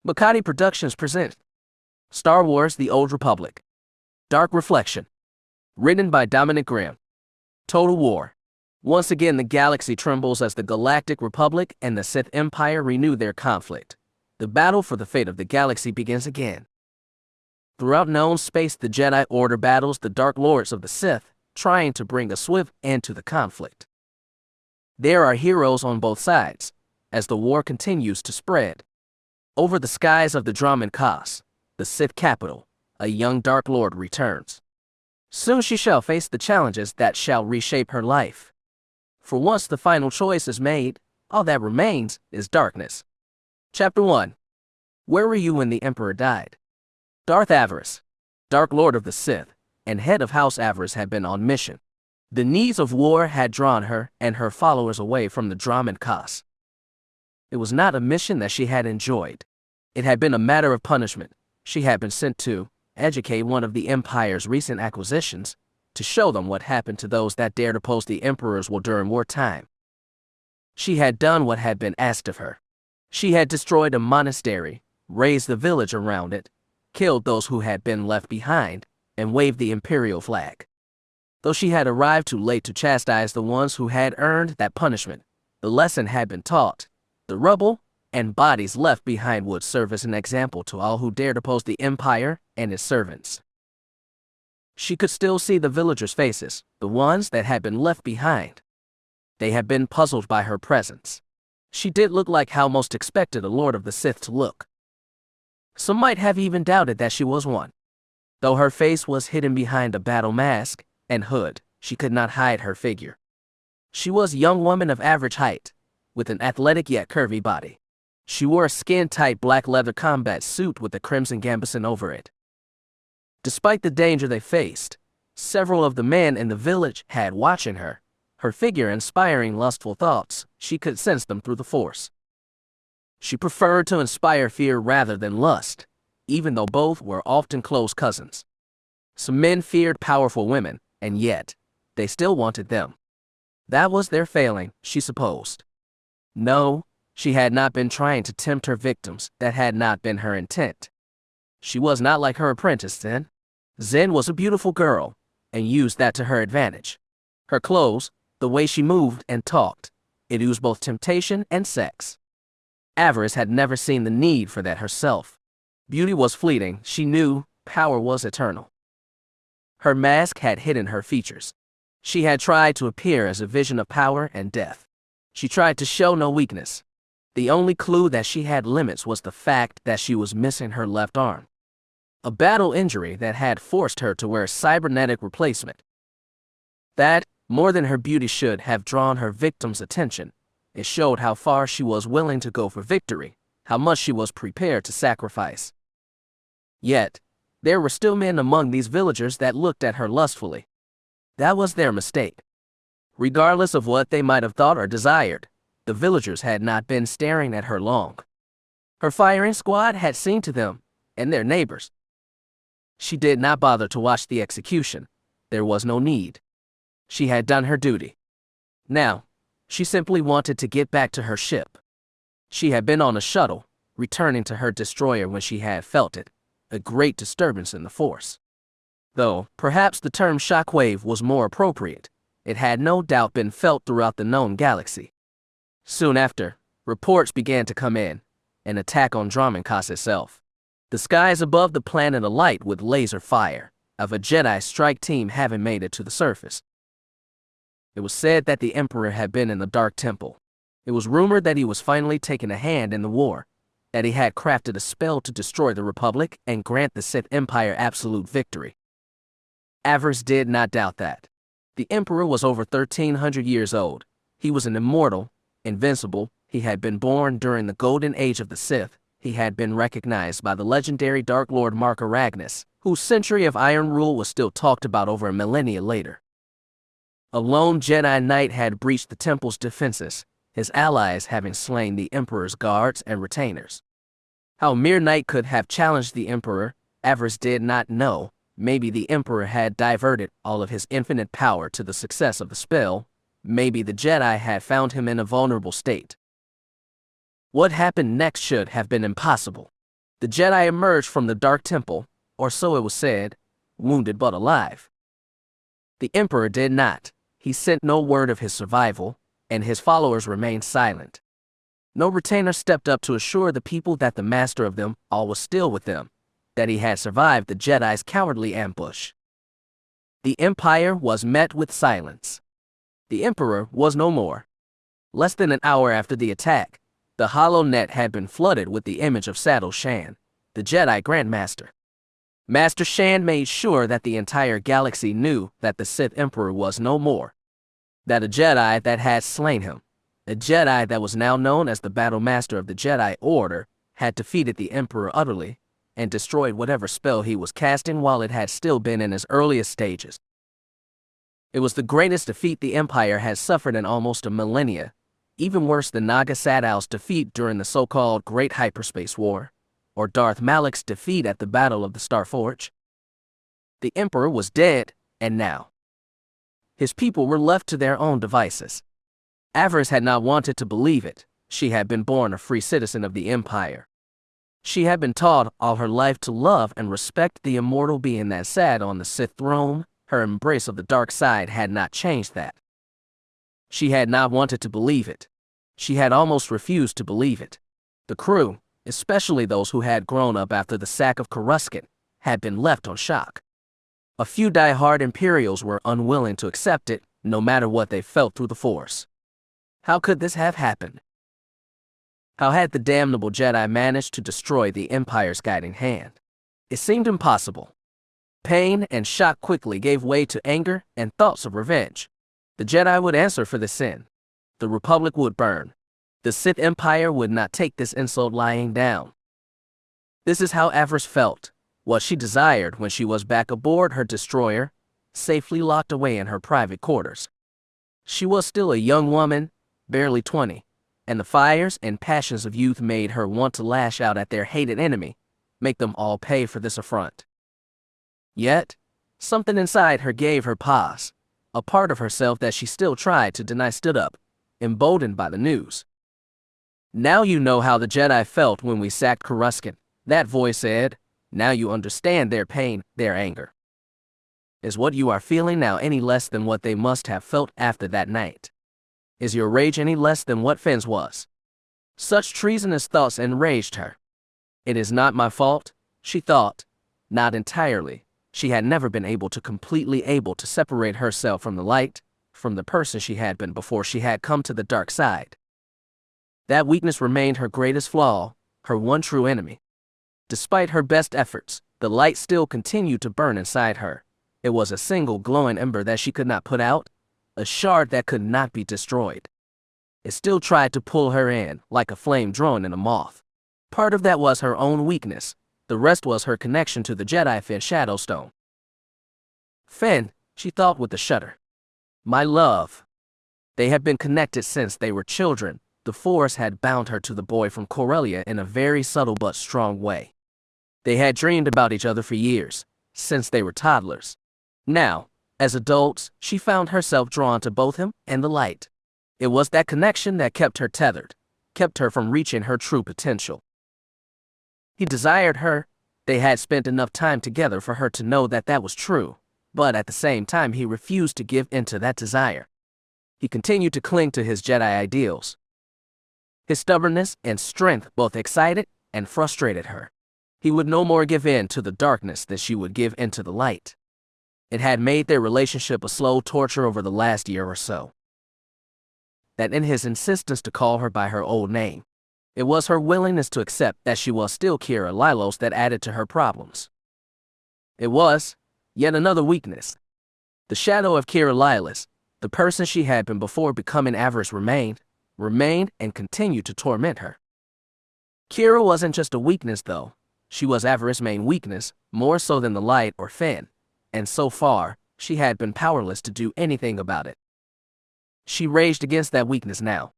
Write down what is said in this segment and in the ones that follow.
Makati Productions present Star Wars: The Old Republic. Dark Reflection. Written by Dominic Graham. Total War. Once again, the galaxy trembles as the Galactic Republic and the Sith Empire renew their conflict. The battle for the fate of the galaxy begins again. Throughout known space, the Jedi Order battles the Dark Lords of the Sith, trying to bring a swift end to the conflict. There are heroes on both sides, as the war continues to spread. Over the skies of the Dromund Kaas, the Sith capital, a young Dark Lord returns. Soon she shall face the challenges that shall reshape her life. For once the final choice is made, all that remains is darkness. Chapter 1. Where were you when the Emperor died? Darth Avaryss, Dark Lord of the Sith, and head of House Avaryss, had been on mission. The needs of war had drawn her and her followers away from the Dromund Kaas. It was not a mission that she had enjoyed. It had been a matter of punishment. She had been sent to educate one of the Empire's recent acquisitions, to show them what happened to those that dared oppose the Emperor's will during wartime. She had done what had been asked of her. She had destroyed a monastery, razed the village around it, killed those who had been left behind, and waved the Imperial flag. Though she had arrived too late to chastise the ones who had earned that punishment, the lesson had been taught. The rubble and bodies left behind would serve as an example to all who dared oppose the Empire and its servants. She could still see the villagers' faces, the ones that had been left behind. They had been puzzled by her presence. She did look like how most expected a Lord of the Sith to look. Some might have even doubted that she was one. Though her face was hidden behind a battle mask and hood, she could not hide her figure. She was a young woman of average height, with an athletic yet curvy body. She wore a skin-tight black leather combat suit with a crimson gambeson over it. Despite the danger they faced, several of the men in the village had watching her, her figure inspiring lustful thoughts. She could sense them through the Force. She preferred to inspire fear rather than lust, even though both were often close cousins. Some men feared powerful women, and yet, they still wanted them. That was their failing, she supposed. No, she had not been trying to tempt her victims. That had not been her intent. She was not like her apprentice, Zen. Zen was a beautiful girl, and used that to her advantage. Her clothes, the way she moved and talked, it oozed both temptation and sex. Avaryss had never seen the need for that herself. Beauty was fleeting, she knew. Power was eternal. Her mask had hidden her features. She had tried to appear as a vision of power and death. She tried to show no weakness. The only clue that she had limits was the fact that she was missing her left arm. A battle injury that had forced her to wear a cybernetic replacement. That, more than her beauty, should have drawn her victim's attention. It showed how far she was willing to go for victory, how much she was prepared to sacrifice. Yet, there were still men among these villagers that looked at her lustfully. That was their mistake. Regardless of what they might have thought or desired, the villagers had not been staring at her long. Her firing squad had seen to them, and their neighbors. She did not bother to watch the execution. There was no need. She had done her duty. Now, she simply wanted to get back to her ship. She had been on a shuttle, returning to her destroyer when she had felt it, a great disturbance in the Force. Though, perhaps the term shockwave was more appropriate. It had no doubt been felt throughout the known galaxy. Soon after, reports began to come in, an attack on Dromund Kaas itself. The skies above the planet alight with laser fire, of a Jedi strike team having made it to the surface. It was said that the Emperor had been in the Dark Temple. It was rumored that he was finally taking a hand in the war, that he had crafted a spell to destroy the Republic and grant the Sith Empire absolute victory. Avaryss did not doubt that. The Emperor was over 1,300 years old. He was an immortal, invincible. He had been born during the golden age of the Sith. He had been recognized by the legendary Dark Lord Marka Ragnas, whose century of iron rule was still talked about over a millennia later. A lone Jedi Knight had breached the temple's defenses, his allies having slain the Emperor's guards and retainers. How a mere knight could have challenged the Emperor, Avaryss did not know. Maybe the Emperor had diverted all of his infinite power to the success of the spell. Maybe the Jedi had found him in a vulnerable state. What happened next should have been impossible. The Jedi emerged from the Dark Temple, or so it was said, wounded but alive. The Emperor did not. He sent no word of his survival, and his followers remained silent. No retainer stepped up to assure the people that the master of them all was still with them, that he had survived the Jedi's cowardly ambush. The Empire was met with silence. The Emperor was no more. Less than an hour after the attack, the hollow net had been flooded with the image of Saddle Shan, the Jedi Grand Master. Master Shan made sure that the entire galaxy knew that the Sith Emperor was no more, that a Jedi that had slain him, a Jedi that was now known as the Battle Master of the Jedi Order, had defeated the Emperor utterly and destroyed whatever spell he was casting while it had still been in its earliest stages. It was the greatest defeat the Empire has suffered in almost a millennia, even worse than Naga Saddal's defeat during the so-called Great Hyperspace War, or Darth Malak's defeat at the Battle of the Starforge. The Emperor was dead, and now his people were left to their own devices. Avaryss had not wanted to believe it. She had been born a free citizen of the Empire. She had been taught all her life to love and respect the immortal being that sat on the Sith throne. Her embrace of the dark side had not changed that. She had not wanted to believe it. She had almost refused to believe it. The crew, especially those who had grown up after the sack of Coruscant, had been left on shock. A few die-hard Imperials were unwilling to accept it, no matter what they felt through the Force. How could this have happened? How had the damnable Jedi managed to destroy the Empire's guiding hand? It seemed impossible. Pain and shock quickly gave way to anger and thoughts of revenge. The Jedi would answer for the sin. The Republic would burn. The Sith Empire would not take this insult lying down. This is how Avaryss felt, what she desired when she was back aboard her destroyer, safely locked away in her private quarters. She was still a young woman, barely 20, and the fires and passions of youth made her want to lash out at their hated enemy, make them all pay for this affront. Yet, something inside her gave her pause. A part of herself that she still tried to deny stood up, emboldened by the news. Now you know how the Jedi felt when we sacked Coruscant, that voice said. Now you understand their pain, their anger. Is what you are feeling now any less than what they must have felt after that night? Is your rage any less than what Finn's was? Such treasonous thoughts enraged her. It is not my fault, she thought. Not entirely. She had never been completely able to separate herself from the light, from the person she had been before she had come to the dark side. That weakness remained her greatest flaw, her one true enemy. Despite her best efforts, the light still continued to burn inside her. It was a single glowing ember that she could not put out, a shard that could not be destroyed. It still tried to pull her in, like a flame drawn in a moth. Part of that was her own weakness. The rest was her connection to the Jedi Finn Shadowstone. Finn, she thought with a shudder. My love. They had been connected since they were children. The Force had bound her to the boy from Corellia in a very subtle but strong way. They had dreamed about each other for years, since they were toddlers. Now, as adults, she found herself drawn to both him and the light. It was that connection that kept her tethered, kept her from reaching her true potential. He desired her. They had spent enough time together for her to know that that was true, but at the same time he refused to give in to that desire. He continued to cling to his Jedi ideals. His stubbornness and strength both excited and frustrated her. He would no more give in to the darkness than she would give in to the light. It had made their relationship a slow torture over the last year or so. That in his insistence to call her by her old name, it was her willingness to accept that she was still Kira Lilos that added to her problems. It was, yet another weakness. The shadow of Kira Lilos, the person she had been before becoming Avaryss remained and continued to torment her. Kira wasn't just a weakness though. She was Avaryss' main weakness, more so than the light or Finn, and so far, she had been powerless to do anything about it. She raged against that weakness now.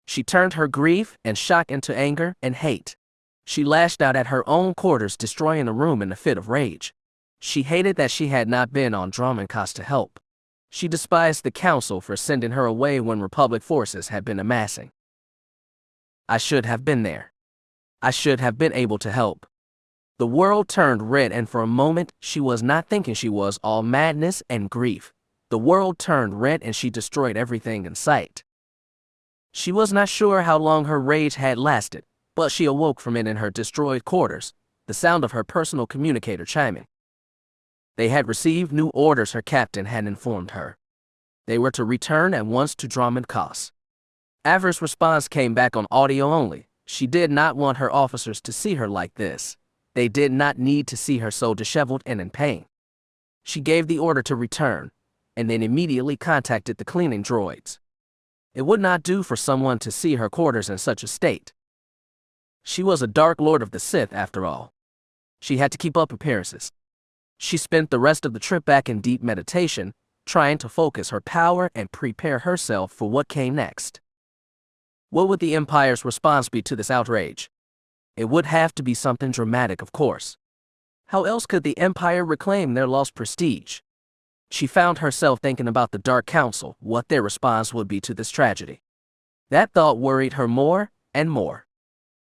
She turned her grief and shock into anger and hate. She lashed out at her own quarters, destroying a room in a fit of rage. She hated that she had not been on Dromund Kaas to help. She despised the Council for sending her away when Republic forces had been amassing. I should have been there. I should have been able to help. The world turned red, and for a moment she was not thinking she was all madness and grief. The world turned red and she destroyed everything in sight. She was not sure how long her rage had lasted, but she awoke from it in her destroyed quarters, the sound of her personal communicator chiming. They had received new orders, her captain had informed her. They were to return at once to Dromund Kaas. Avaryss' response came back on audio only. She did not want her officers to see her like this. They did not need to see her so disheveled and in pain. She gave the order to return, and then immediately contacted the cleaning droids. It would not do for someone to see her quarters in such a state. She was a Dark Lord of the Sith, after all. She had to keep up appearances. She spent the rest of the trip back in deep meditation, trying to focus her power and prepare herself for what came next. What would the Empire's response be to this outrage? It would have to be something dramatic, of course. How else could the Empire reclaim their lost prestige? She found herself thinking about the Dark Council, what their response would be to this tragedy. That thought worried her more and more.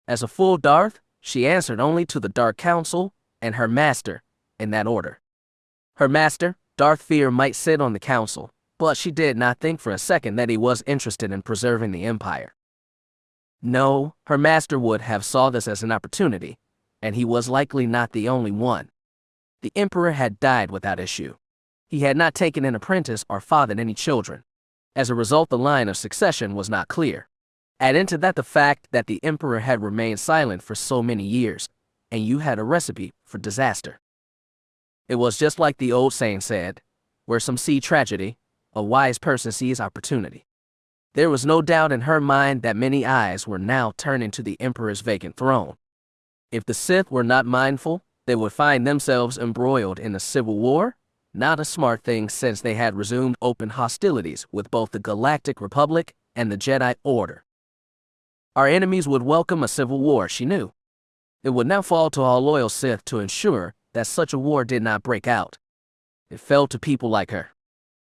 As a full Darth, she answered only to the Dark Council and her master, in that order. Her master, Darth Fear, might sit on the council, but she did not think for a second that he was interested in preserving the Empire. No, her master would have saw this as an opportunity, and he was likely not the only one. The Emperor had died without issue. He had not taken an apprentice or fathered any children. As a result, the line of succession was not clear. Add into that the fact that the Emperor had remained silent for so many years, and you had a recipe for disaster. It was just like the old saying said, where some see tragedy, a wise person sees opportunity. There was no doubt in her mind that many eyes were now turning to the Emperor's vacant throne. If the Sith were not mindful, they would find themselves embroiled in a civil war, not a smart thing since they had resumed open hostilities with both the Galactic Republic and the Jedi Order. Our enemies would welcome a civil war, she knew. It would now fall to all loyal Sith to ensure that such a war did not break out. It fell to people like her.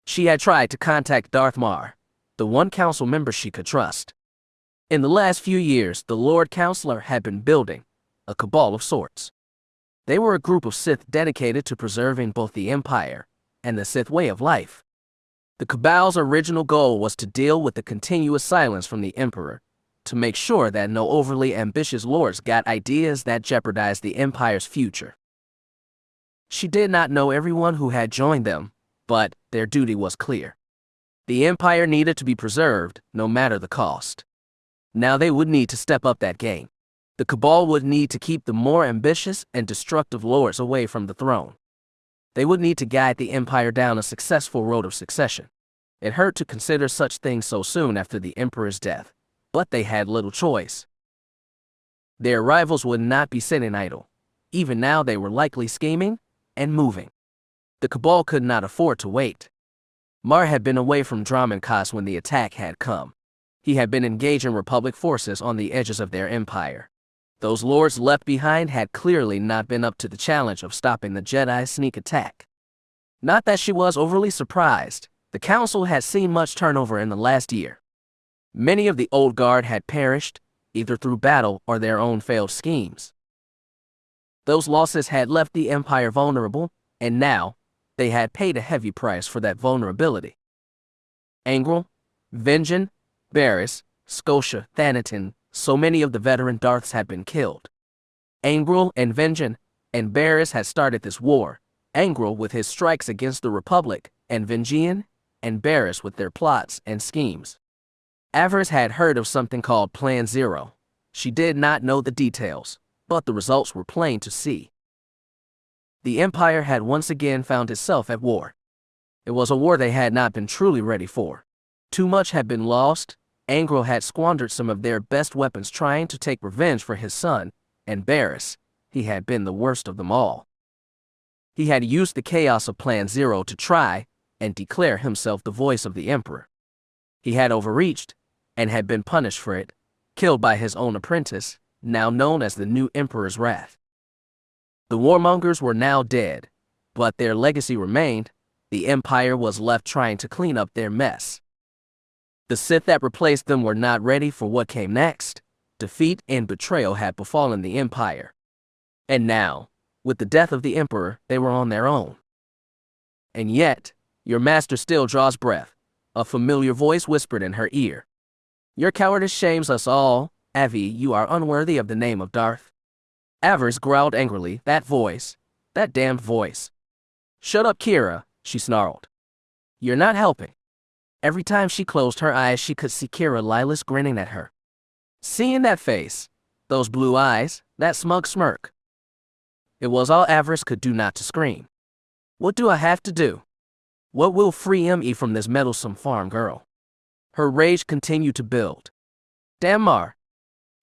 She had tried to contact Darth Mar, the one council member she could trust. In the last few years, the Lord Counselor had been building a cabal of sorts. They were a group of Sith dedicated to preserving both the Empire and the Sith way of life. The cabal's original goal was to deal with the continuous silence from the Emperor, to make sure that no overly ambitious lords got ideas that jeopardized the Empire's future. She did not know everyone who had joined them, but their duty was clear. The Empire needed to be preserved, no matter the cost. Now they would need to step up that game. The Cabal would need to keep the more ambitious and destructive lords away from the throne. They would need to guide the Empire down a successful road of succession. It hurt to consider such things so soon after the Emperor's death, but they had little choice. Their rivals would not be sitting idle. Even now they were likely scheming and moving. The Cabal could not afford to wait. Mar had been away from Dromund Kaas when the attack had come. He had been engaging Republic forces on the edges of their empire. Those lords left behind had clearly not been up to the challenge of stopping the Jedi sneak attack. Not that she was overly surprised. The Council had seen much turnover in the last year. Many of the old guard had perished, either through battle or their own failed schemes. Those losses had left the Empire vulnerable, and now they had paid a heavy price for that vulnerability. Angral, Vengeance, Barriss, Scotia, Thanatin, so many of the veteran Darths had been killed. Angral and Vengeance and Barriss had started this war, Angral with his strikes against the Republic, and Vengeance and Barriss with their plots and schemes. Avaryss had heard of something called Plan Zero. She did not know the details, but the results were plain to see. The Empire had once again found itself at war. It was a war they had not been truly ready for. Too much had been lost. Angral had squandered some of their best weapons trying to take revenge for his son, and Barriss, he had been the worst of them all. He had used the chaos of Plan Zero to try and declare himself the voice of the Emperor. He had overreached and had been punished for it, killed by his own apprentice, now known as the new Emperor's Wrath. The warmongers were now dead, but their legacy remained. The Empire was left trying to clean up their mess. The Sith that replaced them were not ready for what came next. Defeat and betrayal had befallen the Empire. And now, with the death of the Emperor, they were on their own. And yet, your master still draws breath, a familiar voice whispered in her ear. Your cowardice shames us all, Avi, you are unworthy of the name of Darth. Avaryss growled angrily, that voice, that damned voice. Shut up, Kira, she snarled. You're not helping. Every time she closed her eyes, she could see Kira Lilas grinning at her. Seeing that face, those blue eyes, that smug smirk. It was all Avaryss could do not to scream. What do I have to do? What will free me from this meddlesome farm girl? Her rage continued to build. Damn Mar.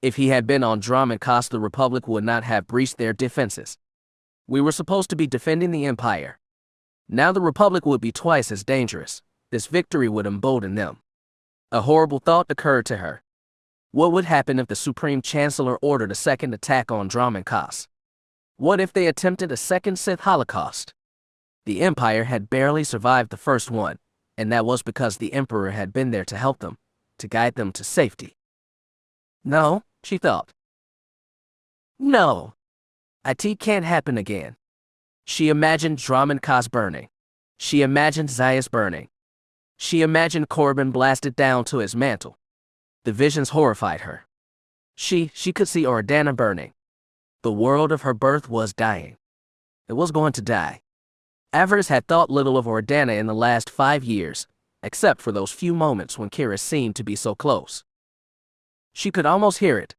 If he had been on Dromund Kaas, the Republic would not have breached their defenses. We were supposed to be defending the Empire. Now the Republic would be twice as dangerous. This victory would embolden them. A horrible thought occurred to her. What would happen if the Supreme Chancellor ordered a second attack on Dromund Kaas? What if they attempted a second Sith Holocaust? The Empire had barely survived the first one, and that was because the Emperor had been there to help them, to guide them to safety. No, she thought. No. It can't happen again. She imagined Dromund Kaas burning. She imagined Zayas burning. She imagined Corbin blasted down to his mantle. The visions horrified her. She could see Ordana burning. The world of her birth was dying. It was going to die. Avaryss had thought little of Ordana in the last 5 years, except for those few moments when Kira seemed to be so close. She could almost hear it,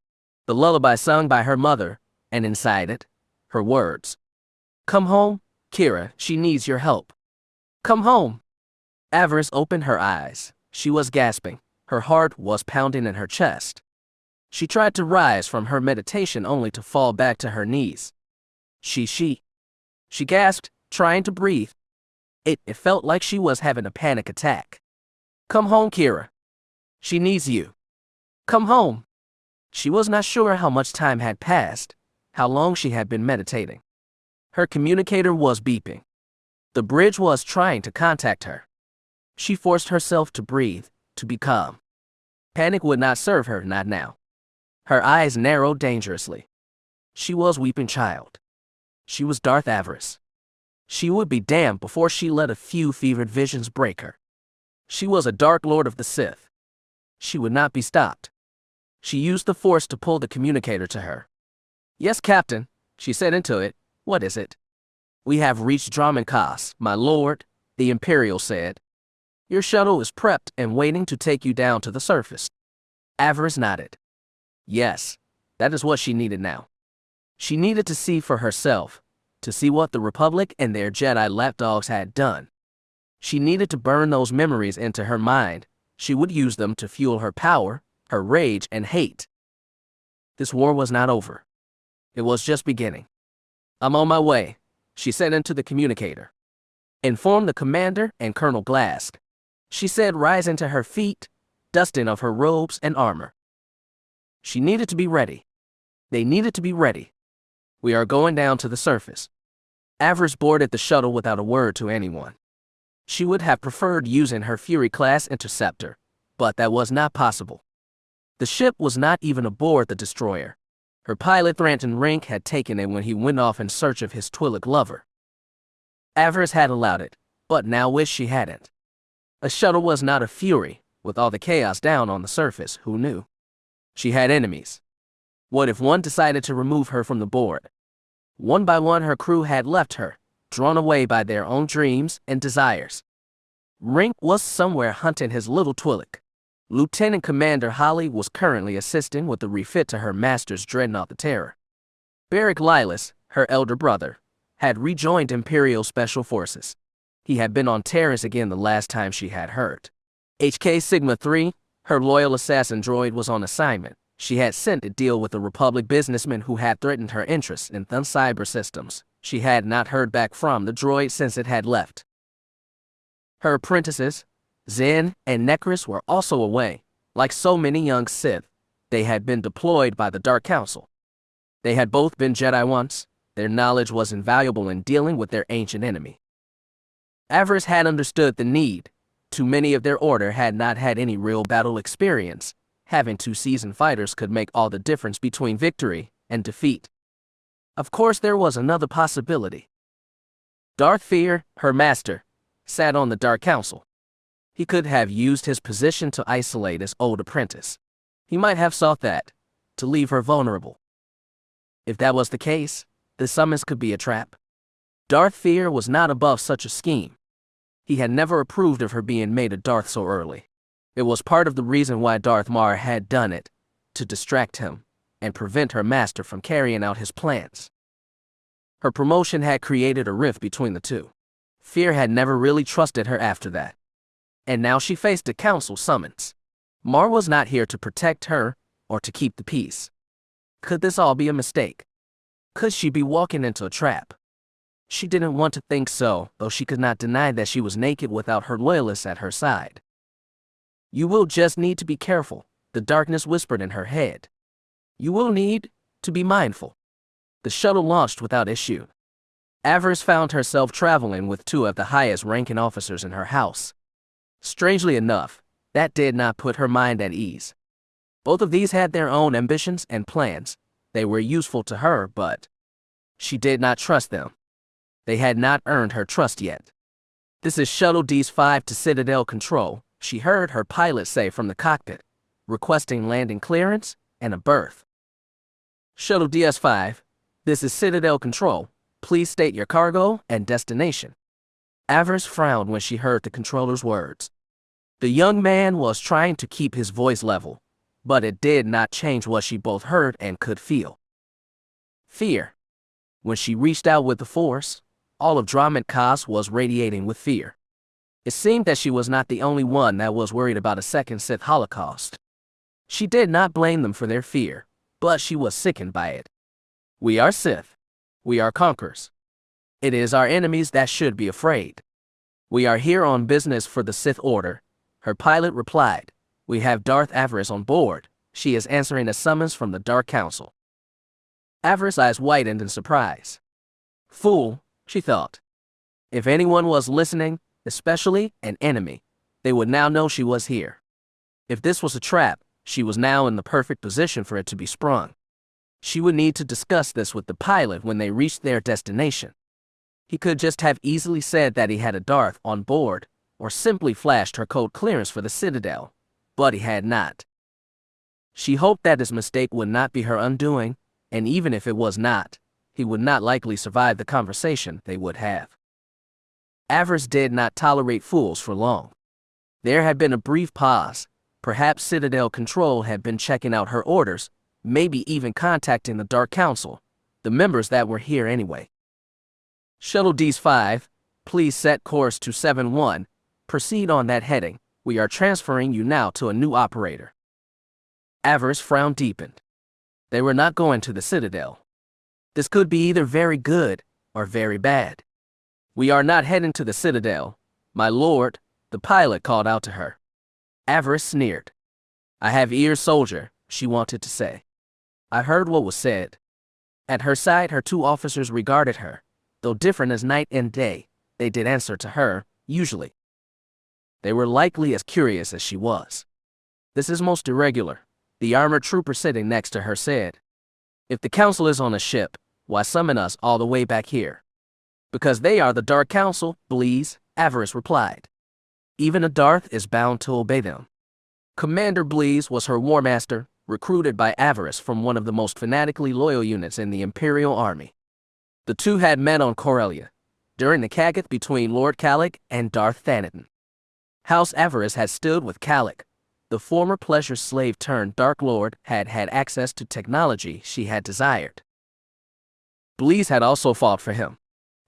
the lullaby sung by her mother, and inside it, her words. Come home, Kira, she needs your help. Come home. Avaryss opened her eyes. She was gasping. Her heart was pounding in her chest. She tried to rise from her meditation only to fall back to her knees. She gasped, trying to breathe. It felt like she was having a panic attack. Come home, Kira. She needs you. Come home. She was not sure how much time had passed, how long she had been meditating. Her communicator was beeping. The bridge was trying to contact her. She forced herself to breathe, to be calm. Panic would not serve her, not now. Her eyes narrowed dangerously. She was weeping child. She was Darth Avaryss. She would be damned before she let a few fevered visions break her. She was a Dark Lord of the Sith. She would not be stopped. She used the Force to pull the communicator to her. Yes, Captain, she said into it. What is it? We have reached Dromund Kaas, my lord, the Imperial said. Your shuttle is prepped and waiting to take you down to the surface. Avaryss nodded. Yes, that is what she needed now. She needed to see for herself, to see what the Republic and their Jedi lapdogs had done. She needed to burn those memories into her mind. She would use them to fuel her power, her rage and hate. This war was not over. It was just beginning. I'm on my way, she said into the communicator. Inform the commander and Colonel Glask, she said, rising to her feet, dusting off her robes and armor. She needed to be ready. They needed to be ready. We are going down to the surface. Avaryss boarded the shuttle without a word to anyone. She would have preferred using her Fury-class interceptor, but that was not possible. The ship was not even aboard the destroyer. Her pilot Thranton Rink had taken it when he went off in search of his Twi'lek lover. Avaryss had allowed it, but now wished she hadn't. A shuttle was not a Fury, with all the chaos down on the surface, who knew? She had enemies. What if one decided to remove her from the board? One by one her crew had left her, drawn away by their own dreams and desires. Rink was somewhere hunting his little Twi'lek. Lieutenant Commander Holly was currently assisting with the refit to her master's dreadnought the Terror. Beric Lilas, her elder brother, had rejoined Imperial Special Forces. He had been on Terrace again the last time she had heard. HK Sigma 3, her loyal assassin droid, was on assignment. She had sent a deal with a Republic businessman who had threatened her interests in Thun cyber systems. She had not heard back from the droid since it had left. Her apprentices, Zen and Necris, were also away. Like so many young Sith, they had been deployed by the Dark Council. They had both been Jedi once. Their knowledge was invaluable in dealing with their ancient enemy. Avaryss had understood the need. Too many of their order had not had any real battle experience. Having 2 seasoned fighters could make all the difference between victory and defeat. Of course, there was another possibility. Darth Fear, her master, sat on the Dark Council. He could have used his position to isolate his old apprentice. He might have sought that, to leave her vulnerable. If that was the case, the summons could be a trap. Darth Fear was not above such a scheme. He had never approved of her being made a Darth so early. It was part of the reason why Darth Maul had done it, to distract him and prevent her master from carrying out his plans. Her promotion had created a rift between the two. Fear had never really trusted her after that. And now she faced a council summons. Maul was not here to protect her or to keep the peace. Could this all be a mistake? Could she be walking into a trap? She didn't want to think so, though she could not deny that she was naked without her loyalists at her side. You will just need to be careful, the darkness whispered in her head. You will need to be mindful. The shuttle launched without issue. Avaryss found herself traveling with two of the highest-ranking officers in her house. Strangely enough, that did not put her mind at ease. Both of these had their own ambitions and plans. They were useful to her, but she did not trust them. They had not earned her trust yet. This is Shuttle DS-5 to Citadel Control, she heard her pilot say from the cockpit, requesting landing clearance and a berth. Shuttle DS-5, this is Citadel Control. Please state your cargo and destination. Avaryss frowned when she heard the controller's words. The young man was trying to keep his voice level, but it did not change what she both heard and could feel. Fear. When she reached out with the Force, all of Dromund Kaas was radiating with fear. It seemed that she was not the only one that was worried about a second Sith Holocaust. She did not blame them for their fear, but she was sickened by it. We are Sith. We are conquerors. It is our enemies that should be afraid. We are here on business for the Sith Order, her pilot replied. We have Darth Avaryss on board. She is answering a summons from the Dark Council. Avaryss' eyes widened in surprise. Fool, she thought. If anyone was listening, especially an enemy, they would now know she was here. If this was a trap, she was now in the perfect position for it to be sprung. She would need to discuss this with the pilot when they reached their destination. He could just have easily said that he had a Darth on board, or simply flashed her code clearance for the Citadel, but he had not. She hoped that his mistake would not be her undoing, and even if it was not, he would not likely survive the conversation they would have. Avaryss did not tolerate fools for long. There had been a brief pause. Perhaps Citadel Control had been checking out her orders, maybe even contacting the Dark Council, the members that were here anyway. Shuttle DS-5, please set course to 7-1. Proceed on that heading. We are transferring you now to a new operator. Avaryss' frown deepened. They were not going to the Citadel. This could be either very good or very bad. We are not heading to the Citadel, my lord, the pilot called out to her. Avaryss sneered. I have ears, soldier, she wanted to say. I heard what was said. At her side, her two officers regarded her. Though different as night and day, they did answer to her, usually. They were likely as curious as she was. This is most irregular, the armored trooper sitting next to her said. If the council is on a ship, why summon us all the way back here? Because they are the Dark Council, Bleez, Avaryss replied. Even a Darth is bound to obey them. Commander Bleez was her war master, recruited by Avaryss from one of the most fanatically loyal units in the Imperial Army. The two had met on Corellia, during the Kagath between Lord Kallik and Darth Thanaton. House Avaryss had stood with Kallik. The former pleasure slave turned Dark Lord had had access to technology she had desired. Bleez had also fought for him.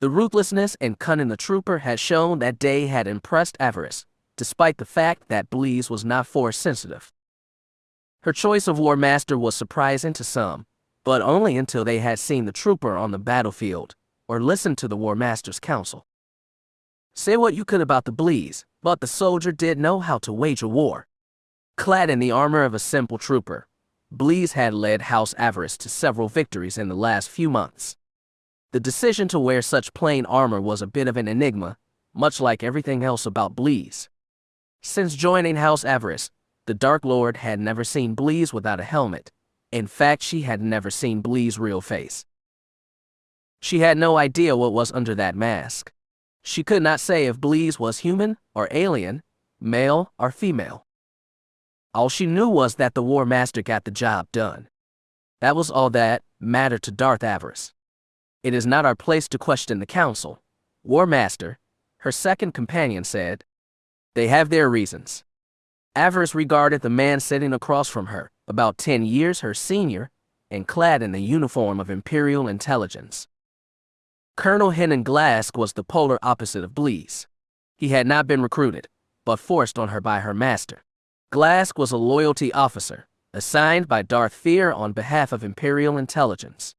The ruthlessness and cunning the trooper had shown that day had impressed Avaryss, despite the fact that Bleez was not force-sensitive. Her choice of war master was surprising to some, but only until they had seen the trooper on the battlefield or listened to the war master's counsel. Say what you could about the Bleez, but the soldier did know how to wage a war. Clad in the armor of a simple trooper, Bleez had led House Avaryss to several victories in the last few months. The decision to wear such plain armor was a bit of an enigma, much like everything else about Bleez. Since joining House Avaryss, the Dark Lord had never seen Bleez without a helmet. In fact, she had never seen Bleez's real face. She had no idea what was under that mask. She could not say if Bleez was human or alien, male or female. All she knew was that the War Master got the job done. That was all that mattered to Darth Avaryss. It is not our place to question the Council. War Master, her second companion said. They have their reasons. Avaryss regarded the man sitting across from her, about 10 years her senior, and clad in the uniform of Imperial Intelligence. Colonel Henan Glask was the polar opposite of Bleez. He had not been recruited, but forced on her by her master. Glask was a loyalty officer, assigned by Darth Fear on behalf of Imperial Intelligence.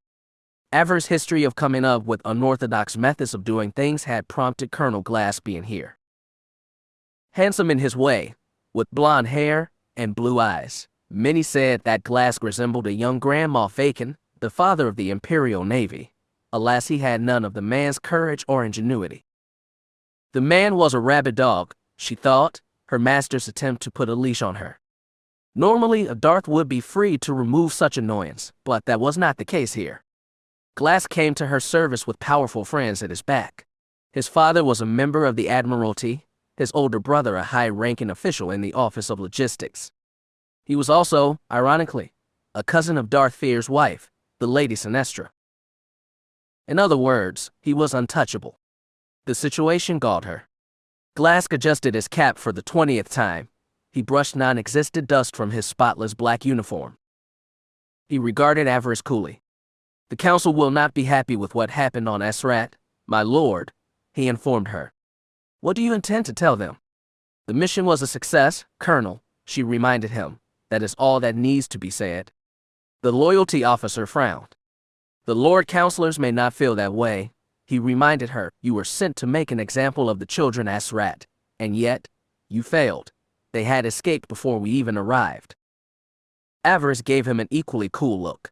Avaryss' history of coming up with unorthodox methods of doing things had prompted Colonel Glask being here. Handsome in his way, with blonde hair and blue eyes, many said that Glask resembled a young Grand Moff Vacan, the father of the Imperial Navy. Alas, he had none of the man's courage or ingenuity. The man was a rabid dog, she thought, her master's attempt to put a leash on her. Normally, a Darth would be free to remove such annoyance, but that was not the case here. Glask came to her service with powerful friends at his back. His father was a member of the Admiralty, his older brother a high-ranking official in the Office of Logistics. He was also, ironically, a cousin of Darth Fear's wife, the Lady Sinestra. In other words, he was untouchable. The situation galled her. Glask adjusted his cap for the 20th time. He brushed non-existent dust from his spotless black uniform. He regarded Avaryss coolly. The Council will not be happy with what happened on Esrat, my lord, he informed her. What do you intend to tell them? The mission was a success, Colonel, she reminded him. That is all that needs to be said. The loyalty officer frowned. The Lord Councilors may not feel that way, he reminded her. You were sent to make an example of the children Esrat, and yet, you failed. They had escaped before we even arrived. Avaryss gave him an equally cool look.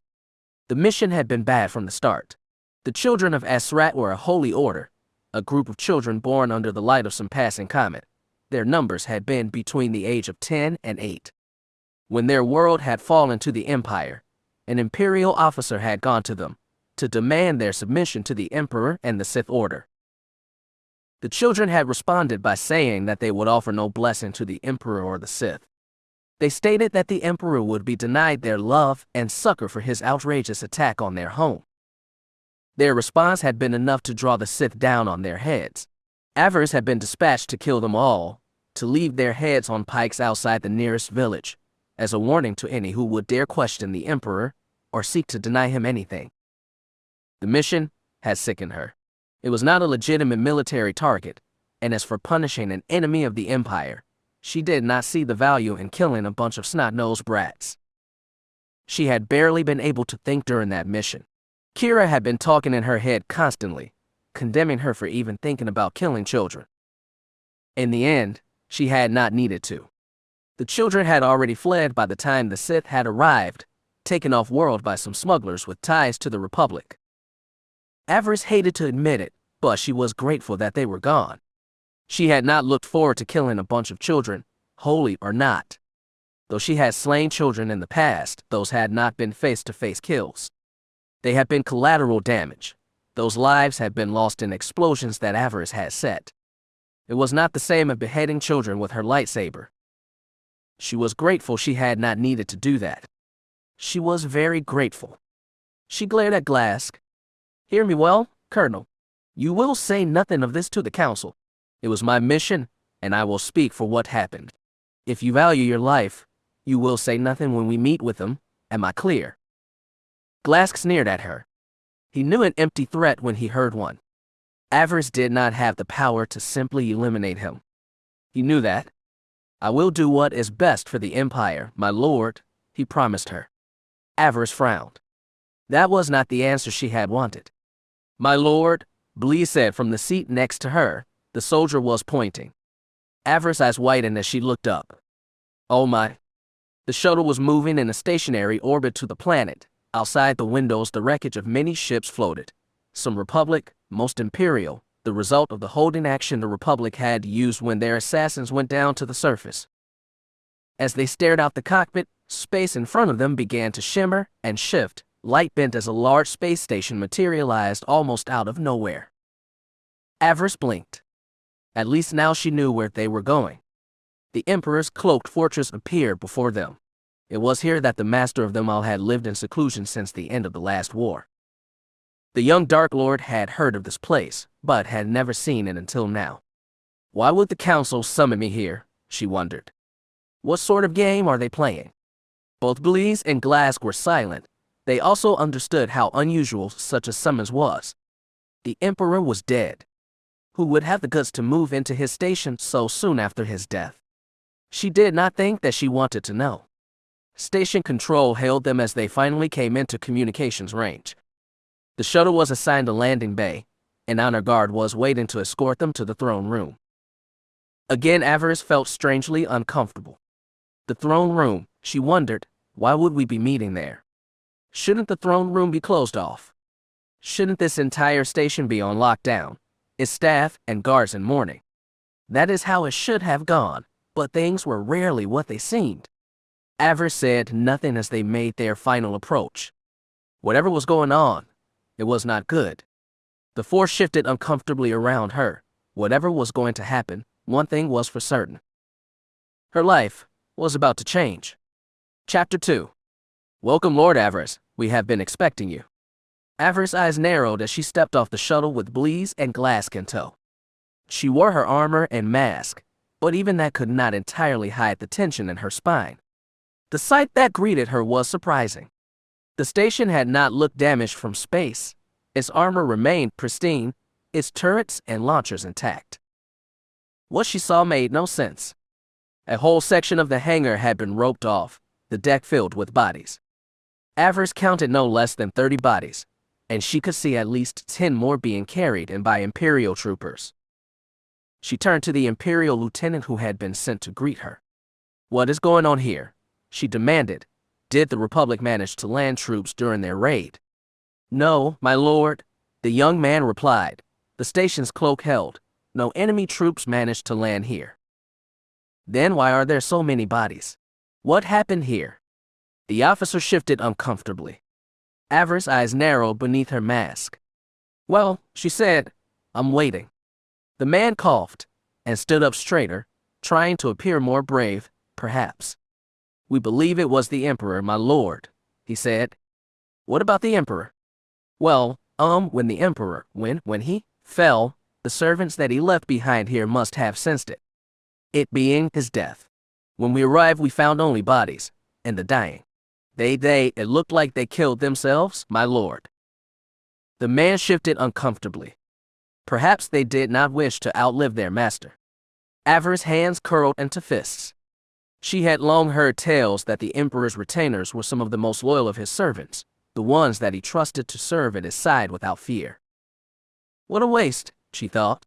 The mission had been bad from the start. The children of Esrat were a holy order, a group of children born under the light of some passing comet. Their numbers had been between the age of 10 and 8. When their world had fallen to the Empire, an Imperial officer had gone to them to demand their submission to the Emperor and the Sith Order. The children had responded by saying that they would offer no blessing to the Emperor or the Sith. They stated that the Emperor would be denied their love and succor for his outrageous attack on their home. Their response had been enough to draw the Sith down on their heads. Avaryss had been dispatched to kill them all, to leave their heads on pikes outside the nearest village, as a warning to any who would dare question the Emperor or seek to deny him anything. The mission had sickened her. It was not a legitimate military target, and as for punishing an enemy of the Empire, she did not see the value in killing a bunch of snot-nosed brats. She had barely been able to think during that mission. Kira had been talking in her head constantly, condemning her for even thinking about killing children. In the end, she had not needed to. The children had already fled by the time the Sith had arrived, taken off-world by some smugglers with ties to the Republic. Avaryss hated to admit it, but she was grateful that they were gone. She had not looked forward to killing a bunch of children, holy or not. Though she had slain children in the past, those had not been face-to-face kills. They had been collateral damage. Those lives had been lost in explosions that Avaryss had set. It was not the same as beheading children with her lightsaber. She was grateful she had not needed to do that. She was very grateful. She glared at Glask. Hear me well, Colonel. You will say nothing of this to the Council. It was my mission, and I will speak for what happened. If you value your life, you will say nothing when we meet with them. Am I clear? Glask sneered at her. He knew an empty threat when he heard one. Avaryss did not have the power to simply eliminate him. He knew that. I will do what is best for the Empire, my lord, he promised her. Avaryss frowned. That was not the answer she had wanted. My lord, Bleez said from the seat next to her. The soldier was pointing. Avaryss' eyes widened as she looked up. Oh my. The shuttle was moving in a stationary orbit to the planet. Outside the windows, the wreckage of many ships floated. Some Republic, most Imperial, the result of the holding action the Republic had used when their assassins went down to the surface. As they stared out the cockpit, space in front of them began to shimmer and shift, light bent as a large space station materialized almost out of nowhere. Avaryss blinked. At least now she knew where they were going. The Emperor's cloaked fortress appeared before them. It was here that the master of them all had lived in seclusion since the end of the last war. The young Dark Lord had heard of this place, but had never seen it until now. Why would the council summon me here? She wondered. What sort of game are they playing? Both Bleez and Glask were silent. They also understood how unusual such a summons was. The Emperor was dead. Who would have the guts to move into his station so soon after his death? She did not think that she wanted to know. Station control hailed them as they finally came into communications range. The shuttle was assigned a landing bay. An honor guard was waiting to escort them to the throne room. Again, Avaryss felt strangely uncomfortable. The throne room, she wondered, why would we be meeting there? Shouldn't the throne room be closed off? Shouldn't this entire station be on lockdown, its staff and guards in mourning? That is how it should have gone, but things were rarely what they seemed. Avaryss said nothing as they made their final approach. Whatever was going on, it was not good. The force shifted uncomfortably around her. Whatever was going to happen, one thing was for certain. Her life was about to change. Chapter 2. Welcome, Lord Avaryss. We have been expecting you. Avaryss' eyes narrowed as she stepped off the shuttle with Bleez and Glask in tow. She wore her armor and mask, but even that could not entirely hide the tension in her spine. The sight that greeted her was surprising. The station had not looked damaged from space. Its armor remained pristine, its turrets and launchers intact. What she saw made no sense. A whole section of the hangar had been roped off, the deck filled with bodies. Avaryss counted no less than 30 bodies, and she could see at least 10 more being carried in by Imperial troopers. She turned to the Imperial lieutenant who had been sent to greet her. What is going on here? She demanded. Did the Republic manage to land troops during their raid? No, my lord, the young man replied. The station's cloak held. No enemy troops managed to land here. Then why are there so many bodies? What happened here? The officer shifted uncomfortably. Avaryss' eyes narrowed beneath her mask. Well, she said, I'm waiting. The man coughed and stood up straighter, trying to appear more brave, perhaps. We believe it was the Emperor, my lord, he said. What about the Emperor? Well, when the Emperor, when he fell, the servants that he left behind here must have sensed it. It being his death. When we arrived, we found only bodies, and the dying. It looked like they killed themselves, my lord. The man shifted uncomfortably. Perhaps they did not wish to outlive their master. Avaryss' hands curled into fists. She had long heard tales that the Emperor's retainers were some of the most loyal of his servants, the ones that he trusted to serve at his side without fear. What a waste, she thought.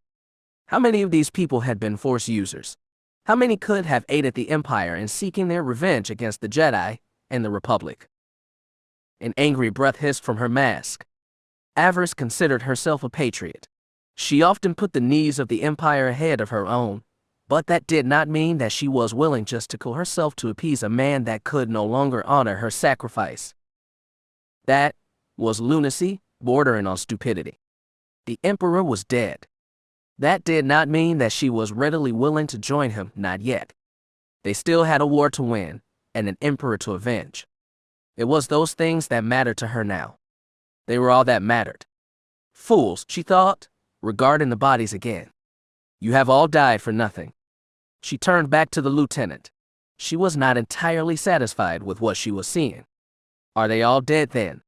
How many of these people had been Force users? How many could have aided the Empire in seeking their revenge against the Jedi and the Republic? An angry breath hissed from her mask. Avaryss considered herself a patriot. She often put the needs of the Empire ahead of her own, but that did not mean that she was willing just to kill herself to appease a man that could no longer honor her sacrifice. That was lunacy, bordering on stupidity. The Emperor was dead. That did not mean that she was readily willing to join him, not yet. They still had a war to win, and an Emperor to avenge. It was those things that mattered to her now. They were all that mattered. Fools, she thought, regarding the bodies again. You have all died for nothing. She turned back to the lieutenant. She was not entirely satisfied with what she was seeing. Are they all dead then?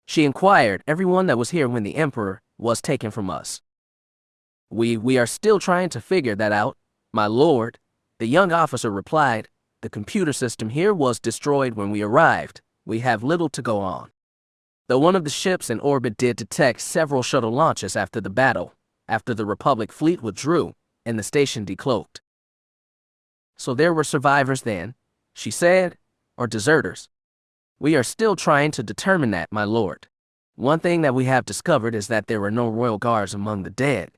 She inquired. Everyone that was here when the Emperor was taken from us. We are still trying to figure that out, my lord, the young officer replied. The computer system here was destroyed when we arrived. We have little to go on. Though one of the ships in orbit did detect several shuttle launches after the battle, after the Republic fleet withdrew and the station decloaked. So there were survivors then, she said, or deserters. We are still trying to determine that, my lord. One thing that we have discovered is that there were no royal guards among the dead.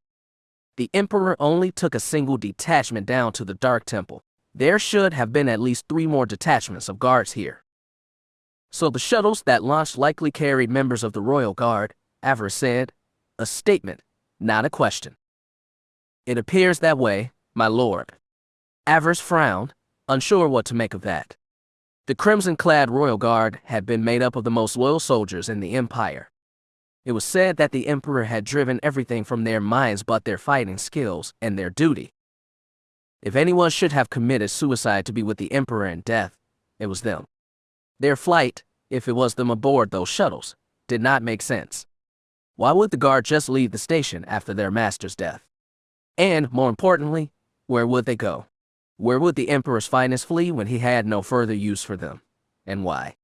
The Emperor only took a single detachment down to the Dark Temple. There should have been at least 3 more detachments of guards here. So the shuttles that launched likely carried members of the Royal Guard, Avaryss said. A statement, not a question. It appears that way, my lord. Avaryss frowned, unsure what to make of that. The crimson-clad Royal Guard had been made up of the most loyal soldiers in the Empire. It was said that the Emperor had driven everything from their minds but their fighting skills and their duty. If anyone should have committed suicide to be with the Emperor in death, it was them. Their flight, if it was them aboard those shuttles, did not make sense. Why would the guard just leave the station after their master's death? And, more importantly, where would they go? Where would the Emperor's finest flee when he had no further use for them? And why?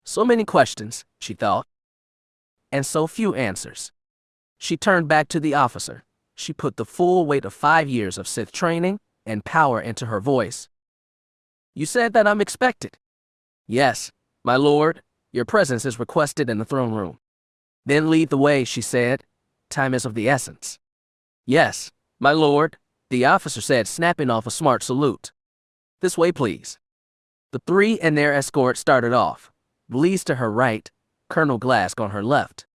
So many questions, she thought, and so few answers. She turned back to the officer. She put the full weight of 5 years of Sith training and power into her voice. You said that I'm expected. Yes, my lord, your presence is requested in the throne room. Then lead the way, she said. Time is of the essence. Yes, my lord, the officer said, snapping off a smart salute. This way, please. The three and their escort started off, Bleez to her right, Colonel Glask on her left.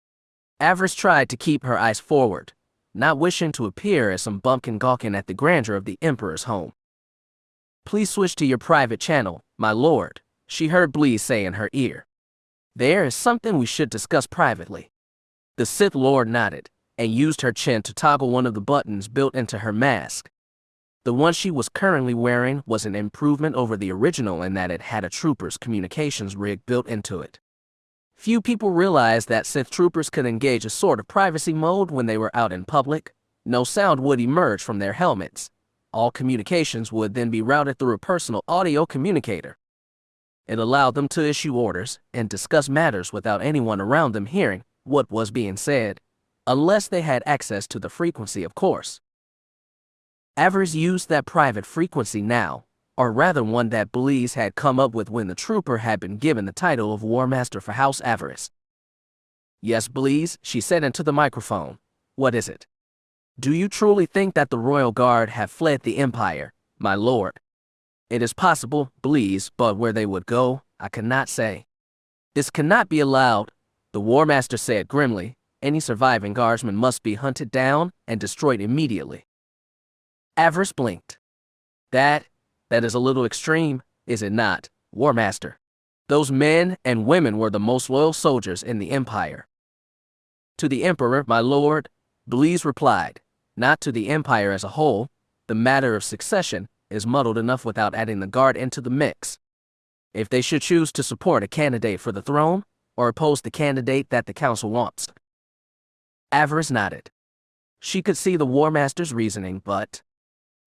Avaryss tried to keep her eyes forward, not wishing to appear as some bumpkin gawking at the grandeur of the Emperor's home. Please switch to your private channel, my lord, she heard Bleez say in her ear. There is something we should discuss privately. The Sith Lord nodded and used her chin to toggle one of the buttons built into her mask. The one she was currently wearing was an improvement over the original in that it had a trooper's communications rig built into it. Few people realized that Sith troopers could engage a sort of privacy mode when they were out in public. No sound would emerge from their helmets. All communications would then be routed through a personal audio communicator. It allowed them to issue orders and discuss matters without anyone around them hearing what was being said, unless they had access to the frequency, of course. Avaryss used that private frequency now, or rather one that Bleez had come up with when the trooper had been given the title of War Master for House Avaryss. Yes, Bleez, she said into the microphone. What is it? Do you truly think that the Royal Guard have fled the Empire, my lord? It is possible, Bleez, but where they would go, I cannot say. This cannot be allowed, the War Master said grimly. Any surviving guardsmen must be hunted down and destroyed immediately. Avaryss blinked. That is a little extreme, is it not, War Master? Those men and women were the most loyal soldiers in the Empire. To the Emperor, my lord, Bleez replied, not to the Empire as a whole. The matter of succession is muddled enough without adding the Guard into the mix. If they should choose to support a candidate for the throne, or oppose the candidate that the council wants. Avaryss nodded. She could see the War Master's reasoning, but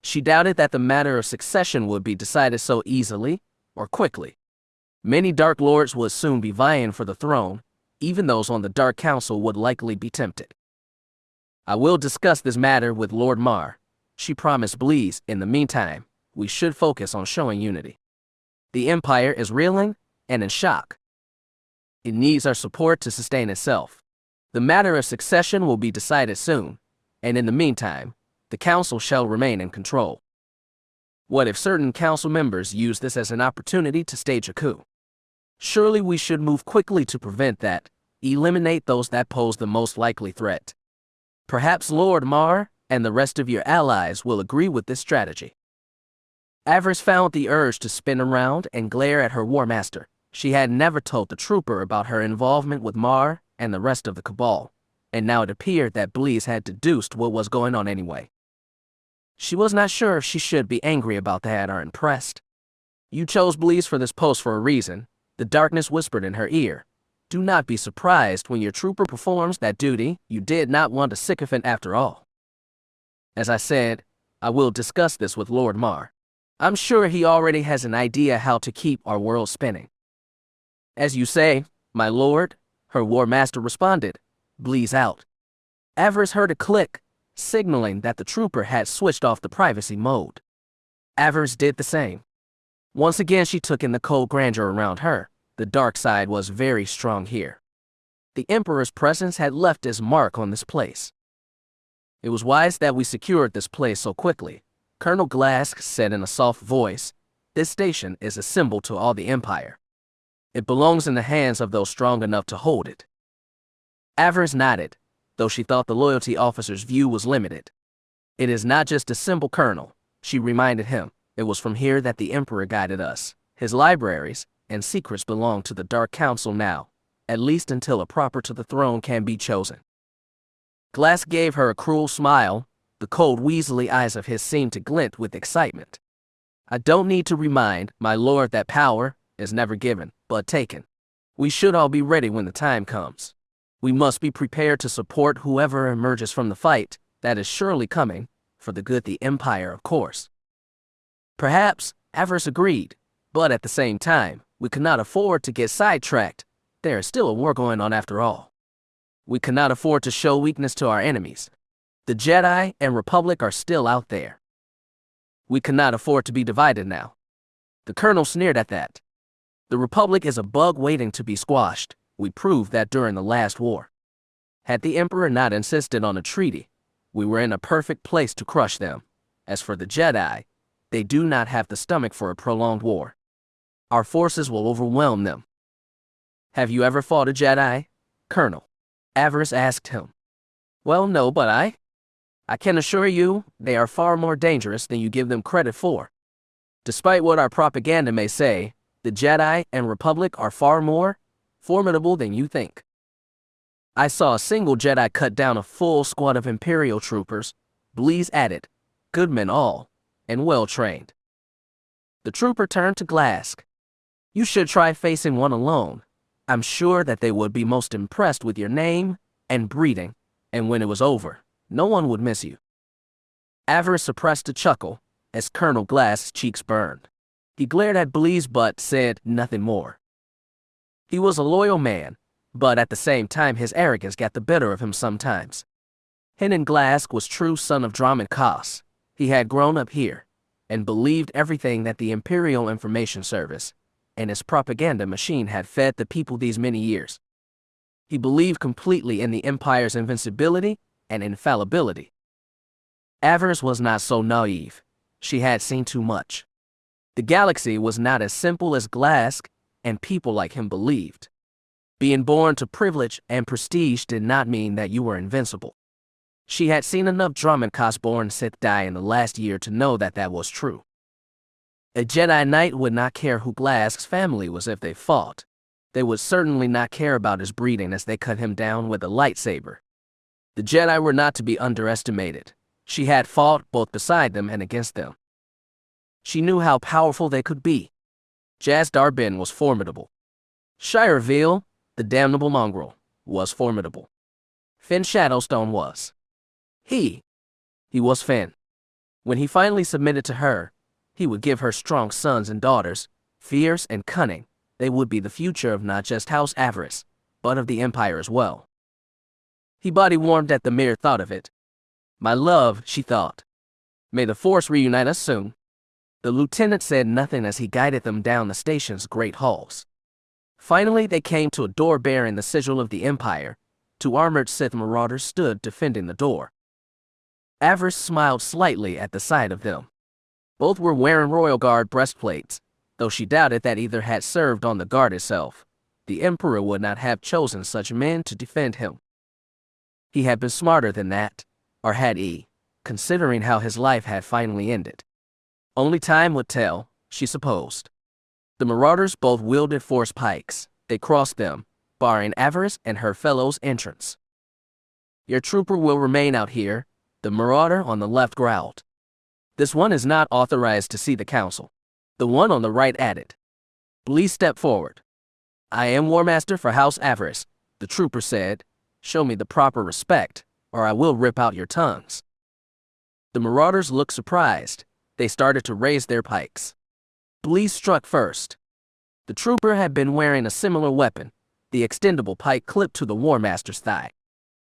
she doubted that the matter of succession would be decided so easily or quickly. Many Dark Lords would soon be vying for the throne. Even those on the Dark Council would likely be tempted. I will discuss this matter with Lord Mar, she promised Bleez. In the meantime, we should focus on showing unity. The Empire is reeling and in shock. It needs our support to sustain itself. The matter of succession will be decided soon, and in the meantime, the council shall remain in control. What if certain council members use this as an opportunity to stage a coup? Surely we should move quickly to prevent that, eliminate those that pose the most likely threat. Perhaps Lord Mar and the rest of your allies will agree with this strategy. Avaryss found the urge to spin around and glare at her War Master. She had never told the trooper about her involvement with Mar and the rest of the Cabal, and now it appeared that Bleez had deduced what was going on anyway. She was not sure if she should be angry about that or impressed. You chose Bleez for this post for a reason, the darkness whispered in her ear. Do not be surprised when your trooper performs that duty. You did not want a sycophant after all. As I said, I will discuss this with Lord Mar. I'm sure he already has an idea how to keep our world spinning. As you say, my lord, her War Master responded. Bleez out. Avaryss heard a click, signaling that the trooper had switched off the privacy mode. Avaryss did the same. Once again she took in the cold grandeur around her. The dark side was very strong here. The Emperor's presence had left its mark on this place. It was wise that we secured this place so quickly, Colonel Glask said in a soft voice. This station is a symbol to all the Empire. It belongs in the hands of those strong enough to hold it. Avaryss nodded, though she thought the loyalty officer's view was limited. It is not just a simple colonel, she reminded him. It was from here that the Emperor guided us. His libraries and secrets belong to the Dark Council now, at least until a proper to the throne can be chosen. Glass gave her a cruel smile. The cold weaselly eyes of his seemed to glint with excitement. I don't need to remind, my lord, that power is never given, but taken. We should all be ready when the time comes. We must be prepared to support whoever emerges from the fight that is surely coming, for the good of the Empire, of course. Perhaps, Avaryss agreed, but at the same time, we cannot afford to get sidetracked. There is still a war going on after all. We cannot afford to show weakness to our enemies. The Jedi and Republic are still out there. We cannot afford to be divided now. The colonel sneered at that. The Republic is a bug waiting to be squashed. We proved that during the last war. Had the Emperor not insisted on a treaty, we were in a perfect place to crush them. As for the Jedi, they do not have the stomach for a prolonged war. Our forces will overwhelm them. Have you ever fought a Jedi, Colonel? Avaryss asked him. Well, no, but I can assure you, they are far more dangerous than you give them credit for. Despite what our propaganda may say, the Jedi and Republic are far more formidable than you think. I saw a single Jedi cut down a full squad of Imperial troopers, Blease added, good men all, and well trained. The trooper turned to Glass. You should try facing one alone. I'm sure that they would be most impressed with your name and breeding, and when it was over, no one would miss you. Avaryss suppressed a chuckle as Colonel Glass's cheeks burned. He glared at Blease but said nothing more. He was a loyal man, but at the same time his arrogance got the better of him sometimes. Henan Glass was true son of Dromund Kaas. He had grown up here and believed everything that the Imperial Information Service and its propaganda machine had fed the people these many years. He believed completely in the Empire's invincibility and infallibility. Avaryss was not so naive. She had seen too much. The galaxy was not as simple as Glass and people like him believed. Being born to privilege and prestige did not mean that you were invincible. She had seen enough Dromund Kaas-born Sith die in the last year to know that that was true. A Jedi Knight would not care who Glass's family was if they fought. They would certainly not care about his breeding as they cut him down with a lightsaber. The Jedi were not to be underestimated. She had fought both beside them and against them. She knew how powerful they could be. Jaz Darbin was formidable. Shire Veal, the damnable mongrel, was formidable. Finn Shadowstone was. He was Finn. When he finally submitted to her, he would give her strong sons and daughters, fierce and cunning. They would be the future of not just House Avaryss, but of the Empire as well. He body warmed at the mere thought of it. My love, she thought. May the Force reunite us soon. The lieutenant said nothing as he guided them down the station's great halls. Finally, they came to a door bearing the sigil of the Empire. Two armored Sith marauders stood defending the door. Avaryss smiled slightly at the sight of them. Both were wearing Royal Guard breastplates, though she doubted that either had served on the Guard itself. The Emperor would not have chosen such men to defend him. He had been smarter than that, or had he, considering how his life had finally ended. Only time would tell, she supposed. The marauders both wielded force pikes. They crossed them, barring Avaryss and her fellows' entrance. Your trooper will remain out here, the marauder on the left growled. This one is not authorized to see the council. The one on the right added. Please step forward. I am War Master for House Avaryss, the trooper said. Show me the proper respect, or I will rip out your tongues. The marauders looked surprised. They started to raise their pikes. Blease struck first. The trooper had been wearing a similar weapon, the extendable pike clipped to the War Master's thigh.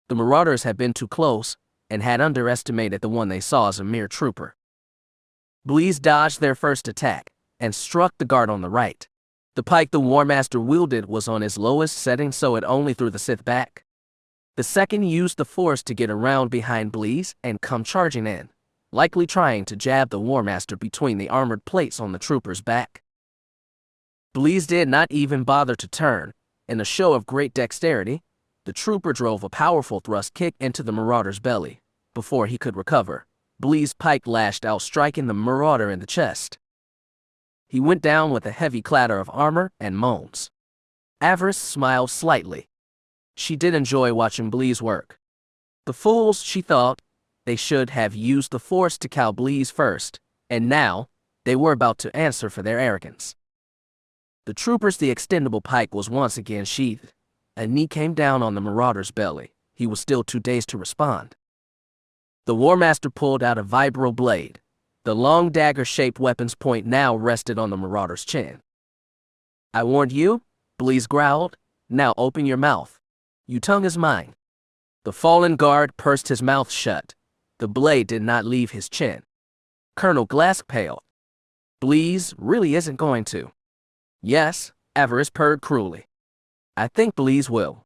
The marauders had been too close and had underestimated the one they saw as a mere trooper. Blease dodged their first attack and struck the guard on the right. The pike the War Master wielded was on its lowest setting, so it only threw the Sith back. The second used the force to get around behind Blease and come charging in, likely trying to jab the War Master between the armored plates on the trooper's back. Blease did not even bother to turn. In a show of great dexterity, the trooper drove a powerful thrust kick into the marauder's belly. Before he could recover, Blease's pike lashed out, striking the marauder in the chest. He went down with a heavy clatter of armor and moans. Avaryss smiled slightly. She did enjoy watching Blease work. The fools, she thought, they should have used the force to cow Blease first, and now they were about to answer for their arrogance. The trooper's extendable pike was once again sheathed. A knee came down on the marauder's belly. He was still too dazed to respond. The War Master pulled out a vibro blade. The long dagger-shaped weapon's point now rested on the marauder's chin. "I warned you," Blease growled. "Now open your mouth. Your tongue is mine." The fallen guard pursed his mouth shut. The blade did not leave his chin. Colonel Glass paled. "Blease really isn't going to." "Yes," Avaryss purred cruelly. "I think Blease will."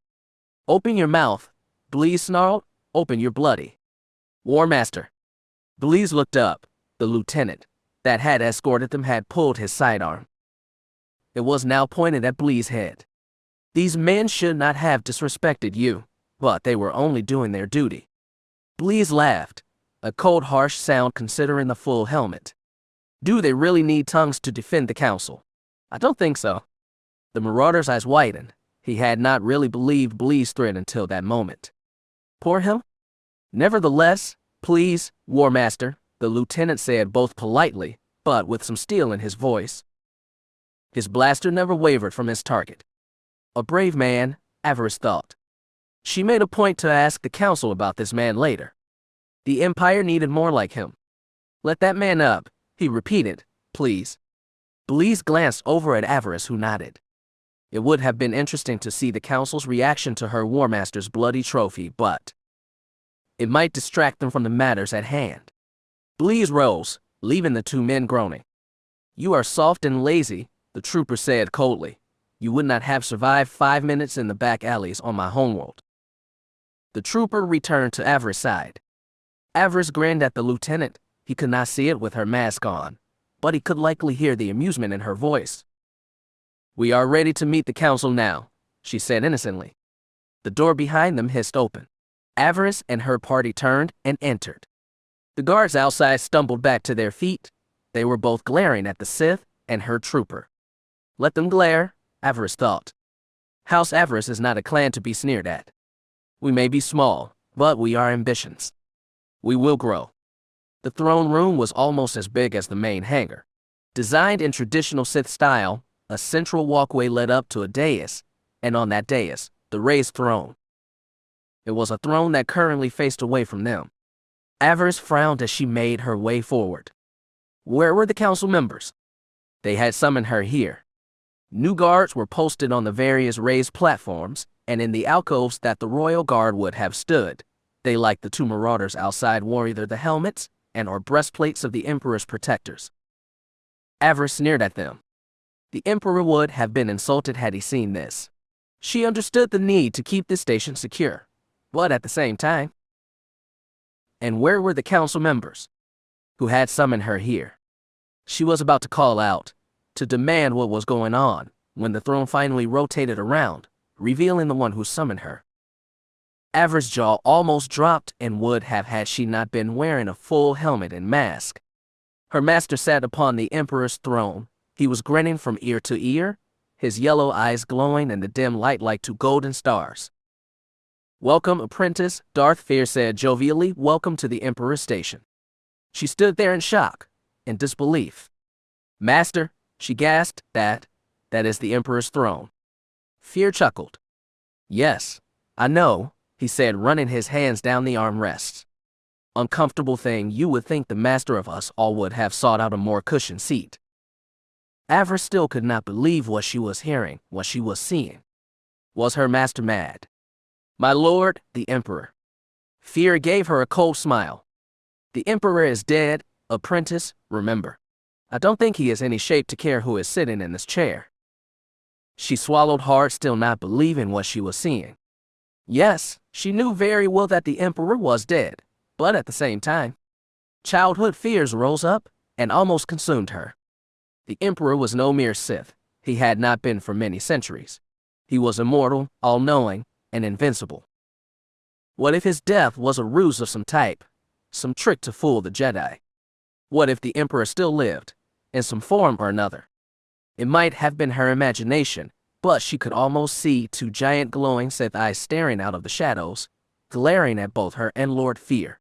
"Open your mouth," Blease snarled. "Open your bloody." "War Master." Blease looked up. The lieutenant that had escorted them had pulled his sidearm. It was now pointed at Blease's head. "These men should not have disrespected you, but they were only doing their duty." Blease laughed, a cold, harsh sound considering the full helmet. "Do they really need tongues to defend the council?" "I don't think so." The marauder's eyes widened. He had not really believed Blease's threat until that moment. "Poor him?" "Nevertheless, please, War Master," the lieutenant said, both politely, but with some steel in his voice. His blaster never wavered from his target. A brave man, Avaryss thought. She made a point to ask the council about this man later. The Empire needed more like him. "Let that man up," he repeated, "please." Blease glanced over at Avaryss, who nodded. It would have been interesting to see the council's reaction to her War Master's bloody trophy, but it might distract them from the matters at hand. Blease rose, leaving the two men groaning. "You are soft and lazy," the trooper said coldly. "You would not have survived 5 minutes in the back alleys on my homeworld." The trooper returned to Avaryss' side. Avaryss grinned at the lieutenant. He could not see it with her mask on, but he could likely hear the amusement in her voice. "We are ready to meet the council now," she said innocently. The door behind them hissed open. Avaryss and her party turned and entered. The guards outside stumbled back to their feet. They were both glaring at the Sith and her trooper. Let them glare, Avaryss thought. House Avaryss is not a clan to be sneered at. We may be small, but we are ambitions. We will grow. The throne room was almost as big as the main hangar. Designed in traditional Sith style, a central walkway led up to a dais, and on that dais, the raised throne. It was a throne that currently faced away from them. Avaryss frowned as she made her way forward. Where were the council members? They had summoned her here. New guards were posted on the various raised platforms, and in the alcoves that the royal guard would have stood. They, like the two marauders outside, wore either the helmets and or breastplates of the Emperor's protectors. Avaryss sneered at them. The Emperor would have been insulted had he seen this. She understood the need to keep this station secure, but at the same time. And where were the council members who had summoned her here? She was about to call out, to demand what was going on, when the throne finally rotated around, revealing the one who summoned her. Avaryss' jaw almost dropped and would have had she not been wearing a full helmet and mask. Her master sat upon the Emperor's throne. He was grinning from ear to ear, his yellow eyes glowing in the dim light like two golden stars. Welcome, apprentice, Darth Fear said jovially. Welcome to the Emperor's station. She stood there in shock, in disbelief. Master, she gasped, that is the Emperor's throne. Fear chuckled. Yes, I know, he said, running his hands down the armrests. Uncomfortable thing, you would think the master of us all would have sought out a more cushioned seat. Avaryss still could not believe what she was hearing, what she was seeing. Was her master mad? My lord, the Emperor. Fear gave her a cold smile. The Emperor is dead, apprentice, remember. I don't think he is any shape to care who is sitting in this chair. She swallowed hard, still not believing what she was seeing. Yes, she knew very well that the Emperor was dead, but at the same time, childhood fears rose up and almost consumed her. The Emperor was no mere Sith. He had not been for many centuries. He was immortal, all-knowing, and invincible. What if his death was a ruse of some type, some trick to fool the Jedi? What if the Emperor still lived, in some form or another? It might have been her imagination, but she could almost see two giant glowing Sith eyes staring out of the shadows, glaring at both her and Lord Fear.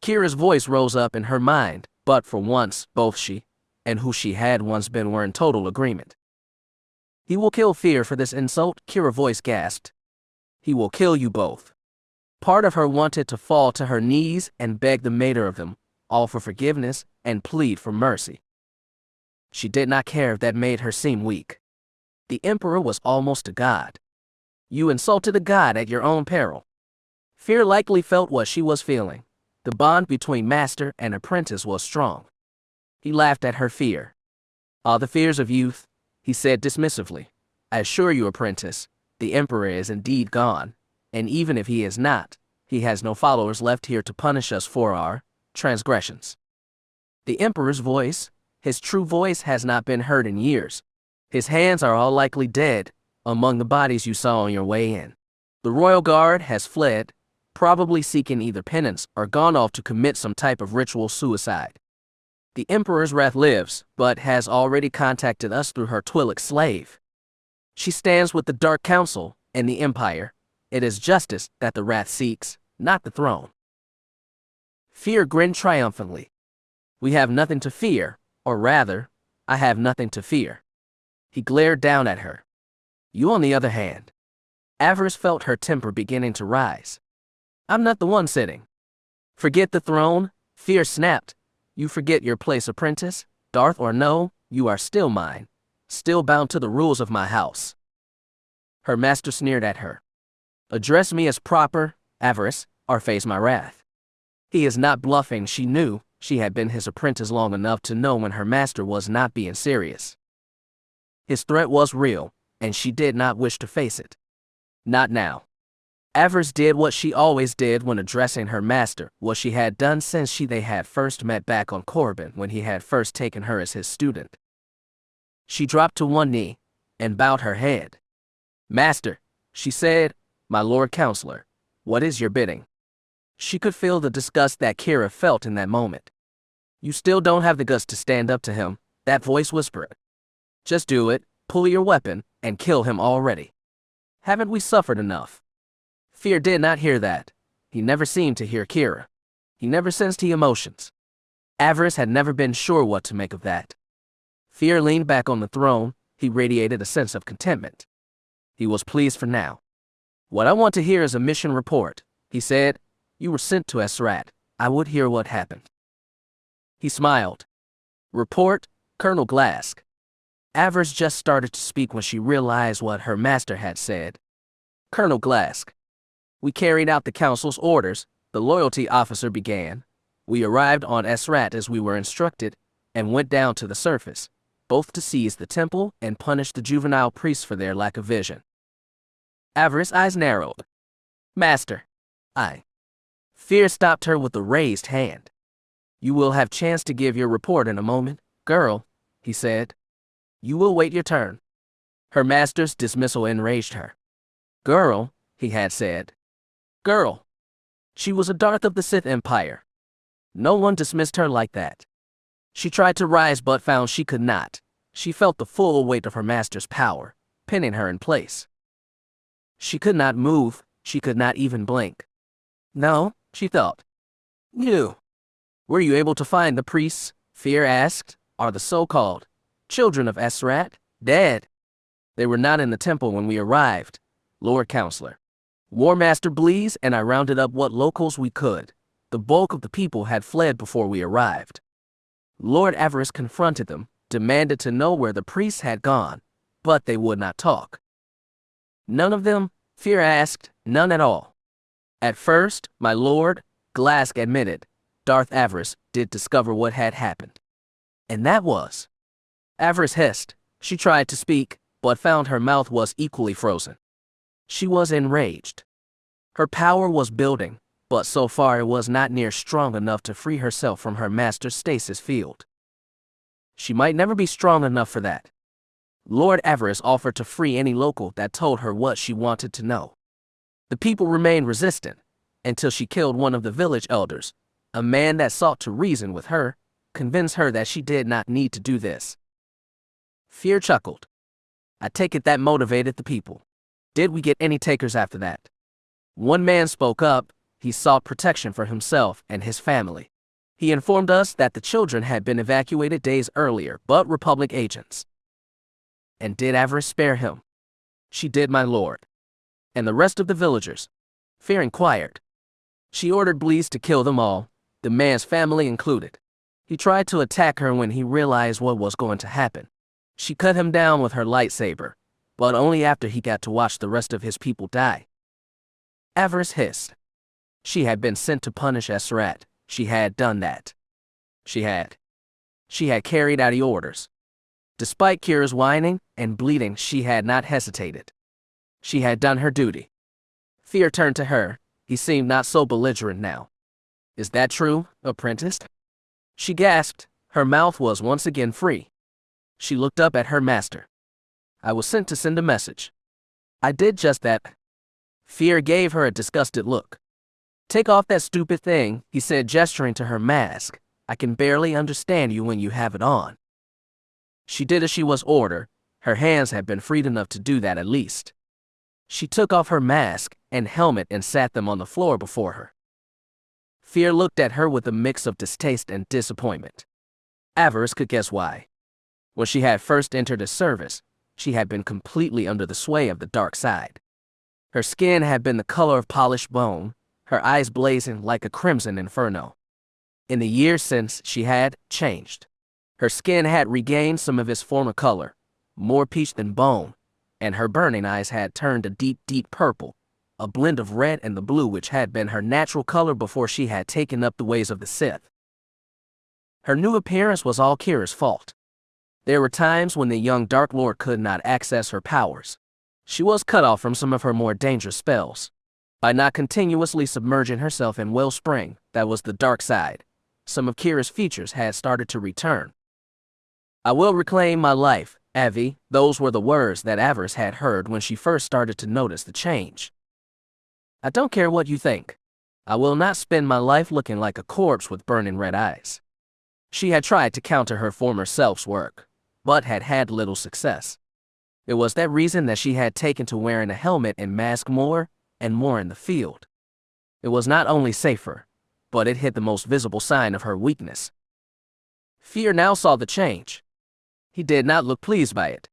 Kira's voice rose up in her mind, but for once, both she and who she had once been were in total agreement. "He will kill Fear for this insult," Kira's voice gasped. "He will kill you both." Part of her wanted to fall to her knees and beg the mater of them all for forgiveness and plead for mercy. She did not care if that made her seem weak. The Emperor was almost a god. You insulted a god at your own peril. Fear likely felt what she was feeling. The bond between master and apprentice was strong. He laughed at her fear. "All the fears of youth," he said dismissively. "I assure you, apprentice, the Emperor is indeed gone, and even if he is not, he has no followers left here to punish us for our transgressions." The Emperor's voice, his true voice, has not been heard in years. His hands are all likely dead, among the bodies you saw on your way in. The royal guard has fled, probably seeking either penance or gone off to commit some type of ritual suicide. The Emperor's wrath lives, but has already contacted us through her Twi'lek slave. She stands with the Dark Council and the Empire. It is justice that the wrath seeks, not the throne. Fear grinned triumphantly. "We have nothing to fear, or rather, I have nothing to fear." He glared down at her. "You on the other hand." Avaryss felt her temper beginning to rise. "I'm not the one sitting." "Forget the throne," Fear snapped. "You forget your place, apprentice. Darth or no, you are still mine, still bound to the rules of my house." Her master sneered at her. "Address me as proper, Avaryss, or face my wrath." He is not bluffing. She knew. She had been his apprentice long enough to know when her master was not being serious. His threat was real, and she did not wish to face it. Not now. Avaryss did what she always did when addressing her master, what she had done since they had first met back on Korriban when he had first taken her as his student. She dropped to one knee and bowed her head. "Master," she said, "my Lord Counselor, what is your bidding?" She could feel the disgust that Kira felt in that moment. "You still don't have the guts to stand up to him," that voice whispered. "Just do it, pull your weapon, and kill him already. Haven't we suffered enough?" Fear did not hear that. He never seemed to hear Kira. He never sensed her emotions. Avaryss had never been sure what to make of that. Fear leaned back on the throne. He radiated a sense of contentment. He was pleased for now. "What I want to hear is a mission report," he said. "You were sent to Esrat. I would hear what happened." He smiled. "Report, Colonel Glask." Avaryss just started to speak when she realized what her master had said. "Colonel Glask, we carried out the council's orders," the loyalty officer began. "We arrived on Esrat as we were instructed and went down to the surface, both to seize the temple and punish the juvenile priests for their lack of vision." Avaryss' eyes narrowed. "Master, Fear stopped her with a raised hand. "You will have chance to give your report in a moment, girl," he said. "You will wait your turn." Her master's dismissal enraged her. "Girl," he had said. "Girl." She was a Darth of the Sith Empire. No one dismissed her like that. She tried to rise but found she could not. She felt the full weight of her master's power, pinning her in place. She could not move. She could not even blink. "No," she thought. "You. Were you able to find the priests?" Fear asked. "Are the so-called children of Esrat dead?" "They were not in the temple when we arrived, Lord Counselor. War Master Bleeze and I rounded up what locals we could. The bulk of the people had fled before we arrived." Lord Avaryss confronted them, demanded to know where the priests had gone, but they would not talk. "None of them?" Fear asked. "None at all." "At first, my lord," Glask admitted, "Darth Avaryss did discover what had happened. And that was—" Avaryss hissed. She tried to speak, but found her mouth was equally frozen. She was enraged. Her power was building, but so far it was not near strong enough to free herself from her master's stasis field. She might never be strong enough for that. Lord Avaryss offered to free any local that told her what she wanted to know. The people remained resistant until she killed one of the village elders, a man that sought to reason with her, convince her that she did not need to do this. Fear chuckled. I take it that motivated the people. Did we get any takers after that? One man spoke up. He sought protection for himself and his family. He informed us that the children had been evacuated days earlier, but Republic agents. And did Avaryss spare him? She did, my lord. And the rest of the villagers? Fear inquired. She ordered Bleeze to kill them all, the man's family included. He tried to attack her when he realized what was going to happen. She cut him down with her lightsaber, but only after he got to watch the rest of his people die. Avaryss hissed. She had been sent to punish Esrat. She had done that. She had carried out the orders. Despite Kira's whining and bleeding, she had not hesitated. She had done her duty. Fear turned to her. He seemed not so belligerent now. Is that true, apprentice? She gasped. Her mouth was once again free. She looked up at her master. I was sent to send a message. I did just that. Fear gave her a disgusted look. Take off that stupid thing, he said, gesturing to her mask. I can barely understand you when you have it on. She did as she was ordered. Her hands had been freed enough to do that at least. She took off her mask and helmet and sat them on the floor before her. Fear looked at her with a mix of distaste and disappointment. Avaryss could guess why. When she had first entered his service, she had been completely under the sway of the dark side. Her skin had been the color of polished bone, her eyes blazing like a crimson inferno. In the years since, she had changed. Her skin had regained some of its former color, more peach than bone, and her burning eyes had turned a deep, deep purple, a blend of red and the blue which had been her natural color before she had taken up the ways of the Sith. Her new appearance was all Kira's fault. There were times when the young Dark Lord could not access her powers. She was cut off from some of her more dangerous spells. By not continuously submerging herself in wellspring, that was the dark side, some of Kira's features had started to return. I will reclaim my life, Avi, those were the words that Avaryss had heard when she first started to notice the change. I don't care what you think. I will not spend my life looking like a corpse with burning red eyes. She had tried to counter her former self's work, but had had little success. It was that reason that she had taken to wearing a helmet and mask more and more in the field. It was not only safer, but it hid the most visible sign of her weakness. Fear now saw the change. He did not look pleased by it.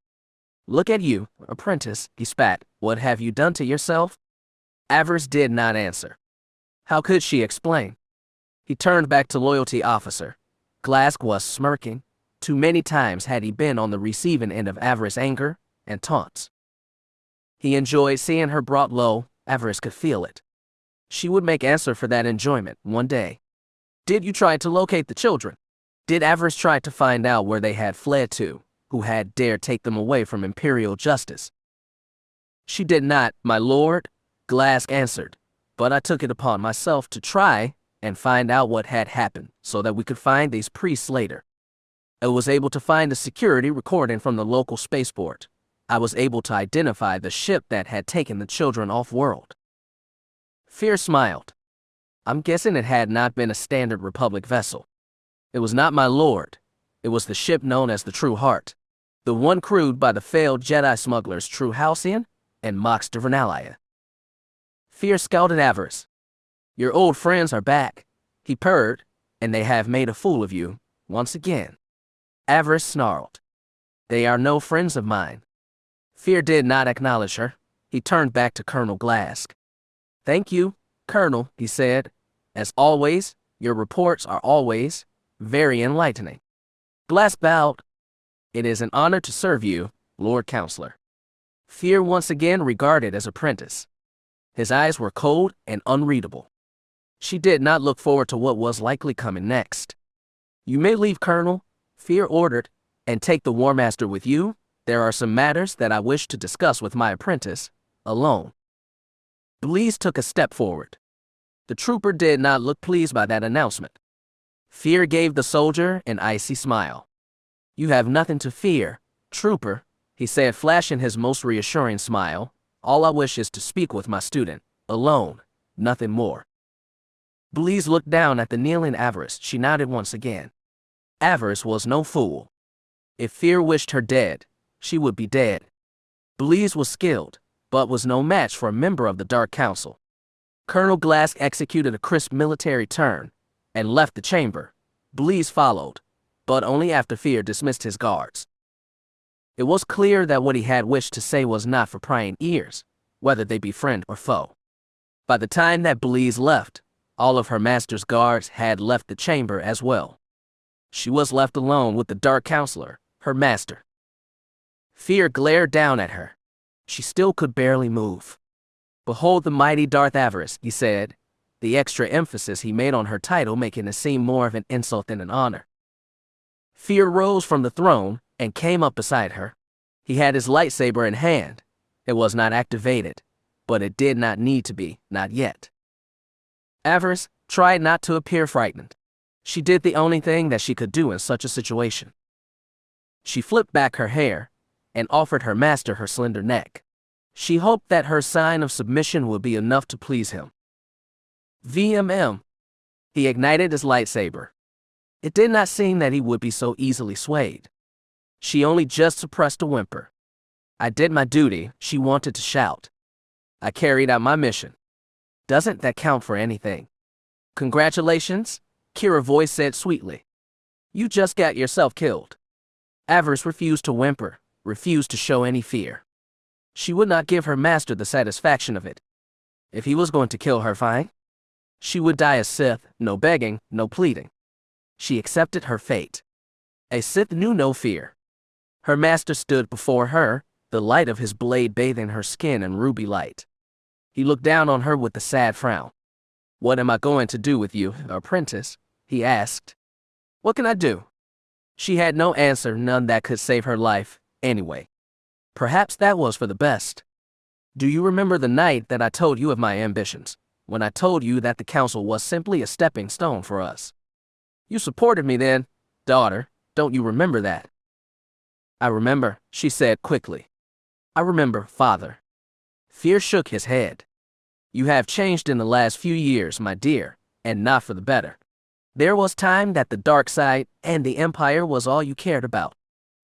Look at you, apprentice, he spat. What have you done to yourself? Avaryss did not answer. How could she explain? He turned back to Loyalty Officer. Glask was smirking. Too many times had he been on the receiving end of Avaryss' anger and taunts. He enjoyed seeing her brought low. Avaryss could feel it. She would make answer for that enjoyment one day. Did you try to locate the children? Did Avaryss try to find out where they had fled to, who had dared take them away from Imperial justice? She did not, my lord, Glask answered, but I took it upon myself to try and find out what had happened so that we could find these priests later. I was able to find a security recording from the local spaceport. I was able to identify the ship that had taken the children off-world. Fear smiled. I'm guessing it had not been a standard Republic vessel. It was not my lord. It was the ship known as the True Heart, the one crewed by the failed Jedi smugglers True Halcyon and Mox Divernalia. Fear scowled at Avaryss. Your old friends are back, he purred, and they have made a fool of you, once again. Avaryss snarled. They are no friends of mine. Fear did not acknowledge her. He turned back to Colonel Glask. Thank you, Colonel, he said. As always, your reports are always very enlightening. Glask bowed. It is an honor to serve you, Lord Counselor. Fear once again regarded as apprentice. His eyes were cold and unreadable. She did not look forward to what was likely coming next. You may leave, Colonel, Fear ordered, and take the War Master with you. There are some matters that I wish to discuss with my apprentice, alone. Bleeze took a step forward. The trooper did not look pleased by that announcement. Fear gave the soldier an icy smile. You have nothing to fear, trooper, he said, flashing his most reassuring smile. All I wish is to speak with my student, alone, nothing more. Bleez looked down at the kneeling Avaryss. She nodded once again. Avaryss was no fool. If fear wished her dead, she would be dead. Bleez was skilled, but was no match for a member of the Dark Council. Colonel Glass executed a crisp military turn and left the chamber. Bleez followed, but only after fear dismissed his guards. It was clear that what he had wished to say was not for prying ears, whether they be friend or foe. By the time that Bleez left, all of her master's guards had left the chamber as well. She was left alone with the Dark Counselor, her master. Fear glared down at her. She still could barely move. Behold the mighty Darth Avaryss, he said, the extra emphasis he made on her title making it seem more of an insult than an honor. Fear rose from the throne and came up beside her. He had his lightsaber in hand. It was not activated, but it did not need to be, not yet. Avaryss tried not to appear frightened. She did the only thing that she could do in such a situation. She flipped back her hair and offered her master her slender neck. She hoped that her sign of submission would be enough to please him. VMM. He ignited his lightsaber. It did not seem that he would be so easily swayed. She only just suppressed a whimper. I did my duty, she wanted to shout. I carried out my mission. Doesn't that count for anything? Congratulations, Kira's voice said sweetly. You just got yourself killed. Avaryss refused to whimper, refused to show any fear. She would not give her master the satisfaction of it. If he was going to kill her, fine. She would die a Sith, no begging, no pleading. She accepted her fate. A Sith knew no fear. Her master stood before her, the light of his blade bathing her skin in ruby light. He looked down on her with a sad frown. What am I going to do with you, apprentice? He asked. What can I do? She had no answer, none that could save her life, anyway. Perhaps that was for the best. Do you remember the night that I told you of my ambitions, when I told you that the council was simply a stepping stone for us? You supported me then, daughter, don't you remember that? I remember, she said quickly. I remember, father. Fear shook his head. You have changed in the last few years, my dear, and not for the better. There was time that the dark side and the Empire was all you cared about.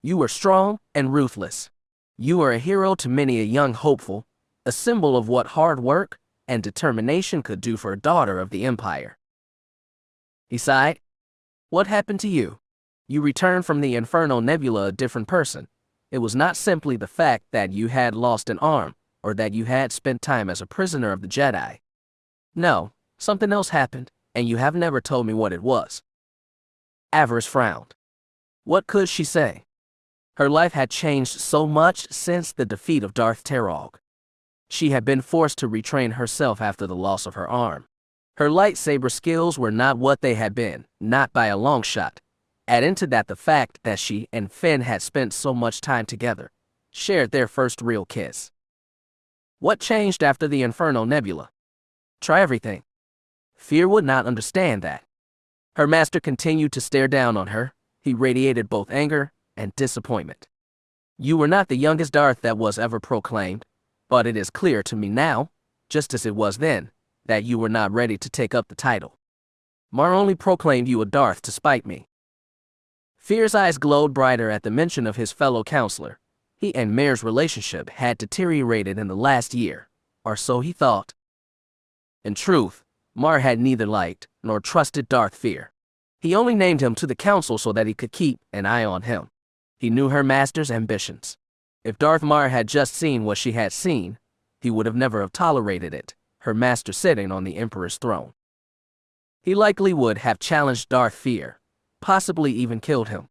You were strong and ruthless. You were a hero to many a young hopeful, a symbol of what hard work and determination could do for a daughter of the Empire. He sighed. What happened to you? You returned from the Infernal Nebula a different person. It was not simply the fact that you had lost an arm, or that you had spent time as a prisoner of the Jedi. No, something else happened, and you have never told me what it was. Avaryss frowned. What could she say? Her life had changed so much since the defeat of Darth Tarog. She had been forced to retrain herself after the loss of her arm. Her lightsaber skills were not what they had been, not by a long shot. Add into that the fact that she and Finn had spent so much time together, shared their first real kiss. What changed after the Infernal Nebula? Try everything. Fear would not understand that. Her master continued to stare down on her. He radiated both anger and disappointment. You were not the youngest Darth that was ever proclaimed, but it is clear to me now, just as it was then, that you were not ready to take up the title. Mar only proclaimed you a Darth to spite me. Fear's eyes glowed brighter at the mention of his fellow counselor. He and Mare's relationship had deteriorated in the last year, or so he thought. In truth, Mar had neither liked nor trusted Darth Fear. He only named him to the council so that he could keep an eye on him. He knew her master's ambitions. If Darth Mar had just seen what she had seen, he would have never have tolerated it, her master sitting on the Emperor's throne. He likely would have challenged Darth Fear, possibly even killed him.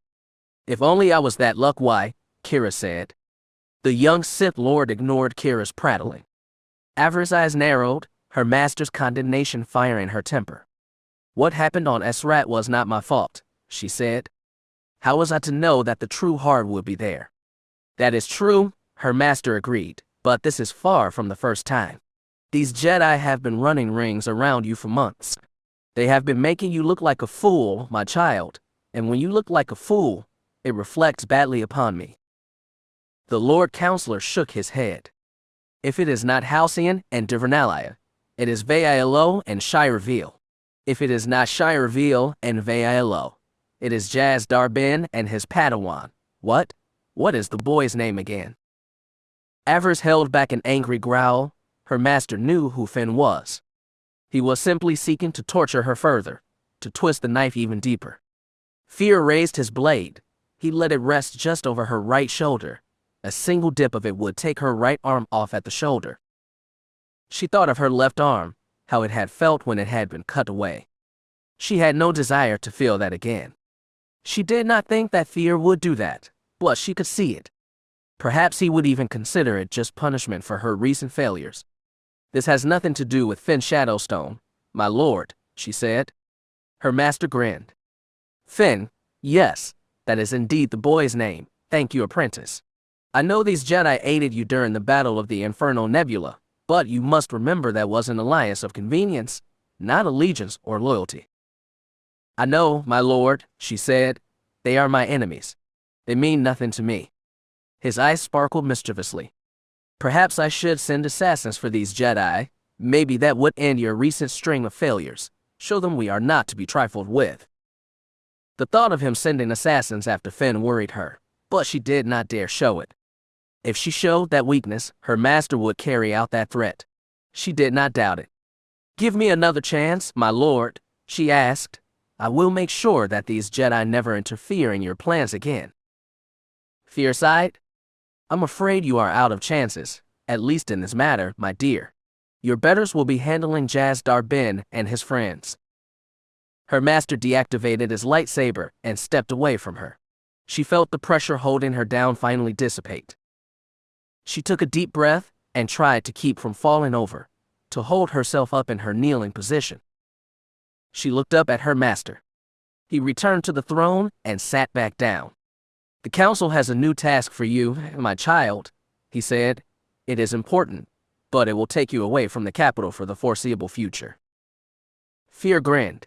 If only I was that luck, why, Kira said. The young Sith Lord ignored Kira's prattling. Avaryss' eyes narrowed, her master's condemnation firing her temper. What happened on Esrat was not my fault, she said. How was I to know that the true heart would be there? That is true, her master agreed, but this is far from the first time. These Jedi have been running rings around you for months. They have been making you look like a fool, my child, and when you look like a fool, it reflects badly upon me. The Lord Counselor shook his head. If it is not Halcyon and Divernalia, it is Vaiolo and Shireville. If it is not Shireville and Vaiolo, it is Jaz Darbin and his Padawan. What? What is the boy's name again? Avaryss held back an angry growl. Her master knew who Finn was. He was simply seeking to torture her further, to twist the knife even deeper. Fear raised his blade. He let it rest just over her right shoulder. A single dip of it would take her right arm off at the shoulder. She thought of her left arm, how it had felt when it had been cut away. She had no desire to feel that again. She did not think that Fear would do that, but she could see it. Perhaps he would even consider it just punishment for her recent failures. This has nothing to do with Finn Shadowstone, my lord, she said. Her master grinned. Finn, yes, that is indeed the boy's name. Thank you, apprentice. I know these Jedi aided you during the Battle of the Infernal Nebula, but you must remember that was an alliance of convenience, not allegiance or loyalty. I know, my lord, she said. They are my enemies. They mean nothing to me. His eyes sparkled mischievously. Perhaps I should send assassins for these Jedi. Maybe that would end your recent string of failures. Show them we are not to be trifled with. The thought of him sending assassins after Finn worried her, but she did not dare show it. If she showed that weakness, her master would carry out that threat. She did not doubt it. Give me another chance, my lord, she asked. I will make sure that these Jedi never interfere in your plans again. Fear sighed. I'm afraid you are out of chances, at least in this matter, my dear. Your betters will be handling Jaz Darbin and his friends. Her master deactivated his lightsaber and stepped away from her. She felt the pressure holding her down finally dissipate. She took a deep breath and tried to keep from falling over, to hold herself up in her kneeling position. She looked up at her master. He returned to the throne and sat back down. The council has a new task for you, my child, he said. It is important, but it will take you away from the capital for the foreseeable future. Fear grinned.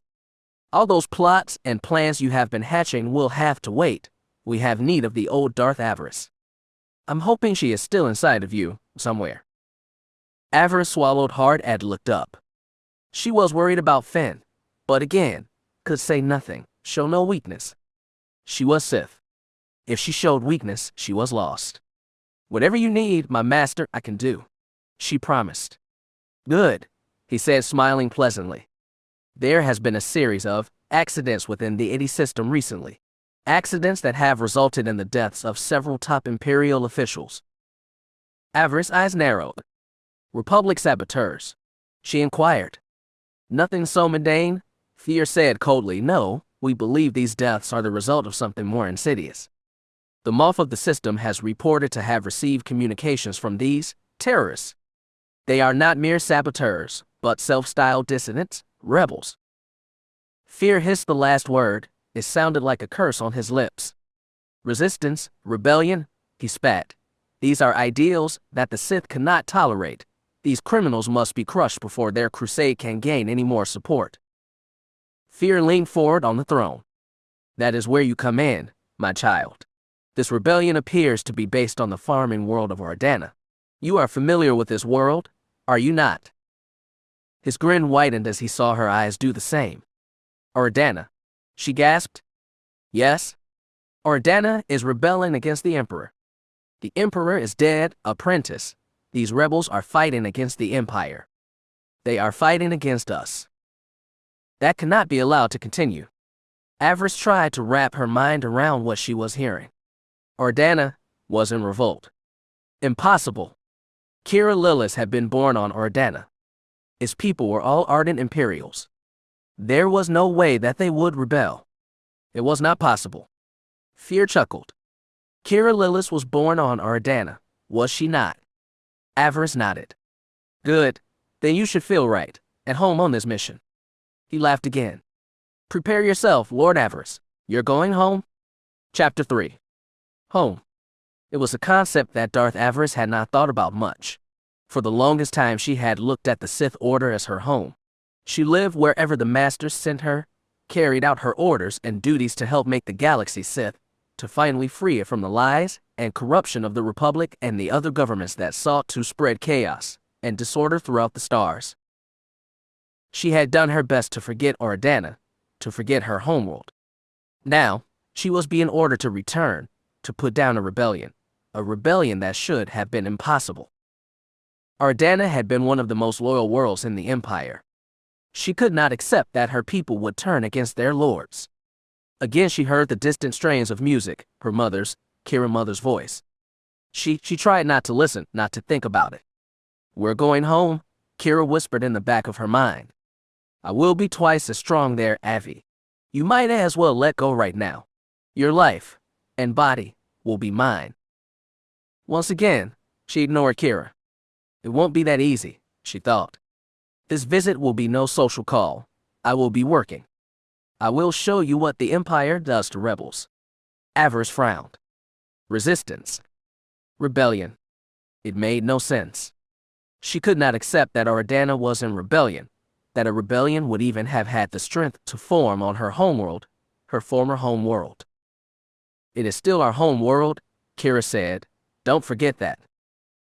All those plots and plans you have been hatching will have to wait. We have need of the old Darth Avaryss. I'm hoping she is still inside of you, somewhere. Avaryss swallowed hard and looked up. She was worried about Finn, but again, could say nothing, show no weakness. She was Sith. If she showed weakness, she was lost. Whatever you need, my master, I can do, she promised. Good, he said, smiling pleasantly. There has been a series of accidents within the ID system recently. Accidents that have resulted in the deaths of several top Imperial officials. Avaryss' eyes narrowed. Republic saboteurs, she inquired. Nothing so mundane, Fear said coldly. No, we believe these deaths are the result of something more insidious. The Moff of the system has reported to have received communications from these terrorists. They are not mere saboteurs, but self-styled dissidents, rebels. Fear hissed the last word. It sounded like a curse on his lips. Resistance, rebellion, he spat. These are ideals that the Sith cannot tolerate. These criminals must be crushed before their crusade can gain any more support. Fear leaned forward on the throne. That is where you come in, my child. This rebellion appears to be based on the farming world of Ordana. You are familiar with this world, are you not? His grin widened as he saw her eyes do the same. Ordana, she gasped. Yes? Ordana is rebelling against the Emperor. The Emperor is dead, apprentice. These rebels are fighting against the Empire. They are fighting against us. That cannot be allowed to continue. Avaryss tried to wrap her mind around what she was hearing. Ordana was in revolt. Impossible. Kira Lillis had been born on Ordana. Its people were all ardent Imperials. There was no way that they would rebel. It was not possible. Fear chuckled. Kira Lillis was born on Ordana, was she not? Avaryss nodded. Good, then you should feel right, at home on this mission. He laughed again. Prepare yourself, Lord Avaryss. You're going home? Chapter 3. Home. It was a concept that Darth Avaryss had not thought about much. For the longest time she had looked at the Sith Order as her home. She lived wherever the Masters sent her, carried out her orders and duties to help make the galaxy Sith, to finally free it from the lies and corruption of the Republic and the other governments that sought to spread chaos and disorder throughout the stars. She had done her best to forget Oridanna, to forget her homeworld. Now, she was being ordered to return, to put down a rebellion that should have been impossible. Oridanna had been one of the most loyal worlds in the Empire. She could not accept that her people would turn against their lords. Again she heard the distant strains of music, her mother's, Kira's mother's voice. She tried not to listen, not to think about it. "We're going home," Kira whispered in the back of her mind. "I will be twice as strong there, Avi. You might as well let go right now. Your life and body will be mine." Once again, she ignored Kira. It won't be that easy, she thought. This visit will be no social call. I will be working. I will show you what the Empire does to rebels. Avaryss frowned. Resistance. Rebellion. It made no sense. She could not accept that Oridanna was in rebellion, that a rebellion would even have had the strength to form on her homeworld, her former home world. "It is still our home world," Kira said. "Don't forget that."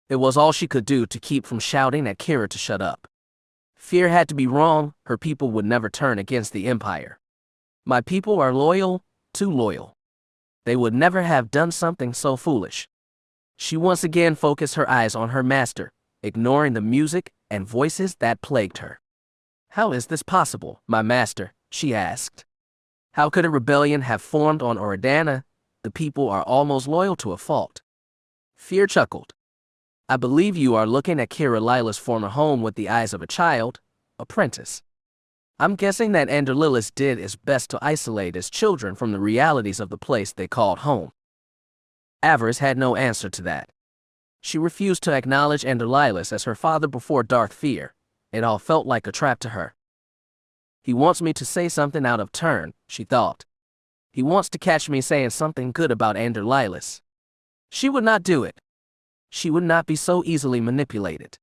It was all she could do to keep from shouting at Kira to shut up. Fear had to be wrong. Her people would never turn against the Empire. "My people are loyal, too loyal. They would never have done something so foolish." She once again focused her eyes on her master, ignoring the music and voices that plagued her. "How is this possible, my master?" she asked. "How could a rebellion have formed on Oridanna? The people are almost loyal to a fault." Fear chuckled. "I believe you are looking at Kira Lila's former home with the eyes of a child, apprentice. I'm guessing that Anderlilis did its best to isolate his children from the realities of the place they called home." Avaryss had no answer to that. She refused to acknowledge Anderlilis as her father before Darth Fear. It all felt like a trap to her. "He wants me to say something out of turn," she thought. "He wants to catch me saying something good about Anderlilis." She would not do it. She would not be so easily manipulated.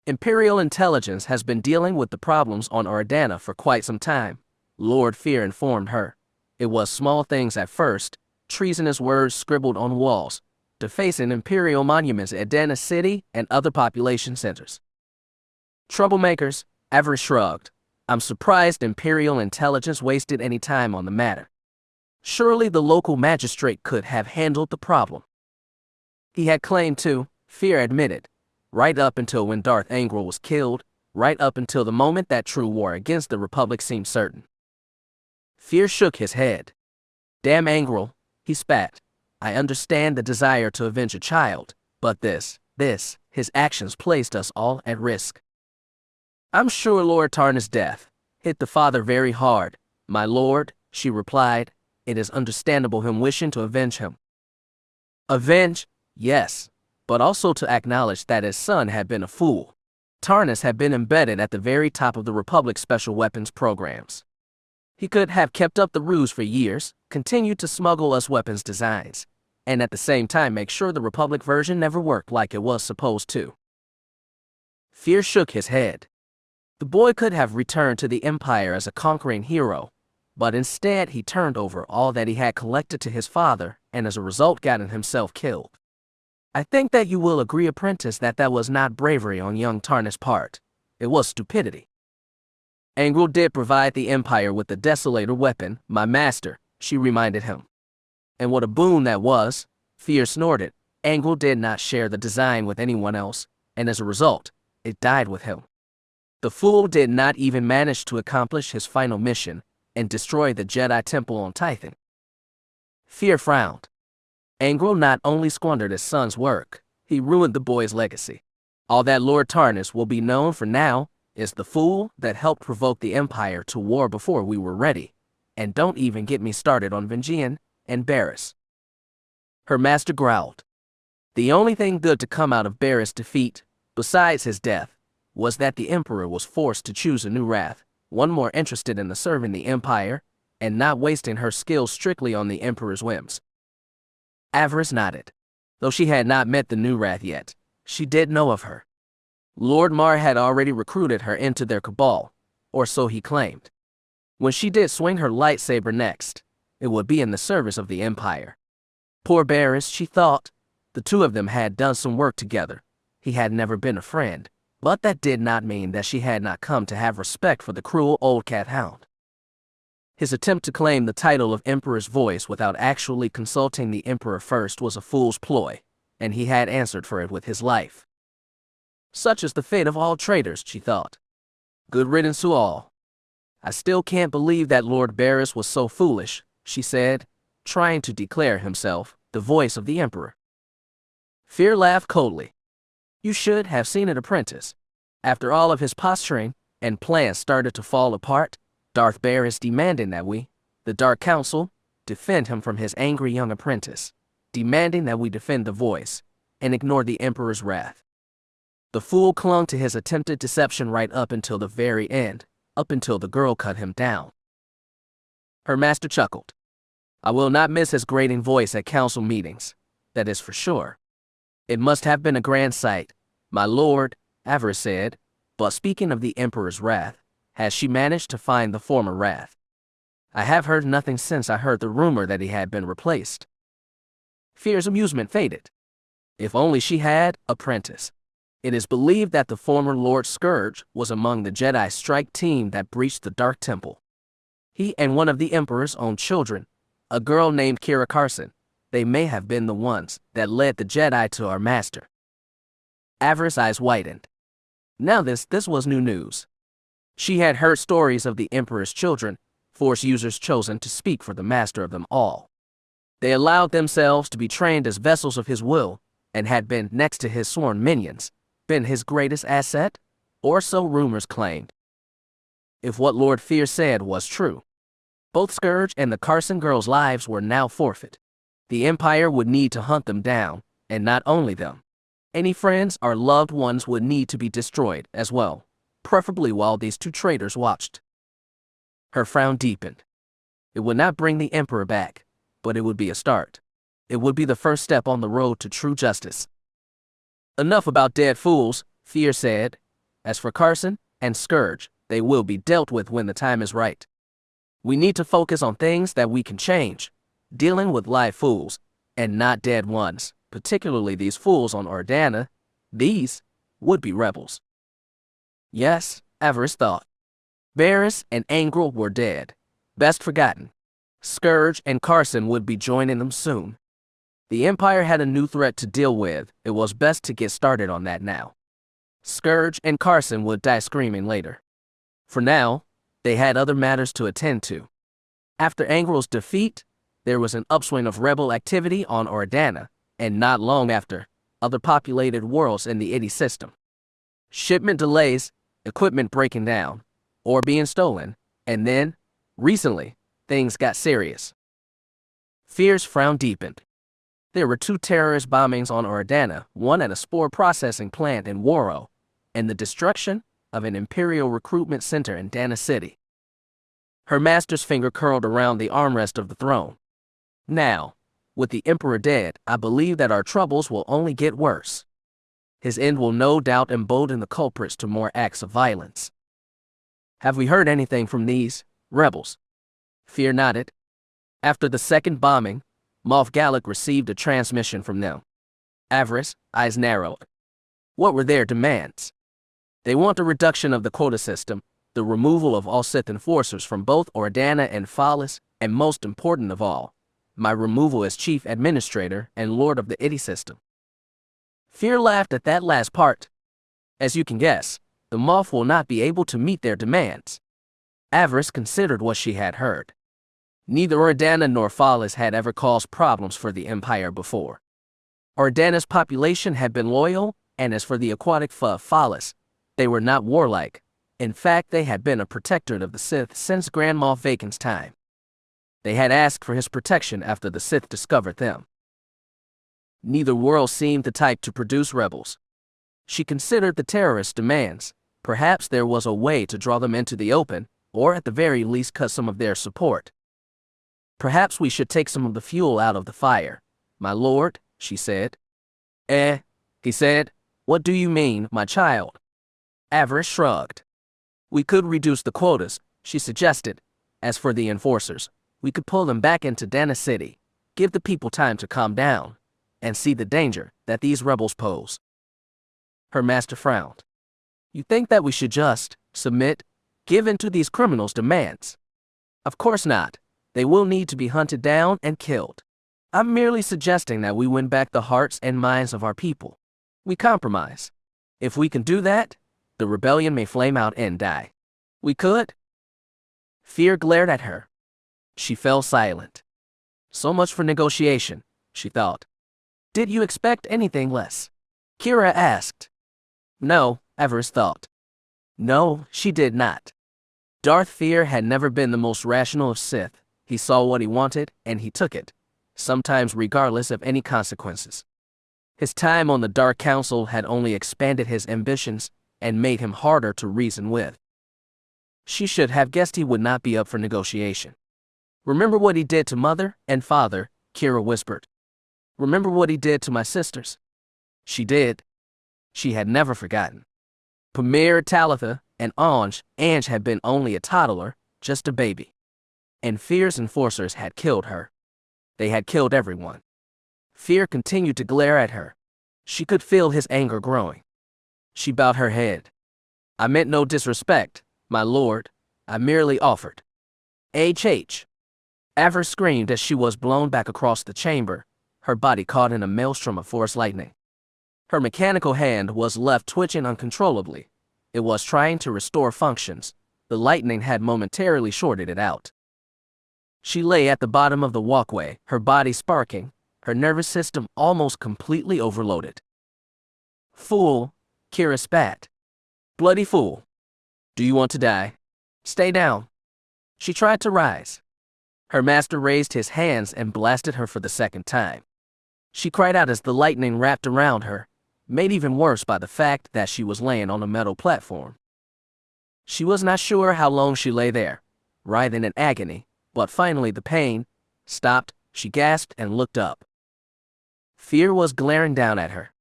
Imperial intelligence has been dealing with the problems on Oridanna for quite some time, Lord Fear informed her. It was small things at first, treasonous words scribbled on walls, defacing imperial monuments at Dana City and other population centers. "Troublemakers," Avaryss shrugged. "I'm surprised Imperial intelligence wasted any time on the matter. Surely the local magistrate could have handled the problem." He had claimed to, Fear admitted, right up until when Darth Angral was killed, right up until the moment that true war against the Republic seemed certain. Fear shook his head. "Damn Angral," he spat. "I understand the desire to avenge a child, but his actions placed us all at risk." "I'm sure Lord Tarna's death hit the father very hard, my lord," she replied. "It is understandable him wishing to avenge him." Avenge? Yes, but also to acknowledge that his son had been a fool. Tarnus had been embedded at the very top of the Republic's special weapons programs. He could have kept up the ruse for years, continued to smuggle us weapons designs, and at the same time make sure the Republic version never worked like it was supposed to. Fear shook his head. The boy could have returned to the Empire as a conquering hero, but instead he turned over all that he had collected to his father and as a result gotten himself killed. "I think that you will agree, apprentice, that was not bravery on young Tarnus' part. It was stupidity." "Angral did provide the Empire with the Desolator weapon, my master," she reminded him. "And what a boon that was," Fear snorted. "Angral did not share the design with anyone else, and as a result, it died with him. The fool did not even manage to accomplish his final mission and destroy the Jedi Temple on Tython." Fear frowned. Angral not only squandered his son's work, he ruined the boy's legacy. All that Lord Tarnus will be known for now is the fool that helped provoke the Empire to war before we were ready. And don't even get me started on Vengian and Barriss." Her master growled. The only thing good to come out of Barriss' defeat, besides his death, was that the Emperor was forced to choose a new wrath, one more interested in serving the Empire, and not wasting her skills strictly on the Emperor's whims. Avaryss nodded. Though she had not met the new wrath yet, she did know of her. Lord Mar had already recruited her into their cabal, or so he claimed. When she did swing her lightsaber next, it would be in the service of the Empire. Poor Avaryss, she thought. The two of them had done some work together. He had never been a friend, but that did not mean that she had not come to have respect for the cruel old cat hound. His attempt to claim the title of Emperor's voice without actually consulting the Emperor first was a fool's ploy, and he had answered for it with his life. Such is the fate of all traitors, she thought. Good riddance to all. I still can't believe that Lord Avaryss was so foolish, she said, trying to declare himself the voice of the Emperor. Fear laughed coldly. You should have seen it, apprentice. After all of his posturing and plans started to fall apart, Darth Avaryss demanding that we, the Dark Council, defend him from his angry young apprentice, demanding that we defend the voice and ignore the Emperor's wrath. The fool clung to his attempted deception right up until the very end, up until the girl cut him down. Her master chuckled. I will not miss his grating voice at council meetings, that is for sure. It must have been a grand sight, my lord, Avaryss said, but speaking of the Emperor's wrath, has she managed to find the former wrath? I have heard nothing since I heard the rumor that he had been replaced. Fear's amusement faded. If only she had, apprentice. It is believed that the former Lord Scourge was among the Jedi strike team that breached the Dark Temple. He and one of the Emperor's own children, a girl named Kira Carson, they may have been the ones that led the Jedi to our master. Avaryss' eyes widened. Now this was new news. She had heard stories of the Emperor's children, Force users chosen to speak for the master of them all. They allowed themselves to be trained as vessels of his will, and had been, next to his sworn minions, been his greatest asset, or so rumors claimed. If what Lord Fear said was true, both Scourge and the Carson girls' lives were now forfeit. The Empire would need to hunt them down, and not only them. Any friends or loved ones would need to be destroyed as well, preferably while these two traitors watched. Her frown deepened. It would not bring the Emperor back, but it would be a start. It would be the first step on the road to true justice. Enough about dead fools, Fear said. As for Carson and Scourge, they will be dealt with when the time is right. We need to focus on things that we can change, dealing with live fools, and not dead ones, particularly these fools on Ordana. These would be rebels. Yes, Avaryss thought. Avaryss and Angrel were dead, best forgotten. Scourge and Carson would be joining them soon. The Empire had a new threat to deal with. It was best to get started on that now. Scourge and Carson would die screaming later. For now, they had other matters to attend to. After Angrel's defeat, there was an upswing of rebel activity on Ordana, and not long after, other populated worlds in the IDI system. Shipment delays, equipment breaking down, or being stolen, and then, recently, things got serious. Fear's frown deepened. There were 2 terrorist bombings on Ordana, one at a spore processing plant in Waro, and the destruction of an Imperial recruitment center in Dana City. Her master's finger curled around the armrest of the throne. Now, with the Emperor dead, I believe that our troubles will only get worse. His end will no doubt embolden the culprits to more acts of violence. Have we heard anything from these rebels? Fear nodded. After the second bombing, Moff Gallic received a transmission from them. Avaryss' eyes narrowed. What were their demands? They want a reduction of the quota system, the removal of all Sith enforcers from both Ordana and Fallis, and most important of all, my removal as Chief Administrator and Lord of the IDI system. Fear laughed at that last part. As you can guess, the Moff will not be able to meet their demands. Avaryss considered what she had heard. Neither Ordana nor Fallis had ever caused problems for the Empire before. Ordana's population had been loyal, and as for the aquatic Fallis, they were not warlike. In fact, they had been a protectorate of the Sith since Grand Moff Vacan's time. They had asked for his protection after the Sith discovered them. Neither world seemed the type to produce rebels. She considered the terrorist demands. Perhaps there was a way to draw them into the open, or at the very least cut some of their support. Perhaps we should take some of the fuel out of the fire, my lord, she said. He said. What do you mean, my child? Avaryss shrugged. We could reduce the quotas, she suggested. As for the enforcers, we could pull them back into Dana City, Give the people time to calm down and see the danger that these rebels pose. Her master frowned. You think that we should just submit, give in to these criminals' demands? Of course not. They will need to be hunted down and killed. I'm merely suggesting that we win back the hearts and minds of our people. We compromise. If we can do that, the rebellion may flame out and die. We could. Fear glared at her. She fell silent. So much for negotiation, she thought. Did you expect anything less? Kira asked. No, Avaryss thought. No, she did not. Darth Fear had never been the most rational of Sith. He saw what he wanted, and he took it, sometimes regardless of any consequences. His time on the Dark Council had only expanded his ambitions and made him harder to reason with. She should have guessed he would not be up for negotiation. Remember what he did to Mother and Father, Kira whispered. Remember what he did to my sisters? She did. She had never forgotten. Pamir, Talitha, and Ange had been only a toddler, just a baby. And Fear's enforcers had killed her. They had killed everyone. Fear continued to glare at her. She could feel his anger growing. She bowed her head. I meant no disrespect, my lord. I merely offered. H. Avaryss screamed as she was blown back across the chamber, her body caught in a maelstrom of force lightning. Her mechanical hand was left twitching uncontrollably. It was trying to restore functions. The lightning had momentarily shorted it out. She lay at the bottom of the walkway, her body sparking, her nervous system almost completely overloaded. Fool, Kira spat. Bloody fool. Do you want to die? Stay down. She tried to rise. Her master raised his hands and blasted her for the second time. She cried out as the lightning wrapped around her, made even worse by the fact that she was laying on a metal platform. She was not sure how long she lay there, writhing in agony, but finally the pain stopped. She gasped and looked up. Fear was glaring down at her.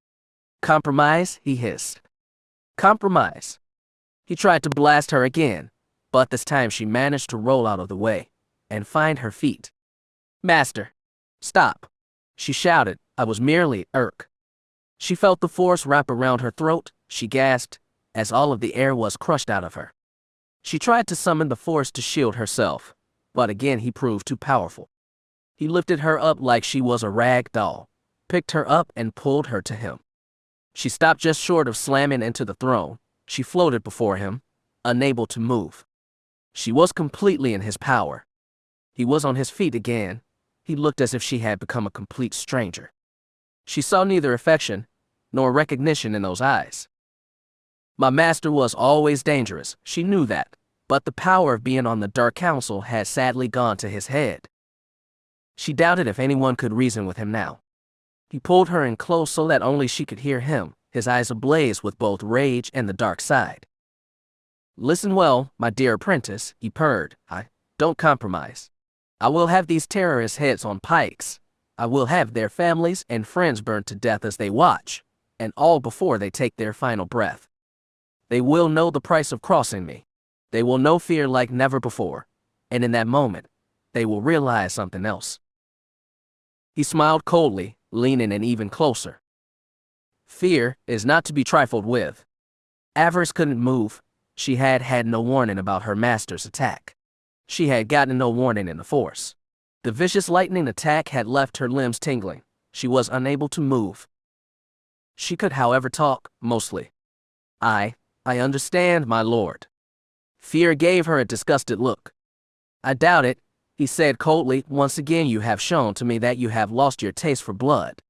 Compromise, he hissed. Compromise. He tried to blast her again, but this time she managed to roll out of the way and find her feet. Master, stop, she shouted. I was merely irk. She felt the force wrap around her throat. She gasped as all of the air was crushed out of her. She tried to summon the force to shield herself, but again he proved too powerful. He lifted her up like she was a rag doll, picked her up and pulled her to him. She stopped just short of slamming into the throne. She floated before him, unable to move. She was completely in his power. He was on his feet again. He looked as if she had become a complete stranger. She saw neither affection nor recognition in those eyes. My master was always dangerous, she knew that, but the power of being on the Dark Council had sadly gone to his head. She doubted if anyone could reason with him now. He pulled her in close so that only she could hear him, his eyes ablaze with both rage and the dark side. Listen well, my dear apprentice, he purred. I don't compromise. I will have these terrorists' heads on pikes. I will have their families and friends burned to death as they watch, and all before they take their final breath. They will know the price of crossing me. They will know fear like never before, and in that moment, they will realize something else. He smiled coldly, leaning in even closer. Fear is not to be trifled with. Avaryss couldn't move. She had had no warning about her master's attack. She had gotten no warning in the Force. The vicious lightning attack had left her limbs tingling. She was unable to move. She could, however, talk, mostly. I understand, my lord. Fear gave her a disgusted look. I doubt it, he said coldly. Once again you have shown to me that you have lost your taste for blood.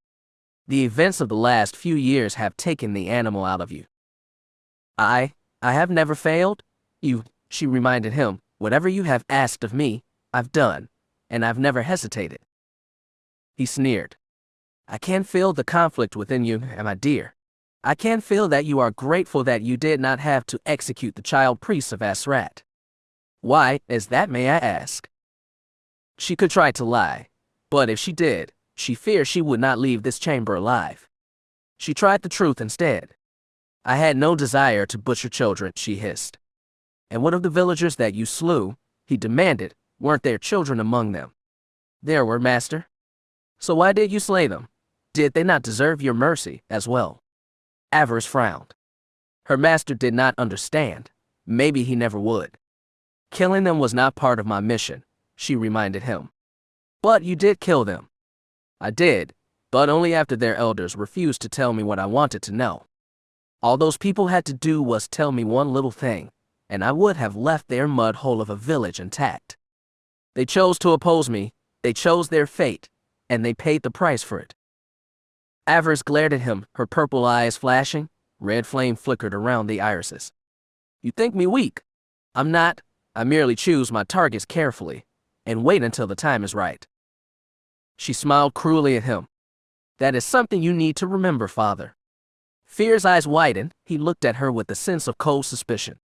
The events of the last few years have taken the animal out of you. I have never failed. She reminded him, whatever you have asked of me, I've done, and I've never hesitated. He sneered. I can feel the conflict within you, my dear. I can feel that you are grateful that you did not have to execute the child priests of Asrat. Why is that, may I ask? She could try to lie, but if she did, she feared she would not leave this chamber alive. She tried the truth instead. I had no desire to butcher children, she hissed. And what of the villagers that you slew? He demanded. Weren't there children among them? There were, master. So why did you slay them? Did they not deserve your mercy as well? Avaryss frowned. Her master did not understand. Maybe he never would. Killing them was not part of my mission, she reminded him. But you did kill them. I did, but only after their elders refused to tell me what I wanted to know. All those people had to do was tell me one little thing, and I would have left their mud hole of a village intact. They chose to oppose me, they chose their fate, and they paid the price for it. Avaryss glared at him, her purple eyes flashing. Red flame flickered around the irises. You think me weak? I'm not. I merely choose my targets carefully and wait until the time is right. She smiled cruelly at him. That is something you need to remember, father. Fear's eyes widened. He looked at her with a sense of cold suspicion.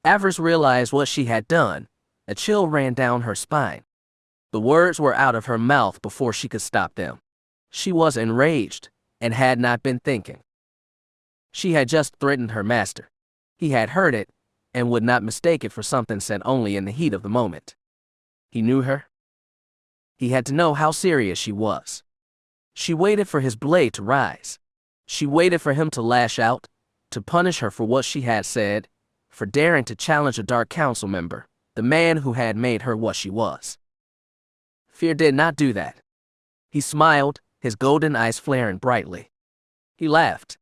Avaryss realized what she had done. A chill ran down her spine. The words were out of her mouth before she could stop them. She was enraged and had not been thinking. She had just threatened her master. He had heard it and would not mistake it for something said only in the heat of the moment. He knew her. He had to know how serious she was. She waited for his blade to rise. She waited for him to lash out, to punish her for what she had said, for daring to challenge a Dark Council member, the man who had made her what she was. Fear did not do that. He smiled, his golden eyes flaring brightly. He laughed.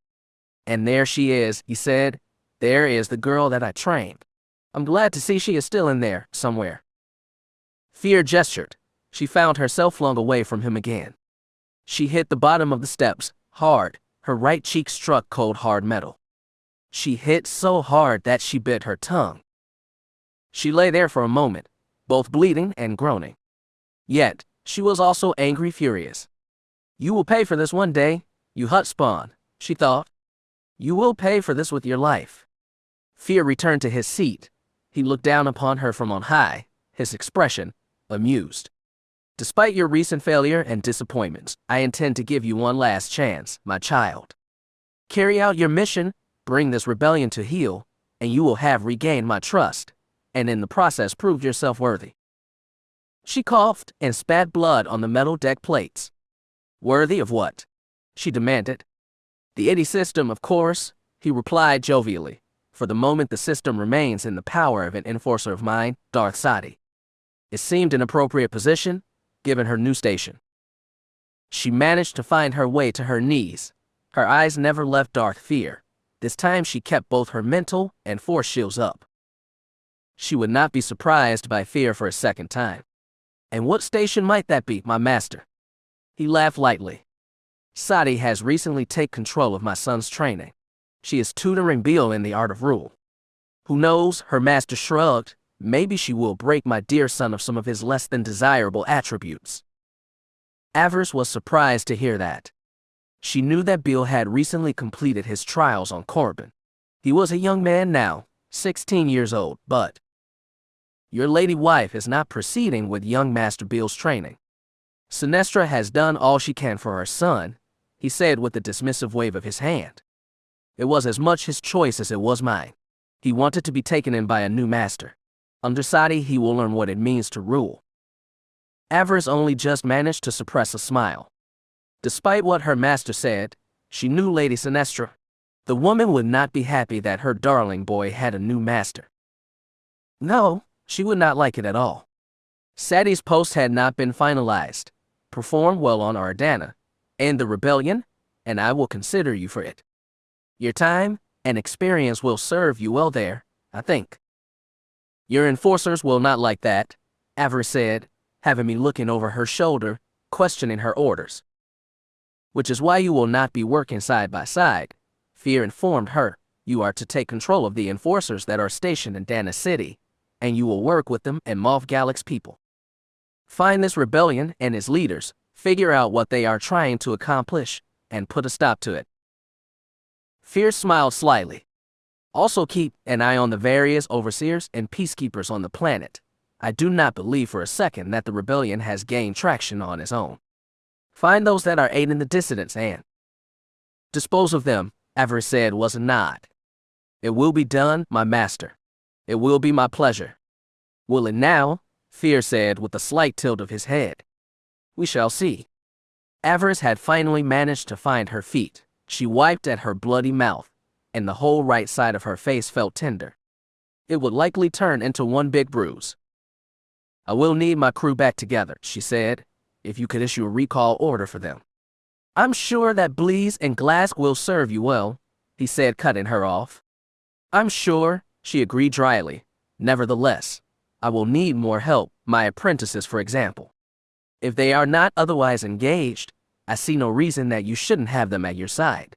And there she is, he said. There is the girl that I trained. I'm glad to see she is still in there, somewhere. Fear gestured. She found herself flung away from him again. She hit the bottom of the steps, hard. Her right cheek struck cold hard metal. She hit so hard that she bit her tongue. She lay there for a moment, both bleeding and groaning. Yet, she was also angry, furious. You will pay for this one day, you hut spawn, she thought. You will pay for this with your life. Fear returned to his seat. He looked down upon her from on high, his expression amused. Despite your recent failure and disappointments, I intend to give you one last chance, my child. Carry out your mission, bring this rebellion to heel, and you will have regained my trust, and in the process prove yourself worthy. She coughed and spat blood on the metal deck plates. Worthy of what? She demanded. The Iddy system, of course, he replied jovially. For the moment the system remains in the power of an enforcer of mine, Darth Sadi. It seemed an appropriate position, given her new station. She managed to find her way to her knees. Her eyes never left Darth Fear. This time she kept both her mental and force shields up. She would not be surprised by Fear for a second time. And what station might that be, my master? He laughed lightly. Sadi has recently taken control of my son's training. She is tutoring Bill in the art of rule. Who knows, her master shrugged, maybe she will break my dear son of some of his less than desirable attributes. Avaryss was surprised to hear that. She knew that Bill had recently completed his trials on Corbin. He was a young man now, 16 years old, but your lady wife is not proceeding with young Master Bill's training. Sinestra has done all she can for her son, he said with a dismissive wave of his hand. It was as much his choice as it was mine. He wanted to be taken in by a new master. Under Sadi, he will learn what it means to rule. Avaryss only just managed to suppress a smile. Despite what her master said, she knew Lady Sinestra. The woman would not be happy that her darling boy had a new master. No, she would not like it at all. Sadi's post had not been finalized. Perform well on Ardana, end the rebellion, and I will consider you for it. Your time and experience will serve you well there, I think. Your enforcers will not like that, Avaryss said, having me looking over her shoulder, questioning her orders. Which is why you will not be working side by side, Fear informed her. You are to take control of the enforcers that are stationed in Dana City, and you will work with them and Moff Galac's people. Find this rebellion and its leaders, figure out what they are trying to accomplish, and put a stop to it. Fear smiled slightly. Also keep an eye on the various overseers and peacekeepers on the planet. I do not believe for a second that the rebellion has gained traction on its own. Find those that are aiding the dissidents and dispose of them, Avaryss said was a nod. It will be done, my master. It will be my pleasure. Will it now? Fear said with a slight tilt of his head. We shall see. Avaryss had finally managed to find her feet. She wiped at her bloody mouth, and the whole right side of her face felt tender. It would likely turn into one big bruise. I will need my crew back together, she said, if you could issue a recall order for them. I'm sure that Bleeze and Glask will serve you well, he said, cutting her off. I'm sure, she agreed dryly. Nevertheless, I will need more help, my apprentices for example. If they are not otherwise engaged, I see no reason that you shouldn't have them at your side.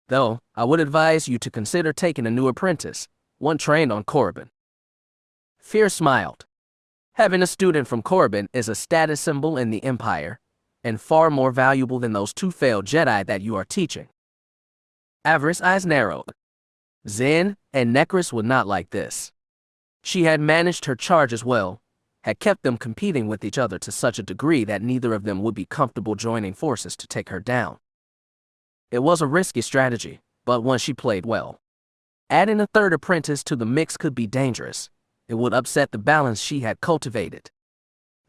Though, I would advise you to consider taking a new apprentice, one trained on Korriban. Fear smiled. Having a student from Korriban is a status symbol in the Empire, and far more valuable than those 2 failed Jedi that you are teaching. Avaryss' eyes narrowed. Zen and Necris would not like this. She had managed her charges well, had kept them competing with each other to such a degree that neither of them would be comfortable joining forces to take her down. It was a risky strategy, but one she played well. Adding a 3rd apprentice to the mix could be dangerous. It would upset the balance she had cultivated.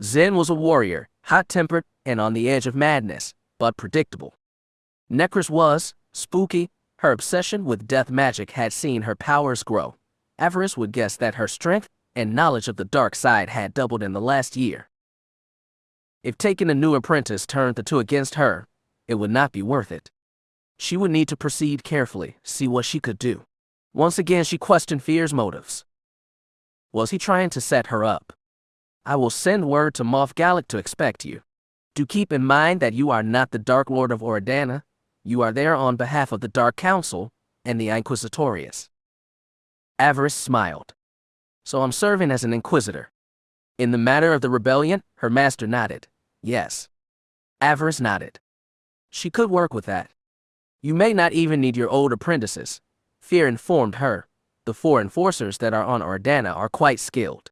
Zen was a warrior, hot-tempered and on the edge of madness, but predictable. Necris was spooky. Her obsession with death magic had seen her powers grow. Avaryss would guess that her strength and knowledge of the dark side had doubled in the last year. If taking a new apprentice turned the 2 against her, it would not be worth it. She would need to proceed carefully, see what she could do. Once again she questioned Fear's motives. Was he trying to set her up? I will send word to Moff Gallic to expect you. Do keep in mind that you are not the Dark Lord of Oridana. You are there on behalf of the Dark Council and the Inquisitorius. Avaryss smiled. So I'm serving as an Inquisitor. In the matter of the rebellion, her master nodded. Yes. Avaryss nodded. She could work with that. You may not even need your old apprentices. Fear informed her. The 4 enforcers that are on Oridana are quite skilled.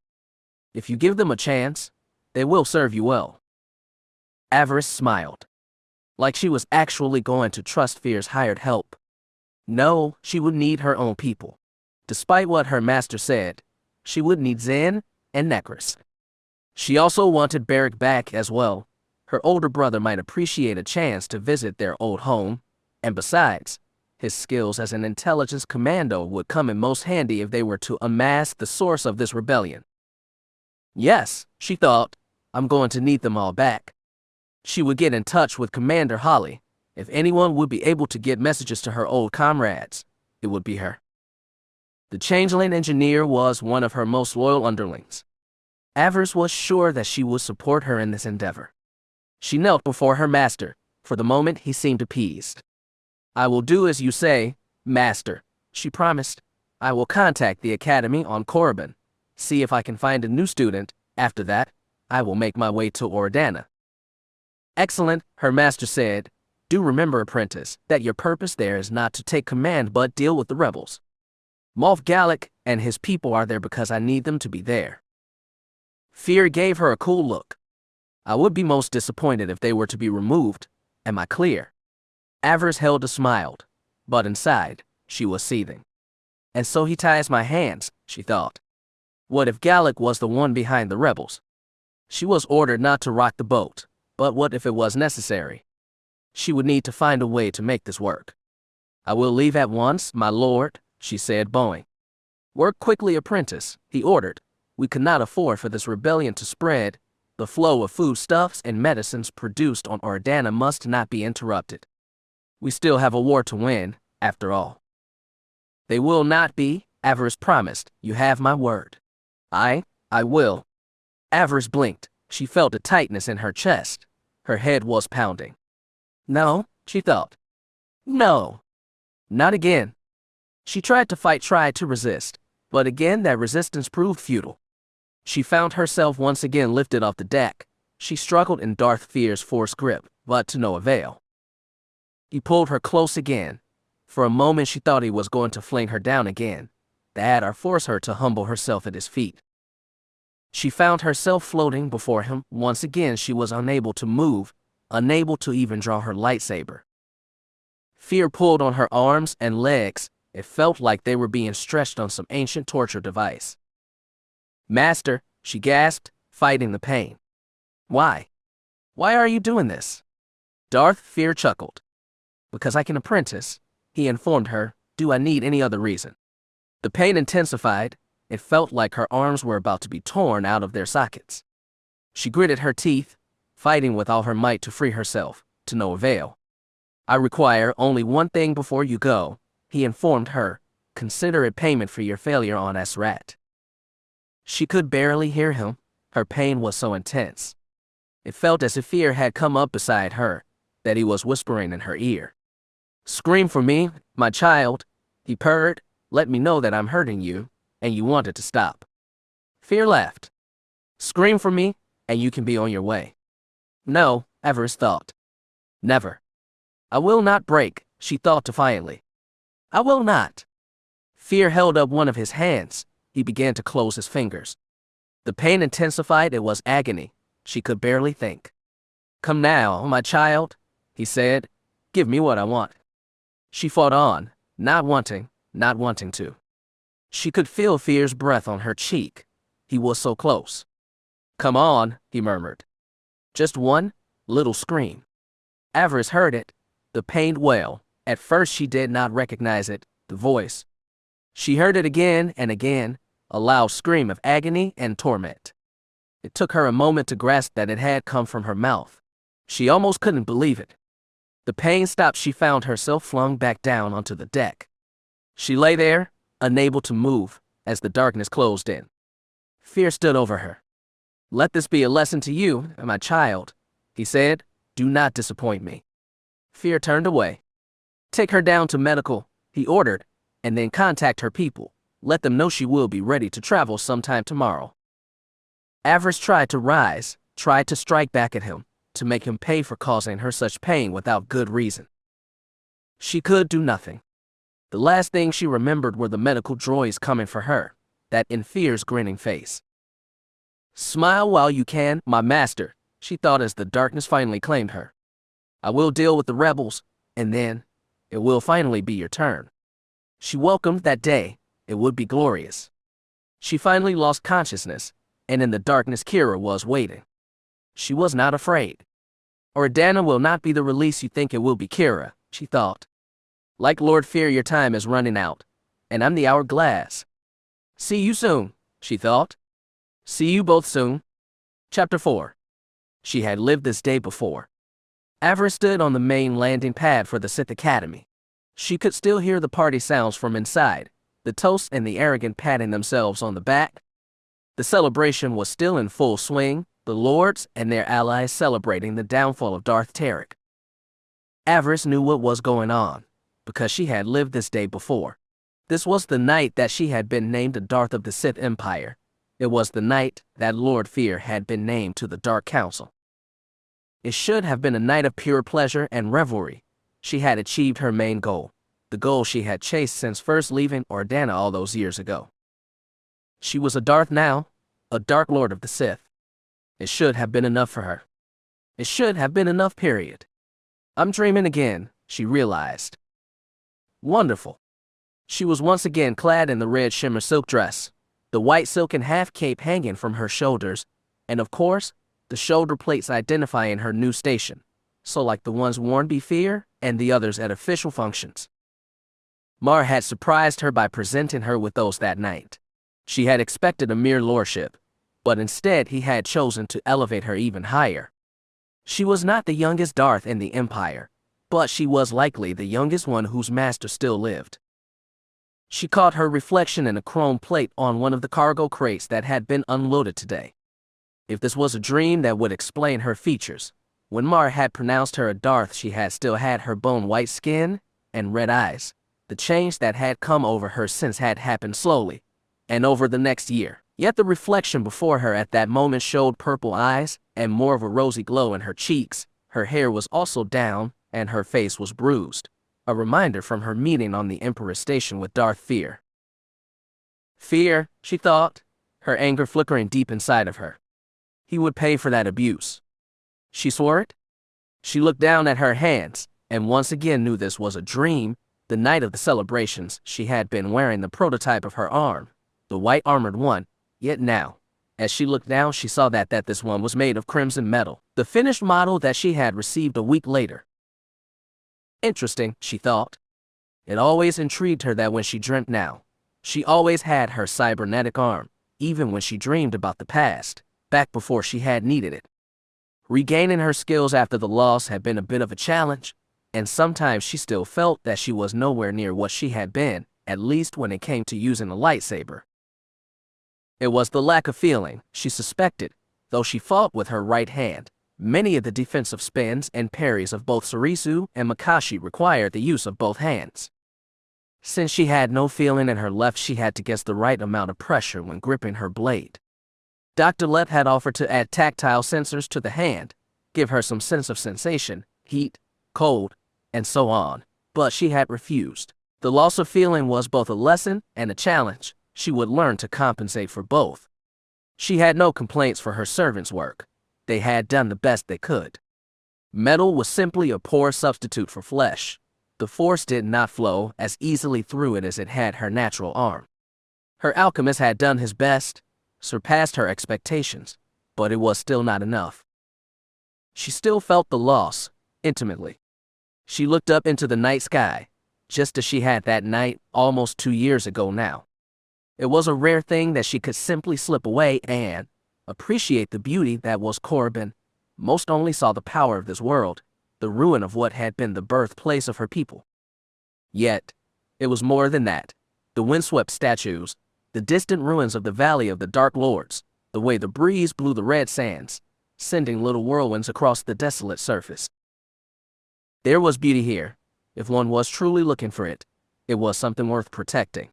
If you give them a chance, they will serve you well. Avaryss smiled. Like she was actually going to trust Fear's hired help. No, she would need her own people. Despite what her master said, she would need Zen and Necris. She also wanted Beric back as well. Her older brother might appreciate a chance to visit their old home, and besides, his skills as an intelligence commando would come in most handy if they were to unmask the source of this rebellion. Yes, she thought, I'm going to need them all back. She would get in touch with Commander Holly. If anyone would be able to get messages to her old comrades, it would be her. The changeling engineer was one of her most loyal underlings. Avaryss was sure that she would support her in this endeavor. She knelt before her master. For the moment, he seemed appeased. I will do as you say, master, she promised. I will contact the academy on Korriban, see if I can find a new student. After that, I will make my way to Oridana. Excellent, her master said. Do remember, apprentice, that your purpose there is not to take command but deal with the rebels. Moff Gallic and his people are there because I need them to be there. Fear gave her a cool look. I would be most disappointed if they were to be removed. Am I clear? Avaryss held a smile, but inside, she was seething. And so he ties my hands, she thought. What if Gallic was the one behind the rebels? She was ordered not to rock the boat, but what if it was necessary? She would need to find a way to make this work. I will leave at once, my lord, she said, bowing. Work quickly, apprentice, he ordered. We cannot afford for this rebellion to spread. The flow of foodstuffs and medicines produced on Oridana must not be interrupted. We still have a war to win, after all. They will not be, Avaryss promised. You have my word. I will. Avaryss blinked. She felt a tightness in her chest. Her head was pounding. No, she thought. No. Not again. She tried to resist, but again that resistance proved futile. She found herself once again lifted off the deck. She struggled in Darth Fear's force grip, but to no avail. He pulled her close again. For a moment she thought he was going to fling her down again, that or force her to humble herself at his feet. She found herself floating before him. Once again she was unable to move, unable to even draw her lightsaber. Fear pulled on her arms and legs. It felt like they were being stretched on some ancient torture device. Master, she gasped, fighting the pain. Why? Why are you doing this? Darth Fear chuckled. Because I can apprentice, he informed her. Do I need any other reason? The pain intensified. It felt like her arms were about to be torn out of their sockets. She gritted her teeth, fighting with all her might to free herself, to no avail. I require only one thing before you go, he informed her. Consider it payment for your failure on Esrat. She could barely hear him. Her pain was so intense. It felt as if fear had come up beside her, that he was whispering in her ear. Scream for me, my child, he purred. Let me know that I'm hurting you, and you want it to stop. Fear laughed. Scream for me, and you can be on your way. No, Avaryss thought. Never. I will not break, she thought defiantly. I will not. Fear held up one of his hands. He began to close his fingers. The pain intensified. It was agony. She could barely think. Come now, my child, he said. Give me what I want. She fought on, not wanting to. She could feel Fear's breath on her cheek. He was so close. Come on, he murmured. Just one little scream. Avaryss heard it, the pained wail. At first she did not recognize it, the voice. She heard it again and again, a loud scream of agony and torment. It took her a moment to grasp that it had come from her mouth. She almost couldn't believe it. The pain stopped. She found herself flung back down onto the deck. She lay there, unable to move, as the darkness closed in. Fear stood over her. Let this be a lesson to you, my child, he said. Do not disappoint me. Fear turned away. Take her down to medical, he ordered, and then contact her people. Let them know she will be ready to travel sometime tomorrow. Avaryss tried to rise, tried to strike back at him, to make him pay for causing her such pain without good reason. She could do nothing. The last thing she remembered were the medical droids coming for her, that in Fear's grinning face. Smile while you can, my master, she thought as the darkness finally claimed her. I will deal with the rebels, and then it will finally be your turn. She welcomed that day. It would be glorious. She finally lost consciousness, and in the darkness Kira was waiting. She was not afraid. Ordana will not be the release you think it will be, Kira, she thought. Like Lord Fear, your time is running out, and I'm the hourglass. See you soon, she thought. See you both soon. Chapter 4. She had lived this day before. Avaryss stood on the main landing pad for the Sith Academy. She could still hear the party sounds from inside, the toast and the arrogant patting themselves on the back. The celebration was still in full swing, the lords and their allies celebrating the downfall of Darth Tarek. Avaryss knew what was going on, because she had lived this day before. This was the night that she had been named a Darth of the Sith Empire. It was the night that Lord Fear had been named to the Dark Council. It should have been a night of pure pleasure and revelry. She had achieved her main goal, the goal she had chased since first leaving Ordana all those years ago. She was a Darth now, a Dark Lord of the Sith. It should have been enough for her. It should have been enough, period. I'm dreaming again, she realized. Wonderful. She was once again clad in the red shimmer silk dress, the white silken half cape hanging from her shoulders, and of course, the shoulder plates identifying her new station, so like the ones worn by Fear and the others at official functions. Mar had surprised her by presenting her with those that night. She had expected a mere lordship, but instead he had chosen to elevate her even higher. She was not the youngest Darth in the Empire, but she was likely the youngest one whose master still lived. She caught her reflection in a chrome plate on one of the cargo crates that had been unloaded today. If this was a dream, that would explain her features. When Mar had pronounced her a Darth, she had still had her bone-white skin and red eyes. The change that had come over her since had happened slowly, and over the next year. Yet the reflection before her at that moment showed purple eyes and more of a rosy glow in her cheeks. Her hair was also down, and her face was bruised. A reminder from her meeting on the Emperor's station with Darth Fear. Fear, she thought, her anger flickering deep inside of her. He would pay for that abuse. She swore it. She looked down at her hands, and once again knew this was a dream. The night of the celebrations, she had been wearing the prototype of her arm, the white armored one, yet now, As she looked down, she saw that this one was made of crimson metal, the finished model that she had received a week later. Interesting, she thought. It always intrigued her that when she dreamt now, she always had her cybernetic arm, even when she dreamed about the past, back before she had needed it. Regaining her skills after the loss had been a bit of a challenge, and sometimes she still felt that she was nowhere near what she had been, at least when it came to using a lightsaber. It was the lack of feeling, she suspected, though she fought with her right hand. Many of the defensive spins and parries of both Sarisu and Makashi required the use of both hands. Since she had no feeling in her left, she had to guess the right amount of pressure when gripping her blade. Dr. Lep had offered to add tactile sensors to the hand, give her some sense of sensation, heat, cold, and so on, but she had refused. The loss of feeling was both a lesson and a challenge. She would learn to compensate for both. She had no complaints for her servants' work. They had done the best they could. Metal was simply a poor substitute for flesh. The force did not flow as easily through it as it had her natural arm. Her alchemist had done his best, surpassed her expectations, but it was still not enough. She still felt the loss, intimately. She looked up into the night sky, just as she had that night almost 2 years ago now. It was a rare thing that she could simply slip away and appreciate the beauty that was Korriban. Most only saw the power of this world, the ruin of what had been the birthplace of her people. Yet, it was more than that. The windswept statues, the distant ruins of the Valley of the Dark Lords, the way the breeze blew the red sands, sending little whirlwinds across the desolate surface. There was beauty here. If one was truly looking for it, it was something worth protecting.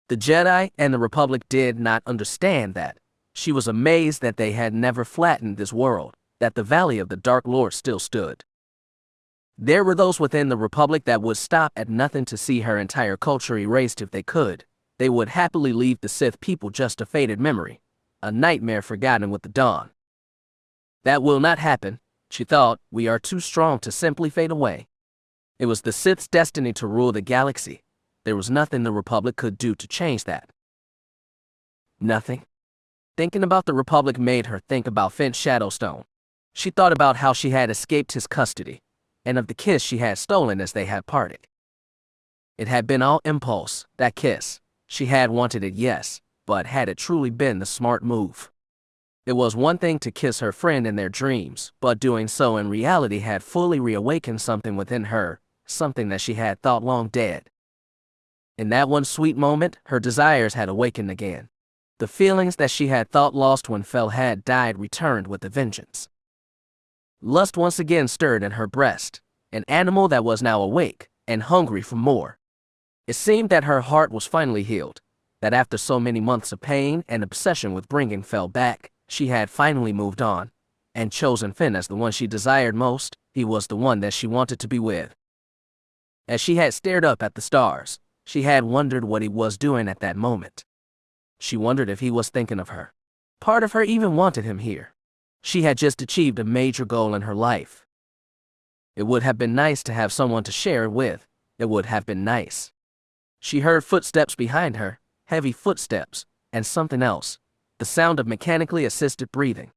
The Jedi and the Republic did not understand that. She was amazed that they had never flattened this world, that the Valley of the Dark Lord still stood. There were those within the Republic that would stop at nothing to see her entire culture erased if they could. They would happily leave the Sith people just a faded memory, a nightmare forgotten with the dawn. That will not happen, she thought. We are too strong to simply fade away. It was the Sith's destiny to rule the galaxy. There was nothing the Republic could do to change that. Nothing. Thinking about the Republic made her think about Finch Shadowstone. She thought about how she had escaped his custody, and of the kiss she had stolen as they had parted. It had been all impulse, that kiss. She had wanted it, yes, but had it truly been the smart move? It was one thing to kiss her friend in their dreams, but doing so in reality had fully reawakened something within her, something that she had thought long dead. In that one sweet moment, her desires had awakened again. The feelings that she had thought lost when Fel had died returned with a vengeance. Lust once again stirred in her breast, an animal that was now awake and hungry for more. It seemed that her heart was finally healed, that after so many months of pain and obsession with bringing Fel back, she had finally moved on, and chosen Finn as the one she desired most. He was the one that she wanted to be with. As she had stared up at the stars, she had wondered what he was doing at that moment. She wondered if he was thinking of her. Part of her even wanted him here. She had just achieved a major goal in her life. It would have been nice to have someone to share it with. It would have been nice. She heard footsteps behind her, heavy footsteps, and something else, the sound of mechanically assisted breathing.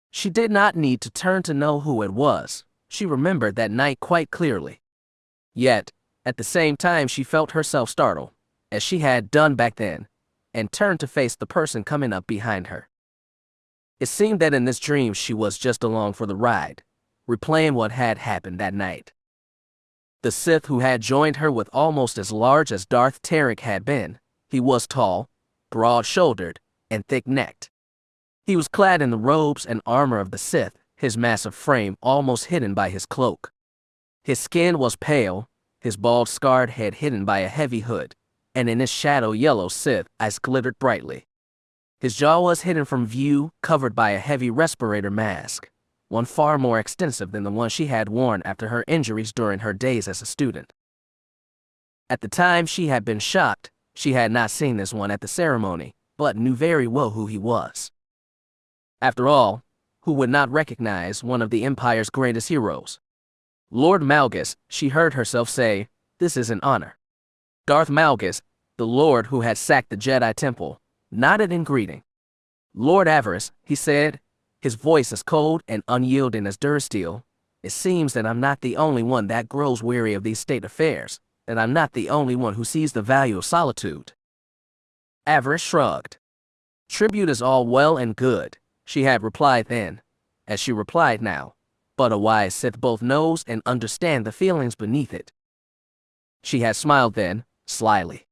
She did not need to turn to know who it was. She remembered that night quite clearly. Yet, at the same time, she felt herself startled, as she had done back then, and turned to face the person coming up behind her. It seemed that in this dream she was just along for the ride, replaying what had happened that night. The Sith who had joined her was almost as large as Darth Tarek had been. He was tall, broad-shouldered, and thick-necked. He was clad in the robes and armor of the Sith, his massive frame almost hidden by his cloak. His skin was pale, his bald scarred head hidden by a heavy hood, and in his shadow yellow Sith eyes glittered brightly. His jaw was hidden from view, covered by a heavy respirator mask, one far more extensive than the one she had worn after her injuries during her days as a student. At the time she had been shocked. She had not seen this one at the ceremony, but knew very well who he was. After all, who would not recognize one of the Empire's greatest heroes? Lord Malgus, she heard herself say, this is an honor. Darth Malgus, the Lord who had sacked the Jedi Temple, nodded in greeting. Lord Avaryss, he said, his voice as cold and unyielding as durasteel, it seems that I'm not the only one that grows weary of these state affairs, that I'm not the only one who sees the value of solitude. Avaryss shrugged. Tribute is all well and good, she had replied then, as she replied now, but a wise Sith both knows and understands the feelings beneath it. She had smiled then, slyly.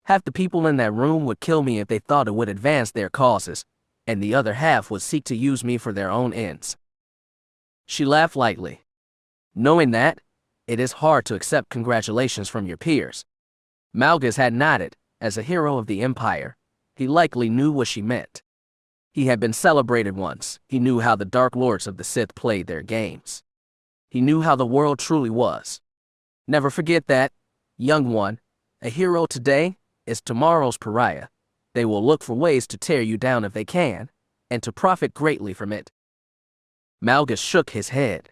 Half the people in that room would kill me if they thought it would advance their causes, and the other half would seek to use me for their own ends. She laughed lightly. Knowing that, it is hard to accept congratulations from your peers. Malgus had nodded. As a hero of the Empire, he likely knew what she meant. He had been celebrated once. He knew how the Dark Lords of the Sith played their games. He knew how the world truly was. Never forget that, young one, a hero today is tomorrow's pariah. They will look for ways to tear you down if they can, and to profit greatly from it. Malgus shook his head.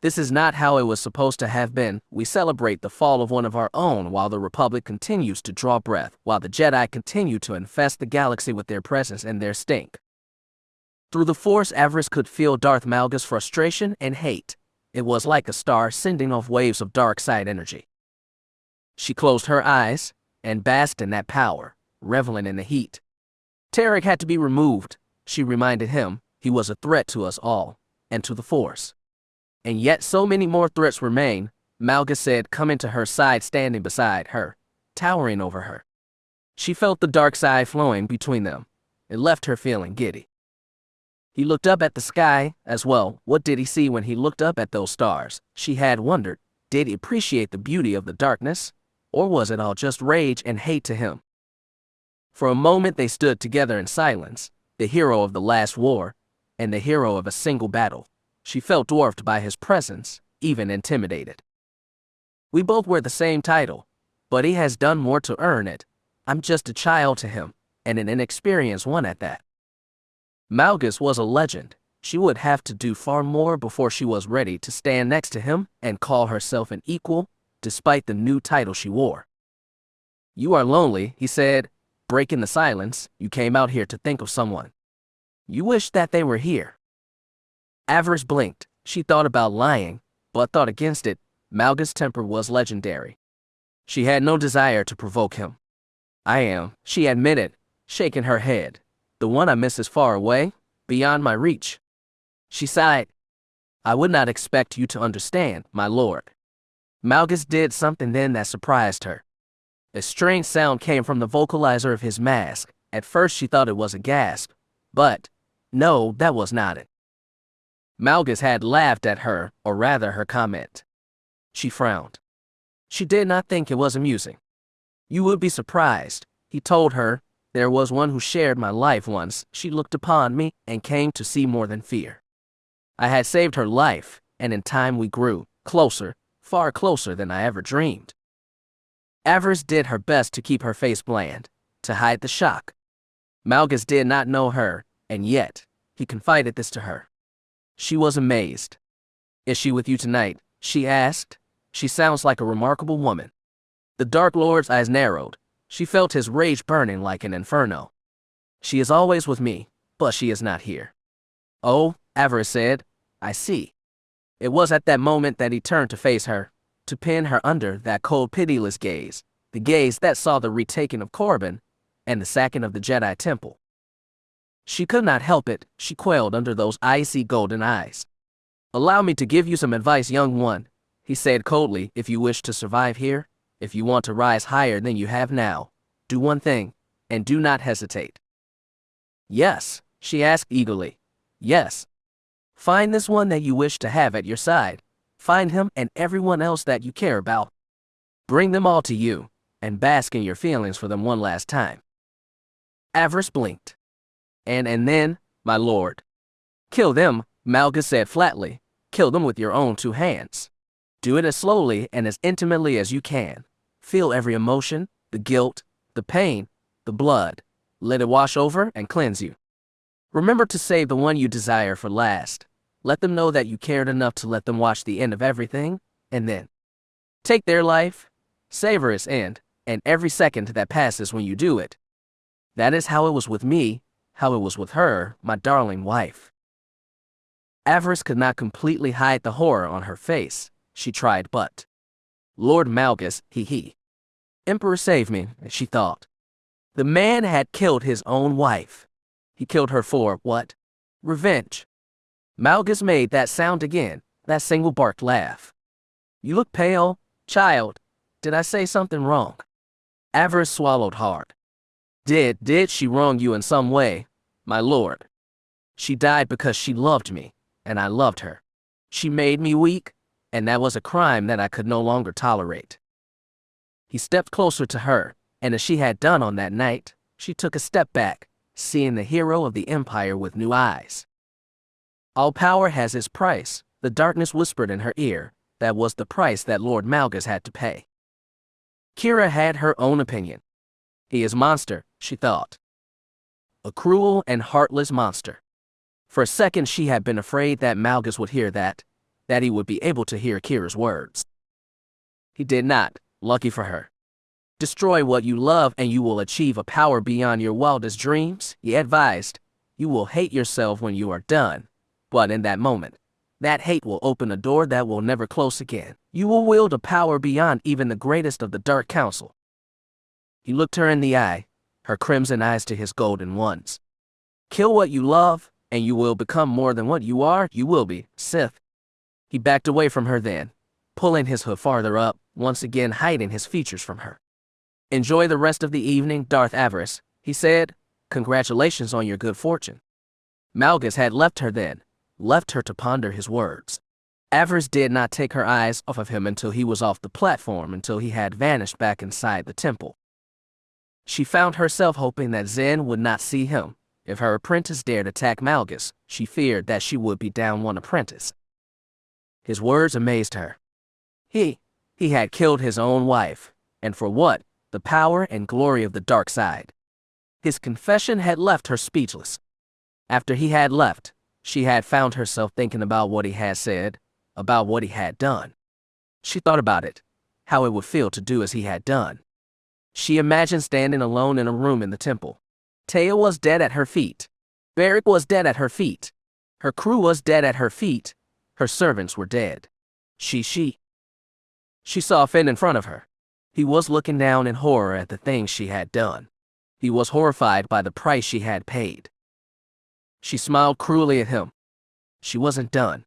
This is not how it was supposed to have been. We celebrate the fall of one of our own while the Republic continues to draw breath, while the Jedi continue to infest the galaxy with their presence and their stink. Through the Force, Avaryss could feel Darth Malgus' frustration and hate. It was like a star sending off waves of dark side energy. She closed her eyes and basked in that power, reveling in the heat. Tarek had to be removed, she reminded him. He was a threat to us all, and to the Force. And yet so many more threats remain, Malgus said, coming to her side, standing beside her, towering over her. She felt the dark side flowing between them. It left her feeling giddy. He looked up at the sky as well. What did he see when he looked up at those stars? She had wondered. Did he appreciate the beauty of the darkness? Or was it all just rage and hate to him? For a moment they stood together in silence, the hero of the last war, and the hero of a single battle. She felt dwarfed by his presence, even intimidated. We both wear the same title, but he has done more to earn it. I'm just a child to him, and an inexperienced one at that. Malgus was a legend. She would have to do far more before she was ready to stand next to him and call herself an equal, despite the new title she wore. You are lonely, he said, breaking the silence. You came out here to think of someone. You wish that they were here. Avaryss blinked. She thought about lying, but thought against it. Malgus' temper was legendary. She had no desire to provoke him. I am, she admitted, shaking her head. The one I miss is far away, beyond my reach. She sighed. I would not expect you to understand, my lord. Malgus did something then that surprised her. A strange sound came from the vocalizer of his mask. At first she thought it was a gasp, but no, that was not it. Malgus had laughed at her, or rather her comment. She frowned. She did not think it was amusing. You would be surprised, he told her. There was one who shared my life once. She looked upon me and came to see more than fear. I had saved her life, and in time we grew closer, far closer than I ever dreamed. Avaryss did her best to keep her face bland, to hide the shock. Malgus did not know her, and yet, he confided this to her. She was amazed. Is she with you tonight? She asked. She sounds like a remarkable woman. The Dark Lord's eyes narrowed. She felt his rage burning like an inferno. She is always with me, but she is not here. Oh, Avaryss said. I see. It was at that moment that he turned to face her, to pin her under that cold, pitiless gaze, the gaze that saw the retaking of Korriban and the sacking of the Jedi Temple. She could not help it. She quailed under those icy golden eyes. Allow me to give you some advice, young one, he said coldly. If you wish to survive here, if you want to rise higher than you have now, do one thing, and do not hesitate. Yes, she asked eagerly. Yes. Find this one that you wish to have at your side. Find him and everyone else that you care about. Bring them all to you, and bask in your feelings for them one last time. Avaryss blinked. And then, my lord. Kill them, Malgus said flatly. Kill them with your own two hands. Do it as slowly and as intimately as you can. Feel every emotion, the guilt, the pain, the blood. Let it wash over and cleanse you. Remember to save the one you desire for last. Let them know that you cared enough to let them watch the end of everything, and then take their life, savor its end, and every second that passes when you do it. That is how it was with me, how it was with her, my darling wife. Avaryss could not completely hide the horror on her face. She tried, but Lord Malgus, he. Emperor save me, she thought. The man had killed his own wife. He killed her for what? Revenge. Malgus made that sound again, that single barked laugh. You look pale, child. Did I say something wrong? Avaryss swallowed hard. Did she wrong you in some way, my lord? She died because she loved me, and I loved her. She made me weak, and that was a crime that I could no longer tolerate. He stepped closer to her, and as she had done on that night, she took a step back, seeing the hero of the Empire with new eyes. All power has its price, the darkness whispered in her ear. That was the price that Lord Malgus had to pay. Kira had her own opinion. He is monster, she thought. A cruel and heartless monster. For a second she had been afraid that Malgus would hear that he would be able to hear Kira's words. He did not, lucky for her. Destroy what you love and you will achieve a power beyond your wildest dreams, he advised. You will hate yourself when you are done, but in that moment, that hate will open a door that will never close again. You will wield a power beyond even the greatest of the Dark Council. He looked her in the eye, her crimson eyes to his golden ones. Kill what you love, and you will become more than what you are. You will be, Sith. He backed away from her then, pulling his hood farther up, once again hiding his features from her. Enjoy the rest of the evening, Darth Avaryss, he said. Congratulations on your good fortune. Malgus had left her then, left her to ponder his words. Avaryss did not take her eyes off of him until he was off the platform, until he had vanished back inside the temple. She found herself hoping that Zen would not see him. If her apprentice dared attack Malgus, she feared that she would be down one apprentice. His words amazed her. He had killed his own wife, and for what? The power and glory of the dark side. His confession had left her speechless. After he had left, she had found herself thinking about what he had said, about what he had done. She thought about it, how it would feel to do as he had done. She imagined standing alone in a room in the temple. Taya was dead at her feet. Beric was dead at her feet. Her crew was dead at her feet. Her servants were dead. She saw Finn in front of her. He was looking down in horror at the things she had done. He was horrified by the price she had paid. She smiled cruelly at him. She wasn't done.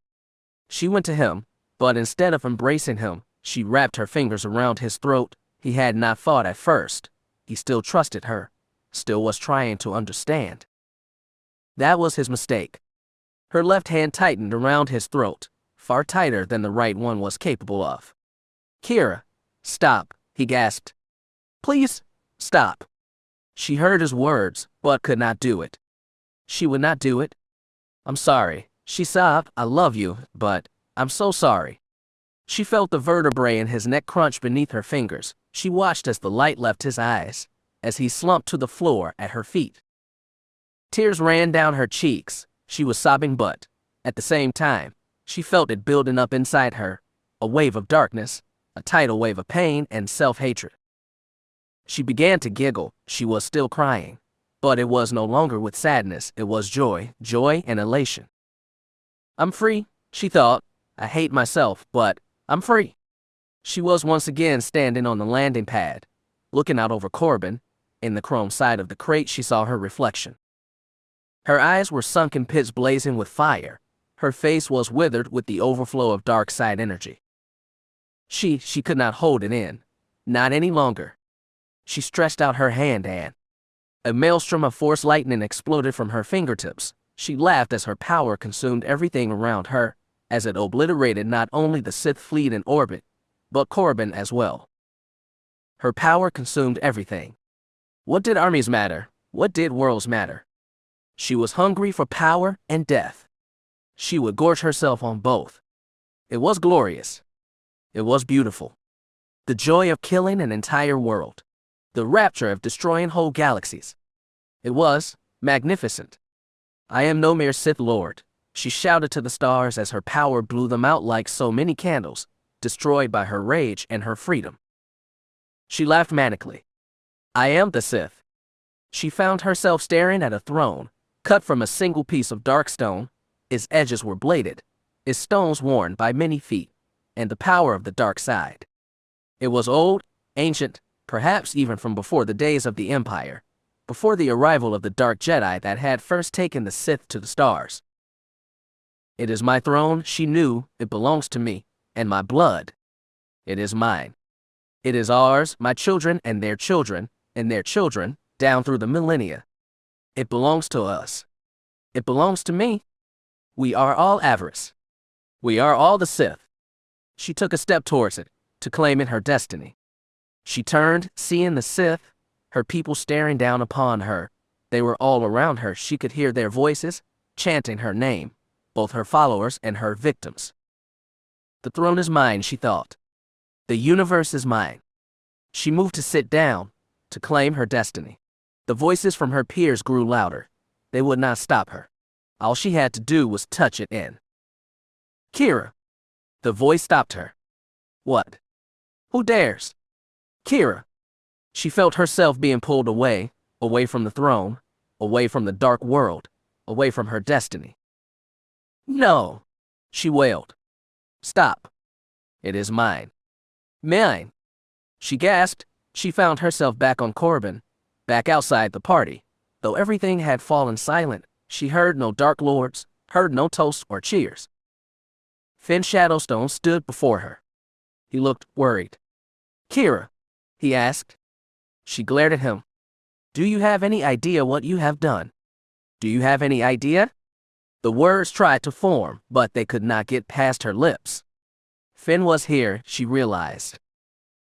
She went to him, but instead of embracing him, she wrapped her fingers around his throat. He had not fought at first. He still trusted her, still was trying to understand. That was his mistake. Her left hand tightened around his throat, far tighter than the right one was capable of. Kira, stop, he gasped. Please, stop. She heard his words, but could not do it. She would not do it. I'm sorry, she sobbed. I love you, but I'm so sorry. She felt the vertebrae in his neck crunch beneath her fingers. She watched as the light left his eyes, as he slumped to the floor at her feet. Tears ran down her cheeks. She was sobbing, but at the same time, she felt it building up inside her, a wave of darkness, a tidal wave of pain and self-hatred. She began to giggle. She was still crying, but it was no longer with sadness. It was joy and elation. I'm free, she thought. I hate myself, but I'm free. She was once again standing on the landing pad, looking out over Corbin. In the chrome side of the crate, she saw her reflection. Her eyes were sunken pits blazing with fire. Her face was withered with the overflow of dark side energy. She could not hold it in. Not any longer. She stretched out her hand and a maelstrom of force lightning exploded from her fingertips. She laughed as her power consumed everything around her, as it obliterated not only the Sith fleet in orbit, but Corbin as well. Her power consumed everything. What did armies matter? What did worlds matter? She was hungry for power and death. She would gorge herself on both. It was glorious. It was beautiful. The joy of killing an entire world. The rapture of destroying whole galaxies. It was magnificent. I am no mere Sith Lord, she shouted to the stars as her power blew them out like so many candles, destroyed by her rage and her freedom. She laughed manically. I am the Sith. She found herself staring at a throne, cut from a single piece of dark stone, its edges were bladed, its stones worn by many feet, and the power of the dark side. It was old, ancient, perhaps even from before the days of the Empire, before the arrival of the Dark Jedi that had first taken the Sith to the stars. It is my throne, she knew, it belongs to me, and my blood. It is mine. It is ours, my children and their children, down through the millennia. It belongs to us. It belongs to me. We are all Avaryss. We are all the Sith. She took a step towards it, to claim it her destiny. She turned, seeing the Sith, her people staring down upon her. They were all around her. She could hear their voices, chanting her name, both her followers and her victims. The throne is mine, she thought. The universe is mine. She moved to sit down, to claim her destiny. The voices from her peers grew louder. They would not stop her. All she had to do was touch it in. Kira. The voice stopped her. What? Who dares? Kira. She felt herself being pulled away from the throne, away from the dark world, away from her destiny. No, she wailed. Stop. It is mine. Mine. She gasped. She found herself back on Corbin, back outside the party. Though everything had fallen silent, she heard no Dark Lords, heard no toasts or cheers. Finn Shadowstone stood before her. He looked worried. Kira, he asked. She glared at him. Do you have any idea what you have done? Do you have any idea? The words tried to form, but they could not get past her lips. Finn was here, she realized.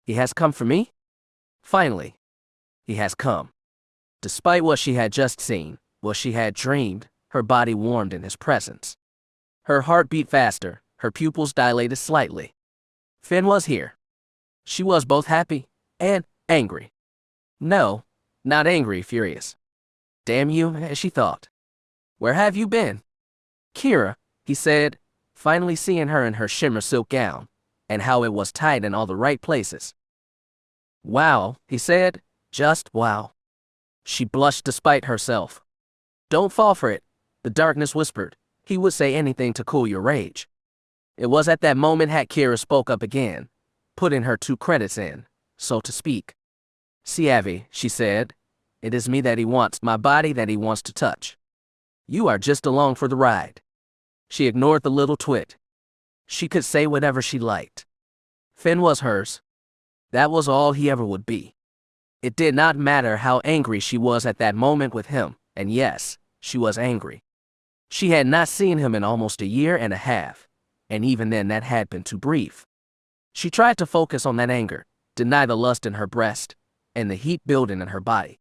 He has come for me? Finally, he has come. Despite what she had just seen, what she had dreamed, her body warmed in his presence. Her heart beat faster, her pupils dilated slightly. Finn was here. She was both happy and angry. No, not angry, furious. Damn you, as she thought. Where have you been? Kira, he said, finally seeing her in her shimmer silk gown, and how it was tied in all the right places. Wow, he said, just wow. She blushed despite herself. Don't fall for it, the darkness whispered. He would say anything to cool your rage. It was at that moment that Kira spoke up again, putting her 2 credits in, so to speak. See, Avi, she said, it is me that he wants, my body that he wants to touch. You are just along for the ride. She ignored the little twit. She could say whatever she liked. Finn was hers. That was all he ever would be. It did not matter how angry she was at that moment with him, and yes, she was angry. She had not seen him in almost 1.5 years, and even then that had been too brief. She tried to focus on that anger, deny the lust in her breast, and the heat building in her body.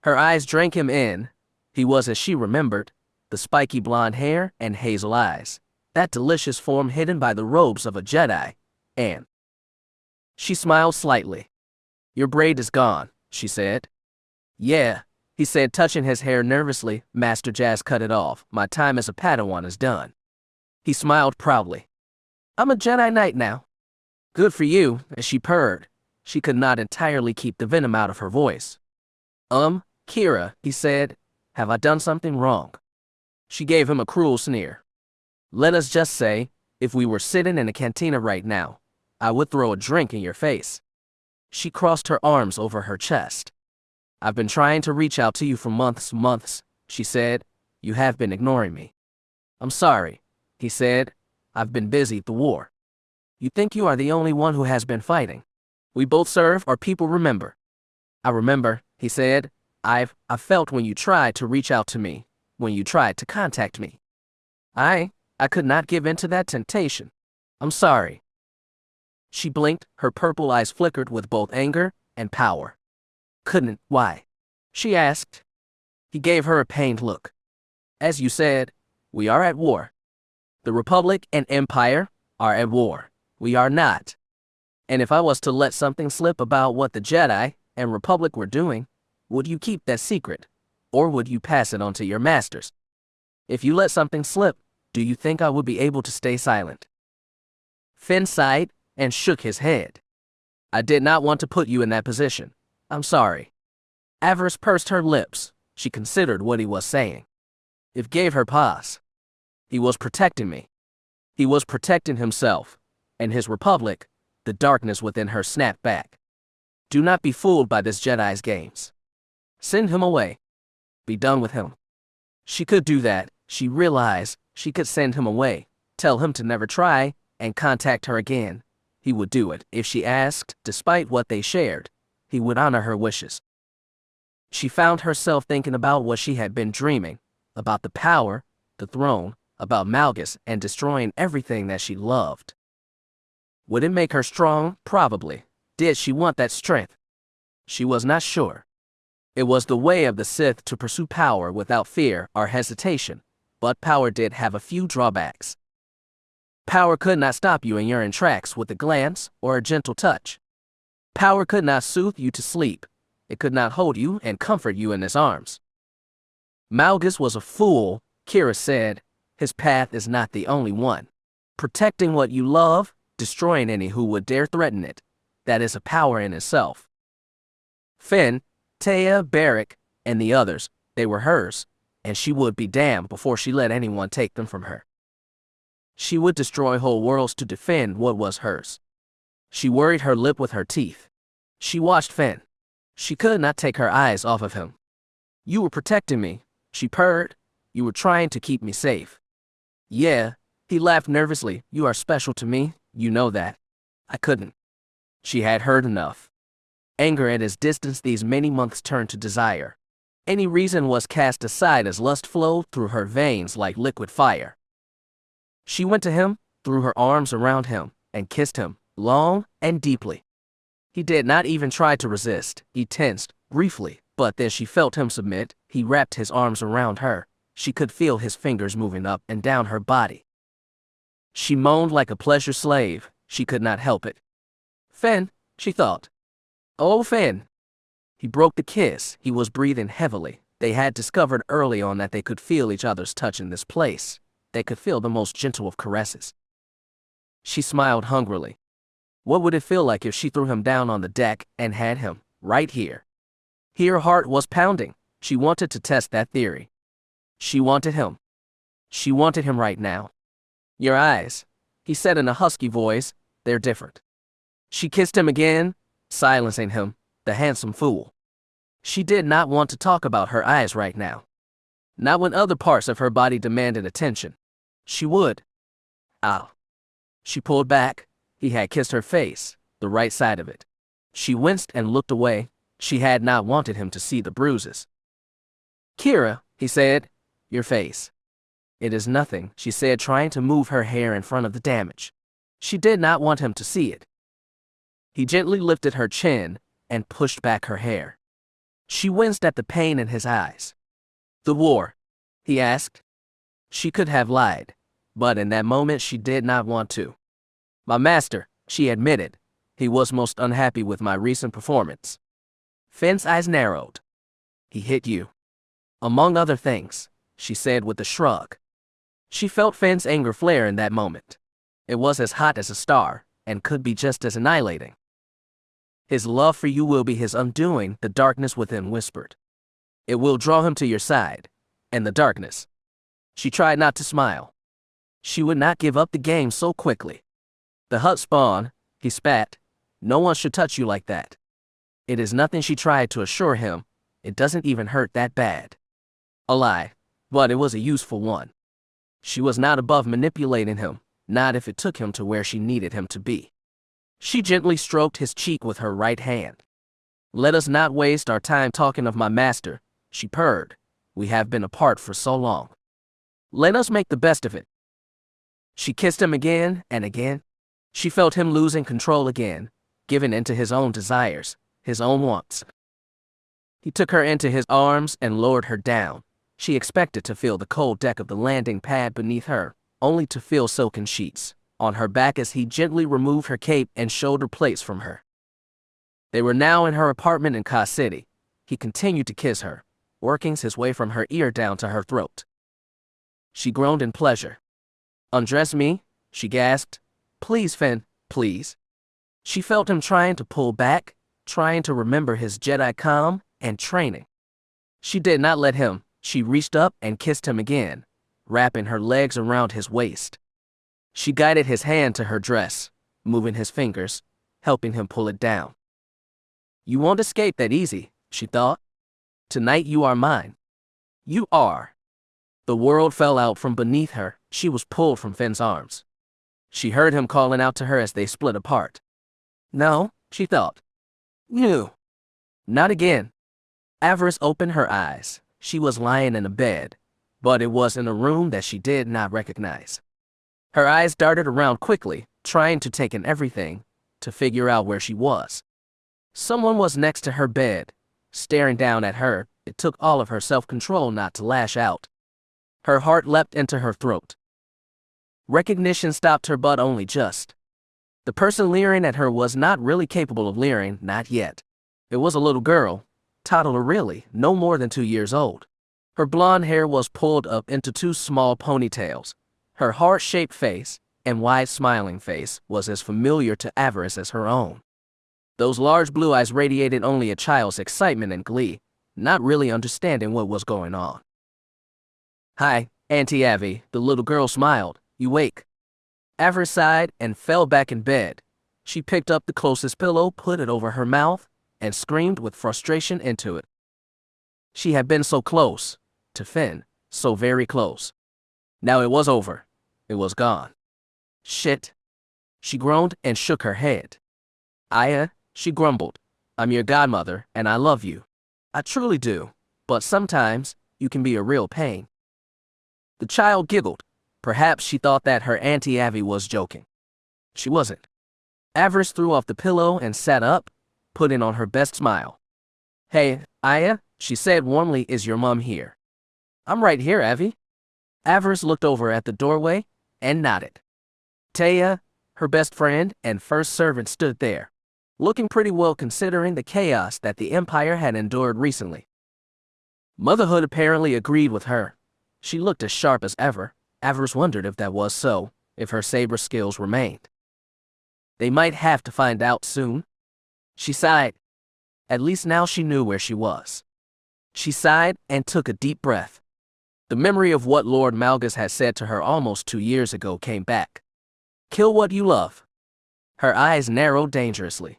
Her eyes drank him in. He was as she remembered, the spiky blonde hair and hazel eyes, that delicious form hidden by the robes of a Jedi, and she smiled slightly. Your braid is gone, she said. Yeah, he said, touching his hair nervously. Master Jazz cut it off. My time as a Padawan is done. He smiled proudly. I'm a Jedi Knight now. Good for you, as she purred. She could not entirely keep the venom out of her voice. Kira, he said, have I done something wrong? She gave him a cruel sneer. Let us just say, if we were sitting in a cantina right now, I would throw a drink in your face. She crossed her arms over her chest. I've been trying to reach out to you for months, she said. You have been ignoring me. I'm sorry, he said. I've been busy at the war. You think you are the only one who has been fighting. We both serve, our people remember. I remember, he said. I felt when you tried to reach out to me, when you tried to contact me. I could not give in to that temptation. I'm sorry. She blinked, her purple eyes flickered with both anger and power. Couldn't, why? She asked. He gave her a pained look. As you said, we are at war. The Republic and Empire are at war. We are not. And if I was to let something slip about what the Jedi and Republic were doing, would you keep that secret, or would you pass it on to your masters? If you let something slip, do you think I would be able to stay silent? Finn sighed and shook his head. I did not want to put you in that position. I'm sorry. Avaryss pursed her lips. She considered what he was saying. It gave her pause. He was protecting me. He was protecting himself, and his republic. The darkness within her snapped back. Do not be fooled by this Jedi's games. Send him away. Be done with him. She could do that. She realized she could send him away, tell him to never try, and contact her again. He would do it if she asked. Despite what they shared, he would honor her wishes. She found herself thinking about what she had been dreaming, about the power, the throne, about Malgus and destroying everything that she loved. Would it make her strong? Probably. Did she want that strength? She was not sure. It was the way of the Sith to pursue power without fear or hesitation, but power did have a few drawbacks. Power could not stop you in your tracks with a glance or a gentle touch. Power could not soothe you to sleep. It could not hold you and comfort you in his arms. Malgus was a fool, Kira said. His path is not the only one. Protecting what you love, destroying any who would dare threaten it, that is a power in itself. Finn, Taya, Barrick, and the others, they were hers, and she would be damned before she let anyone take them from her. She would destroy whole worlds to defend what was hers. She worried her lip with her teeth. She watched Finn. She could not take her eyes off of him. You were protecting me, she purred. You were trying to keep me safe. Yeah, he laughed nervously. You are special to me, you know that. I couldn't. She had heard enough. Anger at his distance these many months turned to desire. Any reason was cast aside as lust flowed through her veins like liquid fire. She went to him, threw her arms around him, and kissed him, long and deeply. He did not even try to resist. He tensed, briefly, but then she felt him submit. He wrapped his arms around her. She could feel his fingers moving up and down her body. She moaned like a pleasure slave. She could not help it. Finn, she thought. Oh, Finn. He broke the kiss. He was breathing heavily. They had discovered early on that they could feel each other's touch in this place. They could feel the most gentle of caresses. She smiled hungrily. What would it feel like if she threw him down on the deck and had him, right here? Her heart was pounding. She wanted to test that theory. She wanted him. She wanted him right now. Your eyes, he said in a husky voice, they're different. She kissed him again, silencing him, the handsome fool. She did not want to talk about her eyes right now. Not when other parts of her body demanded attention. She would. Ow. She pulled back. He had kissed her face, the right side of it. She winced and looked away. She had not wanted him to see the bruises. Kira, he said, your face. It is nothing, she said, trying to move her hair in front of the damage. She did not want him to see it. He gently lifted her chin and pushed back her hair. She winced at the pain in his eyes. The war? He asked. She could have lied, but in that moment she did not want to. My master, she admitted. He was most unhappy with my recent performance. Finn's eyes narrowed. He hit you. Among other things, she said with a shrug. She felt Finn's anger flare in that moment. It was as hot as a star, and could be just as annihilating. His love for you will be his undoing, the darkness within whispered. It will draw him to your side, and the darkness. She tried not to smile. She would not give up the game so quickly. The hut spawn, he spat. No one should touch you like that. It is nothing, she tried to assure him. It doesn't even hurt that bad. A lie, but it was a useful one. She was not above manipulating him, not if it took him to where she needed him to be. She gently stroked his cheek with her right hand. Let us not waste our time talking of my master, she purred. We have been apart for so long. Let us make the best of it. She kissed him again and again. She felt him losing control again, giving in to his own desires, his own wants. He took her into his arms and lowered her down. She expected to feel the cold deck of the landing pad beneath her, only to feel silken sheets on her back as he gently removed her cape and shoulder plates from her. They were now in her apartment in Kaas City. He continued to kiss her, working his way from her ear down to her throat. She groaned in pleasure. Undress me, she gasped. Please, Finn, please. She felt him trying to pull back, trying to remember his Jedi calm and training. She did not let him. She reached up and kissed him again, wrapping her legs around his waist. She guided his hand to her dress, moving his fingers, helping him pull it down. You won't escape that easy, she thought. Tonight you are mine. You are. The world fell out from beneath her. She was pulled from Finn's arms. She heard him calling out to her as they split apart. No, she thought. No. Not again. Avaryss opened her eyes. She was lying in a bed, but it was in a room that she did not recognize. Her eyes darted around quickly, trying to take in everything, to figure out where she was. Someone was next to her bed, staring down at her. It took all of her self-control not to lash out. Her heart leapt into her throat. Recognition stopped her, but only just. The person leering at her was not really capable of leering, not yet. It was a little girl, toddler really, no more than 2 years old. Her blonde hair was pulled up into 2 small ponytails. Her heart-shaped face and wide smiling face was as familiar to Avaryss as her own. Those large blue eyes radiated only a child's excitement and glee, not really understanding what was going on. Hi, Auntie Avy, the little girl smiled. You wake? Avaryss sighed and fell back in bed. She picked up the closest pillow, put it over her mouth, and screamed with frustration into it. She had been so close to Finn, so very close. Now it was over. It was gone. Shit. She groaned and shook her head. Aya, she grumbled, I'm your godmother, and I love you. I truly do, but sometimes you can be a real pain. The child giggled. Perhaps she thought that her Auntie Avy was joking. She wasn't. Avaryss threw off the pillow and sat up, putting on her best smile. Hey, Aya, she said warmly, is your mom here? I'm right here, Avy. Avaryss looked over at the doorway and nodded. Taya, her best friend and first servant, stood there, looking pretty well considering the chaos that the Empire had endured recently. Motherhood apparently agreed with her. She looked as sharp as ever. Avaryss wondered if that was so, if her saber skills remained. They might have to find out soon. She sighed. At least now she knew where she was. She sighed and took a deep breath. The memory of what Lord Malgus had said to her almost 2 years ago came back. Kill what you love. Her eyes narrowed dangerously.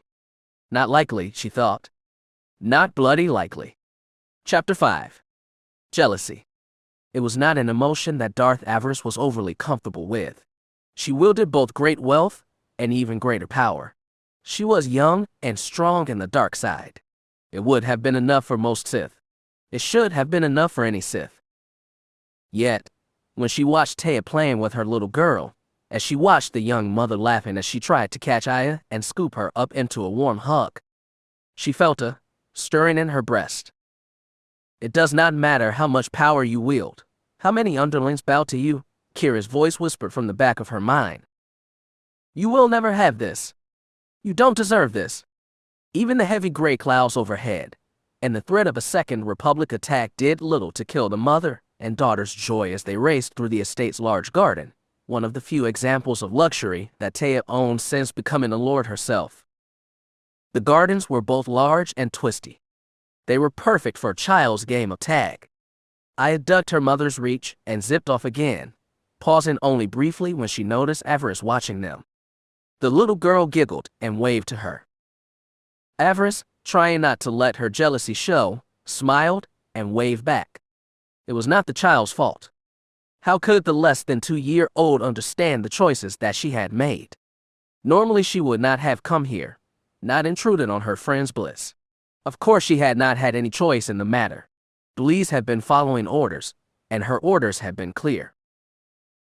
Not likely, she thought. Not bloody likely. Chapter 5. Jealousy. It was not an emotion that Darth Avaryss was overly comfortable with. She wielded both great wealth and even greater power. She was young and strong in the dark side. It would have been enough for most Sith. It should have been enough for any Sith. Yet, when she watched Taya playing with her little girl, as she watched the young mother laughing as she tried to catch Aya and scoop her up into a warm hug, she felt a stirring in her breast. It does not matter how much power you wield, how many underlings bow to you, Kira's voice whispered from the back of her mind. You will never have this. You don't deserve this. Even the heavy gray clouds overhead and the threat of a second Republic attack did little to kill the mother and daughter's joy as they raced through the estate's large garden, one of the few examples of luxury that Taya owned since becoming a lord herself. The gardens were both large and twisty. They were perfect for a child's game of tag. Aya ducked her mother's reach and zipped off again, pausing only briefly when she noticed Avaryss watching them. The little girl giggled and waved to her. Avaryss, trying not to let her jealousy show, smiled and waved back. It was not the child's fault. How could the less than 2-year-old understand the choices that she had made? Normally she would not have come here, not intruded on her friend's bliss. Of course she had not had any choice in the matter. Bleeze had been following orders, and her orders had been clear.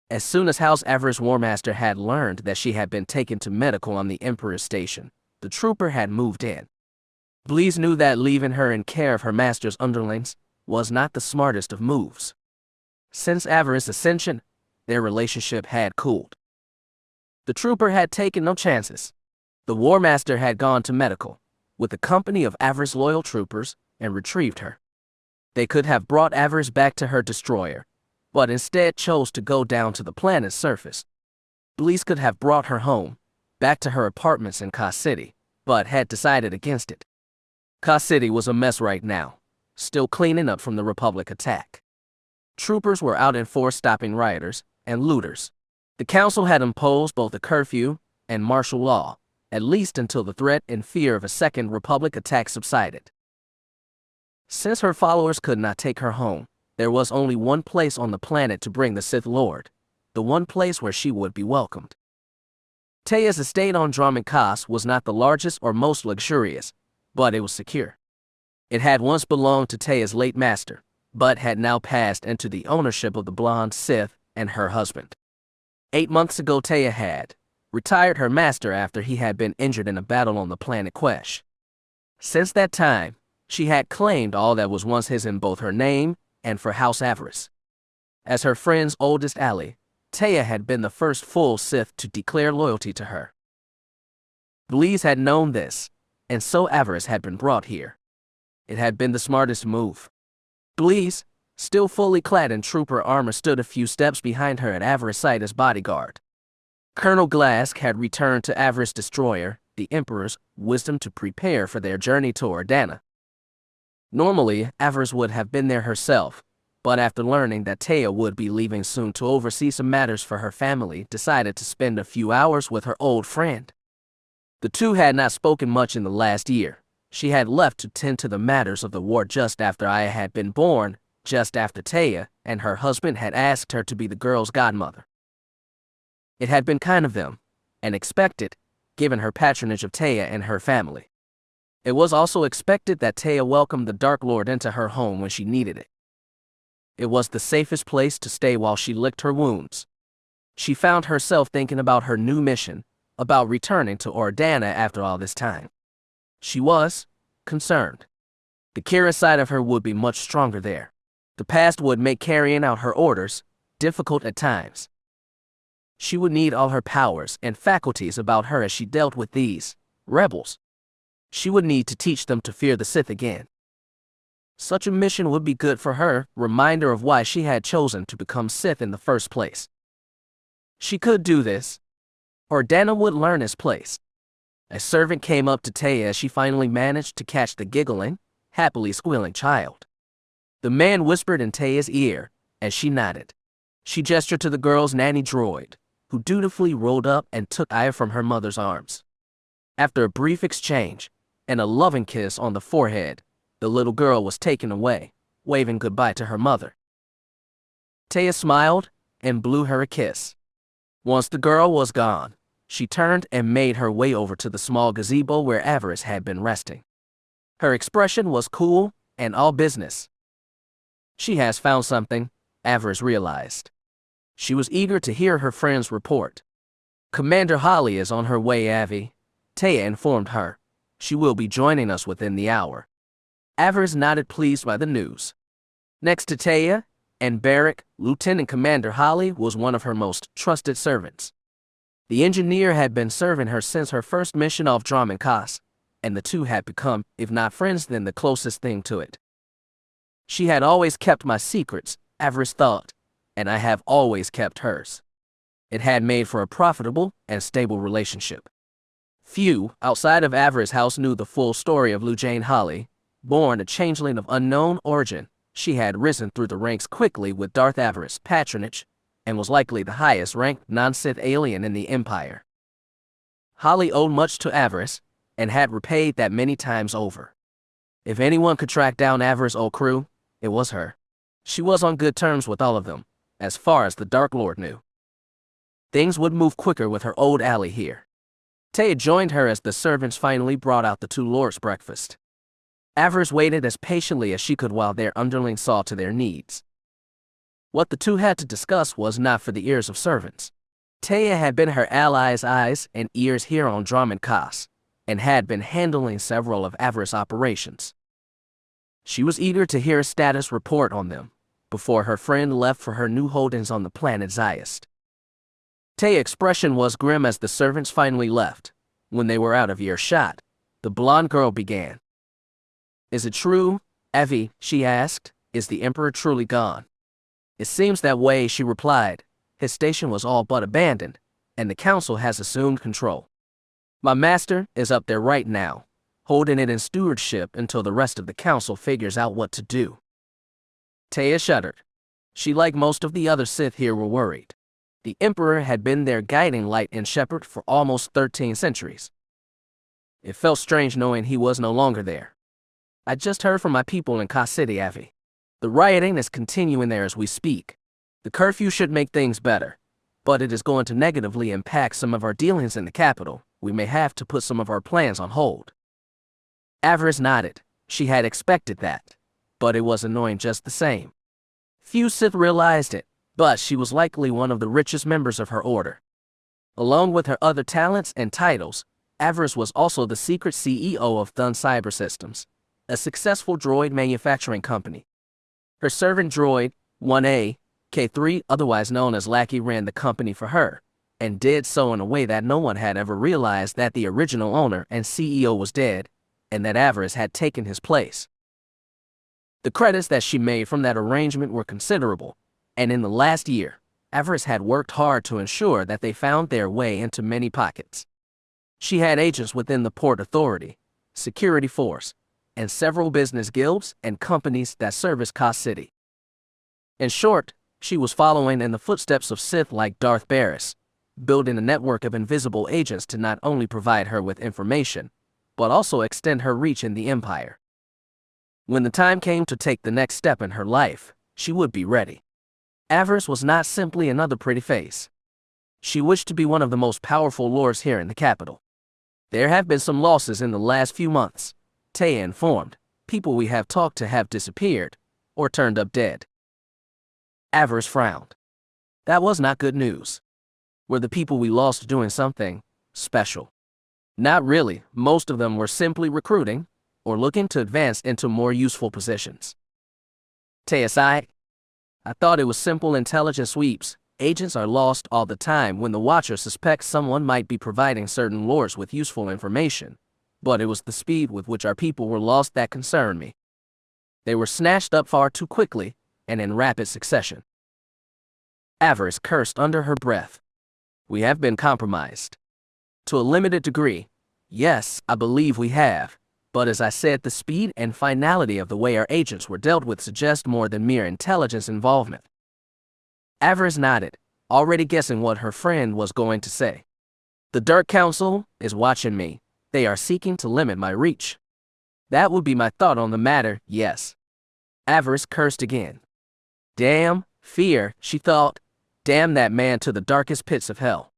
As soon as House Avaryss War Master had learned that she had been taken to medical on the Emperor's station, the trooper had moved in. Bleeze knew that leaving her in care of her master's underlings was not the smartest of moves. Since Avaryss' ascension, their relationship had cooled. The trooper had taken no chances. The War Master had gone to medical, with a company of Avaryss loyal troopers, and retrieved her. They could have brought Avaryss back to her destroyer, but instead chose to go down to the planet's surface. Bleeze could have brought her home, back to her apartments in Kaas City, but had decided against it. Kaas City was a mess right now. still cleaning up from the Republic attack. Troopers were out in force stopping rioters and looters. The council had imposed both a curfew and martial law, at least until the threat and fear of a second Republic attack subsided. Since her followers could not take her home, there was only one place on the planet to bring the Sith Lord, the one place where she would be welcomed. Teia's estate on Dromund Kaas was not the largest or most luxurious, but it was secure. It had once belonged to Teia's late master, but had now passed into the ownership of the blonde Sith and her husband. 8 months ago, Teia had retired her master after he had been injured in a battle on the planet Quesh. Since that time, she had claimed all that was once his in both her name and for House Avaryss. As her friend's oldest ally, Teia had been the first full Sith to declare loyalty to her. Blees had known this, and so Avaryss had been brought here. It had been the smartest move. Blees, still fully clad in trooper armor, stood a few steps behind her at Avaryss' side as bodyguard. Colonel Glask had returned to Avaryss' destroyer, the Emperor's wisdom, to prepare for their journey to Ordana. Normally, Avaryss would have been there herself, but after learning that Teia would be leaving soon to oversee some matters for her family, decided to spend a few hours with her old friend. The two had not spoken much in the last year. She had left to tend to the matters of the war just after I had been born, just after Teia and her husband had asked her to be the girl's godmother. It had been kind of them, and expected, given her patronage of Teia and her family. It was also expected that Teia welcomed the Dark Lord into her home when she needed it. It was the safest place to stay while she licked her wounds. She found herself thinking about her new mission, about returning to Ordana after all this time. She was concerned. The Kira side of her would be much stronger there. The past would make carrying out her orders difficult at times. She would need all her powers and faculties about her as she dealt with these rebels. She would need to teach them to fear the Sith again. Such a mission would be good for her, reminder of why she had chosen to become Sith in the first place. She could do this. Ordana would learn his place. A servant came up to Teia as she finally managed to catch the giggling, happily squealing child. The man whispered in Teia's ear, as she nodded. She gestured to the girl's nanny droid, who dutifully rolled up and took Aya from her mother's arms. After a brief exchange, and a loving kiss on the forehead, the little girl was taken away, waving goodbye to her mother. Teia smiled and blew her a kiss. Once the girl was gone, she turned and made her way over to the small gazebo where Avaryss had been resting. Her expression was cool and all business. She has found something, Avaryss realized. She was eager to hear her friend's report. Commander Holly is on her way, Avi, Teia informed her. She will be joining us within the hour. Avaryss nodded, pleased by the news. Next to Teia and Barrack, Lieutenant Commander Holly was one of her most trusted servants. The engineer had been serving her since her first mission off Dromund Kaas, and the two had become, if not friends, then the closest thing to it. She had always kept my secrets, Avaryss thought, and I have always kept hers. It had made for a profitable and stable relationship. Few outside of Avaryss' house knew the full story of Lujane Holly. Born a changeling of unknown origin, she had risen through the ranks quickly with Darth Avaryss' patronage, and was likely the highest-ranked non-Sith alien in the Empire. Holly owed much to Avaryss, and had repaid that many times over. If anyone could track down Avaryss' old crew, it was her. She was on good terms with all of them, as far as the Dark Lord knew. Things would move quicker with her old ally here. Teia joined her as the servants finally brought out the two lords' breakfast. Avaryss waited as patiently as she could while their underlings saw to their needs. What the two had to discuss was not for the ears of servants. Teia had been her allies' eyes and ears here on Dromund Kaas, and had been handling several of Avaryss' operations. She was eager to hear a status report on them, before her friend left for her new holdings on the planet Zyast. Teia's expression was grim as the servants finally left. When they were out of earshot, the blonde girl began. Is it true, Avi, she asked, is the Emperor truly gone? It seems that way, she replied. His station was all but abandoned, and the Council has assumed control. My master is up there right now, holding it in stewardship until the rest of the council figures out what to do. Taya shuddered. She, like most of the other Sith here, were worried. The Emperor had been their guiding light and shepherd for almost 13 centuries. It felt strange knowing he was no longer there. I just heard from my people in Kaas City, Avi. The rioting is continuing there as we speak. The curfew should make things better, but it is going to negatively impact some of our dealings in the capital. We may have to put some of our plans on hold. Avaryss nodded. She had expected that, but it was annoying just the same. Few Sith realized it, but she was likely one of the richest members of her order. Along with her other talents and titles, Avaryss was also the secret CEO of Thun Cyber Systems, a successful droid manufacturing company. Her servant droid, 1A, K3, otherwise known as Lackey, ran the company for her, and did so in a way that no one had ever realized that the original owner and CEO was dead, and that Avaryss had taken his place. The credits that she made from that arrangement were considerable, and in the last year, Avaryss had worked hard to ensure that they found their way into many pockets. She had agents within the Port Authority, Security Force, and several business guilds and companies that service Kaas City. In short, she was following in the footsteps of Sith like Darth Avaryss, building a network of invisible agents to not only provide her with information, but also extend her reach in the Empire. When the time came to take the next step in her life, she would be ready. Avaryss was not simply another pretty face. She wished to be one of the most powerful lords here in the capital. There have been some losses in the last few months, Taya informed. People we have talked to have disappeared, or turned up dead. Avaryss frowned. That was not good news. Were the people we lost doing something special? Not really. Most of them were simply recruiting, or looking to advance into more useful positions. Taya sighed. I thought it was simple intelligence sweeps. Agents are lost all the time when the Watcher suspects someone might be providing certain lords with useful information, but it was the speed with which our people were lost that concerned me. They were snatched up far too quickly, and in rapid succession. Avaryss cursed under her breath. We have been compromised. To a limited degree, yes, I believe we have, but as I said, the speed and finality of the way our agents were dealt with suggest more than mere intelligence involvement. Avaryss nodded, already guessing what her friend was going to say. The Dark Council is watching me. They are seeking to limit my reach. That would be my thought on the matter, yes. Avaryss cursed again. Damn, fear, she thought. Damn that man to the darkest pits of hell.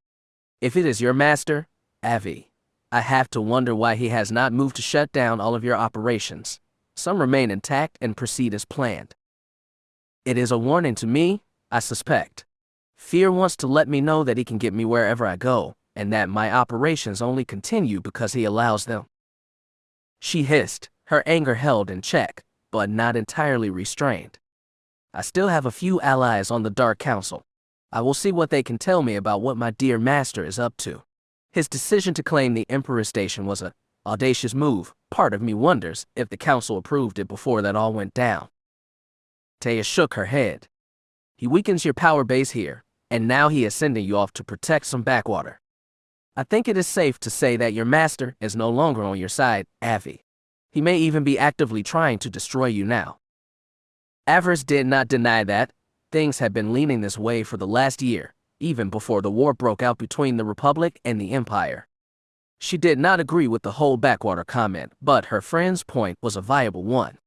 If it is your master, Avi, I have to wonder why he has not moved to shut down all of your operations. Some remain intact and proceed as planned. It is a warning to me, I suspect. Fear wants to let me know that he can get me wherever I go, and that my operations only continue because he allows them. She hissed, her anger held in check, but not entirely restrained. I still have a few allies on the Dark Council. I will see what they can tell me about what my dear master is up to. His decision to claim the Emperor's station was an audacious move. Part of me wonders if the council approved it before that all went down. Taya shook her head. He weakens your power base here, and now he is sending you off to protect some backwater. I think it is safe to say that your master is no longer on your side, Avi. He may even be actively trying to destroy you now. Avaryss did not deny that. Things had been leaning this way for the last year, even before the war broke out between the Republic and the Empire. She did not agree with the whole backwater comment, but her friend's point was a viable one.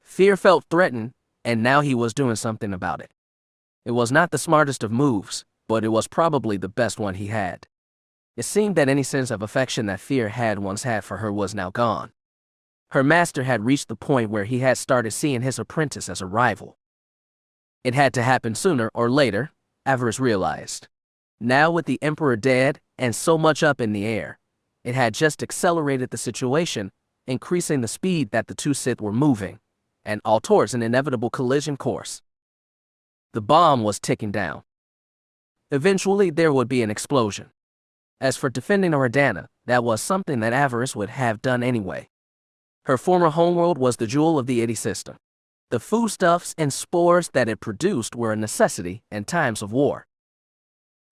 Fear felt threatened, and now he was doing something about it. It was not the smartest of moves, but it was probably the best one he had. It seemed that any sense of affection that Fear had once had for her was now gone. Her master had reached the point where he had started seeing his apprentice as a rival. It had to happen sooner or later, Avaryss realized. Now with the Emperor dead and so much up in the air, it had just accelerated the situation, increasing the speed that the two Sith were moving, and all towards an inevitable collision course. The bomb was ticking down. Eventually there would be an explosion. As for defending Ordana, that was something that Avaryss would have done anyway. Her former homeworld was the jewel of the Idi system. The foodstuffs and spores that it produced were a necessity in times of war.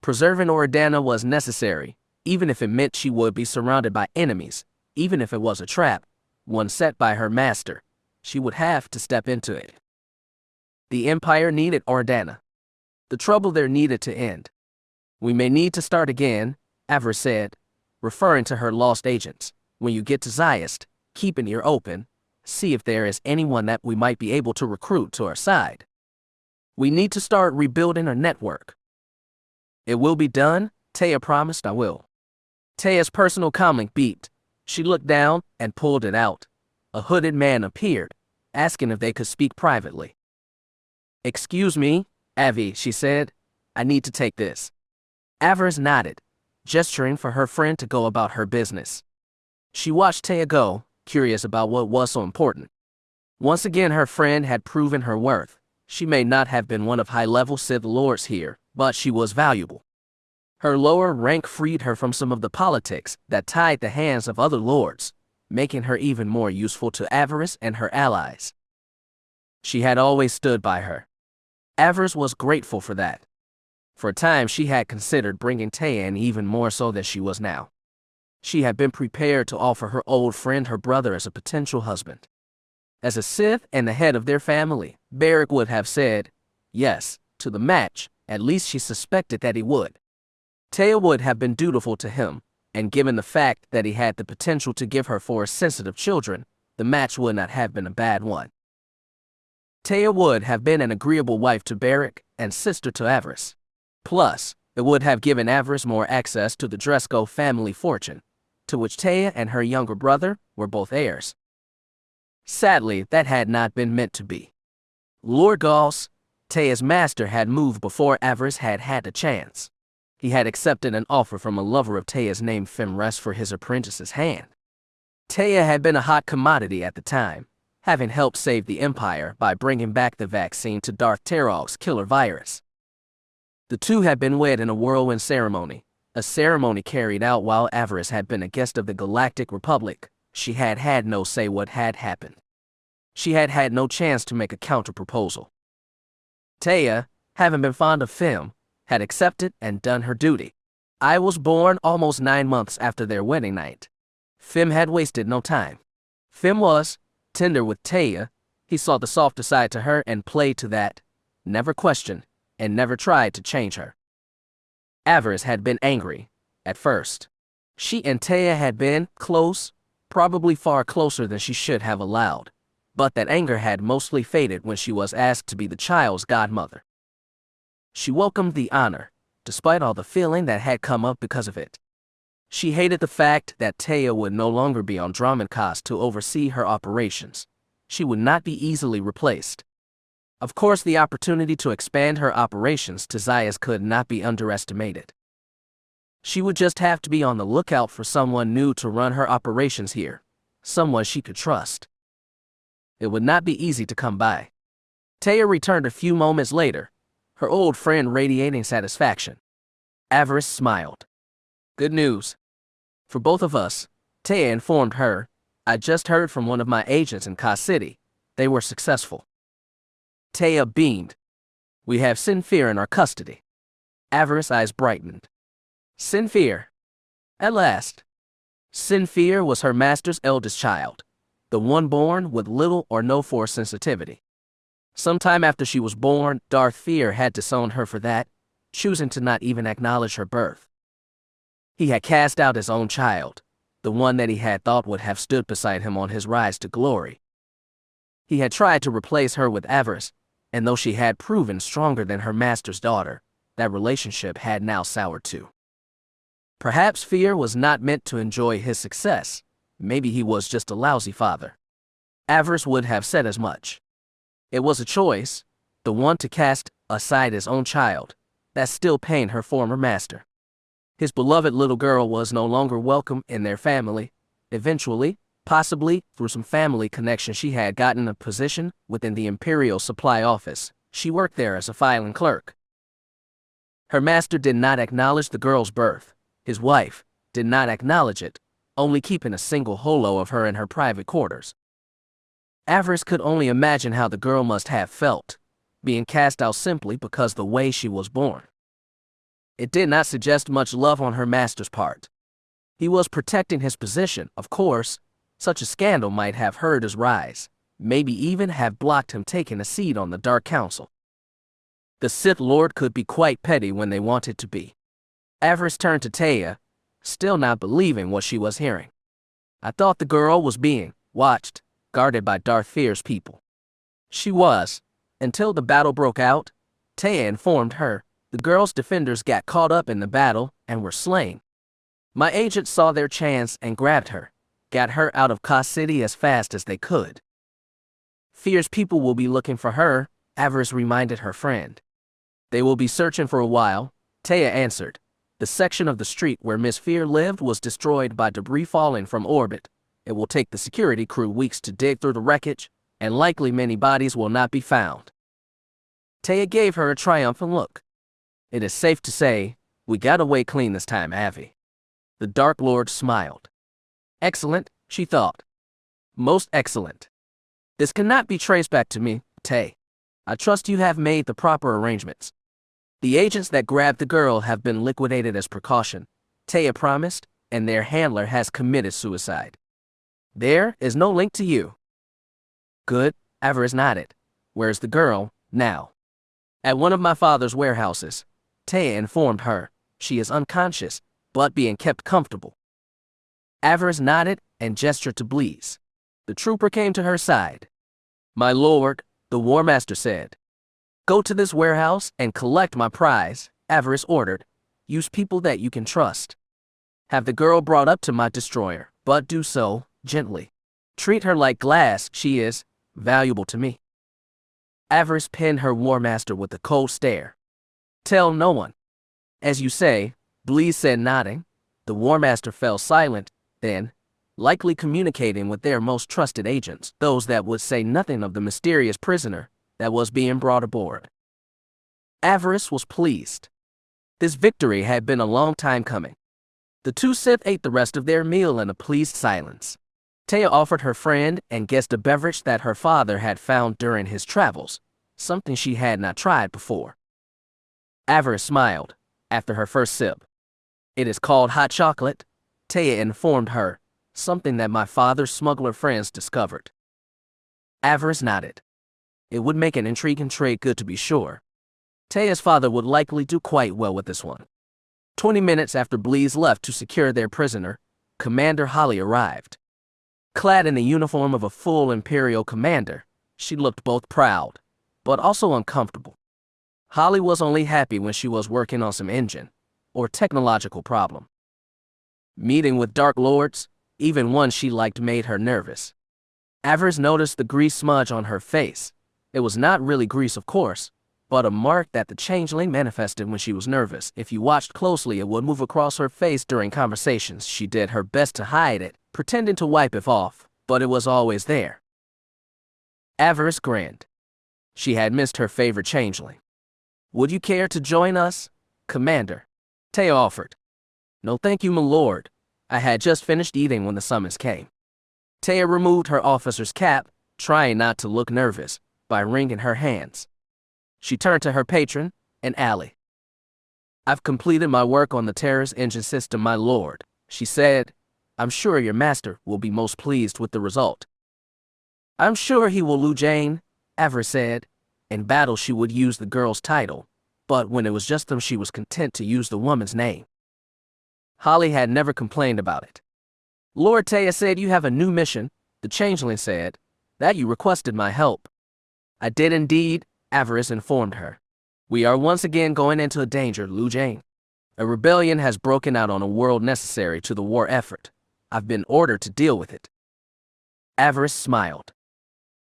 Preserving Ordana was necessary, even if it meant she would be surrounded by enemies, Even if it was a trap, one set by her master, she would have to step into it. The Empire needed Ordana. The trouble there needed to end. "We may need to start again," Avaryss said, referring to her lost agents. "When you get to Zyast, keep an ear open, see if there is anyone that we might be able to recruit to our side. We need to start rebuilding our network." "It will be done," Taya promised. "I will." Taya's personal comlink beeped. She looked down and pulled it out. A hooded man appeared, asking if they could speak privately. "Excuse me, Avi," she said. "I need to take this." Avaryss nodded, gesturing for her friend to go about her business. She watched Taya go, curious about what was so important. Once again, her friend had proven her worth. She may not have been one of high-level Sith Lords here, but she was valuable. Her lower rank freed her from some of the politics that tied the hands of other lords, making her even more useful to Avaryss and her allies. She had always stood by her. Avaryss was grateful for that. For a time, she had considered bringing Taya in, even more so than she was now. She had been prepared to offer her old friend her brother as a potential husband. As a Sith and the head of their family, Beric would have said yes to the match. At least she suspected that he would. Taya would have been dutiful to him, and given the fact that he had the potential to give her 4 sensitive children, the match would not have been a bad one. Taya would have been an agreeable wife to Beric and sister to Avaryss. Plus, it would have given Avaryss more access to the Dresco family fortune, to which Taya and her younger brother were both heirs. Sadly, that had not been meant to be. Lord Kaas, Taya's master, had moved before Avaryss had had a chance. He had accepted an offer from a lover of Taya's named Femrest for his apprentice's hand. Taya had been a hot commodity at the time, having helped save the Empire by bringing back the vaccine to Darth Tarog's killer virus. The two had been wed in a whirlwind ceremony, a ceremony carried out while Avaryss had been a guest of the Galactic Republic. She had had no say what had happened. She had had no chance to make a counter-proposal. Taya, having been fond of Fem, had accepted and done her duty. I was born almost 9 months after their wedding night. Fem had wasted no time. Fem was tender with Taya. He saw the softer side to her and played to that, never questioned, and never tried to change her. Avaryss had been angry, at first. She and Taya had been close, probably far closer than she should have allowed, but that anger had mostly faded when she was asked to be the child's godmother. She welcomed the honor, despite all the feeling that had come up because of it. She hated the fact that Taya would no longer be on Dromund Kaas to oversee her operations. She would not be easily replaced. Of course, the opportunity to expand her operations to Zyast could not be underestimated. She would just have to be on the lookout for someone new to run her operations here, someone she could trust. It would not be easy to come by. Taya returned a few moments later, her old friend radiating satisfaction. Avaryss smiled. "Good news. For both of us," Taya informed her. "I just heard from one of my agents in Kaas City. They were successful." Taya beamed. "We have Sinfir in our custody." Avaryss' eyes brightened. Sinfir. At last. Sinfir was her master's eldest child, the one born with little or no force sensitivity. Sometime after she was born, Darth Fear had disowned her for that, choosing to not even acknowledge her birth. He had cast out his own child, the one that he had thought would have stood beside him on his rise to glory. He had tried to replace her with Avaryss, and though she had proven stronger than her master's daughter, that relationship had now soured too. Perhaps Fear was not meant to enjoy his success. Maybe he was just a lousy father. Avaryss would have said as much. It was a choice, the one to cast aside his own child, that still pained her former master. His beloved little girl was no longer welcome in their family. Eventually, possibly through some family connection, she had gotten a position within the Imperial Supply Office. She worked there as a filing clerk. Her master did not acknowledge the girl's birth. His wife did not acknowledge it, only keeping a single holo of her in her private quarters. Avaryss could only imagine how the girl must have felt, being cast out simply because the way she was born. It did not suggest much love on her master's part. He was protecting his position, of course. Such a scandal might have hurt his rise, maybe even have blocked him taking a seat on the Dark Council. The Sith Lord could be quite petty when they wanted to be. Avaryss turned to Taya, still not believing what she was hearing. I thought the girl was being watched, guarded by Darth Fear's people. She was, until the battle broke out. Taya informed her. The girl's defenders got caught up in the battle and were slain. My agents saw their chance and grabbed her, got her out of Kaas City as fast as they could. Fear's people will be looking for her, Avaryss reminded her friend. They will be searching for a while, Taya answered. The section of the street where Miss Fear lived was destroyed by debris falling from orbit. It will take the security crew weeks to dig through the wreckage, and likely many bodies will not be found. Taya gave her a triumphant look. It is safe to say, we got away clean this time, Avi. The Dark Lord smiled. Excellent, she thought. Most excellent. This cannot be traced back to me, Tay. I trust you have made the proper arrangements. The agents that grabbed the girl have been liquidated as precaution, Taya promised, and their handler has committed suicide. There is no link to you. Good, Avaryss nodded. Where's the girl, now? At one of my father's warehouses, Taya informed her. She is unconscious, but being kept comfortable. Avaryss nodded and gestured to Bleez. The trooper came to her side. My lord, the War Master said. Go to this warehouse and collect my prize, Avaryss ordered. Use people that you can trust. Have the girl brought up to my destroyer, but do so gently. Treat her like glass. She is valuable to me. Avaryss pinned her War Master with a cold stare. Tell no one. As you say, Bleez said, nodding. The War Master fell silent, then, likely communicating with their most trusted agents, those that would say nothing of the mysterious prisoner that was being brought aboard. Avaryss was pleased. This victory had been a long time coming. The two Sith ate the rest of their meal in a pleased silence. Taya offered her friend and guest a beverage that her father had found during his travels, something she had not tried before. Avaryss smiled after her first sip. It is called hot chocolate, Taya informed her, something that my father's smuggler friends discovered. Avaryss nodded. It would make an intriguing trade, good to be sure. Taya's father would likely do quite well with this one. 20 minutes after Bleez left to secure their prisoner, Commander Holly arrived. Clad in the uniform of a full Imperial commander, she looked both proud, but also uncomfortable. Holly was only happy when she was working on some engine or technological problem. Meeting with Dark Lords, even one she liked, made her nervous. Avaryss noticed the grease smudge on her face. It was not really grease, of course, but a mark that the changeling manifested when she was nervous. If you watched closely, it would move across her face during conversations. She did her best to hide it, pretending to wipe it off, but it was always there. Avaryss grinned. She had missed her favorite changeling. Would you care to join us, Commander? Taya offered. No thank you, my lord. I had just finished eating when the summons came. Taya removed her officer's cap, trying not to look nervous, by wringing her hands. She turned to her patron, an ally. I've completed my work on the terrorist engine system, my lord, she said. I'm sure your master will be most pleased with the result. I'm sure he will, Lu Jane, Avaryss said. In battle she would use the girl's title, but when it was just them she was content to use the woman's name. Holly had never complained about it. Lord Taya said you have a new mission, the changeling said, that you requested my help. I did indeed, Avaryss informed her. We are once again going into a danger, Lu Jane. A rebellion has broken out on a world necessary to the war effort. I've been ordered to deal with it. Avaryss smiled.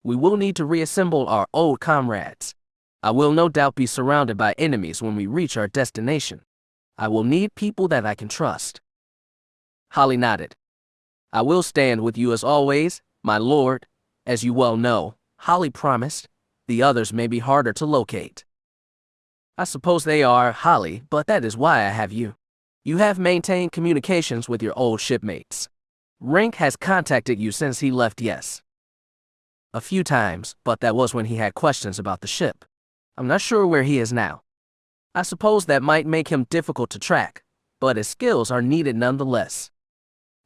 We will need to reassemble our old comrades. I will no doubt be surrounded by enemies when we reach our destination. I will need people that I can trust. Holly nodded. I will stand with you as always, my lord. As you well know, Holly promised. The others may be harder to locate. I suppose they are, Holly, but that is why I have you. You have maintained communications with your old shipmates. Rink has contacted you since he left, yes. A few times, but that was when he had questions about the ship. I'm not sure where he is now. I suppose that might make him difficult to track, but his skills are needed nonetheless.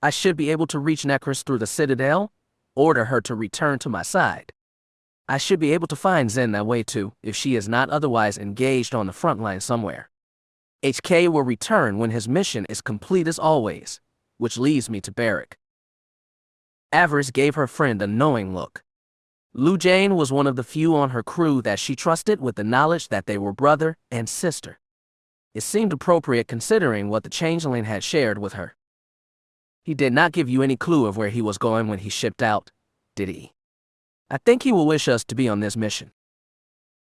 I should be able to reach Necros through the Citadel, order her to return to my side. I should be able to find Zen that way too, if she is not otherwise engaged on the front line somewhere. HK will return when his mission is complete as always, which leads me to Barrack. Avaryss gave her friend a knowing look. Lu Jane was one of the few on her crew that she trusted with the knowledge that they were brother and sister. It seemed appropriate considering what the changeling had shared with her. He did not give you any clue of where he was going when he shipped out, did he? I think he will wish us to be on this mission.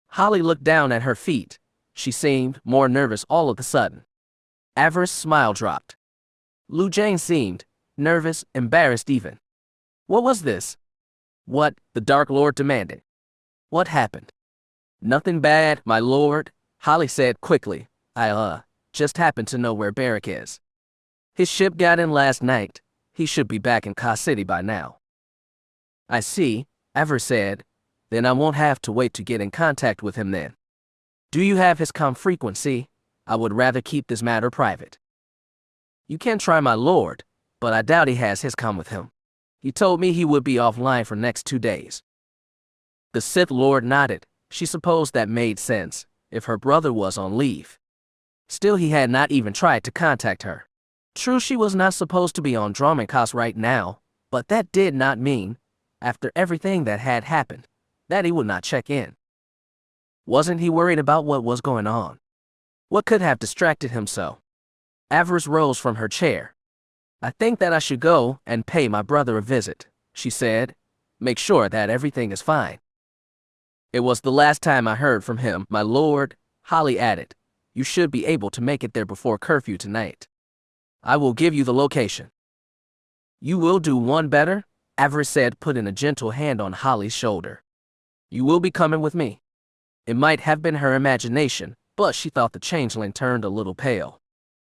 Holly looked down at her feet. She seemed more nervous all of a sudden. Avaryss' smile dropped. Lu Jane seemed nervous, embarrassed even. What was this? What? The Dark Lord demanded. What happened? Nothing bad, my lord, Holly said quickly. I just happened to know where Barrack is. His ship got in last night. He should be back in Kaas City by now. I see, Avaryss said. Then I won't have to wait to get in contact with him then. Do you have his comm frequency? I would rather keep this matter private. You can try, my lord, but I doubt he has his comm with him. He told me he would be offline for next 2 days. The Sith Lord nodded. She supposed that made sense, if her brother was on leave. Still, he had not even tried to contact her. True, she was not supposed to be on Dromund Kaas right now, but that did not mean, after everything that had happened, that he would not check in. Wasn't he worried about what was going on? What could have distracted him so? Avaryss rose from her chair. I think that I should go and pay my brother a visit, she said. Make sure that everything is fine. It was the last time I heard from him, my lord, Holly added. You should be able to make it there before curfew tonight. I will give you the location. You will do one better, Avaryss said, putting a gentle hand on Holly's shoulder. You will be coming with me. It might have been her imagination, but she thought the changeling turned a little pale.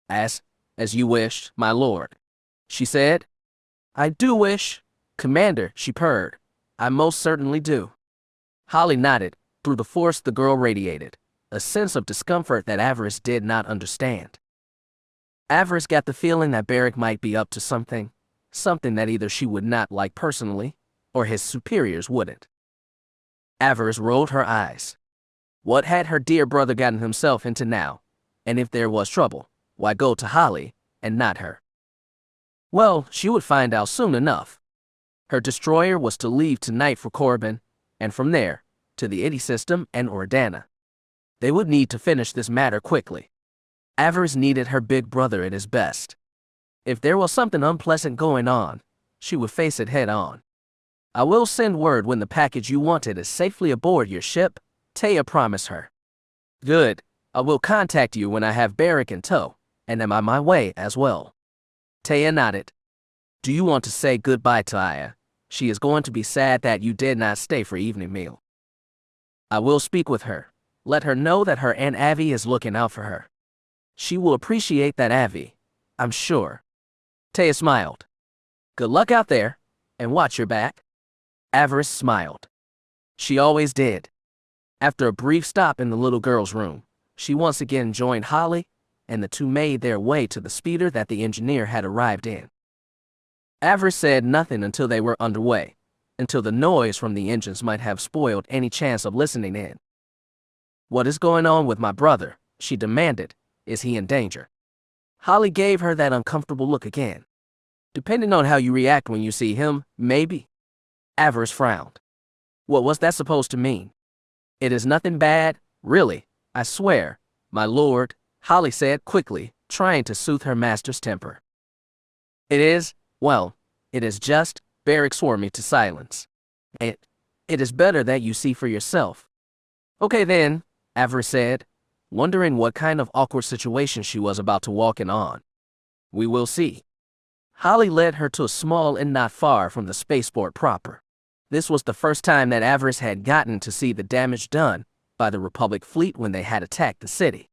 As you wished, my lord, she said. I do wish, Commander, she purred. I most certainly do. Holly nodded. Through the force the girl radiated, a sense of discomfort that Avaryss did not understand. Avaryss got the feeling that Barrack might be up to something that either she would not like personally, or his superiors wouldn't. Avaryss rolled her eyes. What had her dear brother gotten himself into now? And if there was trouble, why go to Holly, and not her? Well, she would find out soon enough. Her destroyer was to leave tonight for Corbin, and from there, to the Itty system and Ordana. They would need to finish this matter quickly. Avaryss needed her big brother at his best. If there was something unpleasant going on, she would face it head on. I will send word when the package you wanted is safely aboard your ship, Taya promised her. Good. I will contact you when I have Barrack in tow, and am on my way as well. Taya nodded. Do you want to say goodbye to Aya? She is going to be sad that you did not stay for evening meal. I will speak with her. Let her know that her Aunt Avi is looking out for her. She will appreciate that, Avi, I'm sure. Taya smiled. Good luck out there, and watch your back. Avaryss smiled. She always did. After a brief stop in the little girl's room, she once again joined Holly, and the two made their way to the speeder that the engineer had arrived in. Avaryss said nothing until they were underway, until the noise from the engines might have spoiled any chance of listening in. What is going on with my brother? She demanded. Is he in danger? Holly gave her that uncomfortable look again. Depending on how you react when you see him, maybe. Avaryss frowned. What was that supposed to mean? It is nothing bad, really, I swear, my lord, Holly said quickly, trying to soothe her master's temper. It is, well, it is just, Barrack swore me to silence. It is better that you see for yourself. Okay then, Avaryss said, wondering what kind of awkward situation she was about to walk in on. We will see. Holly led her to a small inn not far from the spaceport proper. This was the first time that Avaryss had gotten to see the damage done by the Republic fleet when they had attacked the city.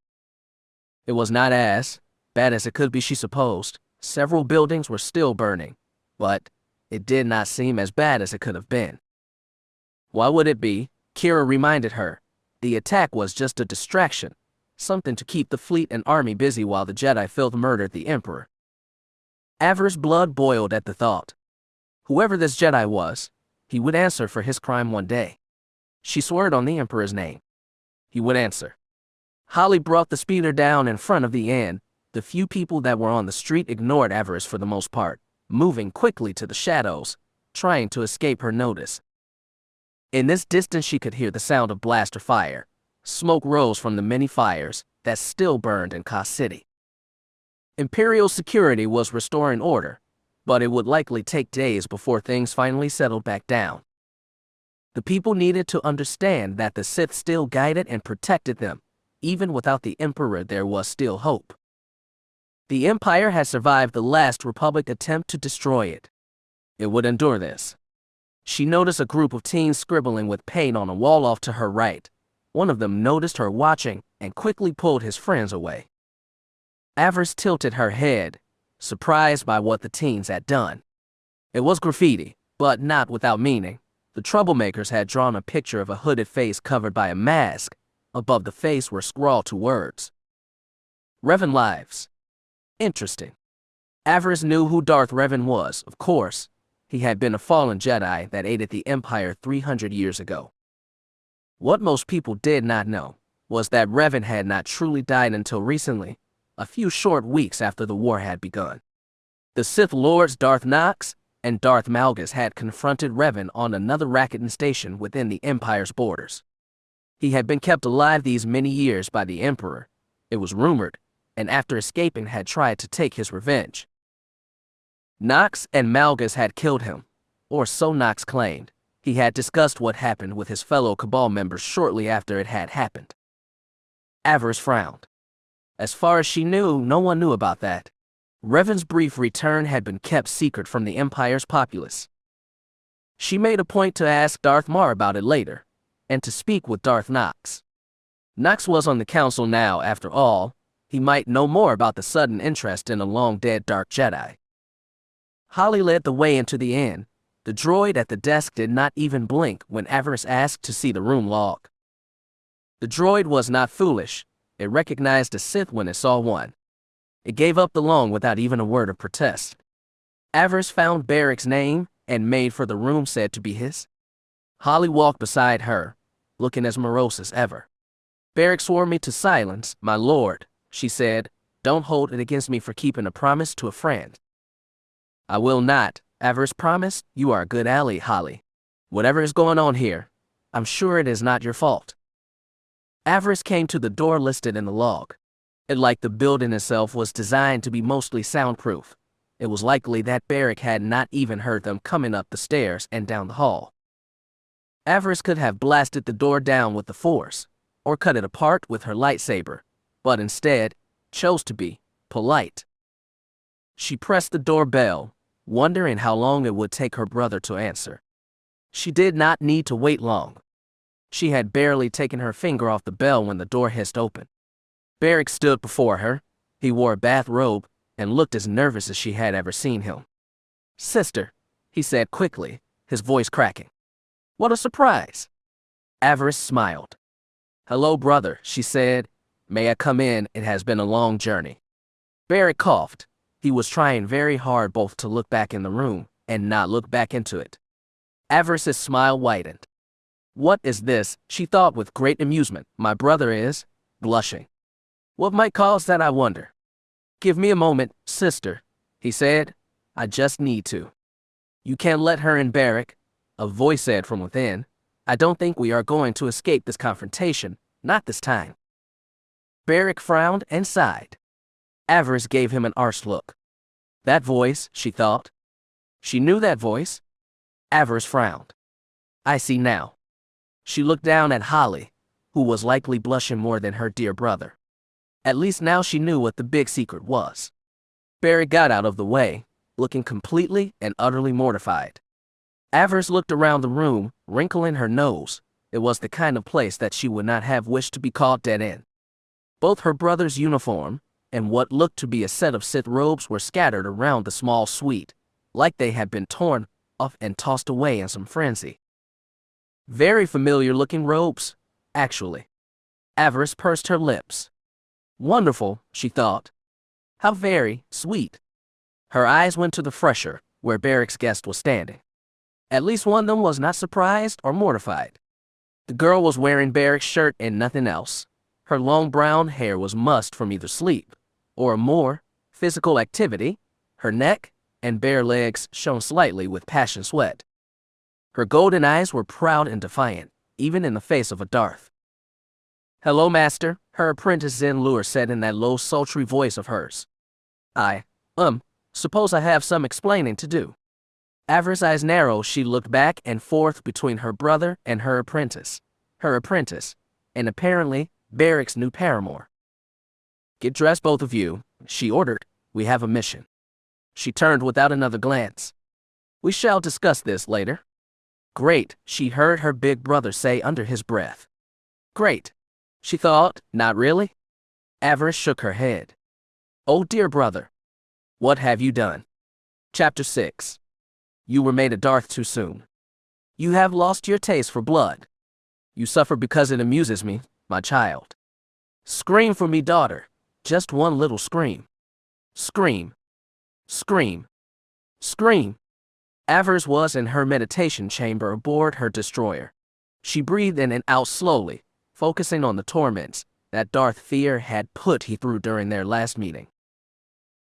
It was not as bad as it could be, she supposed. Several buildings were still burning, but it did not seem as bad as it could have been. Why would it be? Kira reminded her. The attack was just a distraction, something to keep the fleet and army busy while the Jedi filth murdered the Emperor. Avaryss' blood boiled at the thought. Whoever this Jedi was, he would answer for his crime one day. She swore it on the Emperor's name. He would answer. Holly brought the speeder down in front of the inn. The few people that were on the street ignored Avaryss for the most part, moving quickly to the shadows, trying to escape her notice. In this distance she could hear the sound of blaster fire. Smoke rose from the many fires that still burned in Kaas City. Imperial security was restoring order, but it would likely take days before things finally settled back down. The people needed to understand that the Sith still guided and protected them. Even without the Emperor, there was still hope. The Empire had survived the last Republic attempt to destroy it. It would endure this. She noticed a group of teens scribbling with paint on a wall off to her right. One of them noticed her watching and quickly pulled his friends away. Avaryss tilted her head, surprised by what the teens had done. It was graffiti, but not without meaning. The troublemakers had drawn a picture of a hooded face covered by a mask. Above the face were scrawled 2 words. Revan lives. Interesting. Avaryss knew who Darth Revan was, of course. He had been a fallen Jedi that aided the Empire 300 years ago. What most people did not know was that Revan had not truly died until recently, a few short weeks after the war had begun. The Sith Lords Darth Nox and Darth Malgus had confronted Revan on another Rakatan station within the Empire's borders. He had been kept alive these many years by the Emperor, it was rumored, and after escaping had tried to take his revenge. Nox and Malgus had killed him, or so Nox claimed. He had discussed what happened with his fellow Cabal members shortly after it had happened. Avaryss frowned. As far as she knew, no one knew about that. Revan's brief return had been kept secret from the Empire's populace. She made a point to ask Darth Mar about it later, and to speak with Darth Nox. Nox was on the council now, after all. He might know more about the sudden interest in a long-dead Dark Jedi. Holly led the way into the inn. The droid at the desk did not even blink when Avaryss asked to see the room log. The droid was not foolish. It recognized a Sith when it saw one. It gave up the long without even a word of protest. Avaryss found Barrick's name and made for the room said to be his. Holly walked beside her, looking as morose as ever. Barrick swore me to silence, my lord, she said. Don't hold it against me for keeping a promise to a friend. I will not, Avaryss promised. You are a good ally, Holly. Whatever is going on here, I'm sure it is not your fault. Avaryss came to the door listed in the log. It, like the building itself, was designed to be mostly soundproof. It was likely that Barrick had not even heard them coming up the stairs and down the hall. Avaryss could have blasted the door down with the Force, or cut it apart with her lightsaber, but instead chose to be polite. She pressed the doorbell, wondering how long it would take her brother to answer. She did not need to wait long. She had barely taken her finger off the bell when the door hissed open. Barrick stood before her. He wore a bathrobe and looked as nervous as she had ever seen him. Sister, he said quickly, his voice cracking. What a surprise. Avaryss smiled. Hello, brother, she said. May I come in? It has been a long journey. Barrick coughed. He was trying very hard both to look back in the room and not look back into it. Avaryss's smile widened. What is this? She thought with great amusement. My brother is blushing. What might cause that, I wonder? Give me a moment, sister, he said. I just need to. You can't let her in, Barrick, a voice said from within. I don't think we are going to escape this confrontation, not this time. Barrick frowned and sighed. Avaryss gave him an arch look. That voice, she thought. She knew that voice. Avaryss frowned. I see now. She looked down at Holly, who was likely blushing more than her dear brother. At least now she knew what the big secret was. Barrick got out of the way, looking completely and utterly mortified. Avaryss looked around the room, wrinkling her nose. It was the kind of place that she would not have wished to be caught dead in. Both her brother's uniform and what looked to be a set of Sith robes were scattered around the small suite, like they had been torn off and tossed away in some frenzy. Very familiar-looking robes, actually. Avaryss pursed her lips. Wonderful, she thought. How very sweet. Her eyes went to the fresher, where Barrick's guest was standing. At least one of them was not surprised or mortified. The girl was wearing Barrick's shirt and nothing else. Her long brown hair was mussed from either sleep or a more physical activity. Her neck and bare legs shone slightly with passion sweat. Her golden eyes were proud and defiant, even in the face of a Darth. "Hello, master," her apprentice Zen Lure said in that low, sultry voice of hers. "I suppose I have some explaining to do." Avaryss' eyes narrowed. She looked back and forth between her brother and her apprentice, and apparently Barrick's new paramour. "Get dressed, both of you," she ordered. "We have a mission." She turned without another glance. "We shall discuss this later." "Great," she heard her big brother say under his breath. "Great," she thought. "Not really?" Avaryss shook her head. "Oh dear brother. What have you done?" Chapter 6. You were made a Darth too soon. You have lost your taste for blood. You suffer because it amuses me, my child. Scream for me, daughter. Just one little scream. Scream. Scream. Scream. Avaryss was in her meditation chamber aboard her destroyer. She breathed in and out slowly, focusing on the torments that Darth Fear had put he through during their last meeting.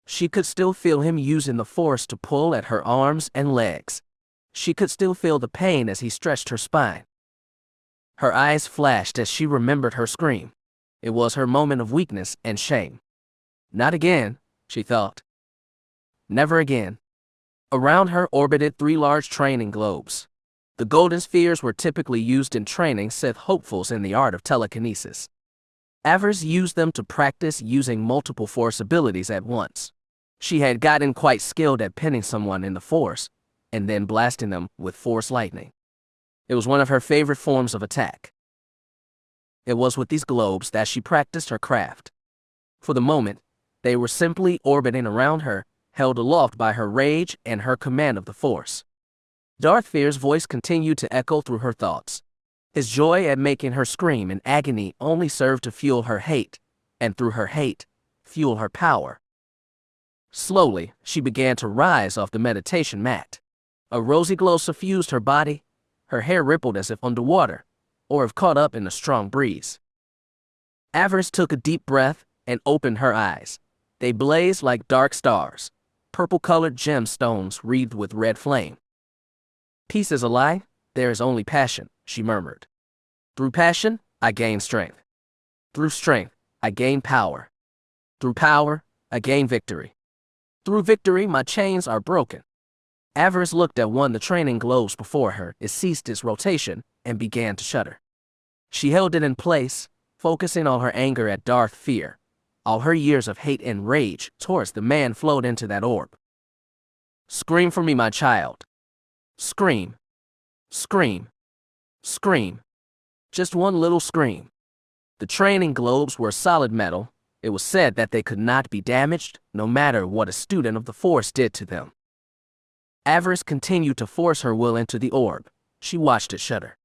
She could still feel him using the Force to pull at her arms and legs. She could still feel the pain as he stretched her spine. Her eyes flashed as she remembered her scream. It was her moment of weakness and shame. Not again, she thought. Never again. Around her orbited 3 large training globes. The golden spheres were typically used in training Sith hopefuls in the art of telekinesis. Avaryss used them to practice using multiple Force abilities at once. She had gotten quite skilled at pinning someone in the Force, and then blasting them with Force lightning. It was one of her favorite forms of attack. It was with these globes that she practiced her craft. For the moment, they were simply orbiting around her, held aloft by her rage and her command of the Force. Darth Fear's voice continued to echo through her thoughts. His joy at making her scream in agony only served to fuel her hate, and through her hate, fuel her power. Slowly, she began to rise off the meditation mat. A rosy glow suffused her body. Her hair rippled as if underwater, or if caught up in a strong breeze. Avaryss took a deep breath and opened her eyes. They blazed like dark stars, purple-colored gemstones wreathed with red flame. "Peace is a lie. There is only passion," she murmured. "Through passion, I gain strength. Through strength, I gain power. Through power, I gain victory. Through victory, my chains are broken." Avaryss looked at one of the training globes before her. It ceased its rotation and began to shudder. She held it in place, focusing on her anger at Darth Fear. All her years of hate and rage towards the man flowed into that orb. "Scream for me, my child. Scream. Scream. Scream. Just one little scream." The training globes were solid metal. It was said that they could not be damaged, no matter what a student of the Force did to them. Avaryss continued to force her will into the orb. She watched it shudder.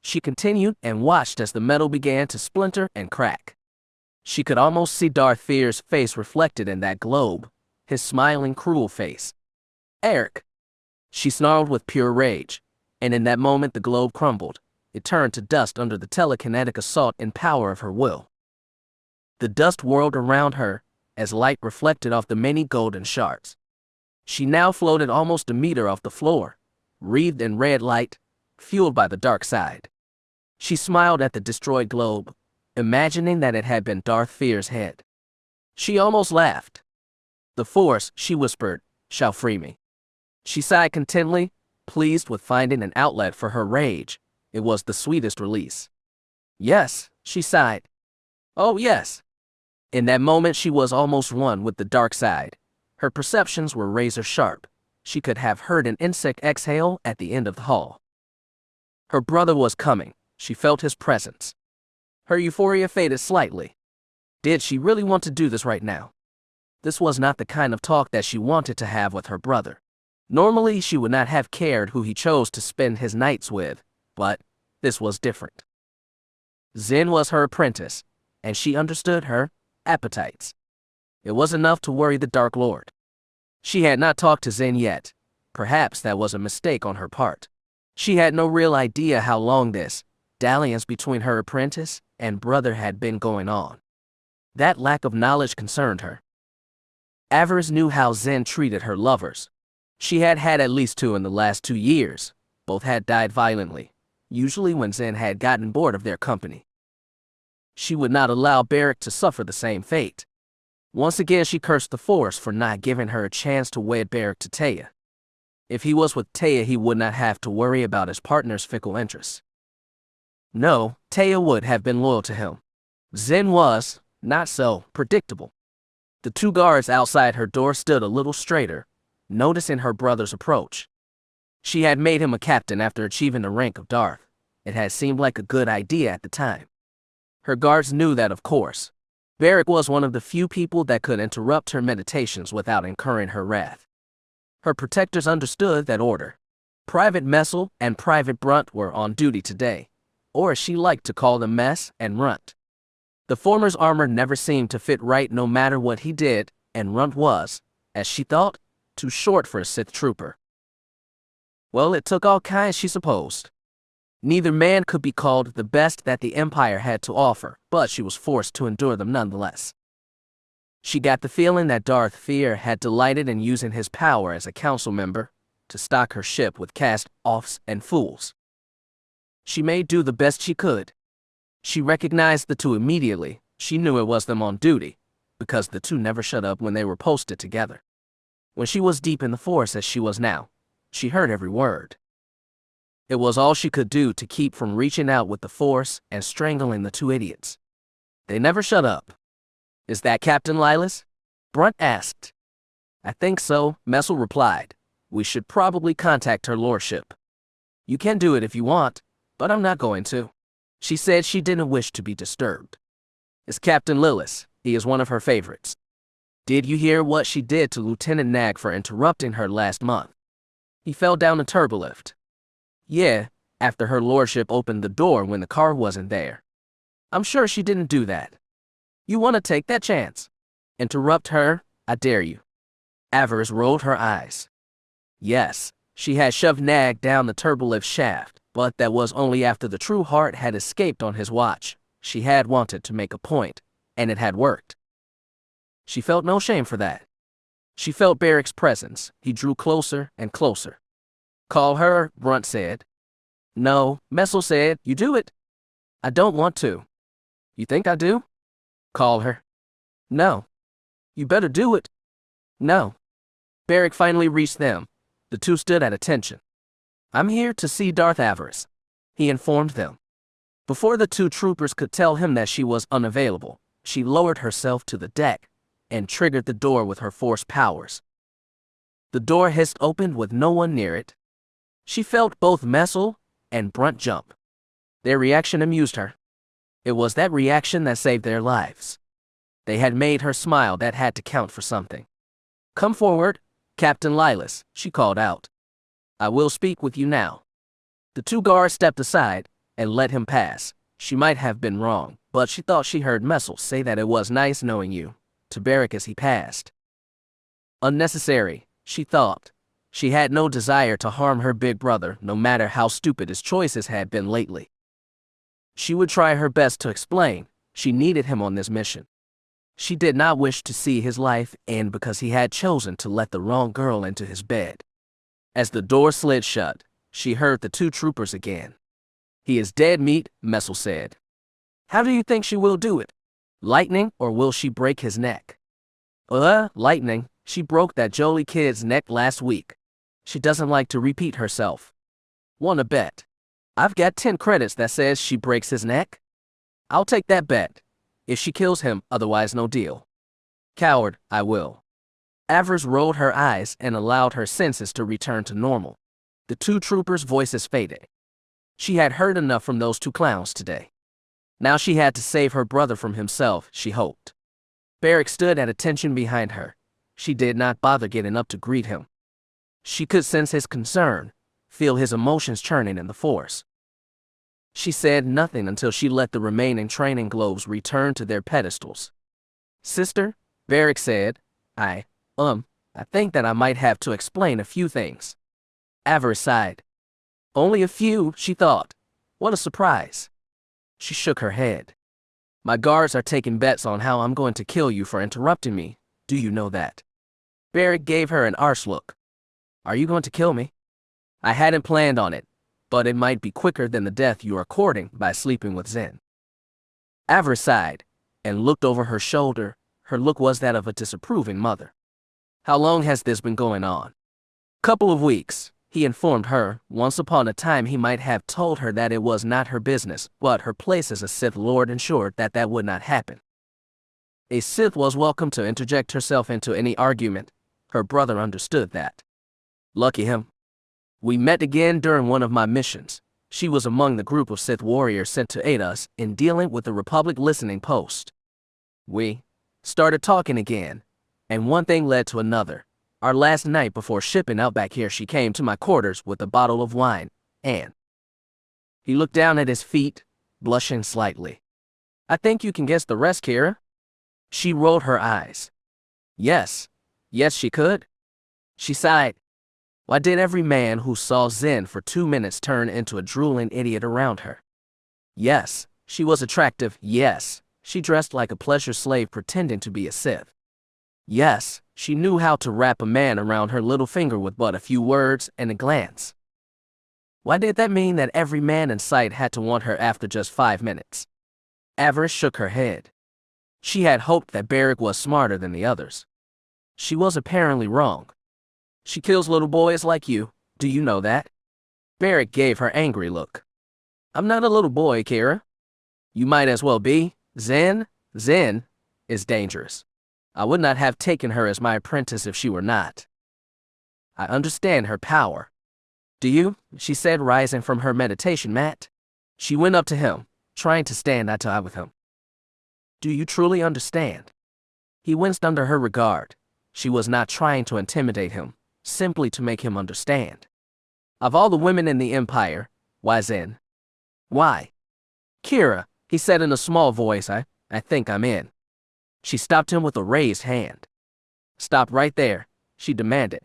She continued and watched as the metal began to splinter and crack. She could almost see Darth Fear's face reflected in that globe, his smiling, cruel face. "Eric!" She snarled with pure rage, and in that moment the globe crumbled. It turned to dust under the telekinetic assault and power of her will. The dust whirled around her as light reflected off the many golden shards. She now floated almost a meter off the floor, wreathed in red light, fueled by the dark side. She smiled at the destroyed globe, imagining that it had been Darth Fear's head. She almost laughed. "The Force," she whispered, "shall free me." She sighed contentedly, pleased with finding an outlet for her rage. It was the sweetest release. "Yes," she sighed. "Oh, yes." In that moment she was almost one with the dark side. Her perceptions were razor sharp. She could have heard an insect exhale at the end of the hall. Her brother was coming. She felt his presence. Her euphoria faded slightly. Did she really want to do this right now? This was not the kind of talk that she wanted to have with her brother. Normally, she would not have cared who he chose to spend his nights with, but this was different. Zen was her apprentice, and she understood her appetites. It was enough to worry the Dark Lord. She had not talked to Zen yet. Perhaps that was a mistake on her part. She had no real idea how long this dalliance between her apprentice and brother had been going on. That lack of knowledge concerned her. Avaryss knew how Zen treated her lovers. She had had at least 2 in the last 2 years. Both had died violently, usually when Zen had gotten bored of their company. She would not allow Beric to suffer the same fate. Once again she cursed the Force for not giving her a chance to wed Beric to Taya. If he was with Taya, he would not have to worry about his partner's fickle interests. No, Taya would have been loyal to him. Zen was not so predictable. The 2 guards outside her door stood a little straighter, noticing her brother's approach. She had made him a captain after achieving the rank of Darth. It had seemed like a good idea at the time. Her guards knew that, of course. Beric was one of the few people that could interrupt her meditations without incurring her wrath. Her protectors understood that order. Private Messel and Private Brunt were on duty today, or as she liked to call them, Mess and Runt. The former's armor never seemed to fit right no matter what he did, and Runt was, as she thought, too short for a Sith trooper. Well, it took all kinds, she supposed. Neither man could be called the best that the Empire had to offer, but she was forced to endure them nonetheless. She got the feeling that Darth Fear had delighted in using his power as a council member to stock her ship with cast-offs and fools. She made do the best she could. She recognized the 2 immediately. She knew it was them on duty, because the 2 never shut up when they were posted together. When she was deep in the Force as she was now, she heard every word. It was all she could do to keep from reaching out with the Force and strangling the 2 idiots. They never shut up. Is that Captain Lilas? Brunt asked. I think so, Messel replied. We should probably contact her lordship. You can do it if you want, but I'm not going to. She said she didn't wish to be disturbed. It's Captain Lilas. He is one of her favorites. Did you hear what she did to Lieutenant Nag for interrupting her last month? He fell down a turbolift. Yeah, after her lordship opened the door when the car wasn't there. I'm sure she didn't do that. You want to take that chance? Interrupt her, I dare you. Avaryss rolled her eyes. Yes, she had shoved Nag down the turbolift shaft, but that was only after the true heart had escaped on his watch. She had wanted to make a point, and it had worked. She felt no shame for that. She felt Beric's presence. He drew closer and closer. Call her, Brunt said. No, Messel said, you do it. I don't want to. You think I do? Call her. No. You better do it. No. Beric finally reached them. The 2 stood at attention. I'm here to see Darth Avaryss, he informed them. Before the 2 troopers could tell him that she was unavailable, she lowered herself to the deck and triggered the door with her Force powers. The door hissed open with no one near it. She felt both Messel and Brunt jump. Their reaction amused her. It was that reaction that saved their lives. They had made her smile. That had to count for something. Come forward, Captain Lilas, she called out. I will speak with you now. The 2 guards stepped aside and let him pass. She might have been wrong, but she thought she heard Messel say that it was nice knowing you, to Beric as he passed. Unnecessary, she thought. She had no desire to harm her big brother, no matter how stupid his choices had been lately. She would try her best to explain. She needed him on this mission. She did not wish to see his life end because he had chosen to let the wrong girl into his bed. As the door slid shut, she heard the 2 troopers again. He is dead meat, Messel said. How do you think she will do it? Lightning, or will she break his neck? Lightning. She broke that Jolie kid's neck last week. She doesn't like to repeat herself. Wanna bet? I've got 10 credits that says she breaks his neck. I'll take that bet. If she kills him, otherwise no deal. Coward, I will. Avaryss rolled her eyes and allowed her senses to return to normal. The 2 troopers' voices faded. She had heard enough from those 2 clowns today. Now she had to save her brother from himself, she hoped. Beric stood at attention behind her. She did not bother getting up to greet him. She could sense his concern, feel his emotions churning in the Force. She said nothing until she let the remaining training globes return to their pedestals. Sister, Beric said, I I think that I might have to explain a few things. Avaryss sighed. Only a few, she thought. What a surprise. She shook her head. My guards are taking bets on how I'm going to kill you for interrupting me. Do you know that? Beric gave her an arch look. Are you going to kill me? I hadn't planned on it, but it might be quicker than the death you are courting by sleeping with Zen. Avaryss sighed and looked over her shoulder. Her look was that of a disapproving mother. How long has this been going on? Couple of weeks, he informed her. Once upon a time he might have told her that it was not her business, but her place as a Sith Lord ensured that that would not happen. A Sith was welcome to interject herself into any argument. Her brother understood that. Lucky him. We met again during one of my missions. She was among the group of Sith warriors sent to aid us in dealing with the Republic listening post. We started talking again, and one thing led to another. Our last night before shipping out back here, she came to my quarters with a bottle of wine, and he looked down at his feet, blushing slightly. I think you can guess the rest, Kira. She rolled her eyes. Yes, she could. She sighed. Why did every man who saw Zen for 2 minutes turn into a drooling idiot around her? Yes, she was attractive. Yes, she dressed like a pleasure slave pretending to be a Sith. Yes, she knew how to wrap a man around her little finger with but a few words and a glance. Why did that mean that every man in sight had to want her after just 5 minutes? Avaryss shook her head. She had hoped that Beric was smarter than the others. She was apparently wrong. She kills little boys like you. Do you know that? Beric gave her angry look. I'm not a little boy, Kira. You might as well be. Zen is dangerous. I would not have taken her as my apprentice if she were not. I understand her power. Do you? She said, rising from her meditation mat. She went up to him, trying to stand eye to eye with him. Do you truly understand? He winced under her regard. She was not trying to intimidate him, simply to make him understand. Of all the women in the Empire, why Zen? Why? Kira, he said in a small voice, I think I'm in. She stopped him with a raised hand. Stop right there, she demanded.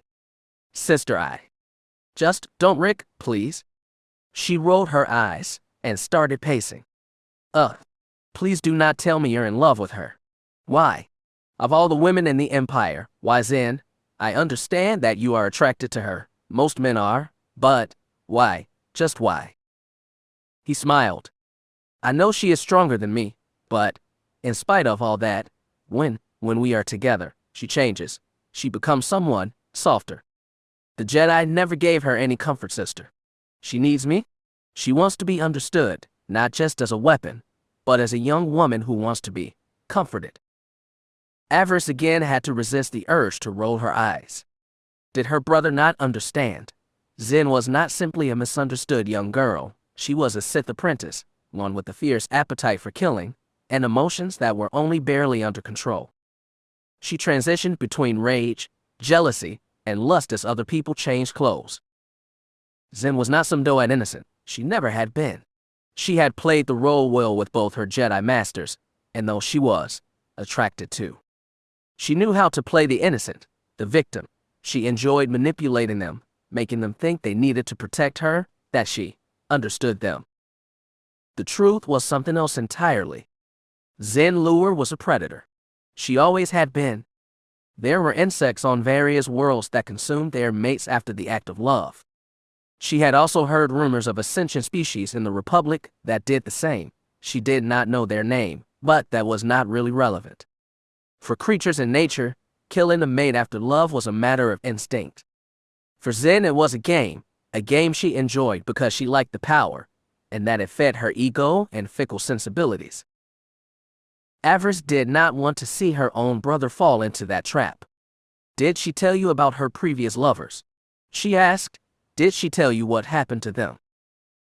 Sister, just don't, Rick, please. She rolled her eyes and started pacing. Please do not tell me you're in love with her. Why? Of all the women in the Empire, why Zen? I understand that you are attracted to her. Most men are, but why? Just why? He smiled. I know she is stronger than me, but in spite of all that, when we are together, she changes. She becomes someone softer. The Jedi never gave her any comfort, sister. She needs me. She wants to be understood, not just as a weapon, but as a young woman who wants to be comforted. Avaryss again had to resist the urge to roll her eyes. Did her brother not understand? Zen was not simply a misunderstood young girl. She was a Sith apprentice, one with a fierce appetite for killing, and emotions that were only barely under control. She transitioned between rage, jealousy, and lust as other people changed clothes. Zen was not some doe-eyed innocent. She never had been. She had played the role well with both her Jedi masters, and though she was attracted too. She knew how to play the innocent, the victim. She enjoyed manipulating them, making them think they needed to protect her, that she understood them. The truth was something else entirely. Zen Lure was a predator. She always had been. There were insects on various worlds that consumed their mates after the act of love. She had also heard rumors of a sentient species in the Republic that did the same. She did not know their name, but that was not really relevant. For creatures in nature, killing a mate after love was a matter of instinct. For Zen, it was a game she enjoyed because she liked the power, and that it fed her ego and fickle sensibilities. Avaryss did not want to see her own brother fall into that trap. Did she tell you about her previous lovers? She asked. Did she tell you what happened to them?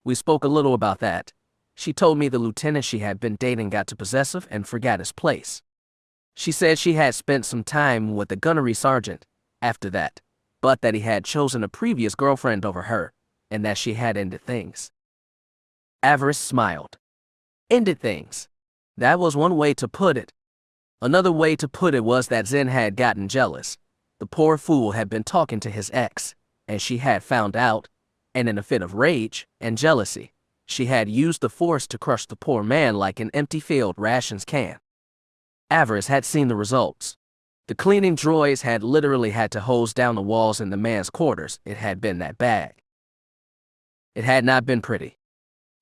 We spoke a little about that. She told me the lieutenant she had been dating got too possessive and forgot his place. She said she had spent some time with the gunnery sergeant after that, but that he had chosen a previous girlfriend over her, and that she had ended things. Avaryss smiled. Ended things. That was one way to put it. Another way to put it was that Zen had gotten jealous. The poor fool had been talking to his ex, and she had found out, and in a fit of rage and jealousy, she had used the force to crush the poor man like an empty field rations can. Avaryss had seen the results. The cleaning droids had literally had to hose down the walls in the man's quarters. It had been that bad. It had not been pretty.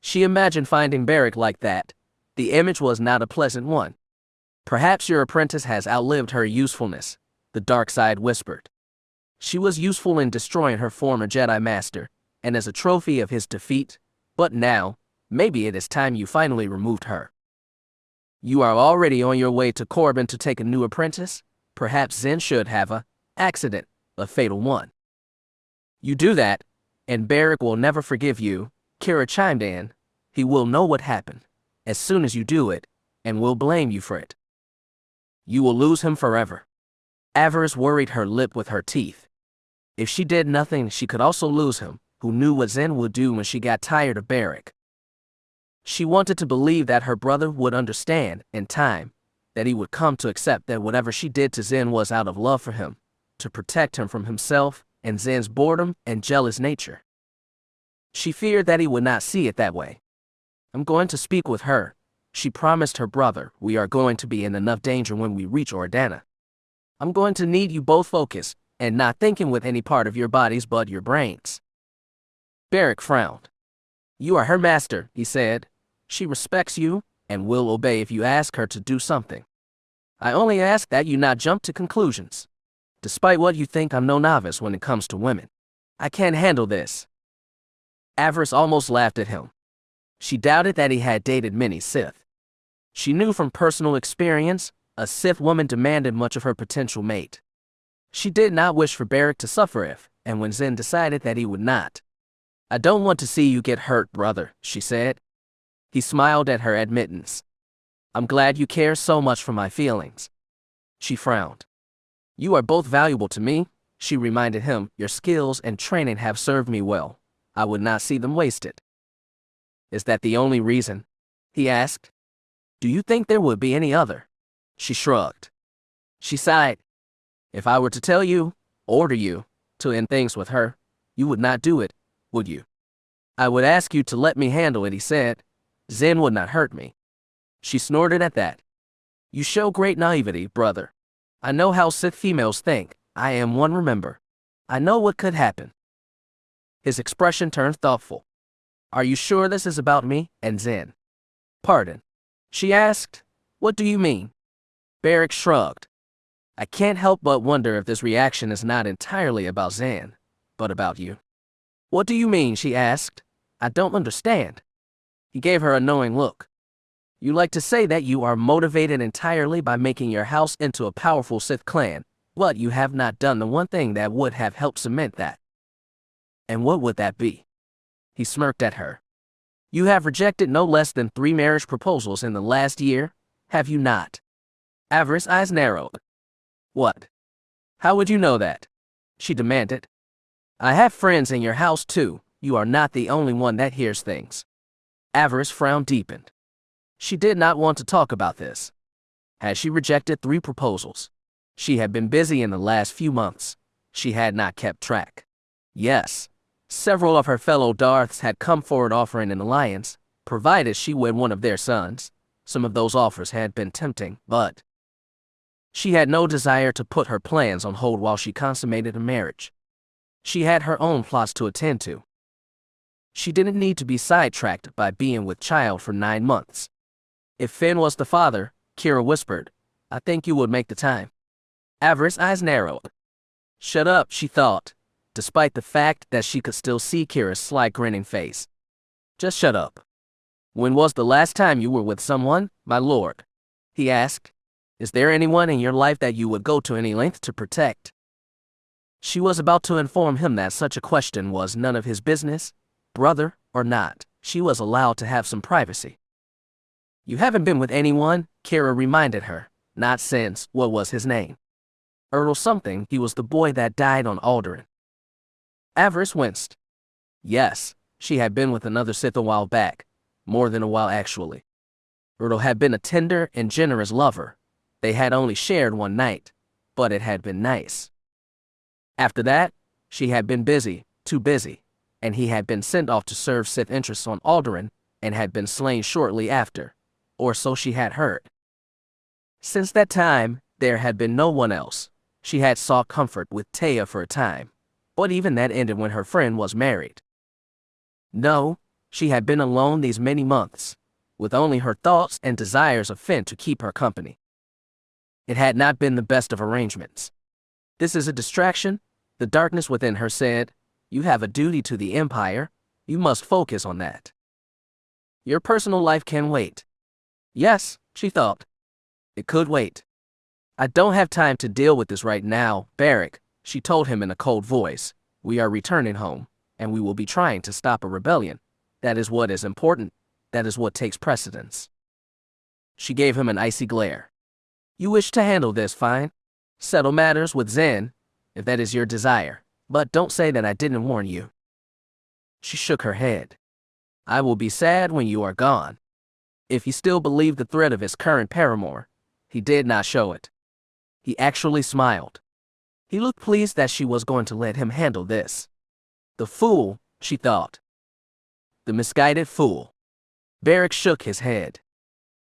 She imagined finding Beric like that. The image was not a pleasant one. Perhaps your apprentice has outlived her usefulness, the dark side whispered. She was useful in destroying her former Jedi Master, and as a trophy of his defeat, but now, maybe it is time you finally removed her. You are already on your way to Corbin to take a new apprentice? Perhaps Zen should have a accident, a fatal one. You do that, and Beric will never forgive you, Kira chimed in. He will know what happened, as soon as you do it, and will blame you for it. You will lose him forever. Avaryss worried her lip with her teeth. If she did nothing, she could also lose him, who knew what Zen would do when she got tired of Beric. She wanted to believe that her brother would understand, in time, that he would come to accept that whatever she did to Zen was out of love for him, to protect him from himself and Zen's boredom and jealous nature. She feared that he would not see it that way. I'm going to speak with her, she promised her brother. We are going to be in enough danger when we reach Ordana. I'm going to need you both focused, and not thinking with any part of your bodies but your brains. Beric frowned. You are her master, he said. She respects you, and will obey if you ask her to do something. I only ask that you not jump to conclusions. Despite what you think, I'm no novice when it comes to women. I can't handle this. Avaryss almost laughed at him. She doubted that he had dated many Sith. She knew from personal experience, a Sith woman demanded much of her potential mate. She did not wish for Beric to suffer if, and when Zen decided that he would not. I don't want to see you get hurt, brother, she said. He smiled at her admittance. I'm glad you care so much for my feelings. She frowned. You are both valuable to me, she reminded him. Your skills and training have served me well. I would not see them wasted. Is that the only reason? He asked. Do you think there would be any other? She shrugged. She sighed. If I were to tell you, order you, to end things with her, you would not do it, would you? I would ask you to let me handle it, he said. Zen would not hurt me. She snorted at that. You show great naivety, brother. I know how Sith females think. I am one, remember. I know what could happen. His expression turned thoughtful. Are you sure this is about me and Zen? Pardon? She asked. What do you mean? Beric shrugged. I can't help but wonder if this reaction is not entirely about Zen, but about you. What do you mean? She asked. I don't understand. He gave her a knowing look. You like to say that you are motivated entirely by making your house into a powerful Sith clan, but you have not done the one thing that would have helped cement that. And what would that be? He smirked at her. You have rejected no less than 3 marriage proposals in the last year, have you not? Avaryss' eyes narrowed. What? How would you know that? She demanded. I have friends in your house too. You are not the only one that hears things. Avaryss' frown deepened. She did not want to talk about this. Had she rejected 3 proposals? She had been busy in the last few months. She had not kept track. Yes, several of her fellow Darths had come forward offering an alliance, provided she wed one of their sons. Some of those offers had been tempting, but she had no desire to put her plans on hold while she consummated a marriage. She had her own plots to attend to. She didn't need to be sidetracked by being with child for 9 months. If Finn was the father, Kira whispered, I think you would make the time. Avaryss' eyes narrowed. Shut up, she thought, despite the fact that she could still see Kira's sly grinning face. Just shut up. When was the last time you were with someone, my lord? He asked. Is there anyone in your life that you would go to any length to protect? She was about to inform him that such a question was none of his business, brother or not. She was allowed to have some privacy. You haven't been with anyone, Kira reminded her, not since, what was his name? Earl something. He was the boy that died on Alderaan. Avaryss winced. Yes, she had been with another Sith a while back, more than a while actually. Earl had been a tender and generous lover. They had only shared one night, but it had been nice. After that, she had been busy, too busy, and he had been sent off to serve Sith interests on Alderaan and had been slain shortly after, or so she had heard. Since that time, there had been no one else. She had sought comfort with Taya for a time, but even that ended when her friend was married. No, she had been alone these many months, with only her thoughts and desires of Finn to keep her company. It had not been the best of arrangements. This is a distraction, the darkness within her said. You have a duty to the Empire. You must focus on that. Your personal life can wait. Yes, she thought. It could wait. I don't have time to deal with this right now, Beric, she told him in a cold voice. We are returning home, and we will be trying to stop a rebellion. That is what is important. That is what takes precedence. She gave him an icy glare. You wish to handle this, fine. Settle matters with Zen, if that is your desire, but don't say that I didn't warn you. She shook her head. I will be sad when you are gone. If he still believed the threat of his current paramour, he did not show it. He actually smiled. He looked pleased that she was going to let him handle this. The fool, she thought. The misguided fool. Beric shook his head.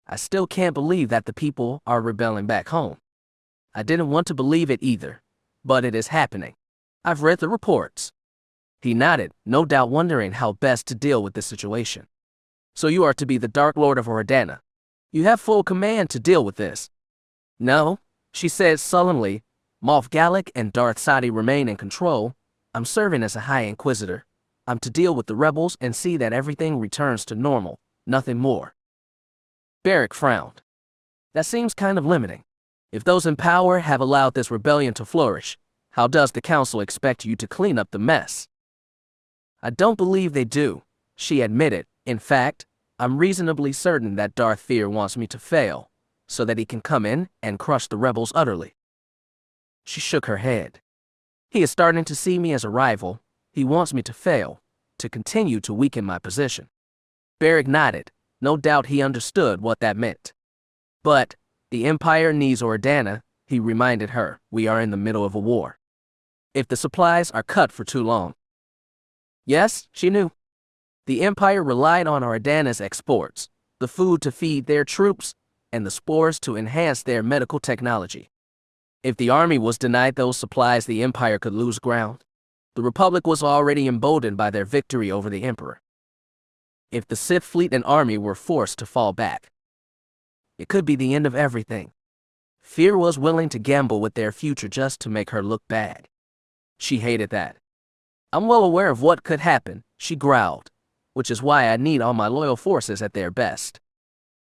I still can't believe that the people are rebelling back home. I didn't want to believe it either, but it is happening. I've read the reports. He nodded, no doubt wondering how best to deal with the situation. So you are to be the Dark Lord of Ordana. You have full command to deal with this. No, she said sullenly. Moff Gallic and Darth Sadi remain in control. I'm serving as a High Inquisitor. I'm to deal with the rebels and see that everything returns to normal, nothing more. Beric frowned. That seems kind of limiting. If those in power have allowed this rebellion to flourish, how does the Council expect you to clean up the mess? I don't believe they do, she admitted. In fact, I'm reasonably certain that Darth Fear wants me to fail, so that he can come in and crush the rebels utterly. She shook her head. He is starting to see me as a rival. He wants me to fail, to continue to weaken my position. Beric nodded. No doubt he understood what that meant. But the Empire needs Ordana, he reminded her. We are in the middle of a war. If the supplies are cut for too long. Yes, she knew. The Empire relied on Ordana's exports, the food to feed their troops, and the spores to enhance their medical technology. If the army was denied those supplies, the Empire could lose ground. The Republic was already emboldened by their victory over the Emperor. If the Sith fleet and army were forced to fall back, it could be the end of everything. Fear was willing to gamble with their future just to make her look bad. She hated that. I'm well aware of what could happen, she growled, which is why I need all my loyal forces at their best.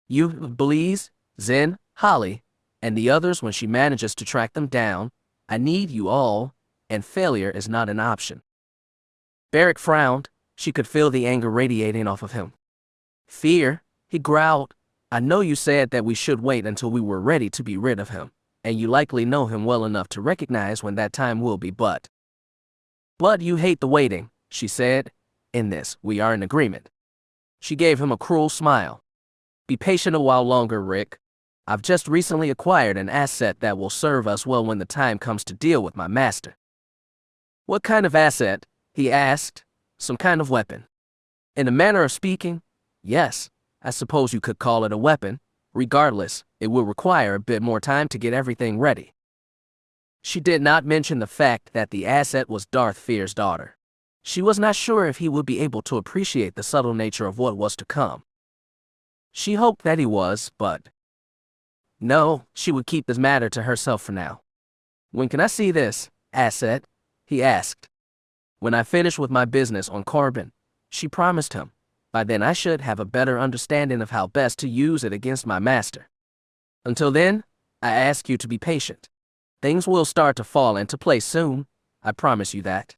You, Bleez, Zen, Holly, and the others when she manages to track them down. I need you all, and failure is not an option. Beric frowned. She could feel the anger radiating off of him. Fear, he growled. I know you said that we should wait until we were ready to be rid of him, and you likely know him well enough to recognize when that time will be, but you hate the waiting, she said. In this, we are in agreement. She gave him a cruel smile. Be patient a while longer, Rick. I've just recently acquired an asset that will serve us well when the time comes to deal with my master. What kind of asset? He asked. Some kind of weapon. In a manner of speaking, yes, I suppose you could call it a weapon. Regardless, it will require a bit more time to get everything ready. She did not mention the fact that the asset was Darth Fear's daughter. She was not sure if he would be able to appreciate the subtle nature of what was to come. She hoped that he was, but no, she would keep this matter to herself for now. When can I see this asset? He asked. When I finish with my business on Corbin, she promised him. By then I should have a better understanding of how best to use it against my master. Until then, I ask you to be patient. Things will start to fall into place soon, I promise you that.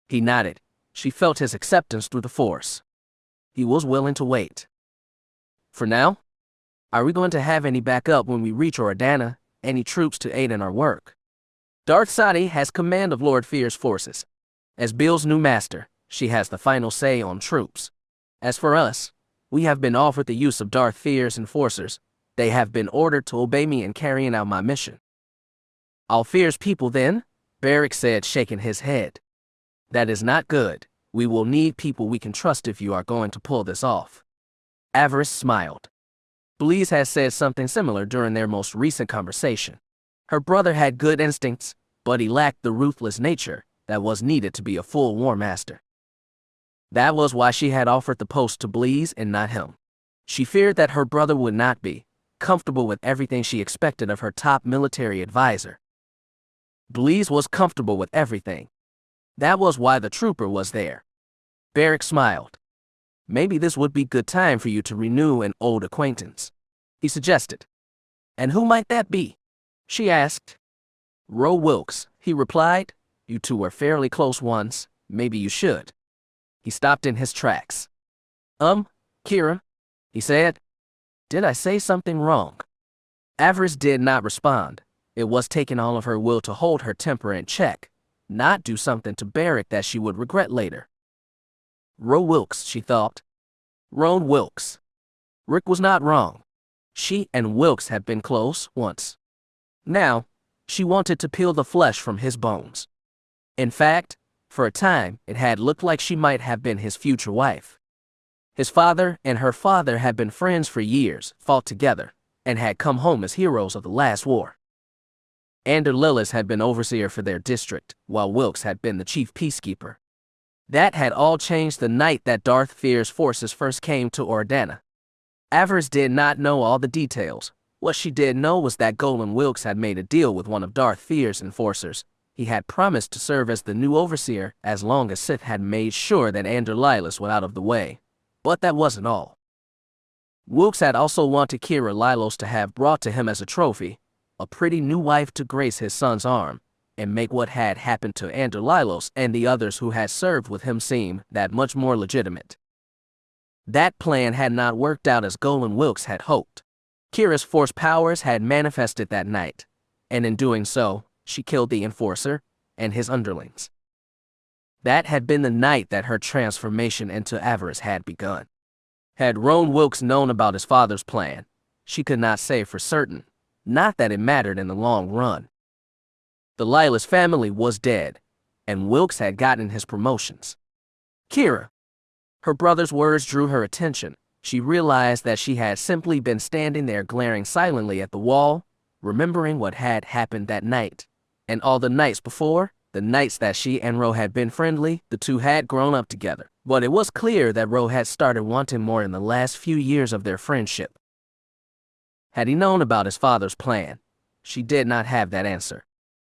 He nodded. She felt his acceptance through the Force. He was willing to wait. For now, are we going to have any backup when we reach Ordana, any troops to aid in our work? Darth Sadi has command of Lord Fear's forces. As Bill's new master, she has the final say on troops. As for us, we have been offered the use of Darth Fear's enforcers. They have been ordered to obey me in carrying out my mission. All Fear's people then? Beric said, shaking his head. That is not good. We will need people we can trust if you are going to pull this off. Avaryss smiled. Bleez had said something similar during their most recent conversation. Her brother had good instincts, but he lacked the ruthless nature that was needed to be a full war master. That was why she had offered the post to Bleez and not him. She feared that her brother would not be comfortable with everything she expected of her top military advisor. Bleez was comfortable with everything. That was why the trooper was there. Beric smiled. Maybe this would be good time for you to renew an old acquaintance, he suggested. And who might that be? She asked. Ro Wilkes, he replied. You two were fairly close once. Maybe you should. He stopped in his tracks. Kira, he said. Did I say something wrong? Avaryss did not respond. It was taking all of her will to hold her temper in check, not do something to Beric that she would regret later. Ro Wilkes, she thought. Roan Wilkes. Rick was not wrong. She and Wilkes had been close once. Now, she wanted to peel the flesh from his bones. In fact, for a time, it had looked like she might have been his future wife. His father and her father had been friends for years, fought together, and had come home as heroes of the last war. Ander Lillis had been overseer for their district, while Wilkes had been the chief peacekeeper. That had all changed the night that Darth Fear's forces first came to Ordana. Avaryss did not know all the details. What she did know was that Golan Wilkes had made a deal with one of Darth Fear's enforcers. He had promised to serve as the new overseer as long as Sith had made sure that Ander Lillis was out of the way. But that wasn't all. Wilkes had also wanted Kira Lilos to have brought to him as a trophy, a pretty new wife to grace his son's arm, and make what had happened to Ander Lillos and the others who had served with him seem that much more legitimate. That plan had not worked out as Golan Wilkes had hoped. Kira's force powers had manifested that night, and in doing so, she killed the enforcer and his underlings. That had been the night that her transformation into Avaryss had begun. Had Roan Wilkes known about his father's plan, she could not say for certain, not that it mattered in the long run. The Lillis family was dead, and Wilkes had gotten his promotions. Kira. Her brother's words drew her attention. She realized that she had simply been standing there glaring silently at the wall, remembering what had happened that night. And all the nights before, the nights that she and Ro had been friendly, the two had grown up together. But it was clear that Ro had started wanting more in the last few years of their friendship. Had he known about his father's plan? She did not have that answer.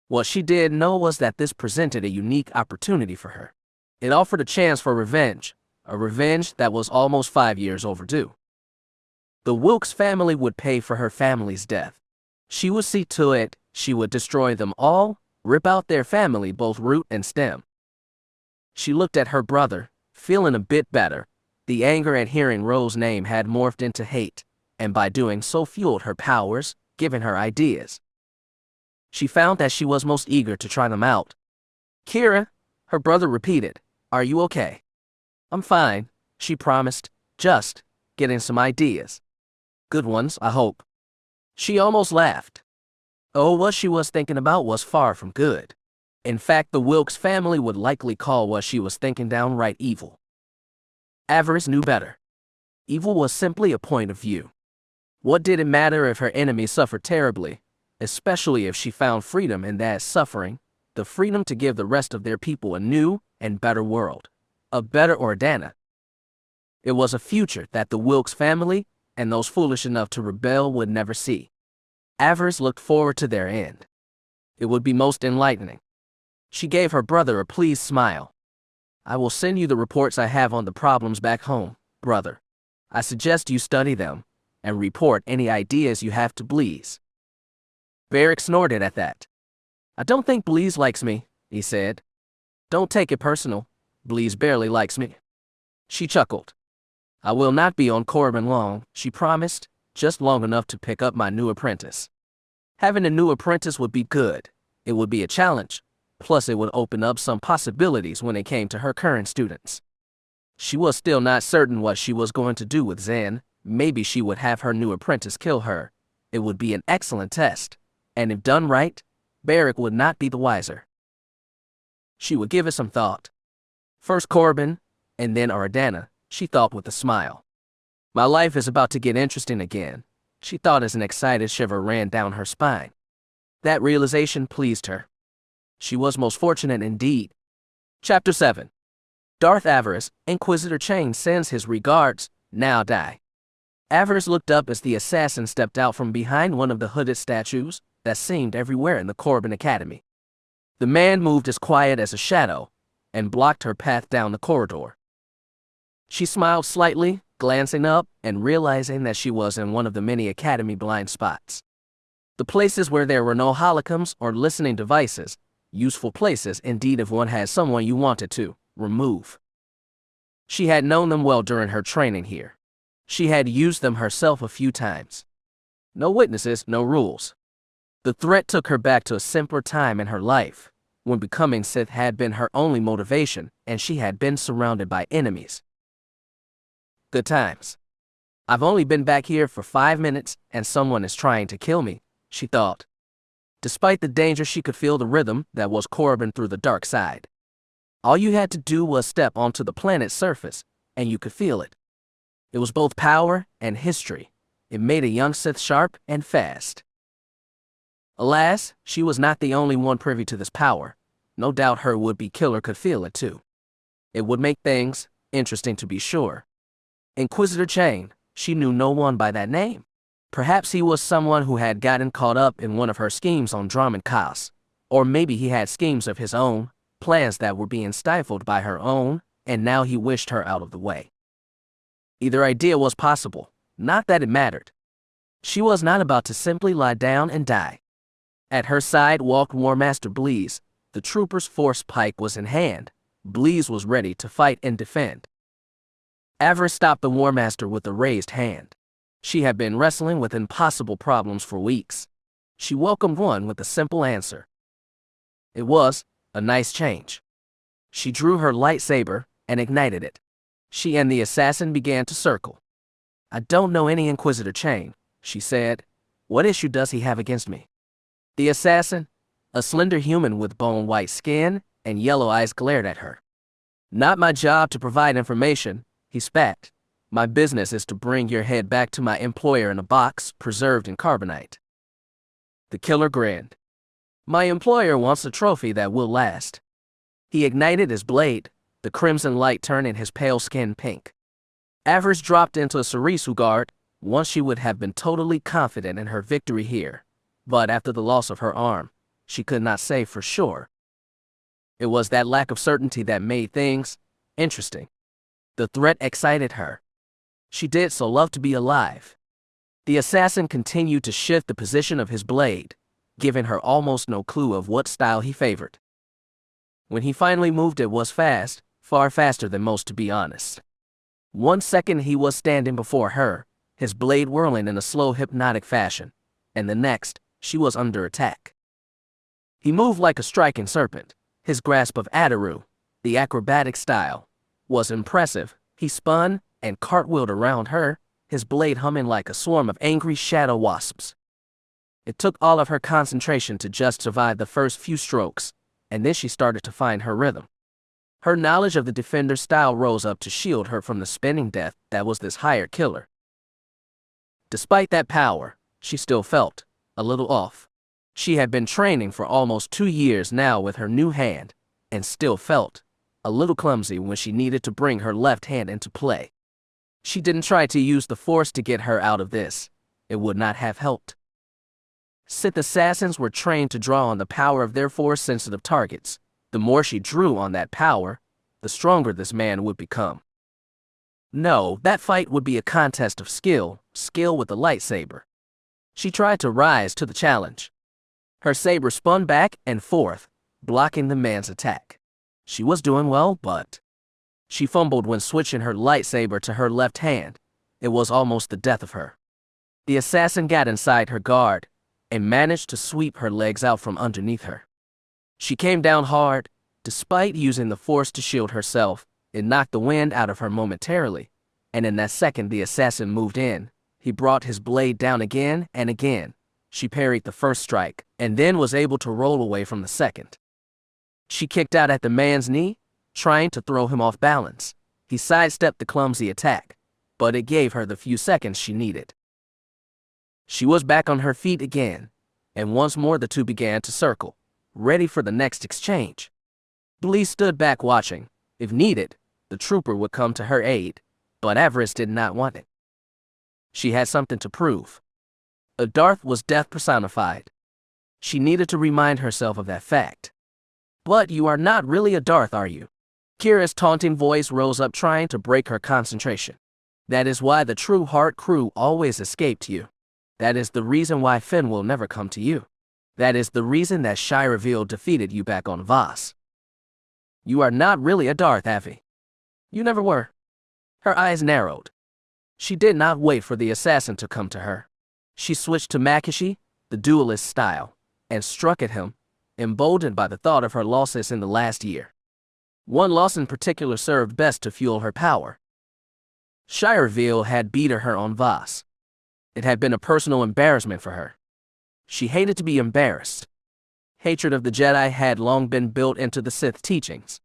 What she did know was that this presented a unique opportunity for her. It offered a chance for revenge, a revenge that was almost 5 years overdue. The Wilkes family would pay for her family's death. She would see to it, she would destroy them all, rip out their family both root and stem. She looked at her brother, feeling a bit better. The anger at hearing Ro's name had morphed into hate, and by doing so fueled her powers, giving her ideas. She found that she was most eager to try them out. Kira, her brother repeated, "Are you okay?" "I'm fine," she promised, "just getting some ideas. Good ones, I hope." She almost laughed. Oh, what she was thinking about was far from good. In fact, the Wilkes family would likely call what she was thinking downright evil. Avaryss knew better. Evil was simply a point of view. What did it matter if her enemy suffered terribly, especially if she found freedom in that suffering, the freedom to give the rest of their people a new and better world, a better Ordana. It was a future that the Wilkes family and those foolish enough to rebel would never see. Avaryss looked forward to their end. It would be most enlightening. She gave her brother a pleased smile. "I will send you the reports I have on the problems back home, brother. I suggest you study them and report any ideas you have to Bleez." Beric snorted at that. "I don't think Bleez likes me," he said. "Don't take it personal. Bleez barely likes me." She chuckled. "I will not be on Corbin long," she promised, "just long enough to pick up my new apprentice." Having a new apprentice would be good. It would be a challenge. Plus, it would open up some possibilities when it came to her current students. She was still not certain what she was going to do with Zen. Maybe she would have her new apprentice kill her. It would be an excellent test. And if done right, Beric would not be the wiser. She would give it some thought. First Corbin, and then Ardana, she thought with a smile. My life is about to get interesting again, she thought as an excited shiver ran down her spine. That realization pleased her. She was most fortunate indeed. Chapter 7. Darth Avaryss, Inquisitor Chain sends his regards, now die. Avaryss looked up as the assassin stepped out from behind one of the hooded statues that seemed everywhere in the Corbin Academy. The man moved as quiet as a shadow and blocked her path down the corridor. She smiled slightly, glancing up and realizing that she was in one of the many academy blind spots. The places where there were no holocoms or listening devices, useful places indeed if one had someone you wanted to remove. She had known them well during her training here. She had used them herself a few times. No witnesses, no rules. The threat took her back to a simpler time in her life, when becoming Sith had been her only motivation and she had been surrounded by enemies. Good times. I've only been back here for 5 minutes and someone is trying to kill me, she thought. Despite the danger, she could feel the rhythm that was Corbin through the dark side. All you had to do was step onto the planet's surface, and you could feel it. It was both power and history. It made a young Sith sharp and fast. Alas, she was not the only one privy to this power. No doubt her would-be killer could feel it too. It would make things interesting to be sure. Inquisitor Chain, she knew no one by that name. Perhaps he was someone who had gotten caught up in one of her schemes on Dromund Kaas, or maybe he had schemes of his own, plans that were being stifled by her own, and now he wished her out of the way. Either idea was possible, not that it mattered. She was not about to simply lie down and die. At her side walked War Master Bleez. The trooper's force pike was in hand. Bleez was ready to fight and defend. Avaryss stopped the War Master with a raised hand. She had been wrestling with impossible problems for weeks. She welcomed one with a simple answer. It was a nice change. She drew her lightsaber and ignited it. She and the assassin began to circle. I don't know any Inquisitor Chain, she said. What issue does he have against me? The assassin, a slender human with bone-white skin and yellow eyes, glared at her. Not my job to provide information, he spat. My business is to bring your head back to my employer in a box preserved in carbonite. The killer grinned. My employer wants a trophy that will last. He ignited his blade, the crimson light turning his pale skin pink. Avaryss dropped into a Sarisu guard. Once she would have been totally confident in her victory here, but after the loss of her arm, she could not say for sure. It was that lack of certainty that made things interesting. The threat excited her. She did so love to be alive. The assassin continued to shift the position of his blade, giving her almost no clue of what style he favored. When he finally moved, it was fast, far faster than most, to be honest. 1 second he was standing before her, his blade whirling in a slow hypnotic fashion, and the next, she was under attack. He moved like a striking serpent. His grasp of Adaru, the acrobatic style, was impressive. He spun and cartwheeled around her, his blade humming like a swarm of angry shadow wasps. It took all of her concentration to just survive the first few strokes, and then she started to find her rhythm. Her knowledge of the defender's style rose up to shield her from the spinning death that was this hired killer. Despite that power, she still felt a little off. She had been training for almost 2 years now with her new hand, and still felt a little clumsy when she needed to bring her left hand into play. She didn't try to use the Force to get her out of this. It would not have helped. Sith assassins were trained to draw on the power of their Force-sensitive targets. The more she drew on that power, the stronger this man would become. No, that fight would be a contest of skill with a lightsaber. She tried to rise to the challenge. Her saber spun back and forth, blocking the man's attack. She was doing well, but she fumbled when switching her lightsaber to her left hand. It was almost the death of her. The assassin got inside her guard and managed to sweep her legs out from underneath her. She came down hard. Despite using the Force to shield herself, it knocked the wind out of her momentarily, and in that second the assassin moved in. He brought his blade down again and again. She parried the first strike, and then was able to roll away from the second. She kicked out at the man's knee, trying to throw him off balance. He sidestepped the clumsy attack, but it gave her the few seconds she needed. She was back on her feet again, and once more the two began to circle, ready for the next exchange. Blee stood back watching. If needed, the trooper would come to her aid, but Avaryss did not want it. She had something to prove. A Darth was death personified. She needed to remind herself of that fact. But you are not really a Darth, are you? Kira's taunting voice rose up, trying to break her concentration. That is why the True Heart crew always escaped you. That is the reason why Finn will never come to you. That is the reason that Shira Veal defeated you back on Voss. You are not really a Darth, Avi. You never were. Her eyes narrowed. She did not wait for the assassin to come to her. She switched to Makishi, the duelist style, and struck at him, emboldened by the thought of her losses in the last year. One loss in particular served best to fuel her power. Shira Veal had beaten her on Voss. It had been a personal embarrassment for her. She hated to be embarrassed. Hatred of the Jedi had long been built into the Sith teachings.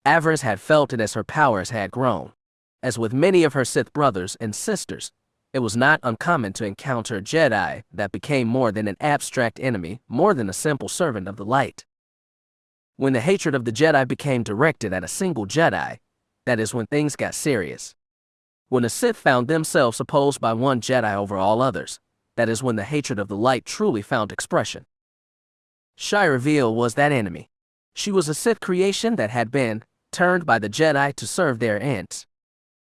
Avaryss had felt it as her powers had grown. As with many of her Sith brothers and sisters, it was not uncommon to encounter a Jedi that became more than an abstract enemy, more than a simple servant of the light. When the hatred of the Jedi became directed at a single Jedi, that is when things got serious. When the Sith found themselves opposed by one Jedi over all others, that is when the hatred of the light truly found expression. Shira Veal was that enemy. She was a Sith creation that had been turned by the Jedi to serve their ends.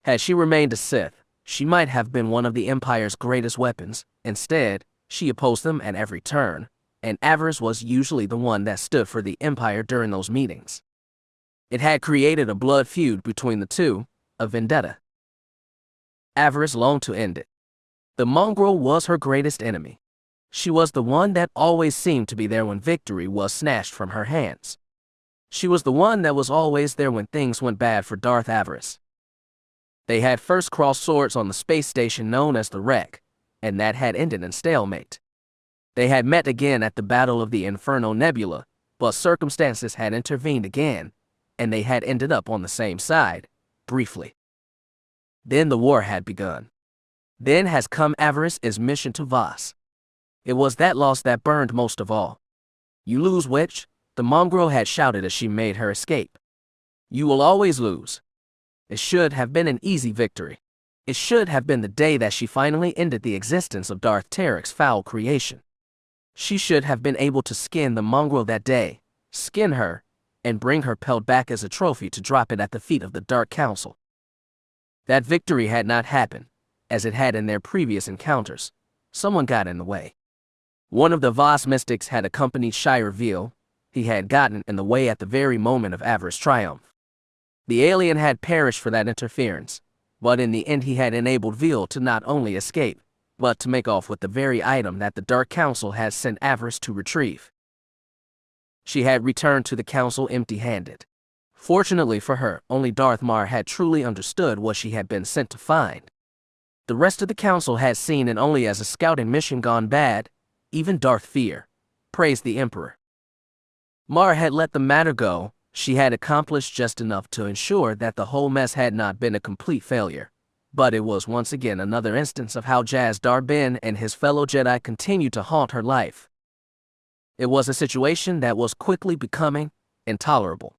Had she remained a Sith, she might have been one of the Empire's greatest weapons. Instead, she opposed them at every turn, and Avaryss was usually the one that stood for the Empire during those meetings. It had created a blood feud between the two, a vendetta. Avaryss longed to end it. The mongrel was her greatest enemy. She was the one that always seemed to be there when victory was snatched from her hands. She was the one that was always there when things went bad for Darth Avaryss. They had first crossed swords on the space station known as the Wreck, and that had ended in stalemate. They had met again at the Battle of the Inferno Nebula, but circumstances had intervened again, and they had ended up on the same side, briefly. Then the war had begun. Then has come Avaryss's mission to Voss. It was that loss that burned most of all. You lose, witch, the mongrel had shouted as she made her escape. You will always lose. It should have been an easy victory. It should have been the day that she finally ended the existence of Darth Tarek's foul creation. She should have been able to skin the mongrel that day, skin her, and bring her pelt back as a trophy to drop it at the feet of the Dark Council. That victory had not happened, as it had in their previous encounters. Someone got in the way. One of the Voss mystics had accompanied Shira Veal. He had gotten in the way at the very moment of Avaryss' triumph. The alien had perished for that interference, but in the end he had enabled Veal to not only escape, but to make off with the very item that the Dark Council had sent Avaryss to retrieve. She had returned to the Council empty-handed. Fortunately for her, only Darth Mar had truly understood what she had been sent to find. The rest of the Council had seen it only as a scouting mission gone bad. Even Darth Fear praised the Emperor. Mar had let the matter go. She had accomplished just enough to ensure that the whole mess had not been a complete failure. But it was once again another instance of how Jaz Darbin and his fellow Jedi continued to haunt her life. It was a situation that was quickly becoming intolerable.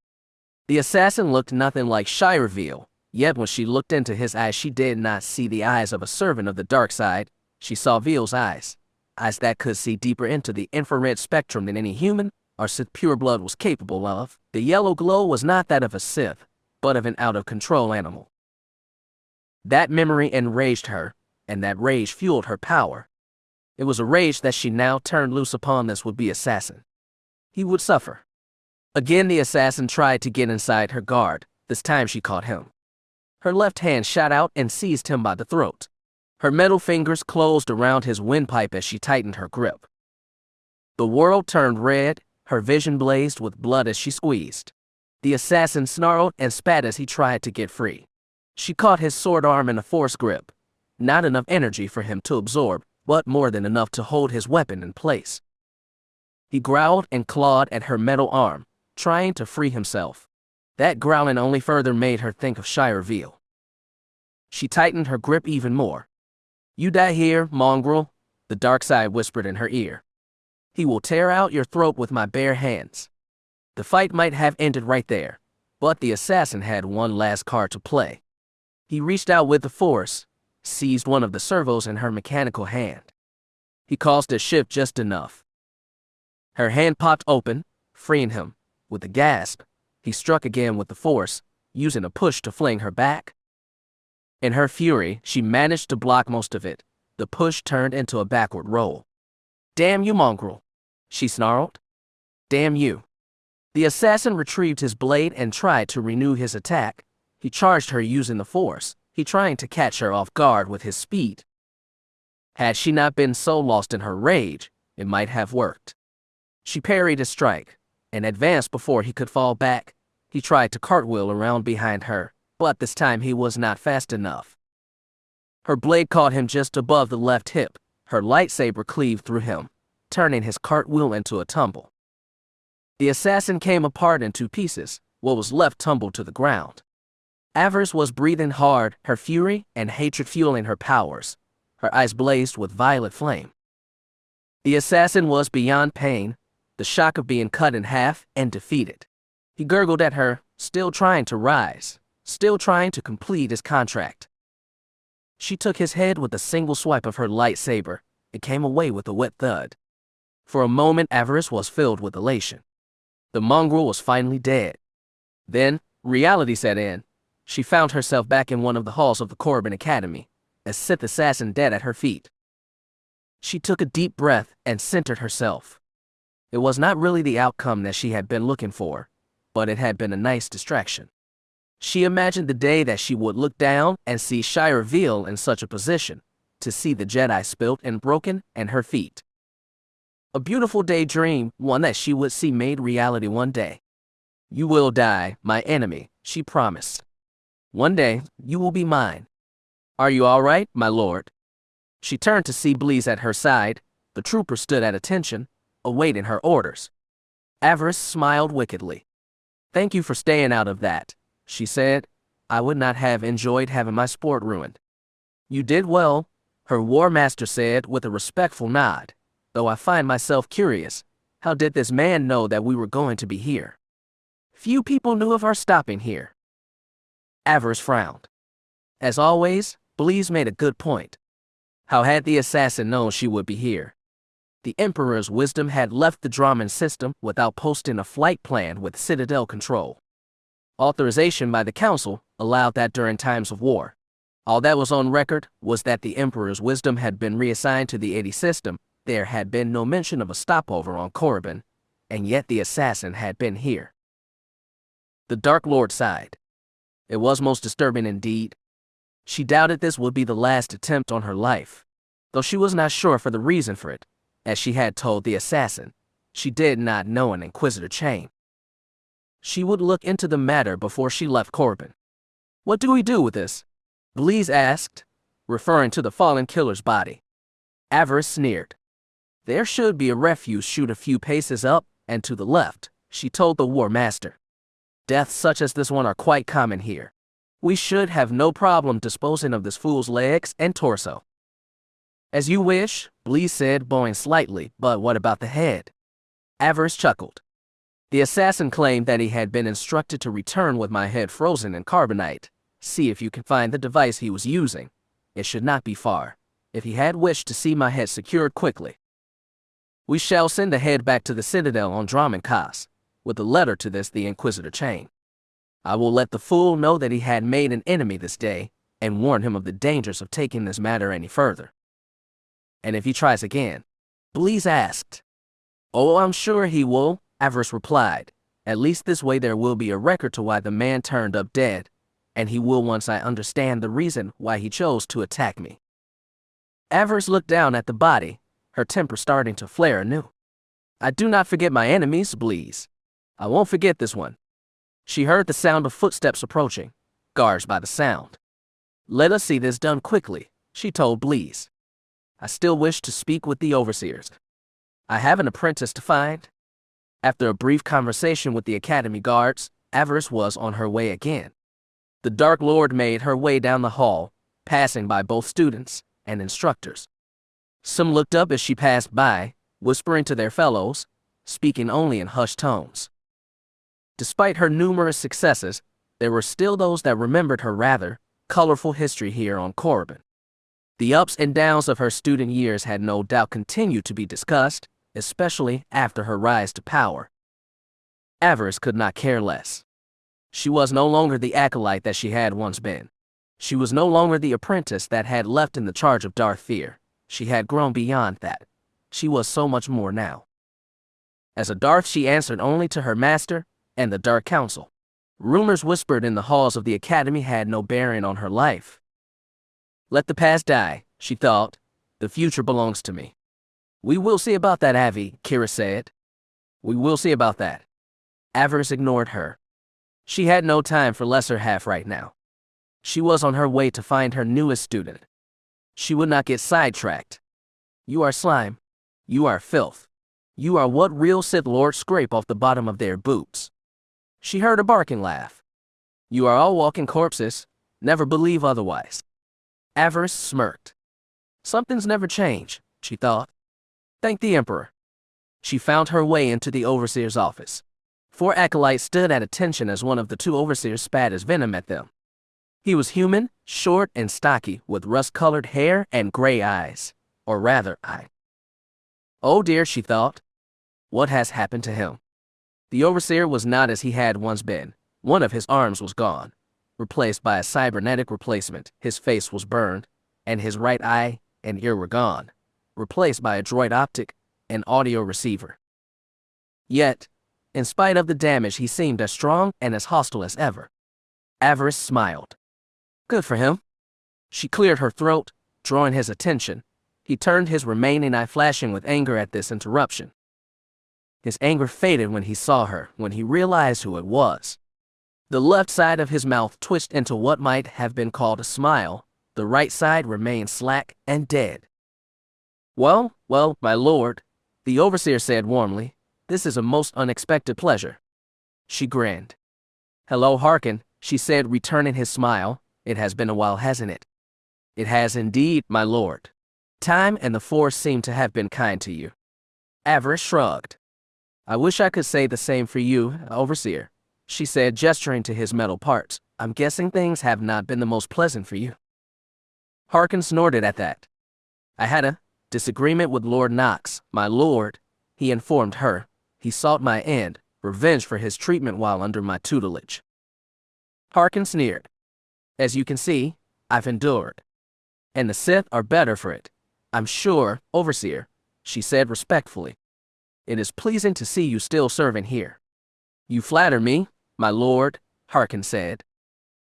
The assassin looked nothing like Shira Veal, yet when she looked into his eyes she did not see the eyes of a servant of the dark side. She saw Veal's eyes that could see deeper into the infrared spectrum than any human or Sith pureblood was capable of. The yellow glow was not that of a Sith, but of an out-of-control animal. That memory enraged her, and that rage fueled her power. It was a rage that she now turned loose upon this would-be assassin. He would suffer. Again the assassin tried to get inside her guard. This time she caught him. Her left hand shot out and seized him by the throat. Her metal fingers closed around his windpipe as she tightened her grip. The world turned red, her vision blazed with blood as she squeezed. The assassin snarled and spat as he tried to get free. She caught his sword arm in a force grip. Not enough energy for him to absorb, but more than enough to hold his weapon in place. He growled and clawed at her metal arm, trying to free himself. That growling only further made her think of Shire Veal. She tightened her grip even more. "You die here, mongrel," the dark side whispered in her ear. "He will tear out your throat with my bare hands." The fight might have ended right there, but the assassin had one last card to play. He reached out with the force, seized one of the servos in her mechanical hand. He caused it to shift just enough. Her hand popped open, freeing him. With a gasp, he struck again with the force, using a push to fling her back. In her fury, she managed to block most of it. The push turned into a backward roll. "Damn you, mongrel," she snarled. "Damn you." The assassin retrieved his blade and tried to renew his attack. He charged her using the force, he trying to catch her off guard with his speed. Had she not been so lost in her rage, it might have worked. She parried his strike and advanced before he could fall back. He tried to cartwheel around behind her, but this time he was not fast enough. Her blade caught him just above the left hip. Her lightsaber cleaved through him, turning his cartwheel into a tumble. The assassin came apart in 2 pieces. What was left tumbled to the ground. Avaryss was breathing hard, her fury and hatred fueling her powers. Her eyes blazed with violet flame. The assassin was beyond pain, the shock of being cut in half and defeated. He gurgled at her, still trying to rise, still trying to complete his contract. She took his head with a single swipe of her lightsaber. It came away with a wet thud. For a moment, Avaryss was filled with elation. The mongrel was finally dead. Then, reality set in. She found herself back in one of the halls of the Korriban Academy, a Sith assassin dead at her feet. She took a deep breath and centered herself. It was not really the outcome that she had been looking for, but it had been a nice distraction. She imagined the day that she would look down and see Shire Veal in such a position, to see the Jedi spilt and broken and her feet. A beautiful daydream, one that she would see made reality one day. "You will die, my enemy," she promised. "One day, you will be mine. Are you all right, my lord?" She turned to see Bleez at her side. The trooper stood at attention, awaiting her orders. Avaryss smiled wickedly. "Thank you for staying out of that," she said. "I would not have enjoyed having my sport ruined." "You did well," her war master said with a respectful nod. "Though I find myself curious, how did this man know that we were going to be here? Few people knew of our stopping here." Avaryss frowned. As always, Bleez made a good point. How had the assassin known she would be here? The Emperor's wisdom had left the Dromund system without posting a flight plan with Citadel control. Authorization by the Council allowed that during times of war. All that was on record was that the Emperor's wisdom had been reassigned to the 80 system. There had been no mention of a stopover on Korriban, and yet the assassin had been here. The Dark Lord sighed. It was most disturbing indeed. She doubted this would be the last attempt on her life, though she was not sure for the reason for it. As she had told the assassin, she did not know an Inquisitor chain. She would look into the matter before she left Korriban. "What do we do with this?" Bleez asked, referring to the fallen killer's body. Avaryss sneered. "There should be a refuse chute a few paces up and to the left," she told the War Master. "Deaths such as this one are quite common here. We should have no problem disposing of this fool's legs and torso." "As you wish," Bleez said, bowing slightly, "but what about the head?" Avaryss chuckled. "The assassin claimed that he had been instructed to return with my head frozen in carbonite. See if you can find the device he was using. It should not be far, if he had wished to see my head secured quickly. We shall send the head back to the Citadel on Dromund Kaas, with a letter to the Inquisitor chain. I will let the fool know that he had made an enemy this day, and warn him of the dangers of taking this matter any further." "And if he tries again?" Bleez asked. "Oh, I'm sure he will," Avaryss replied. "At least this way there will be a record to why the man turned up dead, and he will once I understand the reason why he chose to attack me." Avaryss looked down at the body, her temper starting to flare anew. "I do not forget my enemies, Bleez. I won't forget this one." She heard the sound of footsteps approaching, guards by the sound. "Let us see this done quickly," she told Bleez. "I still wish to speak with the overseers. I have an apprentice to find." After a brief conversation with the Academy guards, Avaryss was on her way again. The Dark Lord made her way down the hall, passing by both students and instructors. Some looked up as she passed by, whispering to their fellows, speaking only in hushed tones. Despite her numerous successes, there were still those that remembered her rather colorful history here on Korriban. The ups and downs of her student years had no doubt continued to be discussed, especially after her rise to power. Avaryss could not care less. She was no longer the acolyte that she had once been. She was no longer the apprentice that had left in the charge of Darth Fear. She had grown beyond that. She was so much more now. As a Darth, she answered only to her master and the Dark Council. Rumors whispered in the halls of the Academy had no bearing on her life. Let the past die, she thought. The future belongs to me. We will see about that, Avi, Kira said. We will see about that. Avaryss ignored her. She had no time for lesser half right now. She was on her way to find her newest student. She would not get sidetracked. You are slime. You are filth. You are what real Sith Lords scrape off the bottom of their boots. She heard a barking laugh. You are all walking corpses. Never believe otherwise. Avaryss smirked. Something's never changed, she thought. Thank the Emperor. She found her way into the Overseer's office. 4 acolytes stood at attention as one of the 2 overseers spat his venom at them. He was human, short and stocky, with rust-colored hair and gray eyes. Or rather, Oh dear, she thought. What has happened to him? The overseer was not as he had once been. One of his arms was gone, replaced by a cybernetic replacement. His face was burned, and his right eye and ear were gone, replaced by a droid optic and audio receiver. Yet, in spite of the damage, he seemed as strong and as hostile as ever. Avaryss smiled. Good for him. She cleared her throat, drawing his attention. He turned his remaining eye, flashing with anger at this interruption. His anger faded when he saw her, when he realized who it was. The left side of his mouth twitched into what might have been called a smile. The right side remained slack and dead. Well, my lord, the overseer said warmly. This is a most unexpected pleasure. She grinned. Hello, Harkin, she said, returning his smile. It has been a while, hasn't it? It has indeed, my lord. Time and the Force seem to have been kind to you. Avaryss shrugged. I wish I could say the same for you, overseer, she said, gesturing to his metal parts. I'm guessing things have not been the most pleasant for you. Harkin snorted at that. I had a disagreement with Lord Knox, my lord, he informed her. He sought my end, revenge for his treatment while under my tutelage. Harkin sneered. As you can see, I've endured. And the Sith are better for it. I'm sure, overseer, she said respectfully. It is pleasing to see you still serving here. You flatter me, my lord, Harkin said.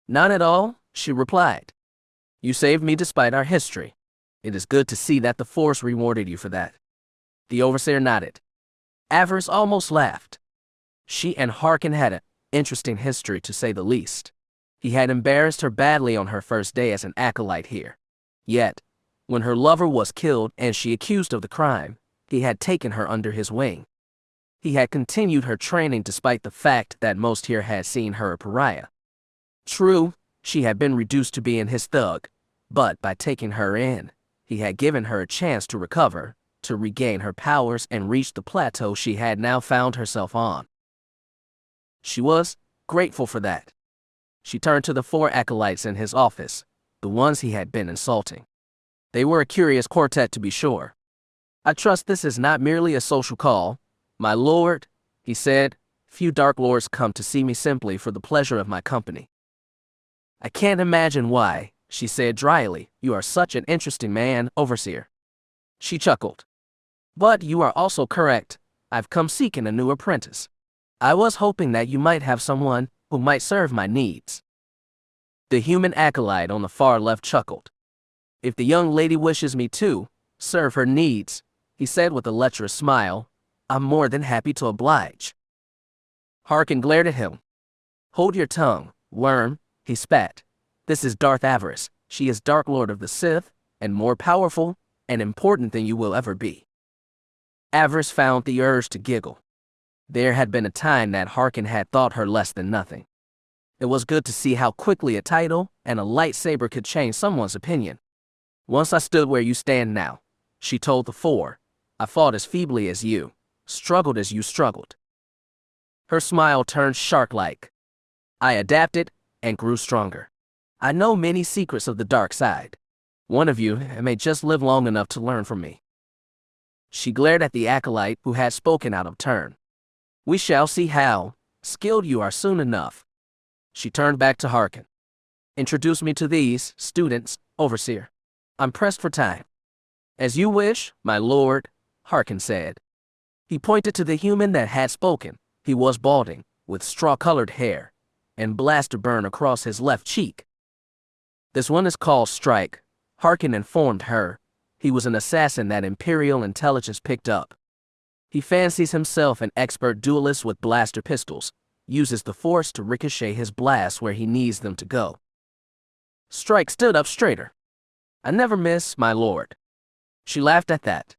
Not at all, she replied. You saved me despite our history. It is good to see that the Force rewarded you for that. The overseer nodded. Avaryss almost laughed. She and Harkin had an interesting history, to say the least. He had embarrassed her badly on her first day as an acolyte here. Yet, when her lover was killed and she accused of the crime, he had taken her under his wing. He had continued her training despite the fact that most here had seen her a pariah. True, she had been reduced to being his thug, but by taking her in, he had given her a chance to recover, to regain her powers and reach the plateau she had now found herself on. She was grateful for that. She turned to the 4 acolytes in his office, the ones he had been insulting. They were a curious quartet, to be sure. I trust this is not merely a social call, my lord, he said. Few Dark Lords come to see me simply for the pleasure of my company. I can't imagine why, she said dryly. You are such an interesting man, overseer. She chuckled. But you are also correct. I've come seeking a new apprentice. I was hoping that you might have someone who might serve my needs. The human acolyte on the far left chuckled. If the young lady wishes me to serve her needs, he said with a lecherous smile, I'm more than happy to oblige. Harkin glared at him. Hold your tongue, worm, he spat. This is Darth Avaryss. She is Dark Lord of the Sith, and more powerful and important than you will ever be. Avaryss found the urge to giggle. There had been a time that Harkin had thought her less than nothing. It was good to see how quickly a title and a lightsaber could change someone's opinion. Once I stood where you stand now, she told the four. I fought as feebly as you, struggled as you struggled. Her smile turned shark-like. I adapted and grew stronger. I know many secrets of the dark side. One of you may just live long enough to learn from me. She glared at the acolyte who had spoken out of turn. We shall see how skilled you are soon enough. She turned back to Harkin. Introduce me to these students, Overseer. I'm pressed for time. As you wish, my lord, Harkin said. He pointed to the human that had spoken. He was balding, with straw-colored hair, and blaster burn across his left cheek. This one is called Strike, Harkin informed her. He was an assassin that Imperial intelligence picked up. He fancies himself an expert duelist with blaster pistols, uses the Force to ricochet his blasts where he needs them to go. Strike stood up straighter. I never miss, my lord. She laughed at that.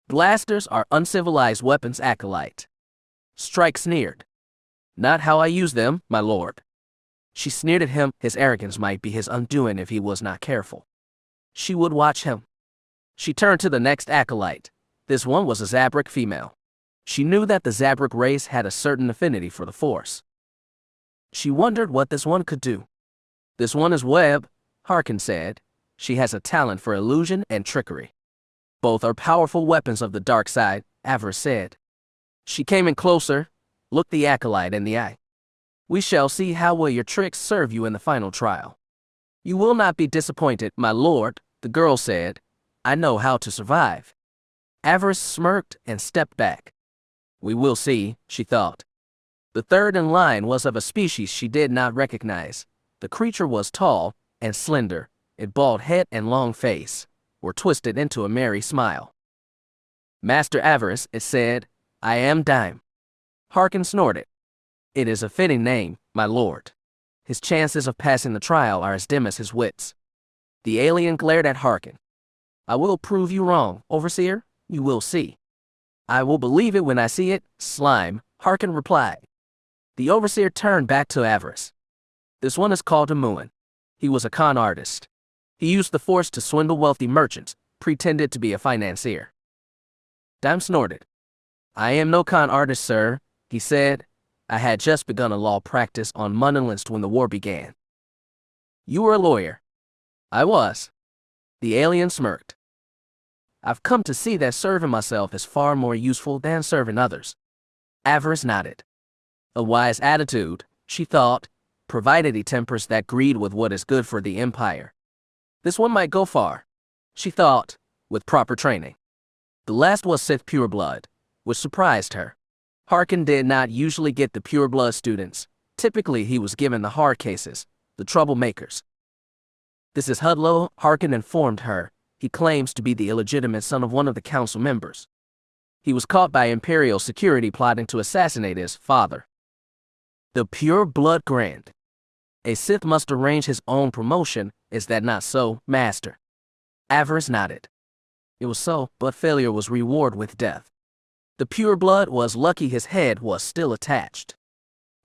Blasters are uncivilized weapons, acolyte. Strike sneered. Not how I use them, my lord. She sneered at him. His arrogance might be his undoing if he was not careful. She would watch him. She turned to the next acolyte. This one was a Zabrak female. She knew that the Zabrak race had a certain affinity for the Force. She wondered what this one could do. This one is Webb, Harkin said. She has a talent for illusion and trickery. Both are powerful weapons of the dark side, Avaryss said. She came in closer, looked the acolyte in the eye. We shall see how well your tricks serve you in the final trial. You will not be disappointed, my lord, the girl said. I know how to survive. Avaryss smirked and stepped back. We will see, she thought. The third in line was of a species she did not recognize. The creature was tall and slender. Its bald head and long face were twisted into a merry smile. Master Avaryss, it said, I am Dime. Harkin snorted. It is a fitting name, my lord. His chances of passing the trial are as dim as his wits. The alien glared at Harkin. I will prove you wrong, Overseer. You will see. I will believe it when I see it, slime, Harkin replied. The Overseer turned back to Avaryss. This one is called Amuan. He was a con artist. He used the Force to swindle wealthy merchants, pretended to be a financier. Dime snorted. I am no con artist, sir, he said. I had just begun a law practice on Mundanlist when the war began. You were a lawyer. I was. The alien smirked. I've come to see that serving myself is far more useful than serving others. Avaryss nodded. A wise attitude, she thought, provided he tempers that greed with what is good for the Empire. This one might go far, she thought, with proper training. The last was Sith pureblood, which surprised her. Harkin did not usually get the pureblood students. Typically, he was given the hard cases, the troublemakers. This is Hudlow, Harkin informed her. He claims to be the illegitimate son of one of the council members. He was caught by Imperial security plotting to assassinate his father. The pure blood grand. A Sith must arrange his own promotion, is that not so, Master? Avaryss nodded. It was so, but failure was rewarded with death. The pure blood was lucky his head was still attached.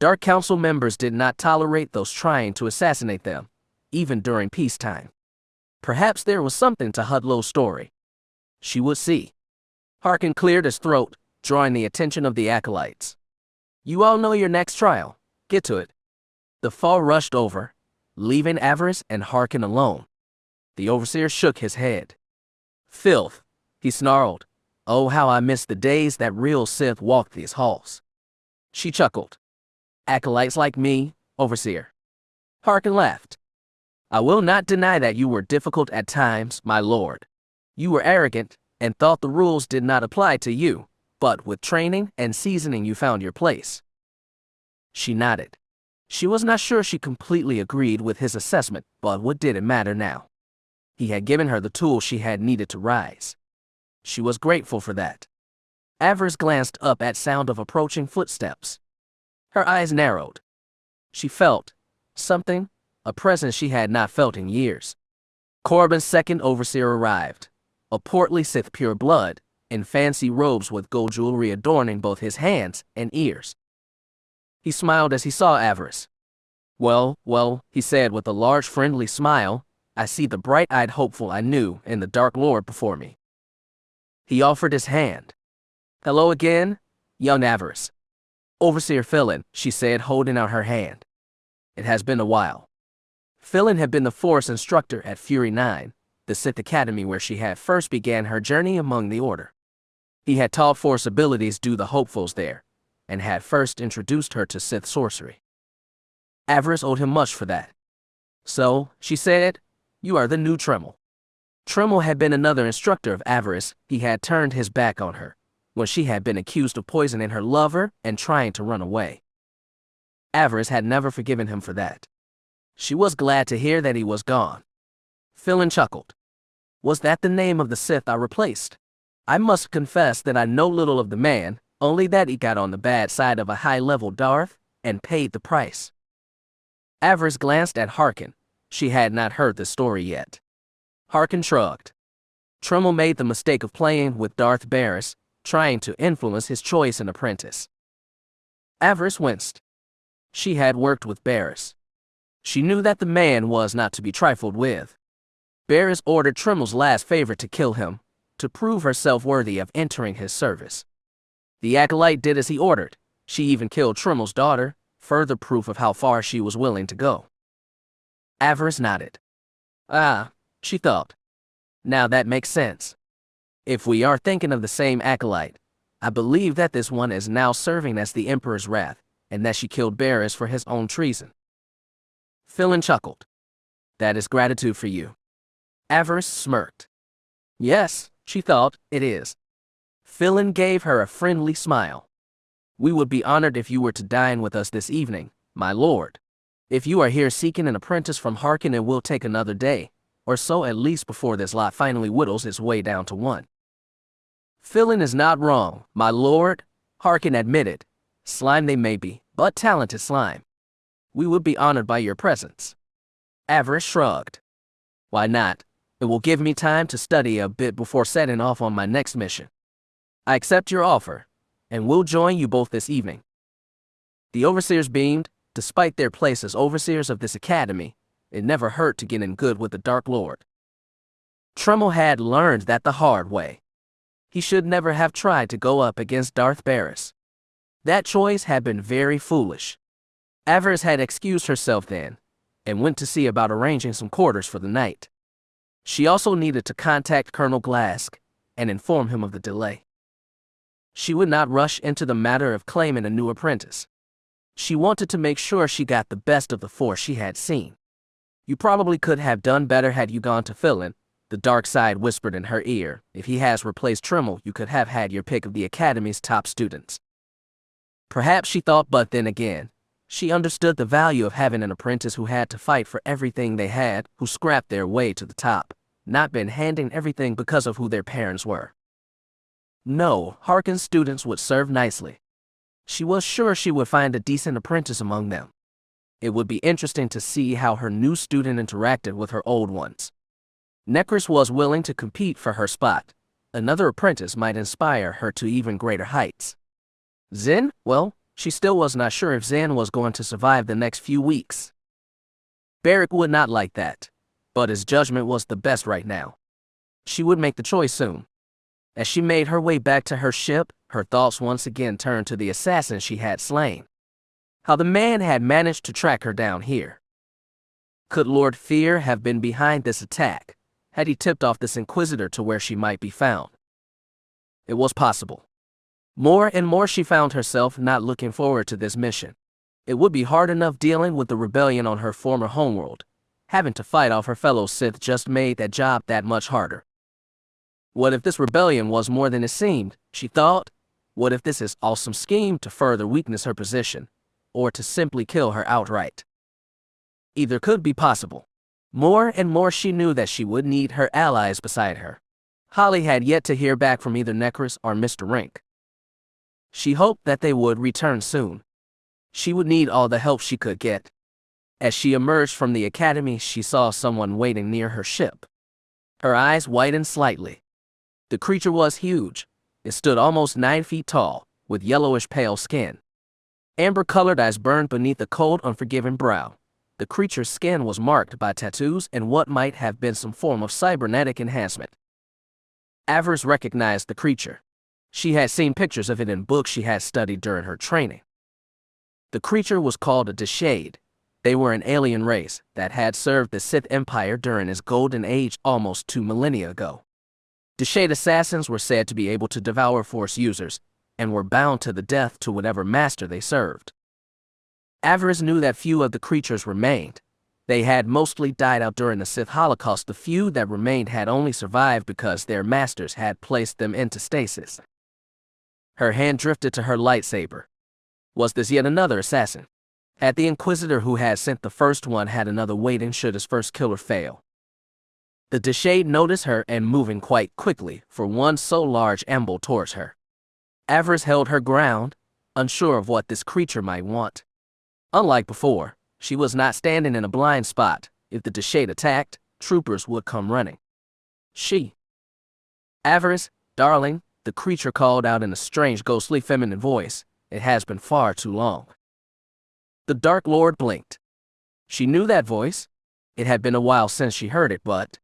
Dark Council members did not tolerate those trying to assassinate them, even during peacetime. Perhaps there was something to Hudlow's story. She would see. Harkin cleared his throat, drawing the attention of the acolytes. You all know your next trial. Get to it. The fall rushed over, leaving Avaryss and Harkin alone. The Overseer shook his head. Filth, he snarled. Oh, how I miss the days that real Sith walked these halls. She chuckled. Acolytes like me, Overseer. Harkin laughed. I will not deny that you were difficult at times, my lord. You were arrogant and thought the rules did not apply to you, but with training and seasoning you found your place. She nodded. She was not sure she completely agreed with his assessment, but what did it matter now? He had given her the tools she had needed to rise. She was grateful for that. Avaryss glanced up at sound of approaching footsteps. Her eyes narrowed. She felt something, a presence she had not felt in years. Corbin's second Overseer arrived, a portly Sith pure blood, in fancy robes with gold jewelry adorning both his hands and ears. He smiled as he saw Avaryss. Well, he said with a large friendly smile, I see the bright-eyed hopeful I knew in the Dark Lord before me. He offered his hand. Hello again, young Avaryss. Overseer Philin, she said, holding out her hand. It has been a while. Philin had been the Force instructor at Fury 9, the Sith Academy where she had first began her journey among the Order. He had taught Force abilities to the hopefuls there, and had first introduced her to Sith sorcery. Avaryss owed him much for that. So, she said, you are the new Tremble. Tremble had been another instructor of Avaryss. He had turned his back on her, when she had been accused of poisoning her lover and trying to run away. Avaryss had never forgiven him for that. She was glad to hear that he was gone. Philin chuckled. Was that the name of the Sith I replaced? I must confess that I know little of the man, only that he got on the bad side of a high-level Darth and paid the price. Avaryss glanced at Harkin. She had not heard the story yet. Harkin shrugged. Tremble made the mistake of playing with Darth Barriss, trying to influence his choice in apprentice. Avaryss winced. She had worked with Barriss. She knew that the man was not to be trifled with. Barriss ordered Tremble's last favor to kill him, to prove herself worthy of entering his service. The acolyte did as he ordered. She even killed Tremble's daughter, further proof of how far she was willing to go. Avaryss nodded. Ah, she thought. Now that makes sense. If we are thinking of the same acolyte, I believe that this one is now serving as the Emperor's wrath, and that she killed Barriss for his own treason. Philin chuckled. That is gratitude for you. Avaryss smirked. Yes, she thought, it is. Philin gave her a friendly smile. We would be honored if you were to dine with us this evening, my lord. If you are here seeking an apprentice from Harkin, it will take another day, or so at least before this lot finally whittles its way down to one. Philin is not wrong, my lord, Harkin admitted. Slime they may be, but talented slime. We would be honored by your presence. Avaryss shrugged. Why not? It will give me time to study a bit before setting off on my next mission. I accept your offer, and will join you both this evening. The overseers beamed. Despite their place as overseers of this academy, it never hurt to get in good with the Dark Lord. Tremble had learned that the hard way. He should never have tried to go up against Darth Barriss. That choice had been very foolish. Avaryss had excused herself then, and went to see about arranging some quarters for the night. She also needed to contact Colonel Glask and inform him of the delay. She would not rush into the matter of claiming a new apprentice. She wanted to make sure she got the best of the Force she had seen. You probably could have done better had you gone to Philin, the dark side whispered in her ear. If he has replaced Tremble, you could have had your pick of the Academy's top students. Perhaps she thought, but then again, she understood the value of having an apprentice who had to fight for everything they had, who scrapped their way to the top, not been handing everything because of who their parents were. No, Harkin's students would serve nicely. She was sure she would find a decent apprentice among them. It would be interesting to see how her new student interacted with her old ones. Necris was willing to compete for her spot. Another apprentice might inspire her to even greater heights. Zen, well, she still was not sure if Zen was going to survive the next few weeks. Barrick would not like that, but his judgment was the best right now. She would make the choice soon. As she made her way back to her ship, her thoughts once again turned to the assassin she had slain. How the man had managed to track her down here. Could Lord Fear have been behind this attack? Had he tipped off this Inquisitor to where she might be found? It was possible. More and more she found herself not looking forward to this mission. It would be hard enough dealing with the rebellion on her former homeworld. Having to fight off her fellow Sith just made that job that much harder. What if this rebellion was more than it seemed, she thought? What if this is all some scheme to further weakness her position, or to simply kill her outright? Either could be possible. More and more she knew that she would need her allies beside her. Holly had yet to hear back from either Necris or Mr. Rink. She hoped that they would return soon. She would need all the help she could get. As she emerged from the academy, she saw someone waiting near her ship. Her eyes widened slightly. The creature was huge, It stood almost 9 feet tall, with yellowish pale skin. Amber-colored eyes burned beneath a cold, unforgiving brow. The creature's skin was marked by tattoos and what might have been some form of cybernetic enhancement. Avaryss recognized the creature. She had seen pictures of it in books she had studied during her training. The creature was called a Deshade. They were an alien race that had served the Sith Empire during its golden age almost 2 millennia ago. Deshade assassins were said to be able to devour Force users and were bound to the death to whatever master they served. Avaryss knew that few of the creatures remained. They had mostly died out during the Sith Holocaust. The few that remained had only survived because their masters had placed them into stasis. Her hand drifted to her lightsaber. Was this yet another assassin? Had the Inquisitor who had sent the first one had another waiting should his first killer fail? The Deshade noticed her and moving quite quickly for one so large ambled towards her. Avaryss held her ground, unsure of what this creature might want. Unlike before, she was not standing in a blind spot. If the Deshade attacked, troopers would come running. Avaryss, darling, the creature called out in a strange, ghostly feminine voice. It has been far too long. The Dark Lord blinked. She knew that voice. It had been a while since she heard it, but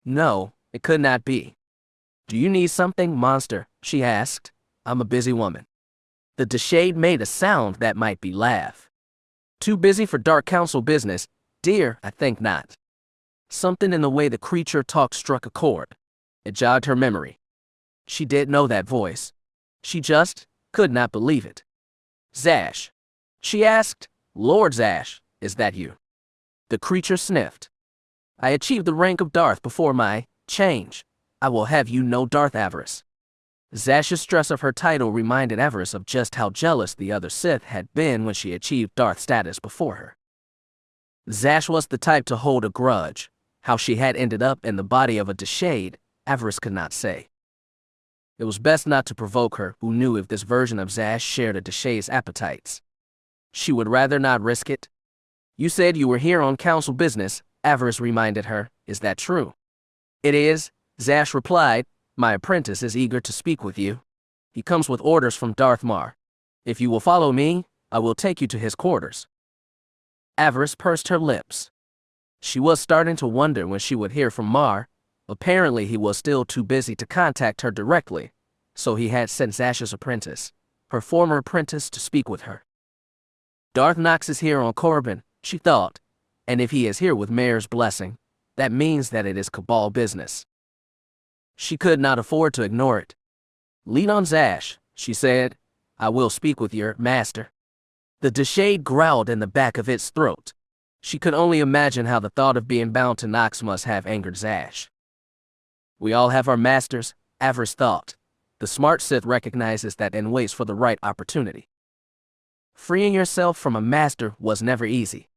no, it could not be. Do you need something, monster? She asked. I'm a busy woman. The Deshade made a sound that might be laugh. Too busy for Dark Council business, dear? I think not. Something in the way the creature talked struck a chord. It jogged her memory. She did know that voice. She just could not believe it. Zash, she asked. Lord Zash, is that you? The creature sniffed. I achieved the rank of Darth before my change. I will have you know, Darth Avaryss. Zash's stress of her title reminded Avaryss of just how jealous the other Sith had been when she achieved Darth status before her. Zash was the type to hold a grudge. How she had ended up in the body of a Deshade, Avaryss could not say. It was best not to provoke her, who knew if this version of Zash shared a Deshade's appetites. She would rather not risk it. You said you were here on council business, Avaryss reminded her. Is that true? It is, Zash replied. My apprentice is eager to speak with you. He comes with orders from Darth Mar. If you will follow me, I will take you to his quarters. Avaryss pursed her lips. She was starting to wonder when she would hear from Mar. Apparently he was still too busy to contact her directly, so he had sent Zash's apprentice, her former apprentice, to speak with her. Darth Nox is here on Korriban, she thought, and if he is here with Mayor's blessing, that means that it is Cabal business. She could not afford to ignore it. Lean on Zash, she said. I will speak with your master. The Deshade growled in the back of its throat. She could only imagine how the thought of being bound to Nox must have angered Zash. We all have our masters, Avaryss thought. The smart Sith recognizes that and waits for the right opportunity. Freeing yourself from a master was never easy.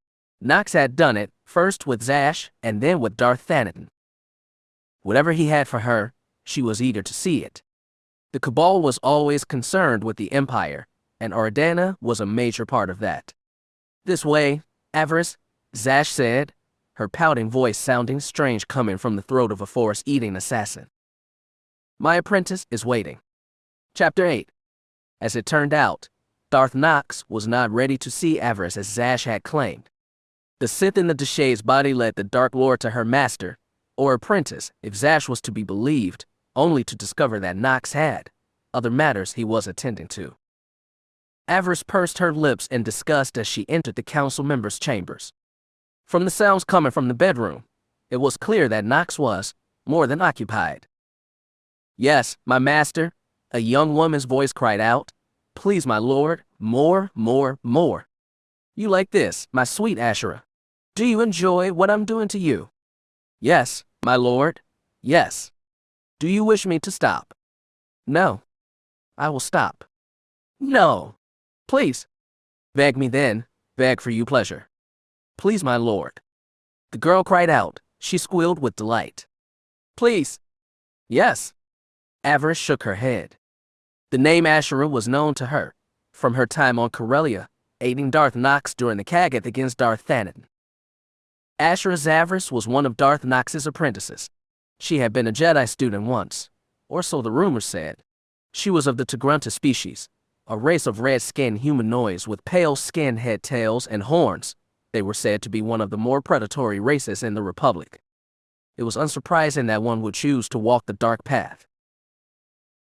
Nox had done it, first with Zash and then with Darth Thanaton. Whatever he had for her, she was eager to see it. The Cabal was always concerned with the Empire, and Ardana was a major part of that. This way, Avaryss, Zash said, her pouting voice sounding strange coming from the throat of a force-eating assassin. My apprentice is waiting. Chapter 8. As it turned out, Darth Nox was not ready to see Avaryss as Zash had claimed. The Sith in the Deshade's body led the Dark Lord to her master, or apprentice, if Zash was to be believed, only to discover that Nox had other matters he was attending to. Avaryss pursed her lips in disgust as she entered the council members' chambers. From the sounds coming from the bedroom, it was clear that Nox was more than occupied. Yes, my master, a young woman's voice cried out. Please, my lord, more. You like this, my sweet Ashura? Do you enjoy what I'm doing to you? Yes, my lord, yes. Do you wish me to stop? No. I will stop. No. Please. Beg me then, beg for you pleasure. Please, my lord. The girl cried out. She squealed with delight. Please. Yes. Avaryss shook her head. The name Ashura was known to her, from her time on Corellia, aiding Darth Nox during the Kaghath against Darth Thanaton. Ashura Zavris was one of Darth Nox's apprentices. She had been a Jedi student once, or so the rumors said. She was of the Tigrunta species, a race of red-skinned humanoids with pale skin, head, tails, and horns. They were said to be one of the more predatory races in the Republic. It was unsurprising that one would choose to walk the dark path.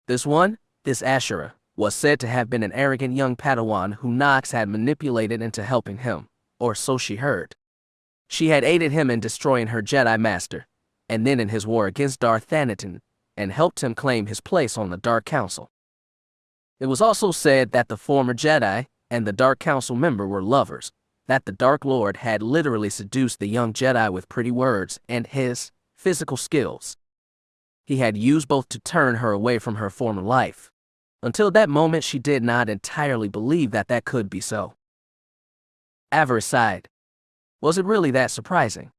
This Ashura, was said to have been an arrogant young Padawan who Nox had manipulated into helping him, or so she heard. She had aided him in destroying her Jedi Master, and then in his war against Darth Thanaton, and helped him claim his place on the Dark Council. It was also said that the former Jedi and the Dark Council member were lovers, that the Dark Lord had literally seduced the young Jedi with pretty words and his physical skills. He had used both to turn her away from her former life. Until that moment, she did not entirely believe that that could be so. Avaryss sighed. Was it really that surprising?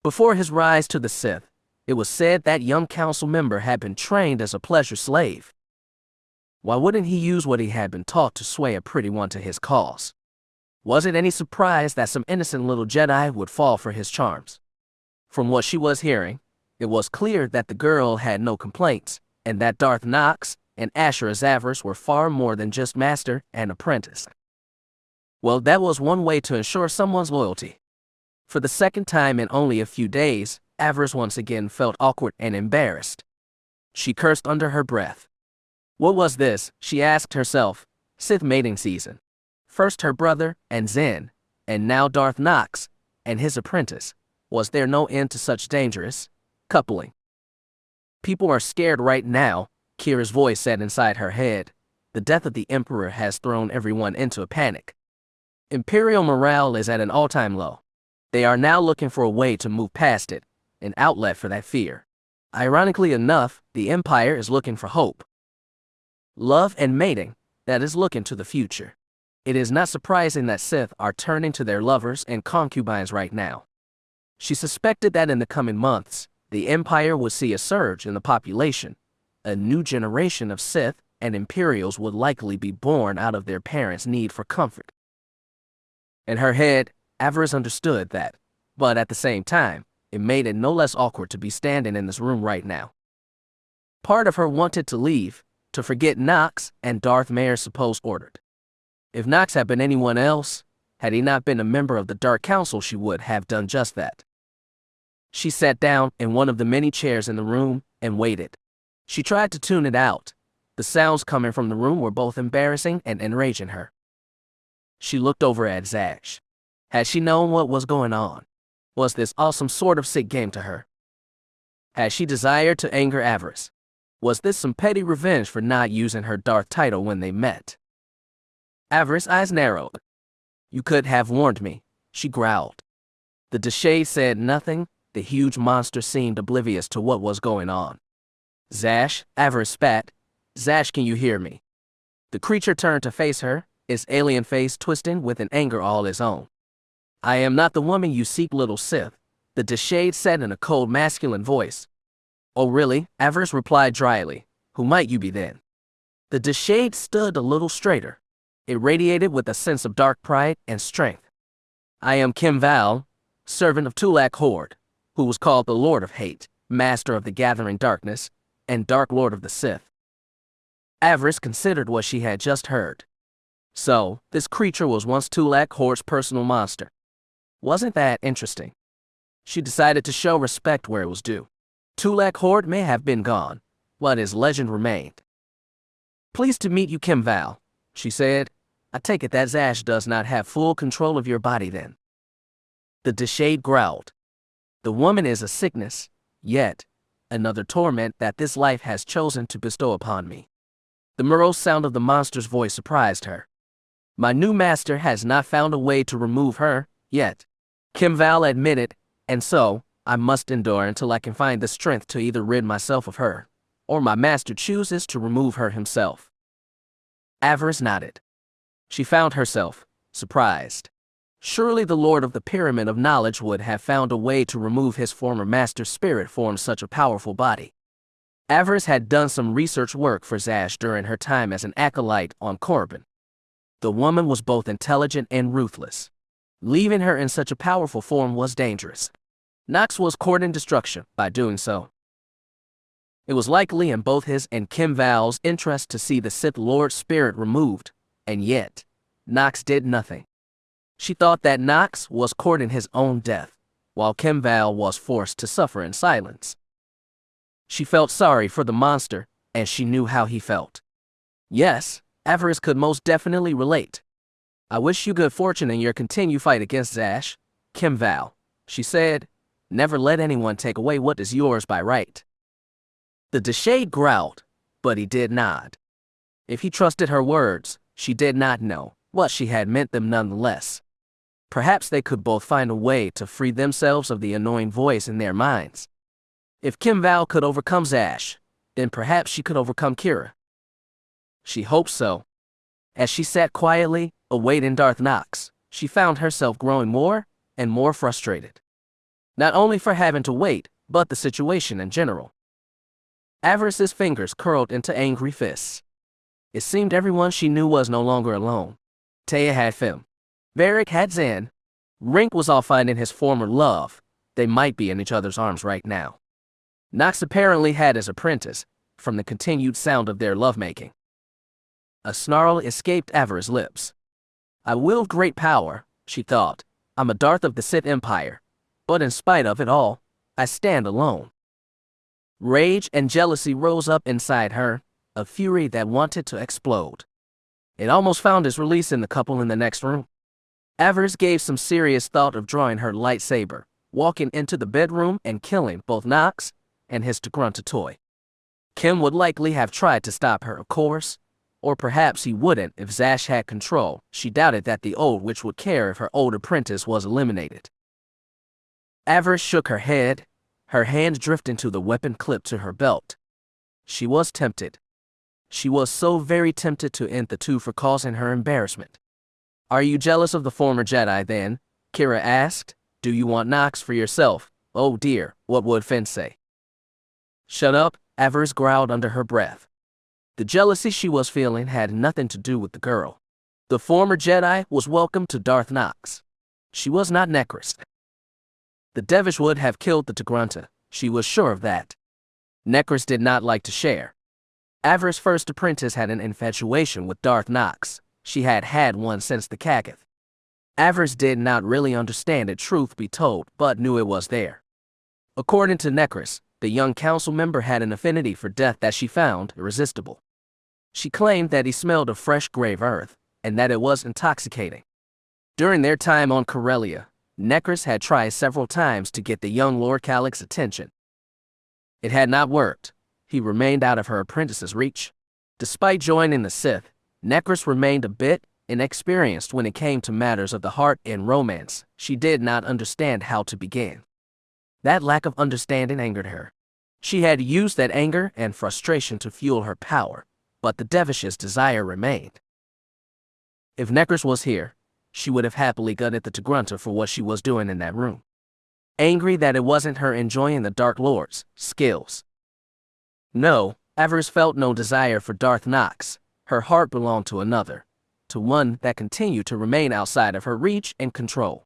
Before his rise to the Sith, it was said that young council member had been trained as a pleasure slave. Why wouldn't he use what he had been taught to sway a pretty one to his cause? Was it any surprise that some innocent little Jedi would fall for his charms? From what she was hearing, it was clear that the girl had no complaints, and that Darth Nox and Ashura's Avaryss were far more than just master and apprentice. Well, that was one way to ensure someone's loyalty. For the second time in only a few days, Avaryss once again felt awkward and embarrassed. She cursed under her breath. What was this, she asked herself? Sith mating season. First her brother and Zen, and now Darth Nox and his apprentice. Was there no end to such dangerous coupling? People are scared right now, Kira's voice said inside her head. The death of the Emperor has thrown everyone into a panic. Imperial morale is at an all-time low. They are now looking for a way to move past it, an outlet for that fear. Ironically enough, the Empire is looking for hope. Love and mating, that is looking to the future. It is not surprising that Sith are turning to their lovers and concubines right now. She suspected that in the coming months, the Empire would see a surge in the population. A new generation of Sith and Imperials would likely be born out of their parents' need for comfort. In her head, Avaryss understood that, but at the same time, it made it no less awkward to be standing in this room right now. Part of her wanted to leave, to forget Nox and Darth Maor's supposed order. If Nox had been anyone else, had he not been a member of the Dark Council, she would have done just that. She sat down in one of the many chairs in the room and waited. She tried to tune it out. The sounds coming from the room were both embarrassing and enraging her. She looked over at Zash. Had she known what was going on? Was this all some sort of sick game to her? Had she desired to anger Avaryss? Was this some petty revenge for not using her Darth title when they met? Avaryss' eyes narrowed. You could have warned me, she growled. The Deshade said nothing. The huge monster seemed oblivious to what was going on. Zash, Avaryss spat. Zash, can you hear me? The creature turned to face her, its alien face twisting with an anger all its own. I am not the woman you seek, little Sith, the Deshade said in a cold masculine voice. Oh really? Avaryss replied dryly. Who might you be then? The Deshade stood a little straighter. It radiated with a sense of dark pride and strength. I am Kim Val, servant of Tulak Horde, who was called the Lord of Hate, Master of the Gathering Darkness, and Dark Lord of the Sith. Avaryss considered what she had just heard. So, this creature was once Tulak Horde's personal monster. Wasn't that interesting? She decided to show respect where it was due. Tulak Horde may have been gone, but his legend remained. Pleased to meet you, Kim Val, she said. I take it that Zash does not have full control of your body then. The Deshade growled. The woman is a sickness, yet another torment that this life has chosen to bestow upon me. The morose sound of the monster's voice surprised her. My new master has not found a way to remove her, yet, Kim Val admitted, and so, I must endure until I can find the strength to either rid myself of her, or my master chooses to remove her himself. Avaryss nodded. She found herself surprised. Surely the Lord of the Pyramid of Knowledge would have found a way to remove his former master's spirit from such a powerful body. Avaryss had done some research work for Zash during her time as an acolyte on Korriban. The woman was both intelligent and ruthless. Leaving her in such a powerful form was dangerous. Nox was courting destruction by doing so. It was likely in both his and Kim Val's interest to see the Sith Lord's spirit removed, and yet, Nox did nothing. She thought that Nox was courting his own death, while Kim Val was forced to suffer in silence. She felt sorry for the monster, and she knew how he felt. Yes, Avaryss could most definitely relate. "I wish you good fortune in your continued fight against Zash, Kim Val," she said. "Never let anyone take away what is yours by right." The Deshade growled, but he did nod. If he trusted her words, she did not know, but she had meant them nonetheless. Perhaps they could both find a way to free themselves of the annoying voice in their minds. If Kim Val could overcome Zash, then perhaps she could overcome Kira. She hoped so. As she sat quietly, awaiting Darth Nox, she found herself growing more and more frustrated. Not only for having to wait, but the situation in general. Avaryss's fingers curled into angry fists. It seemed everyone she knew was no longer alone. Taya had Fim. Varric had Zan. Rink was off finding his former love. They might be in each other's arms right now. Nox apparently had his apprentice, from the continued sound of their lovemaking. A snarl escaped Avaryss's lips. "I wield great power," she thought. "I'm a Darth of the Sith Empire. But in spite of it all, I stand alone." Rage and jealousy rose up inside her, a fury that wanted to explode. It almost found its release in the couple in the next room. Avaryss gave some serious thought of drawing her lightsaber, walking into the bedroom and killing both Nox and his Togrunta toy. Kim would likely have tried to stop her, of course, or perhaps he wouldn't if Zash had control. She doubted that the old witch would care if her old apprentice was eliminated. Avaryss shook her head, her hand drifting to the weapon clipped to her belt. She was tempted. She was so very tempted to end the two for causing her embarrassment. "Are you jealous of the former Jedi then?" Kira asked. "Do you want Nox for yourself? Oh dear, what would Finn say?" "Shut up," Avaryss growled under her breath. The jealousy she was feeling had nothing to do with the girl. The former Jedi was welcome to Darth Nox. She was not Necris. The Devish would have killed the Togrunta, she was sure of that. Necris did not like to share. Avaryss's first apprentice had an infatuation with Darth Nox. She had had one since the Kagath. Avaryss did not really understand it, truth be told, but knew it was there. According to Necris, the young council member had an affinity for death that she found irresistible. She claimed that he smelled of fresh grave earth, and that it was intoxicating. During their time on Corellia, Necris had tried several times to get the young Lord Calic's attention. It had not worked. He remained out of her apprentice's reach. Despite joining the Sith, Necris remained a bit inexperienced when it came to matters of the heart and romance. She did not understand how to begin. That lack of understanding angered her. She had used that anger and frustration to fuel her power, but the Devish's desire remained. If Necris was here, she would have happily gutted the Togrunta for what she was doing in that room. Angry that it wasn't her enjoying the Dark Lord's skills. No, Avaryss felt no desire for Darth Nox. Her heart belonged to another, to one that continued to remain outside of her reach and control.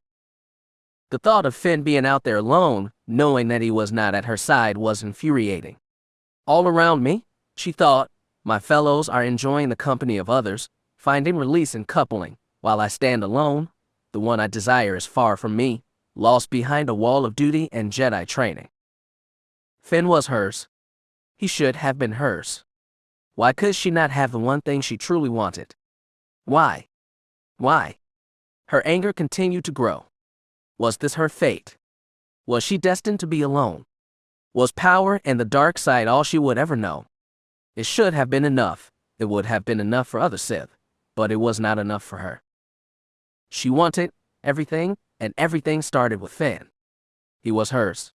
The thought of Finn being out there alone, knowing that he was not at her side, was infuriating. "All around me," she thought, "my fellows are enjoying the company of others, finding release in coupling, while I stand alone. The one I desire is far from me, lost behind a wall of duty and Jedi training." Finn was hers. He should have been hers. Why could she not have the one thing she truly wanted? Why? Why? Her anger continued to grow. Was this her fate? Was she destined to be alone? Was power and the dark side all she would ever know? It should have been enough. It would have been enough for other Sith, but it was not enough for her. She wanted everything, and everything started with Finn. He was hers.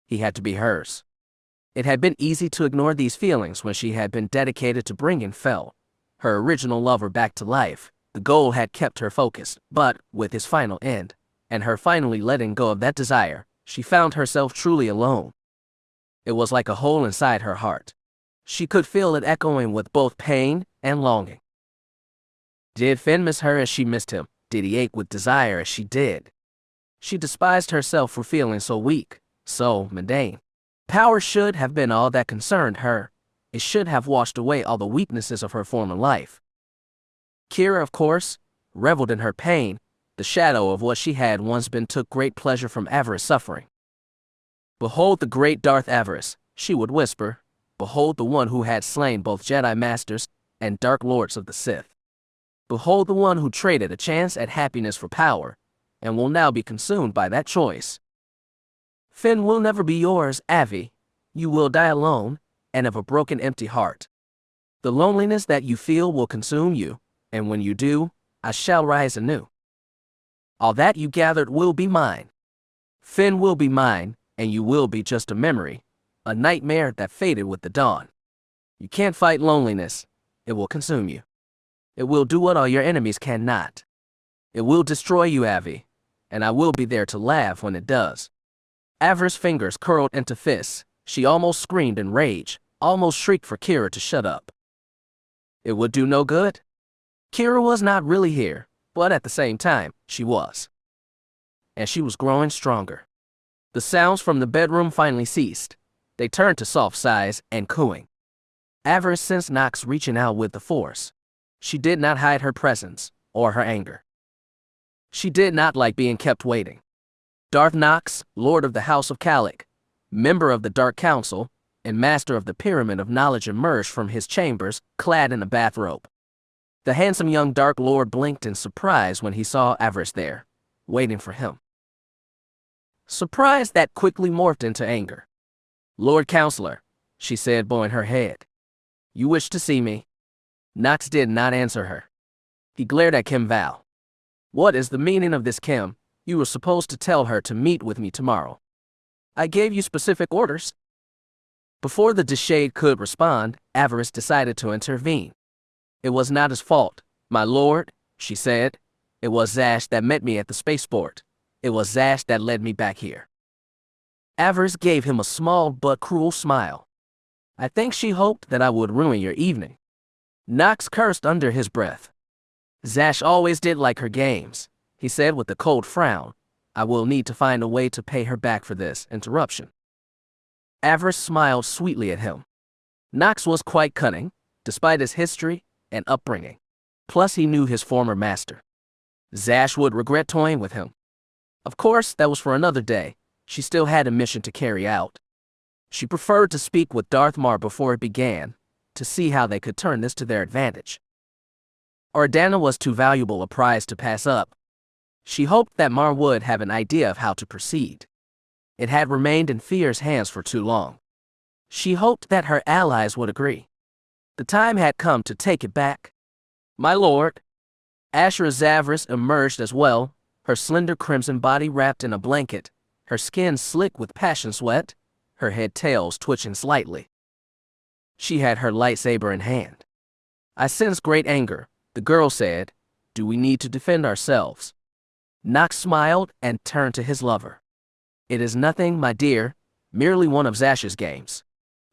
He had to be hers. It had been easy to ignore these feelings when she had been dedicated to bringing Fel, her original lover, back to life. The goal had kept her focused, but with his final end, and her finally letting go of that desire, she found herself truly alone. It was like a hole inside her heart. She could feel it echoing with both pain and longing. Did Finn miss her as she missed him? Did he ache with desire as she did? She despised herself for feeling so weak, so mundane. Power should have been all that concerned her. It should have washed away all the weaknesses of her former life. Kira, of course, reveled in her pain. The shadow of what she had once been took great pleasure from Avaryss' suffering. "Behold the great Darth Avaryss," she would whisper. "Behold the one who had slain both Jedi Masters and Dark Lords of the Sith. Behold the one who traded a chance at happiness for power, and will now be consumed by that choice. Finn will never be yours, Avi. You will die alone, and of a broken, empty heart. The loneliness that you feel will consume you, and when you do, I shall rise anew. All that you gathered will be mine. Finn will be mine, and you will be just a memory, a nightmare that faded with the dawn. You can't fight loneliness. It will consume you. It will do what all your enemies cannot. It will destroy you, Avi, and I will be there to laugh when it does." Avaryss' fingers curled into fists. She almost screamed in rage, almost shrieked for Kira to shut up. It would do no good. Kira was not really here, but at the same time, she was. And she was growing stronger. The sounds from the bedroom finally ceased. They turned to soft sighs and cooing. Avaryss sensed Nox reaching out with the Force. She did not hide her presence or her anger. She did not like being kept waiting. Darth Nox, Lord of the House of Calic, member of the Dark Council, and master of the Pyramid of Knowledge, emerged from his chambers, clad in a bathrobe. The handsome young Dark Lord blinked in surprise when he saw Avaryss there, waiting for him. Surprise that quickly morphed into anger. "Lord Counselor," she said, bowing her head. "You wish to see me?" Nox did not answer her. He glared at Kim Val. "What is the meaning of this, Kim? You were supposed to tell her to meet with me tomorrow. I gave you specific orders." Before the Deshade could respond, Avaryss decided to intervene. "It was not his fault, my lord," she said. "It was Zash that met me at the spaceport. It was Zash that led me back here." Avaryss gave him a small but cruel smile. "I think she hoped that I would ruin your evening." Nox cursed under his breath. "Zash always did like her games," he said with a cold frown. "I will need to find a way to pay her back for this interruption." Avaryss smiled sweetly at him. Nox was quite cunning, despite his history and upbringing. Plus, he knew his former master. Zash would regret toying with him. Of course, that was for another day. She still had a mission to carry out. She preferred to speak with Darth Mar before it began, to see how they could turn this to their advantage. Ordana was too valuable a prize to pass up. She hoped that Mar would have an idea of how to proceed. It had remained in Fear's hands for too long. She hoped that her allies would agree. The time had come to take it back. "My lord." Ashura Zavris emerged as well, her slender crimson body wrapped in a blanket, her skin slick with passion sweat, her head tails twitching slightly. She had her lightsaber in hand. "I sense great anger," the girl said. "Do we need to defend ourselves?" Nox smiled and turned to his lover. "It is nothing, my dear, merely one of Zash's games.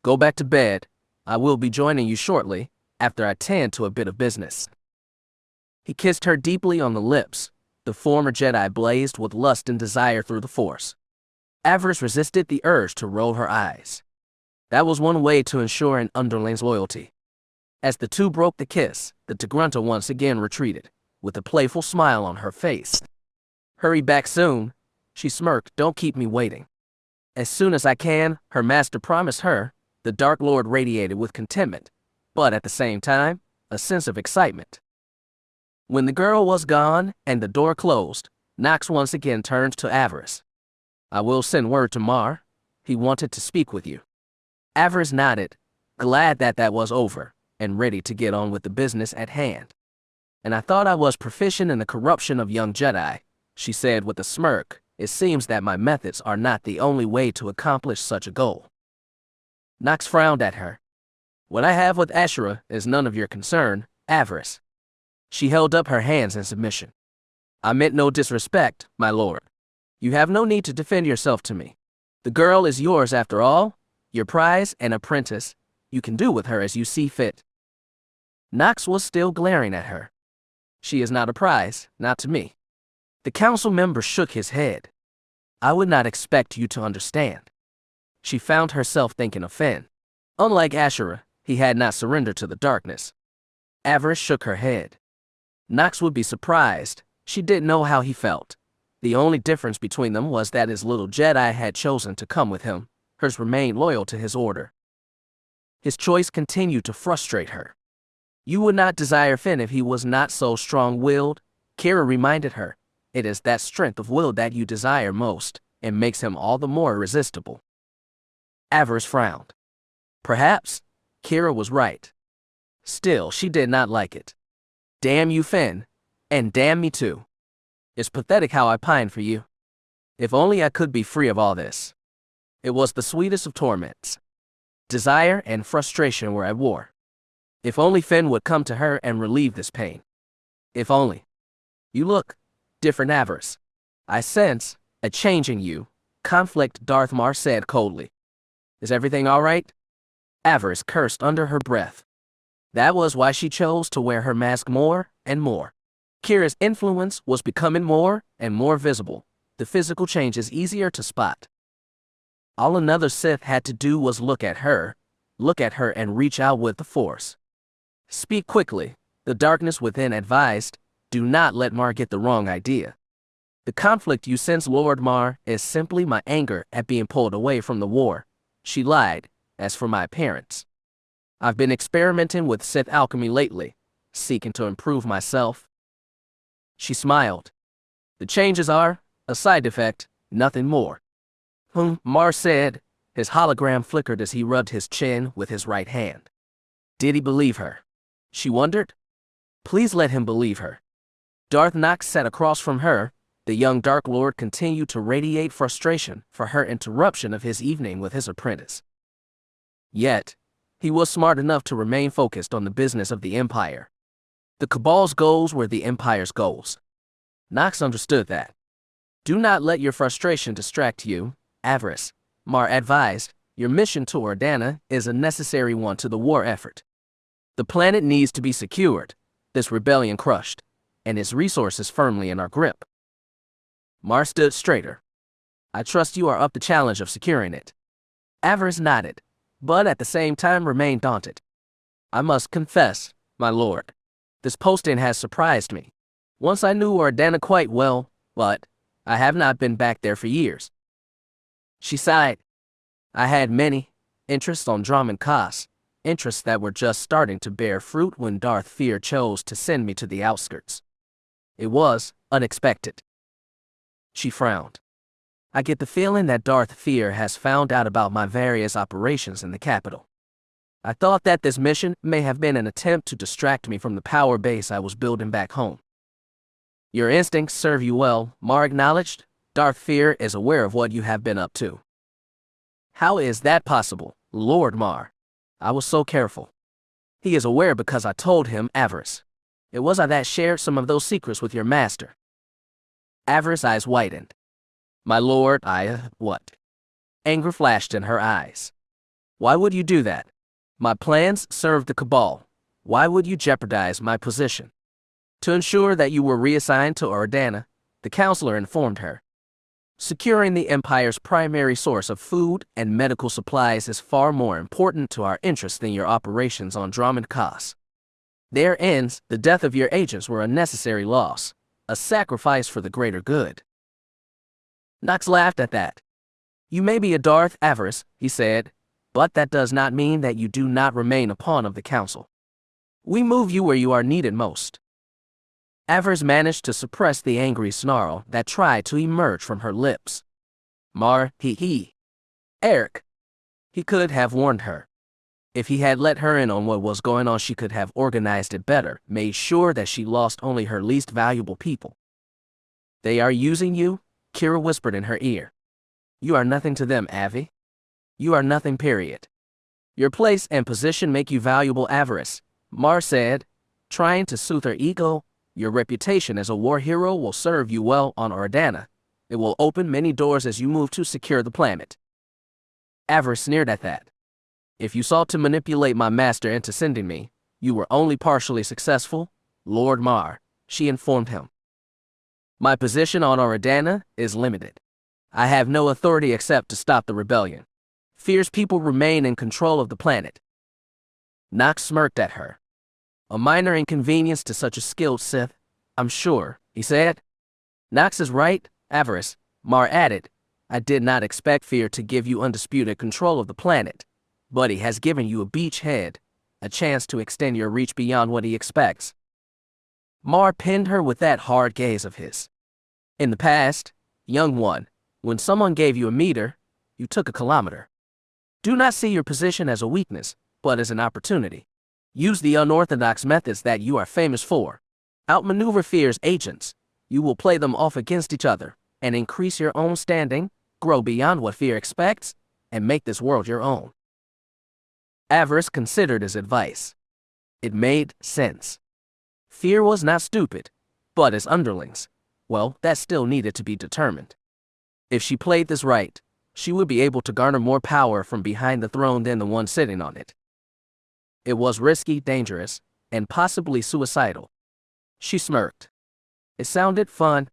Go back to bed. I will be joining you shortly, after I tend to a bit of business." He kissed her deeply on the lips. The former Jedi blazed with lust and desire through the Force. Avaryss resisted the urge to roll her eyes. That was one way to ensure an underling's loyalty. As the two broke the kiss, the Tigrunta once again retreated, with a playful smile on her face. "Hurry back soon," she smirked. "Don't keep me waiting." "As soon as I can," her master promised her. The Dark Lord radiated with contentment, but at the same time, a sense of excitement. When the girl was gone and the door closed, Nox once again turned to Avaryss. "I will send word to Mar. He wanted to speak with you." Avaryss nodded, glad that that was over, and ready to get on with the business at hand. "And I thought I was proficient in the corruption of young Jedi," she said with a smirk. "It seems that my methods are not the only way to accomplish such a goal." Nox frowned at her. "What I have with Ashura is none of your concern, Avaryss." She held up her hands in submission. "I meant no disrespect, my lord. You have no need to defend yourself to me. The girl is yours after all, your prize and apprentice. You can do with her as you see fit." Nox was still glaring at her. "She is not a prize, not to me." The council member shook his head. "I would not expect you to understand." she found herself thinking of Finn. Unlike Asherah, he had not surrendered to the darkness. Avaryss shook her head. Nox would be surprised. She didn't know how he felt. The only difference between them was that his little Jedi had chosen to come with him. Hers remained loyal to his order. His choice continued to frustrate her. You would not desire Finn if he was not so strong-willed, Kira reminded her. It is that strength of will that you desire most, and makes him all the more irresistible. Avaryss frowned. Perhaps Kira was right. Still, she did not like it. Damn you, Finn, and damn me too. It's pathetic how I pine for you. If only I could be free of all this. It was the sweetest of torments. Desire and frustration were at war. If only Finn would come to her and relieve this pain. If only. You look different, Avaryss. I sense a change in you. Conflict, Darth Mar said coldly. Is everything all right? Avaryss cursed under her breath. That was why she chose to wear her mask more and more. Kira's influence was becoming more and more visible. The physical changes easier to spot. All another Sith had to do was look at her and reach out with the Force. Speak quickly, the darkness within advised. Do not let Mar get the wrong idea. The conflict you sense, Lord Mar, is simply my anger at being pulled away from the war. She lied. As for my appearance, I've been experimenting with Sith alchemy lately, seeking to improve myself. She smiled. The changes are a side effect, nothing more. Mar said. His hologram flickered as he rubbed his chin with his right hand. Did he believe her? She wondered. Please let him believe her. Darth Nox sat across from her. The young Dark Lord continued to radiate frustration for her interruption of his evening with his apprentice. Yet, he was smart enough to remain focused on the business of the Empire. The Cabal's goals were the Empire's goals. Nox understood that. Do not let your frustration distract you, Avaryss, Mar advised. Your mission to Ordana is a necessary one to the war effort. The planet needs to be secured, this rebellion crushed, and its resources firmly in our grip. Mar stood straighter. I trust you are up to the challenge of securing it. Avaryss nodded, but at the same time remained daunted. I must confess, my lord, this posting has surprised me. Once I knew Ordana quite well, but I have not been back there for years. She sighed. I had many interests on Dromund Kaas, interests that were just starting to bear fruit when Darth Fear chose to send me to the outskirts. It was unexpected. She frowned. I get the feeling that Darth Fear has found out about my various operations in the capital. I thought that this mission may have been an attempt to distract me from the power base I was building back home. Your instincts serve you well, Mar acknowledged. Darth Fear is aware of what you have been up to. How is that possible, Lord Mar? I was so careful. He is aware because I told him, Avaryss. It was I that shared some of those secrets with your master. Avaryss' eyes widened. My lord, what? Anger flashed in her eyes. Why would you do that? My plans served the Cabal. Why would you jeopardize my position? To ensure that you were reassigned to Ordana, the counselor informed her. Securing the Empire's primary source of food and medical supplies is far more important to our interests than your operations on Dromund Kaas. There ends, the death of your agents were a necessary loss, a sacrifice for the greater good. Nox laughed at that. You may be a Darth, Avaryss, he said, but that does not mean that you do not remain a pawn of the Council. We move you where you are needed most. Avaryss managed to suppress the angry snarl that tried to emerge from her lips. Mar, Eric. He could have warned her. If he had let her in on what was going on, she could have organized it better, made sure that she lost only her least valuable people. They are using you, Kira whispered in her ear. You are nothing to them, Avi. You are nothing, period. Your place and position make you valuable, Avaryss, Mar said, trying to soothe her ego. Your reputation as a war hero will serve you well on Ordana. It will open many doors as you move to secure the planet. Avaryss sneered at that. If you sought to manipulate my master into sending me, you were only partially successful, Lord Mar, she informed him. My position on Ordana is limited. I have no authority except to stop the rebellion. Fear's people remain in control of the planet. Nox smirked at her. A minor inconvenience to such a skilled Sith, I'm sure, he said. Nox is right, Avaryss, Mar added. I did not expect Fear to give you undisputed control of the planet, but he has given you a beachhead, a chance to extend your reach beyond what he expects. Mar pinned her with that hard gaze of his. In the past, young one, when someone gave you a meter, you took a kilometer. Do not see your position as a weakness, but as an opportunity. Use the unorthodox methods that you are famous for. Outmaneuver Fear's agents. You will play them off against each other, and increase your own standing, grow beyond what Fear expects, and make this world your own. Avaryss considered his advice. It made sense. Fear was not stupid, but his underlings, well, that still needed to be determined. If she played this right, she would be able to garner more power from behind the throne than the one sitting on it. It was risky, dangerous, and possibly suicidal. She smirked. It sounded fun.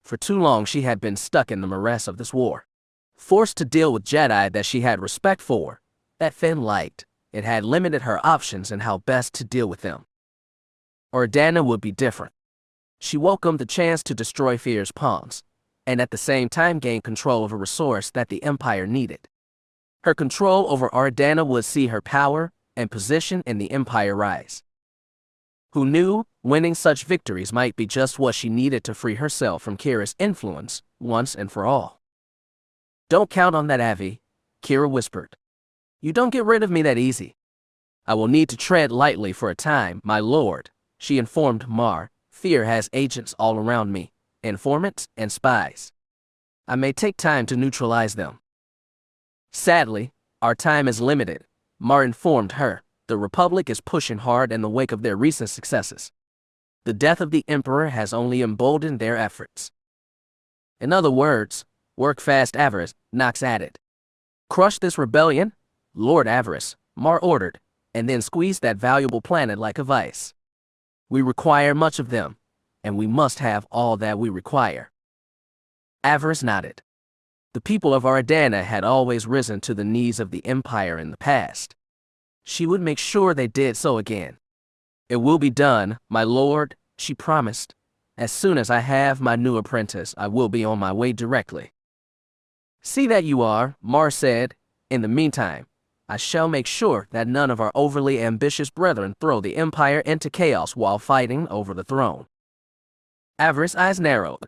For too long she had been stuck in the morass of this war, forced to deal with Jedi that she had respect for, that Finn liked. It had limited her options and how best to deal with them. Organa would be different. She welcomed the chance to destroy Fear's pawns, and at the same time gain control of a resource that the Empire needed. Her control over Organa would see her power and position in the Empire rise. Who knew winning such victories might be just what she needed to free herself from Kira's influence once and for all. Don't count on that, Avi, Kira whispered. You don't get rid of me that easy. I will need to tread lightly for a time, my lord, she informed Mar. Fear has agents all around me, informants and spies. I may take time to neutralize them. Sadly, our time is limited, Mar informed her. The Republic is pushing hard in the wake of their recent successes. The death of the Emperor has only emboldened their efforts. In other words, work fast, Avaryss, Nox added. Crush this rebellion, Lord Avaryss, Mar ordered, and then squeeze that valuable planet like a vice. We require much of them, and we must have all that we require. Avaryss nodded. The people of Organa had always risen to the needs of the Empire in the past. She would make sure they did so again. It will be done, my lord, she promised. As soon as I have my new apprentice, I will be on my way directly. See that you are, Mar said. In the meantime, I shall make sure that none of our overly ambitious brethren throw the Empire into chaos while fighting over the throne. Avaryss' eyes narrowed.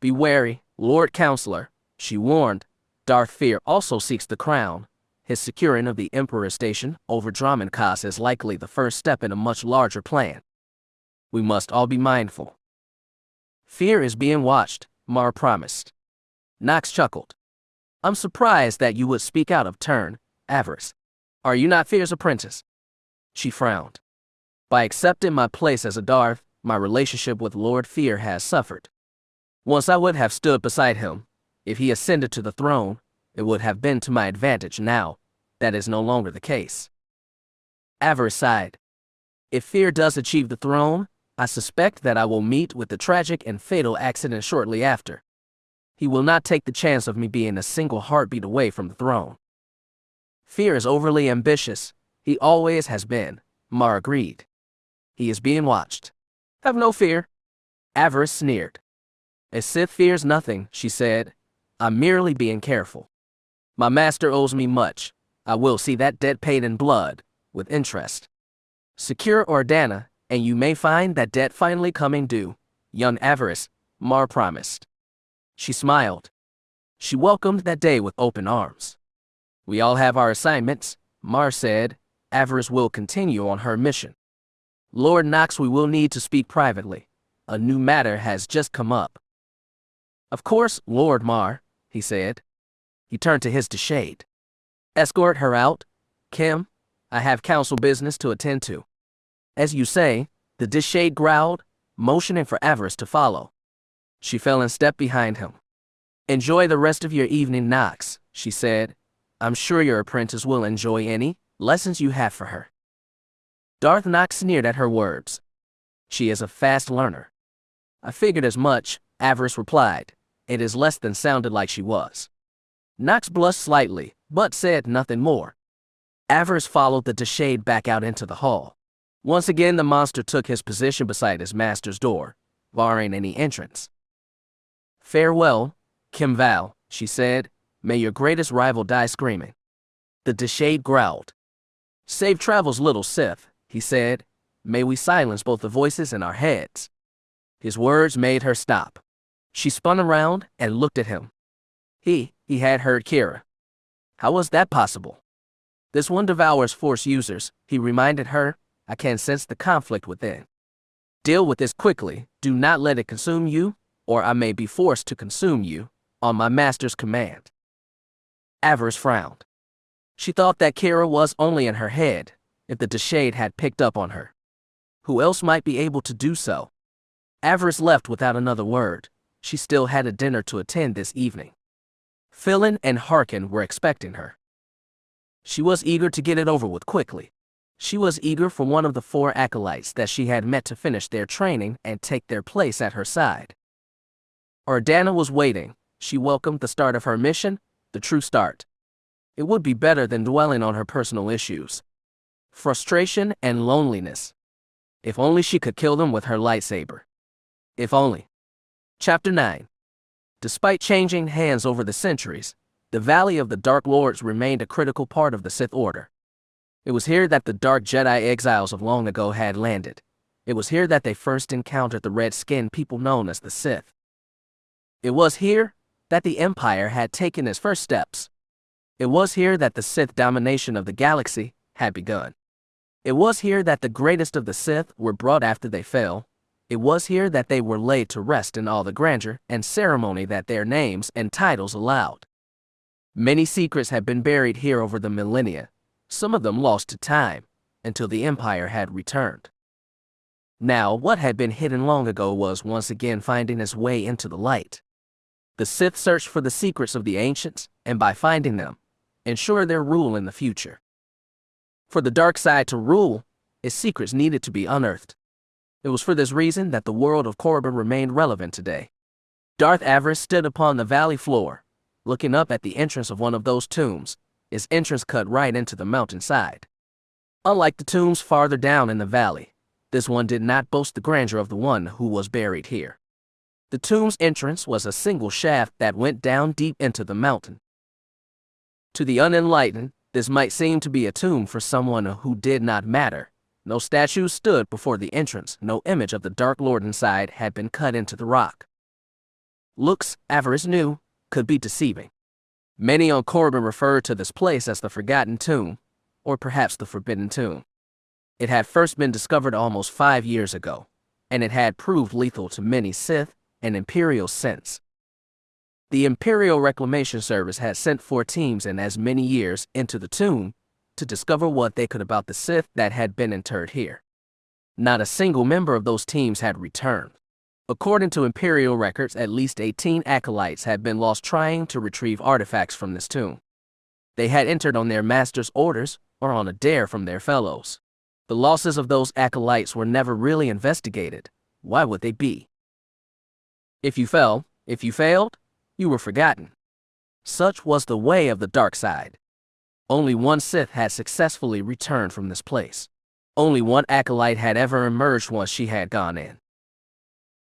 Be wary, Lord Counselor, she warned. Darth Fear also seeks the crown. His securing of the Emperor's station over Dromund Kaas is likely the first step in a much larger plan. We must all be mindful. Fear is being watched, Mar promised. Nox chuckled. I'm surprised that you would speak out of turn, Avaryss. Are you not Fear's apprentice? She frowned. By accepting my place as a Darth, my relationship with Lord Fear has suffered. Once I would have stood beside him. If he ascended to the throne, it would have been to my advantage. Now, that is no longer the case. Avaryss sighed. If Fear does achieve the throne, I suspect that I will meet with the tragic and fatal accident shortly after. He will not take the chance of me being a single heartbeat away from the throne. Fear is overly ambitious. He always has been, Mar agreed. He is being watched. Have no fear. Avaryss sneered. A Sith fears nothing, she said. I'm merely being careful. My master owes me much. I will see that debt paid in blood, with interest. Secure Organa, and you may find that debt finally coming due, young Avaryss, Mar promised. She smiled. She welcomed that day with open arms. We all have our assignments, Mar said. Avaryss will continue on her mission. Lord Nox, we will need to speak privately. A new matter has just come up. Of course, Lord Mar, he said. He turned to his shade. Escort her out, Kim. I have council business to attend to. As you say, the shade growled, motioning for Avaryss to follow. She fell in step behind him. Enjoy the rest of your evening, Nox, she said. I'm sure your apprentice will enjoy any lessons you have for her. Darth Nox sneered at her words. She is a fast learner. I figured as much, Avaryss replied. It is less than sounded like she was. Nox blushed slightly, but said nothing more. Avaryss followed the shade back out into the hall. Once again, the monster took his position beside his master's door, barring any entrance. "Farewell, Kimval," she said. "May your greatest rival die screaming." The shade growled. "Safe travels, little Sith," he said. "May we silence both the voices in our heads." His words made her stop. She spun around and looked at him. He had heard Kira. How was that possible? "This one devours Force users," he reminded her. "I can sense the conflict within. Deal with this quickly. Do not let it consume you, or I may be forced to consume you, on my master's command." Avaryss frowned. She thought that Kira was only in her head, if the shade had picked up on her. Who else might be able to do so? Avaryss left without another word. She still had a dinner to attend this evening. Philin and Harkin were expecting her. She was eager to get it over with quickly. She was eager for one of the 4 acolytes that she had met to finish their training and take their place at her side. Ordana was waiting. She welcomed the start of her mission, the true start. It would be better than dwelling on her personal issues. Frustration and loneliness. If only she could kill them with her lightsaber. If only. Chapter 9. Despite changing hands over the centuries, the Valley of the Dark Lords remained a critical part of the Sith Order. It was here that the Dark Jedi exiles of long ago had landed. It was here that they first encountered the red-skinned people known as the Sith. It was here that the Empire had taken its first steps. It was here that the Sith domination of the galaxy had begun. It was here that the greatest of the Sith were brought after they fell. It was here that they were laid to rest in all the grandeur and ceremony that their names and titles allowed. Many secrets had been buried here over the millennia, some of them lost to time, until the Empire had returned. Now, what had been hidden long ago was once again finding its way into the light. The Sith searched for the secrets of the ancients, and by finding them, ensure their rule in the future. For the dark side to rule, its secrets needed to be unearthed. It was for this reason that the world of Korriban remained relevant today. Darth Avaryss stood upon the valley floor, looking up at the entrance of one of those tombs, its entrance cut right into the mountainside. Unlike the tombs farther down in the valley, this one did not boast the grandeur of the one who was buried here. The tomb's entrance was a single shaft that went down deep into the mountain. To the unenlightened, this might seem to be a tomb for someone who did not matter. No statue stood before the entrance, no image of the Dark Lord inside had been cut into the rock. Looks, Avaryss knew, could be deceiving. Many on Korriban referred to this place as the Forgotten Tomb, or perhaps the Forbidden Tomb. It had first been discovered almost 5 years ago, and it had proved lethal to many Sith and Imperial since. The Imperial Reclamation Service had sent 4 teams in as many years into the tomb to discover what they could about the Sith that had been interred here. Not a single member of those teams had returned. According to Imperial records, at least 18 acolytes had been lost trying to retrieve artifacts from this tomb. They had entered on their master's orders or on a dare from their fellows. The losses of those acolytes were never really investigated. Why would they be? If you failed, you were forgotten. Such was the way of the dark side. Only one Sith had successfully returned from this place. Only one acolyte had ever emerged once she had gone in.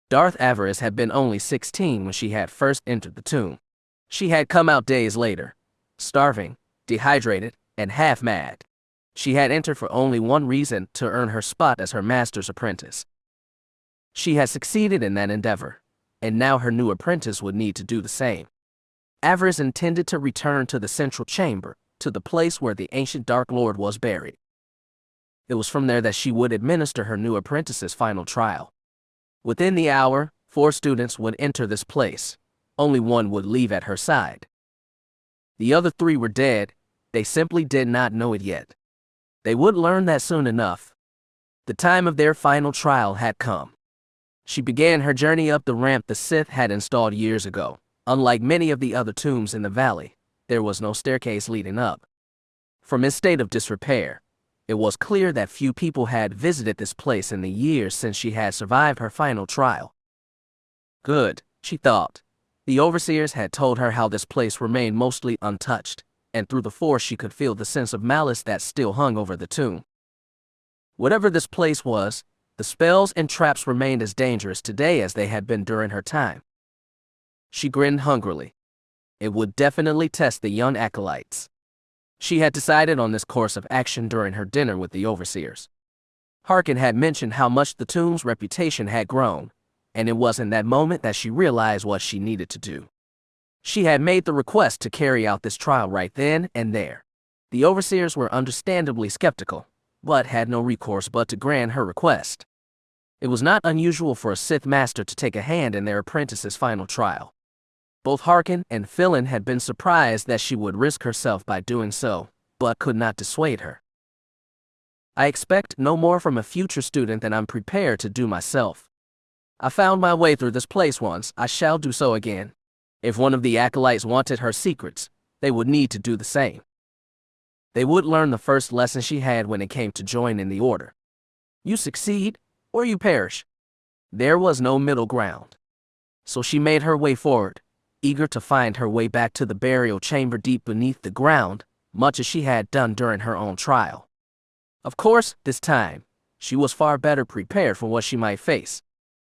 Darth Avaryss had been only 16 when she had first entered the tomb. She had come out days later, starving, dehydrated, and half mad. She had entered for only one reason: to earn her spot as her master's apprentice. She had succeeded in that endeavor, and now her new apprentice would need to do the same. Avaryss intended to return to the central chamber, to the place where the ancient Dark Lord was buried. It was from there that she would administer her new apprentice's final trial. Within the hour, 4 students would enter this place. Only one would leave at her side. The other 3 were dead. They simply did not know it yet. They would learn that soon enough. The time of their final trial had come. She began her journey up the ramp the Sith had installed years ago. Unlike many of the other tombs in the valley, there was no staircase leading up. From its state of disrepair, it was clear that few people had visited this place in the years since she had survived her final trial. Good, she thought. The overseers had told her how this place remained mostly untouched, and through the force she could feel the sense of malice that still hung over the tomb. Whatever this place was, the spells and traps remained as dangerous today as they had been during her time. She grinned hungrily. It would definitely test the young acolytes. She had decided on this course of action during her dinner with the overseers. Harkin had mentioned how much the tomb's reputation had grown, and it was in that moment that she realized what she needed to do. She had made the request to carry out this trial right then and there. The overseers were understandably skeptical, but had no recourse but to grant her request. It was not unusual for a Sith master to take a hand in their apprentice's final trial. Both Harkin and Philin had been surprised that she would risk herself by doing so, but could not dissuade her. I expect no more from a future student than I'm prepared to do myself. I found my way through this place once, I shall do so again. If one of the acolytes wanted her secrets, they would need to do the same. They would learn the first lesson she had when it came to joining the Order. You succeed, or you perish. There was no middle ground. So she made her way forward, eager to find her way back to the burial chamber deep beneath the ground, much as she had done during her own trial. Of course, this time, she was far better prepared for what she might face.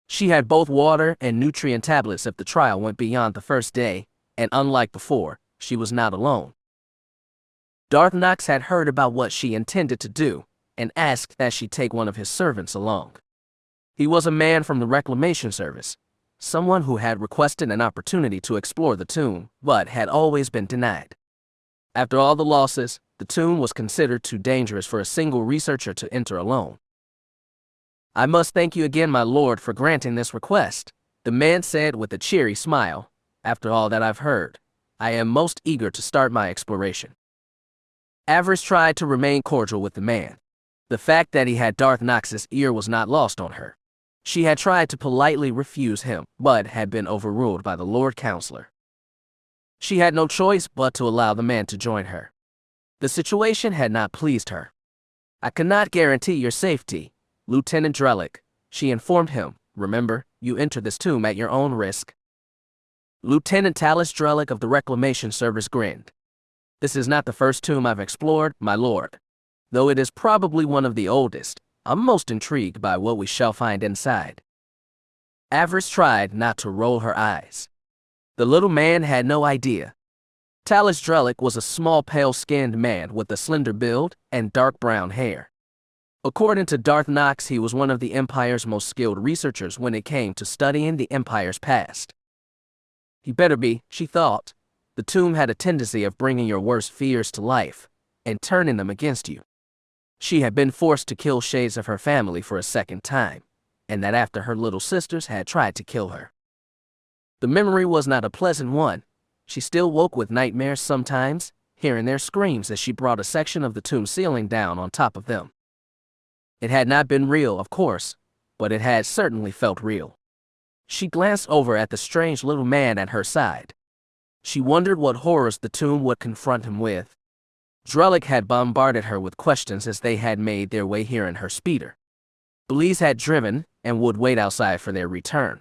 She had both water and nutrient tablets if the trial went beyond the first day, and unlike before, she was not alone. Darth Nox had heard about what she intended to do, and asked that she take one of his servants along. He was a man from the Reclamation Service, someone who had requested an opportunity to explore the tomb, but had always been denied. After all the losses, the tomb was considered too dangerous for a single researcher to enter alone. I must thank you again, my lord, for granting this request, the man said with a cheery smile. After all that I've heard, I am most eager to start my exploration. Avaryss tried to remain cordial with the man. The fact that he had Darth Nox's ear was not lost on her. She had tried to politely refuse him, but had been overruled by the Lord Counselor. She had no choice but to allow the man to join her. The situation had not pleased her. I cannot guarantee your safety, Lieutenant Drellick, she informed him. Remember, you enter this tomb at your own risk. Lieutenant Talis Drellick of the Reclamation Service grinned. This is not the first tomb I've explored, my lord. Though it is probably one of the oldest, I'm most intrigued by what we shall find inside. Avaryss tried not to roll her eyes. The little man had no idea. Talis Drellick was a small, pale-skinned man with a slender build and dark brown hair. According to Darth Nox, he was one of the Empire's most skilled researchers when it came to studying the Empire's past. He better be, she thought. The tomb had a tendency of bringing your worst fears to life and turning them against you. She had been forced to kill shades of her family for a second time, and that after her little sisters had tried to kill her. The memory was not a pleasant one. She still woke with nightmares sometimes, hearing their screams as she brought a section of the tomb ceiling down on top of them. It had not been real, of course, but it had certainly felt real. She glanced over at the strange little man at her side. She wondered what horrors the tomb would confront him with. Drellick had bombarded her with questions as they had made their way here in her speeder. Belize had driven and would wait outside for their return.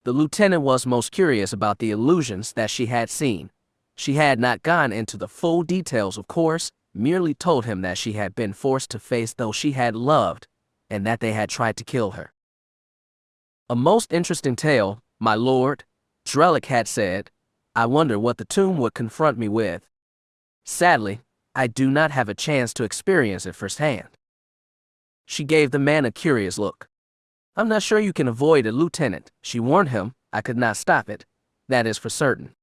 The lieutenant was most curious about the illusions that she had seen. She had not gone into the full details, of course, merely told him that she had been forced to face those she had loved, and that they had tried to kill her. A most interesting tale, my lord, Drellick had said. I wonder what the tomb would confront me with. Sadly, I do not have a chance to experience it firsthand. She gave the man a curious look. I'm not sure you can avoid it, Lieutenant, she warned him. I could not stop it, that is for certain.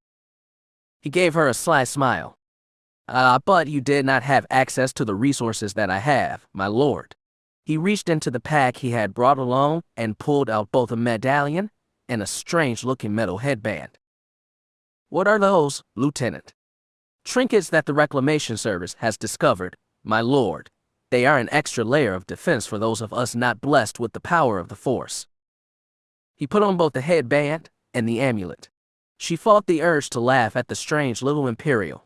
He gave her a sly smile. But you did not have access to the resources that I have, my lord. He reached into the pack he had brought along and pulled out both a medallion and a strange-looking metal headband. What are those, Lieutenant? Trinkets that the Reclamation Service has discovered, my lord. They are an extra layer of defense for those of us not blessed with the power of the Force. He put on both the headband and the amulet. She fought the urge to laugh at the strange little Imperial.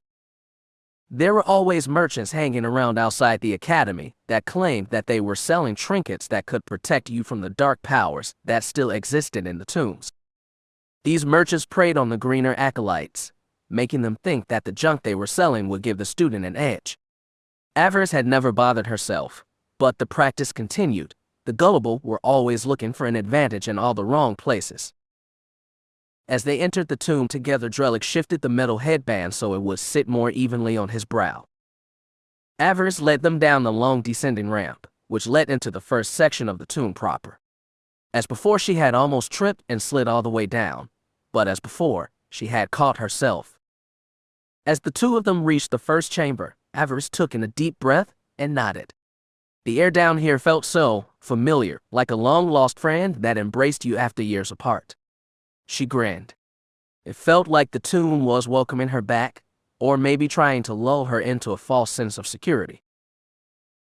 There were always merchants hanging around outside the academy that claimed that they were selling trinkets that could protect you from the dark powers that still existed in the tombs. These merchants preyed on the greener acolytes, making them think that the junk they were selling would give the student an edge. Avaryss had never bothered herself, but the practice continued. The gullible were always looking for an advantage in all the wrong places. As they entered the tomb together, Drellick shifted the metal headband so it would sit more evenly on his brow. Avaryss led them down the long descending ramp, which led into the first section of the tomb proper. As before, she had almost tripped and slid all the way down, but as before, she had caught herself. As the two of them reached the first chamber, Avaryss took in a deep breath and nodded. The air down here felt so familiar, like a long-lost friend that embraced you after years apart. She grinned. It felt like the tomb was welcoming her back, or maybe trying to lull her into a false sense of security.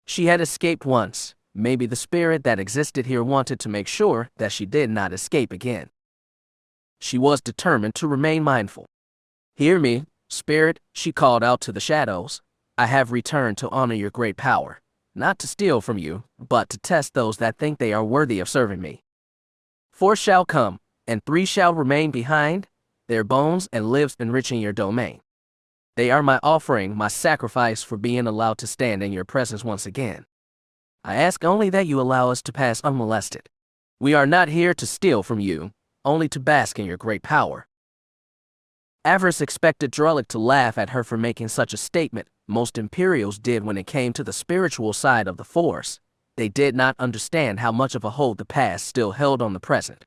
She had escaped once. Maybe the spirit that existed here wanted to make sure that she did not escape again. She was determined to remain mindful. "Hear me, spirit," she called out to the shadows. "I have returned to honor your great power, not to steal from you, but to test those that think they are worthy of serving me. 4 shall come, and 3 shall remain behind, their bones and lives enriching your domain. They are my offering, my sacrifice for being allowed to stand in your presence once again. I ask only that you allow us to pass unmolested. We are not here to steal from you, only to bask in your great power." Avaryss expected Drellick to laugh at her for making such a statement. Most Imperials did when it came to the spiritual side of the Force. They did not understand how much of a hold the past still held on the present.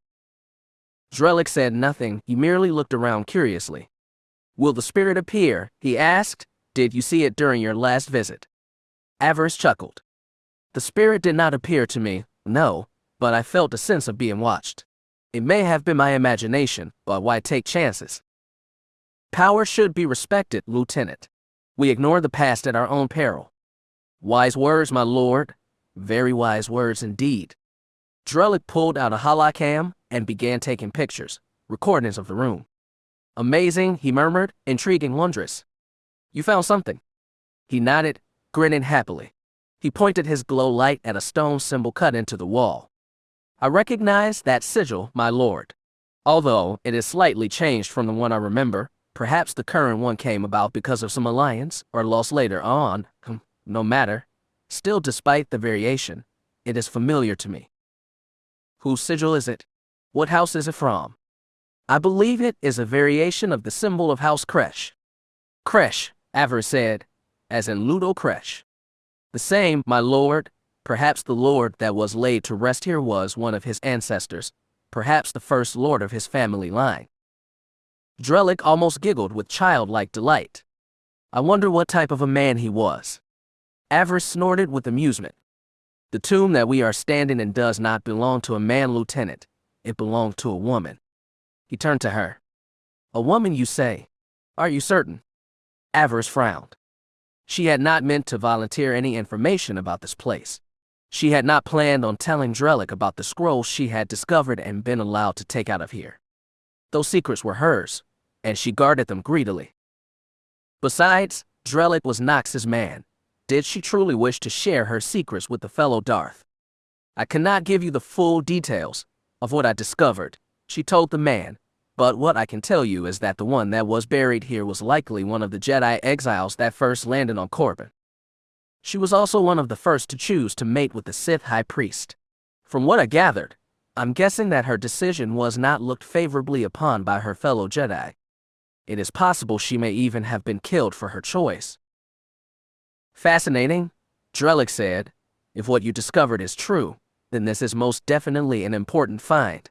Drellick said nothing. He merely looked around curiously. "Will the spirit appear?" he asked. "Did you see it during your last visit?" Avaryss chuckled. "The spirit did not appear to me, no, but I felt a sense of being watched. It may have been my imagination, but why take chances? Power should be respected, Lieutenant. We ignore the past at our own peril." "Wise words, my lord. Very wise words indeed." Drellick pulled out a holocam and began taking pictures, recordings of the room. "Amazing," he murmured, "intriguing, wondrous. You found something?" He nodded, grinning happily. He pointed his glow light at a stone symbol cut into the wall. "I recognize that sigil, my lord. Although it is slightly changed from the one I remember, perhaps the current one came about because of some alliance or lost later on. No matter. Still, despite the variation, it is familiar to me." "Whose sigil is it? What house is it from?" "I believe it is a variation of the symbol of House Kresh." "Kresh," Avaryss said, "as in Ludo Kresh." "The same, my lord. Perhaps the lord that was laid to rest here was one of his ancestors, perhaps the first lord of his family line." Drellick almost giggled with childlike delight. "I wonder what type of a man he was." Avaryss snorted with amusement. "The tomb that we are standing in does not belong to a man, Lieutenant. It belonged to a woman." He turned to her. "A woman, you say? Are you certain?" Avaryss frowned. She had not meant to volunteer any information about this place. She had not planned on telling Drellick about the scrolls she had discovered and been allowed to take out of here. Those secrets were hers, and she guarded them greedily. Besides, Drellick was Nox's man. Did she truly wish to share her secrets with the fellow Darth? "I cannot give you the full details of what I discovered," she told the man, "but what I can tell you is that the one that was buried here was likely one of the Jedi exiles that first landed on Corbin. She was also one of the first to choose to mate with the Sith High Priest. From what I gathered, I'm guessing that her decision was not looked favorably upon by her fellow Jedi. It is possible she may even have been killed for her choice." "Fascinating," Drellick said. "If what you discovered is true, then this is most definitely an important find.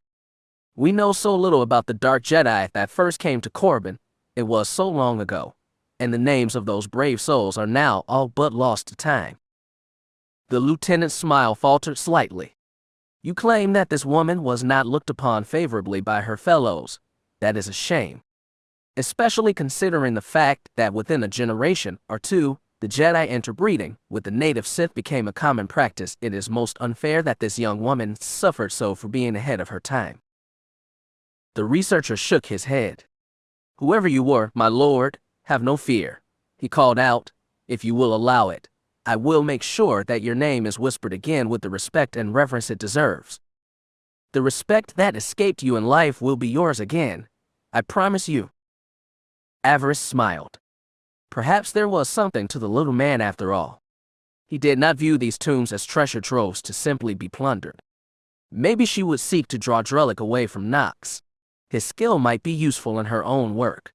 We know so little about the Dark Jedi that first came to Corbin. It was so long ago, and the names of those brave souls are now all but lost to time." The lieutenant's smile faltered slightly. "You claim that this woman was not looked upon favorably by her fellows. That is a shame. Especially considering the fact that within a generation or two, the Jedi interbreeding with the native Sith became a common practice. It is most unfair that this young woman suffered so for being ahead of her time." The researcher shook his head. "Whoever you were, my lord, have no fear," he called out. "If you will allow it, I will make sure that your name is whispered again with the respect and reverence it deserves. The respect that escaped you in life will be yours again. I promise you." Avaryss smiled. Perhaps there was something to the little man after all. He did not view these tombs as treasure troves to simply be plundered. Maybe she would seek to draw Drellick away from Nox. His skill might be useful in her own work.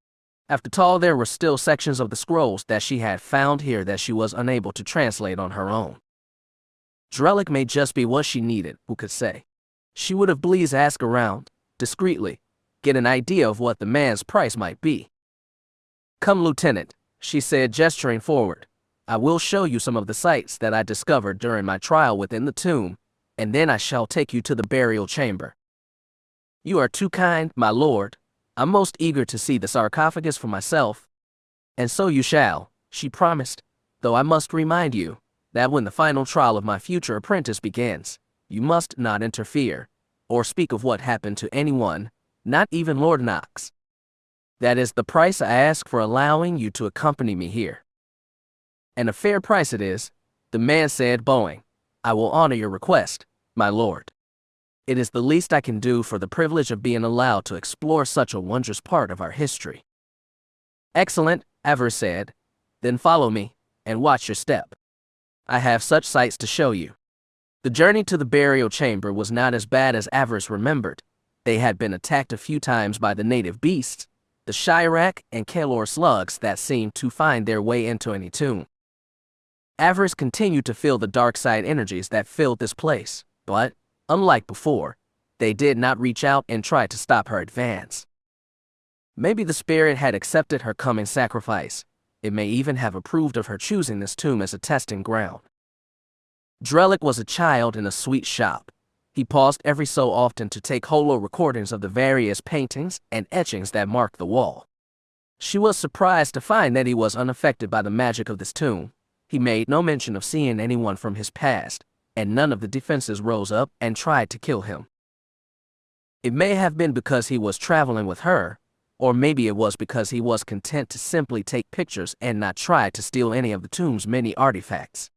After all, there were still sections of the scrolls that she had found here that she was unable to translate on her own. Drellick may just be what she needed, who could say. She would have please ask around, discreetly, get an idea of what the man's price might be. Come, Lieutenant, she said, gesturing forward. I will show you some of the sights that I discovered during my trial within the tomb, and then I shall take you to the burial chamber. You are too kind, my lord. I'm most eager to see the sarcophagus for myself. And so you shall, she promised, though I must remind you that when the final trial of my future apprentice begins, you must not interfere, or speak of what happened to anyone, not even Lord Nox. That is the price I ask for allowing you to accompany me here. And a fair price it is, the man said, bowing. I will honor your request, my lord. It is the least I can do for the privilege of being allowed to explore such a wondrous part of our history. Excellent, Avaryss said. Then follow me, and watch your step. I have such sights to show you. The journey to the burial chamber was not as bad as Avaryss remembered. They had been attacked a few times by the native beasts, the Shirak and Kalor slugs that seemed to find their way into any tomb. Avaryss continued to feel the dark side energies that filled this place, but, unlike before, they did not reach out and try to stop her advance. Maybe the spirit had accepted her coming sacrifice. It may even have approved of her choosing this tomb as a testing ground. Drellick was a child in a sweet shop. He paused every so often to take holo recordings of the various paintings and etchings that marked the wall. She was surprised to find that he was unaffected by the magic of this tomb. He made no mention of seeing anyone from his past, and none of the defenses rose up and tried to kill him. It may have been because he was traveling with her, or maybe it was because he was content to simply take pictures and not try to steal any of the tomb's many artifacts.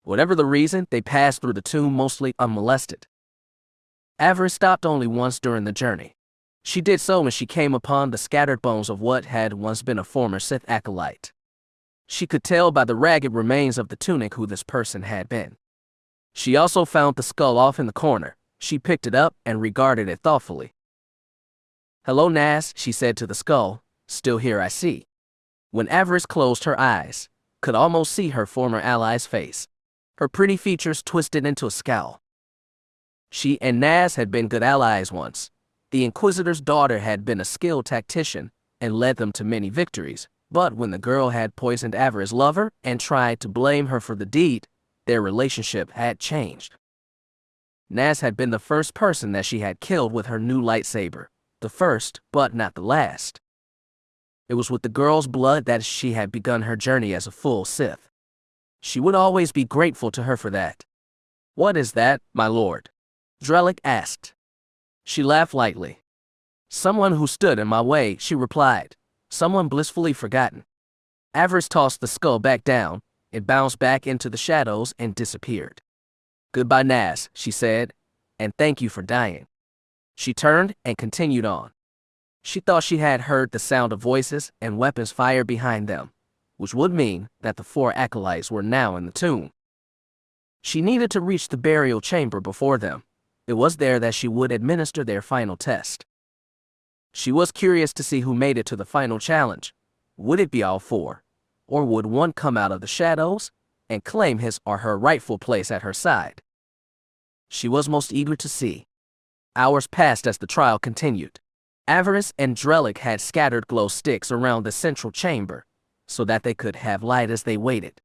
Whatever the reason, they passed through the tomb mostly unmolested. Avaryss stopped only once during the journey. She did so when she came upon the scattered bones of what had once been a former Sith acolyte. She could tell by the ragged remains of the tunic who this person had been. She also found the skull off in the corner. She picked it up and regarded it thoughtfully. Hello, Nas, she said to the skull. Still here, I see. When Avaryss closed her eyes, could almost see her former ally's face. Her pretty features twisted into a scowl. She and Nas had been good allies once. The Inquisitor's daughter had been a skilled tactician and led them to many victories, but when the girl had poisoned Avaryss' lover and tried to blame her for the deed, their relationship had changed. Nas had been the first person that she had killed with her new lightsaber, the first, but not the last. It was with the girl's blood that she had begun her journey as a full Sith. She would always be grateful to her for that. What is that, my lord? Drellick asked. She laughed lightly. Someone who stood in my way, she replied. Someone blissfully forgotten. Avaryss tossed the skull back down. It bounced back into the shadows and disappeared. Goodbye, Nas, she said, and thank you for dying. She turned and continued on. She thought she had heard the sound of voices and weapons fired behind them, which would mean that the 4 acolytes were now in the tomb. She needed to reach the burial chamber before them. It was there that she would administer their final test. She was curious to see who made it to the final challenge. Would it be all 4? Or would one come out of the shadows and claim his or her rightful place at her side? She was most eager to see. Hours passed as the trial continued. Avaryss and Drellick had scattered glow sticks around the central chamber so that they could have light as they waited.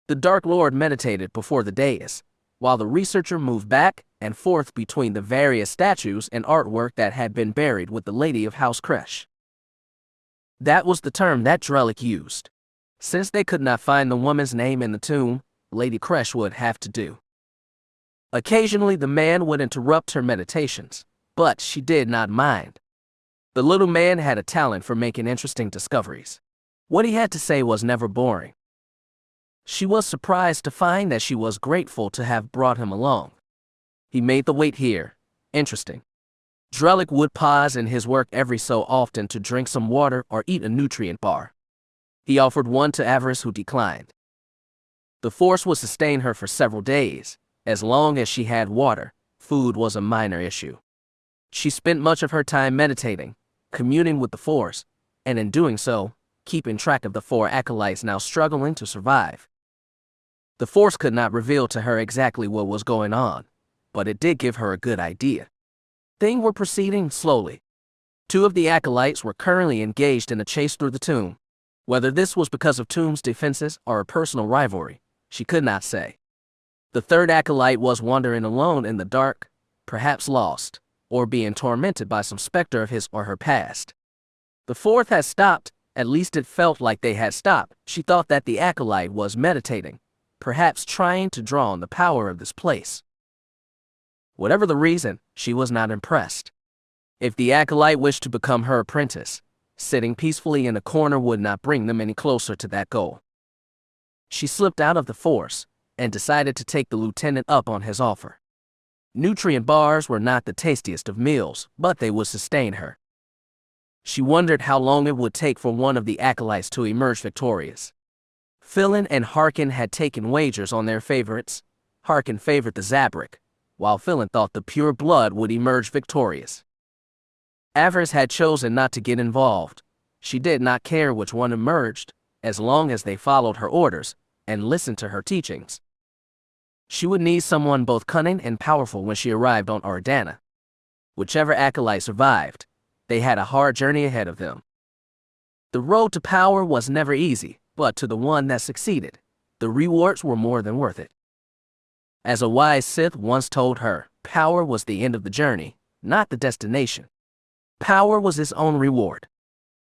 The Dark Lord meditated before the dais, while the researcher moved back and forth between the various statues and artwork that had been buried with the Lady of House Kresh. That was the term that Drellick used. Since they could not find the woman's name in the tomb, Lady Kresh would have to do. Occasionally the man would interrupt her meditations, but she did not mind. The little man had a talent for making interesting discoveries. What he had to say was never boring. She was surprised to find that she was grateful to have brought him along. He made the wait here interesting. Drellick would pause in his work every so often to drink some water or eat a nutrient bar. He offered one to Avaryss, who declined. The Force would sustain her for several days. As long as she had water, food was a minor issue. She spent much of her time meditating, communing with the Force, and in doing so, keeping track of the 4 acolytes now struggling to survive. The Force could not reveal to her exactly what was going on, but it did give her a good idea. Things were proceeding slowly. 2 of the acolytes were currently engaged in a chase through the tomb. Whether this was because of tomb's defenses or a personal rivalry, she could not say. The 3rd acolyte was wandering alone in the dark, perhaps lost, or being tormented by some specter of his or her past. The 4th had stopped, at least it felt like they had stopped. She thought that the acolyte was meditating, perhaps trying to draw on the power of this place. Whatever the reason, she was not impressed. If the acolyte wished to become her apprentice, sitting peacefully in a corner would not bring them any closer to that goal. She slipped out of the Force and decided to take the lieutenant up on his offer. Nutrient bars were not the tastiest of meals, but they would sustain her. She wondered how long it would take for one of the acolytes to emerge victorious. Philin and Harkin had taken wagers on their favorites. Harkin favored the Zabrak, while Philin thought the pure blood would emerge victorious. Avaryss had chosen not to get involved. She did not care which one emerged, as long as they followed her orders and listened to her teachings. She would need someone both cunning and powerful when she arrived on Ardana. Whichever acolyte survived, they had a hard journey ahead of them. The road to power was never easy, but to the one that succeeded, the rewards were more than worth it. As a wise Sith once told her, power was the end of the journey, not the destination. Power was its own reward.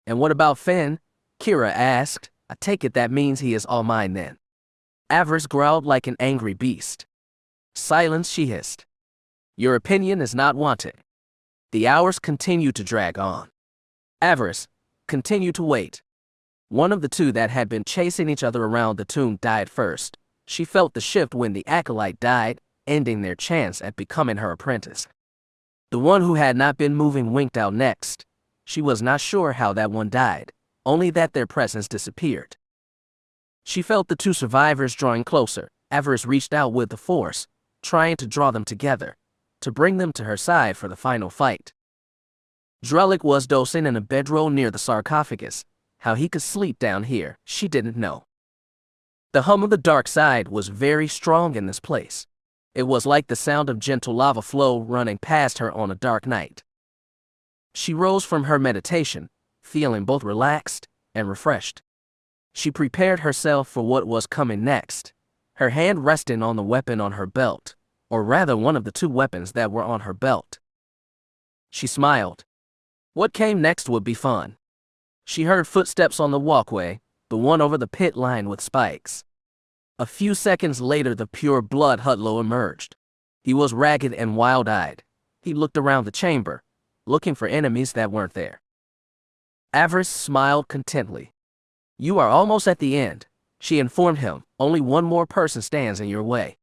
And what about Finn? Kira asked. I take it that means he is all mine then. Avaryss growled like an angry beast. Silence, she hissed. Your opinion is not wanted. The hours continued to drag on. Avaryss continued to wait. One of the 2 that had been chasing each other around the tomb died first. She felt the shift when the acolyte died, ending their chance at becoming her apprentice. The one who had not been moving winked out next. She was not sure how that one died, only that their presence disappeared. She felt the 2 survivors drawing closer. Avaryss reached out with the Force, trying to draw them together, to bring them to her side for the final fight. Drellick was dozing in a bedroll near the sarcophagus. How he could sleep down here, she didn't know. The hum of the dark side was very strong in this place. It was like the sound of gentle lava flow running past her on a dark night. She rose from her meditation, feeling both relaxed and refreshed. She prepared herself for what was coming next, her hand resting on the weapon on her belt, or rather one of the 2 weapons that were on her belt. She smiled. What came next would be fun. She heard footsteps on the walkway, the one over the pit lined with spikes. A few seconds later, the pure blood Hutlo emerged. He was ragged and wild-eyed. He looked around the chamber, looking for enemies that weren't there. Avaryss smiled contently. You are almost at the end, she informed him. Only one more person stands in your way.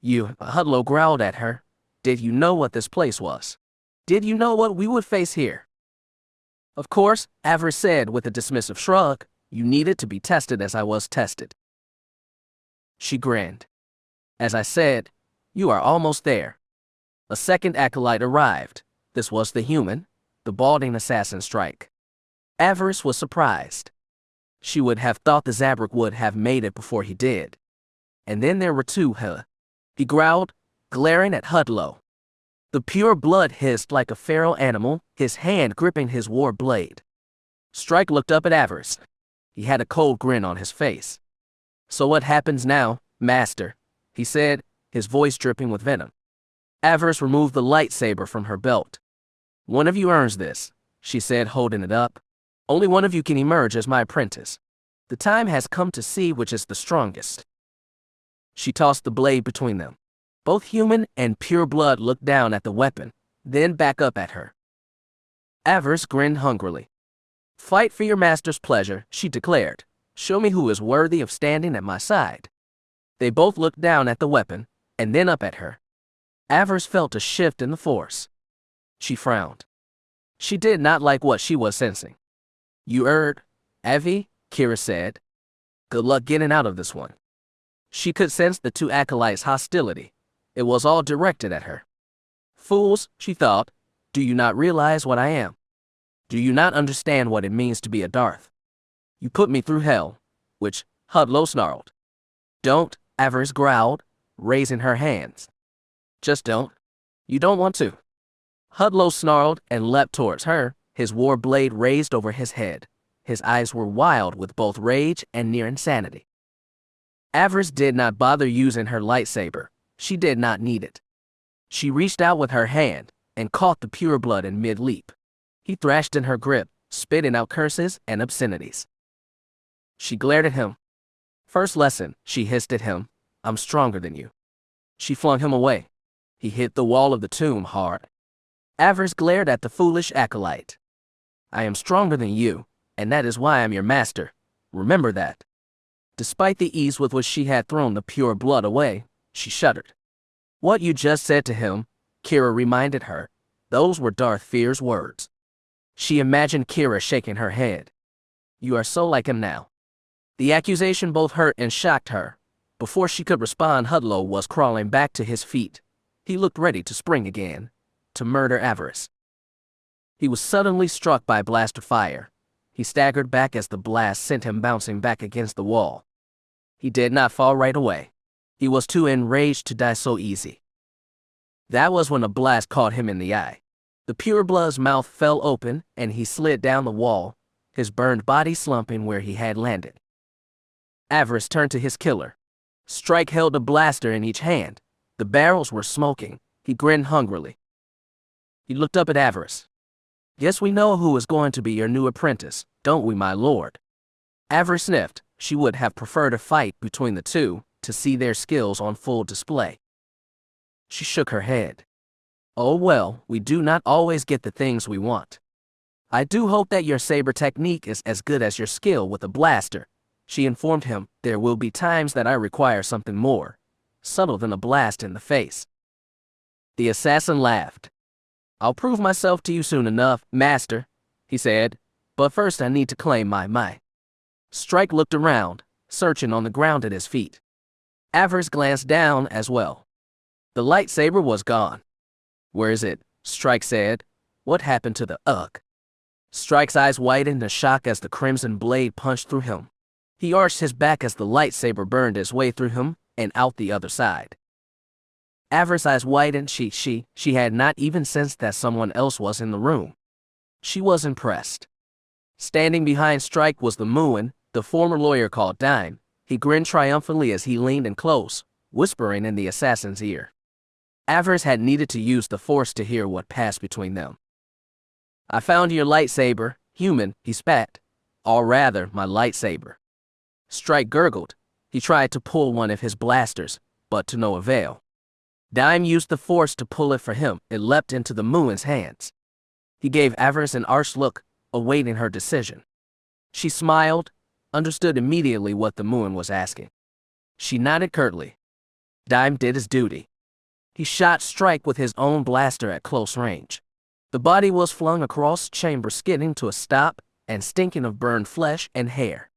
Hutlo growled at her. Did you know what this place was? Did you know what we would face here? Of course, Avaryss said with a dismissive shrug. You needed to be tested as I was tested. She grinned. As I said, you are almost there. A second acolyte arrived. This was the human, the balding assassin strike. Avaryss was surprised. She would have thought the Zabrak would have made it before he did. And then there were 2, He growled, glaring at Hutlo. The pure blood hissed like a feral animal, his hand gripping his war blade. Strike looked up at Avaryss. He had a cold grin on his face. So what happens now, Master? He said, his voice dripping with venom. Avaryss removed the lightsaber from her belt. One of you earns this, she said, holding it up. Only one of you can emerge as my apprentice. The time has come to see which is the strongest. She tossed the blade between them. Both human and pure blood looked down at the weapon, then back up at her. Avaryss grinned hungrily. Fight for your master's pleasure, she declared. Show me who is worthy of standing at my side. They both looked down at the weapon, and then up at her. Avaryss felt a shift in the Force. She frowned. She did not like what she was sensing. You heard, Avi? Kira said. Good luck getting out of this one. She could sense the two acolytes' hostility. It was all directed at her. Fools, she thought, do you not realize what I am? Do you not understand what it means to be a Darth? You put me through hell, which Hudlo snarled. Don't, Avaryss growled, raising her hands. Just don't. You don't want to. Hudlo snarled and leapt towards her, his war blade raised over his head. His eyes were wild with both rage and near insanity. Avaryss did not bother using her lightsaber. She did not need it. She reached out with her hand and caught the pureblood in mid-leap. He thrashed in her grip, spitting out curses and obscenities. She glared at him. First lesson, she hissed at him, I'm stronger than you. She flung him away. He hit the wall of the tomb hard. Avaryss glared at the foolish acolyte. I am stronger than you, and that is why I'm your master. Remember that. Despite the ease with which she had thrown the pure blood away, she shuddered. What you just said to him, Kira reminded her, those were Darth Fear's words. She imagined Kira shaking her head. You are so like him now. The accusation both hurt and shocked her. Before she could respond, Hudlo was crawling back to his feet. He looked ready to spring again, to murder Avaryss. He was suddenly struck by blaster fire. He staggered back as the blast sent him bouncing back against the wall. He did not fall right away. He was too enraged to die so easy. That was when a blast caught him in the eye. The pureblood's mouth fell open and he slid down the wall, his burned body slumping where he had landed. Avaryss turned to his killer. Strike held a blaster in each hand. The barrels were smoking. He grinned hungrily. He looked up at Avaryss. Guess we know who is going to be your new apprentice, don't we, my lord? Avaryss sniffed. She would have preferred a fight between the two to see their skills on full display. She shook her head. Oh well, we do not always get the things we want. I do hope that your saber technique is as good as your skill with a blaster. She informed him, there will be times that I require something more subtle than a blast in the face. The assassin laughed. I'll prove myself to you soon enough, master, he said, but first I need to claim my. Strike looked around, searching on the ground at his feet. Avaryss glanced down as well. The lightsaber was gone. Where is it? Strike said. What happened to the ugh? Strike's eyes widened in shock as the crimson blade punched through him. He arched his back as the lightsaber burned its way through him and out the other side. Avaryss' eyes widened. She had not even sensed that someone else was in the room. She was impressed. Standing behind Strike was the Muin, the former lawyer called Dime. He grinned triumphantly as he leaned in close, whispering in the assassin's ear. Avaryss had needed to use the Force to hear what passed between them. I found your lightsaber, human, he spat. Or rather, my lightsaber. Strike gurgled. He tried to pull one of his blasters, but to no avail. Dime used the Force to pull it for him. It leapt into the Muin's hands. He gave Avaryss an arch look, awaiting her decision. She smiled, understood immediately what the Muin was asking. She nodded curtly. Dime did his duty. He shot Strike with his own blaster at close range. The body was flung across chamber, skidding to a stop and stinking of burned flesh and hair.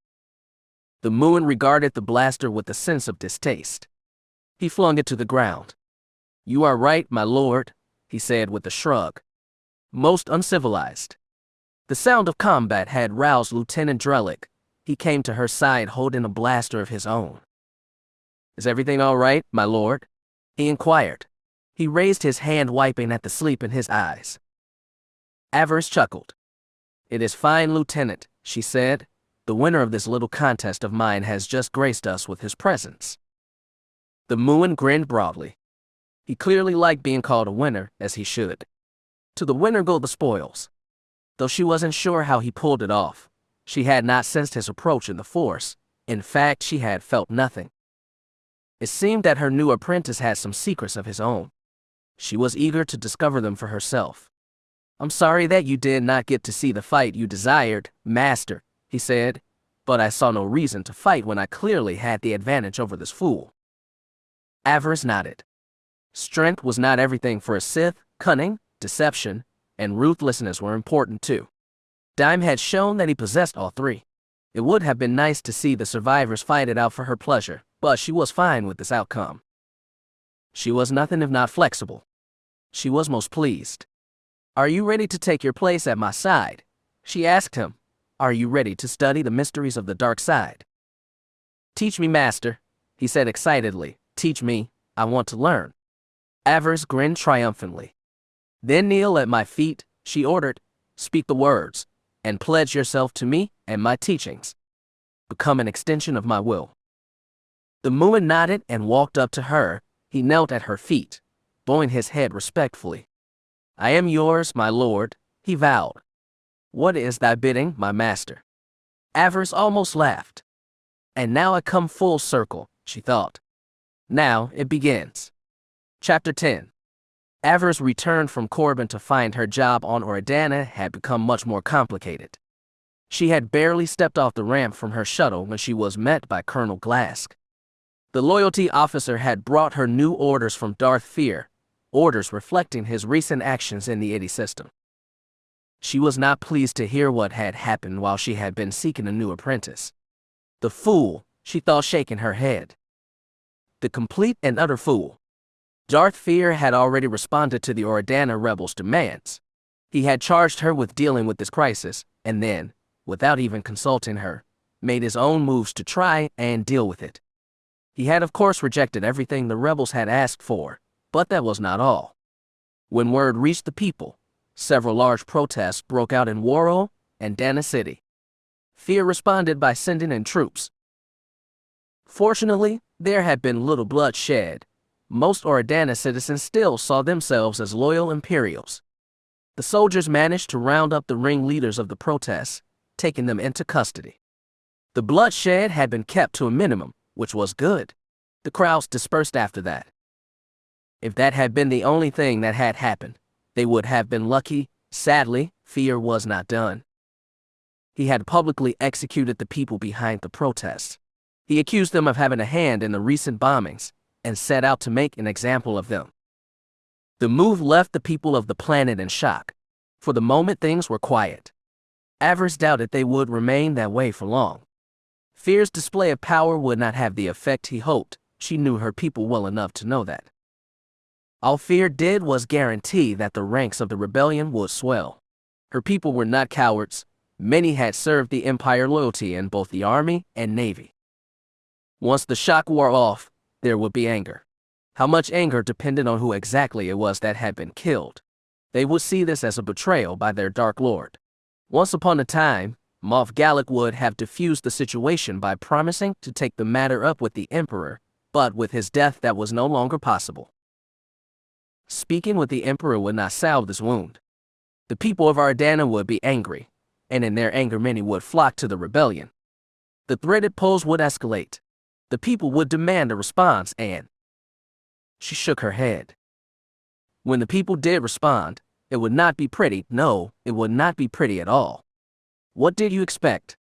The Muin regarded the blaster with a sense of distaste. He flung it to the ground. You are right, my lord, he said with a shrug. Most uncivilized. The sound of combat had roused Lieutenant Drellick. He came to her side holding a blaster of his own. Is everything all right, my lord? He inquired. He raised his hand, wiping at the sleep in his eyes. Avaryss chuckled. It is fine, Lieutenant, she said. The winner of this little contest of mine has just graced us with his presence. The Muin grinned broadly. He clearly liked being called a winner, as he should. To the winner go the spoils. Though she wasn't sure how he pulled it off, she had not sensed his approach in the Force. In fact, she had felt nothing. It seemed that her new apprentice had some secrets of his own. She was eager to discover them for herself. I'm sorry that you did not get to see the fight you desired, master, he said, but I saw no reason to fight when I clearly had the advantage over this fool. Avaryss nodded. Strength was not everything for a Sith. Cunning, deception, and ruthlessness were important too. Dime had shown that he possessed all three. It would have been nice to see the survivors fight it out for her pleasure, but she was fine with this outcome. She was nothing if not flexible. She was most pleased. "Are you ready to take your place at my side?" she asked him. "Are you ready to study the mysteries of the dark side?" "Teach me, master," he said excitedly. "Teach me, I want to learn." Avaryss grinned triumphantly. "Then kneel at my feet," she ordered. "Speak the words, and pledge yourself to me and my teachings. Become an extension of my will." The Mu'min nodded and walked up to her. He knelt at her feet, bowing his head respectfully. "I am yours, my lord," he vowed. "What is thy bidding, my master?" Avaryss almost laughed. "And now I come full circle," she thought. "Now it begins." Chapter 10. Avaryss returned from Corbin to find her job on Ordana had become much more complicated. She had barely stepped off the ramp from her shuttle when she was met by Colonel Glask. The loyalty officer had brought her new orders from Darth Fear, orders reflecting his recent actions in the ID system. She was not pleased to hear what had happened while she had been seeking a new apprentice. The fool, she thought, shaking her head. The complete and utter fool. Darth Fear had already responded to the Ordana rebels' demands. He had charged her with dealing with this crisis, and then, without even consulting her, made his own moves to try and deal with it. He had of course rejected everything the rebels had asked for, but that was not all. When word reached the people, several large protests broke out in Warro and Dana City. Fear responded by sending in troops. Fortunately, there had been little bloodshed. Most Ordana citizens still saw themselves as loyal Imperials. The soldiers managed to round up the ringleaders of the protests, taking them into custody. The bloodshed had been kept to a minimum, which was good. The crowds dispersed after that. If that had been the only thing that had happened, they would have been lucky. Sadly, Fear was not done. He had publicly executed the people behind the protests. He accused them of having a hand in the recent bombings, and set out to make an example of them. The move left the people of the planet in shock. For the moment, things were quiet. Avaryss doubted they would remain that way for long. Fear's display of power would not have the effect he hoped. She knew her people well enough to know that. All Fear did was guarantee that the ranks of the rebellion would swell. Her people were not cowards. Many had served the Empire loyalty in both the army and navy. Once the shock wore off, there would be anger. How much anger depended on who exactly it was that had been killed. They would see this as a betrayal by their Dark Lord. Once upon a time, Moff Gallic would have diffused the situation by promising to take the matter up with the Emperor, but with his death that was no longer possible. Speaking with the Emperor would not salve this wound. The people of Ordana would be angry, and in their anger many would flock to the rebellion. The threat posed would escalate. The people would demand a response, and she shook her head. When the people did respond, it would not be pretty. No, it would not be pretty at all. "What did you expect?"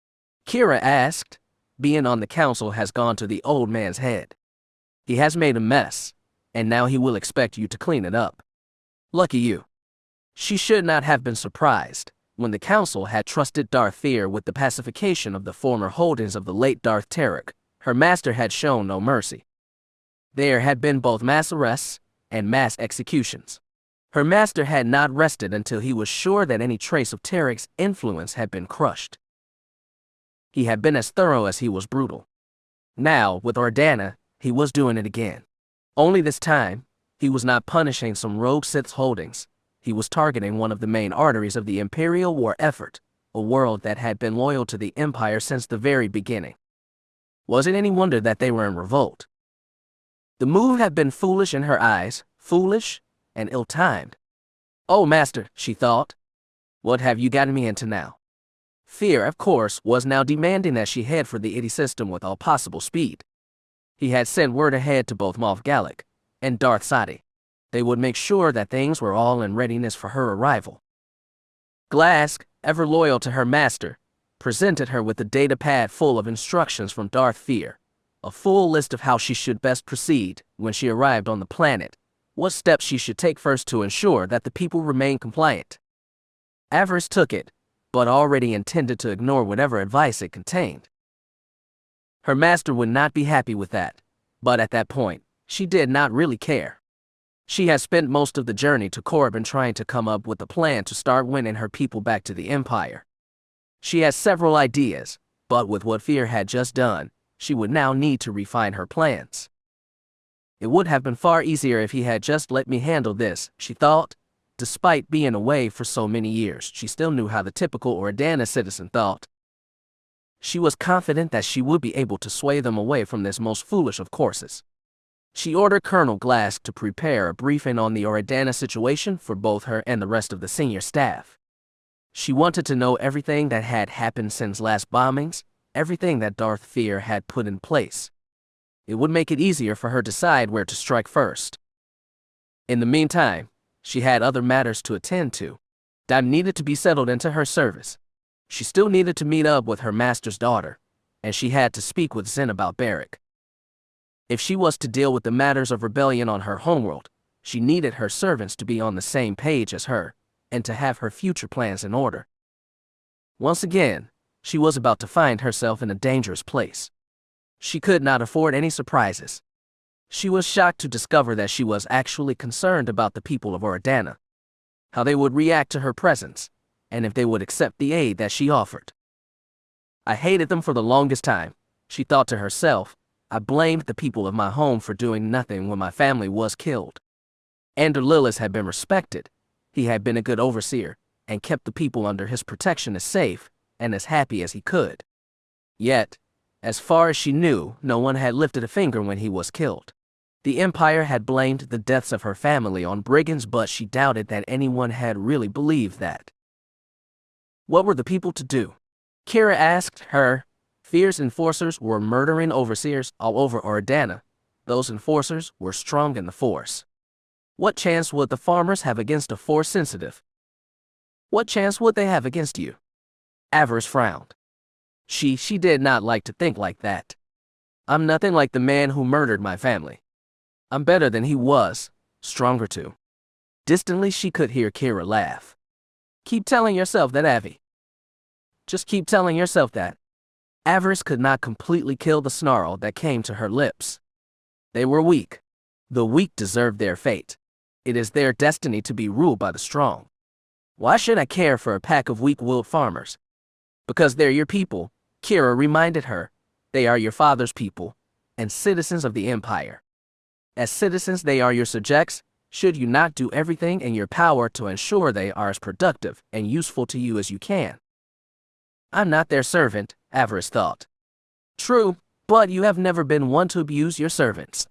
Kira asked. "Being on the council has gone to the old man's head. He has made a mess, and now he will expect you to clean it up. Lucky you." She should not have been surprised. When the council had trusted Darth Fear with the pacification of the former holdings of the late Darth Tarek, her master had shown no mercy. There had been both mass arrests and mass executions. Her master had not rested until he was sure that any trace of Tarek's influence had been crushed. He had been as thorough as he was brutal. Now, with Ordana, he was doing it again. Only this time, he was not punishing some rogue Sith's holdings. He was targeting one of the main arteries of the Imperial war effort, a world that had been loyal to the Empire since the very beginning. Was it any wonder that they were in revolt? The move had been foolish in her eyes, foolish and ill-timed. "Oh, master," she thought. "What have you gotten me into now?" Fear, of course, was now demanding that she head for the ID system with all possible speed. He had sent word ahead to both Moff Gallic and Darth Sadi. They would make sure that things were all in readiness for her arrival. Glask, ever loyal to her master, presented her with a data pad full of instructions from Darth Fear, a full list of how she should best proceed when she arrived on the planet, what steps she should take first to ensure that the people remain compliant, Avaryss took it, but already intended to ignore whatever advice it contained. Her master would not be happy with that, but at that point, she did not really care. She had spent most of the journey to Corbin trying to come up with a plan to start winning her people back to the Empire. She had several ideas, but with what Fear had just done, she would now need to refine her plans. It would have been far easier if he had just let me handle this, she thought. Despite being away for so many years, she still knew how the typical Ordana citizen thought. She was confident that she would be able to sway them away from this most foolish of courses. She ordered Colonel Glask to prepare a briefing on the Ordana situation for both her and the rest of the senior staff. She wanted to know everything that had happened since last bombings, everything that Darth Fear had put in place. It would make it easier for her to decide where to strike first. In the meantime, she had other matters to attend to. Dime needed to be settled into her service. She still needed to meet up with her master's daughter, and she had to speak with Zen about Barrick. If she was to deal with the matters of rebellion on her homeworld, she needed her servants to be on the same page as her, and to have her future plans in order. Once again, she was about to find herself in a dangerous place. She could not afford any surprises. She was shocked to discover that she was actually concerned about the people of Ordana, how they would react to her presence, and if they would accept the aid that she offered. I hated them for the longest time, she thought to herself. I blamed the people of my home for doing nothing when my family was killed. Ander Lillis had been respected. He had been a good overseer, and kept the people under his protection as safe and as happy as he could. Yet, as far as she knew, no one had lifted a finger when he was killed. The Empire had blamed the deaths of her family on brigands, but she doubted that anyone had really believed that. What were the people to do? Kira asked her. Fear's enforcers were murdering overseers all over Ordana. Those enforcers were strong in the Force. What chance would the farmers have against a Force sensitive? What chance would they have against you? Avaryss frowned. She did not like to think like that. I'm nothing like the man who murdered my family. I'm better than he was, stronger too. Distantly she could hear Kira laugh. Keep telling yourself that, Avi. Just keep telling yourself that. Avaryss could not completely kill the snarl that came to her lips. They were weak. The weak deserved their fate. It is their destiny to be ruled by the strong. Why should I care for a pack of weak-willed farmers? Because they're your people, Kira reminded her. They are your father's people, and citizens of the Empire. As citizens, they are your subjects. Should you not do everything in your power to ensure they are as productive and useful to you as you can? I'm not their servant, Avaryss thought. True, but you have never been one to abuse your servants.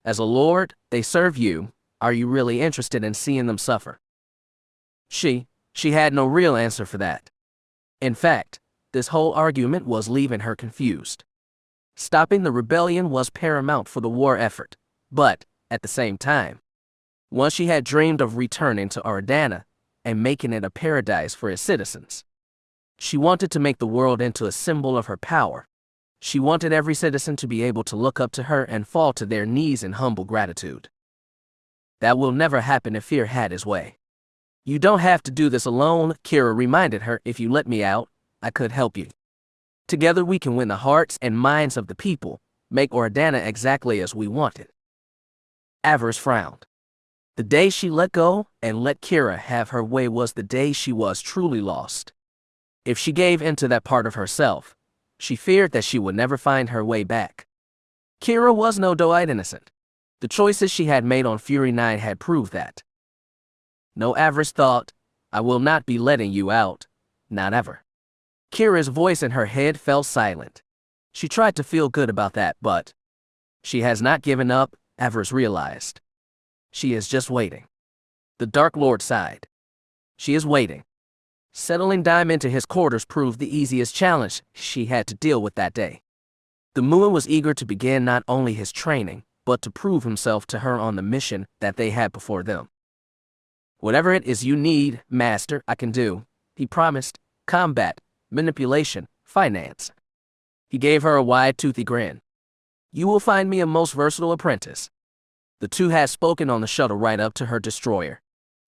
As a lord, they serve you. Are you really interested in seeing them suffer? She had no real answer for that. In fact, this whole argument was leaving her confused. Stopping the rebellion was paramount for the war effort, but, at the same time, once she had dreamed of returning to Ordana and making it a paradise for its citizens. She wanted to make the world into a symbol of her power. She wanted every citizen to be able to look up to her and fall to their knees in humble gratitude. That will never happen if Fear had his way. You don't have to do this alone, Kira reminded her. If you let me out, I could help you. Together we can win the hearts and minds of the people, make Ordana exactly as we want it. Avaryss frowned. The day she let go and let Kira have her way was the day she was truly lost. If she gave in to that part of herself, she feared that she would never find her way back. Kira was no doe-eyed innocent. The choices she had made on Fury 9 had proved that. No, Avaryss thought, I will not be letting you out, not ever. Kira's voice in her head fell silent. She tried to feel good about that, but she has not given up, Avaryss realized. She is just waiting. The Dark Lord sighed. She is waiting. Settling Dime into his quarters proved the easiest challenge she had to deal with that day. The Muin was eager to begin not only his training, but to prove himself to her on the mission that they had before them. Whatever it is you need, Master, I can do, he promised. Combat, manipulation, finance. He gave her a wide-toothy grin. You will find me a most versatile apprentice. The two had spoken on the shuttle right up to her destroyer.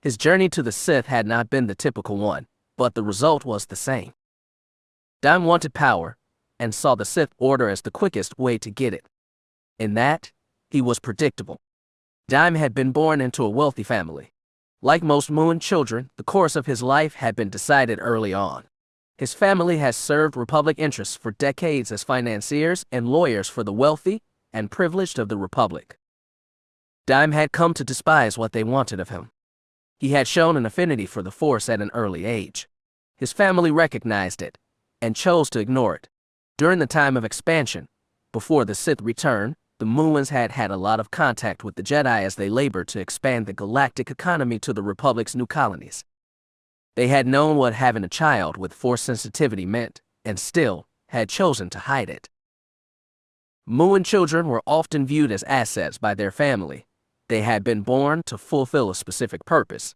His journey to the Sith had not been the typical one. but the result was the same. Dime wanted power, and saw the Sith Order as the quickest way to get it. In that, he was predictable. Dime had been born into a wealthy family. Like most Muun children, the course of his life had been decided early on. His family has served Republic interests for decades as financiers and lawyers for the wealthy and privileged of the Republic. Dime had come to despise what they wanted of him. He had shown an affinity for the Force at an early age. His family recognized it and chose to ignore it. During the time of expansion, before the Sith return, the Muons had had a lot of contact with the Jedi as they labored to expand the galactic economy to the Republic's new colonies. They had known what having a child with Force sensitivity meant, and still had chosen to hide it. Muon children were often viewed as assets by their family. They had been born to fulfill a specific purpose.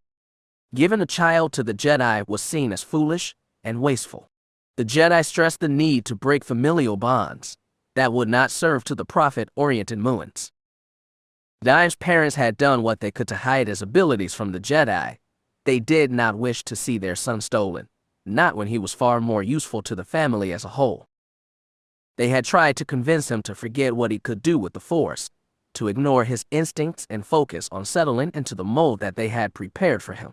Giving a child to the Jedi was seen as foolish and wasteful. The Jedi stressed the need to break familial bonds that would not serve to the profit-oriented Muons. Dime's parents had done what they could to hide his abilities from the Jedi. They did not wish to see their son stolen, not when he was far more useful to the family as a whole. They had tried to convince him to forget what he could do with the Force, to ignore his instincts and focus on settling into the mold that they had prepared for him.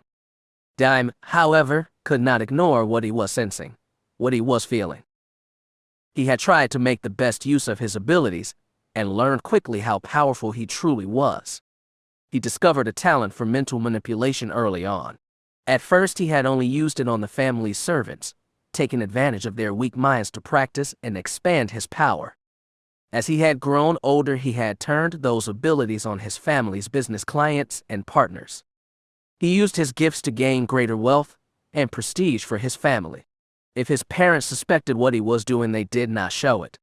Dime, however, could not ignore what he was sensing, what he was feeling. He had tried to make the best use of his abilities and learned quickly how powerful he truly was. He discovered a talent for mental manipulation early on. At first, he had only used it on the family's servants, taking advantage of their weak minds to practice and expand his power. As he had grown older, he had turned those abilities on his family's business clients and partners. He used his gifts to gain greater wealth and prestige for his family. If his parents suspected what he was doing, they did not show it.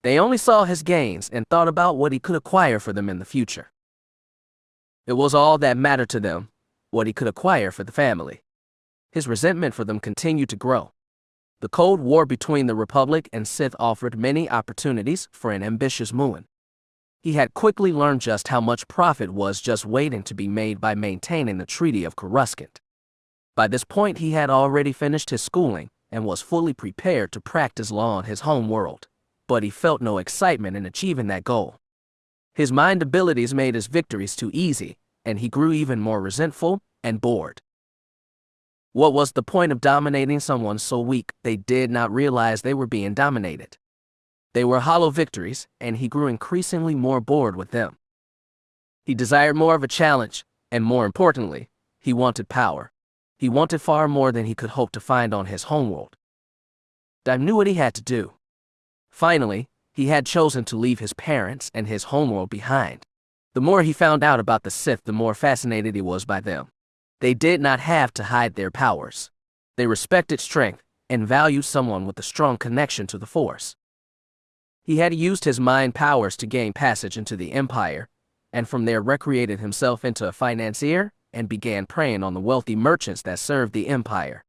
They only saw his gains and thought about what he could acquire for them in the future. It was all that mattered to them, what he could acquire for the family. His resentment for them continued to grow. The Cold War between the Republic and Sith offered many opportunities for an ambitious Muon. He had quickly learned just how much profit was just waiting to be made by maintaining the Treaty of Coruscant. By this point, he had already finished his schooling and was fully prepared to practice law in his home world, but he felt no excitement in achieving that goal. His mind abilities made his victories too easy, and he grew even more resentful and bored. What was the point of dominating someone so weak they did not realize they were being dominated? They were hollow victories, and he grew increasingly more bored with them. He desired more of a challenge, and more importantly, he wanted power. He wanted far more than he could hope to find on his homeworld. Dime knew what he had to do. Finally, he had chosen to leave his parents and his homeworld behind. The more he found out about the Sith, the more fascinated he was by them. They did not have to hide their powers. They respected strength and valued someone with a strong connection to the Force. He had used his mind powers to gain passage into the Empire, and from there recreated himself into a financier and began preying on the wealthy merchants that served the Empire.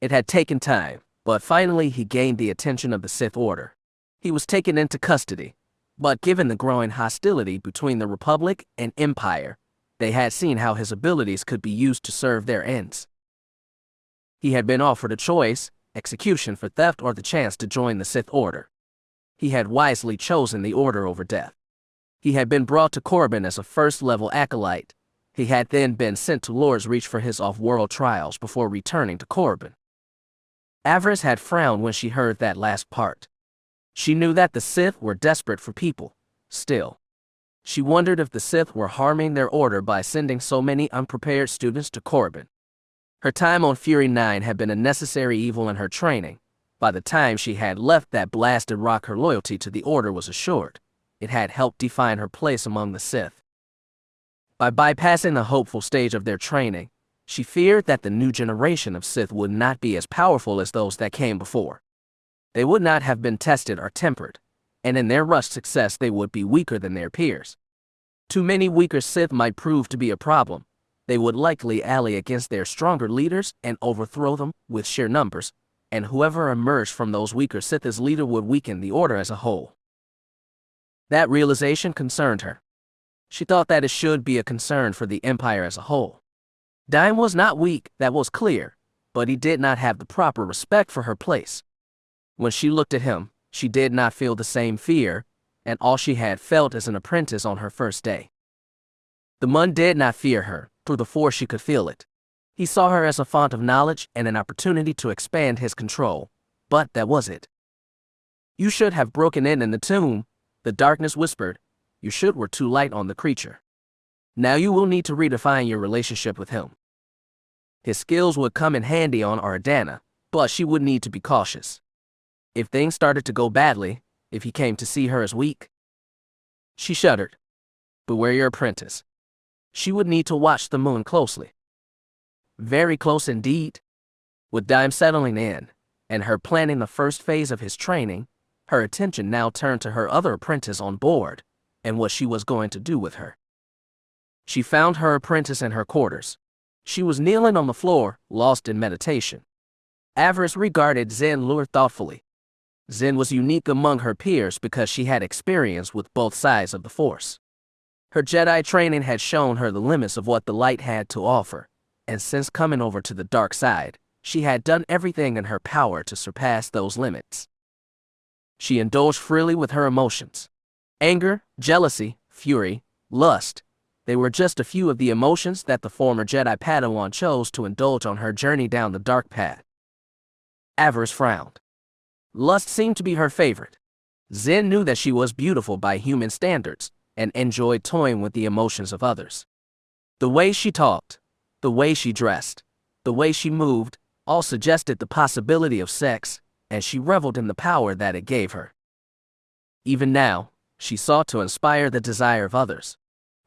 It had taken time, but finally he gained the attention of the Sith Order. He was taken into custody, but given the growing hostility between the Republic and Empire, they had seen how his abilities could be used to serve their ends. He had been offered a choice, execution for theft or the chance to join the Sith Order. He had wisely chosen the Order over death. He had been brought to Korriban as a first-level acolyte. He had then been sent to Lord's Reach for his off-world trials before returning to Korriban. Avaryss had frowned when she heard that last part. She knew that the Sith were desperate for people, still. She wondered if the Sith were harming their order by sending so many unprepared students to Korriban. Her time on Fury 9 had been a necessary evil in her training. By the time she had left that blasted rock, her loyalty to the Order was assured. It had helped define her place among the Sith. By bypassing the hopeful stage of their training, she feared that the new generation of Sith would not be as powerful as those that came before. They would not have been tested or tempered, and in their rushed success they would be weaker than their peers. Too many weaker Sith might prove to be a problem. They would likely ally against their stronger leaders and overthrow them with sheer numbers, and whoever emerged from those weaker Sith as leader would weaken the Order as a whole. That realization concerned her. She thought that it should be a concern for the Empire as a whole. Dime was not weak, that was clear, but he did not have the proper respect for her place. When she looked at him, she did not feel the same fear, and all she had felt as an apprentice on her first day. The Mun did not fear her, through the force she could feel it. He saw her as a font of knowledge and an opportunity to expand his control, but that was it. You should have broken in the tomb, the darkness whispered. You should were too light on the creature. Now you will need to redefine your relationship with him. His skills would come in handy on Ardana, but she would need to be cautious. If things started to go badly, if he came to see her as weak. She shuddered. Beware your apprentice. She would need to watch the moon closely. Very close indeed. With Dime settling in, and her planning the first phase of his training, her attention now turned to her other apprentice on board, and what she was going to do with her. She found her apprentice in her quarters. She was kneeling on the floor, lost in meditation. Avaryss regarded Zen Lure thoughtfully. Zen was unique among her peers because she had experience with both sides of the Force. Her Jedi training had shown her the limits of what the light had to offer, and since coming over to the dark side, she had done everything in her power to surpass those limits. She indulged freely with her emotions. Anger, jealousy, fury, lust. They were just a few of the emotions that the former Jedi Padawan chose to indulge on her journey down the dark path. Avaryss frowned. Lust seemed to be her favorite. Zen knew that she was beautiful by human standards and enjoyed toying with the emotions of others. The way she talked, the way she dressed, the way she moved, all suggested the possibility of sex, and she reveled in the power that it gave her. Even now, she sought to inspire the desire of others.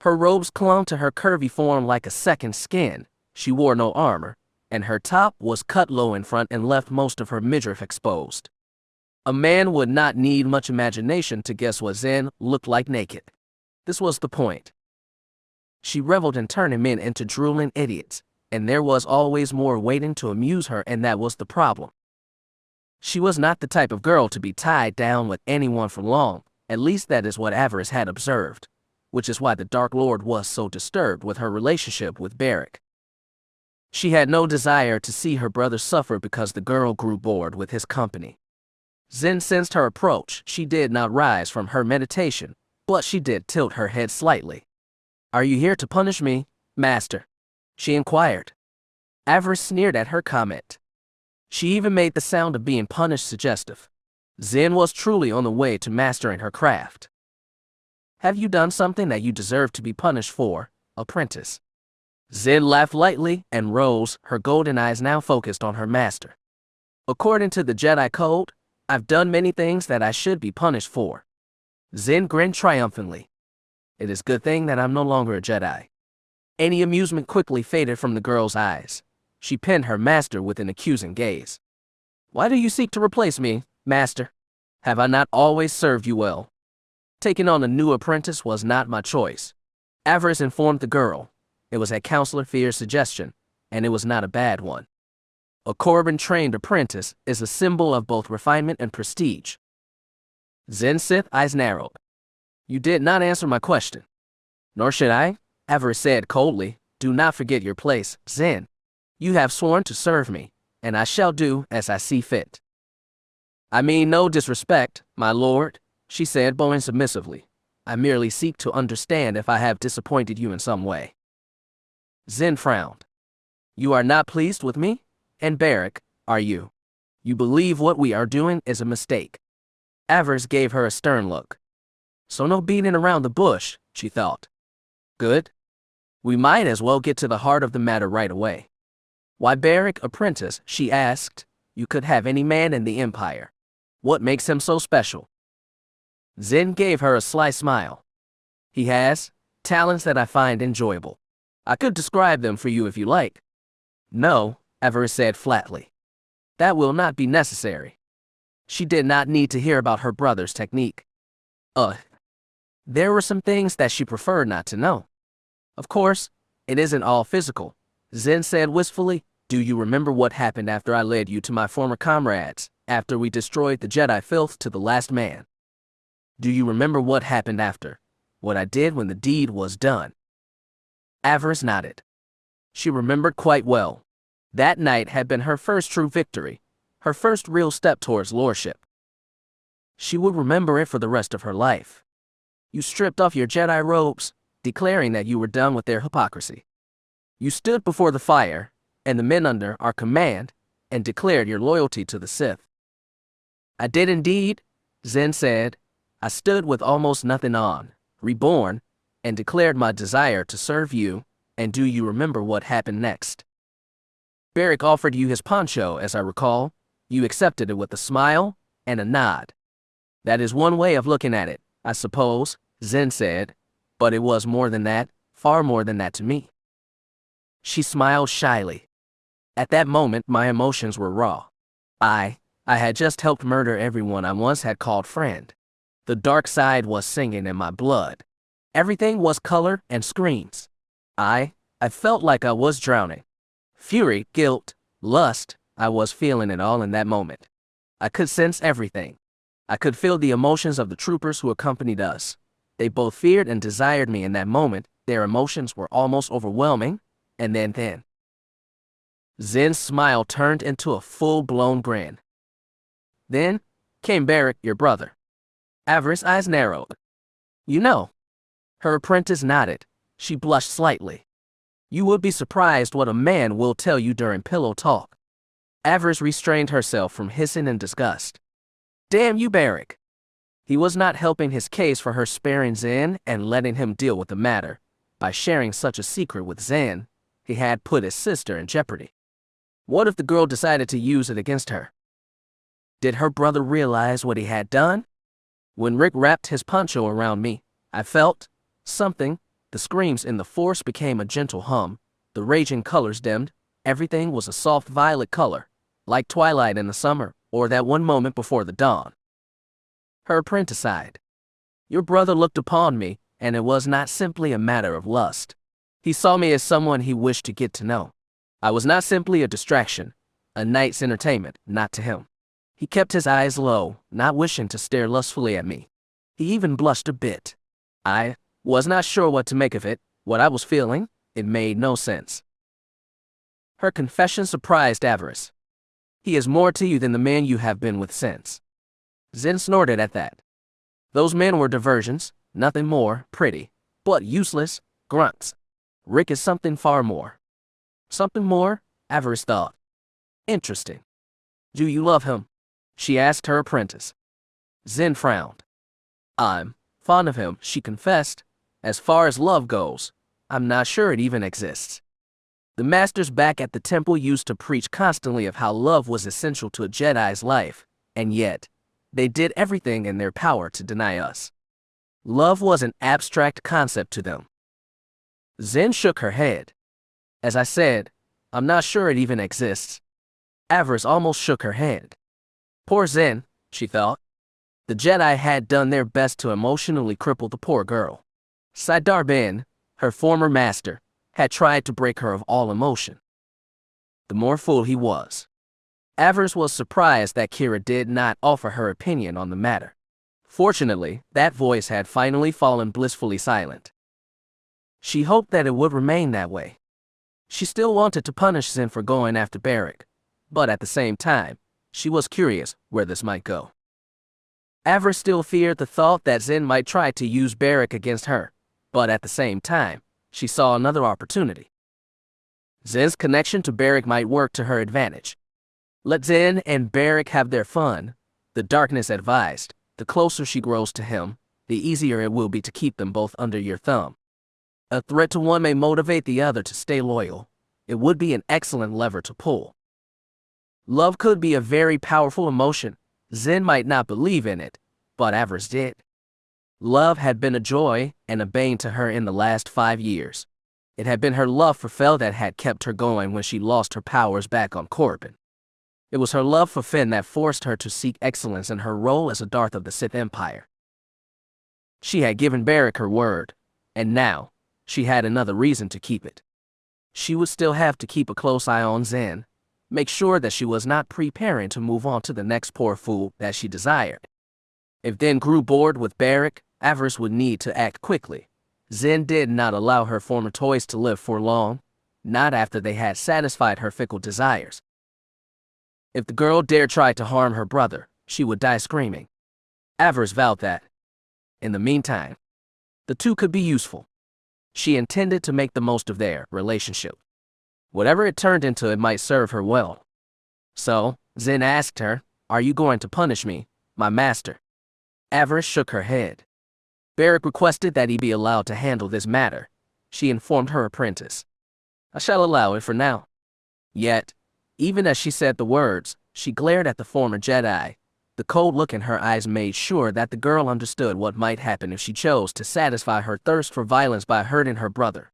Her robes clung to her curvy form like a second skin. She wore no armor, and her top was cut low in front and left most of her midriff exposed. A man would not need much imagination to guess what Zen looked like naked. This was the point. She reveled in turning men into drooling idiots, and there was always more waiting to amuse her, and that was the problem. She was not the type of girl to be tied down with anyone for long, at least that is what Avaryss had observed, which is why the Dark Lord was so disturbed with her relationship with Beric. She had no desire to see her brother suffer because the girl grew bored with his company. Zen sensed her approach. She did not rise from her meditation, but she did tilt her head slightly. "Are you here to punish me, master?" she inquired. Avaryss sneered at her comment. She even made the sound of being punished suggestive. Zen was truly on the way to mastering her craft. "Have you done something that you deserve to be punished for, apprentice?" Zen laughed lightly and rose, her golden eyes now focused on her master. "According to the Jedi Code, I've done many things that I should be punished for." Zen grinned triumphantly. "It is a good thing that I'm no longer a Jedi." Any amusement quickly faded from the girl's eyes. She pinned her master with an accusing gaze. "Why do you seek to replace me, master? Have I not always served you well? Taking on a new apprentice was not my choice." Avaryss informed the girl. It was at Counselor Fear's suggestion, and it was not a bad one. A Corbin-trained apprentice is a symbol of both refinement and prestige. Zen's Sith eyes narrowed. "You did not answer my question." "Nor should I," Avaryss said coldly. "Do not forget your place, Zen. You have sworn to serve me, and I shall do as I see fit." "I mean no disrespect, my lord," she said, bowing submissively. "I merely seek to understand if I have disappointed you in some way." Zen frowned. "You are not pleased with me? And Beric, are you? You believe what we are doing is a mistake." Avaryss gave her a stern look. "So no beating around the bush," she thought. "Good. We might as well get to the heart of the matter right away. Why Beric, apprentice?" she asked. "You could have any man in the Empire. What makes him so special?" Zen gave her a sly smile. "He has talents that I find enjoyable. I could describe them for you if you like." "No," Avaryss said flatly. "That will not be necessary." She did not need to hear about her brother's technique. There were some things that she preferred not to know. "Of course, it isn't all physical," Zen said wistfully. "Do you remember what happened after I led you to my former comrades, after we destroyed the Jedi filth to the last man? Do you remember what happened after? What I did when the deed was done?" Avaryss nodded. She remembered quite well. That night had been her first true victory, her first real step towards lordship. She would remember it for the rest of her life. You stripped off your Jedi robes, declaring that you were done with their hypocrisy. You stood before the fire, and the men under our command, and declared your loyalty to the Sith. I did indeed, Zen said. I stood with almost nothing on, reborn, and declared my desire to serve you, and do you remember what happened next? Beric offered you his poncho, as I recall. You accepted it with a smile and a nod. That is one way of looking at it, I suppose, Zen said, but it was more than that, far more than that to me. She smiled shyly. At that moment, my emotions were raw. I had just helped murder everyone I once had called friend. The dark side was singing in my blood. Everything was color and screams. I felt like I was drowning. Fury, guilt, lust, I was feeling it all in that moment. I could sense everything. I could feel the emotions of the troopers who accompanied us. They both feared and desired me in that moment. Their emotions were almost overwhelming, and then. Zen's smile turned into a full-blown grin. Then came Beric, your brother. Avaryss' eyes narrowed. You know. Her apprentice nodded. She blushed slightly. You would be surprised what a man will tell you during pillow talk. Avaryss restrained herself from hissing in disgust. Damn you, Beric. He was not helping his case for her sparing Zen and letting him deal with the matter. By sharing such a secret with Zen, he had put his sister in jeopardy. What if the girl decided to use it against her? Did her brother realize what he had done? When Rick wrapped his poncho around me, I felt something. The screams in the force became a gentle hum. The raging colors dimmed. Everything was a soft violet color, like twilight in the summer, or that one moment before the dawn. Her apprentice sighed. Your brother looked upon me, and it was not simply a matter of lust. He saw me as someone he wished to get to know. I was not simply a distraction, a night's entertainment, not to him. He kept his eyes low, not wishing to stare lustfully at me. He even blushed a bit. I was not sure what to make of it, what I was feeling. It made no sense. Her confession surprised Avaryss. He is more to you than the man you have been with since. Zen snorted at that. Those men were diversions, nothing more, pretty, but useless, grunts. Rick is something far more. Something more? Avaryss thought. Interesting. Do you love him? She asked her apprentice. Zen frowned. I'm fond of him, she confessed. As far as love goes, I'm not sure it even exists. The masters back at the temple used to preach constantly of how love was essential to a Jedi's life, and yet, they did everything in their power to deny us. Love was an abstract concept to them. Zen shook her head. As I said, I'm not sure it even exists. Avaryss almost shook her head. Poor Zen, she thought. The Jedi had done their best to emotionally cripple the poor girl. Sidar Ben, her former master, had tried to break her of all emotion. The more fool he was. Avaryss was surprised that Kira did not offer her opinion on the matter. Fortunately, that voice had finally fallen blissfully silent. She hoped that it would remain that way. She still wanted to punish Zen for going after Beric, but at the same time, she was curious where this might go. Avaryss still feared the thought that Zen might try to use Beric against her, but at the same time, she saw another opportunity. Zen's connection to Beric might work to her advantage. Let Zen and Beric have their fun, the darkness advised. The closer she grows to him, the easier it will be to keep them both under your thumb. A threat to one may motivate the other to stay loyal. It would be an excellent lever to pull. Love could be a very powerful emotion. Zen might not believe in it, but Avaryss did. Love had been a joy and a bane to her in the last 5 years. It had been her love for Fel that had kept her going when she lost her powers back on Corbin. It was her love for Finn that forced her to seek excellence in her role as a Darth of the Sith Empire. She had given Beric her word, and now, she had another reason to keep it. She would still have to keep a close eye on Zen, make sure that she was not preparing to move on to the next poor fool that she desired. If Zen grew bored with Beric, Avaryss would need to act quickly. Zen did not allow her former toys to live for long. not after they had satisfied her fickle desires. If the girl dared try to harm her brother, she would die screaming. Avaryss vowed that. In the meantime, the two could be useful. She intended to make the most of their relationship. Whatever it turned into, it might serve her well. So, Zen asked her, "Are you going to punish me, my master?" Avaryss shook her head. Beric requested that he be allowed to handle this matter. She informed her apprentice. "I shall allow it for now." Yet, even as she said the words, she glared at the former Jedi. The cold look in her eyes made sure that the girl understood what might happen if she chose to satisfy her thirst for violence by hurting her brother.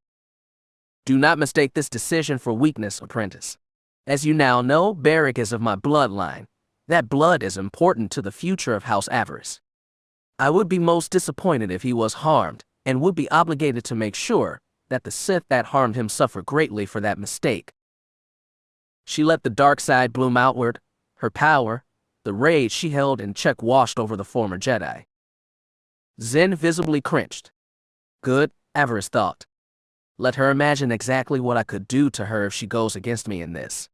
"Do not mistake this decision for weakness, apprentice. As you now know, Beric is of my bloodline. That blood is important to the future of House Avaryss. I would be most disappointed if he was harmed, and would be obligated to make sure that the Sith that harmed him suffer greatly for that mistake." She let the dark side bloom outward. Her power, the rage she held in check, washed over the former Jedi. Zen visibly cringed. "Good," Avaryss thought. "Let her imagine exactly what I could do to her if she goes against me in this.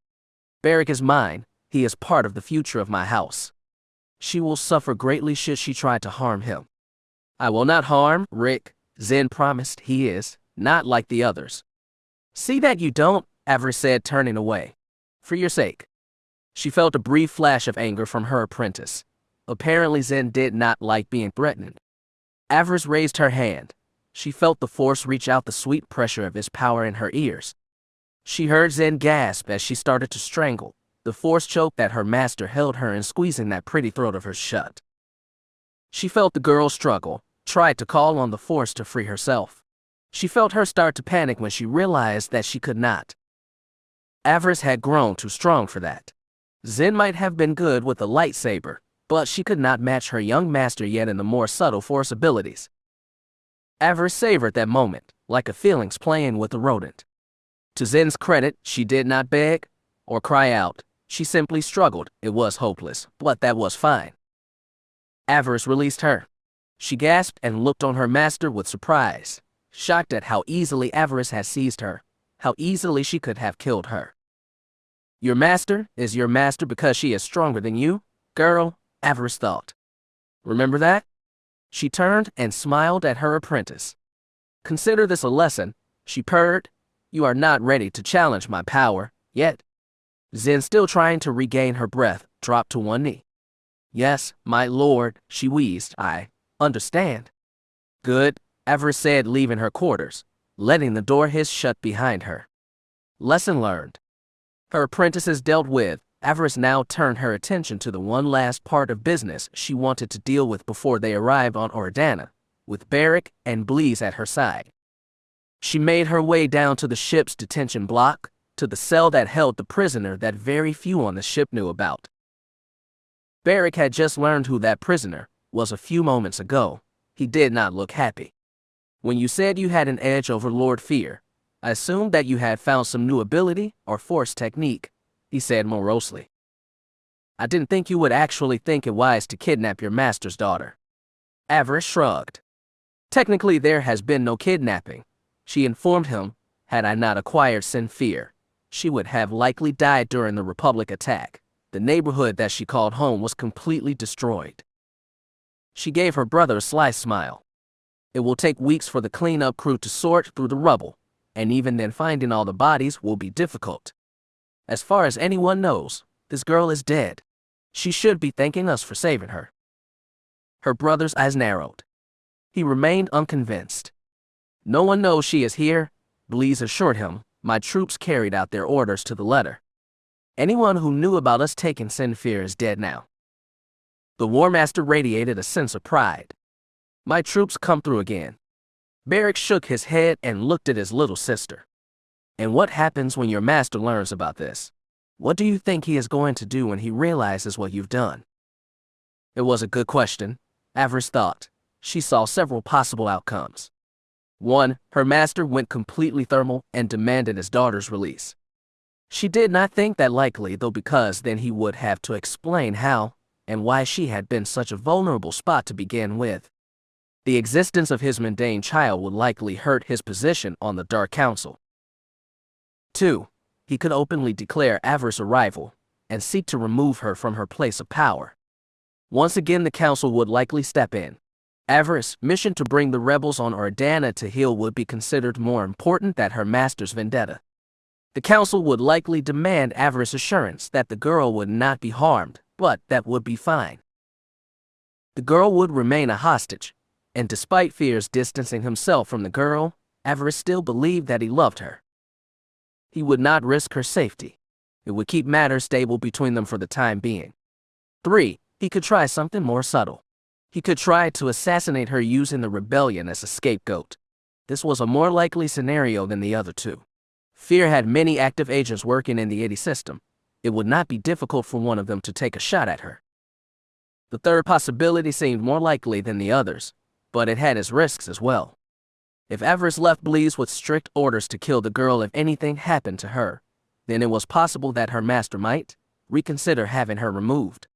Beric is mine. He is part of the future of my house. She will suffer greatly should she try to harm him." "I will not harm Rick," Zen promised. "He is not like the others." "See that you don't," Avaryss said, turning away. "For your sake." She felt a brief flash of anger from her apprentice. Apparently Zen did not like being threatened. Avaryss raised her hand. She felt the force reach out, the sweet pressure of his power in her ears. She heard Zen gasp as she started to strangle, the force choke that her master held her in, squeezing that pretty throat of hers shut. She felt the girl struggle, tried to call on the force to free herself. She felt her start to panic when she realized that she could not. Avaryss had grown too strong for that. Zen might have been good with a lightsaber, but she could not match her young master yet in the more subtle force abilities. Avaryss savored that moment, like a feelings playing with a rodent. To Zen's credit, she did not beg or cry out. She simply struggled. It was hopeless, but that was fine. Avaryss released her. She gasped and looked on her master with surprise, shocked at how easily Avaryss had seized her, how easily she could have killed her. "Your master is your master because she is stronger than you, girl," Avaryss thought. "Remember that?" She turned and smiled at her apprentice. "Consider this a lesson," she purred. "You are not ready to challenge my power yet." Zen, still trying to regain her breath, dropped to one knee. "Yes, my lord," she wheezed. "I understand." "Good," Avaryss said, leaving her quarters, letting the door hiss shut behind her. Lesson learned. Her apprentices dealt with, Avaryss now turned her attention to the one last part of business she wanted to deal with before they arrived on Ordana, with Beric and Bleez at her side. She made her way down to the ship's detention block, to the cell that held the prisoner that very few on the ship knew about. Beric had just learned who that prisoner was a few moments ago. He did not look happy. "When you said you had an edge over Lord Fear, I assumed that you had found some new ability or force technique," he said morosely. "I didn't think you would actually think it wise to kidnap your master's daughter." Avaryss shrugged. "Technically there has been no kidnapping," she informed him. "Had I not acquired Sin Fear, she would have likely died during the Republic attack. The neighborhood that she called home was completely destroyed." She gave her brother a sly smile. "It will take weeks for the cleanup crew to sort through the rubble, and even then finding all the bodies will be difficult. As far as anyone knows, this girl is dead. She should be thanking us for saving her." Her brother's eyes narrowed. He remained unconvinced. "No one knows she is here," Bleez assured him. "My troops carried out their orders to the letter. Anyone who knew about us taking Sin Fear is dead now." The War Master radiated a sense of pride. "My troops come through again." Beric shook his head and looked at his little sister. "And what happens when your master learns about this? What do you think he is going to do when he realizes what you've done?" It was a good question, Avaryss thought. She saw several possible outcomes. 1. Her master went completely thermal and demanded his daughter's release. She did not think that likely, though, because then he would have to explain how and why she had been such a vulnerable spot to begin with. The existence of his mundane child would likely hurt his position on the Dark Council. 2. He could openly declare Avaryss' arrival and seek to remove her from her place of power. Once again, the council would likely step in. Avaryss' mission to bring the rebels on Ordana to heel would be considered more important than her master's vendetta. The council would likely demand Avaryss' assurance that the girl would not be harmed, but that would be fine. The girl would remain a hostage, and despite fears distancing himself from the girl, Avaryss still believed that he loved her. He would not risk her safety. It would keep matters stable between them for the time being. 3. He could try something more subtle. He could try to assassinate her using the rebellion as a scapegoat. This was a more likely scenario than the other two. Fear had many active agents working in the 80 system. It would not be difficult for one of them to take a shot at her. The third possibility seemed more likely than the others, but it had its risks as well. If Avaryss left Bleez with strict orders to kill the girl if anything happened to her, then it was possible that her master might reconsider having her removed.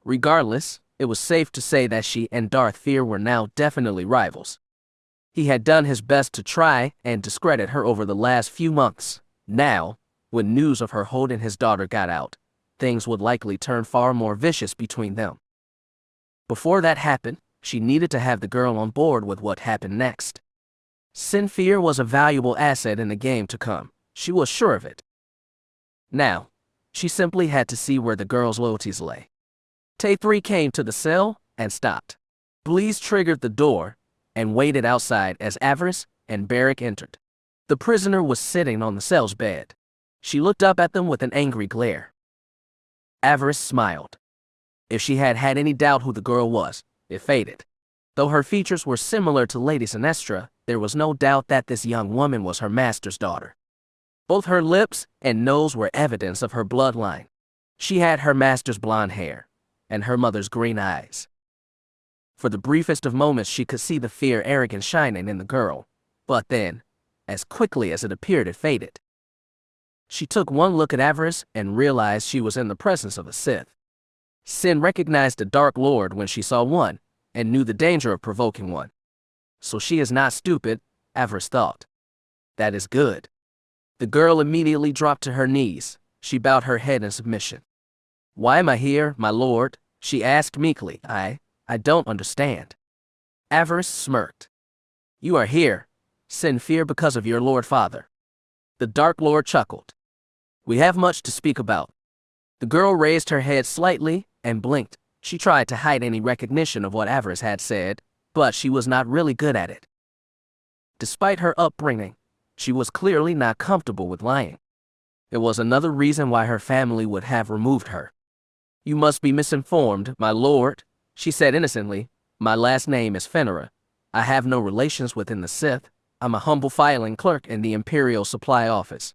Regardless, it was safe to say that she and Darth Fear were now definitely rivals. He had done his best to try and discredit her over the last few months. Now, when news of her holding his daughter got out, things would likely turn far more vicious between them. Before that happened, she needed to have the girl on board with what happened next. Fear was a valuable asset in the game to come. She was sure of it. Now, she simply had to see where the girl's loyalties lay. Tay-3 came to the cell and stopped. Bleez triggered the door and waited outside as Avaryss and Barrick entered. The prisoner was sitting on the cell's bed. She looked up at them with an angry glare. Avaryss smiled. If she had had any doubt who the girl was, it faded. Though her features were similar to Lady Sinestra, there was no doubt that this young woman was her master's daughter. Both her lips and nose were evidence of her bloodline. She had her master's blonde hair and her mother's green eyes. For the briefest of moments, she could see the fear, arrogance shining in the girl, but then, as quickly as it appeared, it faded. She took one look at Avaryss and realized she was in the presence of a Sith. Sin recognized a Dark Lord when she saw one, and knew the danger of provoking one. So she is not stupid, Avaryss thought. That is good. The girl immediately dropped to her knees. She bowed her head in submission. Why am I here, my lord? She asked meekly. I don't understand. Avaryss smirked. You are here, Sin Fear, because of your Lord Father. The Dark Lord chuckled. We have much to speak about. The girl raised her head slightly and blinked. She tried to hide any recognition of what Avaryss had said, but she was not really good at it. Despite her upbringing, she was clearly not comfortable with lying. It was another reason why her family would have removed her. You must be misinformed, my lord, she said innocently. My last name is Fenera. I have no relations within the Sith. I'm a humble filing clerk in the Imperial Supply Office.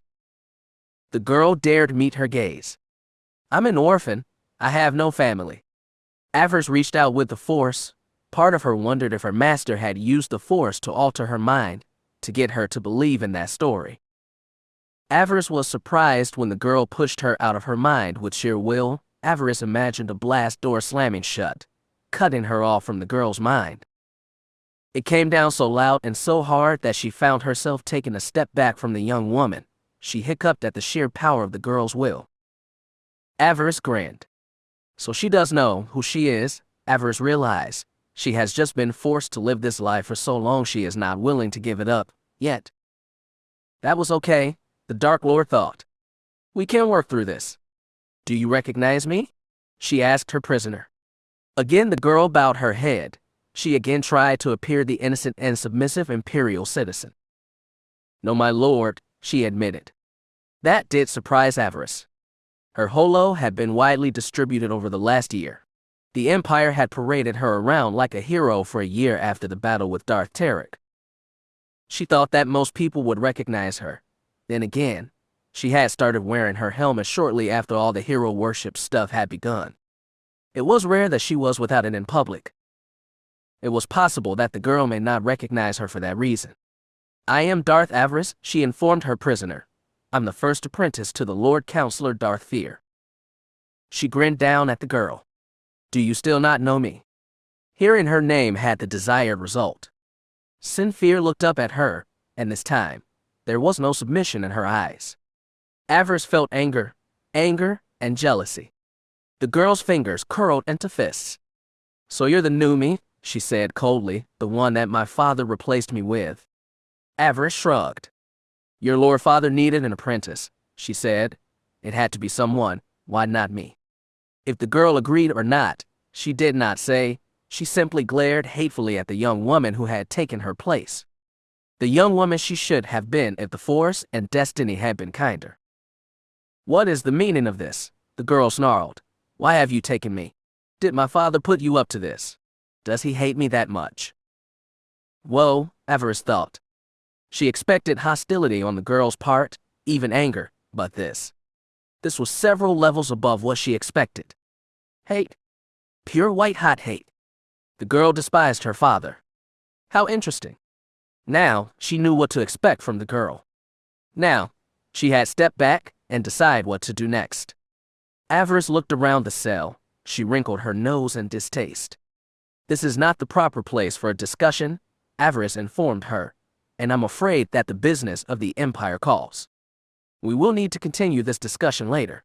The girl dared meet her gaze. I'm an orphan. I have no family. Avaryss reached out with the Force. Part of her wondered if her master had used the Force to alter her mind, to get her to believe in that story. Avaryss was surprised when the girl pushed her out of her mind with sheer will. Avaryss imagined a blast door slamming shut, cutting her off from the girl's mind. It came down so loud and so hard that she found herself taking a step back from the young woman. She hiccuped at the sheer power of the girl's will. Avaryss grinned. So she does know who she is, Avaryss realized. She has just been forced to live this life for so long she is not willing to give it up, yet. That was okay, the Dark Lord thought. We can work through this. Do you recognize me? She asked her prisoner. Again the girl bowed her head. She again tried to appear the innocent and submissive Imperial citizen. No, my lord, she admitted. That did surprise Avaryss. Her holo had been widely distributed over the last year. The Empire had paraded her around like a hero for a year after the battle with Darth Tarek. She thought that most people would recognize her. Then again, she had started wearing her helmet shortly after all the hero worship stuff had begun. It was rare that she was without it in public. It was possible that the girl may not recognize her for that reason. I am Darth Avaryss, she informed her prisoner. I'm the first apprentice to the Lord Counselor Darth Fear. She grinned down at the girl. Do you still not know me? Hearing her name had the desired result. Sin Fear looked up at her, and this time, There was no submission in her eyes. Avaryss felt anger, and jealousy. The girl's fingers curled into fists. "So you're the new me," she said coldly, "the one that my father replaced me with." Avaryss shrugged. "Your Lord Father needed an apprentice," she said. "It had to be someone. Why not me?" If the girl agreed or not, she did not say. She simply glared hatefully at the young woman who had taken her place. The young woman she should have been if the Force and destiny had been kinder. "What is the meaning of this?" the girl snarled. "Why have you taken me? Did my father put you up to this? Does he hate me that much?" Whoa, Avaryss thought. She expected hostility on the girl's part, even anger, but this was several levels above what she expected. Hate. Pure white-hot hate. The girl despised her father. How interesting. Now, she knew what to expect from the girl. Now, she had stepped back and decided what to do next. Avaryss looked around the cell. She wrinkled her nose in distaste. "This is not the proper place for a discussion," Avaryss informed her, "and I'm afraid that the business of the Empire calls. We will need to continue this discussion later."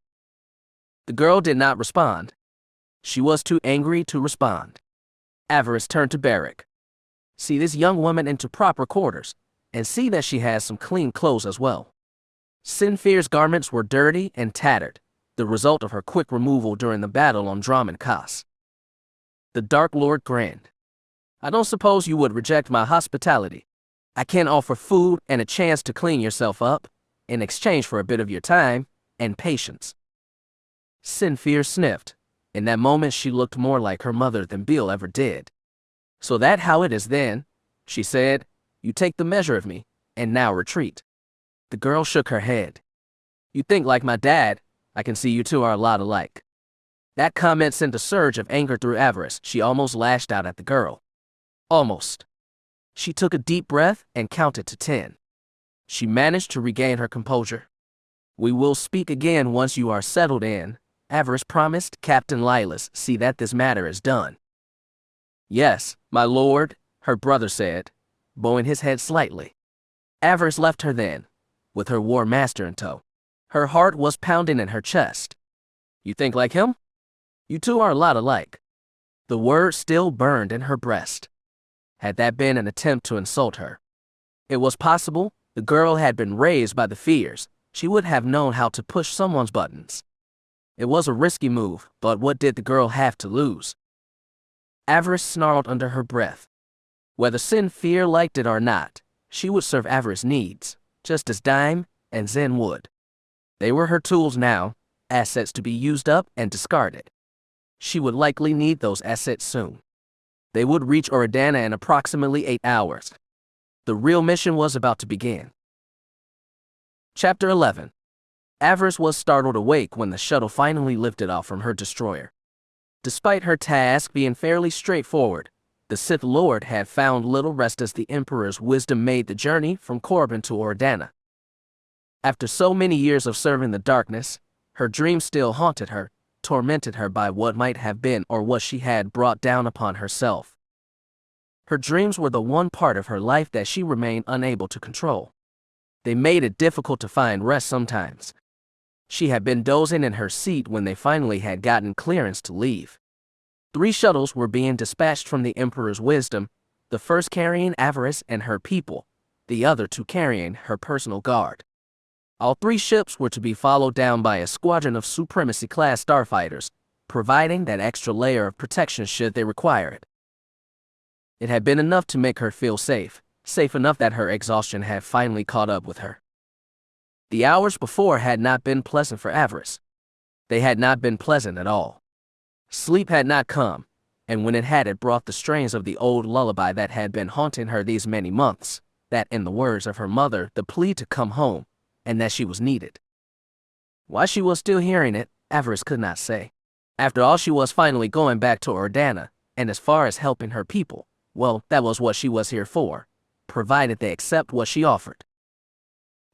The girl did not respond. She was too angry to respond. Avaryss turned to Beric. "See this young woman into proper quarters, and see that she has some clean clothes as well." Sinfir's garments were dirty and tattered, the result of her quick removal during the battle on Dromund Kaas. The Dark Lord grinned. "I don't suppose you would reject my hospitality. I can offer food and a chance to clean yourself up, in exchange for a bit of your time and patience." Sinfir sniffed. In that moment she looked more like her mother than Bill ever did. "So that how it is then," she said. "You take the measure of me, and now retreat." The girl shook her head. "You think like my dad. I can see you two are a lot alike." That comment sent a surge of anger through Avaryss. She almost lashed out at the girl. Almost. She took a deep breath and counted to 10. She managed to regain her composure. "We will speak again once you are settled in," Avaryss promised. "Captain Lilas, see that this matter is done." "Yes, my lord," her brother said, bowing his head slightly. Avaryss left her then, with her war master in tow. Her heart was pounding in her chest. "You think like him? You two are a lot alike." The word still burned in her breast. Had that been an attempt to insult her? It was possible. The girl had been raised by the fears. She would have known how to push someone's buttons. It was a risky move, but what did the girl have to lose? Avaryss snarled under her breath. Whether Sinfir liked it or not, she would serve Avaryss' needs, just as Dime and Zen would. They were her tools now, assets to be used up and discarded. She would likely need those assets soon. They would reach Oridana in approximately 8 hours. The real mission was about to begin. Chapter 11. Avaryss was startled awake when the shuttle finally lifted off from her destroyer. Despite her task being fairly straightforward, the Sith Lord had found little rest as the Emperor's wisdom made the journey from Korriban to Oridana. After so many years of serving the darkness, her dreams still haunted her, tormented her by what might have been or what she had brought down upon herself. Her dreams were the one part of her life that she remained unable to control. They made it difficult to find rest sometimes. She had been dozing in her seat when they finally had gotten clearance to leave. 3 shuttles were being dispatched from the Emperor's wisdom, the first carrying Avaryss and her people, the other 2 carrying her personal guard. All 3 ships were to be followed down by a squadron of Supremacy-class starfighters, providing that extra layer of protection should they require it. It had been enough to make her feel safe enough that her exhaustion had finally caught up with her. The hours before had not been pleasant for Avaryss. They had not been pleasant at all. Sleep had not come, and when it had, it brought the strains of the old lullaby that had been haunting her these many months, that, in the words of her mother, the plea to come home, and that she was needed. Why she was still hearing it, Avaryss could not say. After all, she was finally going back to Oridana, and as far as helping her people, well, that was what she was here for, provided they accept what she offered.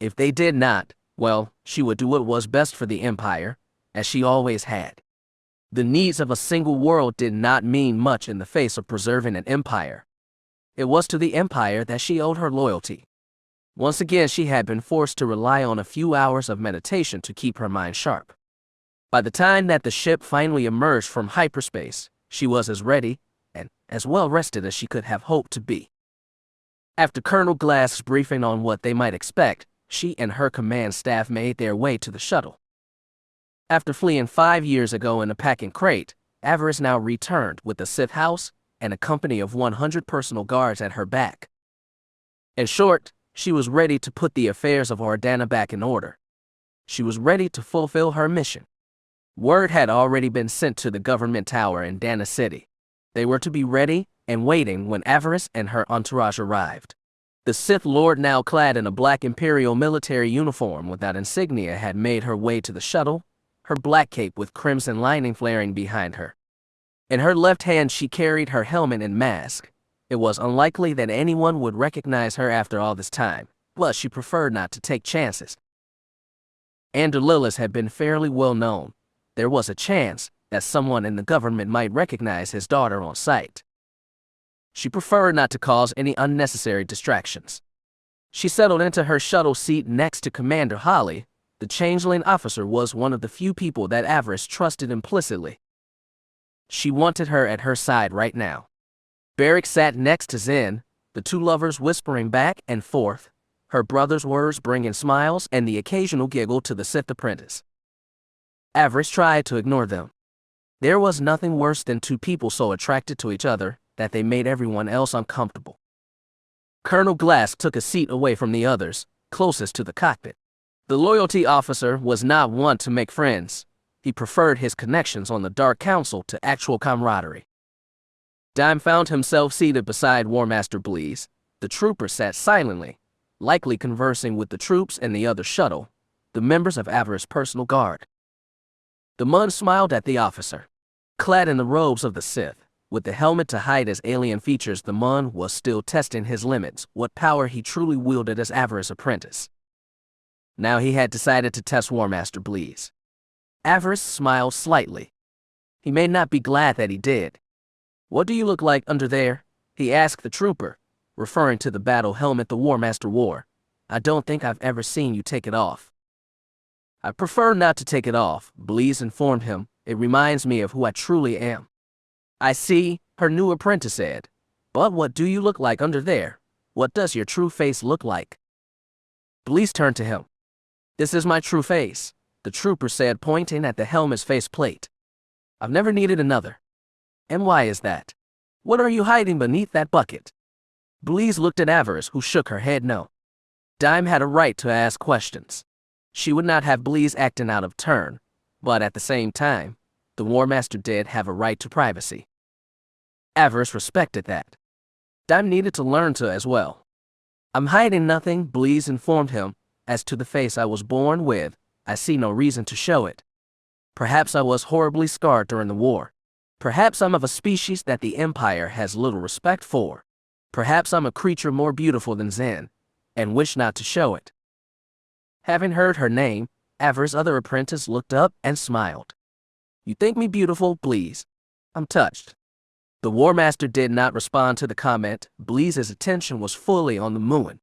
If they did not, well, she would do what was best for the Empire, as she always had. The needs of a single world did not mean much in the face of preserving an empire. It was to the Empire that she owed her loyalty. Once again, she had been forced to rely on a few hours of meditation to keep her mind sharp. By the time that the ship finally emerged from hyperspace, she was as ready and as well rested as she could have hoped to be. After Colonel Glass's briefing on what they might expect, she and her command staff made their way to the shuttle. After fleeing 5 years ago in a packing crate, Avaryss now returned with the Sith House and a company of 100 personal guards at her back. In short, she was ready to put the affairs of Ordana back in order. She was ready to fulfill her mission. Word had already been sent to the government tower in Dana City. They were to be ready and waiting when Avaryss and her entourage arrived. The Sith Lord, now clad in a black Imperial military uniform without insignia, had made her way to the shuttle, her black cape with crimson lining flaring behind her. In her left hand she carried her helmet and mask. It was unlikely that anyone would recognize her after all this time, but she preferred not to take chances. Andor Lillis had been fairly well known. There was a chance that someone in the government might recognize his daughter on sight. She preferred not to cause any unnecessary distractions. She settled into her shuttle seat next to Commander Holly. The changeling officer was one of the few people that Avaryss trusted implicitly. She wanted her at her side right now. Beric sat next to Zen, the two lovers whispering back and forth, her brother's words bringing smiles and the occasional giggle to the Sith apprentice. Avaryss tried to ignore them. There was nothing worse than two people so attracted to each other that they made everyone else uncomfortable. Colonel Glass took a seat away from the others, closest to the cockpit. The loyalty officer was not one to make friends. He preferred his connections on the Dark Council to actual camaraderie. Dime found himself seated beside War Master Bleez. The trooper sat silently, likely conversing with the troops in the other shuttle, the members of Avaryss' personal guard. The Mun smiled at the officer. Clad in the robes of the Sith, with the helmet to hide his alien features, the Mun was still testing his limits, what power he truly wielded as Avaryss' apprentice. Now he had decided to test War Master Bleez. Avaryss smiled slightly. He may not be glad that he did. "What do you look like under there?" he asked the trooper, referring to the battle helmet the War Master wore. "I don't think I've ever seen you take it off." "I prefer not to take it off," Bleez informed him. "It reminds me of who I truly am." "I see," her new apprentice said. "But what do you look like under there? What does your true face look like?" Bleez turned to him. "This is my true face," the trooper said, pointing at the helmet's faceplate. "I've never needed another." "And why is that? What are you hiding beneath that bucket?" Bleez looked at Avaryss, who shook her head no. Dime had a right to ask questions. She would not have Bleez acting out of turn, but at the same time, the War Master did have a right to privacy. Avaryss respected that. Dime needed to learn to as well. "I'm hiding nothing," Bleez informed him. "As to the face I was born with, I see no reason to show it. Perhaps I was horribly scarred during the war. Perhaps I'm of a species that the Empire has little respect for. Perhaps I'm a creature more beautiful than Zen, and wish not to show it." Having heard her name, Avaryss' other apprentice looked up and smiled. "You think me beautiful, Bleez? I'm touched." The War Master did not respond to the comment. Bleez's attention was fully on the moon.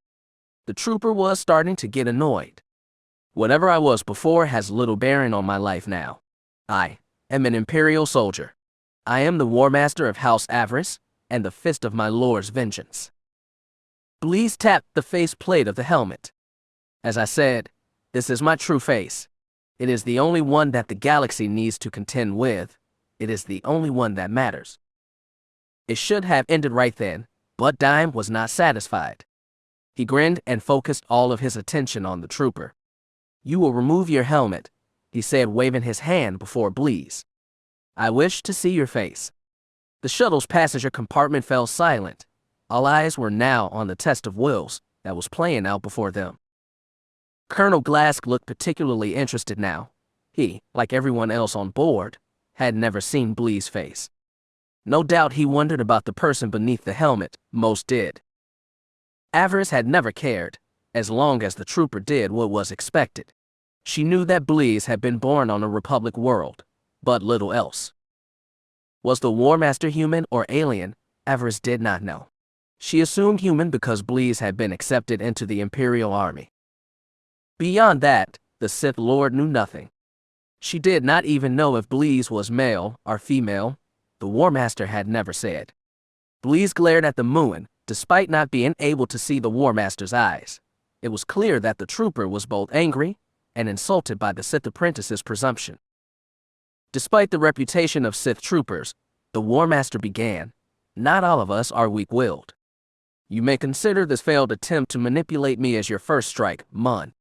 The trooper was starting to get annoyed. "Whatever I was before has little bearing on my life now. I am an Imperial soldier. I am the War Master of House Avaryss, and the fist of my lord's vengeance." Bleez tapped the faceplate of the helmet. "As I said, this is my true face. It is the only one that the galaxy needs to contend with. It is the only one that matters." It should have ended right then, but Dime was not satisfied. He grinned and focused all of his attention on the trooper. "You will remove your helmet," he said, waving his hand before Bleez. "I wish to see your face." The shuttle's passenger compartment fell silent. All eyes were now on the test of wills that was playing out before them. Colonel Glass looked particularly interested now. He, like everyone else on board, had never seen Bleez's face. No doubt he wondered about the person beneath the helmet. Most did. Avaryss had never cared, as long as the trooper did what was expected. She knew that Bleez had been born on a Republic world, but little else. Was the War Master human or alien? Avaryss did not know. She assumed human because Bleez had been accepted into the Imperial Army. Beyond that, the Sith Lord knew nothing. She did not even know if Bleez was male or female. The War Master had never said. Bleez glared at the Muin, despite not being able to see the War Master's eyes. It was clear that the trooper was both angry and insulted by the Sith apprentice's presumption. Despite the reputation of Sith troopers, the War Master began, "Not all of us are weak-willed. You may consider this failed attempt to manipulate me as your first strike, Mun.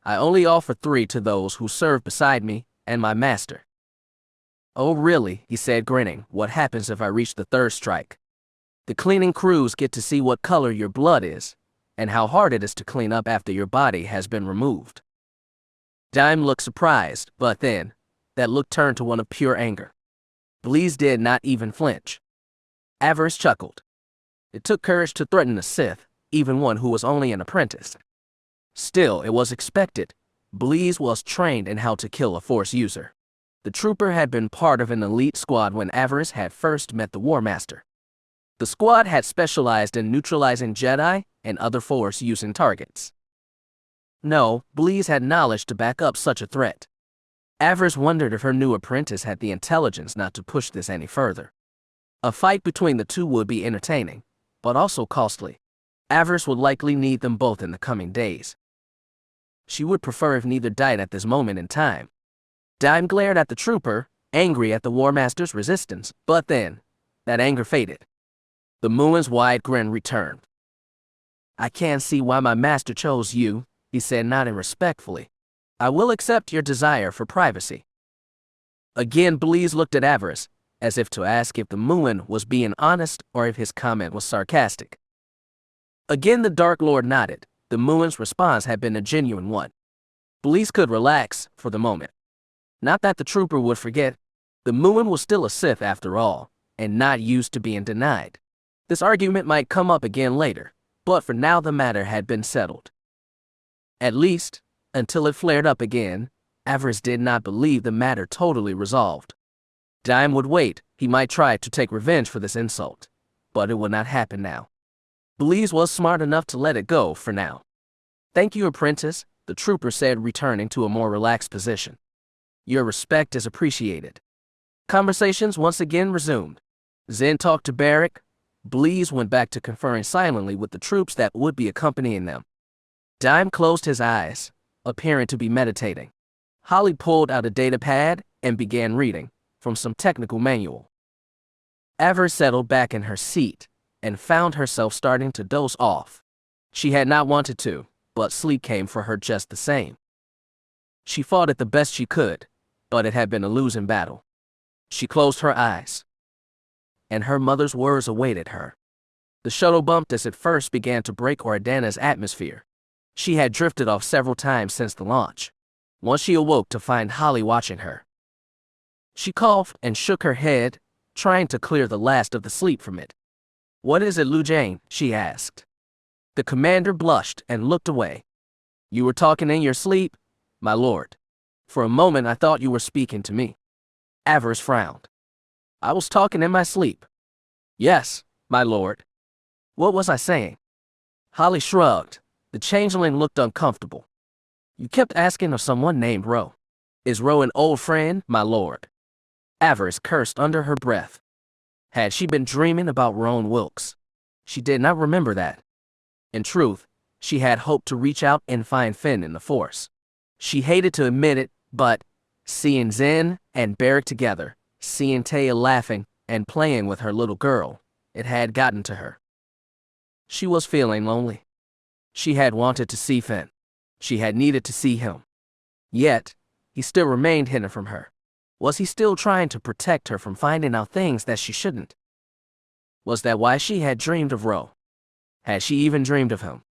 I only offer 3 to those who serve beside me and my master." "Oh really," he said, grinning. "What happens if I reach the 3rd strike?" "The cleaning crews get to see what color your blood is, and how hard it is to clean up after your body has been removed." Dime looked surprised, but then, that look turned to one of pure anger. Bleez did not even flinch. Avaryss chuckled. It took courage to threaten a Sith, even one who was only an apprentice. Still, it was expected. Bleez was trained in how to kill a Force user. The trooper had been part of an elite squad when Avaryss had first met the War Master. The squad had specialized in neutralizing Jedi and other Force-using targets. No, Bleez had knowledge to back up such a threat. Avaryss wondered if her new apprentice had the intelligence not to push this any further. A fight between the two would be entertaining, but also costly. Avaryss would likely need them both in the coming days. She would prefer if neither died at this moment in time. Dime glared at the trooper, angry at the War Master's resistance, but then, that anger faded. The Muin's wide grin returned. "I can't see why my master chose you," he said, nodding respectfully. "I will accept your desire for privacy." Again, Bleez looked at Avaryss, as if to ask if the Muin was being honest or if his comment was sarcastic. Again, the Dark Lord nodded. The Muin's response had been a genuine one. Bleez could relax for the moment. Not that the trooper would forget. The Muin was still a Sith after all, and not used to being denied. This argument might come up again later, but for now the matter had been settled. At least, until it flared up again, Avaryss did not believe the matter totally resolved. Dime would wait. He might try to take revenge for this insult, but it would not happen now. Bleez was smart enough to let it go for now. "Thank you, apprentice," the trooper said, returning to a more relaxed position. "Your respect is appreciated." Conversations once again resumed. Zen talked to Barrick. Bleez went back to conferring silently with the troops that would be accompanying them. Dime closed his eyes, appearing to be meditating. Holly pulled out a data pad and began reading from some technical manual. Avaryss settled back in her seat and found herself starting to doze off. She had not wanted to, but sleep came for her just the same. She fought it the best she could, but it had been a losing battle. She closed her eyes, and her mother's words awaited her. The shuttle bumped as it first began to break Ordana's atmosphere. She had drifted off several times since the launch. Once she awoke to find Holly watching her. She coughed and shook her head, trying to clear the last of the sleep from it. "What is it, Lu Jane?" she asked. The commander blushed and looked away. "You were talking in your sleep, my lord. For a moment I thought you were speaking to me." Avaryss frowned. "I was talking in my sleep." "Yes, my lord." "What was I saying?" Holly shrugged. The changeling looked uncomfortable. "You kept asking of someone named Ro. Is Ro an old friend, my lord?" Avaryss cursed under her breath. Had she been dreaming about Rowan Wilkes? She did not remember that. In truth, she had hoped to reach out and find Finn in the Force. She hated to admit it, but seeing Zen and Barrick together, seeing Taya laughing and playing with her little girl, it had gotten to her. She was feeling lonely. She had wanted to see Finn. She had needed to see him. Yet, he still remained hidden from her. Was he still trying to protect her from finding out things that she shouldn't? Was that why she had dreamed of Ro? Had she even dreamed of him?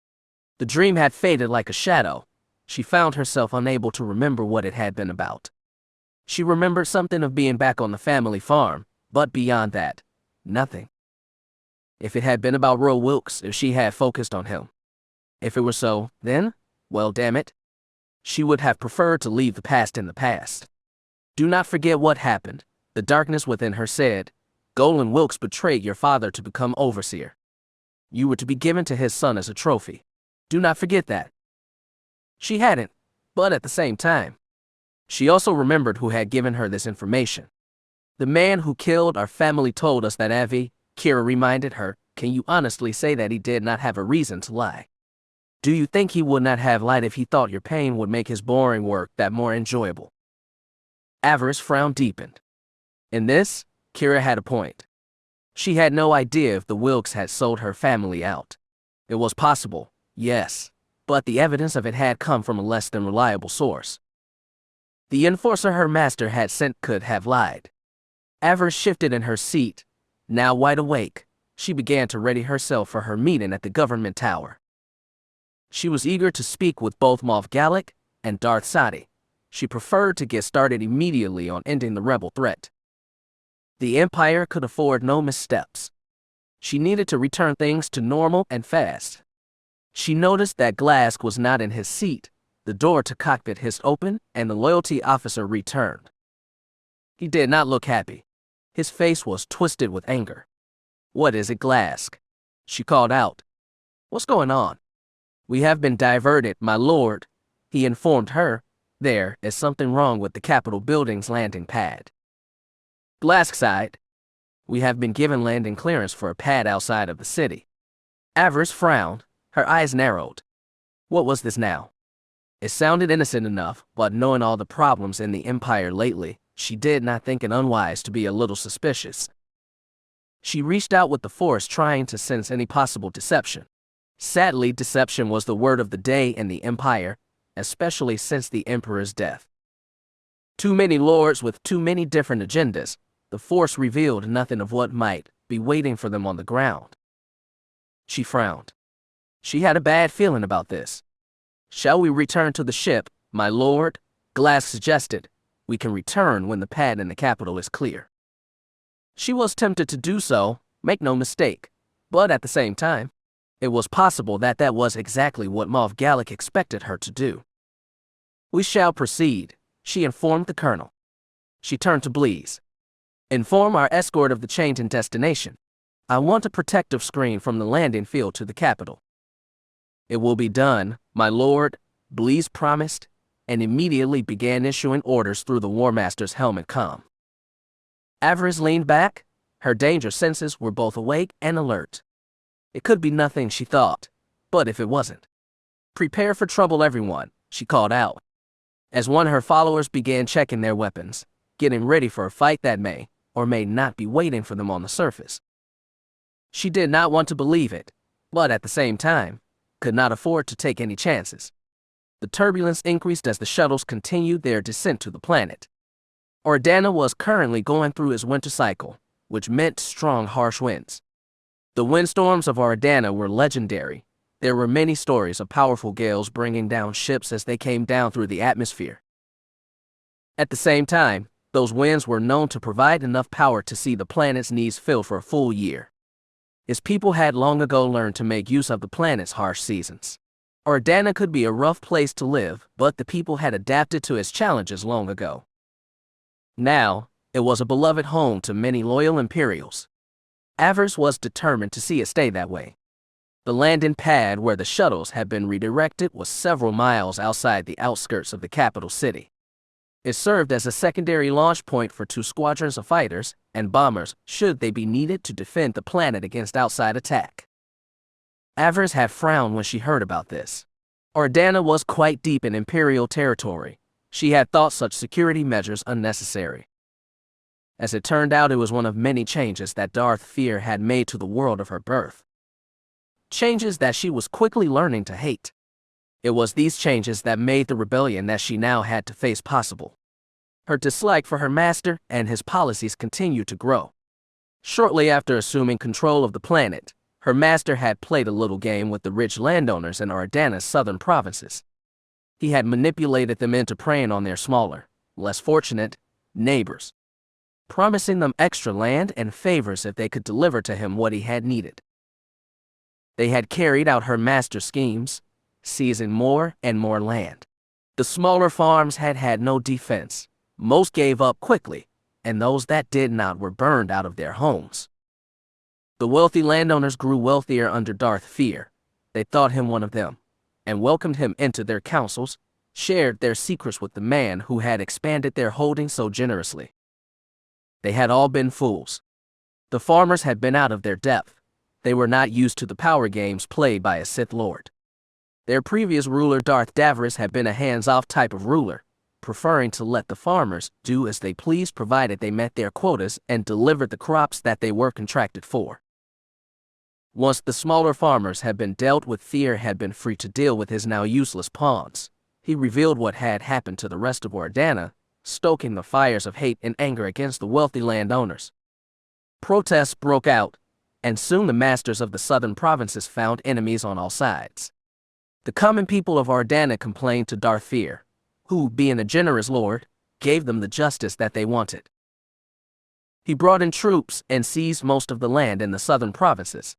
The dream had faded like a shadow. She found herself unable to remember what it had been about. She remembered something of being back on the family farm, but beyond that, nothing. If it had been about Ro Wilkes, if she had focused on him. If it were so, then, well, damn it, she would have preferred to leave the past in the past. Do not forget what happened, the darkness within her said. Golan Wilkes betrayed your father to become overseer. You were to be given to his son as a trophy. Do not forget that. She hadn't, but at the same time, she also remembered who had given her this information. The man who killed our family told us that Avi, Kira reminded her. Can you honestly say that he did not have a reason to lie? Do you think he would not have lied if he thought your pain would make his boring work that more enjoyable? Avaryss' frown deepened. In this, Kira had a point. She had no idea if the Wilkes had sold her family out. It was possible, yes, but the evidence of it had come from a less than reliable source. The enforcer her master had sent could have lied. Avaryss shifted in her seat. Now wide awake, she began to ready herself for her meeting at the government tower. She was eager to speak with both Moff Gallic and Darth Sadi. She preferred to get started immediately on ending the rebel threat. The Empire could afford no missteps. She needed to return things to normal and fast. She noticed that Glask was not in his seat. The door to cockpit hissed open, and the loyalty officer returned. He did not look happy. His face was twisted with anger. What is it, Glask? She called out. What's going on? We have been diverted, my lord, he informed her. There is something wrong with the Capitol building's landing pad. Glask sighed. We have been given landing clearance for a pad outside of the city. Avaryss frowned. Her eyes narrowed. What was this now? It sounded innocent enough, but knowing all the problems in the Empire lately, she did not think it unwise to be a little suspicious. She reached out with the Force, trying to sense any possible deception. Sadly, deception was the word of the day in the Empire, especially since the Emperor's death. Too many lords with too many different agendas, the Force revealed nothing of what might be waiting for them on the ground. She frowned. She had a bad feeling about this. Shall we return to the ship, my lord? Glass suggested. We can return when the pad in the capital is clear. She was tempted to do so, make no mistake, but at the same time, it was possible that that was exactly what Moff Gallic expected her to do. We shall proceed, she informed the colonel. She turned to Bleeze. Inform our escort of the change in destination. I want a protective screen from the landing field to the capital. It will be done, my lord, Bleeze promised, and immediately began issuing orders through the War Master's helmet comm. Avaryss leaned back. Her danger senses were both awake and alert. It could be nothing, she thought, but if it wasn't. Prepare for trouble, everyone, she called out. As one of her followers began checking their weapons, getting ready for a fight that may or may not be waiting for them on the surface. She did not want to believe it, but at the same time, could not afford to take any chances. The turbulence increased as the shuttles continued their descent to the planet. Ordana was currently going through its winter cycle, which meant strong, harsh winds. The windstorms of Ordana were legendary. There were many stories of powerful gales bringing down ships as they came down through the atmosphere. At the same time, those winds were known to provide enough power to see the planet's needs filled for a full year. Its people had long ago learned to make use of the planet's harsh seasons. Ordana could be a rough place to live, but the people had adapted to its challenges long ago. Now, it was a beloved home to many loyal Imperials. Avaryss was determined to see it stay that way. The landing pad where the shuttles had been redirected was several miles outside the outskirts of the capital city. It served as a secondary launch point for 2 squadrons of fighters and bombers should they be needed to defend the planet against outside attack. Avaryss had frowned when she heard about this. Ordana was quite deep in Imperial territory. She had thought such security measures unnecessary. As it turned out, it was one of many changes that Darth Fear had made to the world of her birth. Changes that she was quickly learning to hate. It was these changes that made the rebellion that she now had to face possible. Her dislike for her master and his policies continued to grow. Shortly after assuming control of the planet, her master had played a little game with the rich landowners in Ordana's southern provinces. He had manipulated them into preying on their smaller, less fortunate neighbors, promising them extra land and favors if they could deliver to him what he had needed. They had carried out her master's schemes, seizing more and more land. The smaller farms had had no defense. Most gave up quickly, and those that did not were burned out of their homes. The wealthy landowners grew wealthier under Darth fear. They thought him one of them, and welcomed him into their councils, shared their secrets with the man who had expanded their holdings so generously. They had all been fools. The farmers had been out of their depth. They were not used to the power games played by a Sith Lord. Their previous ruler, Darth Avaryss, had been a hands-off type of ruler, preferring to let the farmers do as they pleased provided they met their quotas and delivered the crops that they were contracted for. Once the smaller farmers had been dealt with, Fear had been free to deal with his now useless pawns. He revealed what had happened to the rest of Ordana, stoking the fires of hate and anger against the wealthy landowners. Protests broke out, and soon the masters of the southern provinces found enemies on all sides. The common people of Ordana complained to Darth Fear, who, being a generous lord, gave them the justice that they wanted. He brought in troops and seized most of the land in the southern provinces.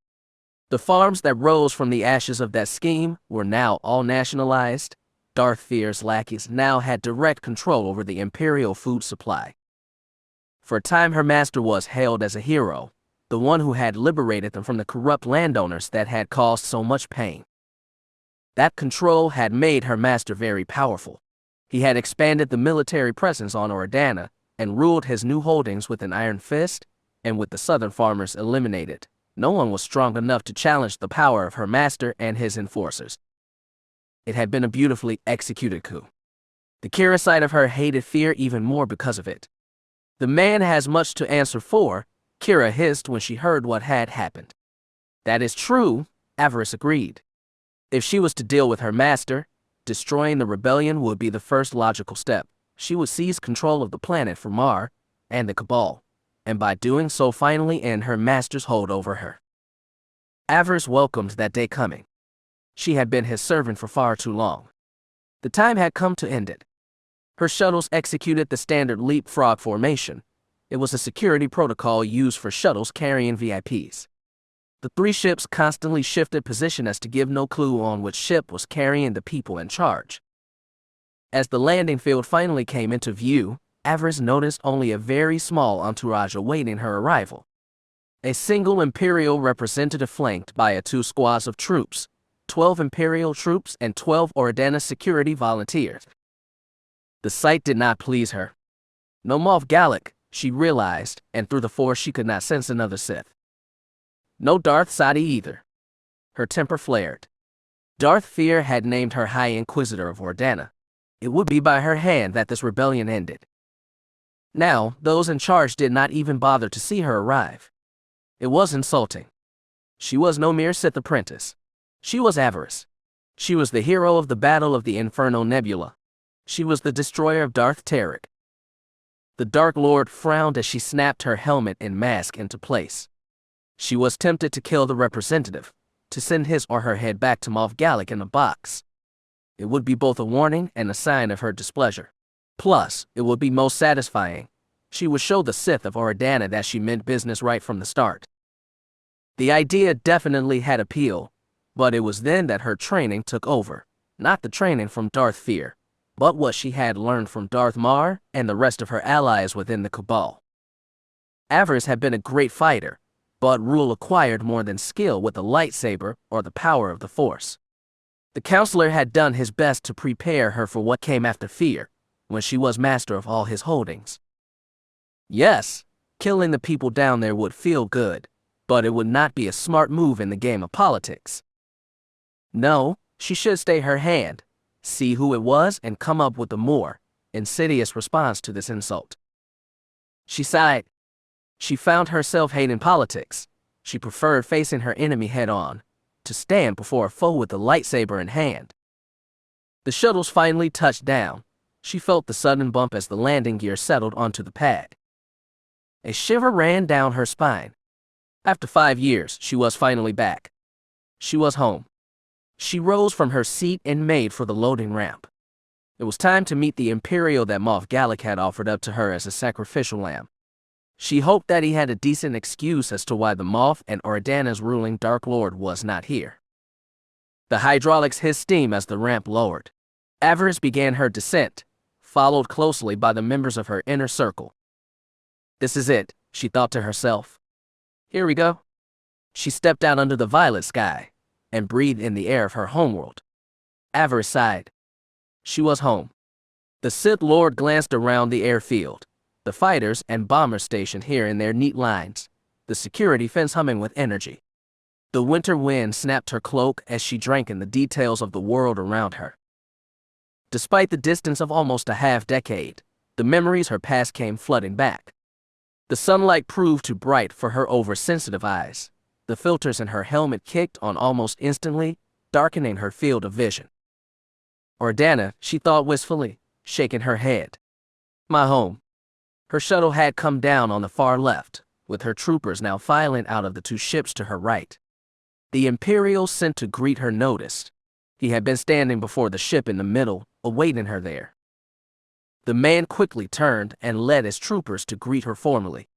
The farms that rose from the ashes of that scheme were now all nationalized. Darth Fear's lackeys now had direct control over the imperial food supply. For a time her master was hailed as a hero, the one who had liberated them from the corrupt landowners that had caused so much pain. That control had made her master very powerful. He had expanded the military presence on Ordana and ruled his new holdings with an iron fist, and with the southern farmers eliminated, no one was strong enough to challenge the power of her master and his enforcers. It had been a beautifully executed coup. The Kira side of her hated Fear even more because of it. The man has much to answer for, Kira hissed when she heard what had happened. That is true, Avaryss agreed. If she was to deal with her master, destroying the rebellion would be the first logical step. She would seize control of the planet for Mar and the Cabal, and by doing so finally end her master's hold over her. Avaryss welcomed that day coming. She had been his servant for far too long. The time had come to end it. Her shuttles executed the standard leapfrog formation. It was a security protocol used for shuttles carrying VIPs. The three ships constantly shifted position as to give no clue on which ship was carrying the people in charge. As the landing field finally came into view, Avaryss noticed only a very small entourage awaiting her arrival. A single Imperial representative flanked by two squads of troops, 12 Imperial troops and 12 Ordana security volunteers. The sight did not please her. No Moff Gallic, she realized, and through the Force she could not sense another Sith. No Darth Sadi either. Her temper flared. Darth Fear had named her High Inquisitor of Ordana. It would be by her hand that this rebellion ended. Now, those in charge did not even bother to see her arrive. It was insulting. She was no mere Sith apprentice. She was Avaryss. She was the hero of the Battle of the Inferno Nebula. She was the destroyer of Darth Tarek. The Dark Lord frowned as she snapped her helmet and mask into place. She was tempted to kill the representative, to send his or her head back to Moff Gallic in a box. It would be both a warning and a sign of her displeasure. Plus, it would be most satisfying. She would show the Sith of Ordana that she meant business right from the start. The idea definitely had appeal, but it was then that her training took over. Not the training from Darth Fear, but what she had learned from Darth Mar and the rest of her allies within the Cabal. Avaryss had been a great fighter, but rule acquired more than skill with the lightsaber or the power of the Force. The counselor had done his best to prepare her for what came after Fear, when she was master of all his holdings. Yes, killing the people down there would feel good, but it would not be a smart move in the game of politics. No, she should stay her hand, see who it was, and come up with a more insidious response to this insult. She sighed. She found herself hating politics. She preferred facing her enemy head-on, to stand before a foe with a lightsaber in hand. The shuttles finally touched down. She felt the sudden bump as the landing gear settled onto the pad. A shiver ran down her spine. After 5 years, she was finally back. She was home. She rose from her seat and made for the loading ramp. It was time to meet the Imperial that Moff Gallic had offered up to her as a sacrificial lamb. She hoped that he had a decent excuse as to why the Moff and Ordana's ruling Dark Lord was not here. The hydraulics hissed steam as the ramp lowered. Avaryss began her descent, followed closely by the members of her inner circle. This is it, she thought to herself. Here we go. She stepped out under the violet sky and breathed in the air of her homeworld. Avaryss sighed. She was home. The Sith Lord glanced around the airfield, the fighters and bombers stationed here in their neat lines, the security fence humming with energy. The winter wind snapped her cloak as she drank in the details of the world around her. Despite the distance of almost a half-decade, the memories her past came flooding back. The sunlight proved too bright for her oversensitive eyes. The filters in her helmet kicked on almost instantly, darkening her field of vision. Organa, she thought wistfully, shaking her head. My home. Her shuttle had come down on the far left, with her troopers now filing out of the two ships to her right. The Imperial sent to greet her noticed. He had been standing before the ship in the middle, awaiting her there. The man quickly turned and led his troopers to greet her formally.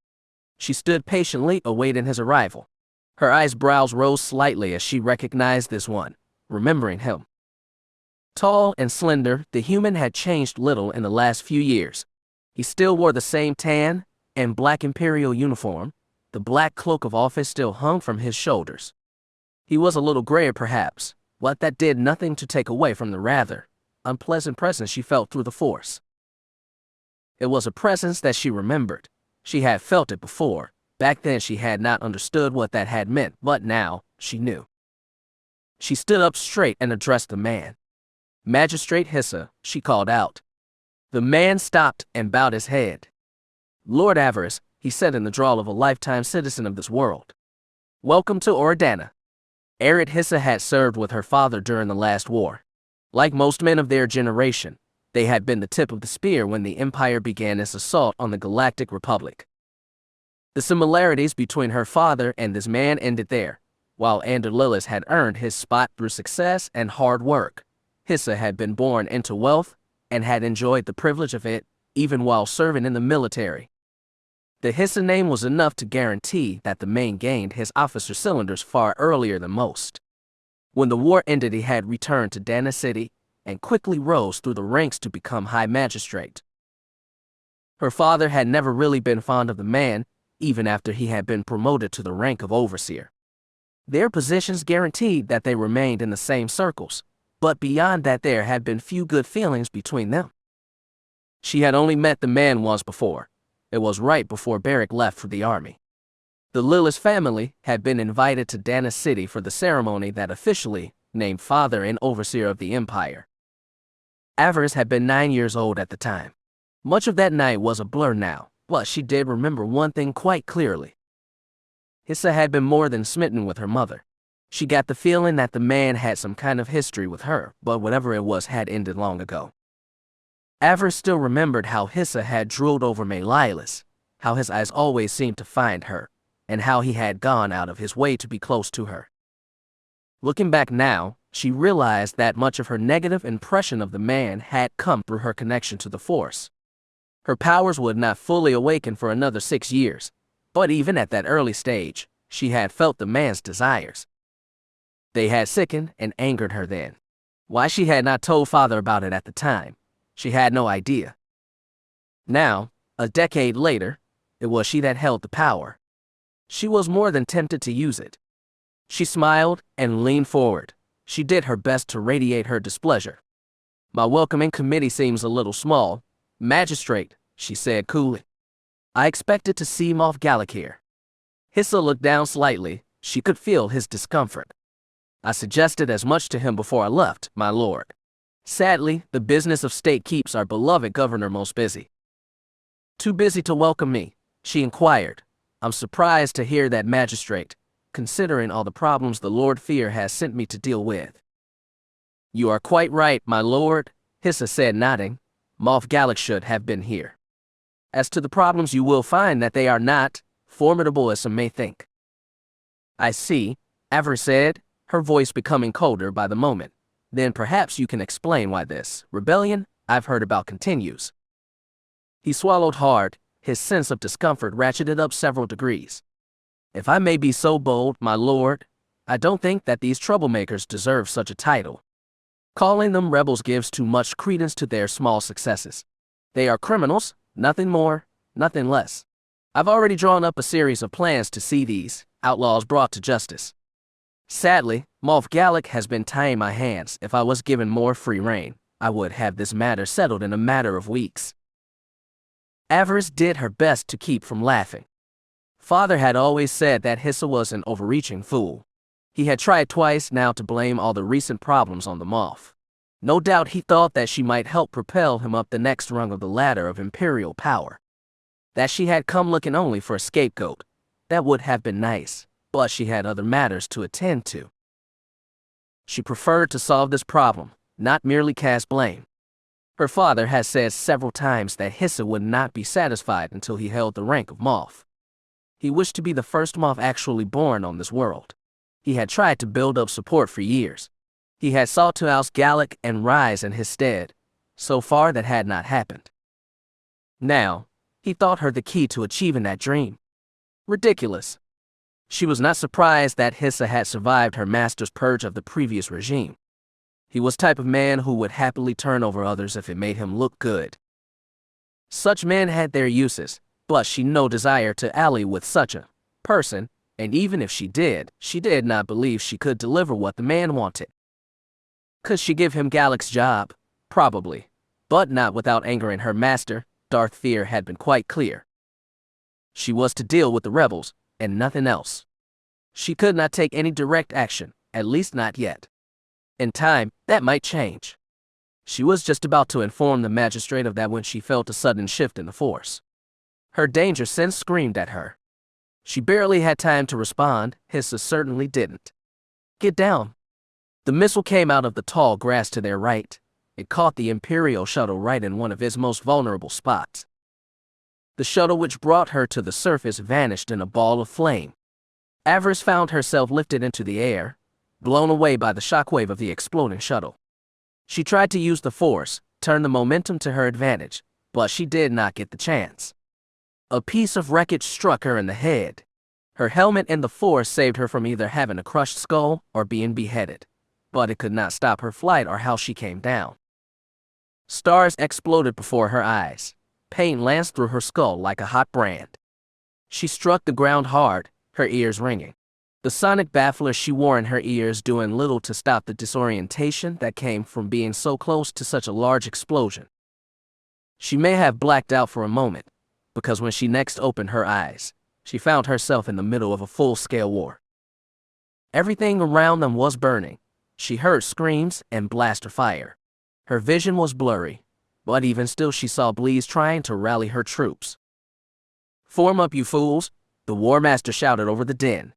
She stood patiently awaiting his arrival. Her eyebrows rose slightly as she recognized this one, remembering him. Tall and slender, the human had changed little in the last few years. He still wore the same tan and black Imperial uniform. The black cloak of office still hung from his shoulders. He was a little grayer perhaps, but that did nothing to take away from the rather unpleasant presence she felt through the Force. It was a presence that she remembered. She had felt it before. Back then she had not understood what that had meant, but now she knew. She stood up straight and addressed the man. Magistrate Hissa, she called out. The man stopped and bowed his head. Lord Avaryss, he said in the drawl of a lifetime citizen of this world. Welcome to Organa. Arid Hissa had served with her father during the last war. Like most men of their generation, they had been the tip of the spear when the Empire began its assault on the Galactic Republic. The similarities between her father and this man ended there. While Ander Lillis had earned his spot through success and hard work, Hissa had been born into wealth and had enjoyed the privilege of it, even while serving in the military. The Hissa name was enough to guarantee that the man gained his officer cylinders far earlier than most. When the war ended, he had returned to Dana City and quickly rose through the ranks to become High Magistrate. Her father had never really been fond of the man, even after he had been promoted to the rank of Overseer. Their positions guaranteed that they remained in the same circles, but beyond that there had been few good feelings between them. She had only met the man once before. It was right before Beric left for the army. The Lillis family had been invited to Dana City for the ceremony that officially named Father and Overseer of the Empire. Avaryss had been 9 years old at the time. Much of that night was a blur now, but she did remember one thing quite clearly. Hissa had been more than smitten with her mother. She got the feeling that the man had some kind of history with her, but whatever it was had ended long ago. Avaryss still remembered how Hissa had drooled over Maylilis, how his eyes always seemed to find her, and how he had gone out of his way to be close to her. Looking back now, she realized that much of her negative impression of the man had come through her connection to the Force. Her powers would not fully awaken for another 6 years, but even at that early stage, she had felt the man's desires. They had sickened and angered her then. Why she had not told Father about it at the time, she had no idea. Now, a decade later, it was she that held the power. She was more than tempted to use it. She smiled and leaned forward. She did her best to radiate her displeasure. My welcoming committee seems a little small, Magistrate, she said coolly. I expected to see Moff Gallic here. Hissa looked down slightly. She could feel his discomfort. I suggested as much to him before I left, my lord. Sadly, the business of state keeps our beloved governor most busy. Too busy to welcome me, she inquired. I'm surprised to hear that, Magistrate, considering all the problems the Lord Fear has sent me to deal with. You are quite right, my lord, Hissa said, nodding. Moff Gallic should have been here. As to the problems, you will find that they are not formidable as some may think. I see, Avaryss said, her voice becoming colder by the moment. Then perhaps you can explain why this rebellion I've heard about continues. He swallowed hard, his sense of discomfort ratcheted up several degrees. If I may be so bold, my lord, I don't think that these troublemakers deserve such a title. Calling them rebels gives too much credence to their small successes. They are criminals, nothing more, nothing less. I've already drawn up a series of plans to see these outlaws brought to justice. Sadly, Moff Gallic has been tying my hands. If I was given more free rein, I would have this matter settled in a matter of weeks. Avaryss did her best to keep from laughing. Father had always said that Hissa was an overreaching fool. He had tried twice now to blame all the recent problems on the Moff. No doubt he thought that she might help propel him up the next rung of the ladder of imperial power. That she had come looking only for a scapegoat. That would have been nice, but she had other matters to attend to. She preferred to solve this problem, not merely cast blame. Her father had said several times that Hissa would not be satisfied until he held the rank of Moff. He wished to be the first Moff actually born on this world. He had tried to build up support for years. He had sought to oust Gallic and rise in his stead. So far that had not happened. Now, he thought her the key to achieving that dream. Ridiculous. She was not surprised that Hissa had survived her master's purge of the previous regime. He was the type of man who would happily turn over others if it made him look good. Such men had their uses, but she had no desire to ally with such a person, and even if she did not believe she could deliver what the man wanted. Could she give him Gallic's job? Probably, but not without angering her master. Darth Fear had been quite clear. She was to deal with the rebels, and nothing else. She could not take any direct action, at least not yet. In time, that might change. She was just about to inform the magistrate of that when she felt a sudden shift in the force. Her danger sense screamed at her. She barely had time to respond. Hissa certainly didn't. Get down. The missile came out of the tall grass to their right. It caught the Imperial shuttle right in one of its most vulnerable spots. The shuttle which brought her to the surface vanished in a ball of flame. Avaryss found herself lifted into the air, blown away by the shockwave of the exploding shuttle. She tried to use the force, turn the momentum to her advantage, but she did not get the chance. A piece of wreckage struck her in the head. Her helmet and the force saved her from either having a crushed skull or being beheaded, but it could not stop her flight or how she came down. Stars exploded before her eyes. Pain lanced through her skull like a hot brand. She struck the ground hard, her ears ringing. The sonic baffler she wore in her ears doing little to stop the disorientation that came from being so close to such a large explosion. She may have blacked out for a moment, because when she next opened her eyes, she found herself in the middle of a full-scale war. Everything around them was burning. She heard screams and blaster fire. Her vision was blurry, but even still she saw Bleeze trying to rally her troops. Form up, you fools, the War Master shouted over the din.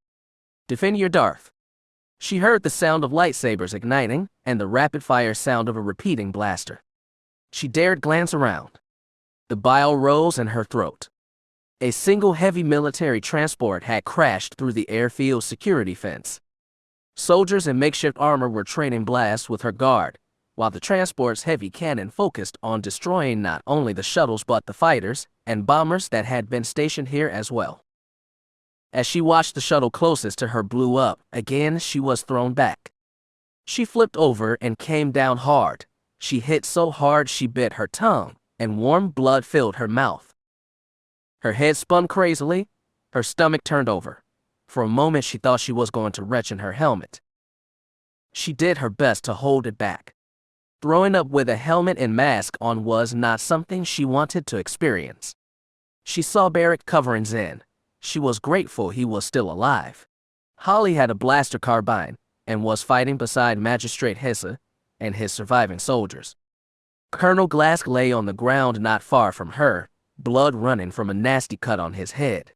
Defend your Darth. She heard the sound of lightsabers igniting and the rapid-fire sound of a repeating blaster. She dared glance around. The bile rose in her throat. A single heavy military transport had crashed through the airfield security fence. Soldiers in makeshift armor were trading blasts with her guard, while the transport's heavy cannon focused on destroying not only the shuttles but the fighters and bombers that had been stationed here as well. As she watched the shuttle closest to her blow up, again she was thrown back. She flipped over and came down hard. She hit so hard she bit her tongue, and warm blood filled her mouth. Her head spun crazily, her stomach turned over. For a moment she thought she was going to retch in her helmet. She did her best to hold it back. Throwing up with a helmet and mask on was not something she wanted to experience. She saw Barrick covering Zen. She was grateful he was still alive. Holly had a blaster carbine and was fighting beside Magistrate Hissa and his surviving soldiers. Colonel Glask lay on the ground not far from her, blood running from a nasty cut on his head.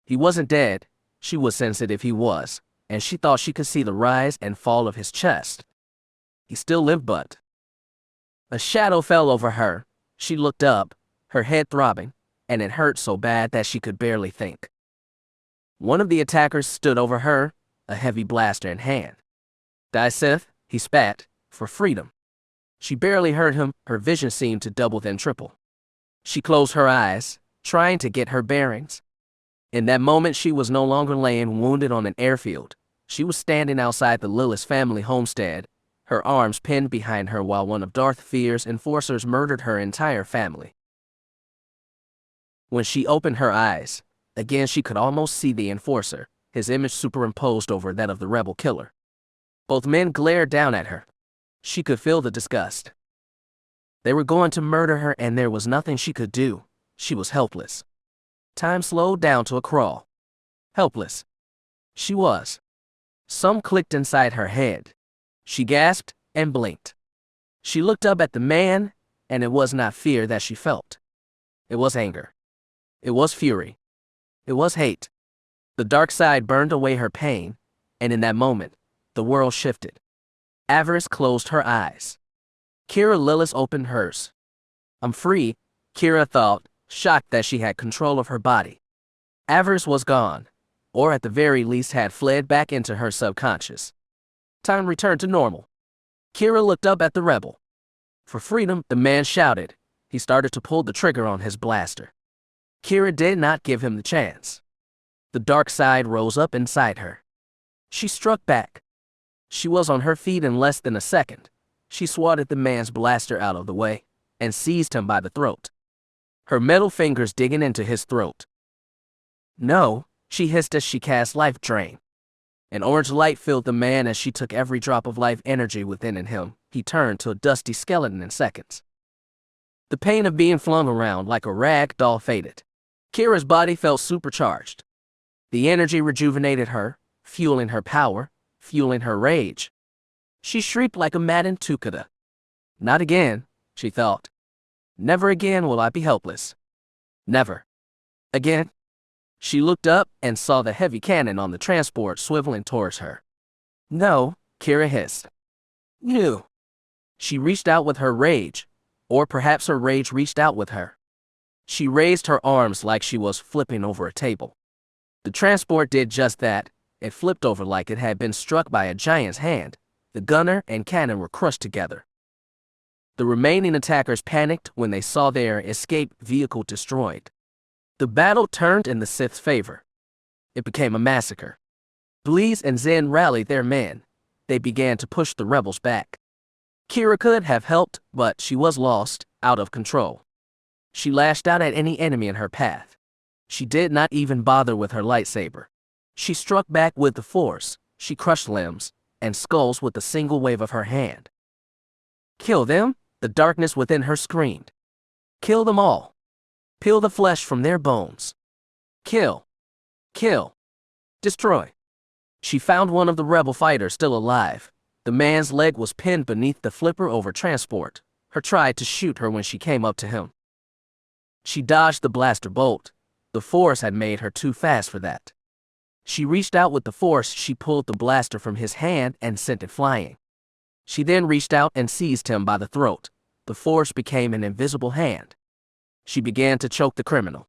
He wasn't dead. She was sensitive he was, and she thought she could see the rise and fall of his chest. He still lived, but a shadow fell over her. She looked up, her head throbbing, and it hurt so bad that she could barely think. One of the attackers stood over her, a heavy blaster in hand. Die Sith, he spat, for freedom. She barely heard him, her vision seemed to double then triple. She closed her eyes, trying to get her bearings. In that moment she was no longer laying wounded on an airfield. She was standing outside the Lillis family homestead, her arms pinned behind her while one of Darth Fear's enforcers murdered her entire family. When she opened her eyes, again she could almost see the enforcer, his image superimposed over that of the rebel killer. Both men glared down at her. She could feel the disgust. They were going to murder her, and there was nothing she could do. She was helpless. Time slowed down to a crawl. Helpless. She was. Some clicked inside her head. She gasped and blinked. She looked up at the man, and it was not fear that she felt. It was anger. It was fury. It was hate. The dark side burned away her pain, and in that moment, the world shifted. Avaryss closed her eyes. Kira Lillis opened hers. I'm free, Kira thought, shocked that she had control of her body. Avaryss was gone, or at the very least had fled back into her subconscious. Time returned to normal. Kira looked up at the rebel. For freedom, the man shouted. He started to pull the trigger on his blaster. Kira did not give him the chance. The dark side rose up inside her. She struck back. She was on her feet in less than a second. She swatted the man's blaster out of the way and seized him by the throat. Her metal fingers digging into his throat. No, she hissed as she cast Life Drain. An orange light filled the man as she took every drop of life energy within him. He turned to a dusty skeleton in seconds. The pain of being flung around like a rag doll faded. Kira's body felt supercharged. The energy rejuvenated her, fueling her power, fueling her rage. She shrieked like a maddened Tukada. Not again, she thought. Never again will I be helpless. Never. Again. She looked up and saw the heavy cannon on the transport swiveling towards her. No, Kira hissed. No. She reached out with her rage, or perhaps her rage reached out with her. She raised her arms like she was flipping over a table. The transport did just that. It flipped over like it had been struck by a giant's hand. The gunner and cannon were crushed together. The remaining attackers panicked when they saw their escape vehicle destroyed. The battle turned in the Sith's favor. It became a massacre. Bleez and Zen rallied their men. They began to push the rebels back. Kira could have helped, but she was lost, out of control. She lashed out at any enemy in her path. She did not even bother with her lightsaber. She struck back with the force. She crushed limbs and skulls with a single wave of her hand. Kill them, the darkness within her screamed. Kill them all. Peel the flesh from their bones. Kill. Kill. Destroy. She found one of the rebel fighters still alive. The man's leg was pinned beneath the flipper over transport. Her tried to shoot her when she came up to him. She dodged the blaster bolt. The force had made her too fast for that. She reached out with the force. She pulled the blaster from his hand and sent it flying. She then reached out and seized him by the throat. The force became an invisible hand. She began to choke the criminal.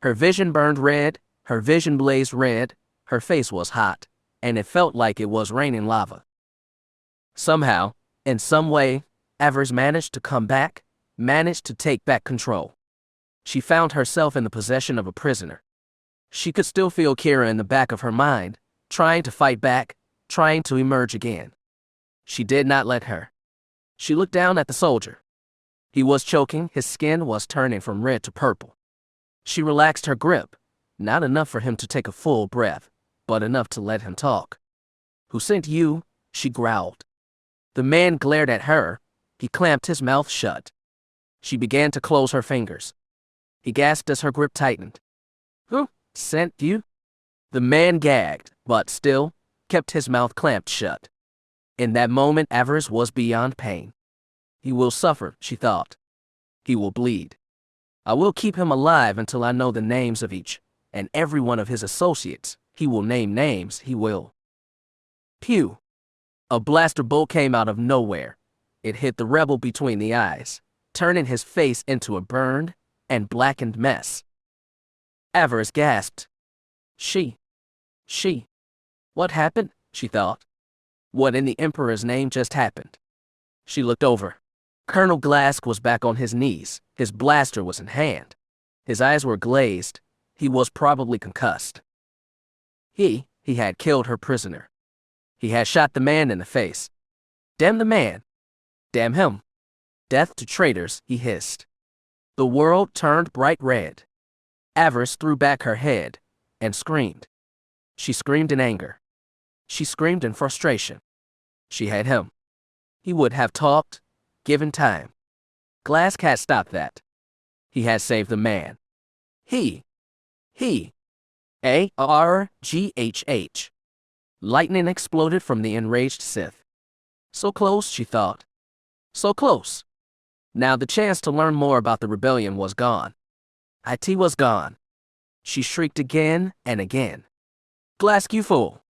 Her vision burned red, her vision blazed red, her face was hot, and it felt like it was raining lava. Somehow, in some way, Avaryss managed to come back, managed to take back control. She found herself in the possession of a prisoner. She could still feel Kira in the back of her mind, trying to fight back, trying to emerge again. She did not let her. She looked down at the soldier. He was choking, his skin was turning from red to purple. She relaxed her grip, not enough for him to take a full breath, but enough to let him talk. Who sent you? She growled. The man glared at her. He clamped his mouth shut. She began to close her fingers. He gasped as her grip tightened. Who sent you? The man gagged, but still kept his mouth clamped shut. In that moment, Avaryss was beyond pain. He will suffer, she thought. He will bleed. I will keep him alive until I know the names of each and every one of his associates. He will name names, he will. Pew! A blaster bolt came out of nowhere. It hit the rebel between the eyes, turning his face into a burned and blackened mess. Avaryss gasped. She. What happened? She thought. What in the Emperor's name just happened? She looked over. Colonel Glask was back on his knees. His blaster was in hand. His eyes were glazed. He was probably concussed. He had killed her prisoner. He had shot the man in the face. Damn the man. Damn him. Death to traitors, he hissed. The world turned bright red. Avaryss threw back her head and screamed. She screamed in anger. She screamed in frustration. She had him. He would have talked, given time. Glass had stopped that. He had saved the man. He. Arghh. Lightning exploded from the enraged Sith. So close, she thought. So close. Now the chance to learn more about the rebellion was gone. It was gone. She shrieked again and again. Glass, you fool.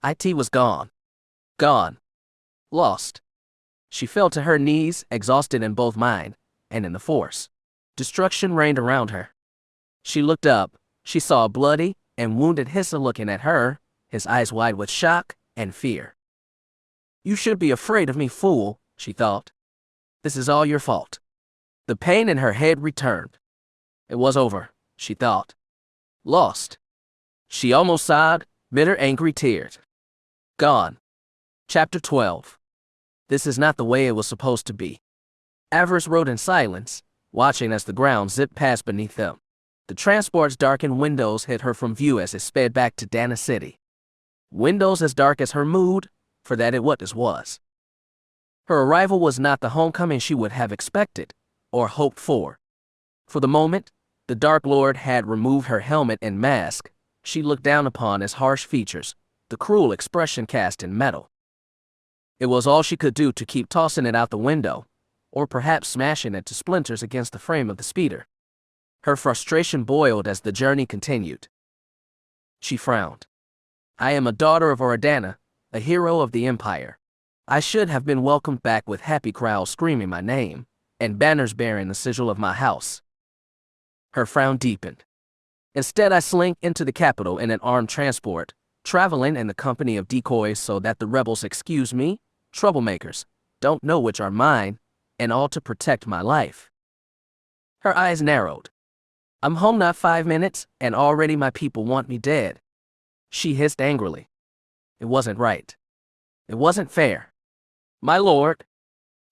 It was gone. Gone. Lost. She fell to her knees, exhausted in both mind and in the Force. Destruction reigned around her. She looked up. She saw a bloody and wounded Hissa looking at her, his eyes wide with shock and fear. You should be afraid of me, fool, she thought. This is all your fault. The pain in her head returned. It was over, she thought. Lost. She almost sobbed, bitter, angry tears. Gone. Chapter 12. This is not the way it was supposed to be. Avaryss rode in silence, watching as the ground zipped past beneath them. The transport's darkened windows hid her from view as it sped back to Dana City. Windows as dark as her mood, for that it what this was. Her arrival was not the homecoming she would have expected, or hoped for. For the moment, the Dark Lord had removed her helmet and mask. She looked down upon his harsh features, the cruel expression cast in metal. It was all she could do to keep tossing it out the window, or perhaps smashing it to splinters against the frame of the speeder. Her frustration boiled as the journey continued. She frowned. I am a daughter of Oradana, a hero of the Empire. I should have been welcomed back with happy crowds screaming my name, and banners bearing the sigil of my house. Her frown deepened. Instead, I slink into the capital in an armed transport, traveling in the company of decoys so that the rebels, excuse me, troublemakers, don't know which are mine, and all to protect my life. Her eyes narrowed. I'm home not 5 minutes, and already my people want me dead. She hissed angrily. It wasn't right. It wasn't fair. My lord.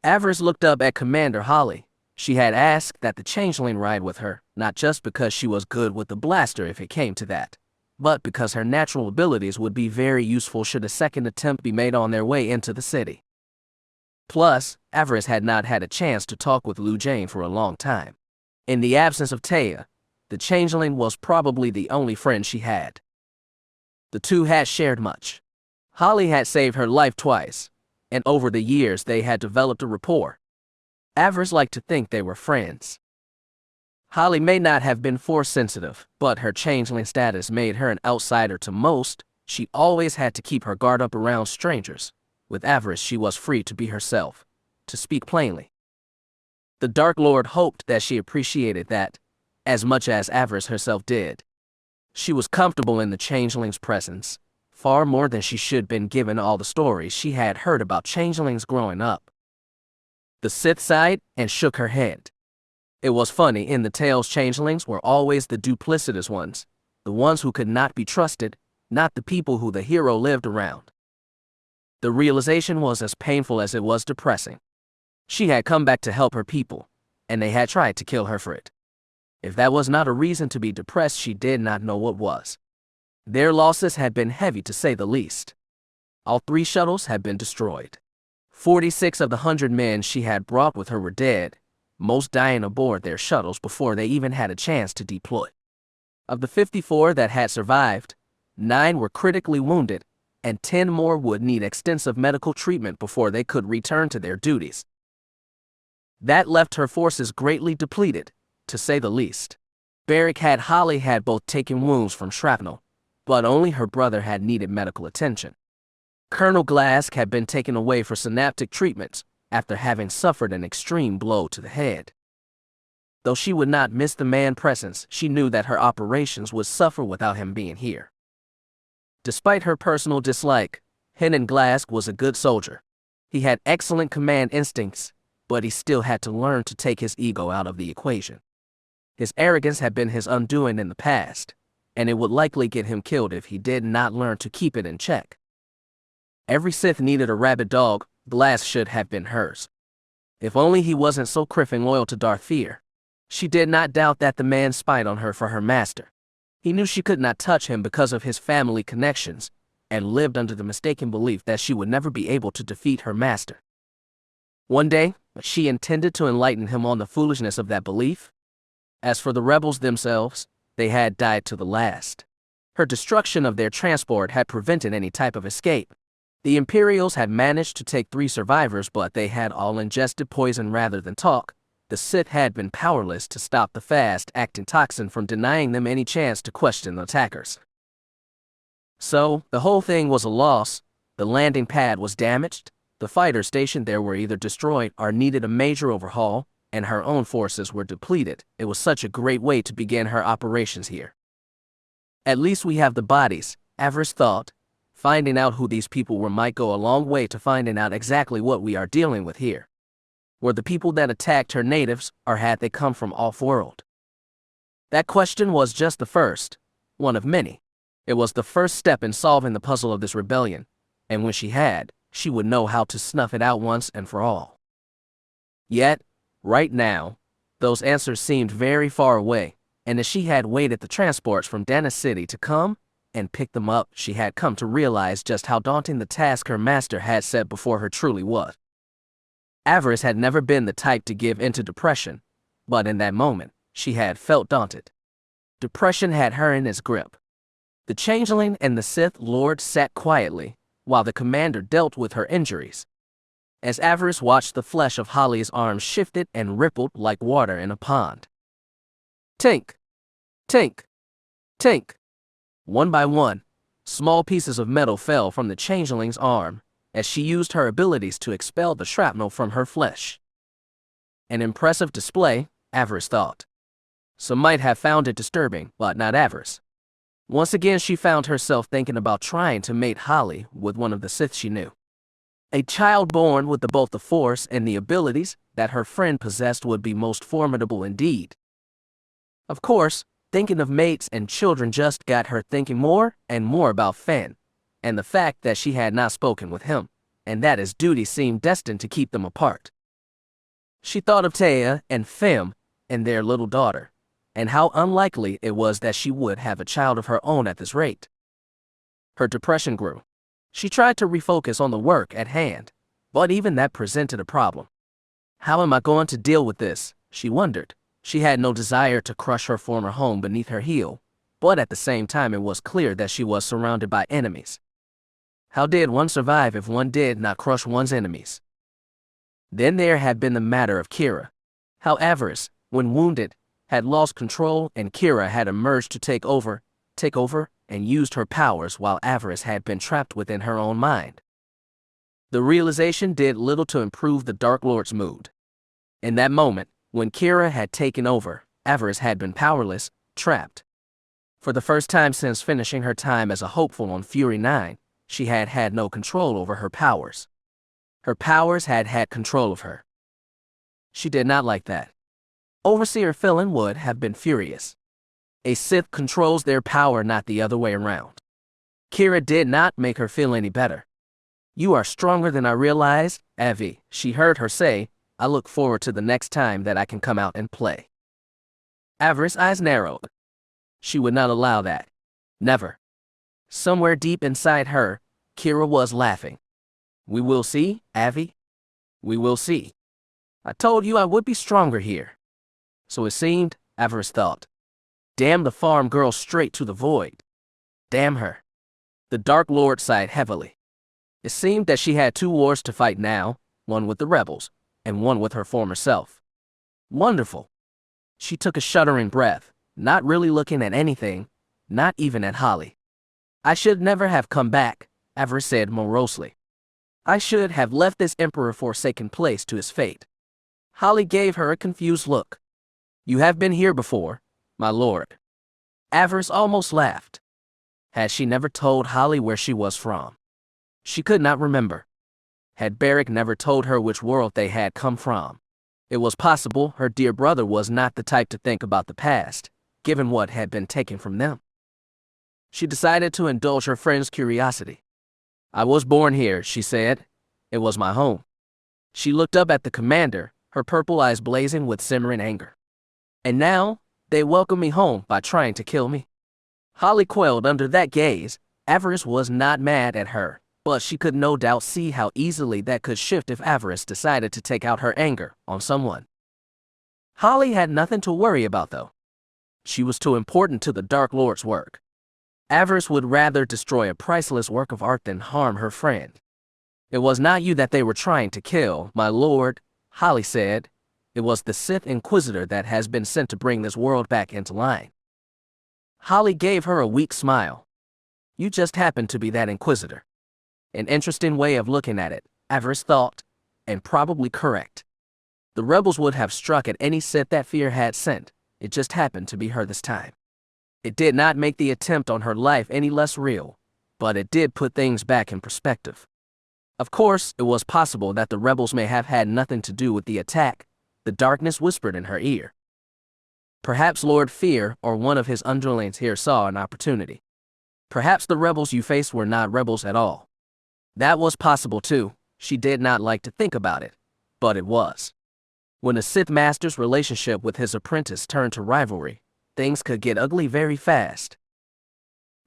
Avaryss looked up at Commander Holly. She had asked that the changeling ride with her, not just because she was good with the blaster if it came to that, but because her natural abilities would be very useful should a second attempt be made on their way into the city. Plus, Avaryss had not had a chance to talk with Lu Jane for a long time. In the absence of Taya, the changeling was probably the only friend she had. The two had shared much. Holly had saved her life twice, and over the years they had developed a rapport. Avaryss liked to think they were friends. Holly may not have been Force-sensitive, but her changeling status made her an outsider to most. She always had to keep her guard up around strangers. With Avaryss she was free to be herself, to speak plainly. The Dark Lord hoped that she appreciated that, as much as Avaryss herself did. She was comfortable in the changeling's presence, far more than she should have been given all the stories she had heard about changelings growing up. The Sith sighed and shook her head. It was funny, in the tales changelings were always the duplicitous ones, the ones who could not be trusted, not the people who the hero lived around. The realization was as painful as it was depressing. She had come back to help her people, and they had tried to kill her for it. If that was not a reason to be depressed, she did not know what was. Their losses had been heavy to say the least. All 3 shuttles had been destroyed. 46 of the 100 men she had brought with her were dead, most dying aboard their shuttles before they even had a chance to deploy. Of the 54 that had survived, 9 were critically wounded, and 10 more would need extensive medical treatment before they could return to their duties. That left her forces greatly depleted, to say the least. Holly had both taken wounds from shrapnel, but only her brother had needed medical attention. Colonel Glass had been taken away for synaptic treatments after having suffered an extreme blow to the head. Though she would not miss the man's presence, she knew that her operations would suffer without him being here. Despite her personal dislike, Henan Glass was a good soldier. He had excellent command instincts, but he still had to learn to take his ego out of the equation. His arrogance had been his undoing in the past, and it would likely get him killed if he did not learn to keep it in check. Every Sith needed a rabid dog. Glass should have been hers. If only he wasn't so criffing loyal to Darth Fear. She did not doubt that the man spied on her for her master. He knew she could not touch him because of his family connections, and lived under the mistaken belief that she would never be able to defeat her master. One day, she intended to enlighten him on the foolishness of that belief. As for the rebels themselves, they had died to the last. Her destruction of their transport had prevented any type of escape. The Imperials had managed to take 3 survivors, but they had all ingested poison rather than talk. The Sith had been powerless to stop the fast-acting toxin from denying them any chance to question the attackers. So, the whole thing was a loss. The landing pad was damaged, the fighters stationed there were either destroyed or needed a major overhaul, and her own forces were depleted. It was such a great way to begin her operations here. At least we have the bodies, Avaryss thought. Finding out who these people were might go a long way to finding out exactly what we are dealing with here. Were the people that attacked her natives, or had they come from off-world? That question was just the first, one of many. It was the first step in solving the puzzle of this rebellion, and when she would know how to snuff it out once and for all. Yet, right now, those answers seemed very far away, and as she had waited the transports from Dana City to come and pick them up, she had come to realize just how daunting the task her master had set before her truly was. Avaryss had never been the type to give in to depression, but in that moment, she had felt daunted. Depression had her in its grip. The changeling and the Sith Lord sat quietly, while the commander dealt with her injuries. As Avaryss watched, the flesh of Holly's arms shifted and rippled like water in a pond. Tink! Tink! Tink! One by one, small pieces of metal fell from the changeling's arm as she used her abilities to expel the shrapnel from her flesh. An impressive display, Avaryss thought. Some might have found it disturbing, but not Avaryss. Once again, she found herself thinking about trying to mate Holly with one of the Sith she knew. A child born with both the Force and the abilities that her friend possessed would be most formidable indeed. Of course, thinking of mates and children just got her thinking more and more about Finn, and the fact that she had not spoken with him, and that his duty seemed destined to keep them apart. She thought of Taya and Fem and their little daughter, and how unlikely it was that she would have a child of her own at this rate. Her depression grew. She tried to refocus on the work at hand, but even that presented a problem. How am I going to deal with this? She wondered. She had no desire to crush her former home beneath her heel, but at the same time it was clear that she was surrounded by enemies. How did one survive if one did not crush one's enemies? Then there had been the matter of Kira. How Avaryss, when wounded, had lost control and Kira had emerged to take over, and used her powers while Avaryss had been trapped within her own mind. The realization did little to improve the Dark Lord's mood. In that moment, when Kira had taken over, Avaryss had been powerless, trapped. For the first time since finishing her time as a hopeful on Fury 9, she had had no control over her powers. Her powers had had control of her. She did not like that. Overseer Philin would have been furious. A Sith controls their power, not the other way around. Kira did not make her feel any better. You are stronger than I realized, Avi, she heard her say. I look forward to the next time that I can come out and play. Avaryss' eyes narrowed. She would not allow that. Never. Somewhere deep inside her, Kira was laughing. We will see, Avi. We will see. I told you I would be stronger here. So it seemed, Avaryss thought. Damn the farm girl straight to the void. Damn her. The Dark Lord sighed heavily. It seemed that she had 2 wars to fight now, one with the rebels, and one with her former self. Wonderful. She took a shuddering breath, not really looking at anything, not even at Holly. I should never have come back, Avaryss said morosely. I should have left this emperor-forsaken place to his fate. Holly gave her a confused look. You have been here before, my lord. Avaryss almost laughed. Had she never told Holly where she was from? She could not remember. Had Beric never told her which world they had come from? It was possible her dear brother was not the type to think about the past, given what had been taken from them. She decided to indulge her friend's curiosity. I was born here, she said. It was my home. She looked up at the commander, her purple eyes blazing with simmering anger. And now, they welcome me home by trying to kill me. Holly quailed under that gaze. Avaryss was not mad at her, but she could no doubt see how easily that could shift if Avaryss decided to take out her anger on someone. Holly had nothing to worry about, though. She was too important to the Dark Lord's work. Avaryss would rather destroy a priceless work of art than harm her friend. It was not you that they were trying to kill, my lord, Holly said. It was the Sith Inquisitor that has been sent to bring this world back into line. Holly gave her a weak smile. You just happen to be that Inquisitor. An interesting way of looking at it, Avaryss thought, and probably correct. The rebels would have struck at any Sith that fear had sent. It just happened to be her this time. It did not make the attempt on her life any less real, but it did put things back in perspective. Of course, it was possible that the rebels may have had nothing to do with the attack, the darkness whispered in her ear. Perhaps Lord Fear or one of his underlings here saw an opportunity. Perhaps the rebels you faced were not rebels at all. That was possible too. She did not like to think about it, but it was. When a Sith Master's relationship with his apprentice turned to rivalry, things could get ugly very fast.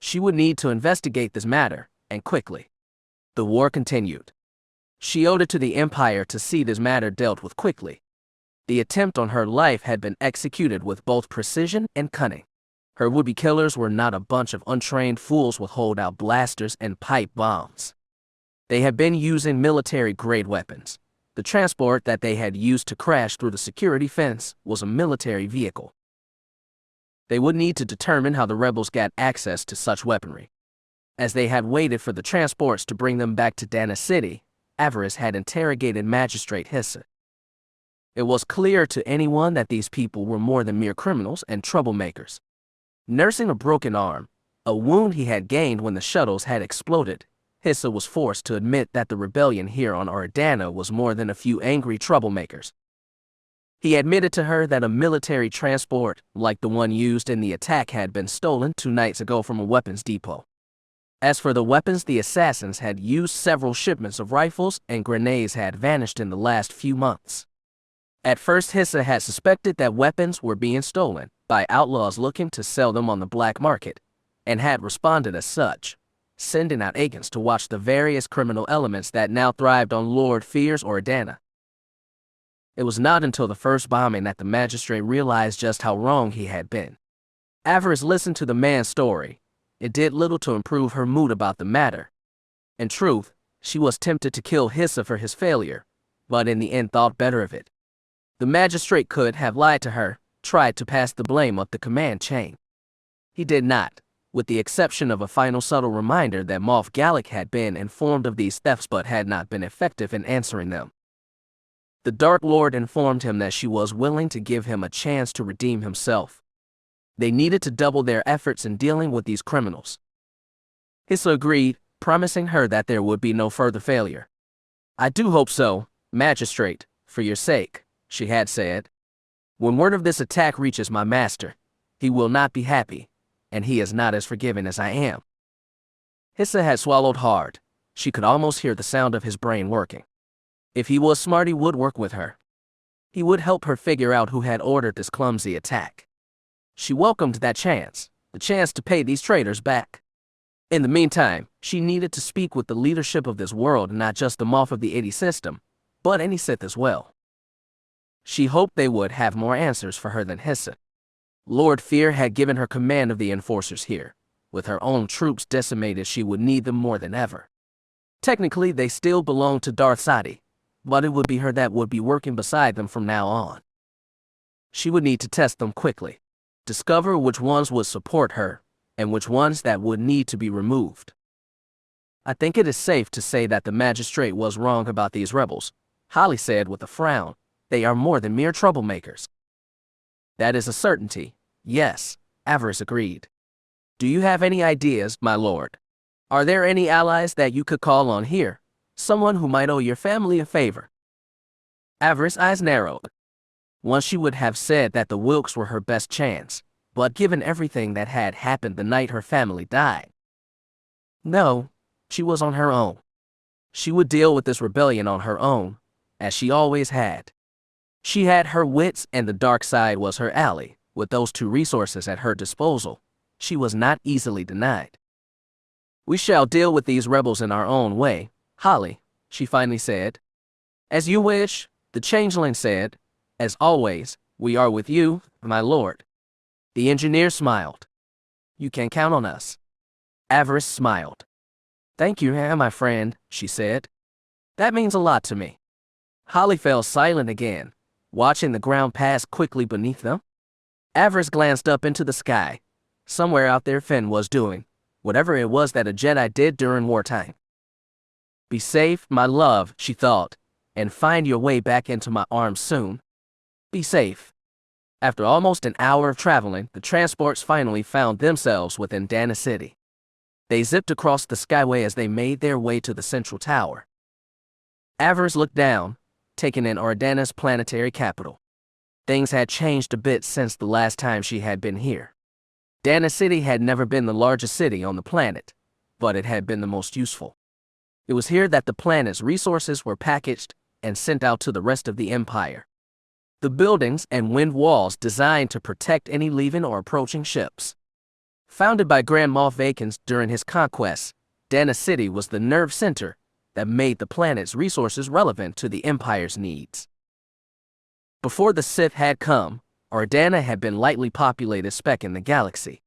She would need to investigate this matter, and quickly. The war continued. She owed it to the Empire to see this matter dealt with quickly. The attempt on her life had been executed with both precision and cunning. Her would-be killers were not a bunch of untrained fools with holdout blasters and pipe bombs. They had been using military-grade weapons. The transport that they had used to crash through the security fence was a military vehicle. They would need to determine how the rebels got access to such weaponry. As they had waited for the transports to bring them back to Dana City, Avaryss had interrogated Magistrate Hissa. It was clear to anyone that these people were more than mere criminals and troublemakers. Nursing a broken arm, a wound he had gained when the shuttles had exploded, Hissa was forced to admit that the rebellion here on Ardana was more than a few angry troublemakers. He admitted to her that a military transport, like the one used in the attack, had been stolen 2 nights ago from a weapons depot. As for the weapons, the assassins had used several shipments of rifles and grenades had vanished in the last few months. At first, Hissa had suspected that weapons were being stolen by outlaws looking to sell them on the black market, and had responded as such, sending out agents to watch the various criminal elements that now thrived on Lord Fear's Ardana. It was not until the first bombing that the magistrate realized just how wrong he had been. Avaryss listened to the man's story. It did little to improve her mood about the matter. In truth, she was tempted to kill Hissa for his failure, but in the end thought better of it. The magistrate could have lied to her, tried to pass the blame up the command chain. He did not, with the exception of a final subtle reminder that Moff Gallic had been informed of these thefts but had not been effective in answering them. The Dark Lord informed him that she was willing to give him a chance to redeem himself. They needed to double their efforts in dealing with these criminals. Hissa agreed, promising her that there would be no further failure. I do hope so, Magistrate, for your sake, she had said. When word of this attack reaches my master, he will not be happy, and he is not as forgiving as I am. Hissa had swallowed hard. She could almost hear the sound of his brain working. If he was smart, he would work with her. He would help her figure out who had ordered this clumsy attack. She welcomed that chance, the chance to pay these traitors back. In the meantime, she needed to speak with the leadership of this world, not just the Moff of the 80 system, but any Sith as well. She hoped they would have more answers for her than Hissa. Lord Fear had given her command of the enforcers here. With her own troops decimated, she would need them more than ever. Technically, they still belonged to Darth Sadi, but it would be her that would be working beside them from now on. She would need to test them quickly, discover which ones would support her, and which ones that would need to be removed. I think it is safe to say that the magistrate was wrong about these rebels, Holly said with a frown. They are more than mere troublemakers. That is a certainty, yes, Avaryss agreed. Do you have any ideas, my lord? Are there any allies that you could call on here? Someone who might owe your family a favor? Avaryss' eyes narrowed. Once she would have said that the Wilks were her best chance, but given everything that had happened the night her family died. No, she was on her own. She would deal with this rebellion on her own, as she always had. She had her wits and the dark side was her ally. With those two resources at her disposal, she was not easily denied. "We shall deal with these rebels in our own way, Holly," she finally said. "As you wish," the changeling said. "As always, we are with you, my lord." The engineer smiled. "You can count on us." Avaryss smiled. "Thank you, my friend," she said. "That means a lot to me." Holly fell silent again, watching the ground pass quickly beneath them. Avaryss glanced up into the sky. Somewhere out there Finn was doing whatever it was that a Jedi did during wartime. "Be safe, my love," she thought, "and find your way back into my arms soon. Be safe." After almost an hour of traveling, the transports finally found themselves within Dana City. They zipped across the skyway as they made their way to the central tower. Avaryss looked down, taking in Ordana's planetary capital. Things had changed a bit since the last time she had been here. Dana City had never been the largest city on the planet, but it had been the most useful. It was here that the planet's resources were packaged and sent out to the rest of the Empire. The buildings and wind walls designed to protect any leaving or approaching ships. Founded by Grand Moff Vakins during his conquests, Dana City was the nerve center that made the planet's resources relevant to the Empire's needs. Before the Sith had come, Ordana had been lightly populated speck in the galaxy.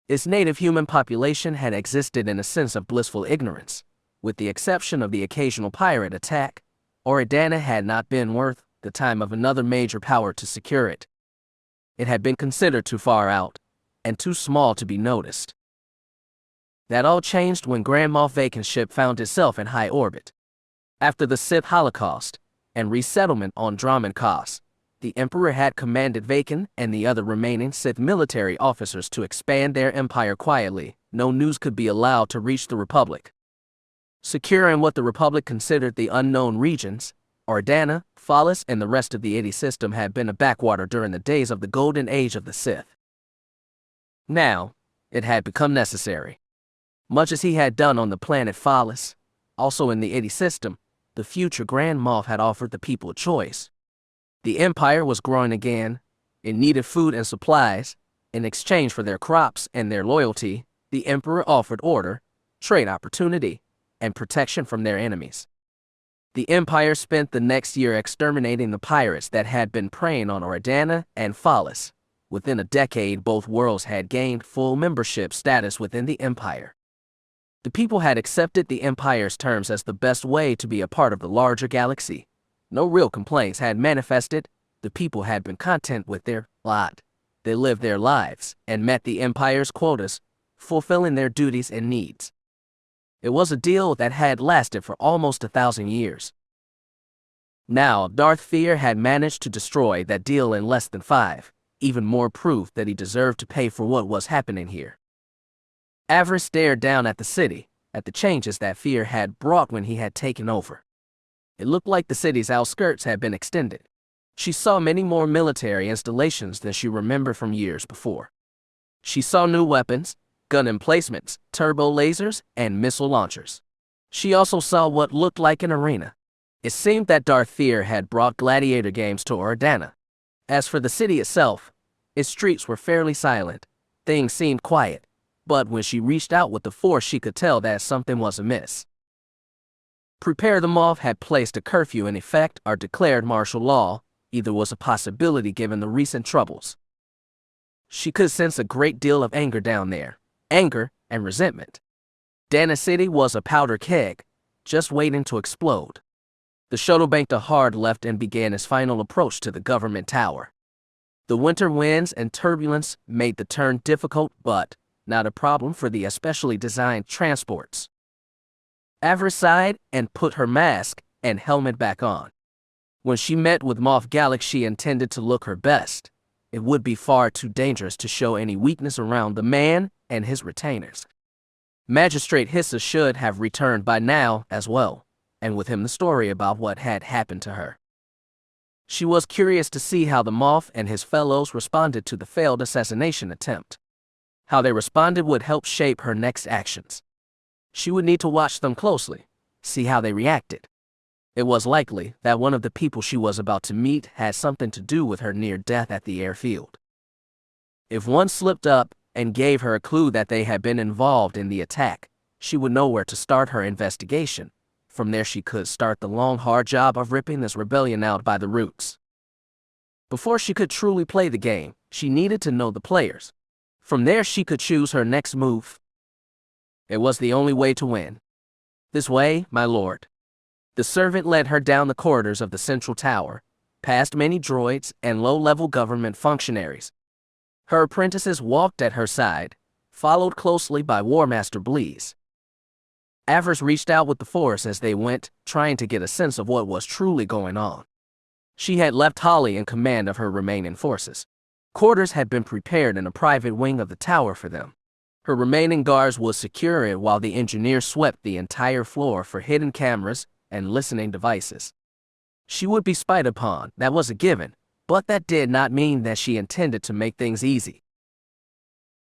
Its native human population had existed in a sense of blissful ignorance. With the exception of the occasional pirate attack, Ordana had not been worth the time of another major power to secure it. It had been considered too far out, and too small to be noticed. That all changed when Grand Moff Vakin's ship found itself in high orbit. After the Sith Holocaust and resettlement on Dromund Kaas, the Emperor had commanded Vakin and the other remaining Sith military officers to expand their empire quietly. No news could be allowed to reach the Republic. Secure in what the Republic considered the unknown regions, Ordana, Fallis, and the rest of the 80 system had been a backwater during the days of the Golden Age of the Sith. Now, it had become necessary. Much as he had done on the planet Fallis, also in the 80 system, the future Grand Moff had offered the people a choice. The Empire was growing again. It needed food and supplies. In exchange for their crops and their loyalty, the Emperor offered order, trade opportunity, and protection from their enemies. The Empire spent the next year exterminating the pirates that had been preying on Ordana and Fallis. Within a decade, both worlds had gained full membership status within the Empire. The people had accepted the Empire's terms as the best way to be a part of the larger galaxy. No real complaints had manifested. The people had been content with their lot. They lived their lives and met the Empire's quotas, fulfilling their duties and needs. It was a deal that had lasted for almost 1,000 years. Now, Darth Fear had managed to destroy that deal in less than 5, even more proof that he deserved to pay for what was happening here. Avaryss stared down at the city, at the changes that Fear had brought when he had taken over. It looked like the city's outskirts had been extended. She saw many more military installations than she remembered from years before. She saw new weapons, gun emplacements, turbo lasers, and missile launchers. She also saw what looked like an arena. It seemed that Darth Fear had brought gladiator games to Ordana. As for the city itself, its streets were fairly silent. Things seemed quiet, but when she reached out with the Force, she could tell that something was amiss. Prepare the Moff had placed a curfew in effect or declared martial law. Either was a possibility given the recent troubles. She could sense a great deal of anger down there, anger and resentment. Dana City was a powder keg, just waiting to explode. The shuttle banked a hard left and began its final approach to the government tower. The winter winds and turbulence made the turn difficult, but not a problem for the especially designed transports. Avaryss sighed and put her mask and helmet back on. When she met with Moff Gallic, she intended to look her best. It would be far too dangerous to show any weakness around the man and his retainers. Magistrate Hissa should have returned by now as well, and with him the story about what had happened to her. She was curious to see how the Moff and his fellows responded to the failed assassination attempt. How they responded would help shape her next actions. She would need to watch them closely, see how they reacted. It was likely that one of the people she was about to meet had something to do with her near death at the airfield. If one slipped up and gave her a clue that they had been involved in the attack, she would know where to start her investigation. From there she could start the long, hard job of ripping this rebellion out by the roots. Before she could truly play the game, she needed to know the players. From there she could choose her next move. It was the only way to win. This way, my lord. The servant led her down the corridors of the central tower, past many droids and low-level government functionaries. Her apprentices walked at her side, followed closely by War Master Bleez. Avaryss reached out with the Force as they went, trying to get a sense of what was truly going on. She had left Holly in command of her remaining forces. Quarters had been prepared in a private wing of the tower for them. Her remaining guards would secure it while the engineers swept the entire floor for hidden cameras and listening devices. She would be spied upon, that was a given, but that did not mean that she intended to make things easy.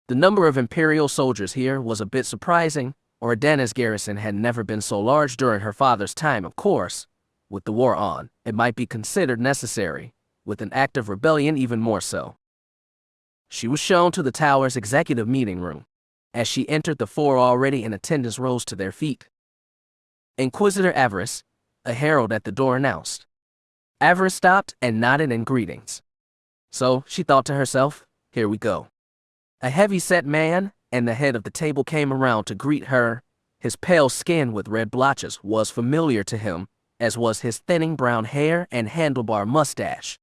The number of Imperial soldiers here was a bit surprising. Ordena's garrison had never been so large during her father's time, of course. With the war on, it might be considered necessary, with an active rebellion even more so. She was shown to the tower's executive meeting room. As she entered, the four already in attendance rose to their feet. Inquisitor Avaryss, a herald at the door announced. Avaryss stopped and nodded in greetings. So, she thought to herself, here we go. A heavy-set man and the head of the table came around to greet her. His pale skin with red blotches was familiar to him, as was his thinning brown hair and handlebar mustache.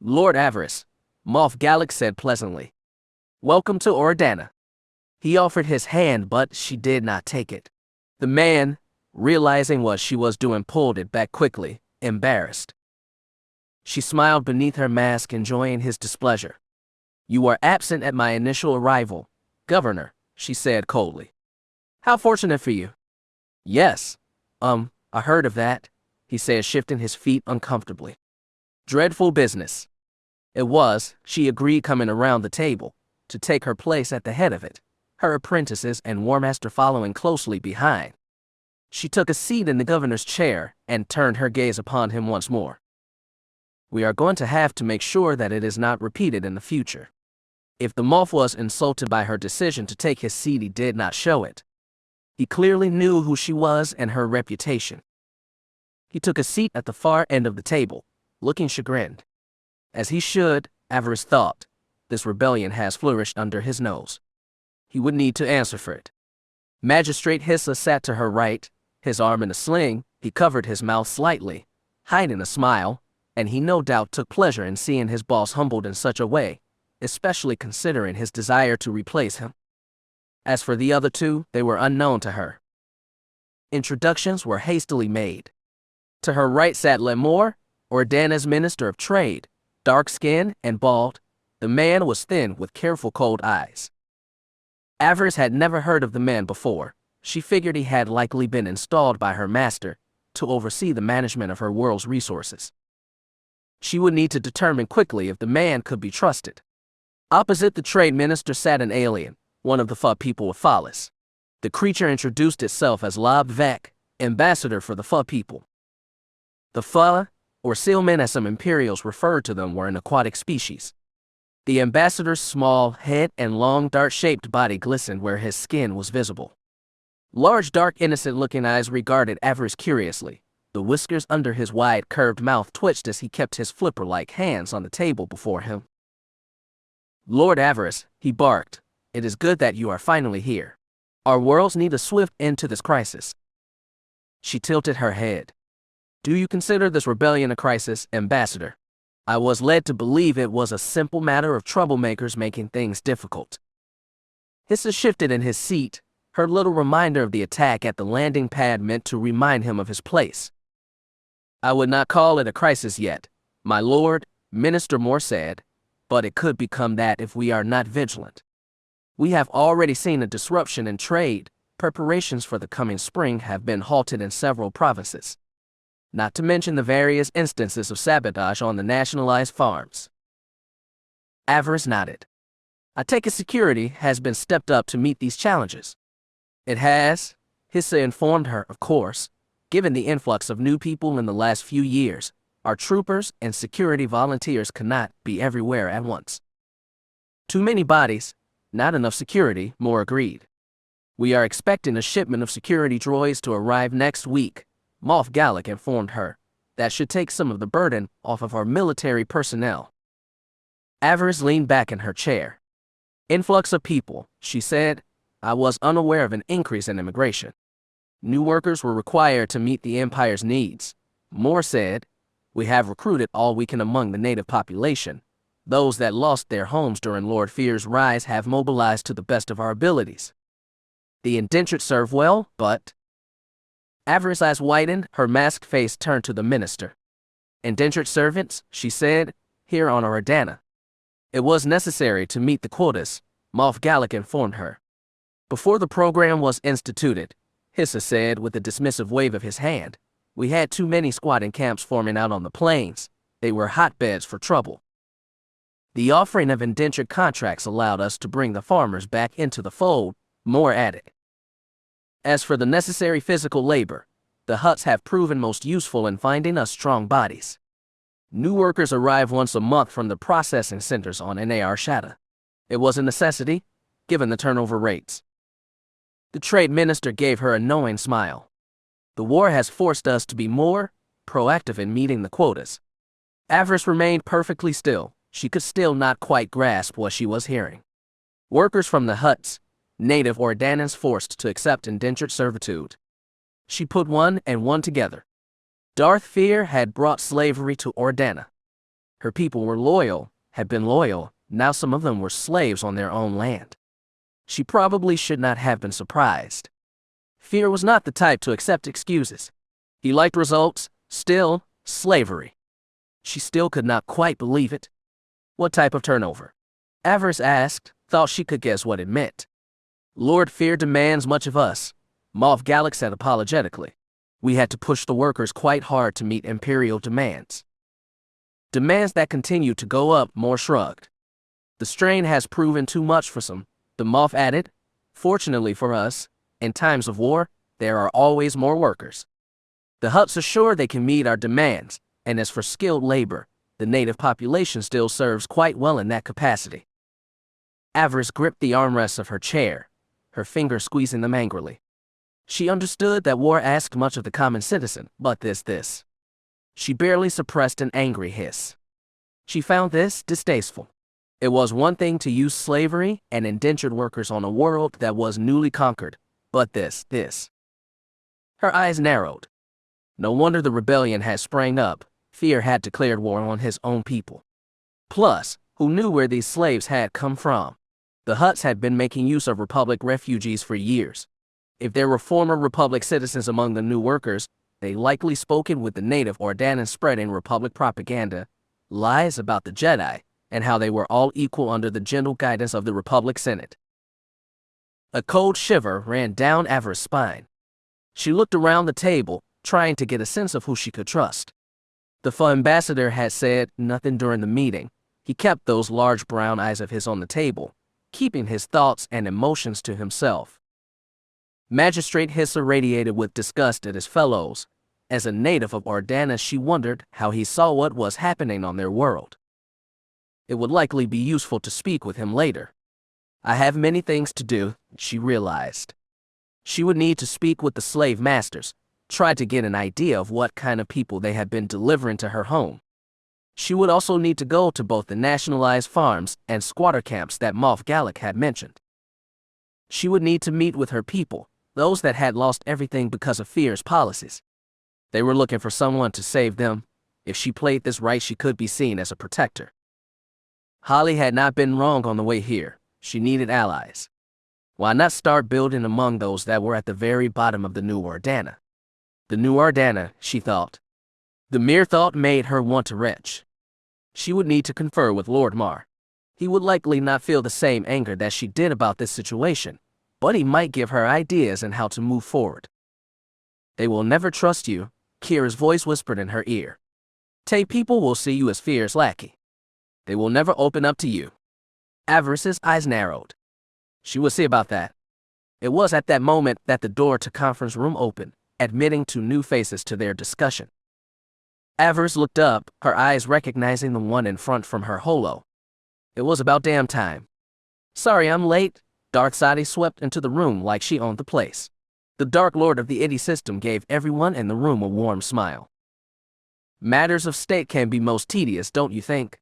Lord Avaryss, Moff Gallic said pleasantly. Welcome to Ordena. He offered his hand, but she did not take it. The man, realizing what she was doing, pulled it back quickly, embarrassed. She smiled beneath her mask, enjoying his displeasure. You were absent at my initial arrival, Governor, she said coldly. How fortunate for you. Yes, I heard of that, he said, shifting his feet uncomfortably. Dreadful business. It was, she agreed, coming around the table, to take her place at the head of it, her apprentices and War Master following closely behind. She took a seat in the governor's chair and turned her gaze upon him once more. We are going to have to make sure that it is not repeated in the future. If the Moff was insulted by her decision to take his seat, he did not show it. He clearly knew who she was and her reputation. He took a seat at the far end of the table, looking chagrined. As he should, Avaryss thought. This rebellion has flourished under his nose. He would need to answer for it. Magistrate Hissa sat to her right, his arm in a sling. He covered his mouth slightly, hiding a smile, and he no doubt took pleasure in seeing his boss humbled in such a way, especially considering his desire to replace him. As for the other two, they were unknown to her. Introductions were hastily made. To her right sat Lemore, Ordena's Minister of Trade, dark-skinned and bald. The man was thin with careful cold eyes. Avaryss had never heard of the man before. She figured he had likely been installed by her master to oversee the management of her world's resources. She would need to determine quickly if the man could be trusted. Opposite the trade minister sat an alien, one of the Fa people of Fallis. The creature introduced itself as Lob Vec, ambassador for the Fa people. The Fa, or sealmen as some Imperials referred to them, were an aquatic species. The ambassador's small head and long dart-shaped body glistened where his skin was visible. Large, dark, innocent-looking eyes regarded Avaryss curiously. The whiskers under his wide, curved mouth twitched as he kept his flipper-like hands on the table before him. Lord Avaryss, he barked, it is good that you are finally here. Our worlds need a swift end to this crisis. She tilted her head. Do you consider this rebellion a crisis, Ambassador? I was led to believe it was a simple matter of troublemakers making things difficult. Hissa shifted in his seat, her little reminder of the attack at the landing pad meant to remind him of his place. I would not call it a crisis yet, my lord, Minister Moore said, but it could become that if we are not vigilant. We have already seen a disruption in trade. Preparations for the coming spring have been halted in several provinces, not to mention the various instances of sabotage on the nationalized farms. Avaryss nodded. I take it security has been stepped up to meet these challenges. It has, Hissa informed her, of course. Given the influx of new people in the last few years, our troopers and security volunteers cannot be everywhere at once. Too many bodies, Not enough security, Moore agreed. We are expecting a shipment of security droids to arrive next week, Moff Gallic informed her. That should take some of the burden off of our military personnel. Avaryss leaned back in her chair. Influx of people, she said. I was unaware of an increase in immigration. New workers were required to meet the Empire's needs. Moore said, we have recruited all we can among the native population. Those that lost their homes during Lord Fear's rise have mobilized to the best of our abilities. The indentured serve well, but... Avaryss' eyes widened, her masked face turned to the minister. Indentured servants, she said, here on Ordana. It was necessary to meet the quotas, Moff Gallic informed her. Before the program was instituted, Hissa said with a dismissive wave of his hand, we had too many squatting camps forming out on the plains. They were hotbeds for trouble. The offering of indentured contracts allowed us to bring the farmers back into the fold, Moore added. As for the necessary physical labor, the huts have proven most useful in finding us strong bodies. New workers arrive once a month from the processing centers on Nar Shaddaa. It was a necessity, given the turnover rates. The trade minister gave her a knowing smile. The war has forced us to be more proactive in meeting the quotas. Avaryss remained perfectly still. She could still not quite grasp what she was hearing. Workers from the huts, native Ordanans forced to accept indentured servitude. She put one and one together. Darth Fear had brought slavery to Ordana. Her people were loyal, had been loyal, now some of them were slaves on their own land. She probably should not have been surprised. Fear was not the type to accept excuses. He liked results, still, slavery. She still could not quite believe it. What type of turnover? Avaryss asked, thought she could guess what it meant. Lord Fear demands much of us, Moff Gallic said apologetically. We had to push the workers quite hard to meet Imperial demands. Demands that continue to go up, Moore shrugged. The strain has proven too much for some, the Moff added. Fortunately for us, in times of war, there are always more workers. The huts are sure they can meet our demands, and as for skilled labor, the native population still serves quite well in that capacity. Avaryss gripped the armrests of her chair, her fingers squeezing them angrily. She understood that war asked much of the common citizen, but this. She barely suppressed an angry hiss. She found this distasteful. It was one thing to use slavery and indentured workers on a world that was newly conquered, but this. Her eyes narrowed. No wonder the rebellion had sprang up. Fear had declared war on his own people. Plus, who knew where these slaves had come from? The huts had been making use of Republic refugees for years. If there were former Republic citizens among the new workers, they likely spoken with the native Ordanans spreading Republic propaganda, lies about the Jedi, and how they were all equal under the gentle guidance of the Republic Senate. A cold shiver ran down Avaryss' spine. She looked around the table, trying to get a sense of who she could trust. The FA ambassador had said nothing during the meeting. He kept those large brown eyes of his on the table, keeping his thoughts and emotions to himself. Magistrate Hissa radiated with disgust at his fellows. As a native of Ordana, she wondered how he saw what was happening on their world. It would likely be useful to speak with him later. I have many things to do, she realized. She would need to speak with the slave masters, try to get an idea of what kind of people they had been delivering to her home. She would also need to go to both the nationalized farms and squatter camps that Moff Gallic had mentioned. She would need to meet with her people, those that had lost everything because of Fear's policies. They were looking for someone to save them. If she played this right, she could be seen as a protector. Holly had not been wrong on the way here. She needed allies. Why not start building among those that were at the very bottom of the New Ordana? The New Ordana, she thought. The mere thought made her want to retch. She would need to confer with Lord Mar. He would likely not feel the same anger that she did about this situation, but he might give her ideas on how to move forward. They will never trust you, Kira's voice whispered in her ear. Tay people will see you as Fear's lackey. They will never open up to you. Avaryss's eyes narrowed. She would see about that. It was at that moment that the door to conference room opened, admitting two new faces to their discussion. Avaryss looked up, her eyes recognizing the one in front from her holo. It was about damn time. Sorry I'm late. Darth Sadi swept into the room like she owned the place. The Dark Lord of the Idi system gave everyone in the room a warm smile. Matters of state can be most tedious, don't you think?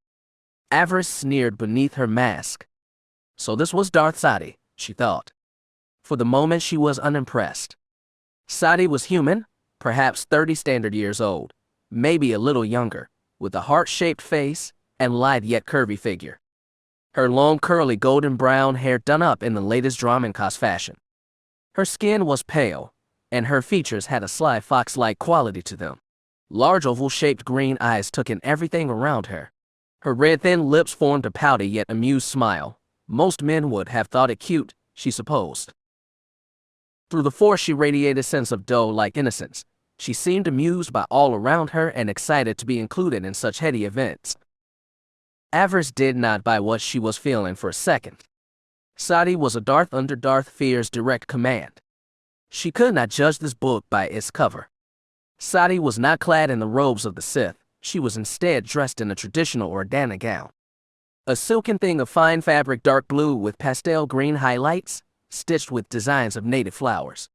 Avaryss sneered beneath her mask. So this was Darth Sadi, she thought. For the moment she was unimpressed. Sadi was human, perhaps 30 standard years old, maybe a little younger, with a heart-shaped face and lithe yet curvy figure. Her long curly golden brown hair done up in the latest Dromund Kaas fashion. Her skin was pale, and her features had a sly fox-like quality to them. Large oval-shaped green eyes took in everything around her. Her red thin lips formed a pouty yet amused smile. Most men would have thought it cute, she supposed. Through the force she radiated a sense of doe-like innocence. She seemed amused by all around her and excited to be included in such heady events. Avaryss did not buy what she was feeling for a second. Sadi was a Darth under Darth Fear's direct command. She could not judge this book by its cover. Sadi was not clad in the robes of the Sith. She was instead dressed in a traditional Ordana gown. A silken thing of fine fabric, dark blue with pastel green highlights, stitched with designs of native flowers.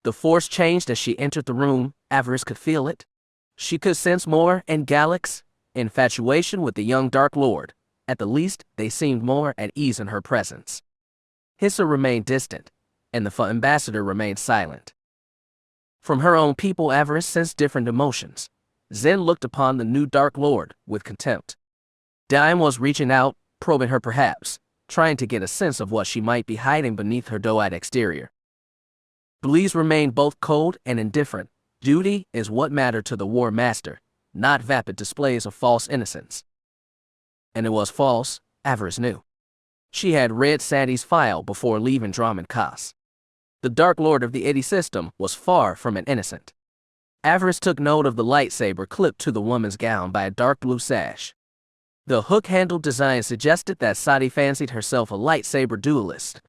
The force changed as she entered the room. Avaryss could feel it. She could sense more and Galac's infatuation with the young Dark Lord. At the least, they seemed more at ease in her presence. Hissa remained distant, and the ambassador remained silent. From her own people, Avaryss sensed different emotions. Zen looked upon the new Dark Lord with contempt. Dime was reaching out, probing her perhaps, trying to get a sense of what she might be hiding beneath her doe-eyed exterior. Bleeze remained both cold and indifferent. Duty is what mattered to the War Master, not vapid displays of false innocence. And it was false, Avaryss knew. She had read Sadi's file before leaving Dromund Kaas. The Dark Lord of the Idi system was far from an innocent. Avaryss took note of the lightsaber clipped to the woman's gown by a dark blue sash. The hook-handled design suggested that Sadi fancied herself a lightsaber duelist.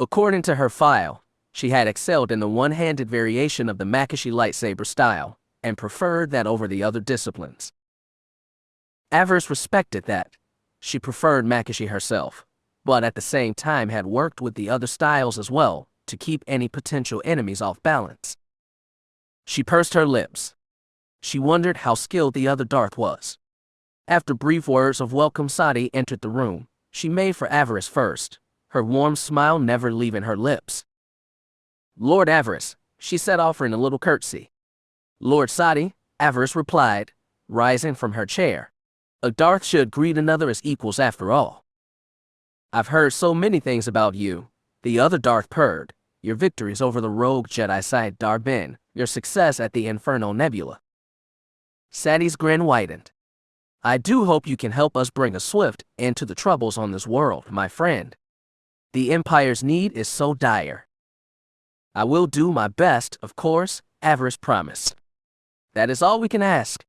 According to her file, she had excelled in the one-handed variation of the Makashi lightsaber style, and preferred that over the other disciplines. Avaryss respected that. She preferred Makashi herself, but at the same time had worked with the other styles as well, to keep any potential enemies off balance. She pursed her lips. She wondered how skilled the other Darth was. After brief words of welcome, Sadi entered the room. She made for Avaryss first, her warm smile never leaving her lips. Lord Avaryss, she said, offering a little curtsy. Lord Sadi, Avaryss replied, rising from her chair. A Darth should greet another as equals after all. I've heard so many things about you, the other Darth purred. Your victories over the rogue Jedi side Darbin, your success at the Inferno Nebula. Sadi's grin widened. I do hope you can help us bring a swift end to the troubles on this world, my friend. The Empire's need is so dire. I will do my best, of course, Avaryss promised. That is all we can ask.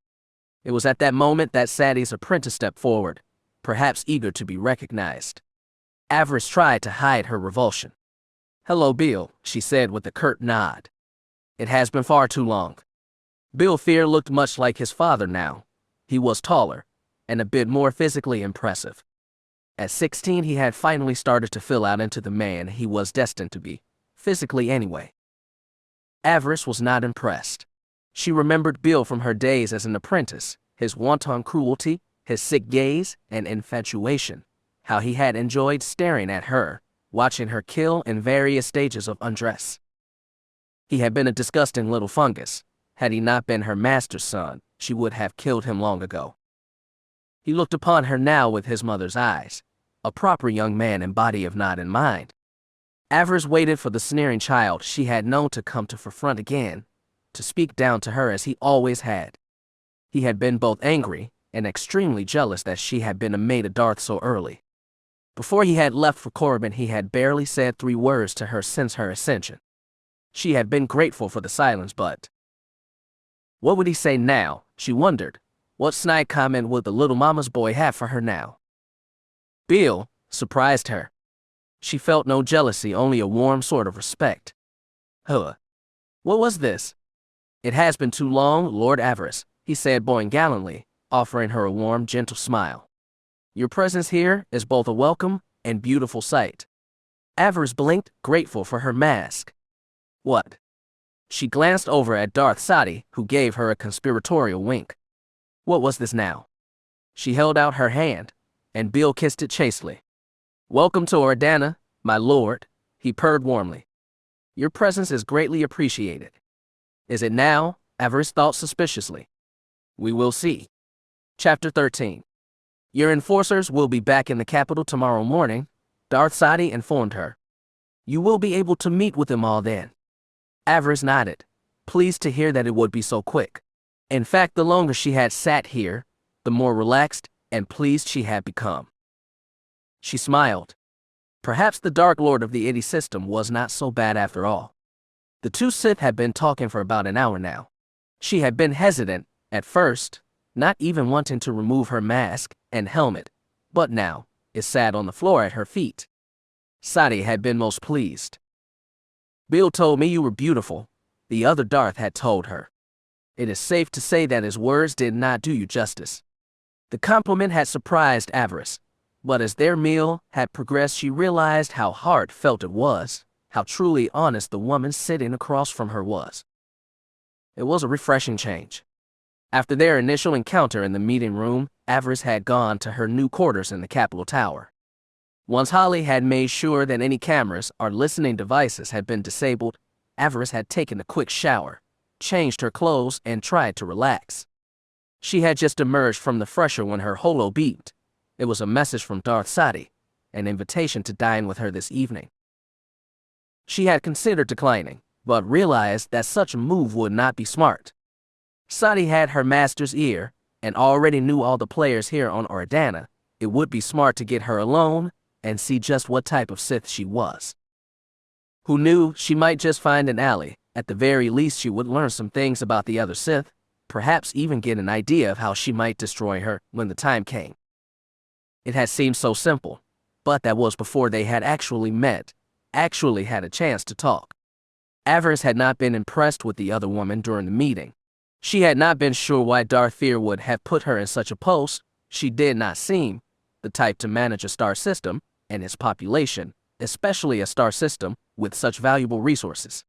It was at that moment that Sadi's apprentice stepped forward, perhaps eager to be recognized. Avaryss tried to hide her revulsion. Hello, Bill, she said with a curt nod. It has been far too long. Bill Fear looked much like his father now. He was taller, and a bit more physically impressive. At 16, he had finally started to fill out into the man he was destined to be, physically anyway. Avaryss was not impressed. She remembered Bill from her days as an apprentice, his wanton cruelty, his sick gaze, and infatuation, how he had enjoyed staring at her, watching her kill in various stages of undress. He had been a disgusting little fungus. Had he not been her master's son, she would have killed him long ago. He looked upon her now with his mother's eyes, a proper young man in body if not in mind. Avaryss waited for the sneering child she had known to come to forefront again, to speak down to her as he always had. He had been both angry and extremely jealous that she had been made a Darth so early. Before he had left for Korriban, he had barely said 3 words to her since her ascension. She had been grateful for the silence, but what would he say now, she wondered. What snide comment would the little mama's boy have for her now? Bill surprised her. She felt no jealousy, only a warm sort of respect. Huh. What was this? It has been too long, Lord Avaryss, he said, bowing gallantly, offering her a warm, gentle smile. Your presence here is both a welcome and beautiful sight. Avaryss blinked, grateful for her mask. What? She glanced over at Darth Sadi, who gave her a conspiratorial wink. What was this now? She held out her hand, and Bill kissed it chastely. Welcome to Ordana, my lord, he purred warmly. Your presence is greatly appreciated. Is it now? Avaryss thought suspiciously. We will see. Chapter 13. Your enforcers will be back in the capital tomorrow morning, Darth Sadi informed her. You will be able to meet with them all then. Avaryss nodded, pleased to hear that it would be so quick. In fact, the longer she had sat here, the more relaxed and pleased she had become. She smiled. Perhaps the Dark Lord of the Iddy system was not so bad after all. The two Sith had been talking for about an hour now. She had been hesitant, at first, not even wanting to remove her mask and helmet, but now, it sat on the floor at her feet. Sadi had been most pleased. Bill told me you were beautiful, the other Darth had told her. It is safe to say that his words did not do you justice. The compliment had surprised Avaryss, but as their meal had progressed she realized how heartfelt it was, how truly honest the woman sitting across from her was. It was a refreshing change. After their initial encounter in the meeting room, Avaryss had gone to her new quarters in the Capitol Tower. Once Holly had made sure that any cameras or listening devices had been disabled, Avaryss had taken a quick shower, changed her clothes, and tried to relax. She had just emerged from the fresher when her holo beeped. It was a message from Darth Sadi, an invitation to dine with her this evening. She had considered declining, but realized that such a move would not be smart. Sadi had her master's ear, and already knew all the players here on Ordana. It would be smart to get her alone and see just what type of Sith she was. Who knew, she might just find an ally. At the very least she would learn some things about the other Sith, perhaps even get an idea of how she might destroy her when the time came. It had seemed so simple, but that was before they had actually met, actually had a chance to talk. Avaryss had not been impressed with the other woman during the meeting. She had not been sure why Darth Fear would have put her in such a post. She did not seem the type to manage a star system and its population, especially a star system with such valuable resources.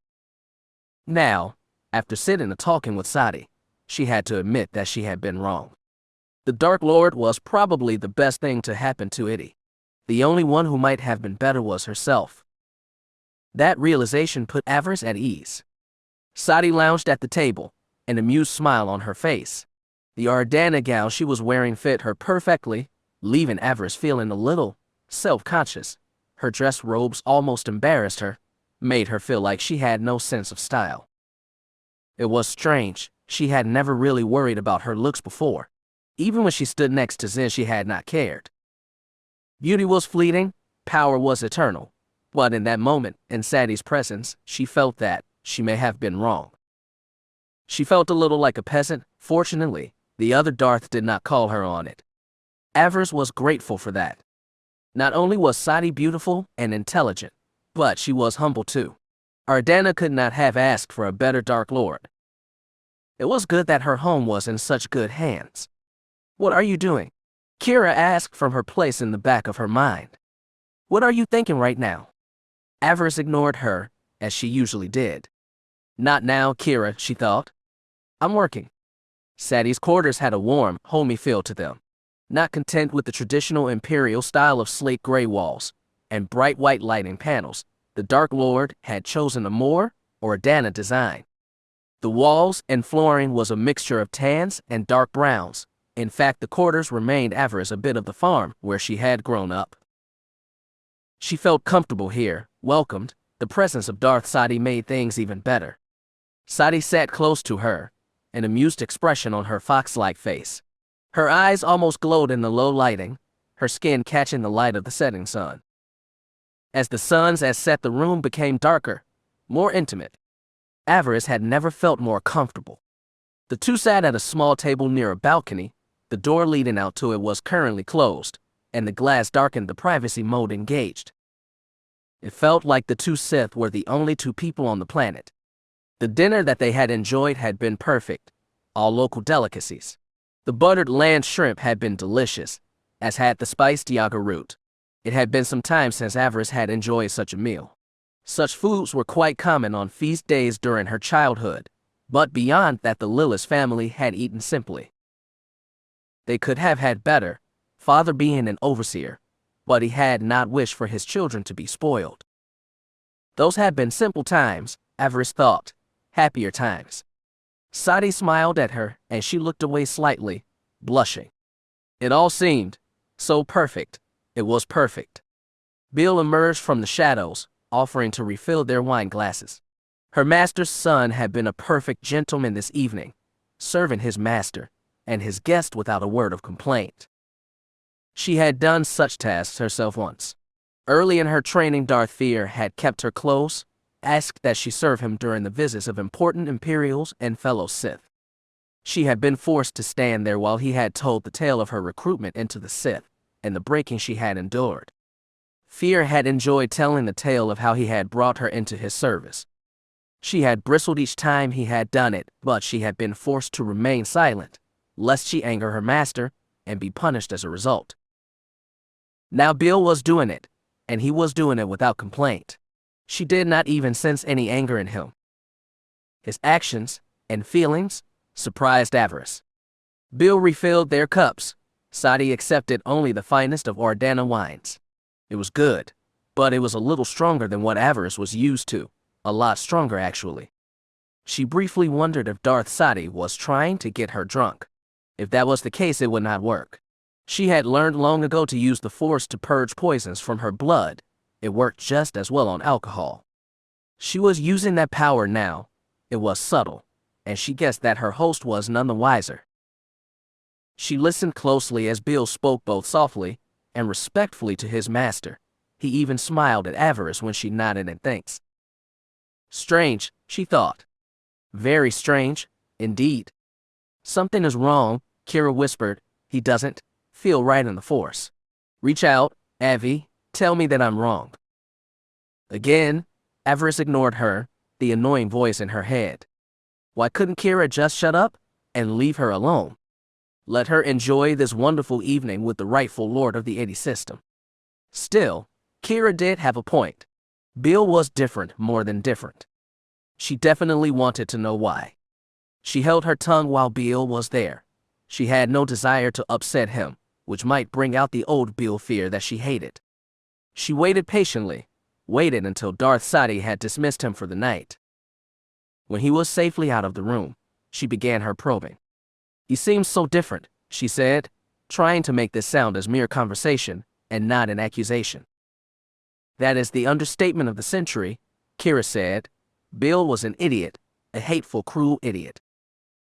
Now, after sitting and talking with Sadi, she had to admit that she had been wrong. The Dark Lord was probably the best thing to happen to Iddy. The only one who might have been better was herself. That realization put Avaryss at ease. Sadi lounged at the table, an amused smile on her face. The Ordana gown she was wearing fit her perfectly, leaving Avaryss feeling a little self-conscious. Her dress robes almost embarrassed her, made her feel like she had no sense of style. It was strange, she had never really worried about her looks before. Even when she stood next to Zen she had not cared. Beauty was fleeting, power was eternal. But in that moment, in Sadi's presence, she felt that she may have been wrong. She felt a little like a peasant. Fortunately, the other Darth did not call her on it. Avaryss was grateful for that. Not only was Sadi beautiful and intelligent, but she was humble too. Ordana could not have asked for a better Dark Lord. It was good that her home was in such good hands. What are you doing? Kira asked from her place in the back of her mind. What are you thinking right now? Avaryss ignored her, as she usually did. Not now, Kira, she thought. I'm working. Sadi's quarters had a warm, homey feel to them. Not content with the traditional imperial style of slate gray walls and bright white lighting panels, the Dark Lord had chosen a more Ordana design. The walls and flooring was a mixture of tans and dark browns. In fact, the quarters remained Avaryss a bit of the farm where she had grown up. She felt comfortable here, welcomed. The presence of Darth Sadi made things even better. Sadi sat close to her, an amused expression on her fox-like face. Her eyes almost glowed in the low lighting, her skin catching the light of the setting sun. As the suns had set, the room became darker, more intimate. Avaryss had never felt more comfortable. The two sat at a small table near a balcony. The door leading out to it was currently closed, and the glass darkened the privacy mode engaged. It felt like the two Sith were the only two people on the planet. The dinner that they had enjoyed had been perfect, all local delicacies. The buttered land shrimp had been delicious, as had the spiced yaga root. It had been some time since Avaryss had enjoyed such a meal. Such foods were quite common on feast days during her childhood, but beyond that the Lillis family had eaten simply. They could have had better, father being an overseer, but he had not wished for his children to be spoiled. Those had been simple times, Avaryss thought, happier times. Sadi smiled at her, and she looked away slightly, blushing. It all seemed so perfect. It was perfect. Bill emerged from the shadows, offering to refill their wine glasses. Her master's son had been a perfect gentleman this evening, serving his master and his guest without a word of complaint. She had done such tasks herself once. Early in her training, Darth Fear had kept her close, asked that she serve him during the visits of important Imperials and fellow Sith. She had been forced to stand there while he had told the tale of her recruitment into the Sith and the breaking she had endured. Fear had enjoyed telling the tale of how he had brought her into his service. She had bristled each time he had done it, but she had been forced to remain silent, lest she anger her master and be punished as a result. Now Bill was doing it, and he was doing it without complaint. She did not even sense any anger in him. His actions and feelings surprised Avaryss. Bill refilled their cups. Sadi accepted only the finest of Ordana wines. It was good, but it was a little stronger than what Avaryss was used to. A lot stronger, actually. She briefly wondered if Darth Sadi was trying to get her drunk. If that was the case, it would not work. She had learned long ago to use the Force to purge poisons from her blood. It worked just as well on alcohol. She was using that power now. It was subtle, and she guessed that her host was none the wiser. She listened closely as Bill spoke both softly and respectfully to his master. He even smiled at Avaryss when she nodded in thanks. Strange, she thought. Very strange, indeed. Something is wrong, Kira whispered. He doesn't feel right in the Force. Reach out, Avi, tell me that I'm wrong. Again, Avaryss ignored her, the annoying voice in her head. Why couldn't Kira just shut up and leave her alone? Let her enjoy this wonderful evening with the rightful lord of the 80 system. Still, Kira did have a point. Bill was different, more than different. She definitely wanted to know why. She held her tongue while Bill was there. She had no desire to upset him, which might bring out the old Bill fear that she hated. She waited patiently, waited until Darth Sadi had dismissed him for the night. When he was safely out of the room, she began her probing. He seems so different, she said, trying to make this sound as mere conversation and not an accusation. That is the understatement of the century, Kira said. Bill was an idiot, a hateful, cruel idiot.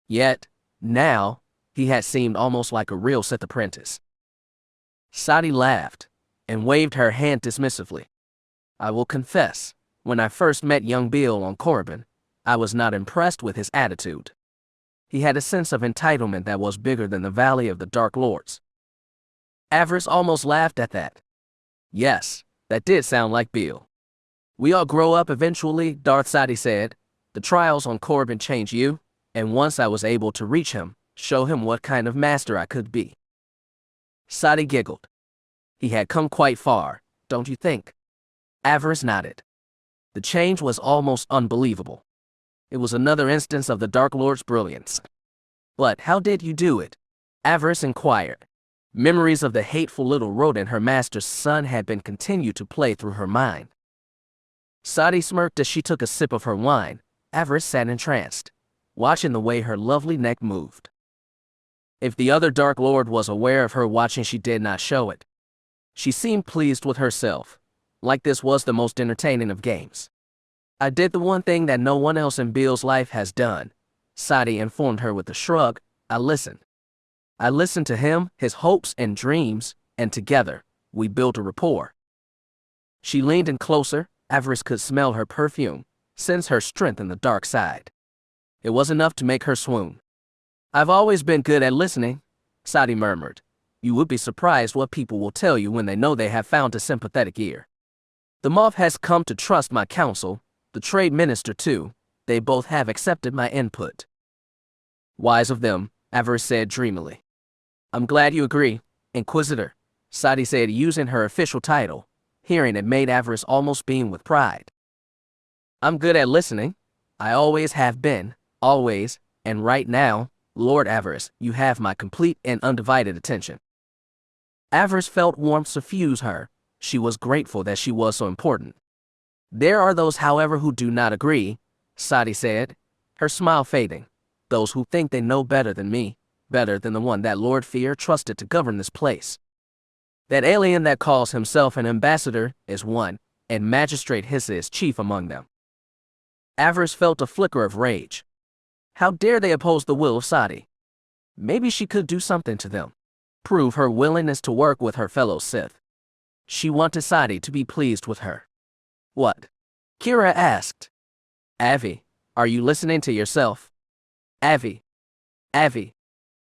Yet, now, he had seemed almost like a real Sith apprentice. Sadi laughed and waved her hand dismissively. I will confess, when I first met young Bill on Korriban, I was not impressed with his attitude. He had a sense of entitlement that was bigger than the Valley of the Dark Lords. Avaryss almost laughed at that. Yes, that did sound like Bill. We all grow up eventually, Darth Sadi said. The trials on Korriban change you, and once I was able to reach him, show him what kind of master I could be. Sadi giggled. He had come quite far, don't you think? Avaryss nodded. The change was almost unbelievable. It was another instance of the Dark Lord's brilliance. But how did you do it? Avaryss inquired. Memories of the hateful little rodent her master's son had been continued to play through her mind. Sadi smirked as she took a sip of her wine. Avaryss sat entranced, watching the way her lovely neck moved. If the other Dark Lord was aware of her watching, she did not show it. She seemed pleased with herself, like this was the most entertaining of games. I did the one thing that no one else in Bill's life has done, Sadi informed her with a shrug. I listened. I listened to him, his hopes and dreams, and together, we built a rapport. She leaned in closer. Avaryss could smell her perfume, sense her strength in the dark side. It was enough to make her swoon. I've always been good at listening, Sadi murmured. You would be surprised what people will tell you when they know they have found a sympathetic ear. The moth has come to trust my counsel, the trade minister too. They both have accepted my input. Wise of them, Avaryss said dreamily. I'm glad you agree, Inquisitor, Sadi said, using her official title. Hearing it made Avaryss almost beam with pride. I'm good at listening. I always have been, always, and right now, Lord Avaryss, you have my complete and undivided attention. Avaryss felt warmth suffuse her. She was grateful that she was so important. There are those, however, who do not agree, Sadi said, her smile fading. Those who think they know better than me, better than the one that Lord Fear trusted to govern this place. That alien that calls himself an ambassador is one, and Magistrate Hissa is chief among them. Avaryss felt a flicker of rage. How dare they oppose the will of Sadi? Maybe she could do something to them. Prove her willingness to work with her fellow Sith. She wanted Sadi to be pleased with her. What? Kira asked. Avi, are you listening to yourself? Avi. Avi.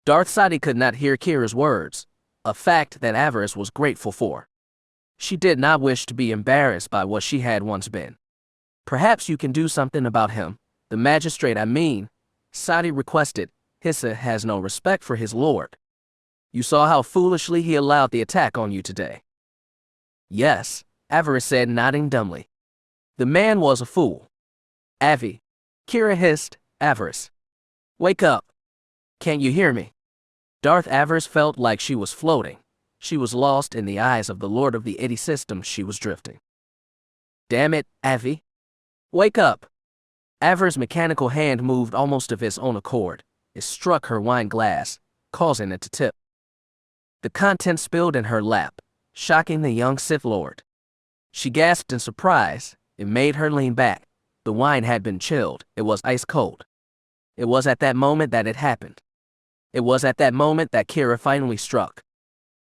Darth Sadi could not hear Kira's words, a fact that Avaryss was grateful for. She did not wish to be embarrassed by what she had once been. Perhaps you can do something about him, the magistrate I mean, Sadi requested. Hissa has no respect for his lord. You saw how foolishly he allowed the attack on you today. Yes, Avaryss said, nodding dumbly. The man was a fool. Avi. Kira hissed, Avaryss. Wake up. Can't you hear me? Darth Avaryss felt like she was floating. She was lost in the eyes of the lord of the Itty system. She was drifting. Damn it, Avi. Wake up. Avaryss' mechanical hand moved almost of its own accord. It struck her wine glass, causing it to tip. The contents spilled in her lap, shocking the young Sith Lord. She gasped in surprise. It made her lean back. The wine had been chilled. It was ice cold. It was at that moment that it happened. It was at that moment that Kira finally struck.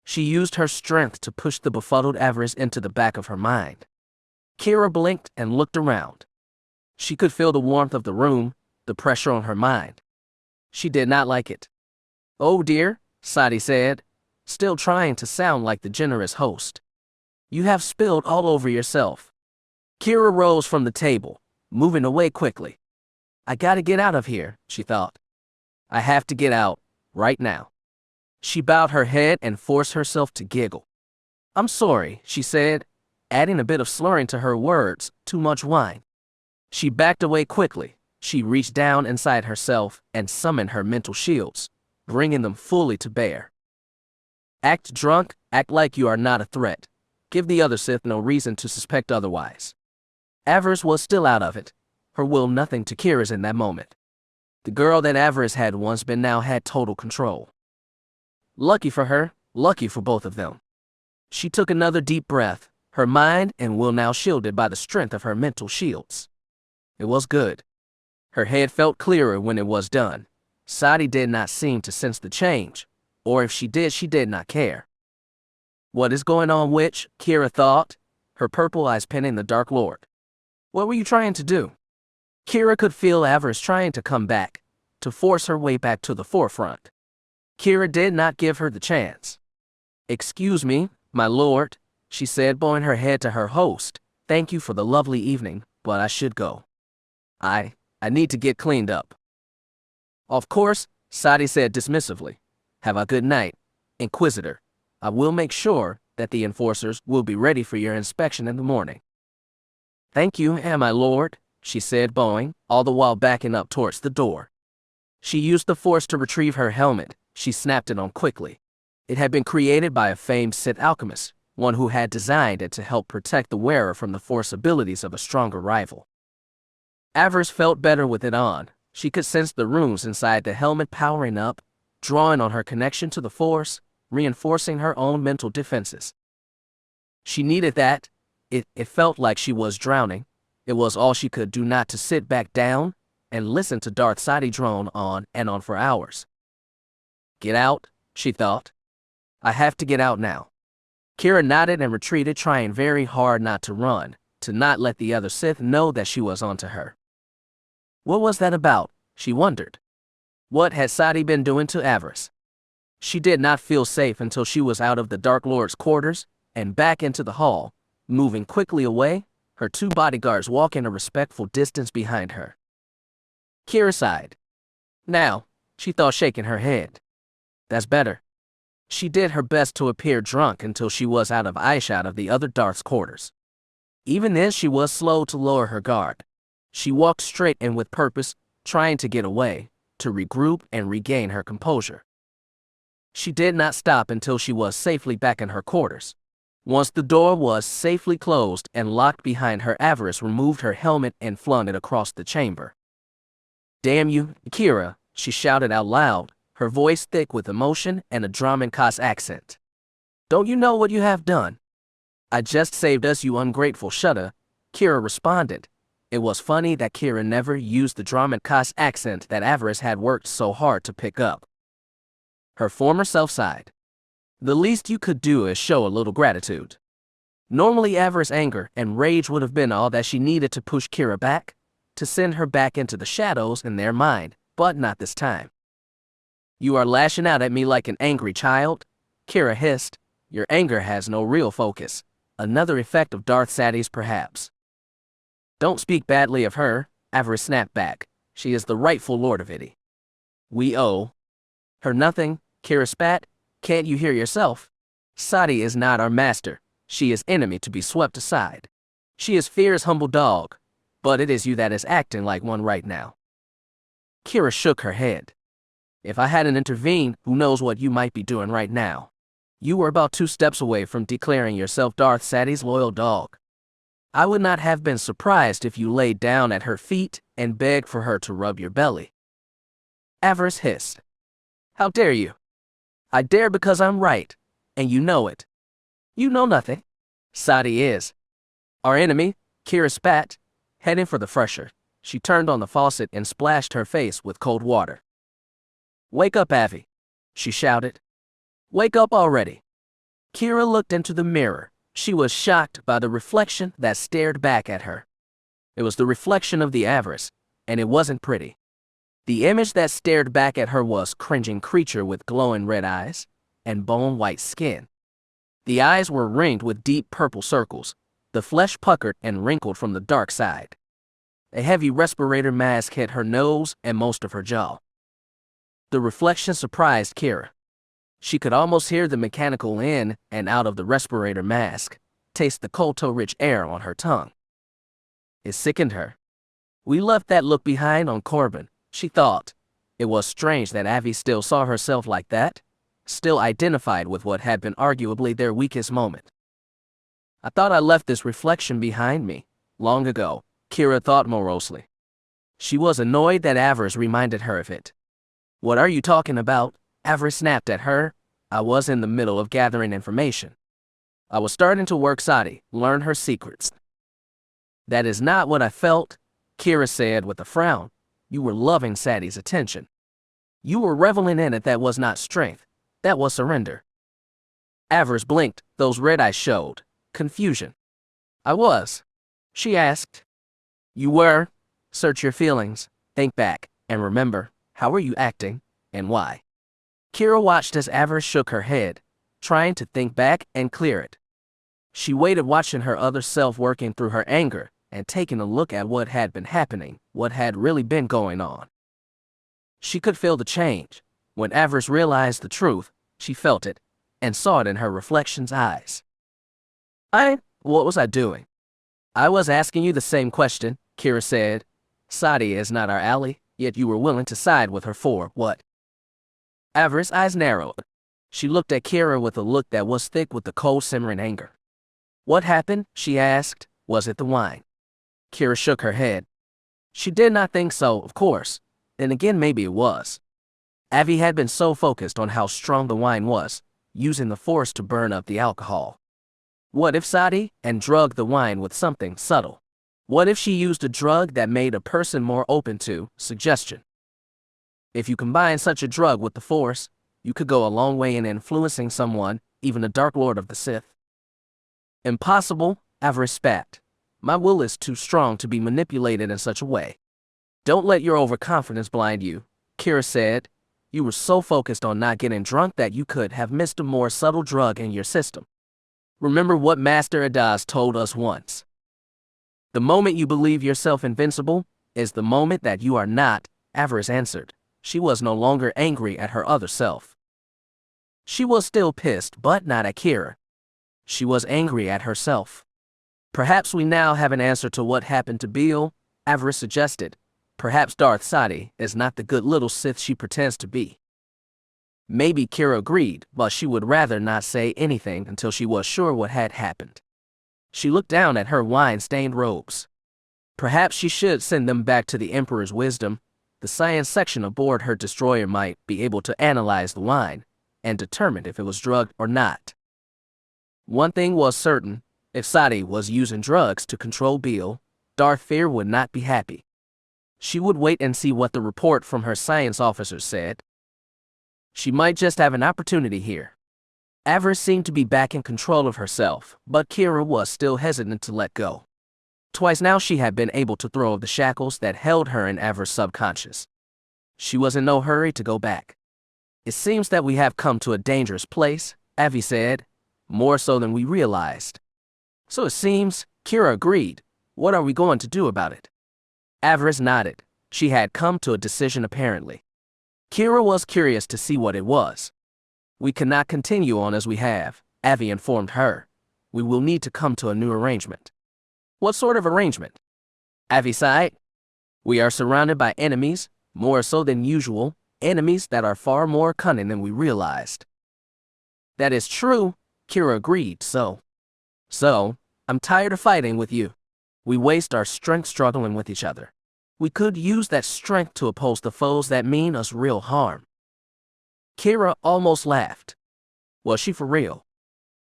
She used her strength to push the befuddled Avaryss into the back of her mind. Kira blinked and looked around. She could feel the warmth of the room, the pressure on her mind. She did not like it. Oh dear, Sadi said, still trying to sound like the generous host. You have spilled all over yourself. Kira rose from the table, moving away quickly. I gotta get out of here, she thought. I have to get out, right now. She bowed her head and forced herself to giggle. I'm sorry, she said, adding a bit of slurring to her words, too much wine. She backed away quickly. She reached down inside herself and summoned her mental shields, bringing them fully to bear. Act drunk, act like you are not a threat. Give the other Sith no reason to suspect otherwise. Avaryss was still out of it, her will nothing to Kira's in that moment. The girl that Avaryss had once been now had total control. Lucky for her, lucky for both of them. She took another deep breath, her mind and will now shielded by the strength of her mental shields. It was good. Her head felt clearer when it was done. Sadi did not seem to sense the change, or if she did not care. What is going on, witch? Kira thought, her purple eyes pinning the Dark Lord. What were you trying to do? Kira could feel Avaryss trying to come back, to force her way back to the forefront. Kira did not give her the chance. Excuse me, my lord, she said, bowing her head to her host. Thank you for the lovely evening, but I should go. I need to get cleaned up. Of course, Sadi said dismissively. Have a good night, Inquisitor. I will make sure that the enforcers will be ready for your inspection in the morning. Thank you, my lord, she said, bowing, all the while backing up towards the door. She used the Force to retrieve her helmet. She snapped it on quickly. It had been created by a famed Sith alchemist, one who had designed it to help protect the wearer from the Force abilities of a stronger rival. Avaryss felt better with it on. She could sense the runes inside the helmet powering up, drawing on her connection to the Force, reinforcing her own mental defenses. She needed that. It felt like she was drowning. It was all she could do not to sit back down and listen to Darth Sadi drone on and on for hours. Get out, she thought. I have to get out now. Kira nodded and retreated, trying very hard not to run, to not let the other Sith know that she was onto her. What was that about? She wondered. What had Sadi been doing to Avaryss? She did not feel safe until she was out of the Dark Lord's quarters and back into the hall, moving quickly away, her two bodyguards walking a respectful distance behind her. Kira sighed. Now, she thought, shaking her head. That's better. She did her best to appear drunk until she was out of eyeshot of the other Darth's quarters. Even then, she was slow to lower her guard. She walked straight and with purpose, trying to get away, to regroup and regain her composure. She did not stop until she was safely back in her quarters. Once the door was safely closed and locked behind her, Avaryss removed her helmet and flung it across the chamber. "Damn you, Kira," she shouted out loud, her voice thick with emotion and a Dromund Kaas accent. "Don't you know what you have done?" "I just saved us, you ungrateful shudder," Kira responded. It was funny that Kira never used the Dromund Kaas accent that Avaryss had worked so hard to pick up. Her former self sighed. "The least you could do is show a little gratitude." Normally, Avaryss' anger and rage would have been all that she needed to push Kira back, to send her back into the shadows in their mind, but not this time. "You are lashing out at me like an angry child," Kira hissed. "Your anger has no real focus. Another effect of Darth Sadie's, perhaps." "Don't speak badly of her," Avaryss snapped back. "She is the rightful lord of it. We owe her nothing," Kira spat. "Can't you hear yourself? Sadie is not our master. She is enemy to be swept aside. She is fear's humble dog, but it is you that is acting like one right now." Kira shook her head. "If I hadn't intervened, who knows what you might be doing right now. You were about 2 steps away from declaring yourself Darth Sadie's loyal dog. I would not have been surprised if you laid down at her feet and begged for her to rub your belly." Avaryss hissed. "How dare you?" "I dare because I'm right, and you know it." "You know nothing. Sadie is our enemy," Kira spat. Heading for the fresher, she turned on the faucet and splashed her face with cold water. "Wake up, Avi," she shouted. "Wake up already." Kira looked into the mirror. She was shocked by the reflection that stared back at her. It was the reflection of the Avaryss, and it wasn't pretty. The image that stared back at her was a cringing creature with glowing red eyes and bone-white skin. The eyes were ringed with deep purple circles, the flesh puckered and wrinkled from the dark side. A heavy respirator mask hid her nose and most of her jaw. The reflection surprised Kira. She could almost hear the mechanical in and out of the respirator mask, taste the colto-rich air on her tongue. It sickened her. We left that look behind on Corbin, she thought. It was strange that Avi still saw herself like that, still identified with what had been arguably their weakest moment. I thought I left this reflection behind me, long ago, Kira thought morosely. She was annoyed that Avaryss reminded her of it. What are you talking about? Avaryss snapped at her. I was in the middle of gathering information. I was starting to work Sadie, learn her secrets. That is not what I felt, Kira said with a frown. You were loving Sadie's attention. You were reveling in it. That was not strength. That was surrender. Avaryss blinked. Those red eyes showed confusion. I was. She asked. You were. Search your feelings. Think back. And remember, how were you acting, and why? Kira watched as Avaryss shook her head, trying to think back and clear it. She waited, watching her other self working through her anger and taking a look at what had been happening, what had really been going on. She could feel the change. When Avaryss realized the truth, she felt it and saw it in her reflection's eyes. What was I doing? I was asking you the same question, Kira said. Sadie is not our ally, yet you were willing to side with her for what? Avaryss' eyes narrowed. She looked at Kira with a look that was thick with the cold simmering anger. What happened? She asked. Was it the wine? Kira shook her head. She did not think so, of course. Then again, maybe it was. Avi had been so focused on how strong the wine was, using the force to burn up the alcohol. What if Sadie and drugged the wine with something subtle? What if she used a drug that made a person more open to suggestion? If you combine such a drug with the Force, you could go a long way in influencing someone, even a Dark Lord of the Sith. Impossible, Avaryss spat. My will is too strong to be manipulated in such a way. Don't let your overconfidence blind you, Kira said. You were so focused on not getting drunk that you could have missed a more subtle drug in your system. Remember what Master Adaz told us once. The moment you believe yourself invincible is the moment that you are not, Avaryss answered. She was no longer angry at her other self. She was still pissed, but not at Kira. She was angry at herself. Perhaps we now have an answer to what happened to Beale, Avaryss suggested. Perhaps Darth Sadi is not the good little Sith she pretends to be. Maybe Kira agreed, but she would rather not say anything until she was sure what had happened. She looked down at her wine-stained robes. Perhaps she should send them back to the Emperor's wisdom. The science section aboard her destroyer might be able to analyze the wine and determine if it was drugged or not. One thing was certain, if Sadi was using drugs to control Beale, Darth Fear would not be happy. She would wait and see what the report from her science officers said. She might just have an opportunity here. Avaryss seemed to be back in control of herself, but Kira was still hesitant to let go. Twice now she had been able to throw off the shackles that held her in Avaryss' subconscious. She was in no hurry to go back. It seems that we have come to a dangerous place, Avi said, more so than we realized. So it seems, Kira agreed. What are we going to do about it? Avaryss nodded. She had come to a decision apparently. Kira was curious to see what it was. We cannot continue on as we have, Avi informed her. We will need to come to a new arrangement. What sort of arrangement? Avi sighed. We are surrounded by enemies, more so than usual, enemies that are far more cunning than we realized. That is true, Kira agreed, so, I'm tired of fighting with you. We waste our strength struggling with each other. We could use that strength to oppose the foes that mean us real harm. Kira almost laughed. Was she for real?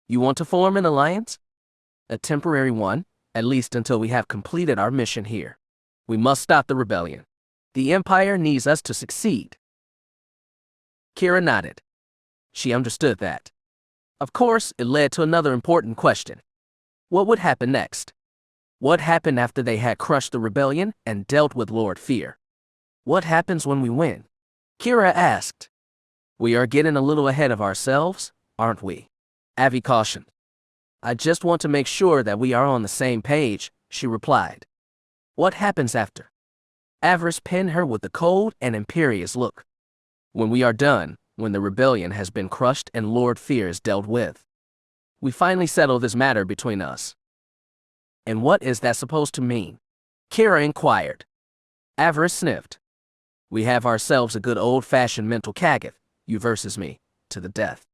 You want to form an alliance? A temporary one, at least until we have completed our mission here. We must stop the rebellion. The Empire needs us to succeed. Kira nodded. She understood that. Of course, it led to another important question. What would happen next? What happened after they had crushed the rebellion and dealt with Lord Fear? What happens when we win? Kira asked. We are getting a little ahead of ourselves, aren't we? Avi cautioned. I just want to make sure that we are on the same page, she replied. What happens after? Avaryss pinned her with a cold and imperious look. When we are done, when the rebellion has been crushed and Lord Fear is dealt with. We finally settle this matter between us. And what is that supposed to mean? Kira inquired. Avaryss sniffed. We have ourselves a good old-fashioned mental Kagath, you versus me, to the death.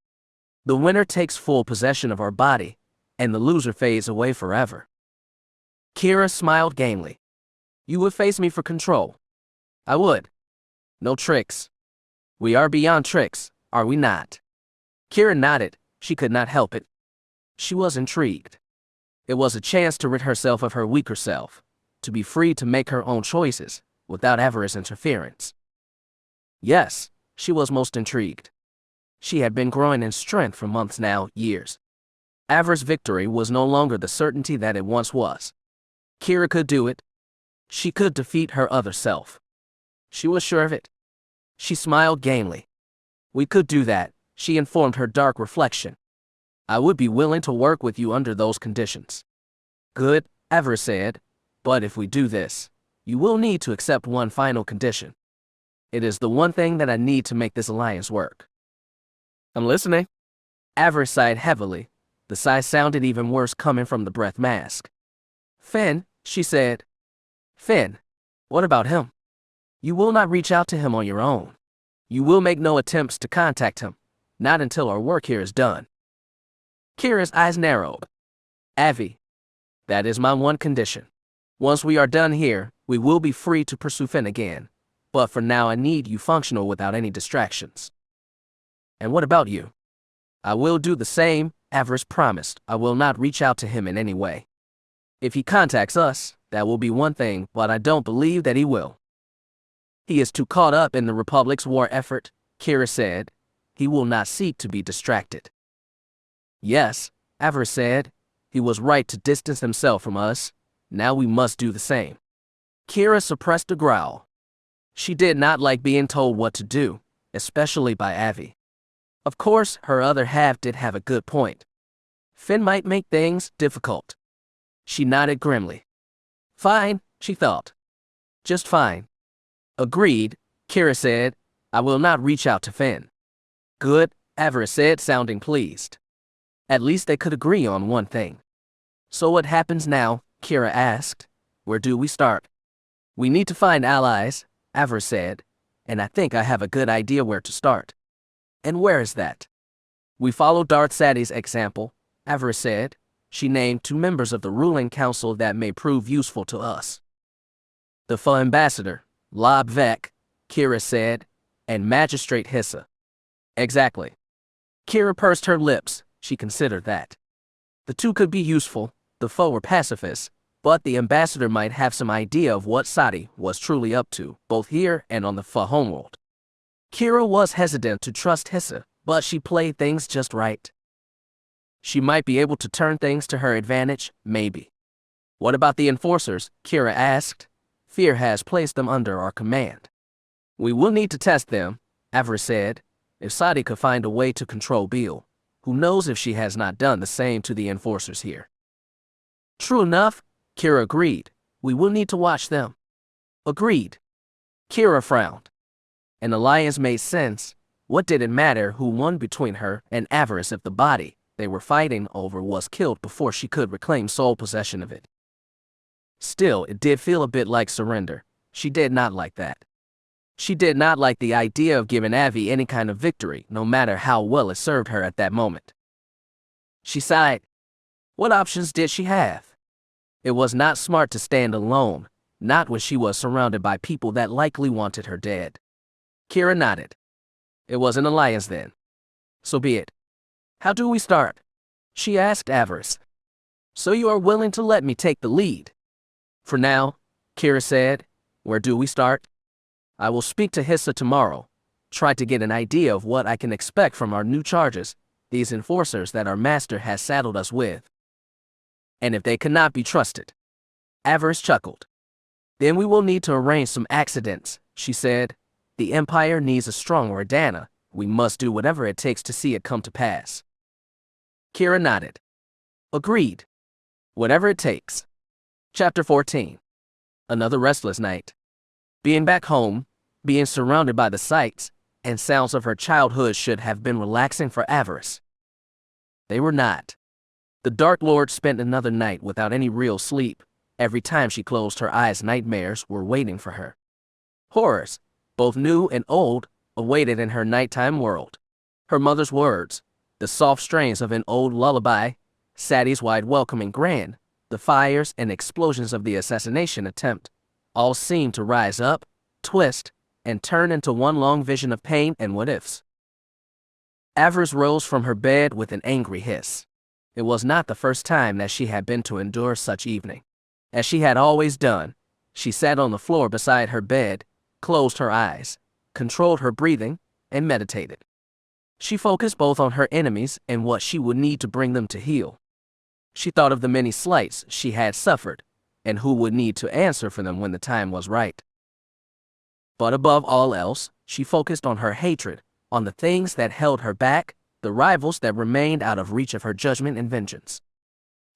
The winner takes full possession of our body, and the loser fades away forever. Kira smiled gamely. You would face me for control. I would. No tricks. We are beyond tricks, are we not? Kira nodded. She could not help it. She was intrigued. It was a chance to rid herself of her weaker self, to be free to make her own choices, without Avaryss interference. Yes, she was most intrigued. She had been growing in strength for months now, years. Avaryss' victory was no longer the certainty that it once was. Kira could do it. She could defeat her other self. She was sure of it. She smiled gamely. We could do that, she informed her dark reflection. I would be willing to work with you under those conditions. Good, Avaryss said, but if we do this, you will need to accept one final condition. It is the one thing that I need to make this alliance work. I'm listening. Avaryss sighed heavily. The sigh sounded even worse coming from the breath mask. Finn, she said. Finn, what about him? You will not reach out to him on your own. You will make no attempts to contact him, not until our work here is done. Kira's eyes narrowed. Avi, that is my one condition. Once we are done here, we will be free to pursue Finn again. But for now I need you functional without any distractions. And what about you? I will do the same, Avaryss promised. I will not reach out to him in any way. If he contacts us, that will be one thing, but I don't believe that he will. He is too caught up in the Republic's war effort, Kira said. He will not seek to be distracted. Yes, Avaryss said. He was right to distance himself from us. Now we must do the same. Kira suppressed a growl. She did not like being told what to do, especially by Avi. Of course, her other half did have a good point. Finn might make things difficult. She nodded grimly. Fine, she thought. Just fine. Agreed, Kira said. I will not reach out to Finn. Good, Avaryss said, sounding pleased. At least they could agree on one thing. So what happens now? Kira asked. Where do we start? We need to find allies, Avaryss said, and I think I have a good idea where to start. And where is that? We follow Darth Sadi's example, Avaryss said. She named 2 members of the ruling council that may prove useful to us. The Fa ambassador, Lob Vec, Kira said, and Magistrate Hissa. Exactly. Kira pursed her lips. She considered that. The 2 could be useful. The Fa were pacifists, but the ambassador might have some idea of what Sadi was truly up to, both here and on the Fa homeworld. Kira was hesitant to trust Hissa, but she played things just right. She might be able to turn things to her advantage, maybe. What about the enforcers? Kira asked. Fear has placed them under our command. We will need to test them, Avaryss said. If Sadi could find a way to control Beale, who knows if she has not done the same to the enforcers here. True enough, Kira agreed. We will need to watch them. Agreed. Kira frowned. An alliance made sense. What did it matter who won between her and Avaryss if the body they were fighting over was killed before she could reclaim sole possession of it? Still, it did feel a bit like surrender. She did not like that. She did not like the idea of giving Avi any kind of victory, no matter how well it served her at that moment. She sighed. What options did she have? It was not smart to stand alone, not when she was surrounded by people that likely wanted her dead. Kira nodded. It was an alliance then. So be it. How do we start? She asked Avaryss. So you are willing to let me take the lead? For now, Kira said. Where do we start? I will speak to Hissa tomorrow, try to get an idea of what I can expect from our new charges, these enforcers that our master has saddled us with. And if they cannot be trusted. Avaryss chuckled. Then we will need to arrange some accidents, she said. The Empire needs a strong Redana. We must do whatever it takes to see it come to pass. Kira nodded. Agreed. Whatever it takes. Chapter 14. Another restless night. Being back home, being surrounded by the sights and sounds of her childhood should have been relaxing for Avaryss. They were not. The Dark Lord spent another night without any real sleep. Every time she closed her eyes, nightmares were waiting for her. Horrors, both new and old, awaited in her nighttime world. Her mother's words, the soft strains of an old lullaby, Sadi's wide welcoming grin, the fires and explosions of the assassination attempt, all seemed to rise up, twist, and turn into one long vision of pain and what-ifs. Avaryss rose from her bed with an angry hiss. It was not the first time that she had been to endure such evening. As she had always done, she sat on the floor beside her bed, closed her eyes, controlled her breathing, and meditated. She focused both on her enemies and what she would need to bring them to heel. She thought of the many slights she had suffered, and who would need to answer for them when the time was right. But above all else, she focused on her hatred, on the things that held her back, the rivals that remained out of reach of her judgment and vengeance.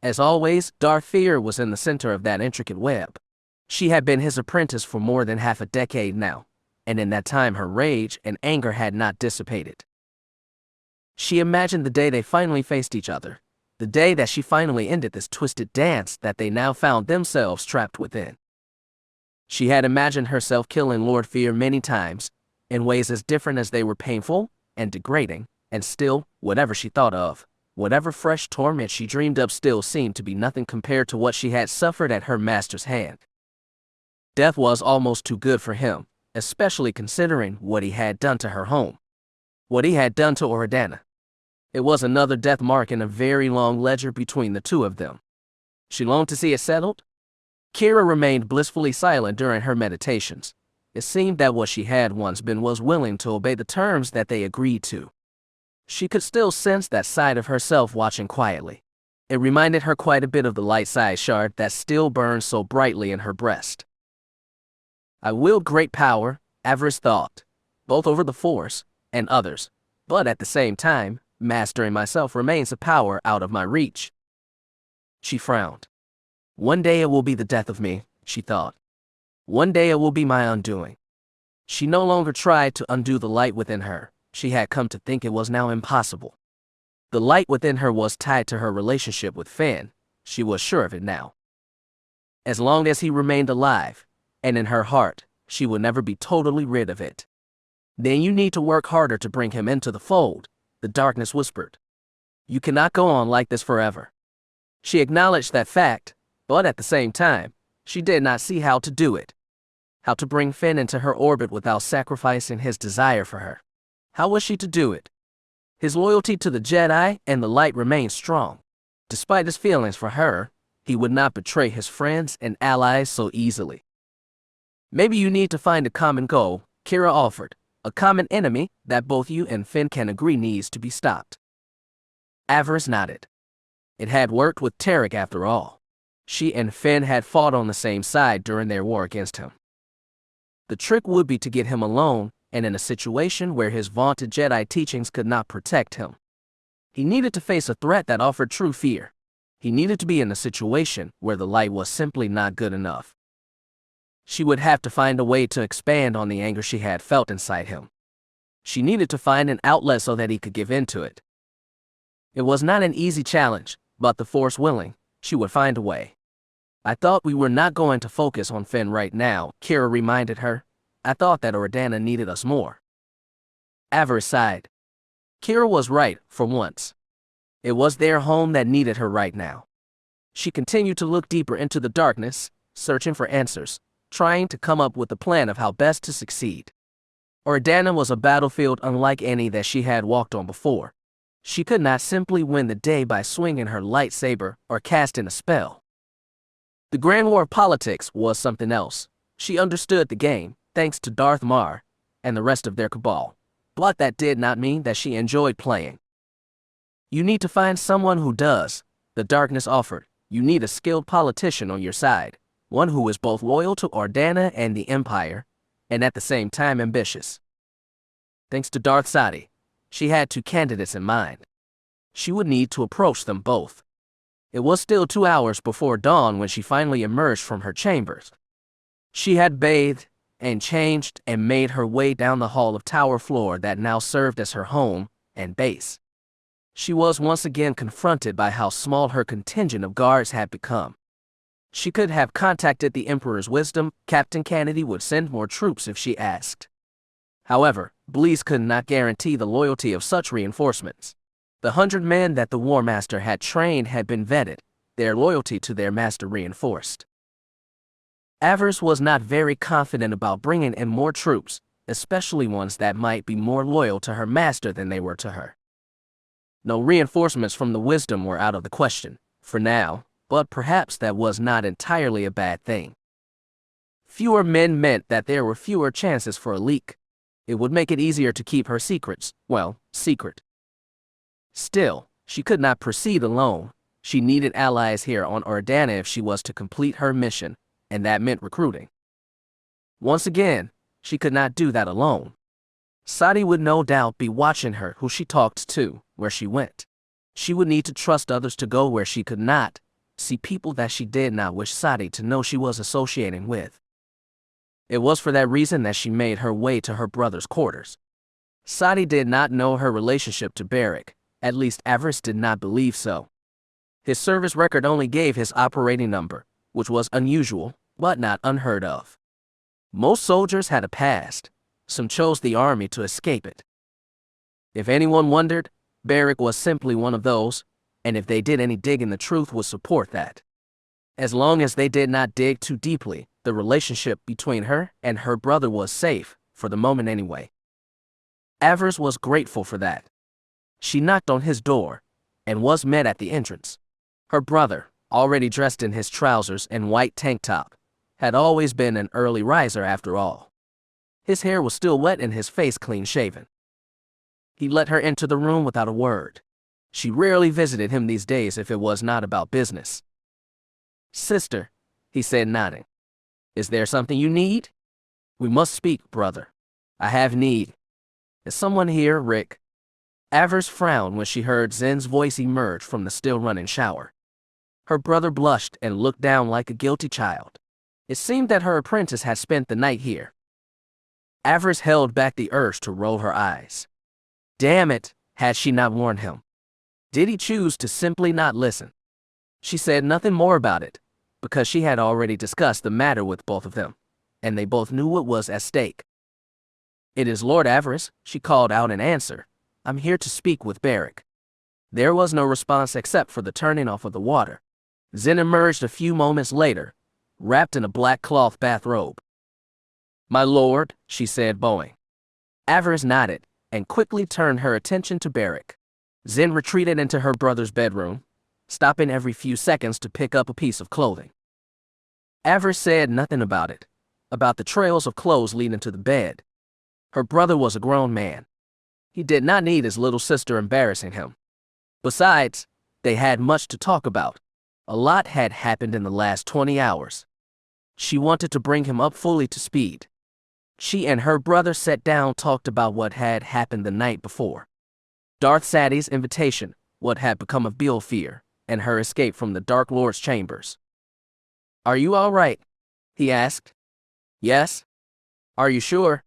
As always, Darth Fear was in the center of that intricate web. She had been his apprentice for more than half a decade now, and in that time her rage and anger had not dissipated. She imagined the day they finally faced each other, the day that she finally ended this twisted dance that they now found themselves trapped within. She had imagined herself killing Lord Fear many times, in ways as different as they were painful and degrading, and still, whatever she thought of, whatever fresh torment she dreamed up still seemed to be nothing compared to what she had suffered at her master's hand. Death was almost too good for him, especially considering what he had done to her home, what he had done to Oradana. It was another death mark in a very long ledger between the two of them. She longed to see it settled. Kira remained blissfully silent during her meditations. It seemed that what she had once been was willing to obey the terms that they agreed to. She could still sense that side of herself watching quietly. It reminded her quite a bit of the light-sized shard that still burned so brightly in her breast. I wield great power, Avaryss thought, both over the Force and others, but at the same time, mastering myself remains a power out of my reach. She frowned. One day it will be the death of me, she thought. One day it will be my undoing. She no longer tried to undo the light within her, she had come to think it was now impossible. The light within her was tied to her relationship with Finn. She was sure of it now. As long as he remained alive, and in her heart, she would never be totally rid of it. Then you need to work harder to bring him into the fold, the darkness whispered. You cannot go on like this forever. She acknowledged that fact, but at the same time, she did not see how to do it. How to bring Finn into her orbit without sacrificing his desire for her. How was she to do it? His loyalty to the Jedi and the light remained strong. Despite his feelings for her, he would not betray his friends and allies so easily. Maybe you need to find a common goal, Kira offered, a common enemy that both you and Finn can agree needs to be stopped. Avaryss nodded. It had worked with Tarek after all. She and Finn had fought on the same side during their war against him. The trick would be to get him alone and in a situation where his vaunted Jedi teachings could not protect him. He needed to face a threat that offered true fear. He needed to be in a situation where the light was simply not good enough. She would have to find a way to expand on the anger she had felt inside him. She needed to find an outlet so that he could give in to it. It was not an easy challenge, but the Force willing, she would find a way. I thought we were not going to focus on Finn right now, Kira reminded her. I thought that Organa needed us more. Avaryss sighed. Kira was right, for once. It was their home that needed her right now. She continued to look deeper into the darkness, searching for answers, trying to come up with a plan of how best to succeed. Organa was a battlefield unlike any that she had walked on before. She could not simply win the day by swinging her lightsaber or casting a spell. The Grand War of Politics was something else. She understood the game, thanks to Darth Mar and the rest of their cabal, but that did not mean that she enjoyed playing. You need to find someone who does, the darkness offered. You need a skilled politician on your side, one who is both loyal to Organa and the Empire, and at the same time ambitious. Thanks to Darth Sadi, she had two candidates in mind. She would need to approach them both. It was still 2 hours before dawn when she finally emerged from her chambers. She had bathed and changed and made her way down the hall of tower floor that now served as her home and base. She was once again confronted by how small her contingent of guards had become. She could have contacted the Emperor's wisdom. Captain Kennedy would send more troops if she asked. However, Blease could not guarantee the loyalty of such reinforcements. The 100 men that the War Master had trained had been vetted, their loyalty to their master reinforced. Avaryss was not very confident about bringing in more troops, especially ones that might be more loyal to her master than they were to her. No reinforcements from the wisdom were out of the question, for now, but perhaps that was not entirely a bad thing. Fewer men meant that there were fewer chances for a leak. It would make it easier to keep her secrets, well, secret. Still, she could not proceed alone. She needed allies here on Organa if she was to complete her mission, and that meant recruiting. Once again, she could not do that alone. Sadi would no doubt be watching her, who she talked to, where she went. She would need to trust others to go where she could not, see people that she did not wish Sadi to know she was associating with. It was for that reason that she made her way to her brother's quarters. Sadi did not know her relationship to Beric, at least Avaryss did not believe so. His service record only gave his operating number, which was unusual, but not unheard of. Most soldiers had a past. Some chose the army to escape it. If anyone wondered, Beric was simply one of those, and if they did any digging, the truth would support that. As long as they did not dig too deeply, the relationship between her and her brother was safe, for the moment anyway. Avaryss was grateful for that. She knocked on his door, and was met at the entrance. Her brother, already dressed in his trousers and white tank top, had always been an early riser after all. His hair was still wet and his face clean-shaven. He let her into the room without a word. She rarely visited him these days if it was not about business. "Sister," he said, nodding. "Is there something you need?" "We must speak, brother. I have need." "Is someone here, Rick?" Avaryss frowned when she heard Zen's voice emerge from the still-running shower. Her brother blushed and looked down like a guilty child. It seemed that her apprentice had spent the night here. Avaryss held back the urge to roll her eyes. Damn it, had she not warned him? Did he choose to simply not listen? She said nothing more about it, because she had already discussed the matter with both of them, and they both knew what was at stake. "It is Lord Avaryss," she called out in answer. "I'm here to speak with Beric." There was no response except for the turning off of the water. Zen emerged a few moments later, wrapped in a black cloth bathrobe. "My lord," she said, bowing. Avaryss nodded and quickly turned her attention to Beric. Zen retreated into her brother's bedroom, stopping every few seconds to pick up a piece of clothing. Avaryss said nothing about it, about the trails of clothes leading to the bed. Her brother was a grown man. He did not need his little sister embarrassing him. Besides, they had much to talk about. A lot had happened in the last 20 hours. She wanted to bring him up fully to speed. She and her brother sat down, talked about what had happened the night before. Darth Sadie's invitation, what had become of Bilfir, and her escape from the Dark Lord's chambers. "Are you all right?" he asked. "Yes." "Are you sure?"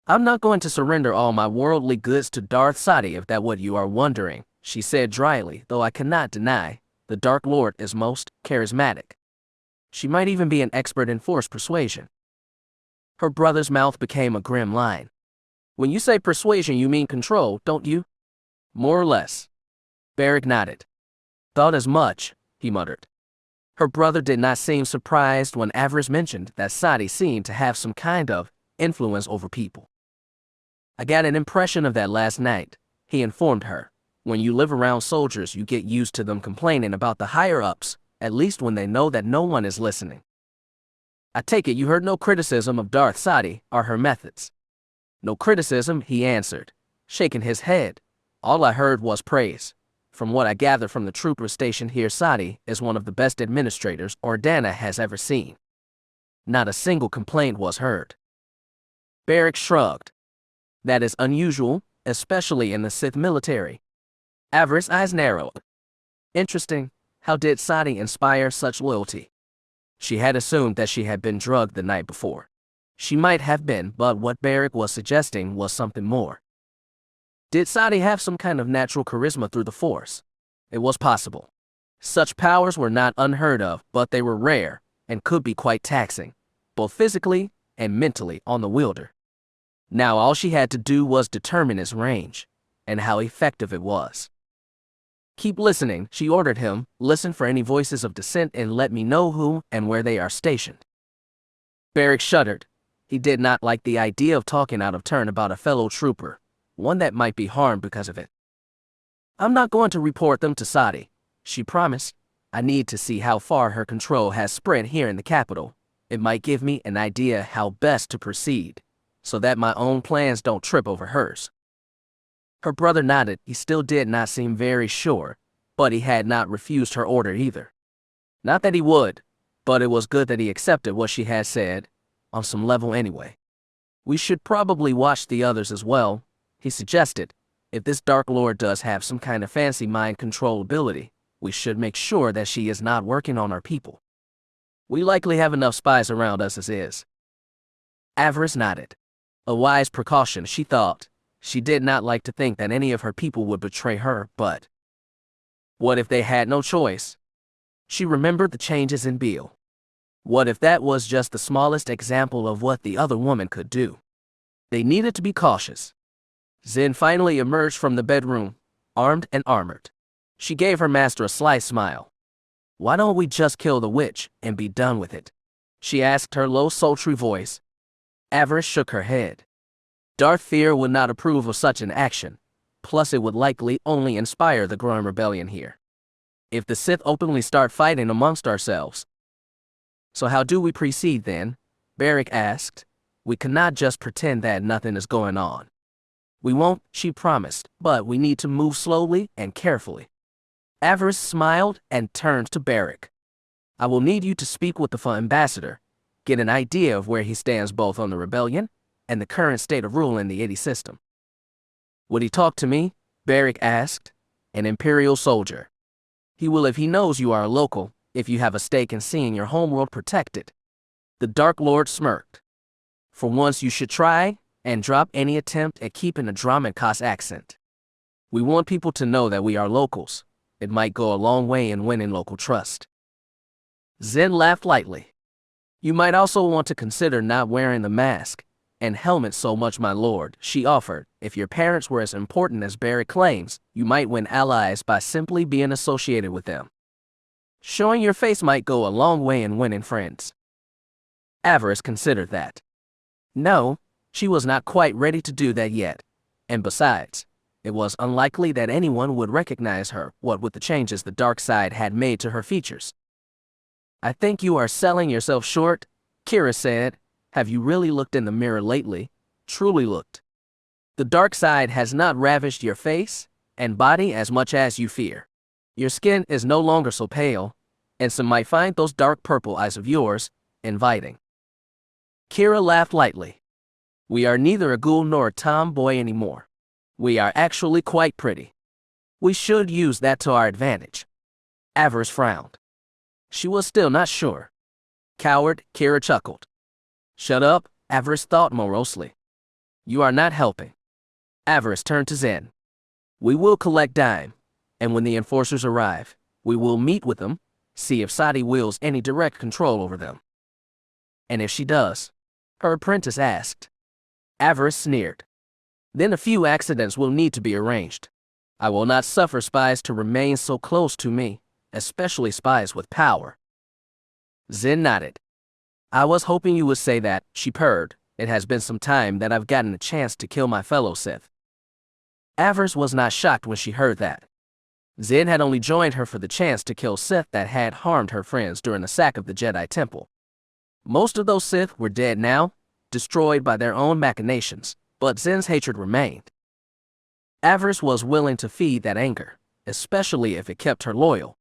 "I'm not going to surrender all my worldly goods to Darth Sadie if that's what you are wondering," she said dryly, though I cannot deny, the Dark Lord is most charismatic. She might even be an expert in force persuasion. Her brother's mouth became a grim line. "When you say persuasion, you mean control, don't you?" "More or less." Beric nodded. "Thought as much," he muttered. Her brother did not seem surprised when Avaryss mentioned that Sadie seemed to have some kind of influence over people. "I got an impression of that last night," he informed her. "When you live around soldiers, you get used to them complaining about the higher-ups, at least when they know that no one is listening. I take it you heard no criticism of Darth Sadie or her methods." "No criticism," he answered, shaking his head. "All I heard was praise. From what I gather from the troopers stationed here, Sadie is one of the best administrators Ordana has ever seen. Not a single complaint was heard." Beric shrugged. "That is unusual, especially in the Sith military." Avaryss' eyes narrowed. "Interesting. How did Sadie inspire such loyalty?" She had assumed that she had been drugged the night before. She might have been, but what Beric was suggesting was something more. Did Sadie have some kind of natural charisma through the Force? It was possible. Such powers were not unheard of, but they were rare and could be quite taxing, both physically and mentally on the wielder. Now all she had to do was determine its range and how effective it was. "Keep listening," she ordered him. "Listen for any voices of dissent and let me know who and where they are stationed." Beric shuddered. He did not like the idea of talking out of turn about a fellow trooper, one that might be harmed because of it. "I'm not going to report them to Sadie," she promised. "I need to see how far her control has spread here in the capital. It might give me an idea how best to proceed, so that my own plans don't trip over hers." Her brother nodded. He still did not seem very sure, but he had not refused her order either. Not that he would, but it was good that he accepted what she had said, on some level anyway. "We should probably watch the others as well," he suggested. "If this Dark Lord does have some kind of fancy mind control ability, we should make sure that she is not working on our people. We likely have enough spies around us as is." Avaryss nodded. A wise precaution, she thought. She did not like to think that any of her people would betray her, but what if they had no choice? She remembered the changes in Beale. What if that was just the smallest example of what the other woman could do? They needed to be cautious. Zen finally emerged from the bedroom, armed and armored. She gave her master a sly smile. "Why don't we just kill the witch and be done with it?" she asked, her low, sultry voice. Avaryss shook her head. Darth Fear would not approve of such an action, plus it would likely only inspire the growing rebellion here. If the Sith openly start fighting amongst ourselves. "So how do we proceed then?" Beric asked. "We cannot just pretend that nothing is going on." "We won't," she promised, "but we need to move slowly and carefully." Avaryss smiled and turned to Beric. "I will need you to speak with the ambassador, get an idea of where he stands both on the rebellion and the current state of rule in the Idi system." "Would he talk to me?" Beric asked. "An Imperial soldier." "He will if he knows you are a local, if you have a stake in seeing your homeworld protected." The Dark Lord smirked. "For once you should try and drop any attempt at keeping a Dromund Kaas accent." We want people to know that we are locals. It might go a long way in winning local trust. Zen laughed lightly. You might also want to consider not wearing the mask and helmet so much, my lord, she offered. If your parents were as important as Barry claims, you might win allies by simply being associated with them. Showing your face might go a long way in winning friends. Avaryss considered that. No, she was not quite ready to do that yet. And besides, it was unlikely that anyone would recognize her, what with the changes the dark side had made to her features. I think you are selling yourself short, Kira said. Have you really looked in the mirror lately? Truly looked. The dark side has not ravished your face and body as much as you fear. Your skin is no longer so pale, and some might find those dark purple eyes of yours inviting. Kira laughed lightly. We are neither a ghoul nor a tomboy anymore. We are actually quite pretty. We should use that to our advantage. Avaryss frowned. She was still not sure. Coward, Kira chuckled. Shut up, Avaryss thought morosely. You are not helping. Avaryss turned to Zen. We will collect dime, and when the enforcers arrive, we will meet with them, see if Sadi wields any direct control over them. And if she does, her apprentice asked. Avaryss sneered. Then a few accidents will need to be arranged. I will not suffer spies to remain so close to me, especially spies with power. Zen nodded. I was hoping you would say that, she purred. It has been some time that I've gotten a chance to kill my fellow Sith. Avaryss was not shocked when she heard that. Zen had only joined her for the chance to kill Sith that had harmed her friends during the sack of the Jedi Temple. Most of those Sith were dead now, destroyed by their own machinations, but Zen's hatred remained. Avaryss was willing to feed that anger, especially if it kept her loyal.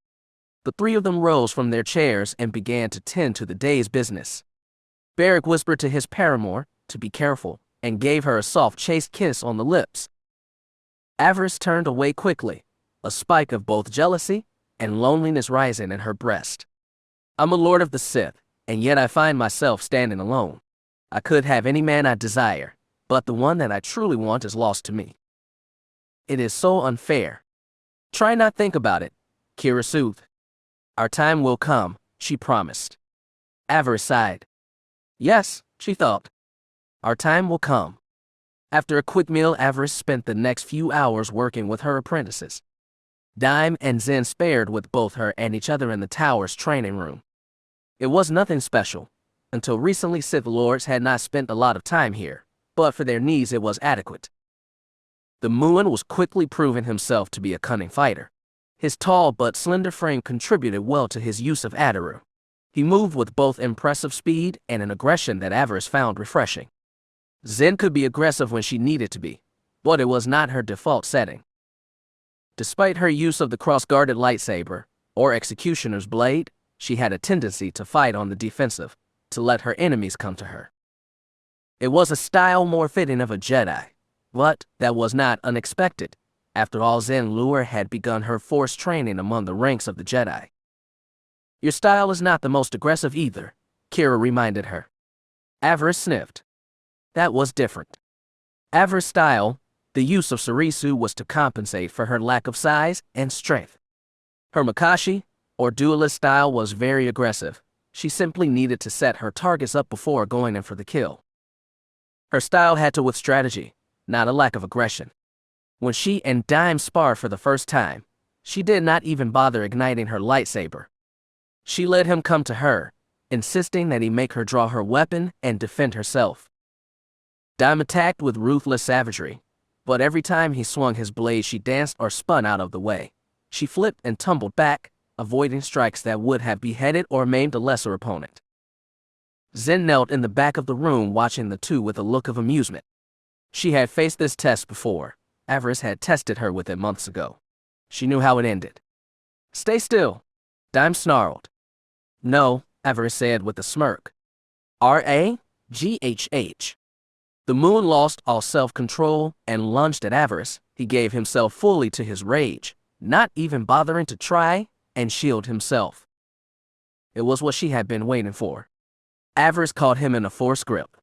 The three of them rose from their chairs and began to tend to the day's business. Beric whispered to his paramour to be careful and gave her a soft, chaste kiss on the lips. Avaryss turned away quickly, a spike of both jealousy and loneliness rising in her breast. I'm a lord of the Sith, and yet I find myself standing alone. I could have any man I desire, but the one that I truly want is lost to me. It is so unfair. Try not think about it, Kira soothed. Our time will come, she promised. Avaryss sighed. Yes, she thought. Our time will come. After a quick meal, Avaryss spent the next few hours working with her apprentices. Dime and Zen spared with both her and each other in the tower's training room. It was nothing special. Until recently, Sith Lords had not spent a lot of time here, but for their needs it was adequate. The Muin was quickly proving himself to be a cunning fighter. His tall but slender frame contributed well to his use of Adaru. He moved with both impressive speed and an aggression that Avaryss found refreshing. Zen could be aggressive when she needed to be, but it was not her default setting. Despite her use of the cross-guarded lightsaber, or executioner's blade, she had a tendency to fight on the defensive, to let her enemies come to her. It was a style more fitting of a Jedi, but that was not unexpected. After all, Zen Lure had begun her forced training among the ranks of the Jedi. Your style is not the most aggressive either, Kira reminded her. Avaryss sniffed. That was different. Avaryss' style, the use of Sarisu, was to compensate for her lack of size and strength. Her Makashi, or duelist style, was very aggressive. She simply needed to set her targets up before going in for the kill. Her style had to with strategy, not a lack of aggression. When she and Dime sparred for the first time, she did not even bother igniting her lightsaber. She let him come to her, insisting that he make her draw her weapon and defend herself. Dime attacked with ruthless savagery, but every time he swung his blade she danced or spun out of the way. She flipped and tumbled back, avoiding strikes that would have beheaded or maimed a lesser opponent. Zen knelt in the back of the room watching the two with a look of amusement. She had faced this test before. Avaryss had tested her with it months ago. She knew how it ended. Stay still, Dime snarled. No, Avaryss said with a smirk. Raghh. The Moon lost all self-control and lunged at Avaryss. He gave himself fully to his rage, not even bothering to try and shield himself. It was what she had been waiting for. Avaryss caught him in a force grip.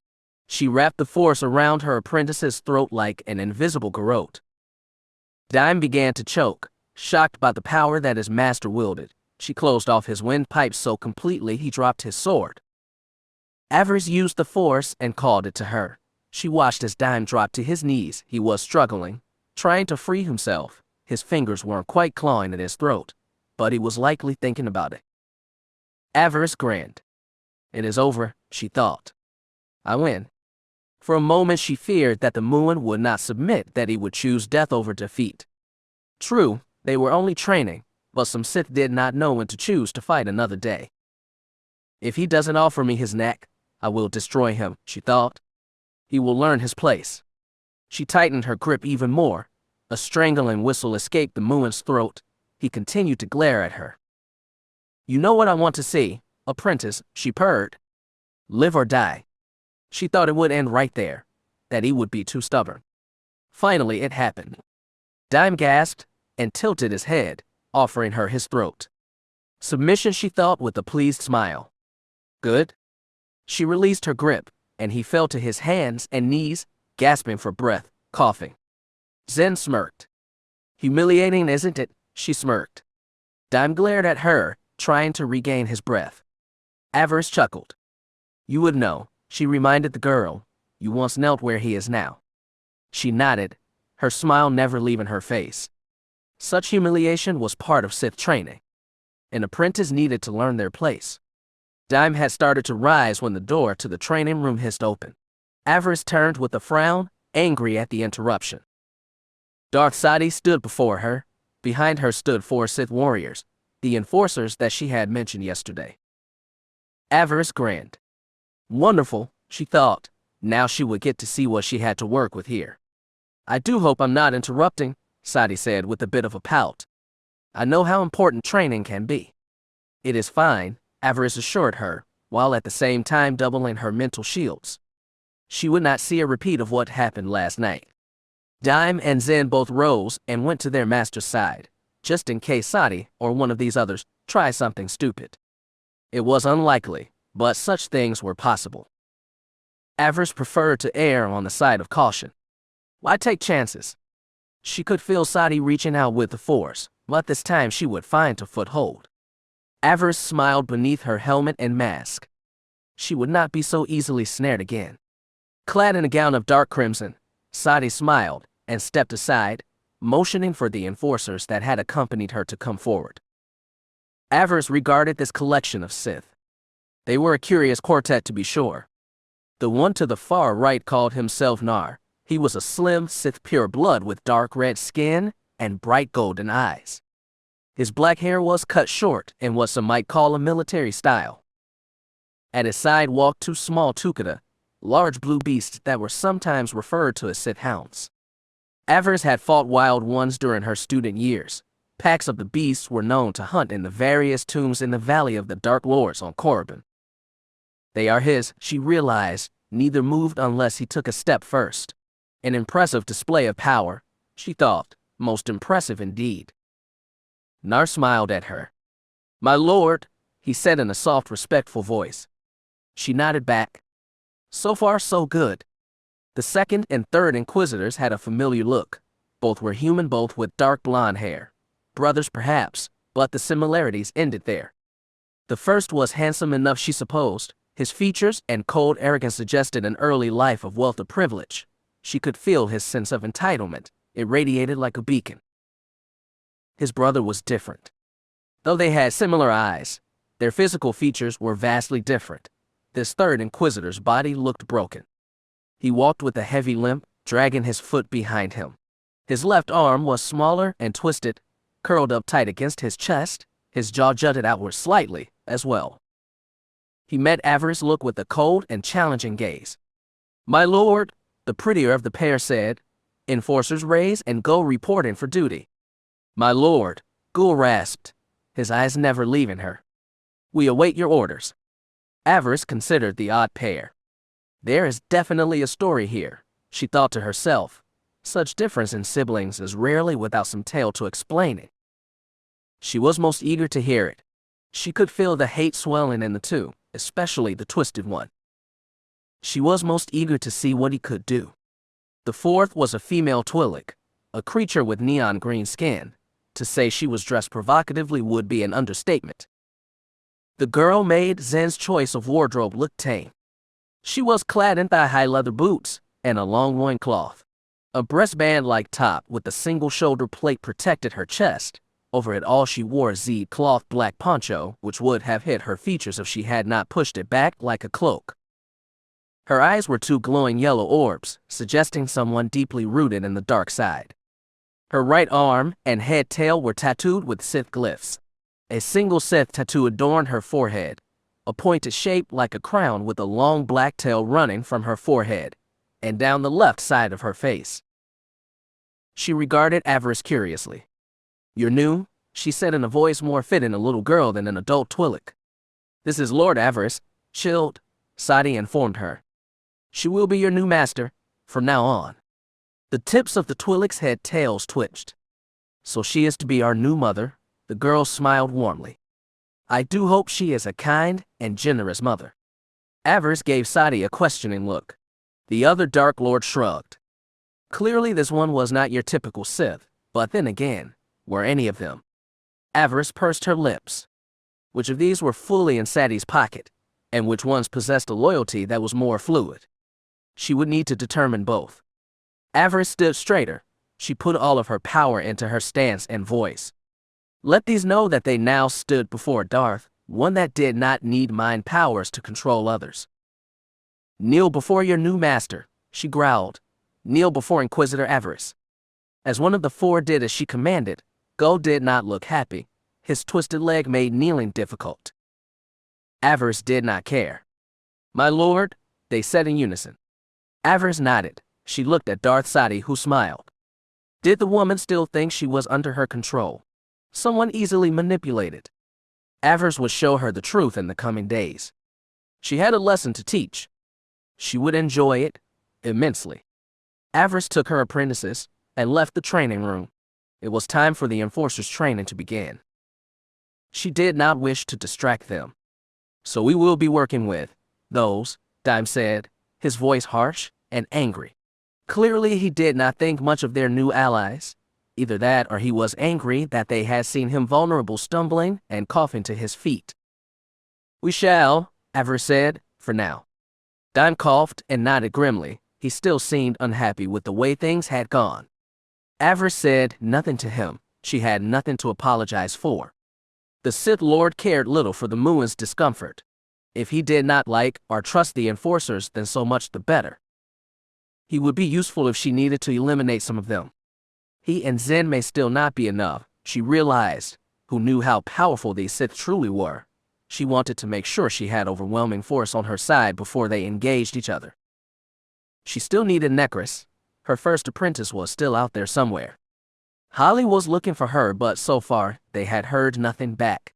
She wrapped the force around her apprentice's throat like an invisible garrote. Dime began to choke, shocked by the power that his master wielded. She closed off his windpipe so completely he dropped his sword. Avaryss used the force and called it to her. She watched as Dime dropped to his knees. He was struggling, trying to free himself. His fingers weren't quite clawing at his throat, but he was likely thinking about it. Avaryss grinned. It is over, she thought. I win. For a moment she feared that the Muin would not submit, that he would choose death over defeat. True, they were only training, but some Sith did not know when to choose to fight another day. If he doesn't offer me his neck, I will destroy him, she thought. He will learn his place. She tightened her grip even more. A strangling whistle escaped the Muin's throat. He continued to glare at her. You know what I want to see, apprentice, she purred. Live or die. She thought it would end right there, that he would be too stubborn. Finally it happened. Dime gasped and tilted his head, offering her his throat. Submission, she thought with a pleased smile. Good. She released her grip, and he fell to his hands and knees, gasping for breath, coughing. Zen smirked. Humiliating, isn't it? She smirked. Dime glared at her, trying to regain his breath. Avaryss chuckled. You would know, she reminded the girl. You once knelt where he is now. She nodded, her smile never leaving her face. Such humiliation was part of Sith training. An apprentice needed to learn their place. Dime had started to rise when the door to the training room hissed open. Avaryss turned with a frown, angry at the interruption. Darth Sadi stood before her. Behind her stood 4 Sith warriors, the enforcers that she had mentioned yesterday. Avaryss grinned. Wonderful, she thought. Now she would get to see what she had to work with here. I do hope I'm not interrupting, Sadi said with a bit of a pout. I know how important training can be. It is fine, Avaryss assured her, while at the same time doubling her mental shields. She would not see a repeat of what happened last night. Dime and Zen both rose and went to their master's side, just in case Sadi or one of these others try something stupid. It was unlikely, but such things were possible. Avaryss preferred to err on the side of caution. Why take chances? She could feel Sadi reaching out with the force, but this time she would find a foothold. Avaryss smiled beneath her helmet and mask. She would not be so easily snared again. Clad in a gown of dark crimson, Sadi smiled and stepped aside, motioning for the enforcers that had accompanied her to come forward. Avaryss regarded this collection of Sith. They were a curious quartet to be sure. The one to the far right called himself Nar. He was a slim Sith pure blood with dark red skin and bright golden eyes. His black hair was cut short in what some might call a military style. At his side walked 2 small Tukada, large blue beasts that were sometimes referred to as Sith hounds. Avaryss had fought wild ones during her student years. Packs of the beasts were known to hunt in the various tombs in the Valley of the Dark Lords on Korriban. They are his, she realized. Neither moved unless he took a step first. An impressive display of power, she thought, most impressive indeed. Nar smiled at her. My lord, he said in a soft, respectful voice. She nodded back. So far, so good. The second and third inquisitors had a familiar look. Both were human, both with dark blonde hair. Brothers perhaps, but the similarities ended there. The first was handsome enough, she supposed. His features and cold arrogance suggested an early life of wealth or privilege. She could feel his sense of entitlement. It radiated like a beacon. His brother was different. Though they had similar eyes, their physical features were vastly different. This third inquisitor's body looked broken. He walked with a heavy limp, dragging his foot behind him. His left arm was smaller and twisted, curled up tight against his chest. His jaw jutted outward slightly, as well. He met Avaryss' look with a cold and challenging gaze. My lord, the prettier of the pair said. Enforcers raise and go reporting for duty. My lord, Ghoul rasped, his eyes never leaving her. We await your orders. Avaryss considered the odd pair. There is definitely a story here, she thought to herself. Such difference in siblings is rarely without some tale to explain it. She was most eager to hear it. She could feel the hate swelling in the two, especially the twisted one. She was most eager to see what he could do. The fourth was a female Twi'lek, a creature with neon green skin. To say she was dressed provocatively would be an understatement. The girl made Zen's choice of wardrobe look tame. She was clad in thigh-high leather boots and a long loincloth. A breastband-like top with a single shoulder plate protected her chest. Over it all she wore a zed cloth black poncho, which would have hid her features if she had not pushed it back like a cloak. Her eyes were two glowing yellow orbs, suggesting someone deeply rooted in the dark side. Her right arm and head-tail were tattooed with Sith glyphs. A single Sith tattoo adorned her forehead, a pointed shape like a crown with a long black tail running from her forehead and down the left side of her face. She regarded Avaryss curiously. "You're new?" she said in a voice more fitting a little girl than an adult Twi'lek. "This is Lord Avaryss," chilled, Sadi informed her. "She will be your new master, from now on." The tips of the Twi'lek's head tails twitched. "So she is to be our new mother," the girl smiled warmly. "I do hope she is a kind and generous mother." Avaryss gave Sadi a questioning look. The other Dark Lord shrugged. Clearly this one was not your typical Sith, but then again, were any of them? Avaryss pursed her lips. Which of these were fully in Sadi's pocket, and which ones possessed a loyalty that was more fluid? She would need to determine both. Avaryss stood straighter. She put all of her power into her stance and voice. Let these know that they now stood before Darth, one that did not need mind powers to control others. "Kneel before your new master," she growled. "Kneel before Inquisitor Avaryss." As one of the four did as she commanded, Go did not look happy. His twisted leg made kneeling difficult. Avaryss did not care. "My lord," they said in unison. Avaryss nodded. She looked at Darth Sadi, who smiled. Did the woman still think she was under her control? Someone easily manipulated. Avaryss would show her the truth in the coming days. She had a lesson to teach. She would enjoy it immensely. Avaryss took her apprentices and left the training room. It was time for the Enforcer's training to begin. She did not wish to distract them. "So we will be working with those," Dime said, his voice harsh and angry. Clearly he did not think much of their new allies. Either that or he was angry that they had seen him vulnerable, stumbling and coughing to his feet. "We shall," Avaryss said, "for now." Dime coughed and nodded grimly. He still seemed unhappy with the way things had gone. Avaryss said nothing to him. She had nothing to apologize for. The Sith Lord cared little for the Muin's discomfort. If he did not like or trust the Enforcers, then so much the better. He would be useful if she needed to eliminate some of them. He and Zen may still not be enough, she realized, who knew how powerful these Sith truly were. She wanted to make sure she had overwhelming force on her side before they engaged each other. She still needed Necris. Her first apprentice was still out there somewhere. Holly was looking for her, but so far, they had heard nothing back.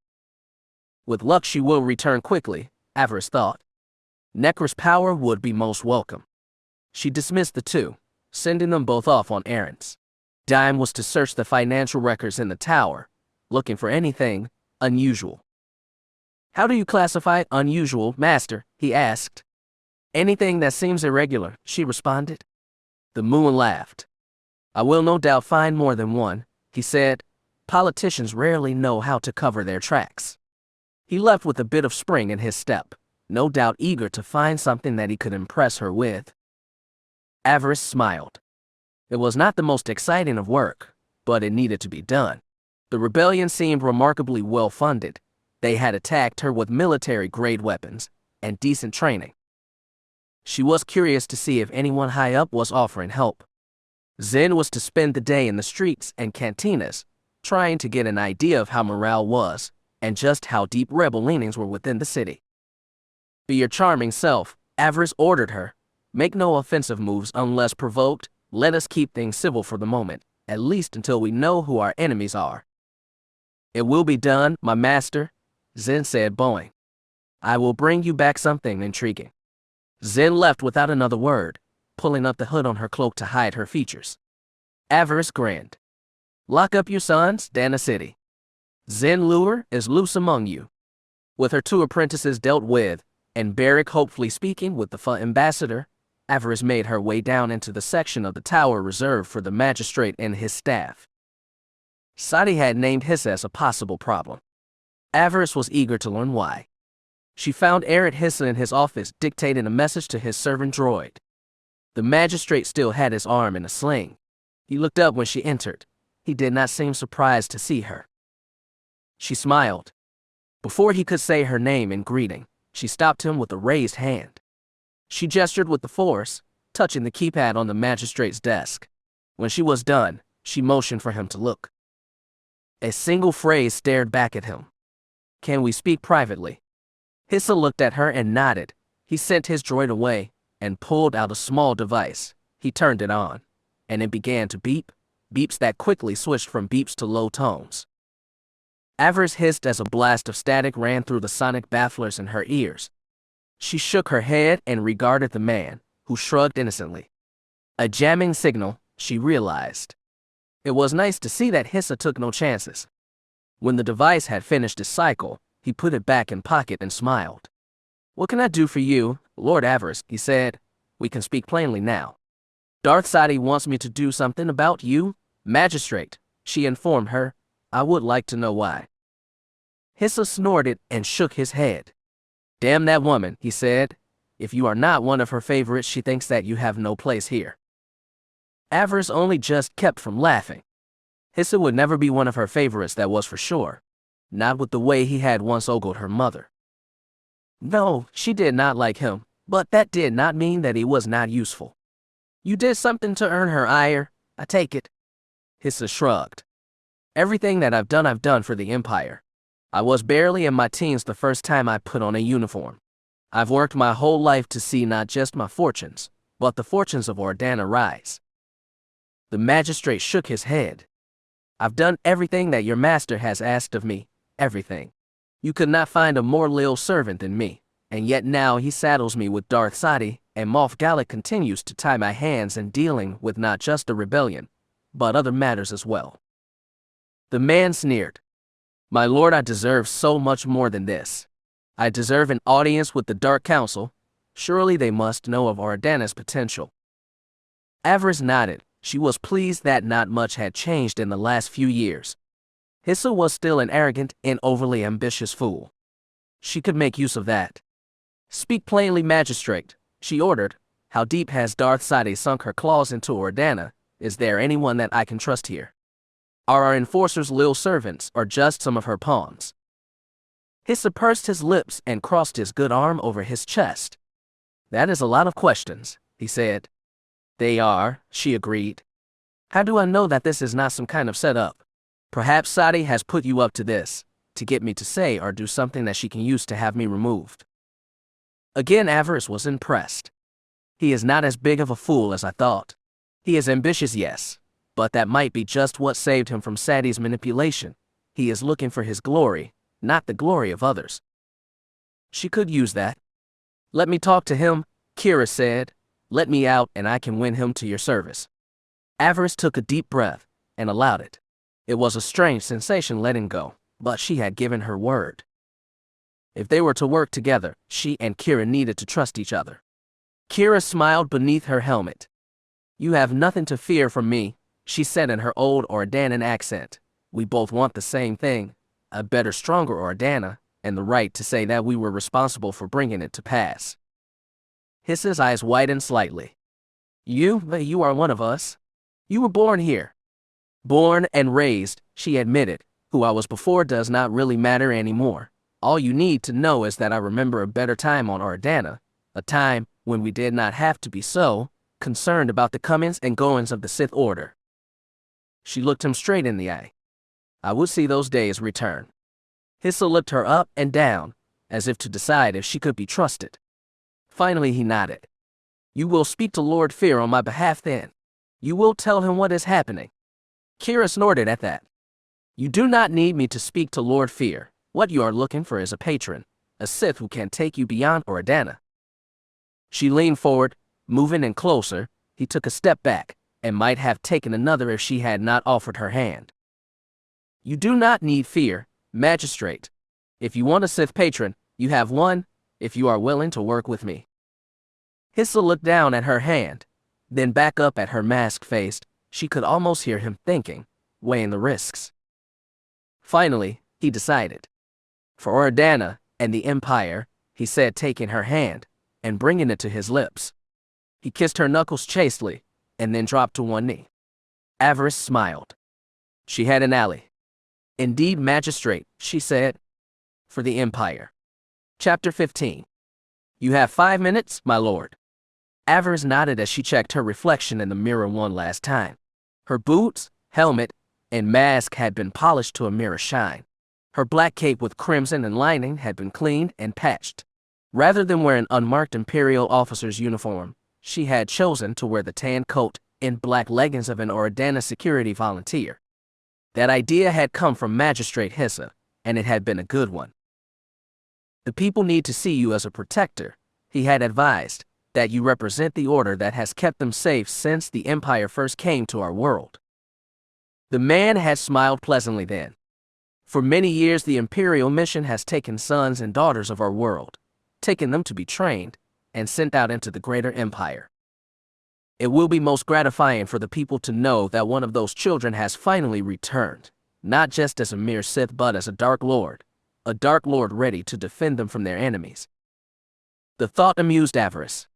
With luck she will return quickly, Avaryss thought. Necris' power would be most welcome. She dismissed the two, sending them both off on errands. Dime was to search the financial records in the tower, looking for anything unusual. "How do you classify unusual, Master?" he asked. "Anything that seems irregular," she responded. The Muin laughed. "I will no doubt find more than one," he said. "Politicians rarely know how to cover their tracks." He left with a bit of spring in his step, no doubt eager to find something that he could impress her with. Avaryss smiled. It was not the most exciting of work, but it needed to be done. The rebellion seemed remarkably well funded. They had attacked her with military-grade weapons and decent training. She was curious to see if anyone high up was offering help. Zen was to spend the day in the streets and cantinas, trying to get an idea of how morale was and just how deep rebel leanings were within the city. "Be your charming self," Avaryss ordered her. "Make no offensive moves unless provoked. Let us keep things civil for the moment, at least until we know who our enemies are." "It will be done, my master," Zen said, bowing. "I will bring you back something intriguing." Zen left without another word, pulling up the hood on her cloak to hide her features. Avaryss grinned. "Lock up your sons, Dana City. Zen Lure is loose among you." With her two apprentices dealt with, and Barrick hopefully speaking with the Fa ambassador, Avaryss made her way down into the section of the tower reserved for the magistrate and his staff. Sadi had named Hissa as a possible problem. Avaryss was eager to learn why. She found Arid Hissa in his office dictating a message to his servant droid. The magistrate still had his arm in a sling. He looked up when she entered. He did not seem surprised to see her. She smiled. Before he could say her name in greeting, she stopped him with a raised hand. She gestured with the force, touching the keypad on the magistrate's desk. When she was done, she motioned for him to look. A single phrase stared back at him. "Can we speak privately?" Hissa looked at her and nodded. He sent his droid away and pulled out a small device. He turned it on, and it began to beep, beeps that quickly switched from beeps to low tones. Avaryss hissed as a blast of static ran through the sonic bafflers in her ears. She shook her head and regarded the man, who shrugged innocently. A jamming signal, she realized. It was nice to see that Hissa took no chances. When the device had finished its cycle, he put it back in pocket and smiled. "What can I do for you, Lord Avaryss?" he said. "We can speak plainly now." "Darth Sadi wants me to do something about you, Magistrate," she informed her. "I would like to know why." Hissa snorted and shook his head. "Damn that woman," he said. "If you are not one of her favorites, she thinks that you have no place here." Avaryss only just kept from laughing. Hissa would never be one of her favorites, that was for sure. Not with the way he had once ogled her mother. No, she did not like him, but that did not mean that he was not useful. "You did something to earn her ire, I take it." Hissa shrugged. "Everything that I've done for the Empire. I was barely in my teens the first time I put on a uniform. I've worked my whole life to see not just my fortunes, but the fortunes of Ordana rise." The magistrate shook his head. "I've done everything that your master has asked of me, everything. You could not find a more loyal servant than me, and yet now he saddles me with Darth Sadi, and Moff Gallic continues to tie my hands in dealing with not just the rebellion, but other matters as well." The man sneered. "My lord, I deserve so much more than this. I deserve an audience with the Dark Council. Surely they must know of Ordana's potential." Avaryss nodded. She was pleased that not much had changed in the last few years. Hissa was still an arrogant and overly ambitious fool. She could make use of that. "Speak plainly, Magistrate," she ordered. "How deep has Darth Sadi sunk her claws into Ordana? Is there anyone that I can trust here? Are our enforcers loyal servants or just some of her pawns?" Hissa pursed his lips and crossed his good arm over his chest. "That is a lot of questions," he said. "They are," she agreed. "How do I know that this is not some kind of setup? Perhaps Sadi has put you up to this, to get me to say or do something that she can use to have me removed." Again, Avaryss was impressed. "He is not as big of a fool as I thought. He is ambitious, yes, but that might be just what saved him from Sadi's manipulation. He is looking for his glory, not the glory of others." She could use that. "Let me talk to him," Kira said. "Let me out and I can win him to your service." Avaryss took a deep breath and allowed it. It was a strange sensation letting go, but she had given her word. If they were to work together, she and Kira needed to trust each other. Kira smiled beneath her helmet. "You have nothing to fear from me," she said in her old Ordanan accent. "We both want the same thing, a better, stronger Ordana, and the right to say that we were responsible for bringing it to pass." Hissa's eyes widened slightly. You are one of us. You were born here." "Born and raised," she admitted. "Who I was before does not really matter anymore. All you need to know is that I remember a better time on Ordana, a time when we did not have to be so concerned about the comings and goings of the Sith Order." She looked him straight in the eye. "I would see those days return." Hissa looked her up and down, as if to decide if she could be trusted. Finally he nodded. "You will speak to Lord Fear on my behalf then? You will tell him what is happening?" Kira snorted at that. "You do not need me to speak to Lord Fear. What you are looking for is a patron, a Sith who can take you beyond Ordana." She leaned forward, moving in closer. He took a step back, and might have taken another if she had not offered her hand. "You do not need fear, Magistrate. If you want a Sith patron, you have one, if you are willing to work with me." Hissa looked down at her hand, then back up at her masked face. She could almost hear him thinking, weighing the risks. Finally, he decided. For Ordana and the Empire, he said, taking her hand and bringing it to his lips. He kissed her knuckles chastely and then dropped to one knee. Avaryss smiled. She had an ally. Indeed, magistrate, she said. For the Empire. Chapter 15. You have 5 minutes, my lord. Avaryss nodded as she checked her reflection in the mirror one last time. Her boots, helmet, and mask had been polished to a mirror shine. Her black cape with crimson and lining had been cleaned and patched. Rather than wear an unmarked Imperial officer's uniform, she had chosen to wear the tan coat and black leggings of an Ordana security volunteer. That idea had come from Magistrate Hissa, and it had been a good one. The people need to see you as a protector, he had advised, that you represent the order that has kept them safe since the Empire first came to our world. The man had smiled pleasantly then. For many years the Imperial mission has taken sons and daughters of our world, taken them to be trained, and sent out into the greater Empire. It will be most gratifying for the people to know that one of those children has finally returned, not just as a mere Sith but as a Dark Lord ready to defend them from their enemies. The thought amused Avaryss.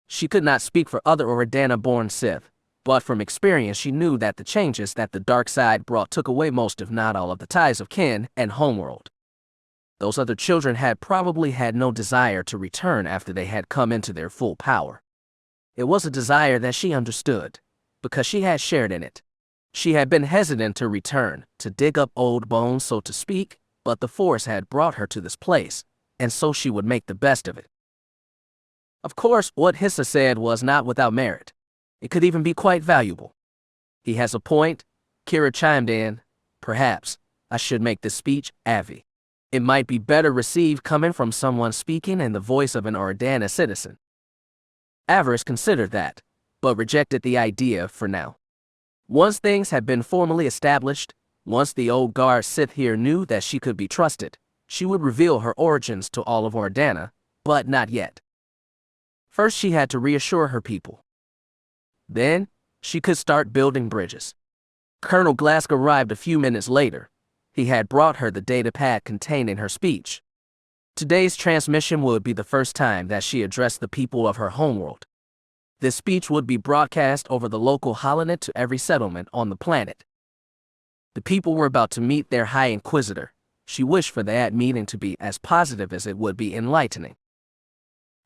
She could not speak for other Ordana-born Sith, but from experience she knew that the changes that the dark side brought took away most if not all of the ties of kin and homeworld. Those other children had probably had no desire to return after they had come into their full power. It was a desire that she understood, because she had shared in it. She had been hesitant to return, to dig up old bones so to speak, but the Force had brought her to this place, and so she would make the best of it. Of course, what Hissa said was not without merit. It could even be quite valuable. He has a point, Kira chimed in. Perhaps I should make this speech, Avi. It might be better received coming from someone speaking in the voice of an Ordana citizen. Avaryss considered that, but rejected the idea for now. Once things had been formally established, once the old guard Sith here knew that she could be trusted, she would reveal her origins to all of Ordana, but not yet. First she had to reassure her people. Then, she could start building bridges. Colonel Glask arrived a few minutes later. He had brought her the data pad containing her speech. Today's transmission would be the first time that she addressed the people of her homeworld. This speech would be broadcast over the local holonet to every settlement on the planet. The people were about to meet their High Inquisitor. She wished for that meeting to be as positive as it would be enlightening.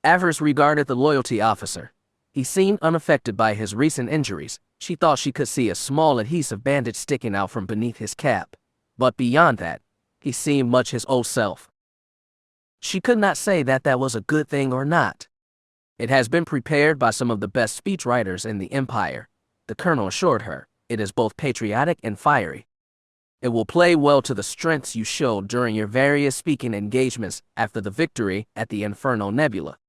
Avaryss regarded the loyalty officer. He seemed unaffected by his recent injuries. She thought she could see a small adhesive bandage sticking out from beneath his cap. But beyond that, he seemed much his old self. She could not say that that was a good thing or not. It has been prepared by some of the best speechwriters in the Empire, the colonel assured her. It is both patriotic and fiery. It will play well to the strengths you showed during your various speaking engagements after the victory at the Inferno Nebula.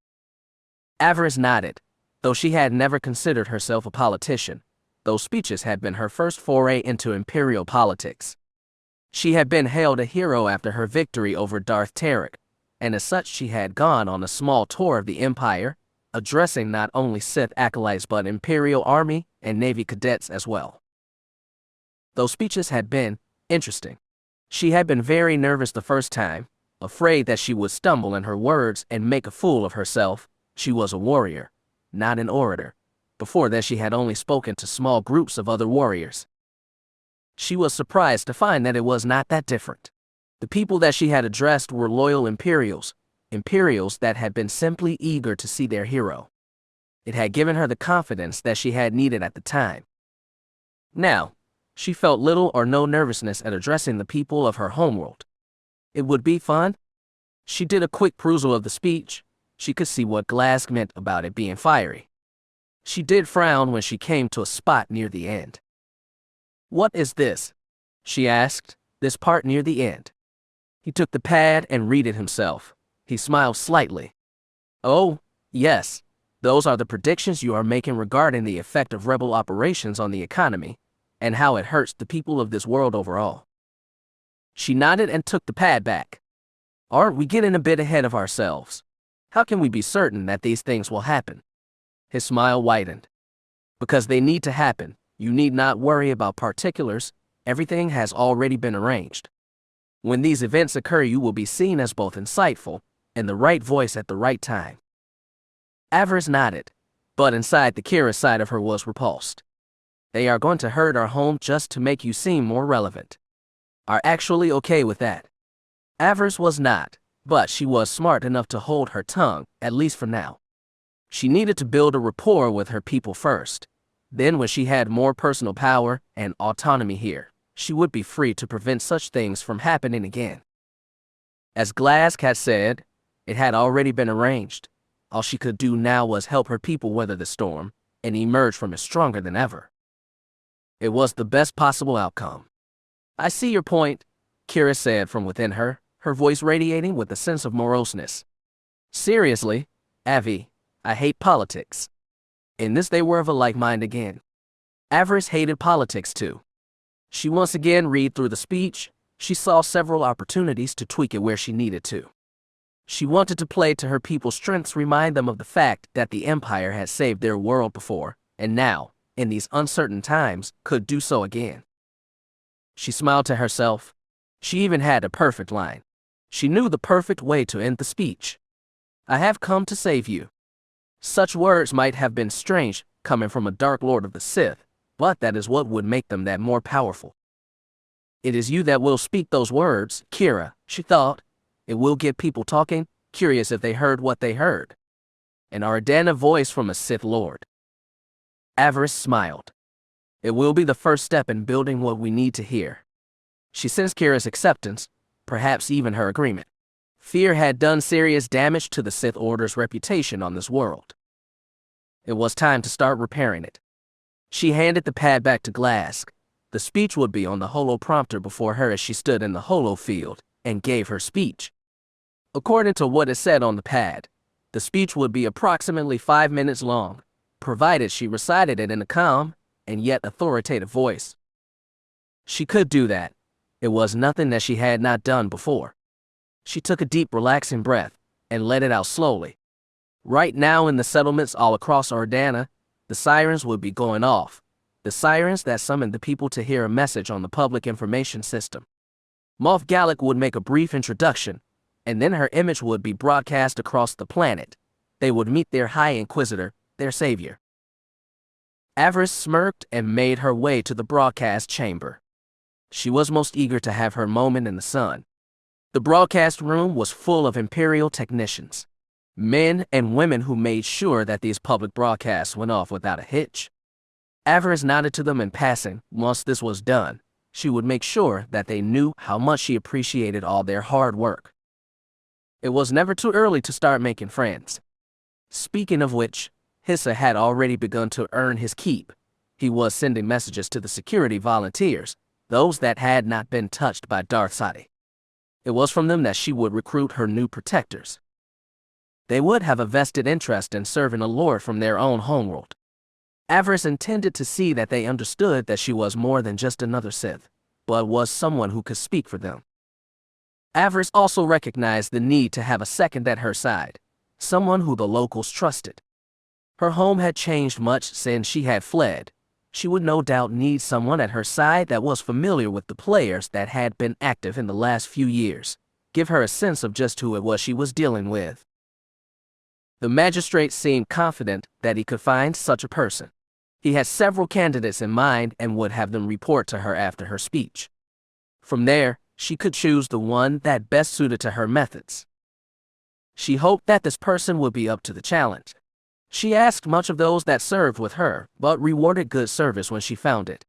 Avaryss nodded. Though she had never considered herself a politician, those speeches had been her first foray into Imperial politics. She had been hailed a hero after her victory over Darth Tarek, and as such she had gone on a small tour of the Empire, addressing not only Sith acolytes but Imperial Army and Navy cadets as well. Those speeches had been interesting. She had been very nervous the first time, afraid that she would stumble in her words and make a fool of herself. She was a warrior, not an orator. Before that she had only spoken to small groups of other warriors. She was surprised to find that it was not that different. The people that she had addressed were loyal Imperials that had been simply eager to see their hero. It had given her the confidence that she had needed at the time. Now, she felt little or no nervousness at addressing the people of her homeworld. It would be fun. She did a quick perusal of the speech. She could see what Glask meant about it being fiery. She did frown when she came to a spot near the end. "What is this?" she asked, "this part near the end." He took the pad and read it himself. He smiled slightly. "Oh, yes, those are the predictions you are making regarding the effect of rebel operations on the economy, and how it hurts the people of this world overall." She nodded and took the pad back. "Aren't we getting a bit ahead of ourselves? How can we be certain that these things will happen?" His smile widened. Because they need to happen, you need not worry about particulars, everything has already been arranged. When these events occur, you will be seen as both insightful and the right voice at the right time. Avaryss nodded, but inside the Kira side of her was repulsed. They are going to hurt our home just to make you seem more relevant. Are actually okay with that. Avaryss was not, but she was smart enough to hold her tongue, at least for now. She needed to build a rapport with her people first. Then when she had more personal power and autonomy here, she would be free to prevent such things from happening again. As Glask had said, it had already been arranged. All she could do now was help her people weather the storm and emerge from it stronger than ever. It was the best possible outcome. I see your point, Kira said from within her, her voice radiating with a sense of moroseness. Seriously, Avi, I hate politics. In this they were of a like mind again. Avaryss hated politics too. She once again read through the speech. She saw several opportunities to tweak it where she needed to. She wanted to play to her people's strengths, remind them of the fact that the Empire had saved their world before, and now, in these uncertain times, could do so again. She smiled to herself. She even had a perfect line. She knew the perfect way to end the speech. I have come to save you. Such words might have been strange, coming from a Dark Lord of the Sith, but that is what would make them that more powerful. It is you that will speak those words, Kira, she thought. It will get people talking, curious if they heard what they heard. An Ardana voice from a Sith Lord. Avaryss smiled. It will be the first step in building what we need to hear. She sensed Kira's acceptance, perhaps even her agreement. Fear had done serious damage to the Sith Order's reputation on this world. It was time to start repairing it. She handed the pad back to Glask. The speech would be on the holoprompter before her as she stood in the holo field and gave her speech. According to what is said on the pad, the speech would be approximately 5 minutes long, provided she recited it in a calm and yet authoritative voice. She could do that. It was nothing that she had not done before. She took a deep, relaxing breath and let it out slowly. Right now in the settlements all across Ardana, the sirens would be going off. The sirens that summoned the people to hear a message on the public information system. Moff Gallic would make a brief introduction, and then her image would be broadcast across the planet. They would meet their High Inquisitor, their savior. Avaryss smirked and made her way to the broadcast chamber. She was most eager to have her moment in the sun. The broadcast room was full of Imperial technicians, men and women who made sure that these public broadcasts went off without a hitch. Avaryss nodded to them in passing. Once this was done, she would make sure that they knew how much she appreciated all their hard work. It was never too early to start making friends. Speaking of which, Hissa had already begun to earn his keep. He was sending messages to the security volunteers, those that had not been touched by Darth Sadi. It was from them that she would recruit her new protectors. They would have a vested interest in serving a lord from their own homeworld. Avaryss intended to see that they understood that she was more than just another Sith, but was someone who could speak for them. Avaryss also recognized the need to have a second at her side, someone who the locals trusted. Her home had changed much since she had fled. She would no doubt need someone at her side that was familiar with the players that had been active in the last few years, give her a sense of just who it was she was dealing with. The magistrate seemed confident that he could find such a person. He had several candidates in mind and would have them report to her after her speech. From there, she could choose the one that best suited to her methods. She hoped that this person would be up to the challenge. She asked much of those that served with her, but rewarded good service when she found it.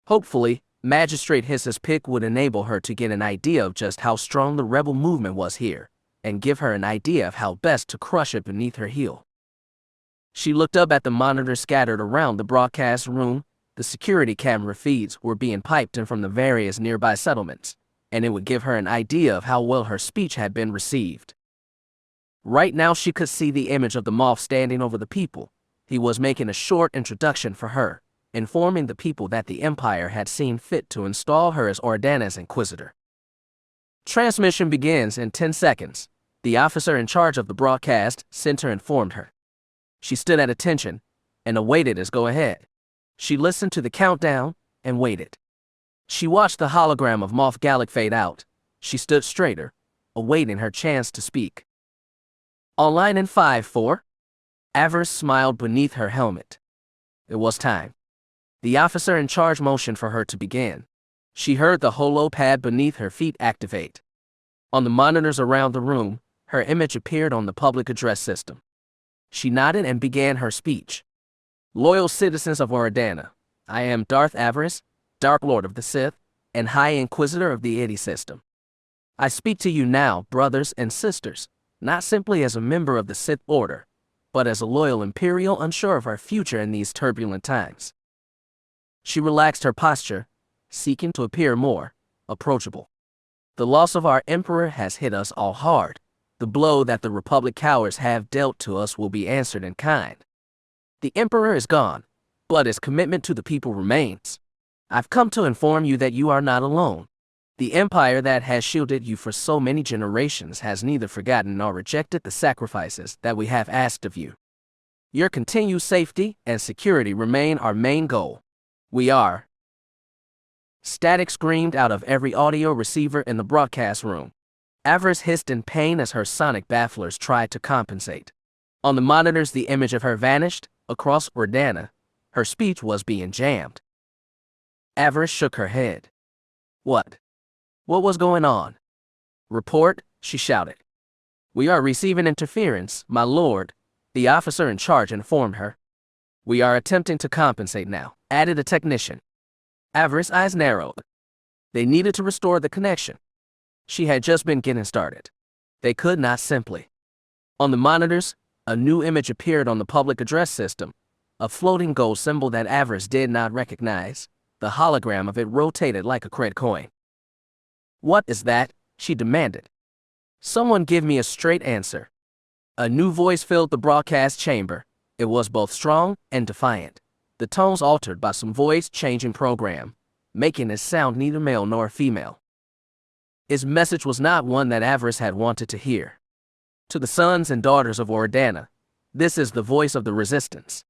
Hopefully, Magistrate Hissa's pick would enable her to get an idea of just how strong the rebel movement was here, and give her an idea of how best to crush it beneath her heel. She looked up at the monitors scattered around the broadcast room. The security camera feeds were being piped in from the various nearby settlements, and it would give her an idea of how well her speech had been received. Right now she could see the image of the Moff standing over the people. He was making a short introduction for her, informing the people that the Empire had seen fit to install her as Ardana's Inquisitor. Transmission begins in 10 seconds. The officer in charge of the broadcast center informed her. She stood at attention and awaited his go-ahead. She listened to the countdown and waited. She watched the hologram of Moff Gallic fade out. She stood straighter, awaiting her chance to speak. Online in 5-4. Avaryss smiled beneath her helmet. It was time. The officer in charge motioned for her to begin. She heard the holopad beneath her feet activate. On the monitors around the room, her image appeared on the public address system. She nodded and began her speech. Loyal citizens of Oridana, I am Darth Avaryss, Dark Lord of the Sith, and High Inquisitor of the ID system. I speak to you now, brothers and sisters, not simply as a member of the Sith Order, but as a loyal Imperial unsure of our future in these turbulent times. She relaxed her posture, seeking to appear more approachable. The loss of our Emperor has hit us all hard. The blow that the Republic cowards have dealt to us will be answered in kind. The Emperor is gone, but his commitment to the people remains. I've come to inform you that you are not alone. The Empire that has shielded you for so many generations has neither forgotten nor rejected the sacrifices that we have asked of you. Your continued safety and security remain our main goal. We are. Static screamed out of every audio receiver in the broadcast room. Avaryss hissed in pain as her sonic bafflers tried to compensate. On the monitors, the image of her vanished. Across Oridana, her speech was being jammed. Avaryss shook her head. What? What was going on? Report, she shouted. We are receiving interference, my lord, the officer in charge informed her. We are attempting to compensate now, added a technician. Avaryss' eyes narrowed. They needed to restore the connection. She had just been getting started. They could not simply. On the monitors, a new image appeared on the public address system, a floating gold symbol that Avaryss did not recognize. The hologram of it rotated like a cred coin. What is that? She demanded. Someone give me a straight answer. A new voice filled the broadcast chamber. It was both strong and defiant. The tones altered by some voice-changing program, making it sound neither male nor female. His message was not one that Avaryss had wanted to hear. To the sons and daughters of Oridana, this is the voice of the resistance.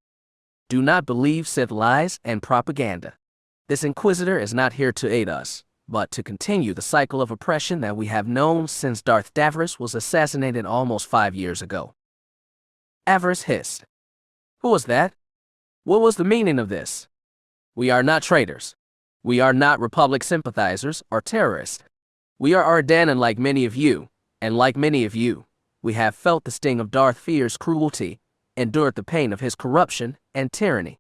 Do not believe Sith lies and propaganda. This Inquisitor is not here to aid us, but to continue the cycle of oppression that we have known since Darth Avaryss was assassinated almost 5 years ago. Avaryss hissed. Who was that? What was the meaning of this? We are not traitors. We are not Republic sympathizers or terrorists. We are Oridanan like many of you, and like many of you, we have felt the sting of Darth Fear's cruelty, endured the pain of his corruption and tyranny.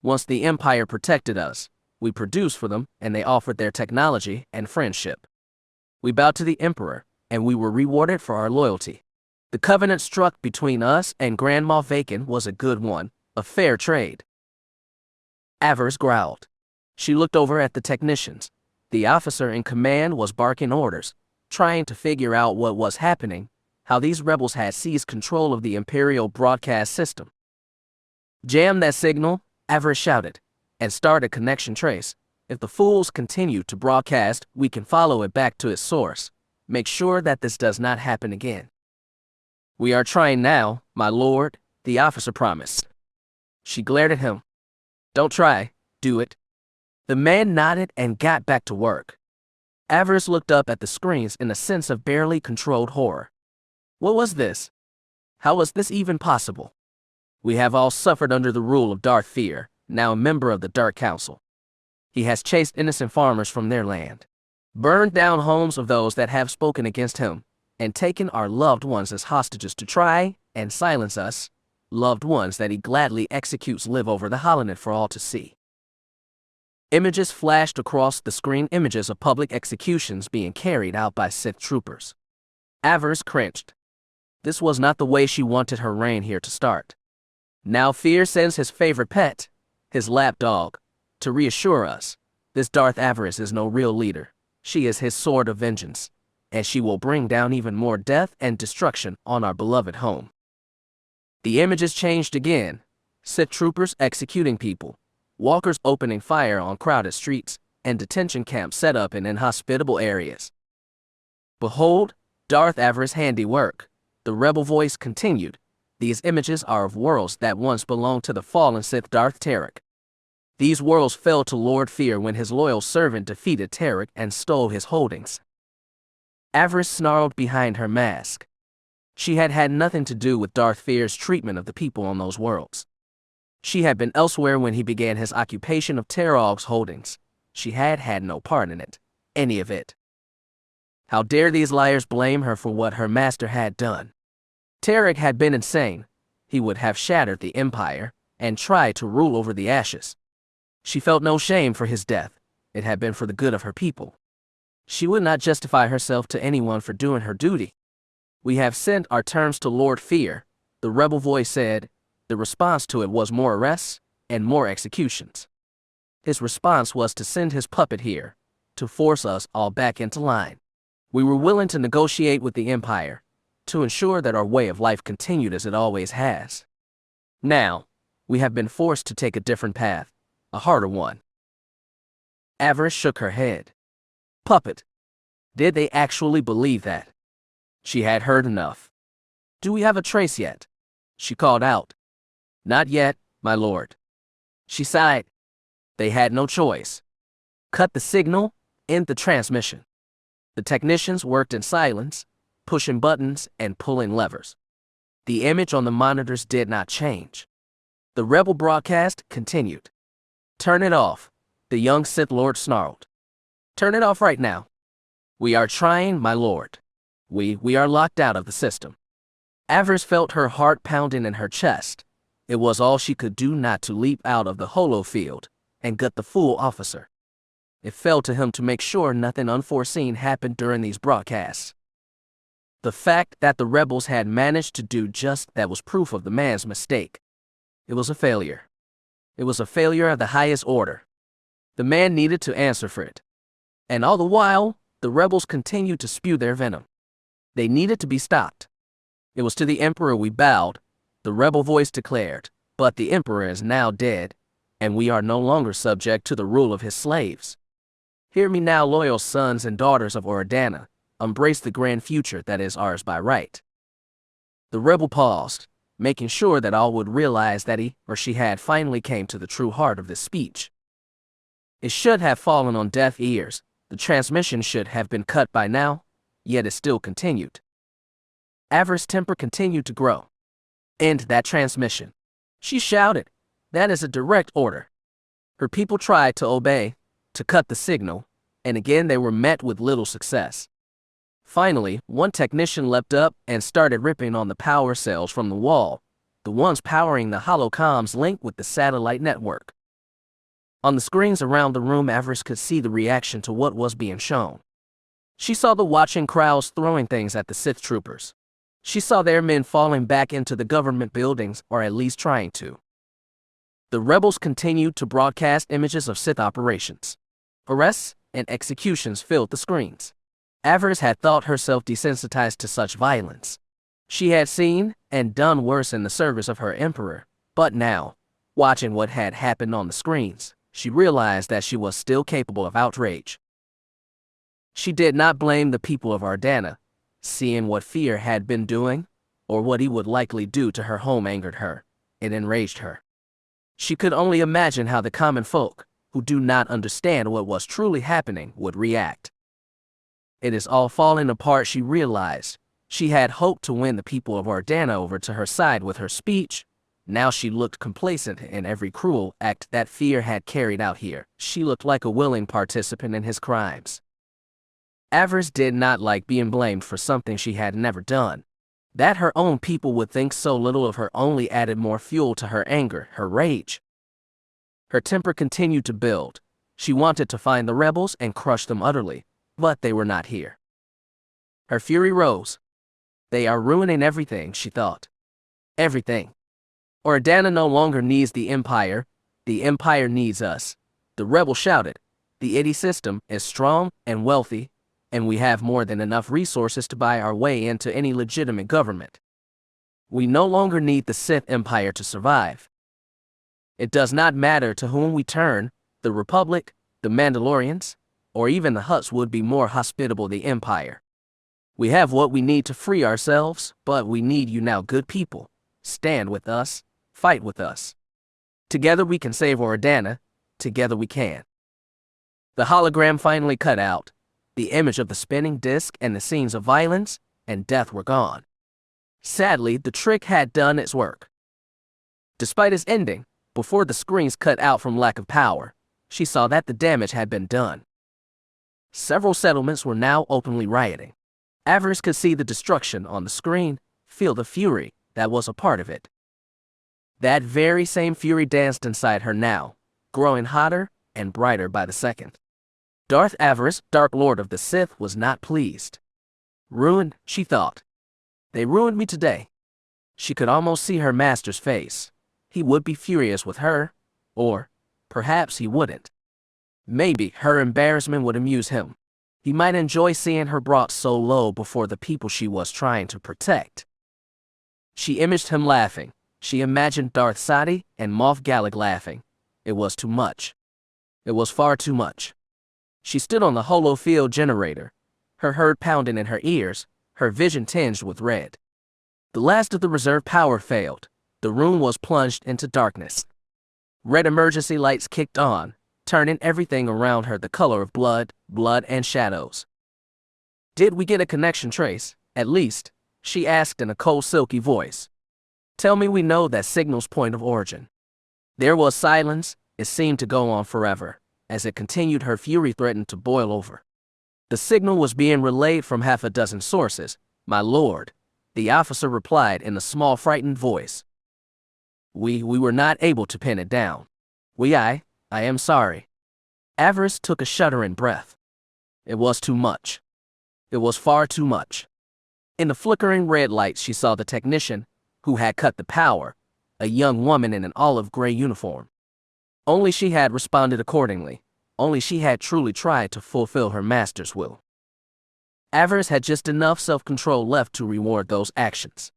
Once the Empire protected us, we produced for them and they offered their technology and friendship. We bowed to the Emperor, and we were rewarded for our loyalty. The covenant struck between us and Grand Moff Vacan was a good one, a fair trade. Avaryss growled. She looked over at the technicians. The officer in command was barking orders, trying to figure out what was happening, how these rebels had seized control of the Imperial broadcast system. Jam that signal, Avaryss shouted, and start a connection trace. If the fools continue to broadcast, we can follow it back to its source. Make sure that this does not happen again. We are trying now, my lord, the officer promised. She glared at him. Don't try, do it. The man nodded and got back to work. Avaryss looked up at the screens in a sense of barely controlled horror. What was this? How was this even possible? We have all suffered under the rule of Darth Fear, now a member of the Dark Council. He has chased innocent farmers from their land, burned down homes of those that have spoken against him, and taken our loved ones as hostages to try and silence us. Loved ones that he gladly executes live over the holonet for all to see. Images flashed across the screen, images of public executions being carried out by Sith troopers. Avaryss cringed. This was not the way she wanted her reign here to start. Now Fear sends his favorite pet, his lapdog, to reassure us. This Darth Avaryss is no real leader. She is his sword of vengeance, and she will bring down even more death and destruction on our beloved home. The images changed again. Sith troopers executing people, walkers opening fire on crowded streets, and detention camps set up in inhospitable areas. Behold, Darth Avaryss' handiwork, the rebel voice continued. These images are of worlds that once belonged to the fallen Sith Darth Tarek. These worlds fell to Lord Fear when his loyal servant defeated Tarek and stole his holdings. Avaryss snarled behind her mask. She had had nothing to do with Darth Fear's treatment of the people on those worlds. She had been elsewhere when he began his occupation of Tarog's holdings. She had had no part in it, any of it. How dare these liars blame her for what her master had done? Tarek had been insane. He would have shattered the Empire and tried to rule over the ashes. She felt no shame for his death. It had been for the good of her people. She would not justify herself to anyone for doing her duty. "We have sent our terms to Lord Fear," the rebel voice said. The response to it was more arrests and more executions. His response was to send his puppet here, to force us all back into line. We were willing to negotiate with the Empire, to ensure that our way of life continued as it always has. Now, we have been forced to take a different path, a harder one. Avaryss shook her head. Puppet. Did they actually believe that? She had heard enough. "Do we have a trace yet?" she called out. "Not yet, my lord." She sighed. They had no choice. Cut the signal, end the transmission. The technicians worked in silence, pushing buttons and pulling levers. The image on the monitors did not change. The rebel broadcast continued. "Turn it off," the young Sith Lord snarled. "Turn it off right now." "We are trying, my lord. We are locked out of the system." Avaryss felt her heart pounding in her chest. It was all she could do not to leap out of the holofield and gut the fool officer. It fell to him to make sure nothing unforeseen happened during these broadcasts. The fact that the rebels had managed to do just that was proof of the man's mistake. It was a failure. It was a failure of the highest order. The man needed to answer for it. And all the while, the rebels continued to spew their venom. They needed to be stopped. "It was to the Emperor we bowed," the rebel voice declared, "but the Emperor is now dead, and we are no longer subject to the rule of his slaves. Hear me now, loyal sons and daughters of Oradana, embrace the grand future that is ours by right." The rebel paused, making sure that all would realize that he or she had finally came to the true heart of this speech. It should have fallen on deaf ears. The transmission should have been cut by now, yet it still continued. Avaryss' temper continued to grow. "End that transmission," she shouted. "That is a direct order." Her people tried to obey, to cut the signal, and again they were met with little success. Finally, one technician leapt up and started ripping on the power cells from the wall, the ones powering the holocomms link with the satellite network. On the screens around the room, Avaryss could see the reaction to what was being shown. She saw the watching crowds throwing things at the Sith troopers. She saw their men falling back into the government buildings, or at least trying to. The rebels continued to broadcast images of Sith operations. Arrests and executions filled the screens. Avaryss had thought herself desensitized to such violence. She had seen and done worse in the service of her emperor, but now, watching what had happened on the screens, she realized that she was still capable of outrage. She did not blame the people of Ardana. Seeing what Fear had been doing, or what he would likely do to her home, angered her. It enraged her. She could only imagine how the common folk, who do not understand what was truly happening, would react. It is all falling apart, she realized. She had hoped to win the people of Ardana over to her side with her speech. Now she looked complacent in every cruel act that Fear had carried out here. She looked like a willing participant in his crimes. Avaryss did not like being blamed for something she had never done. That her own people would think so little of her only added more fuel to her anger, her rage. Her temper continued to build. She wanted to find the rebels and crush them utterly, but they were not here. Her fury rose. "They are ruining everything," she thought. "Everything. Ardana no longer needs the Empire needs us," the rebel shouted. "The ID system is strong and wealthy, and we have more than enough resources to buy our way into any legitimate government. We no longer need the Sith Empire to survive. It does not matter to whom we turn, the Republic, the Mandalorians, or even the Hutts would be more hospitable than the Empire. We have what we need to free ourselves, but we need you now, good people. Stand with us, fight with us. Together we can save Oradana, together we can. The hologram finally cut out. The image of the spinning disc and the scenes of violence and death were gone. Sadly, the trick had done its work. Despite its ending, before the screens cut out from lack of power, she saw that the damage had been done. Several settlements were now openly rioting. Avaryss could see the destruction on the screen, feel the fury that was a part of it. That very same fury danced inside her now, growing hotter and brighter by the second. Darth Avaryss, Dark Lord of the Sith, was not pleased. Ruined, she thought. They ruined me today. She could almost see her master's face. He would be furious with her, or perhaps he wouldn't. Maybe her embarrassment would amuse him. He might enjoy seeing her brought so low before the people she was trying to protect. She imaged him laughing. She imagined Darth Sadi and Moff Gallic laughing. It was too much. It was far too much. She stood on the holofield generator, her herd pounding in her ears, her vision tinged with red. The last of the reserve power failed. The room was plunged into darkness. Red emergency lights kicked on, turning everything around her the color of blood and shadows. Did we get a connection trace, at least? She asked in a cold, silky voice. Tell me we know that signal's point of origin. There was silence. It seemed to go on forever. As it continued, her fury threatened to boil over. The signal was being relayed from half a dozen sources, my lord, the officer replied in a small, frightened voice. We were not able to pin it down. I am sorry. Avaryss took a shuddering breath. It was too much. It was far too much. In the flickering red light, she saw the technician who had cut the power, a young woman in an olive gray uniform. Only she had responded accordingly. Only she had truly tried to fulfill her master's will. Avaryss had just enough self-control left to reward those actions.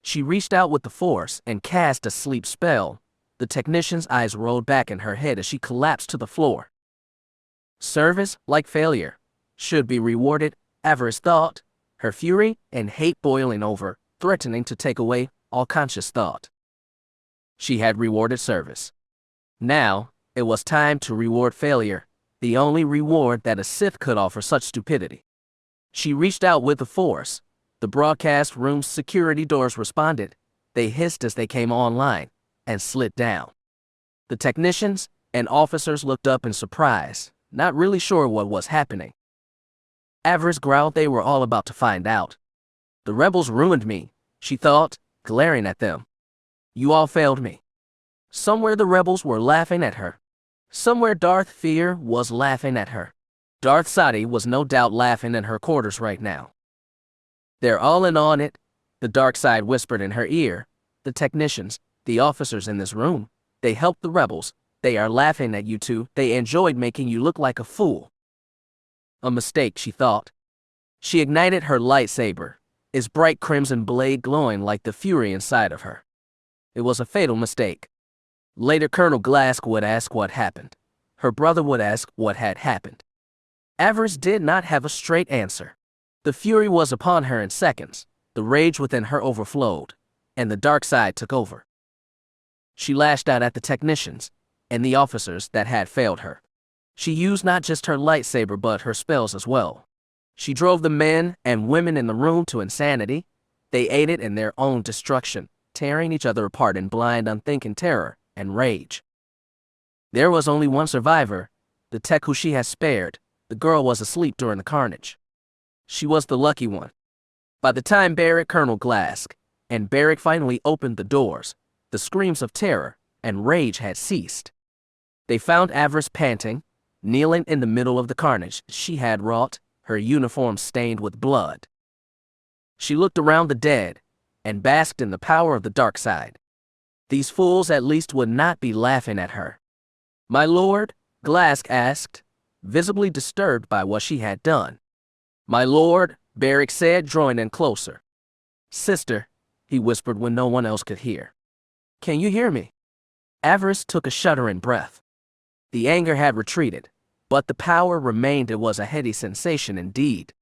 She reached out with the force and cast a sleep spell. The technician's eyes rolled back in her head as she collapsed to the floor. Service, like failure, should be rewarded, Avaryss thought, her fury and hate boiling over, threatening to take away all conscious thought. She had rewarded service. Now, it was time to reward failure, the only reward that a Sith could offer such stupidity. She reached out with the force. The broadcast room's security doors responded. They hissed as they came online and slid down. The technicians and officers looked up in surprise, not really sure what was happening. Avaryss growled they were all about to find out. The rebels ruined me, she thought, glaring at them. You all failed me. Somewhere the rebels were laughing at her. Somewhere Darth Fear was laughing at her. Darth Sadi was no doubt laughing in her quarters right now. They're all in on it, the dark side whispered in her ear. The technicians, the officers in this room, they helped the rebels. They are laughing at you too. They enjoyed making you look like a fool. A mistake, she thought. She ignited her lightsaber, its bright crimson blade glowing like the fury inside of her. It was a fatal mistake. Later, Colonel Glask would ask what happened. Her brother would ask what had happened. Avaryss did not have a straight answer. The fury was upon her in seconds. The rage within her overflowed, and the dark side took over. She lashed out at the technicians and the officers that had failed her. She used not just her lightsaber but her spells as well. She drove the men and women in the room to insanity. They aided in their own destruction, tearing each other apart in blind, unthinking terror and rage. There was only one survivor, the tech who she had spared. The girl was asleep during the carnage. She was the lucky one. By the time Colonel Glask and Barrick finally opened the doors, the screams of terror and rage had ceased. They found Avaryss panting, kneeling in the middle of the carnage she had wrought, her uniform stained with blood. She looked around the dead and basked in the power of the dark side. These fools at least would not be laughing at her. My lord, Glask asked, visibly disturbed by what she had done. My lord, Barrick said, drawing in closer. Sister, he whispered when no one else could hear. Can you hear me? Avaryss took a shuddering breath. The anger had retreated, but the power remained. It was a heady sensation indeed.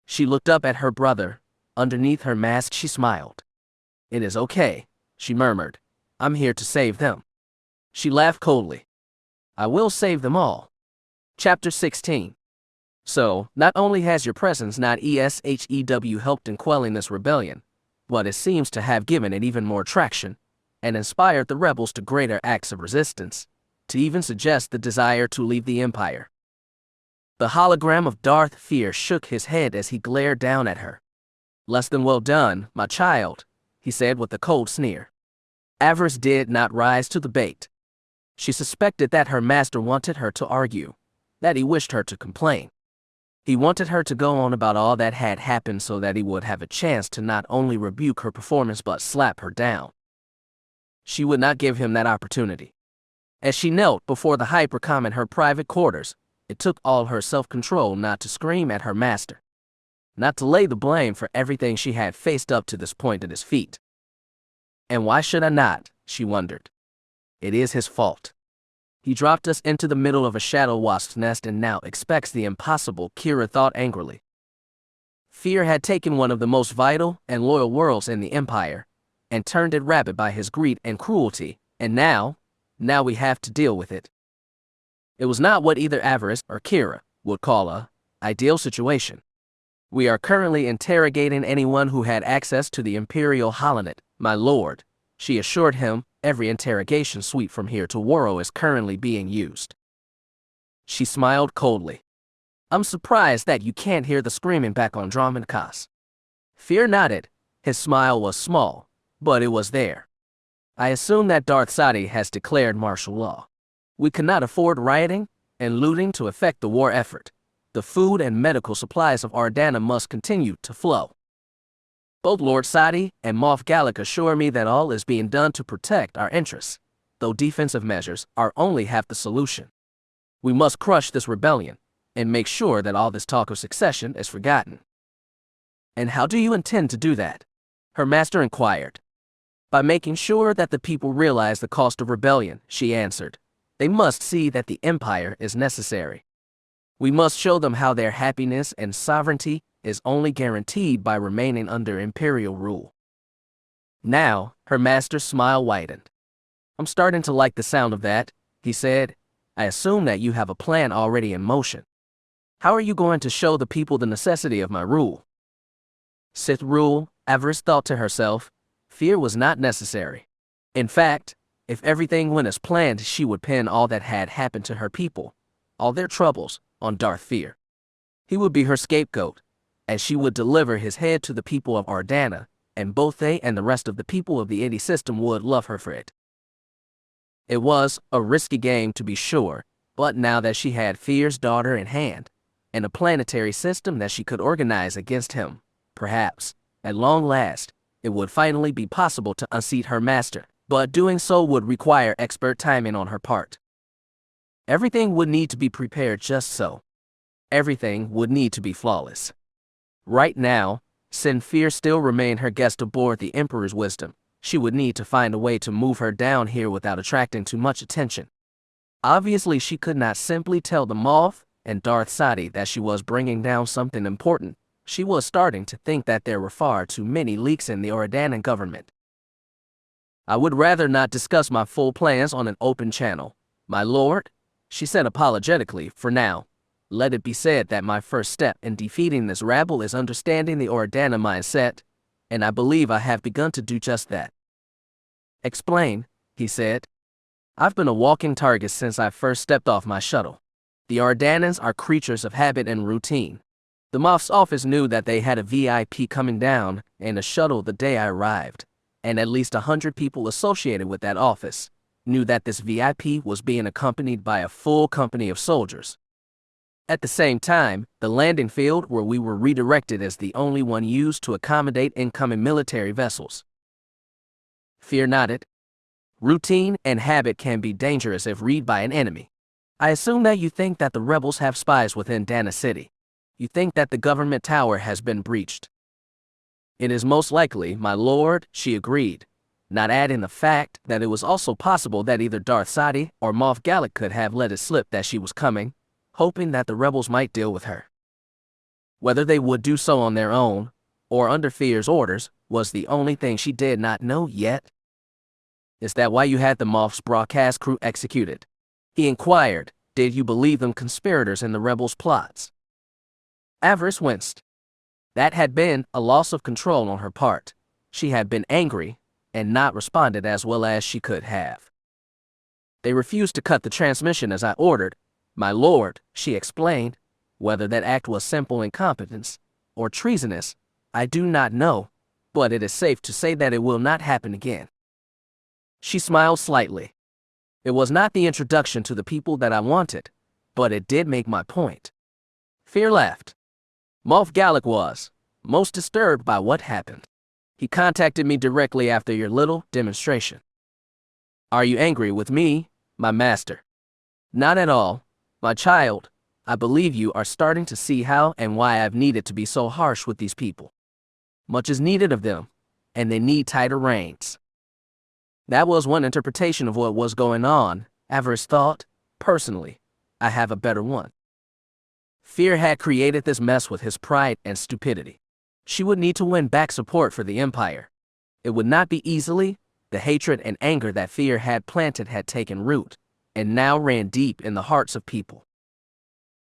She looked up at her brother. Underneath her mask she smiled. It is okay, she murmured. I'm here to save them. She laughed coldly. I will save them all. Chapter 16. So, not only has your presence not helped in quelling this rebellion, but it seems to have given it even more traction, and inspired the rebels to greater acts of resistance, to even suggest the desire to leave the Empire. The hologram of Darth Fear shook his head as he glared down at her. Less than well done, my child, he said with a cold sneer. Avaryss did not rise to the bait. She suspected that her master wanted her to argue, that he wished her to complain. He wanted her to go on about all that had happened so that he would have a chance to not only rebuke her performance but slap her down. She would not give him that opportunity. As she knelt before the hypercom in her private quarters, it took all her self-control not to scream at her master, not to lay the blame for everything she had faced up to this point at his feet. And why should I not, she wondered. It is his fault. He dropped us into the middle of a shadow wasp's nest and now expects the impossible, Kira thought angrily. Fear had taken one of the most vital and loyal worlds in the Empire, and turned it rabid by his greed and cruelty, and now we have to deal with it. It was not what either Avaryss or Kira would call a ideal situation. We are currently interrogating anyone who had access to the Imperial holonet, my lord, she assured him. Every interrogation suite from here to Waro is currently being used. She smiled coldly. I'm surprised that you can't hear the screaming back on Dromund Kaas. Fear nodded. His smile was small, but it was there. I assume that Darth Sadi has declared martial law. We cannot afford rioting and looting to affect the war effort. The food and medical supplies of Ardana must continue to flow. Both Lord Sadi and Moff Gallic assure me that all is being done to protect our interests, though defensive measures are only half the solution. We must crush this rebellion and make sure that all this talk of succession is forgotten. And how do you intend to do that? Her master inquired. By making sure that the people realize the cost of rebellion, she answered. They must see that the Empire is necessary. We must show them how their happiness and sovereignty is only guaranteed by remaining under Imperial rule. Now, her master's smile widened. I'm starting to like the sound of that, he said. I assume that you have a plan already in motion. How are you going to show the people the necessity of my rule? Sith rule, Avaryss thought to herself. Fear was not necessary. In fact, if everything went as planned, she would pin all that had happened to her people, all their troubles, on Darth Fear. He would be her scapegoat, and she would deliver his head to the people of Ardana, and both they and the rest of the people of the Indy system would love her for it. It was a risky game to be sure, but now that she had Fear's daughter in hand, and a planetary system that she could organize against him, perhaps, at long last, it would finally be possible to unseat her master, but doing so would require expert timing on her part. Everything would need to be prepared just so. Everything would need to be flawless. Right now, since Fear still remained her guest aboard the Emperor's Wisdom, she would need to find a way to move her down here without attracting too much attention. Obviously, she could not simply tell the Moff and Darth Sadi that she was bringing down something important. She was starting to think that there were far too many leaks in the Ardana government. I would rather not discuss my full plans on an open channel, my lord, she said apologetically. For now, let it be said that my first step in defeating this rabble is understanding the Ardana mindset, and I believe I have begun to do just that. Explain, he said. I've been a walking target since I first stepped off my shuttle. The Ardanans are creatures of habit and routine. The Moff's office knew that they had a VIP coming down in a shuttle the day I arrived, and at least 100 people associated with that office knew that this VIP was being accompanied by a full company of soldiers. At the same time, the landing field where we were redirected is the only one used to accommodate incoming military vessels. Fear nodded. Routine and habit can be dangerous if read by an enemy. I assume that you think that the rebels have spies within Dana City. You think that the government tower has been breached. It is most likely, my lord, she agreed, not adding the fact that it was also possible that either Darth Sadi or Moff Gallic could have let it slip that she was coming, hoping that the rebels might deal with her. Whether they would do so on their own, or under Fear's orders, was the only thing she did not know yet. Is that why you had the Moff's broadcast crew executed? He inquired. Did you believe them conspirators in the rebels' plots? Avaryss winced. That had been a loss of control on her part. She had been angry and not responded as well as she could have. They refused to cut the transmission as I ordered. My lord, she explained. Whether that act was simple incompetence or treasonous, I do not know, but it is safe to say that it will not happen again. She smiled slightly. It was not the introduction to the people that I wanted, but it did make my point. Fear laughed. Moff Gallic was most disturbed by what happened. He contacted me directly after your little demonstration. Are you angry with me, my master? Not at all, my child. I believe you are starting to see how and why I've needed to be so harsh with these people. Much is needed of them, and they need tighter reins. That was one interpretation of what was going on, Avaryss thought. Personally, I have a better one. Fear had created this mess with his pride and stupidity. She would need to win back support for the Empire. It would not be easily. The hatred and anger that Fear had planted had taken root, and now ran deep in the hearts of people.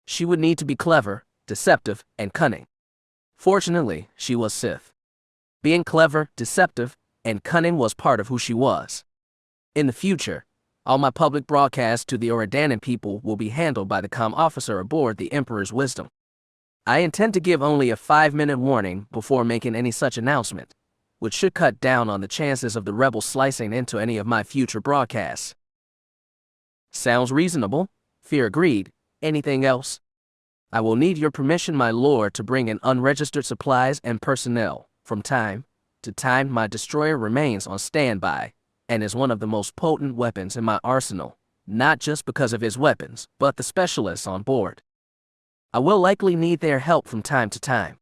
She would need to be clever, deceptive, and cunning. Fortunately, she was Sith. Being clever, deceptive, and cunning was part of who she was. In the future, all my public broadcasts to the Oridanan people will be handled by the comm officer aboard the Emperor's wisdom. I intend to give only a 5-minute warning before making any such announcement, which should cut down on the chances of the rebels slicing into any of my future broadcasts. Sounds reasonable, Fear agreed. Anything else? I will need your permission, my lord, to bring in unregistered supplies and personnel. From time to time, my destroyer remains on standby and is one of the most potent weapons in my arsenal, not just because of his weapons, but the specialists on board. I will likely need their help from time to time.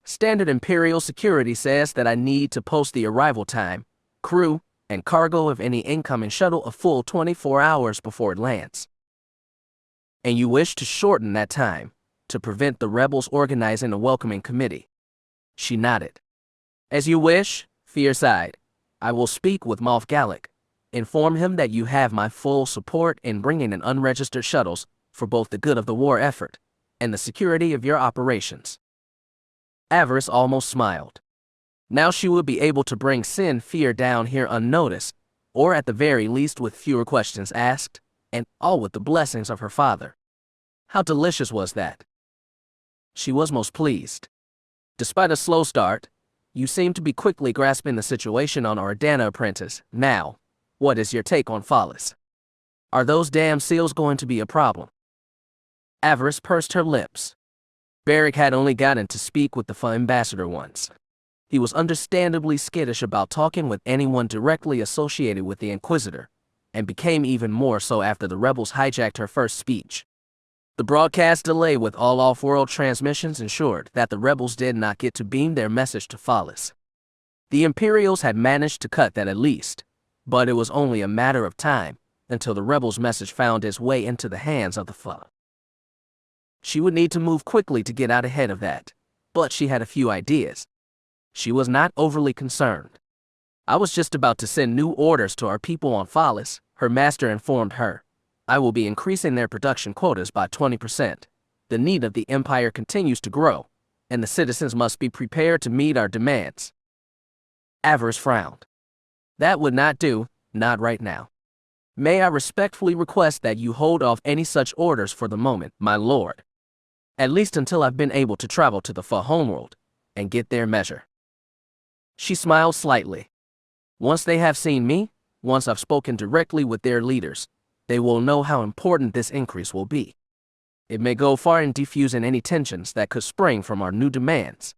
Standard Imperial security says that I need to post the arrival time, crew, and cargo of any incoming shuttle a full 24 hours before it lands. And you wish to shorten that time to prevent the rebels organizing a welcoming committee. She nodded. As you wish, Fear sighed. I will speak with Moff Gallic. Inform him that you have my full support in bringing in unregistered shuttles for both the good of the war effort and the security of your operations. Avaryss almost smiled. Now she would be able to bring Fear down here unnoticed, or at the very least with fewer questions asked, and all with the blessings of her father. How delicious was that? She was most pleased. Despite a slow start, you seem to be quickly grasping the situation on Ordana, apprentice. Now, what is your take on Fallis? Are those damn seals going to be a problem? Avaryss pursed her lips. Beric had only gotten to speak with the ambassador once. He was understandably skittish about talking with anyone directly associated with the Inquisitor, and became even more so after the rebels hijacked her first speech. The broadcast delay with all off-world transmissions ensured that the rebels did not get to beam their message to Fallis. The Imperials had managed to cut that at least, but it was only a matter of time until the rebels' message found its way into the hands of the Fa. She would need to move quickly to get out ahead of that, but she had a few ideas. She was not overly concerned. I was just about to send new orders to our people on Fallis, her master informed her. I will be increasing their production quotas by 20%. The need of the Empire continues to grow, and the citizens must be prepared to meet our demands. Avaryss frowned. That would not do, not right now. May I respectfully request that you hold off any such orders for the moment, my lord. At least until I've been able to travel to the Fa homeworld and get their measure. She smiled slightly. Once they have seen me, once I've spoken directly with their leaders, they will know how important this increase will be. It may go far in diffusing any tensions that could spring from our new demands.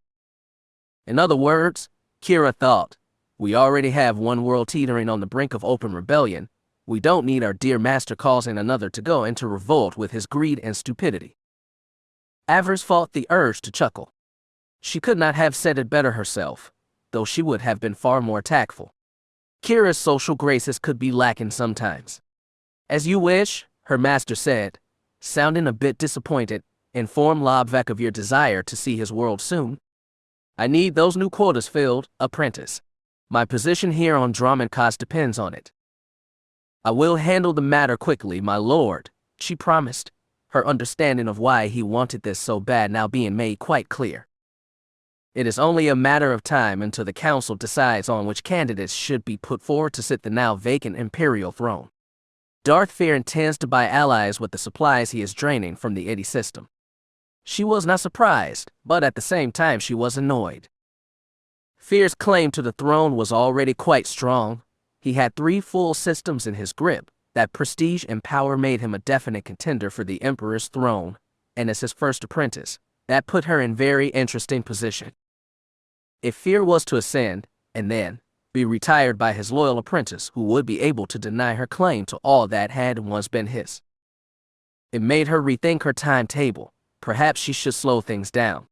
In other words, Kira thought, we already have one world teetering on the brink of open rebellion. We don't need our dear master causing another to go into revolt with his greed and stupidity. Avaryss fought the urge to chuckle. She could not have said it better herself, though she would have been far more tactful. Kira's social graces could be lacking sometimes. As you wish, her master said, sounding a bit disappointed. Inform Lobvec of your desire to see his world soon. I need those new quotas filled, apprentice. My position here on Dromund Kaas depends on it. I will handle the matter quickly, my lord, she promised, her understanding of why he wanted this so bad now being made quite clear. It is only a matter of time until the council decides on which candidates should be put forward to sit the now vacant imperial throne. Darth Fear intends to buy allies with the supplies he is draining from the Iddy system. She was not surprised, but at the same time she was annoyed. Fear's claim to the throne was already quite strong. He had 3 full systems in his grip. That prestige and power made him a definite contender for the Emperor's throne, and as his first apprentice, that put her in very interesting position. If Fear was to ascend, and then be retired by his loyal apprentice who would be able to deny her claim to all that had once been his, it made her rethink her timetable. Perhaps she should slow things down.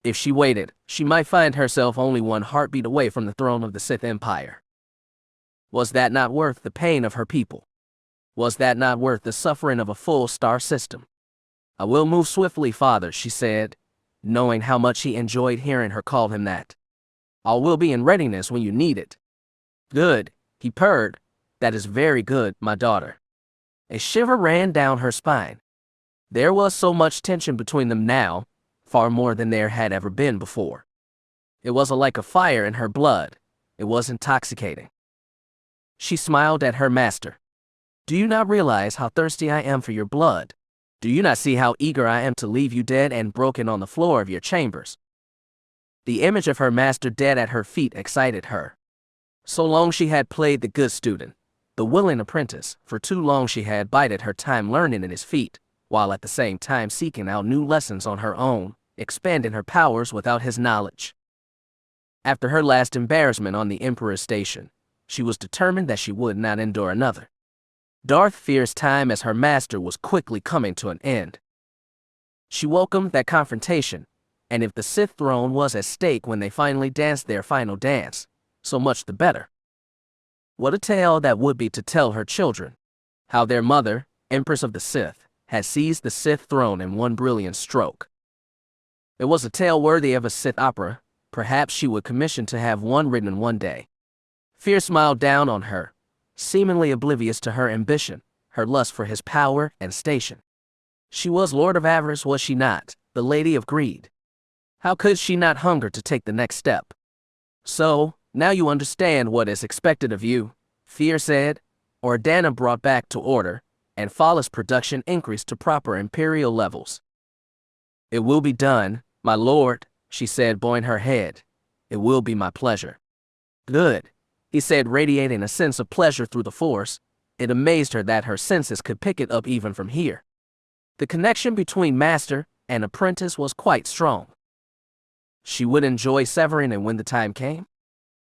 If she waited, she might find herself only one heartbeat away from the throne of the Sith Empire. Was that not worth the pain of her people? Was that not worth the suffering of a full star system? I will move swiftly, father, she said, knowing how much he enjoyed hearing her call him that. All will be in readiness when you need it. Good, he purred. That is very good, my daughter. A shiver ran down her spine. There was so much tension between them now, far more than there had ever been before. It was like a fire in her blood. It was intoxicating. She smiled at her master. Do you not realize how thirsty I am for your blood? Do you not see how eager I am to leave you dead and broken on the floor of your chambers? The image of her master dead at her feet excited her. So long she had played the good student, the willing apprentice. For too long she had bided her time learning at his feet, while at the same time seeking out new lessons on her own, expanding her powers without his knowledge. After her last embarrassment on the Emperor's station, she was determined that she would not endure another. Darth Fear's time as her master was quickly coming to an end. She welcomed that confrontation, and if the Sith throne was at stake when they finally danced their final dance, so much the better. What a tale that would be to tell her children, how their mother, Empress of the Sith, had seized the Sith throne in one brilliant stroke. It was a tale worthy of a Sith opera. Perhaps she would commission to have one written one day. Fear smiled down on her, seemingly oblivious to her ambition, her lust for his power and station. She was Lord of Avaryss, was she not, the Lady of Greed? How could she not hunger to take the next step? So, now you understand what is expected of you, Fear said. Ordana brought back to order, and flawless production increased to proper imperial levels. It will be done, my lord, she said, bowing her head. It will be my pleasure. Good, he said, radiating a sense of pleasure through the force. It amazed her that her senses could pick it up even from here. The connection between master and apprentice was quite strong. She would enjoy severing it when the time came.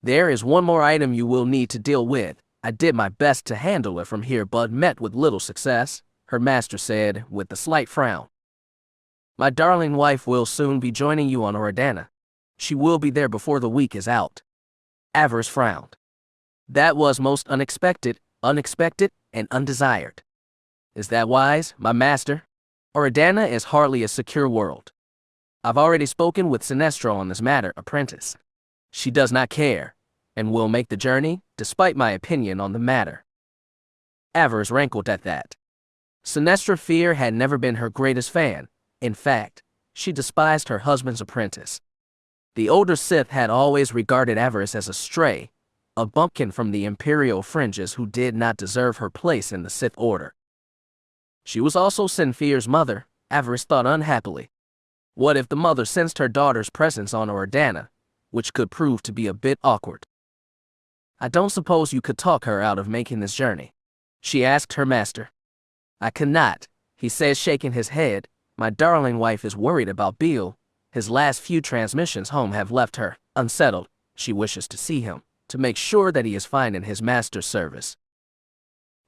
There is one more item you will need to deal with. I did my best to handle it from here but met with little success, her master said with a slight frown. My darling wife will soon be joining you on Ordana. She will be there before the week is out. Avaryss frowned. That was most unexpected and undesired. Is that wise, my master? Ordana is hardly a secure world. I've already spoken with Sinestro on this matter, apprentice. She does not care, and will make the journey, despite my opinion on the matter. Avaryss rankled at that. Sinestra Fear had never been her greatest fan. In fact, she despised her husband's apprentice. The older Sith had always regarded Avaryss as a stray, a bumpkin from the imperial fringes who did not deserve her place in the Sith Order. She was also Sin Fear's mother, Avaryss thought unhappily. What if the mother sensed her daughter's presence on Ordana, which could prove to be a bit awkward? I don't suppose you could talk her out of making this journey, she asked her master. I cannot, he said, shaking his head. My darling wife is worried about Beale. His last few transmissions home have left her unsettled. She wishes to see him, to make sure that he is fine in his master's service.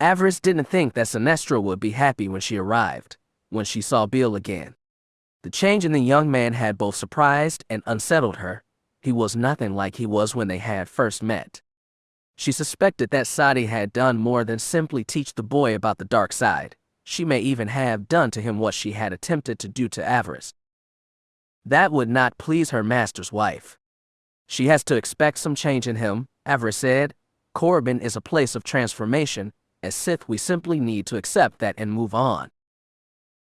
Avaryss didn't think that Sinestra would be happy when she arrived, when she saw Beale again. The change in the young man had both surprised and unsettled her. He was nothing like he was when they had first met. She suspected that Sadi had done more than simply teach the boy about the dark side. She may even have done to him what she had attempted to do to Avaryss. That would not please her master's wife. She has to expect some change in him, Avaryss said. Korriban is a place of transformation, As Sith, we simply need to accept that and move on.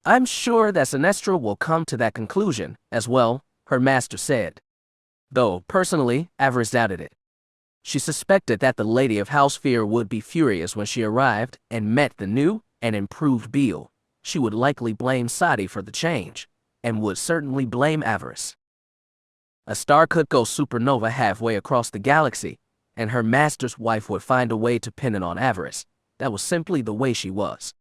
I'm sure that Sinestra will come to that conclusion as well, her master said. Though, personally, Avaryss doubted it. She suspected that the Lady of House Fear would be furious when she arrived and met the new and improved Beale. She would likely blame Sadi for the change, and would certainly blame Avaryss. A star could go supernova halfway across the galaxy, and her master's wife would find a way to pin it on Avaryss. That was simply the way she was.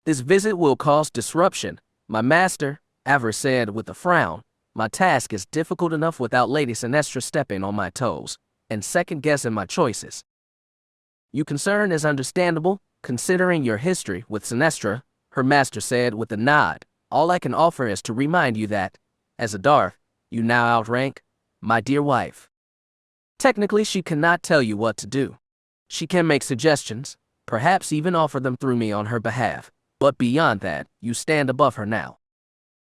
This visit will cause disruption, my master, Avaryss said with a frown. My task is difficult enough without Lady Sinestra stepping on my toes and second-guessing my choices. Your concern is understandable, considering your history with Sinestra, her master said with a nod. All I can offer is to remind you that, as a Darth, you now outrank my dear wife. Technically, she cannot tell you what to do. She can make suggestions, perhaps even offer them through me on her behalf, but beyond that, you stand above her now.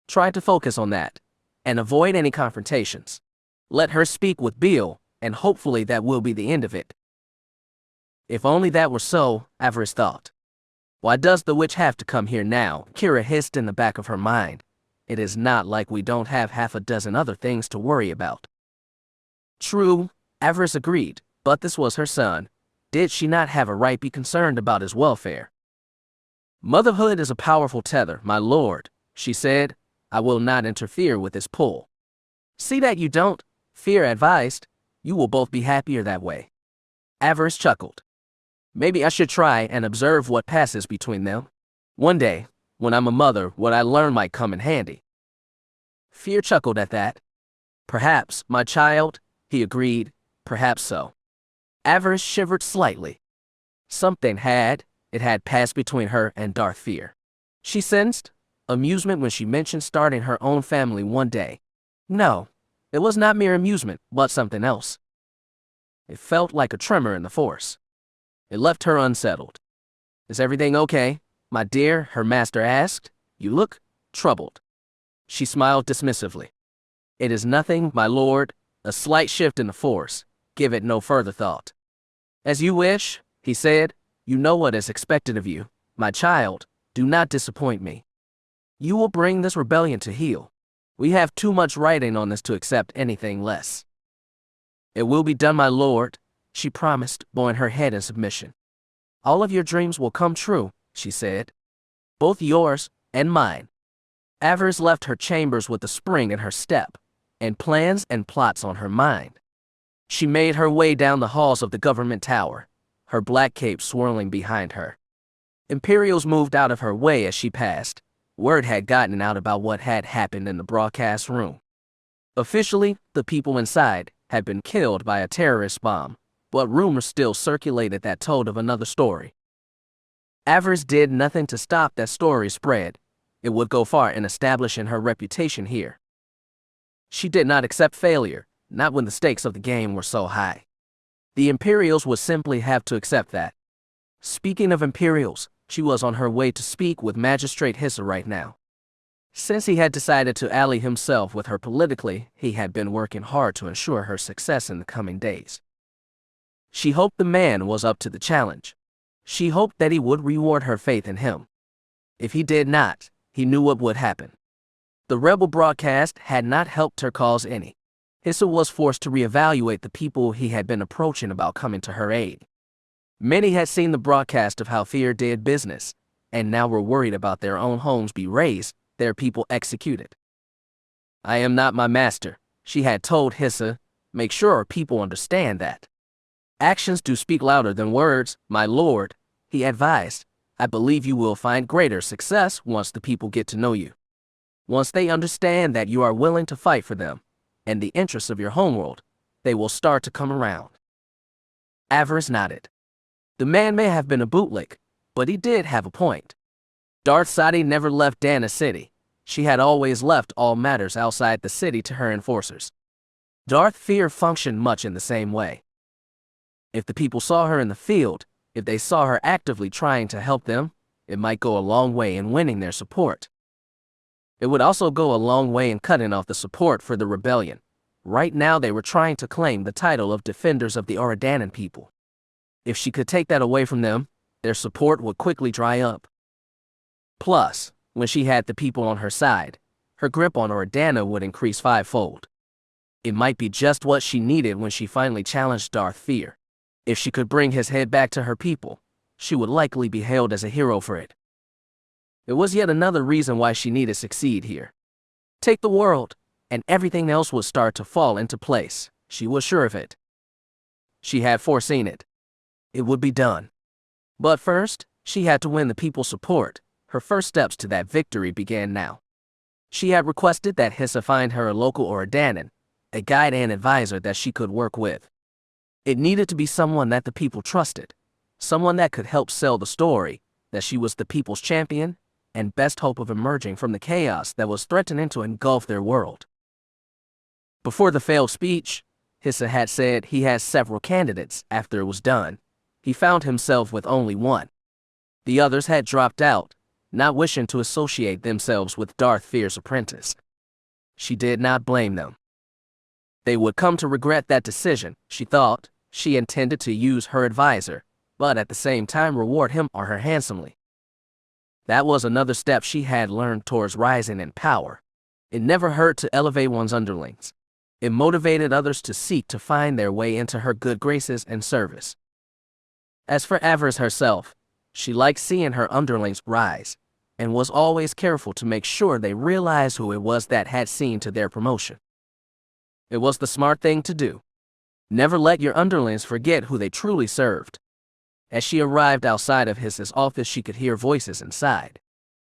Try to focus on that, and avoid any confrontations. Let her speak with Beale, and hopefully that will be the end of it. If only that were so, Avaryss thought. Why does the witch have to come here now? Kira hissed in the back of her mind. It is not like we don't have half a dozen other things to worry about. True, Avaryss agreed, but this was her son. Did she not have a right to be concerned about his welfare? Motherhood is a powerful tether, my lord, she said. I will not interfere with his pull. See that you don't, Fear advised. You will both be happier that way. Avaryss chuckled. Maybe I should try and observe what passes between them. One day, when I'm a mother, what I learn might come in handy. Fear chuckled at that. Perhaps, my child, he agreed. Perhaps so. Avaryss shivered slightly. Something had passed between her and Darth Fear. She sensed amusement when she mentioned starting her own family one day. No, it was not mere amusement, but something else. It felt like a tremor in the Force. It left her unsettled. Is everything okay, my dear? Her master asked. You look troubled. She smiled dismissively. It is nothing, my lord. A slight shift in the Force. Give it no further thought. As you wish, he said. You know what is expected of you, my child. Do not disappoint me. You will bring this rebellion to heel. We have too much writing on this to accept anything less. It will be done, my lord, she promised, bowing her head in submission. All of your dreams will come true, she said. Both yours and mine. Avaryss left her chambers with a spring in her step, and plans and plots on her mind. She made her way down the halls of the government tower, her black cape swirling behind her. Imperials moved out of her way as she passed. Word had gotten out about what had happened in the broadcast room. Officially, the people inside had been killed by a terrorist bomb, but rumors still circulated that told of another story. Avaryss did nothing to stop that story spread. It would go far in establishing her reputation here. She did not accept failure, not when the stakes of the game were so high. The Imperials would simply have to accept that. Speaking of Imperials, she was on her way to speak with Magistrate Hissa right now. Since he had decided to ally himself with her politically, he had been working hard to ensure her success in the coming days. She hoped the man was up to the challenge. She hoped that he would reward her faith in him. If he did not, he knew what would happen. The rebel broadcast had not helped her cause any. Hissa was forced to reevaluate the people he had been approaching about coming to her aid. Many had seen the broadcast of how Fear did business, and now were worried about their own homes be razed, their people executed. I am not my master, she had told Hissa. Make sure people understand that. Actions do speak louder than words, my lord, he advised. I believe you will find greater success once the people get to know you. Once they understand that you are willing to fight for them, and the interests of your homeworld, they will start to come around. Avaryss nodded. The man may have been a bootlick, but he did have a point. Darth Sadi never left Dana City. She had always left all matters outside the city to her enforcers. Darth Fear functioned much in the same way. If the people saw her in the field, if they saw her actively trying to help them, it might go a long way in winning their support. It would also go a long way in cutting off the support for the rebellion. Right now they were trying to claim the title of Defenders of the Oridanan people. If she could take that away from them, their support would quickly dry up. Plus, when she had the people on her side, her grip on Ordana would increase fivefold. It might be just what she needed when she finally challenged Darth Fear. If she could bring his head back to her people, she would likely be hailed as a hero for it. It was yet another reason why she needed to succeed here. Take the world, and everything else would start to fall into place. She was sure of it. She had foreseen it. It would be done. But first, she had to win the people's support. Her first steps to that victory began now. She had requested that Hissa find her a local Ordanan, a guide and advisor that she could work with. It needed to be someone that the people trusted, someone that could help sell the story that she was the people's champion and best hope of emerging from the chaos that was threatening to engulf their world. Before the failed speech, Hissa had said he had several candidates. After it was done, he found himself with only one. The others had dropped out, not wishing to associate themselves with Darth Fear's apprentice. She did not blame them. They would come to regret that decision, she thought. She intended to use her advisor, but at the same time reward him or her handsomely. That was another step she had learned towards rising in power. It never hurt to elevate one's underlings. It motivated others to seek to find their way into her good graces and service. As for Avaryss herself, she liked seeing her underlings rise, and was always careful to make sure they realized who it was that had seen to their promotion. It was the smart thing to do. Never let your underlings forget who they truly served. As she arrived outside of Hissa's office, she could hear voices inside.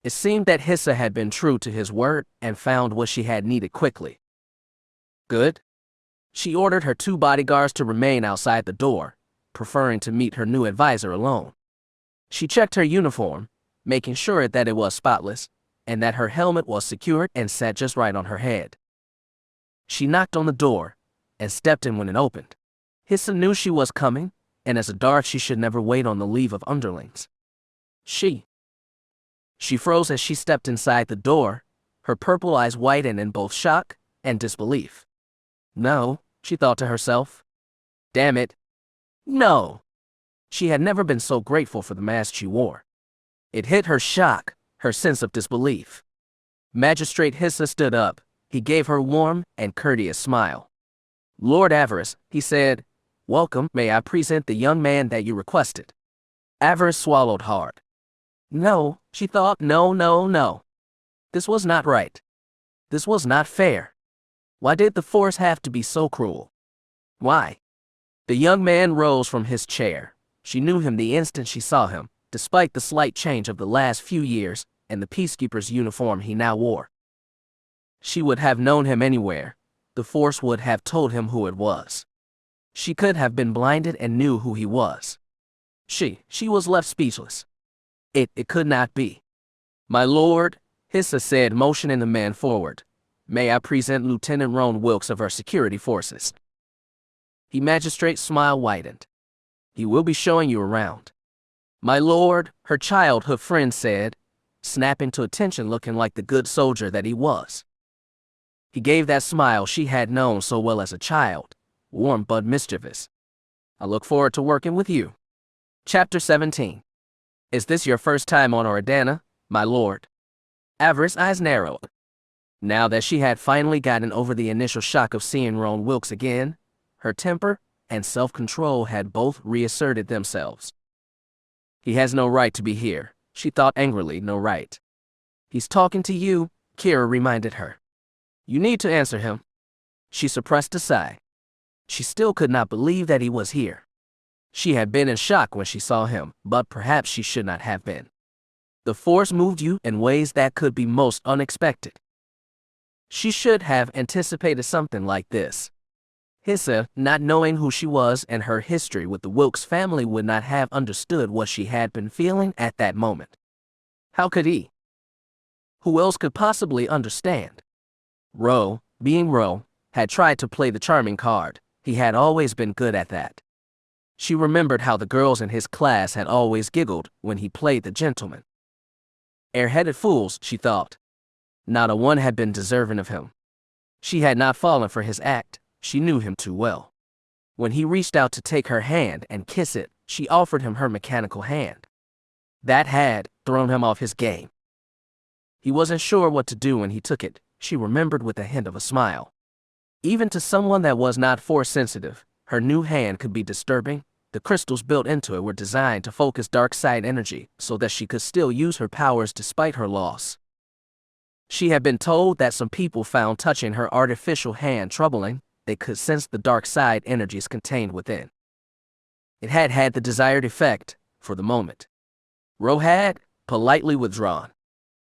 It seemed that Hissa had been true to his word and found what she had needed quickly. Good. She ordered her 2 bodyguards to remain outside the door, preferring to meet her new advisor alone. She checked her uniform, making sure that it was spotless, and that her helmet was secured and sat just right on her head. She knocked on the door, and stepped in when it opened. Hissa knew she was coming, and as a Darth she should never wait on the leave of underlings. She froze as she stepped inside the door, her purple eyes widened in both shock and disbelief. No, she thought to herself. Damn it. No. She had never been so grateful for the mask she wore. It hit her shock, her sense of disbelief. Magistrate Hissa stood up. He gave her a warm and courteous smile. Lord Avaryss, he said, welcome. May I present the young man that you requested? Avaryss swallowed hard. No, she thought, no. This was not right. This was not fair. Why did the Force have to be so cruel? Why? The young man rose from his chair. She knew him the instant she saw him, despite the slight change of the last few years and the peacekeeper's uniform he now wore. She would have known him anywhere. The Force would have told him who it was. She could have been blinded and knew who he was. She was left speechless. It could not be. My lord, Hissa said, motioning the man forward. May I present Lieutenant Ron Wilkes of our security forces? The magistrate's smile widened. He will be showing you around. My lord, her childhood friend said, snapping to attention looking like the good soldier that he was. He gave that smile she had known so well as a child, warm but mischievous. I look forward to working with you. Chapter 17. Is this your first time on Ordana, my lord? Avaryss' eyes narrowed. Now that she had finally gotten over the initial shock of seeing Ron Wilkes again, her temper and self-control had both reasserted themselves. He has no right to be here, she thought angrily, no right. He's talking to you, Kira reminded her. You need to answer him. She suppressed a sigh. She still could not believe that he was here. She had been in shock when she saw him, but perhaps she should not have been. The Force moved you in ways that could be most unexpected. She should have anticipated something like this. Hissa, not knowing who she was and her history with the Wilkes family, would not have understood what she had been feeling at that moment. How could he? Who else could possibly understand? Ro, being Ro, had tried to play the charming card. He had always been good at that. She remembered how the girls in his class had always giggled when he played the gentleman. Airheaded fools, she thought. Not a one had been deserving of him. She had not fallen for his act. She knew him too well. When he reached out to take her hand and kiss it, she offered him her mechanical hand. That had thrown him off his game. He wasn't sure what to do when he took it, she remembered with a hint of a smile. Even to someone that was not Force-sensitive, her new hand could be disturbing. The crystals built into it were designed to focus dark side energy so that she could still use her powers despite her loss. She had been told that some people found touching her artificial hand troubling. They could sense the dark side energies contained within. It had had the desired effect, for the moment. Ro had politely withdrawn.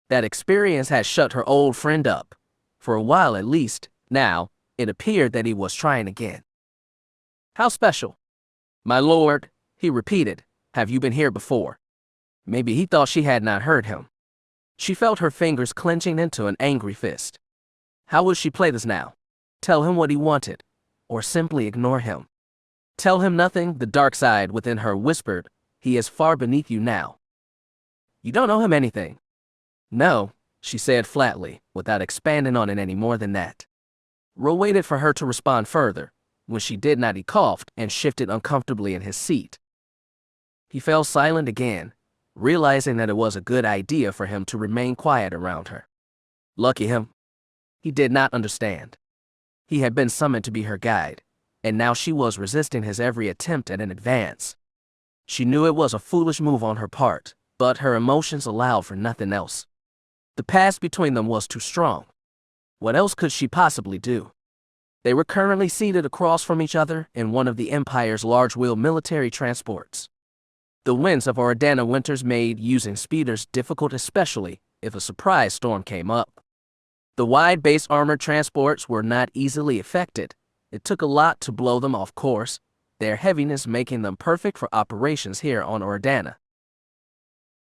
That experience had shut her old friend up. For a while at least. Now, it appeared that he was trying again. How special? My lord, he repeated, have you been here before? Maybe he thought she had not heard him. She felt her fingers clenching into an angry fist. How would she play this now? Tell him what he wanted, or simply ignore him? Tell him nothing, the dark side within her whispered, he is far beneath you now. You don't owe him anything. No, she said flatly, without expanding on it any more than that. Ro waited for her to respond further. When she did not, he coughed and shifted uncomfortably in his seat. He fell silent again, realizing that it was a good idea for him to remain quiet around her. Lucky him. He did not understand. He had been summoned to be her guide, and now she was resisting his every attempt at an advance. She knew it was a foolish move on her part, but her emotions allowed for nothing else. The past between them was too strong. What else could she possibly do? They were currently seated across from each other in one of the Empire's large-wheel military transports. The winds of Ordana winters made using speeders difficult, especially if a surprise storm came up. The wide-base armored transports were not easily affected. It took a lot to blow them off course, their heaviness making them perfect for operations here on Ordana.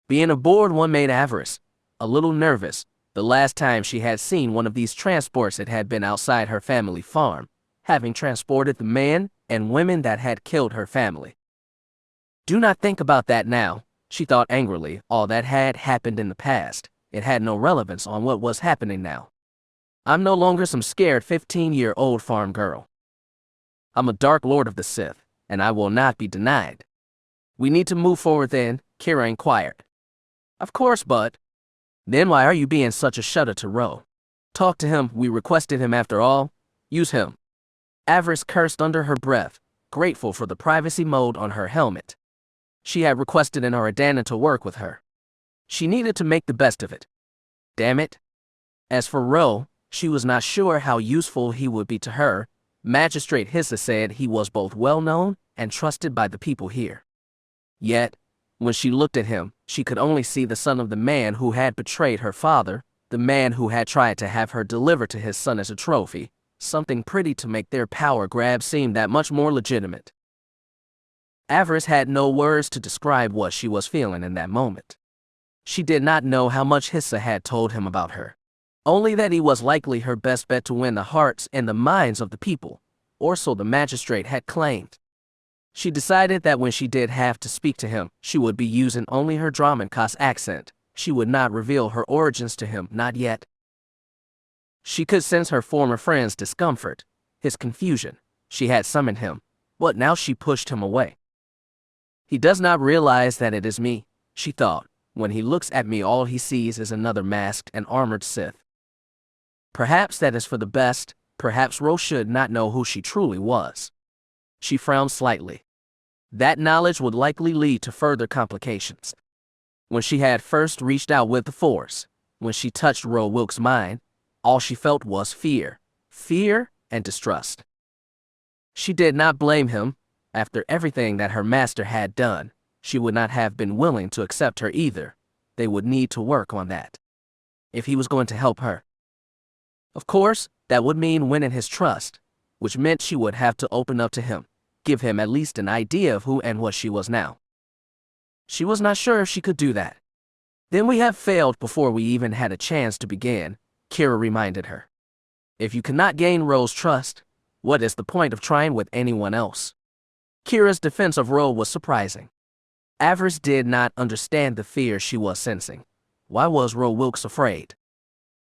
Being aboard one made Avaryss a little nervous. The last time she had seen one of these transports, it had been outside her family farm, having transported the men and women that had killed her family. Do not think about that now, she thought angrily. All that had happened in the past. It had no relevance on what was happening now. I'm no longer some scared 15-year-old farm girl. I'm a Dark Lord of the Sith, and I will not be denied. We need to move forward then, Kira inquired. Of course, but... Then why are you being such a shudder to Ro? Talk to him, we requested him after all. Use him. Avaryss cursed under her breath, grateful for the privacy mode on her helmet. She had requested an Ordana to work with her. She needed to make the best of it. Damn it. As for Ro, she was not sure how useful he would be to her. Magistrate Hissa said he was both well-known and trusted by the people here. Yet, when she looked at him, she could only see the son of the man who had betrayed her father, the man who had tried to have her delivered to his son as a trophy, something pretty to make their power grab seem that much more legitimate. Avaryss had no words to describe what she was feeling in that moment. She did not know how much Hissa had told him about her, only that he was likely her best bet to win the hearts and the minds of the people, or so the magistrate had claimed. She decided that when she did have to speak to him, she would be using only her Dromund Kaas accent. She would not reveal her origins to him, not yet. She could sense her former friend's discomfort, his confusion. She had summoned him, but now she pushed him away. He does not realize that it is me, she thought. When he looks at me, all he sees is another masked and armored Sith. Perhaps that is for the best. Perhaps Ro should not know who she truly was. She frowned slightly. That knowledge would likely lead to further complications. When she had first reached out with the Force, when she touched Ro Wilk's mind, all she felt was fear and distrust. She did not blame him. After everything that her master had done, she would not have been willing to accept her either. They would need to work on that, if he was going to help her. Of course, that would mean winning his trust, which meant she would have to open up to him. Give him at least an idea of who and what she was now. She was not sure if she could do that. Then we have failed before we even had a chance to begin, Kira reminded her. If you cannot gain Ro's trust, what is the point of trying with anyone else? Kira's defense of Ro was surprising. Avaryss did not understand the fear she was sensing. Why was Ro Wilkes afraid?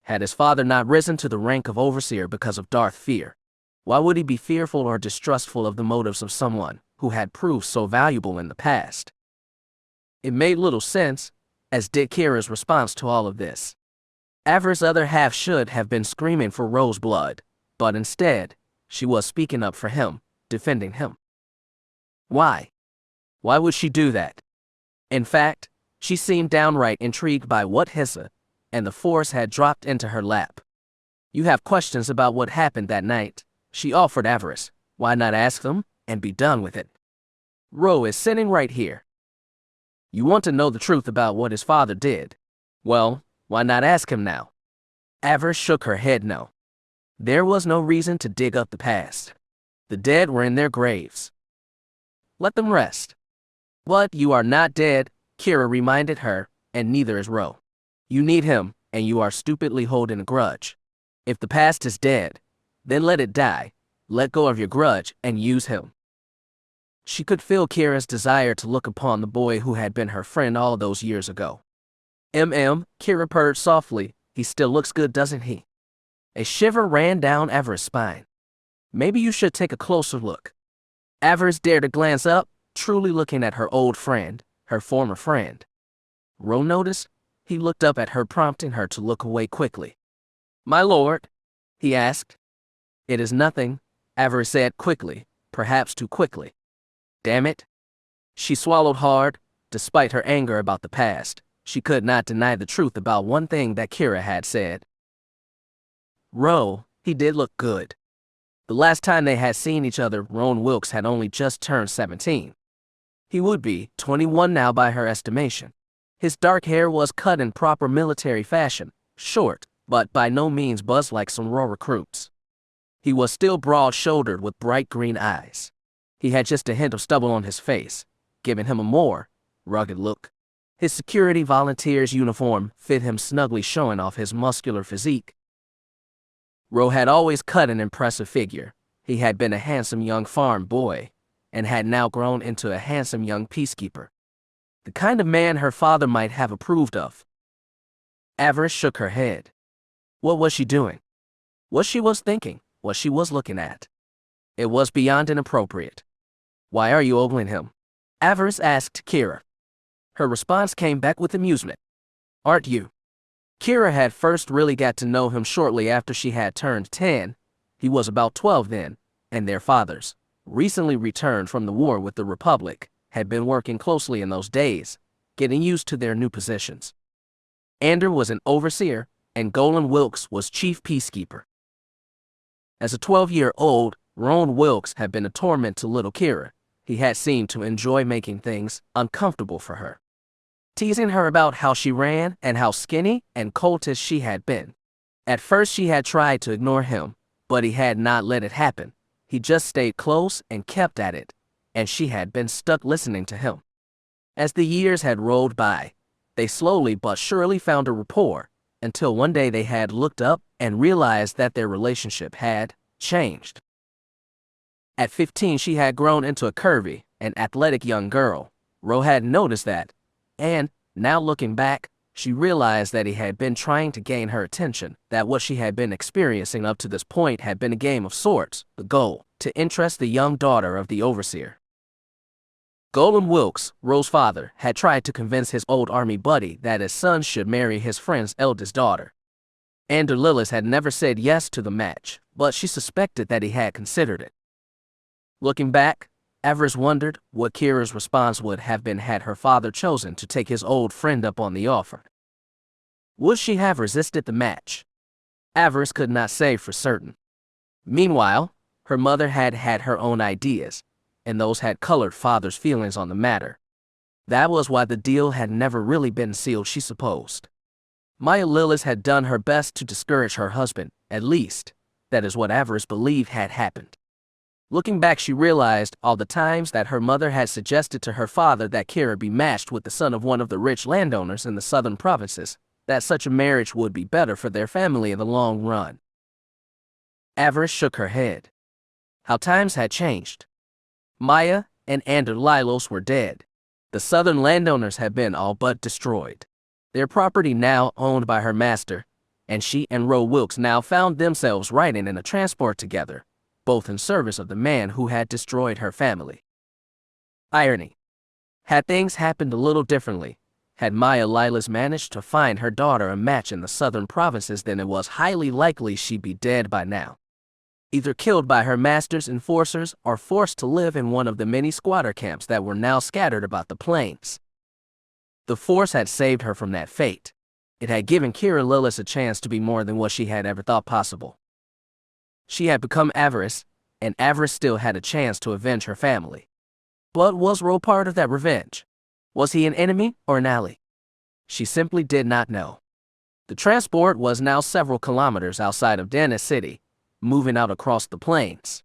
Had his father not risen to the rank of overseer because of Darth fear? Why would he be fearful or distrustful of the motives of someone who had proved so valuable in the past? It made little sense, as did Kira's response to all of this. Avaryss' other half should have been screaming for Ro's blood, but instead, she was speaking up for him, defending him. Why? Why would she do that? In fact, she seemed downright intrigued by what Hissa and the Force had dropped into her lap. You have questions about what happened that night, she offered Avaryss. Why not ask them and be done with it? Ro is sitting right here. You want to know the truth about what his father did? Well, why not ask him now? Avaryss shook her head no. There was no reason to dig up the past. The dead were in their graves. Let them rest. But you are not dead, Kira reminded her, and neither is Ro. You need him, and you are stupidly holding a grudge. If the past is dead, then let it die. Let go of your grudge and use him. She could feel Kira's desire to look upon the boy who had been her friend all those years ago. Kira purred softly. He still looks good, doesn't he? A shiver ran down Avaryss' spine. Maybe you should take a closer look. Avaryss dared to glance up, truly looking at her old friend, her former friend. Ro noticed. He looked up at her, prompting her to look away quickly. My lord? He asked. It is nothing, Avaryss said quickly, perhaps too quickly. Damn it. She swallowed hard. Despite her anger about the past, she could not deny the truth about one thing that Kira had said. Ro, he did look good. The last time they had seen each other, Rowan Wilkes had only just turned 17. He would be 21 now by her estimation. His dark hair was cut in proper military fashion, short, but by no means buzzed like some raw recruits. He was still broad-shouldered with bright green eyes. He had just a hint of stubble on his face, giving him a more rugged look. His security volunteer's uniform fit him snugly, showing off his muscular physique. Ro had always cut an impressive figure. He had been a handsome young farm boy, and had now grown into a handsome young peacekeeper. The kind of man her father might have approved of. Avaryss shook her head. What was she doing? What she was thinking, what she was looking at. It was beyond inappropriate. Why are you ogling him? Avaryss asked Kira. Her response came back with amusement. Aren't you? Kira had first really got to know him shortly after she had turned 10. He was about 12 then, and their fathers, recently returned from the war with the Republic, had been working closely in those days, getting used to their new positions. Ander was an overseer, and Golan Wilkes was chief peacekeeper. As a 12-year-old, Rowan Wilkes had been a torment to little Kira. He had seemed to enjoy making things uncomfortable for her, teasing her about how she ran and how skinny and coltish she had been. At first she had tried to ignore him, but he had not let it happen. He just stayed close and kept at it, and she had been stuck listening to him. As the years had rolled by, they slowly but surely found a rapport, until one day they had looked up and realized that their relationship had changed. At 15 she had grown into a curvy and athletic young girl. Ro had noticed that, and, now looking back, she realized that he had been trying to gain her attention, that what she had been experiencing up to this point had been a game of sorts, the goal, to interest the young daughter of the overseer. Golan Wilkes, Ro's father, had tried to convince his old army buddy that his son should marry his friend's eldest daughter. Ander Lillis had never said yes to the match, but she suspected that he had considered it. Looking back, Avaryss wondered what Kira's response would have been had her father chosen to take his old friend up on the offer. Would she have resisted the match? Avaryss could not say for certain. Meanwhile, her mother had had her own ideas, and those had colored father's feelings on the matter. That was why the deal had never really been sealed, she supposed. Maya Lillis had done her best to discourage her husband, at least, that is what Avaryss believed had happened. Looking back, she realized all the times that her mother had suggested to her father that Kira be matched with the son of one of the rich landowners in the southern provinces, that such a marriage would be better for their family in the long run. Avaryss shook her head. How times had changed. Maya and Ander Lilos were dead. The southern landowners had been all but destroyed. Their property now owned by her master, and she and Ro Wilkes now found themselves riding in a transport together, both in service of the man who had destroyed her family. Irony. Had things happened a little differently, had Maya Lilas managed to find her daughter a match in the southern provinces, then it was highly likely she'd be dead by now. Either killed by her master's enforcers or forced to live in one of the many squatter camps that were now scattered about the plains. The Force had saved her from that fate. It had given Kira Lillis a chance to be more than what she had ever thought possible. She had become Avaryss, and Avaryss still had a chance to avenge her family. But was Ro part of that revenge? Was he an enemy or an ally? She simply did not know. The transport was now several kilometers outside of Dennis City, moving out across the plains.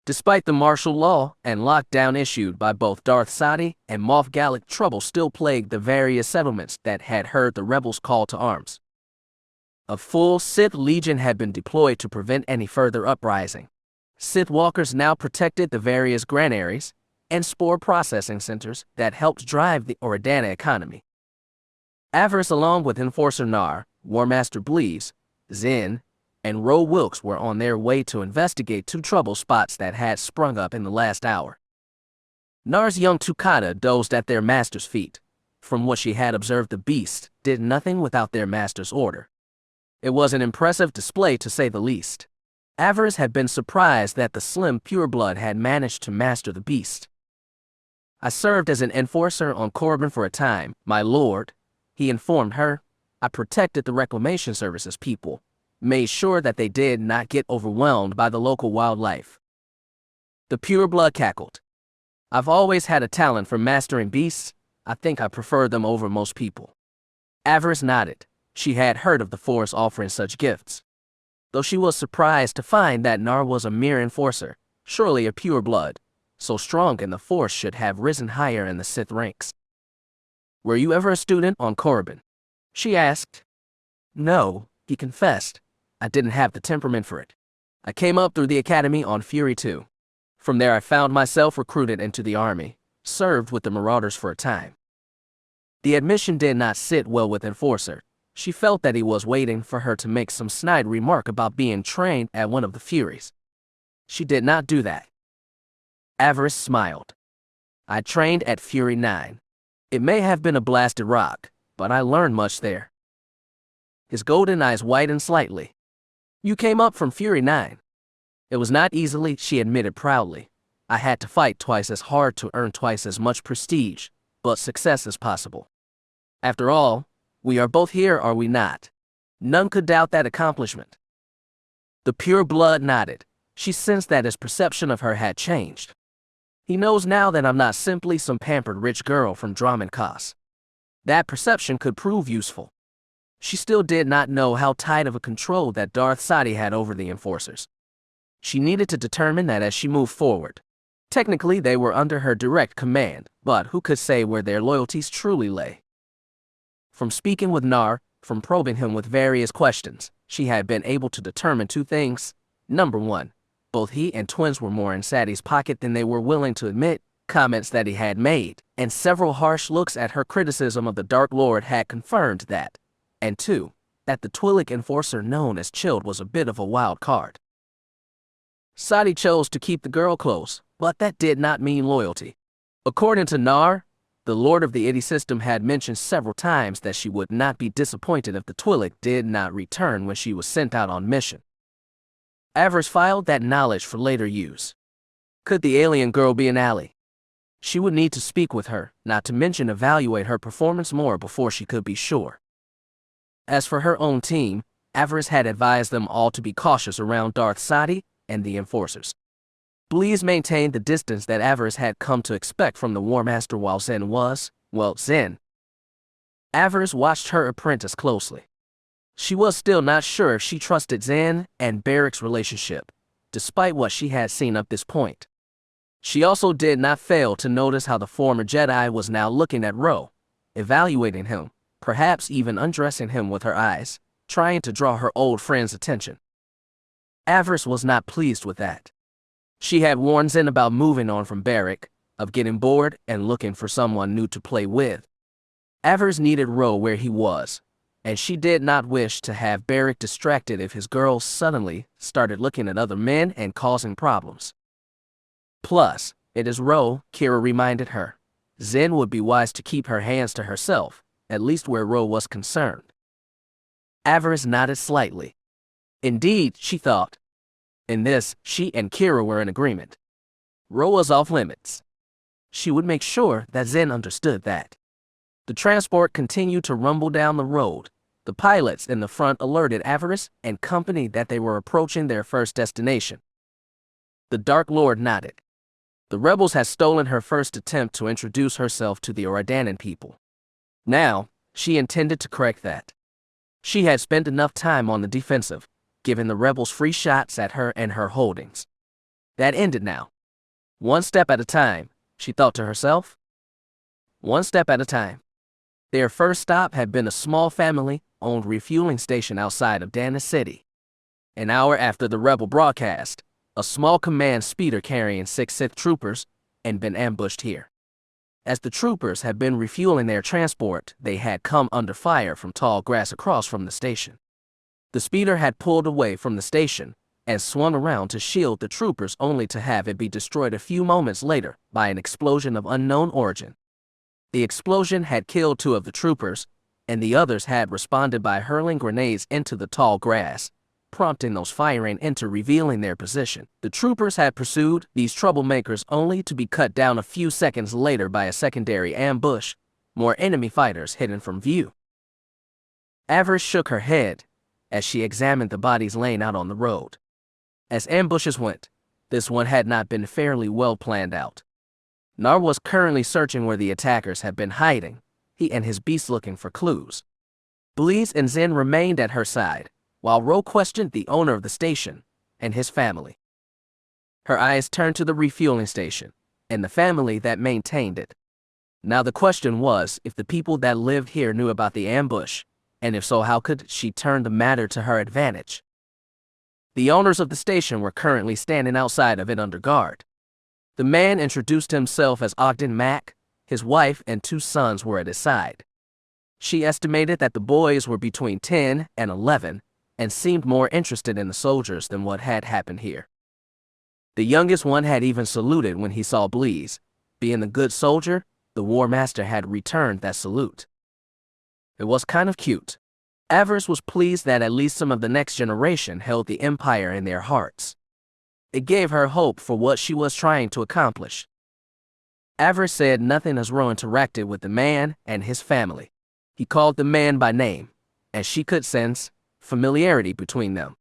Despite the martial law and lockdown issued by both Darth Sadi and Moff Gallic, trouble still plagued the various settlements that had heard the rebels' call to arms. A full Sith Legion had been deployed to prevent any further uprising. Sith Walkers now protected the various granaries and spore processing centers that helped drive the Oridana economy. Avaryss, along with Enforcer Nar, War Master Bleez, Zen, and Ro Wilkes were on their way to investigate two trouble spots that had sprung up in the last hour. Nar's young Tukata dozed at their master's feet. From what she had observed, the beast did nothing without their master's order. It was an impressive display, to say the least. Avaryss had been surprised that the slim pureblood had managed to master the beast. "I served as an enforcer on Korriban for a time, my lord," he informed her. "I protected the reclamation services people, made sure that they did not get overwhelmed by the local wildlife." The pureblood cackled. "I've always had a talent for mastering beasts. I think I prefer them over most people." Avaryss nodded. She had heard of the Force offering such gifts. Though she was surprised to find that Nar was a mere enforcer, surely a pureblood, so strong in the Force, should have risen higher in the Sith ranks. "Were you ever a student on Korriban?" she asked. "No," he confessed. "I didn't have the temperament for it. I came up through the academy on Fury 2. From there I found myself recruited into the army, served with the Marauders for a time." The admission did not sit well with Enforcer. She felt that he was waiting for her to make some snide remark about being trained at one of the Furies. She did not do that. Avaryss smiled. "I trained at Fury 9. It may have been a blasted rock, but I learned much there." His golden eyes widened slightly. "You came up from Fury 9. "It was not easily," she admitted proudly. "I had to fight twice as hard to earn twice as much prestige, but success is possible. After all, we are both here, are we not?" None could doubt that accomplishment. The pure blood nodded. She sensed that his perception of her had changed. "He knows now that I'm not simply some pampered rich girl from Dromund Kaas. That perception could prove useful." She still did not know how tight of a control that Darth Sadi had over the enforcers. She needed to determine that as she moved forward. Technically, they were under her direct command, but who could say where their loyalties truly lay? From speaking with Nar, from probing him with various questions, she had been able to determine two things. Number one, both he and Twins were more in Sadi's pocket than they were willing to admit. Comments that he had made, and several harsh looks at her criticism of the Dark Lord had confirmed that. And two, that the Twi'lek enforcer known as Chilled was a bit of a wild card. Sadi chose to keep the girl close, but that did not mean loyalty. According to Nar, the Lord of the Idi system had mentioned several times that she would not be disappointed if the Twi'lek did not return when she was sent out on mission. Avaryss filed that knowledge for later use. Could the alien girl be an ally? She would need to speak with her, not to mention evaluate her performance more before she could be sure. As for her own team, Avaryss had advised them all to be cautious around Darth Sadi and the enforcers. Bleez maintained the distance that Avaryss had come to expect from the War Master, while Zen was, well, Zen. Avaryss watched her apprentice closely. She was still not sure if she trusted Zen and Barrick's relationship, despite what she had seen up this point. She also did not fail to notice how the former Jedi was now looking at Ro, evaluating him, perhaps even undressing him with her eyes, trying to draw her old friend's attention. Avaryss was not pleased with that. She had warned Zen about moving on from Barrick, of getting bored and looking for someone new to play with. Avaryss needed Ro where he was, and she did not wish to have Barrick distracted if his girl suddenly started looking at other men and causing problems. Plus, it is Ro, Kira reminded her. Zen would be wise to keep her hands to herself, at least where Ro was concerned. Avaryss nodded slightly. Indeed, she thought. In this, she and Kira were in agreement. Ro was off limits. She would make sure that Zen understood that. The transport continued to rumble down the road. The pilots in the front alerted Avaryss and company that they were approaching their first destination. The Dark Lord nodded. The rebels had stolen her first attempt to introduce herself to the Ordanan people. Now, she intended to correct that. She had spent enough time on the defensive, giving the rebels free shots at her and her holdings. That ended now. One step at a time, she thought to herself. One step at a time. Their first stop had been a small family-owned refueling station outside of Dana City. An hour after the rebel broadcast, a small command speeder carrying 6 Sith troopers had been ambushed here. As the troopers had been refueling their transport, they had come under fire from tall grass across from the station. The speeder had pulled away from the station and swung around to shield the troopers, only to have it be destroyed a few moments later by an explosion of unknown origin. The explosion had killed 2 of the troopers, and the others had responded by hurling grenades into the tall grass, prompting those firing into revealing their position. The troopers had pursued these troublemakers only to be cut down a few seconds later by a secondary ambush, more enemy fighters hidden from view. Avaryss shook her head as she examined the bodies laying out on the road. As ambushes went, this one had not been fairly well planned out. Nar was currently searching where the attackers had been hiding, he and his beasts looking for clues. Bleez and Zen remained at her side, while Ro questioned the owner of the station and his family. Her eyes turned to the refueling station and the family that maintained it. Now the question was if the people that lived here knew about the ambush, and if so, how could she turn the matter to her advantage? The owners of the station were currently standing outside of it under guard. The man introduced himself as Ogden Mack. His wife and 2 sons were at his side. She estimated that the boys were between 10 and 11 and seemed more interested in the soldiers than what had happened here. The youngest one had even saluted when he saw Bleez. Being the good soldier, the War Master had returned that salute. It was kind of cute. Avaryss was pleased that at least some of the next generation held the Empire in their hearts. It gave her hope for what she was trying to accomplish. Avaryss said nothing as Ro interacted with the man and his family. He called the man by name, and she could sense familiarity between them.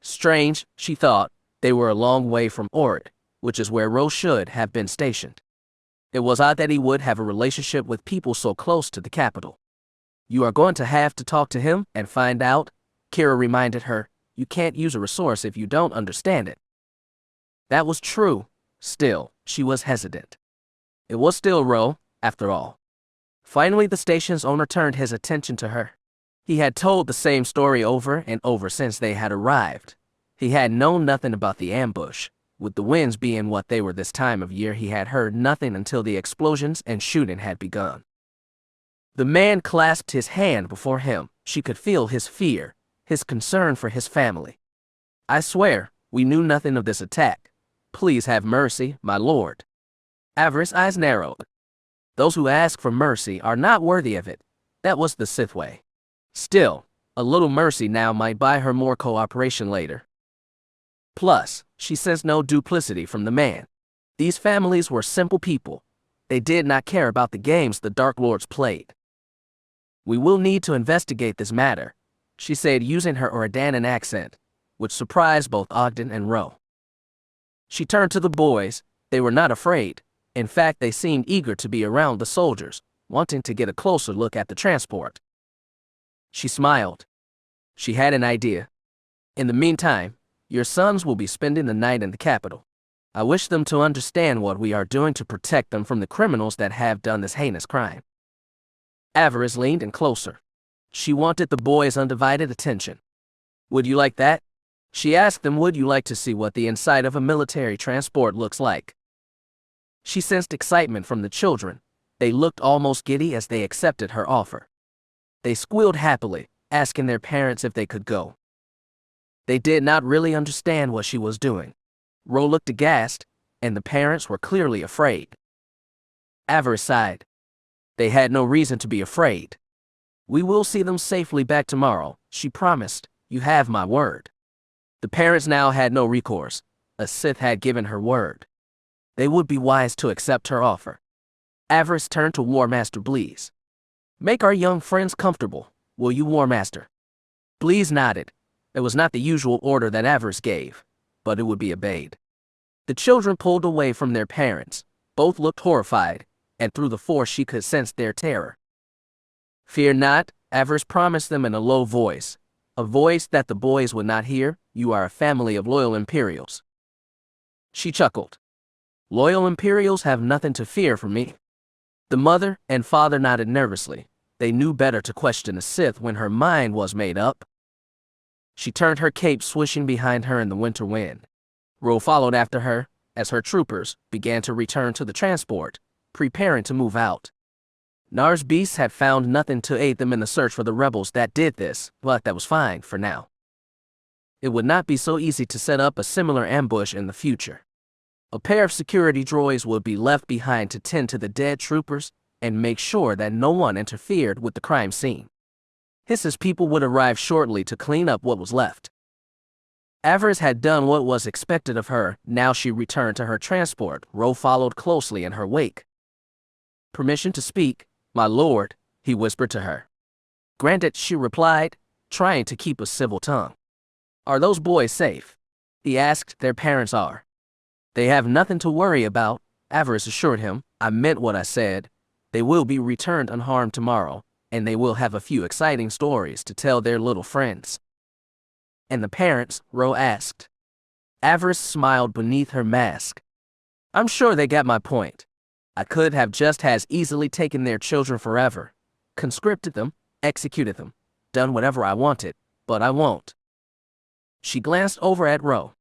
Strange, she thought, they were a long way from Ord, which is where Ro should have been stationed. It was odd that he would have a relationship with people so close to the capital. You are going to have to talk to him and find out, Kira reminded her. You can't use a resource if you don't understand it. That was true. Still, she was hesitant. It was still Ro, after all. Finally, the station's owner turned his attention to her. He had told the same story over and over since they had arrived. He had known nothing about the ambush. With the winds being what they were this time of year, he had heard nothing until the explosions and shooting had begun. The man clasped his hand before him. She could feel his fear, his concern for his family. I swear, we knew nothing of this attack. Please have mercy, my lord. Avaryss' eyes narrowed. Those who ask for mercy are not worthy of it. That was the Sith way. Still, a little mercy now might buy her more cooperation later. Plus, she sensed no duplicity from the man. These families were simple people. They did not care about the games the Dark Lords played. We will need to investigate this matter, she said using her Ordanan accent, which surprised both Ogden and Ro. She turned to the boys. They were not afraid. In fact, they seemed eager to be around the soldiers, wanting to get a closer look at the transport. She smiled. She had an idea. In the meantime, your sons will be spending the night in the capital. I wish them to understand what we are doing to protect them from the criminals that have done this heinous crime. Avaryss leaned in closer. She wanted the boys' undivided attention. Would you like that? She asked them, would you like to see what the inside of a military transport looks like? She sensed excitement from the children. They looked almost giddy as they accepted her offer. They squealed happily, asking their parents if they could go. They did not really understand what she was doing. Ro looked aghast, and the parents were clearly afraid. Avaryss sighed. They had no reason to be afraid. We will see them safely back tomorrow, she promised. You have my word. The parents now had no recourse. A Sith had given her word. They would be wise to accept her offer. Avaryss turned to War Master Bleez. Make our young friends comfortable, will you, War Master? Bleez nodded. It was not the usual order that Avaryss gave, but it would be obeyed. The children pulled away from their parents. Both looked horrified, and through the Force she could sense their terror. Fear not, Avaryss promised them in a low voice, a voice that the boys would not hear. You are a family of loyal Imperials. She chuckled. Loyal Imperials have nothing to fear from me. The mother and father nodded nervously. They knew better to question a Sith when her mind was made up. She turned her cape swishing behind her in the winter wind. Ro followed after her, as her troopers began to return to the transport, preparing to move out. Nar's beasts had found nothing to aid them in the search for the rebels that did this, but that was fine for now. It would not be so easy to set up a similar ambush in the future. A pair of security droids would be left behind to tend to the dead troopers and make sure that no one interfered with the crime scene. Hiss's people would arrive shortly to clean up what was left. Avaryss had done what was expected of her. Now she returned to her transport. Ro followed closely in her wake. Permission to speak, my lord, he whispered to her. Granted, she replied, trying to keep a civil tongue. Are those boys safe? He asked. Their parents are. They have nothing to worry about, Avaryss assured him. I meant what I said. They will be returned unharmed tomorrow, and they will have a few exciting stories to tell their little friends. And the parents? Ro asked. Avaryss smiled beneath her mask. I'm sure they got my point. I could have just as easily taken their children forever, conscripted them, executed them, done whatever I wanted, but I won't. She glanced over at Ro.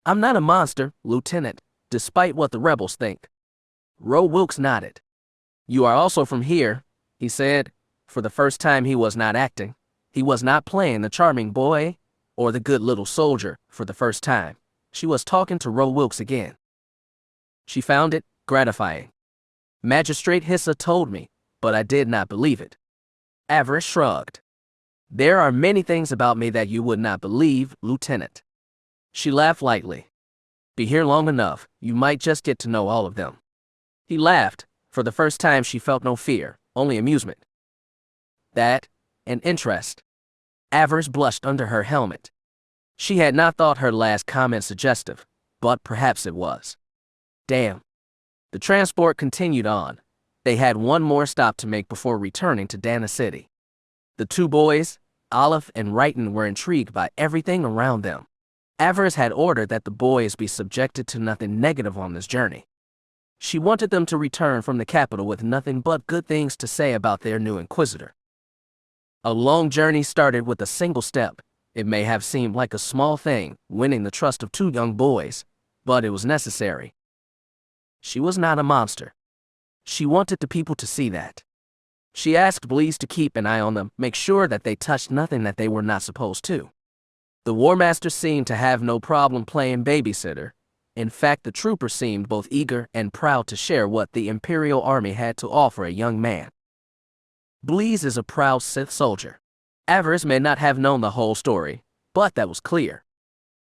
I'm not a monster, Lieutenant, despite what the rebels think. Ro Wilkes nodded. You are also from here, he said. For the first time he was not acting. He was not playing the charming boy or the good little soldier for the first time. She was talking to Ro Wilkes again. She found it gratifying. Magistrate Hissa told me, but I did not believe it. Avaryss shrugged. There are many things about me that you would not believe, Lieutenant. She laughed lightly. Be here long enough, you might just get to know all of them. He laughed. For the first time she felt no fear, only amusement. That, and interest. Avaryss blushed under her helmet. She had not thought her last comment suggestive, but perhaps it was. Damn. The transport continued on. They had one more stop to make before returning to Dana City. The two boys, Olive and Righton, were intrigued by everything around them. Avaryss had ordered that the boys be subjected to nothing negative on this journey. She wanted them to return from the capital with nothing but good things to say about their new inquisitor. A long journey started with a single step. It may have seemed like a small thing, winning the trust of two young boys, but it was necessary. She was not a monster. She wanted the people to see that. She asked Bleez to keep an eye on them, make sure that they touched nothing that they were not supposed to. The War Master seemed to have no problem playing babysitter. In fact, the trooper seemed both eager and proud to share what the Imperial Army had to offer a young man. Bleez is a proud Sith soldier. Avaryss may not have known the whole story, but that was clear.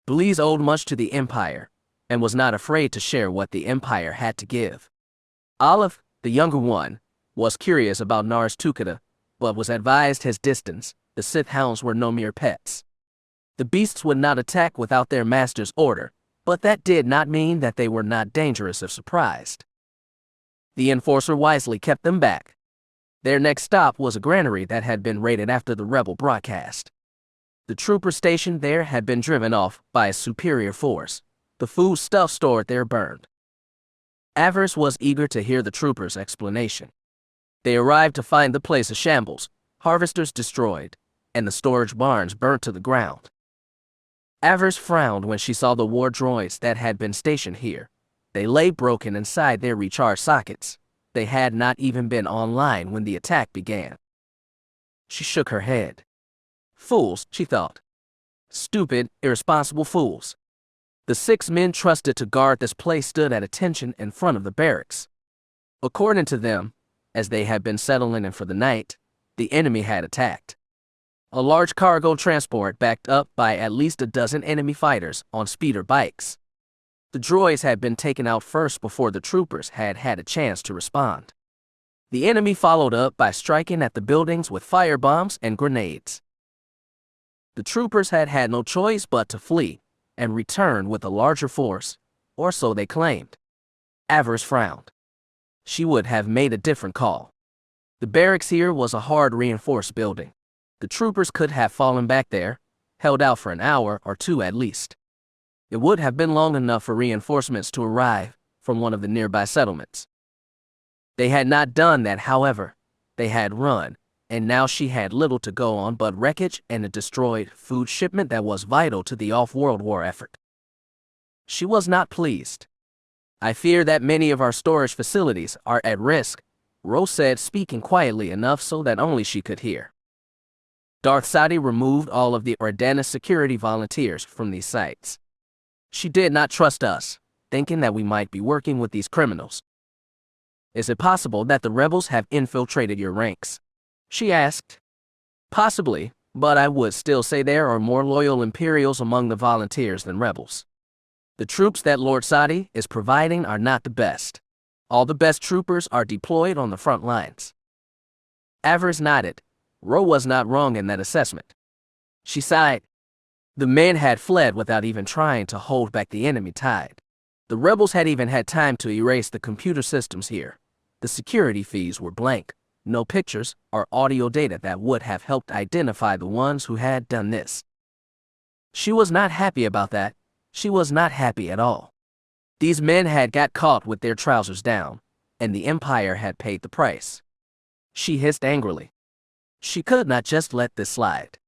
Bleez owed much to the Empire, and was not afraid to share what the Empire had to give. Olive, the younger one, was curious about Nars Tukada, but was advised his distance. The Sith hounds were no mere pets. The beasts would not attack without their master's order, but that did not mean that they were not dangerous if surprised. The enforcer wisely kept them back. Their next stop was a granary that had been raided after the rebel broadcast. The trooper stationed there had been driven off by a superior force. The food stuff stored there burned. Avaryss was eager to hear the trooper's explanation. They arrived to find the place a shambles, harvesters destroyed, and the storage barns burnt to the ground. Avaryss frowned when she saw the war droids that had been stationed here. They lay broken inside their recharge sockets. They had not even been online when the attack began. She shook her head. Fools, she thought. Stupid, irresponsible fools. The 6 men trusted to guard this place stood at attention in front of the barracks. According to them, as they had been settling in for the night, the enemy had attacked. A large cargo transport backed up by at least a dozen enemy fighters on speeder bikes. The droids had been taken out first before the troopers had had a chance to respond. The enemy followed up by striking at the buildings with firebombs and grenades. The troopers had had no choice but to flee and return with a larger force, or so they claimed. Avaryss frowned. She would have made a different call. The barracks here was a hard reinforced building. The troopers could have fallen back there, held out for an hour or two at least. It would have been long enough for reinforcements to arrive from one of the nearby settlements. They had not done that, however. They had run, and now she had little to go on but wreckage and a destroyed food shipment that was vital to the off-world war effort. She was not pleased. "I fear that many of our storage facilities are at risk," Ro said, speaking quietly enough so that only she could hear. Darth Sadi removed all of the Ordanis security volunteers from these sites. She did not trust us, thinking that we might be working with these criminals. "Is it possible that the rebels have infiltrated your ranks?" she asked. "Possibly, but I would still say there are more loyal Imperials among the volunteers than rebels. The troops that Lord Sadi is providing are not the best. All the best troopers are deployed on the front lines." Avaryss nodded. Ro was not wrong in that assessment. She sighed. The men had fled without even trying to hold back the enemy tide. The rebels had even had time to erase the computer systems here. The security feeds were blank, no pictures or audio data that would have helped identify the ones who had done this. She was not happy about that. She was not happy at all. These men had got caught with their trousers down, and the Empire had paid the price. She hissed angrily. She could not just let this slide.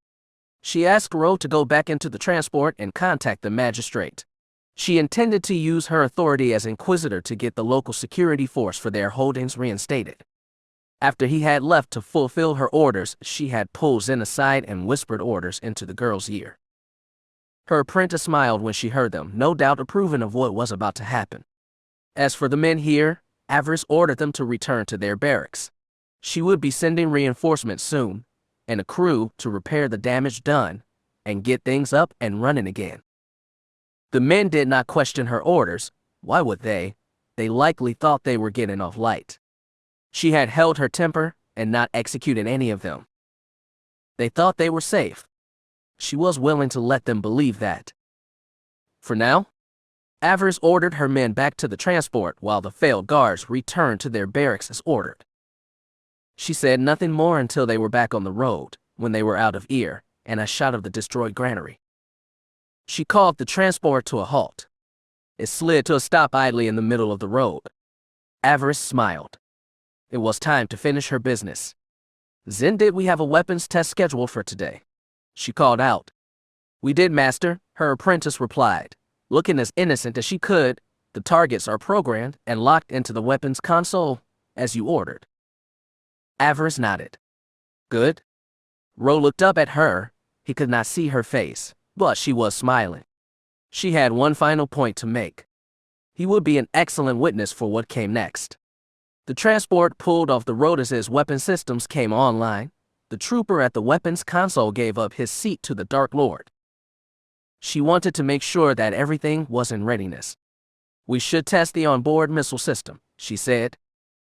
She asked Ro to go back into the transport and contact the magistrate. She intended to use her authority as Inquisitor to get the local security force for their holdings reinstated. After he had left to fulfill her orders, she had pulled Zen aside and whispered orders into the girl's ear. Her apprentice smiled when she heard them, no doubt approving of what was about to happen. As for the men here, Avaryss ordered them to return to their barracks. She would be sending reinforcements soon, and a crew to repair the damage done and get things up and running again. The men did not question her orders. Why would they? They likely thought they were getting off light. She had held her temper and not executed any of them. They thought they were safe. She was willing to let them believe that. For now, Avaryss ordered her men back to the transport while the failed guards returned to their barracks as ordered. She said nothing more until they were back on the road, when they were out of ear, and a shot of the destroyed granary. She called the transport to a halt. It slid to a stop idly in the middle of the road. Avaryss smiled. It was time to finish her business. "Zen, did we have a weapons test scheduled for today?" she called out. "We did, Master," her apprentice replied, looking as innocent as she could. "The targets are programmed and locked into the weapons console, as you ordered." Avaryss nodded. "Good." Ro looked up at her. He could not see her face, but she was smiling. She had one final point to make. He would be an excellent witness for what came next. The transport pulled off the road as his weapon systems came online. The trooper at the weapons console gave up his seat to the Dark Lord. She wanted to make sure that everything was in readiness. "We should test the onboard missile system," she said.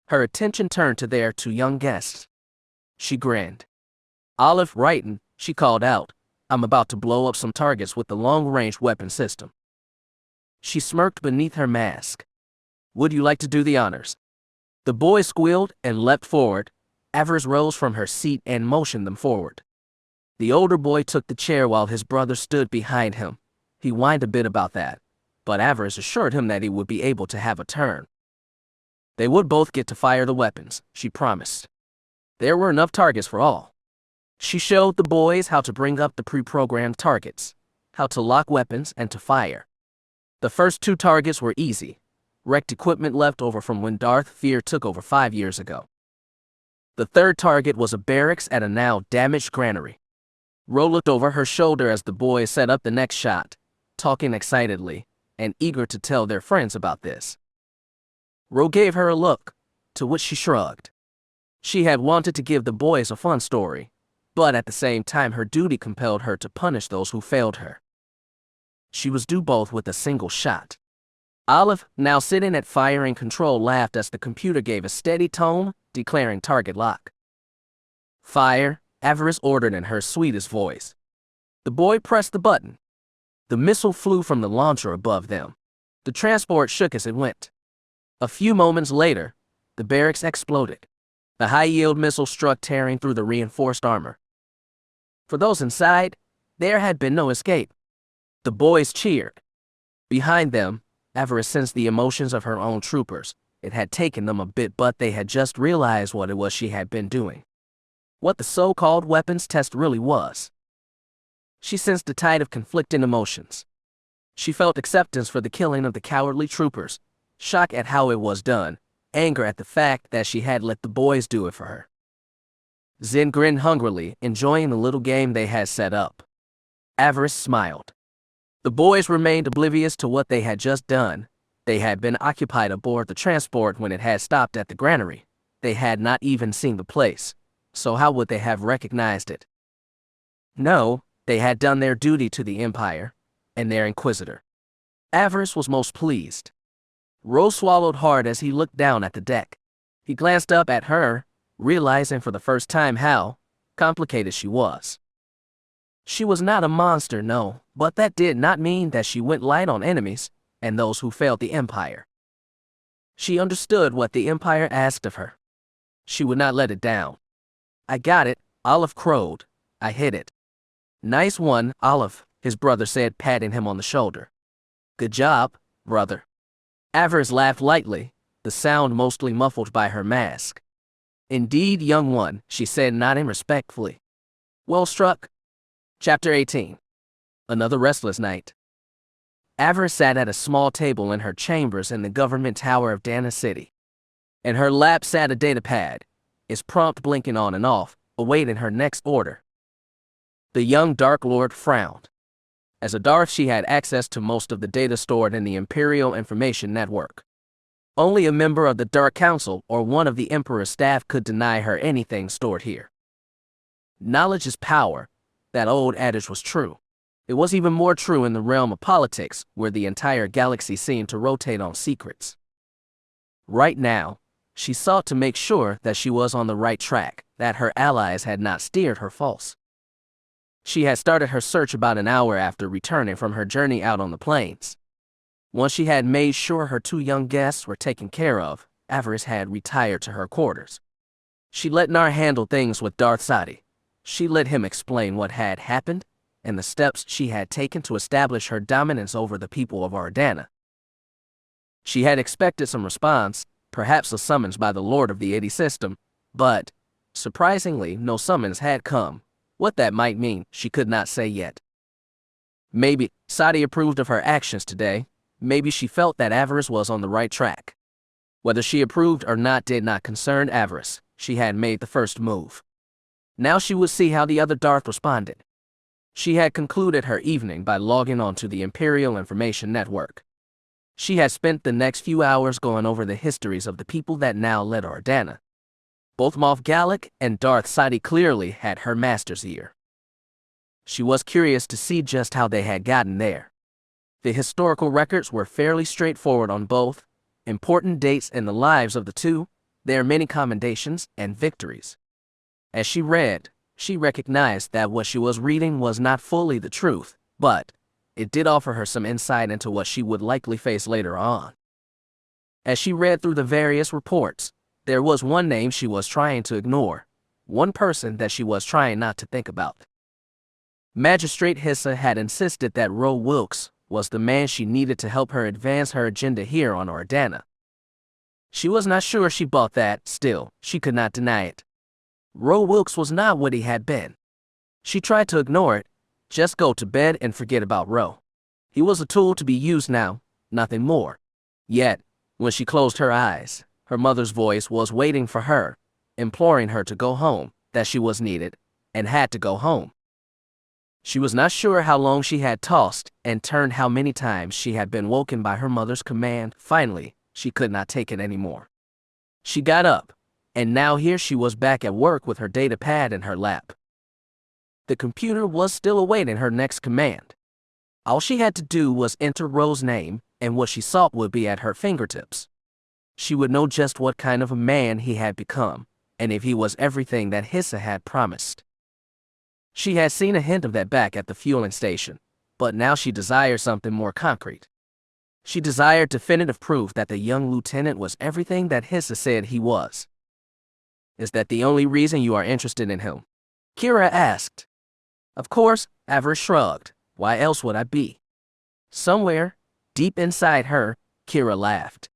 Her attention turned to their two young guests. She grinned. "Olive Wrighton," she called out. "I'm about to blow up some targets with the long-range weapon system." She smirked beneath her mask. "Would you like to do the honors?" The boy squealed and leapt forward. Avaryss rose from her seat and motioned them forward. The older boy took the chair while his brother stood behind him. He whined a bit about that, but Avaryss assured him that he would be able to have a turn. They would both get to fire the weapons, she promised. There were enough targets for all. She showed the boys how to bring up the pre-programmed targets, how to lock weapons and to fire. The first two targets were easy, wrecked equipment left over from when Darth Fear took over 5 years ago. The third target was a barracks at a now damaged granary. Ro looked over her shoulder as the boys set up the next shot, talking excitedly and eager to tell their friends about this. Ro gave her a look, to which she shrugged. She had wanted to give the boys a fun story, but at the same time her duty compelled her to punish those who failed her. She was due both with a single shot. Olive, now sitting at firing control, laughed as the computer gave a steady tone, declaring target lock. "Fire," Avaryss ordered in her sweetest voice. The boy pressed the button. The missile flew from the launcher above them. The transport shook as it went. A few moments later, the barracks exploded. The high-yield missile struck, tearing through the reinforced armor. For those inside, there had been no escape. The boys cheered. Behind them, Avaryss sensed the emotions of her own troopers. It had taken them a bit, but they had just realized what it was she had been doing. What the so-called weapons test really was. She sensed a tide of conflicting emotions. She felt acceptance for the killing of the cowardly troopers, shock at how it was done, anger at the fact that she had let the boys do it for her. Zen grinned hungrily, enjoying the little game they had set up. Avaryss smiled. The boys remained oblivious to what they had just done. They had been occupied aboard the transport when it had stopped at the granary. They had not even seen the place, so how would they have recognized it? No, they had done their duty to the Empire and their Inquisitor. Avaryss was most pleased. Ro swallowed hard as he looked down at the deck. He glanced up at her, realizing for the first time how complicated she was. She was not a monster, no, but that did not mean that she went light on enemies and those who failed the Empire. She understood what the Empire asked of her. She would not let it down. "I got it," Olive crowed. "I hit it." "Nice one, Olive," his brother said, patting him on the shoulder. "Good job, brother." Avaryss laughed lightly, the sound mostly muffled by her mask. "Indeed, young one," she said, nodding respectfully. "Well struck." Chapter 18. Another restless night. Avaryss sat at a small table in her chambers in the government tower of Dana City. In her lap sat a datapad, its prompt blinking on and off, awaiting her next order. The young Dark Lord frowned. As a Darth, she had access to most of the data stored in the Imperial Information Network. Only a member of the Dark Council or one of the Emperor's staff could deny her anything stored here. Knowledge is power. That old adage was true. It was even more true in the realm of politics, where the entire galaxy seemed to rotate on secrets. Right now, she sought to make sure that she was on the right track, that her allies had not steered her false. She had started her search about an hour after returning from her journey out on the plains. Once she had made sure her two young guests were taken care of, Avaryss had retired to her quarters. She let Nar handle things with Darth Sadi. She let him explain what had happened and the steps she had taken to establish her dominance over the people of Ardana. She had expected some response, perhaps a summons by the Lord of the 80 system, but, surprisingly, no summons had come. What that might mean, she could not say yet. Maybe Sadi approved of her actions today. Maybe she felt that Avaryss was on the right track. Whether she approved or not did not concern Avaryss. She had made the first move. Now she would see how the other Darth responded. She had concluded her evening by logging on to the Imperial Information Network. She had spent the next few hours going over the histories of the people that now led Ardana. Both Moff Gallic and Darth Sadi clearly had her master's ear. She was curious to see just how they had gotten there. The historical records were fairly straightforward on both important dates in the lives of the two, their many commendations and victories. As she read, she recognized that what she was reading was not fully the truth, but it did offer her some insight into what she would likely face later on. As she read through the various reports, there was one name she was trying to ignore, one person that she was trying not to think about. Magistrate Hissa had insisted that Ro Wilkes was the man she needed to help her advance her agenda here on Ardana. She was not sure she bought that, still, she could not deny it. Ro Wilkes was not what he had been. She tried to ignore it, just go to bed and forget about Ro. He was a tool to be used now, nothing more. Yet, when she closed her eyes, her mother's voice was waiting for her, imploring her to go home, that she was needed, and had to go home. She was not sure how long she had tossed and turned, how many times she had been woken by her mother's command. Finally, she could not take it anymore. She got up, and now here she was back at work with her data pad in her lap. The computer was still awaiting her next command. All she had to do was enter Ro's name, and what she sought would be at her fingertips. She would know just what kind of a man he had become, and if he was everything that Hissa had promised. She had seen a hint of that back at the fueling station, but now she desired something more concrete. She desired definitive proof that the young lieutenant was everything that Hissa said he was. Is that the only reason you are interested in him? Kira asked. Of course, Avaryss shrugged. Why else would I be? Somewhere, deep inside her, Kira laughed.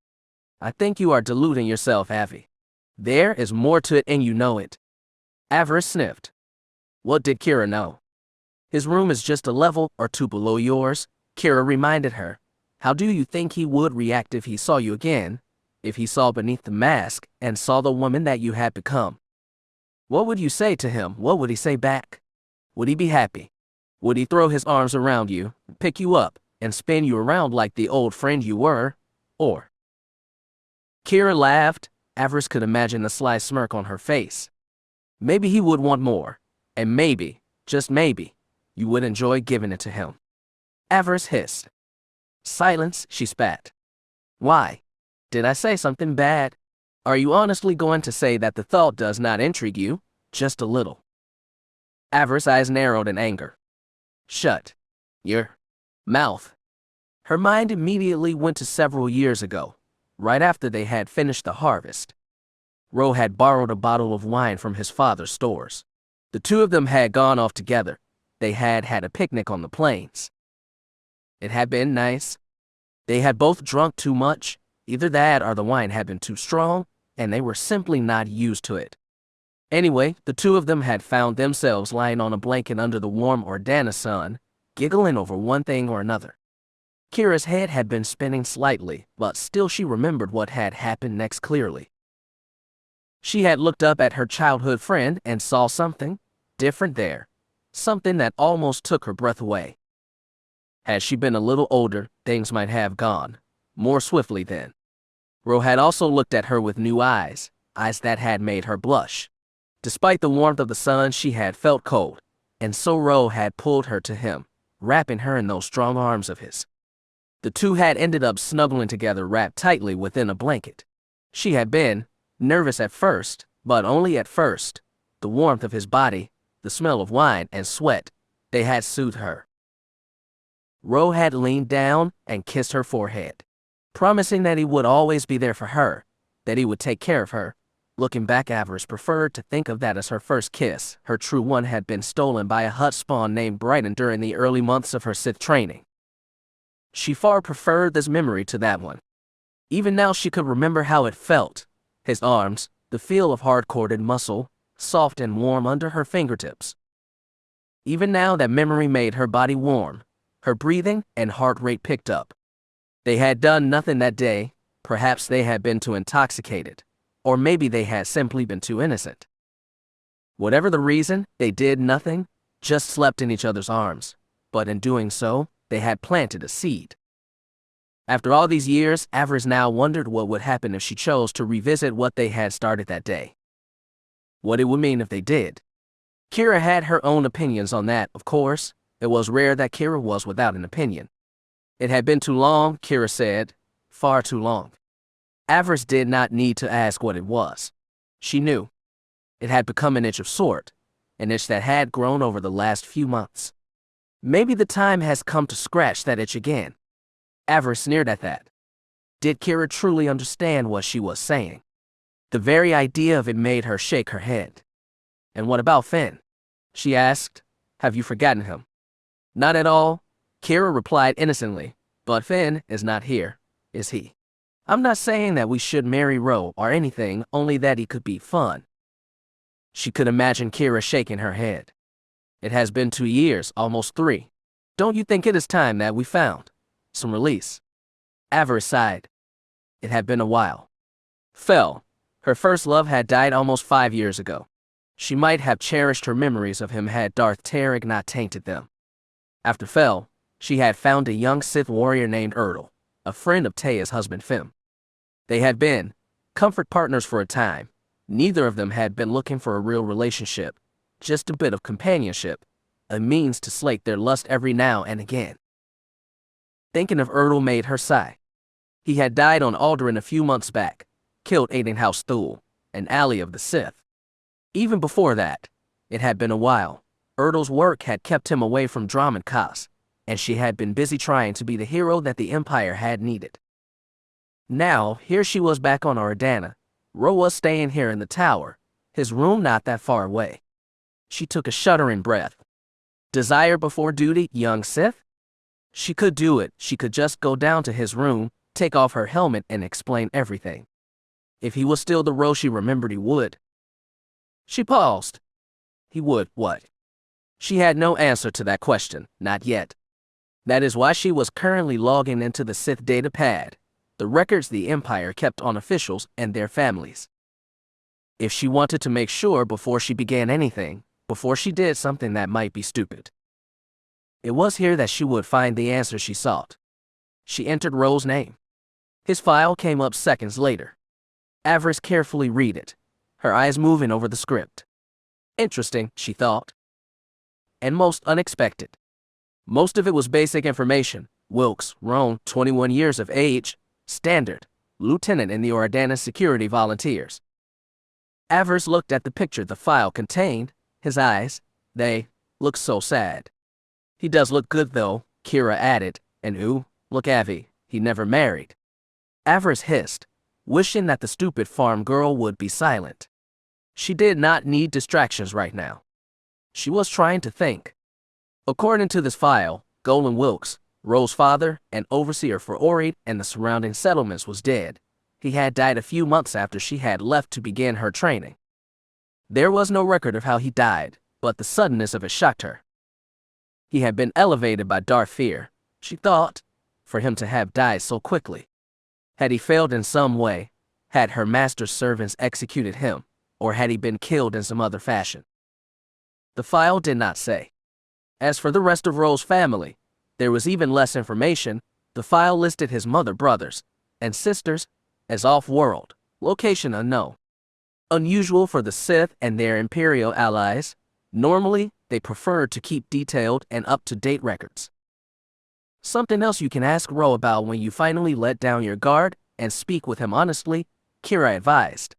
I think you are deluding yourself, Avi. There is more to it and you know it. Avaryss sniffed. What did Kira know? His room is just a level or two below yours, Kira reminded her. How do you think he would react if he saw you again? If he saw beneath the mask and saw the woman that you had become? What would you say to him? What would he say back? Would he be happy? Would he throw his arms around you, pick you up, and spin you around like the old friend you were? Or? Kira laughed. Avaryss could imagine the sly smirk on her face. Maybe he would want more. And maybe, just maybe, you would enjoy giving it to him. Avaryss hissed. Silence, she spat. Why? Did I say something bad? Are you honestly going to say that the thought does not intrigue you? Just a little. Avaryss' eyes narrowed in anger. Shut your mouth. Her mind immediately went to several years ago, right after they had finished the harvest. Ro had borrowed a bottle of wine from his father's stores. The two of them had gone off together. They had had a picnic on the plains. It had been nice. They had both drunk too much. Either that or the wine had been too strong, and they were simply not used to it. Anyway, the two of them had found themselves lying on a blanket under the warm Ordana sun, giggling over one thing or another. Kira's head had been spinning slightly, but still she remembered what had happened next clearly. She had looked up at her childhood friend and saw something different there, something that almost took her breath away. Had she been a little older, things might have gone more swiftly then. Ro had also looked at her with new eyes, eyes that had made her blush. Despite the warmth of the sun, she had felt cold, and so Ro had pulled her to him, wrapping her in those strong arms of his. The two had ended up snuggling together, wrapped tightly within a blanket. She had been nervous at first, but only at first. The warmth of his body, the smell of wine and sweat, they had soothed her. Ro had leaned down and kissed her forehead, promising that he would always be there for her, that he would take care of her. Looking back, Avaryss preferred to think of that as her first kiss. Her true one had been stolen by a Hutt spawn named Brighton during the early months of her Sith training. She far preferred this memory to that one. Even now she could remember how it felt. His arms, the feel of hard-corded muscle, soft and warm under her fingertips. Even now that memory made her body warm. Her breathing and heart rate picked up. They had done nothing that day. Perhaps they had been too intoxicated. Or maybe they had simply been too innocent. Whatever the reason, they did nothing, just slept in each other's arms. But in doing so, they had planted a seed. After all these years, Avaryss now wondered what would happen if she chose to revisit what they had started that day. What it would mean if they did. Kira had her own opinions on that, of course. It was rare that Kira was without an opinion. It had been too long, Kira said. Far too long. Avaryss did not need to ask what it was. She knew. It had become an itch of sort, an itch that had grown over the last few months. Maybe the time has come to scratch that itch again. Avaryss sneered at that. Did Kira truly understand what she was saying? The very idea of it made her shake her head. And what about Finn? She asked. Have you forgotten him? Not at all, Kira replied innocently. But Finn is not here, is he? I'm not saying that we should marry Ro or anything, only that he could be fun. She could imagine Kira shaking her head. It has been 2 years, almost 3. Don't you think it is time that we found some release? Avaryss sighed. It had been a while. Fel, her first love, had died almost 5 years ago. She might have cherished her memories of him had Darth Tarek not tainted them. After Fel, she had found a young Sith warrior named Erdal, a friend of Taya's husband Fim. They had been Comfort partners for a time. Neither of them had been looking for a real relationship, just a bit of companionship, a means to slake their lust every now and again. Thinking of Erdal made her sigh. He had died on Alderaan a few months back, killed aiding House Thule, an ally of the Sith. Even before that, it had been a while. Erdal's work had kept him away from Dromund Kaas, and she had been busy trying to be the hero that the Empire had needed. Now, here she was back on Ardana. Ro was staying here in the tower, his room not that far away. She took a shuddering breath. Desire before duty, young Sith? She could do it. She could just go down to his room, take off her helmet, and explain everything. If he was still the Ro she remembered, he would. She paused. He would what? She had no answer to that question, not yet. That is why she was currently logging into the Sith data pad, the records the Empire kept on officials and their families. If she wanted to make sure before she began anything, before she did something that might be stupid. It was here that she would find the answer she sought. She entered Ro's name. His file came up seconds later. Avaryss carefully read it, her eyes moving over the script. Interesting, she thought. And most unexpected. Most of it was basic information. Wilkes, Roan, 21 years of age, standard, lieutenant in the Ardana Security Volunteers. Avaryss looked at the picture the file contained. His eyes, they looked so sad. He does look good though, Kira added, and ooh, look Avi, he never married. Avaryss hissed, wishing that the stupid farm girl would be silent. She did not need distractions right now. She was trying to think. According to this file, Golan Wilkes, Ro's father and overseer for Oread and the surrounding settlements, was dead. He had died a few months after she had left to begin her training. There was no record of how he died, but the suddenness of it shocked her. He had been elevated by Darth fear, she thought, for him to have died so quickly. Had he failed in some way? Had her master's servants executed him? Or had he been killed in some other fashion? The file did not say. As for the rest of Ro's family, there was even less information. The file listed his mother, brothers, and sisters as off-world, location unknown. Unusual for the Sith and their Imperial allies. Normally, they preferred to keep detailed and up-to-date records. Something else you can ask Ro about when you finally let down your guard and speak with him honestly, Kira advised.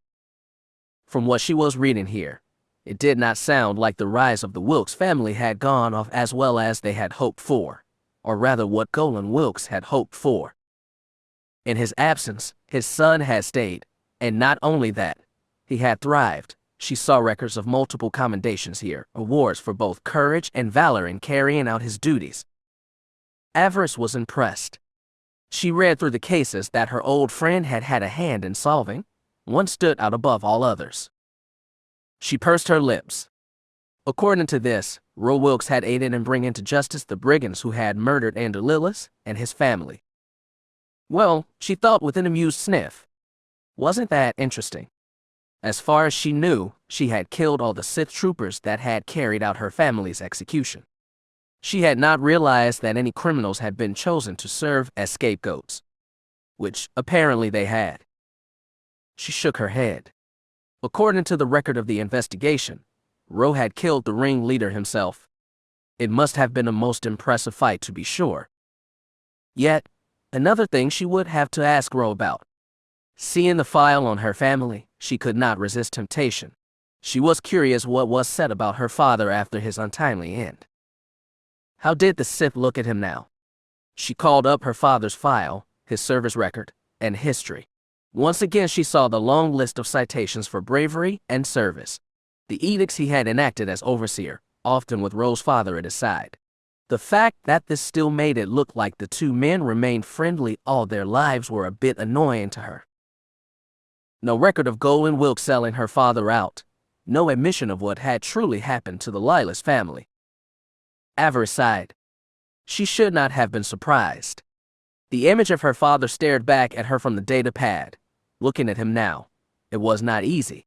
From what she was reading here, it did not sound like the rise of the Wilkes family had gone off as well as they had hoped for, or rather what Golan Wilkes had hoped for. In his absence, his son had stayed, and not only that, he had thrived. She saw records of multiple commendations here, awards for both courage and valor in carrying out his duties. Avaryss was impressed. She read through the cases that her old friend had had a hand in solving. One stood out above all others. She pursed her lips. According to this, Ro Wilkes had aided in bringing to justice the brigands who had murdered Andalillis and his family. Well, she thought with an amused sniff. Wasn't that interesting? As far as she knew, she had killed all the Sith troopers that had carried out her family's execution. She had not realized that any criminals had been chosen to serve as scapegoats, which apparently they had. She shook her head. According to the record of the investigation, Ro had killed the ringleader himself. It must have been a most impressive fight, to be sure. Yet, another thing she would have to ask Ro about. Seeing the file on her family, she could not resist temptation. She was curious what was said about her father after his untimely end. How did the Sith look at him now? She called up her father's file, his service record, and history. Once again she saw the long list of citations for bravery and service. The edicts he had enacted as overseer, often with Ro's father at his side. The fact that this still made it look like the two men remained friendly all their lives were a bit annoying to her. No record of Golan Wilkes selling her father out. No admission of what had truly happened to the Lilas family. Avaryss sighed. She should not have been surprised. The image of her father stared back at her from the data pad. Looking at him now, it was not easy.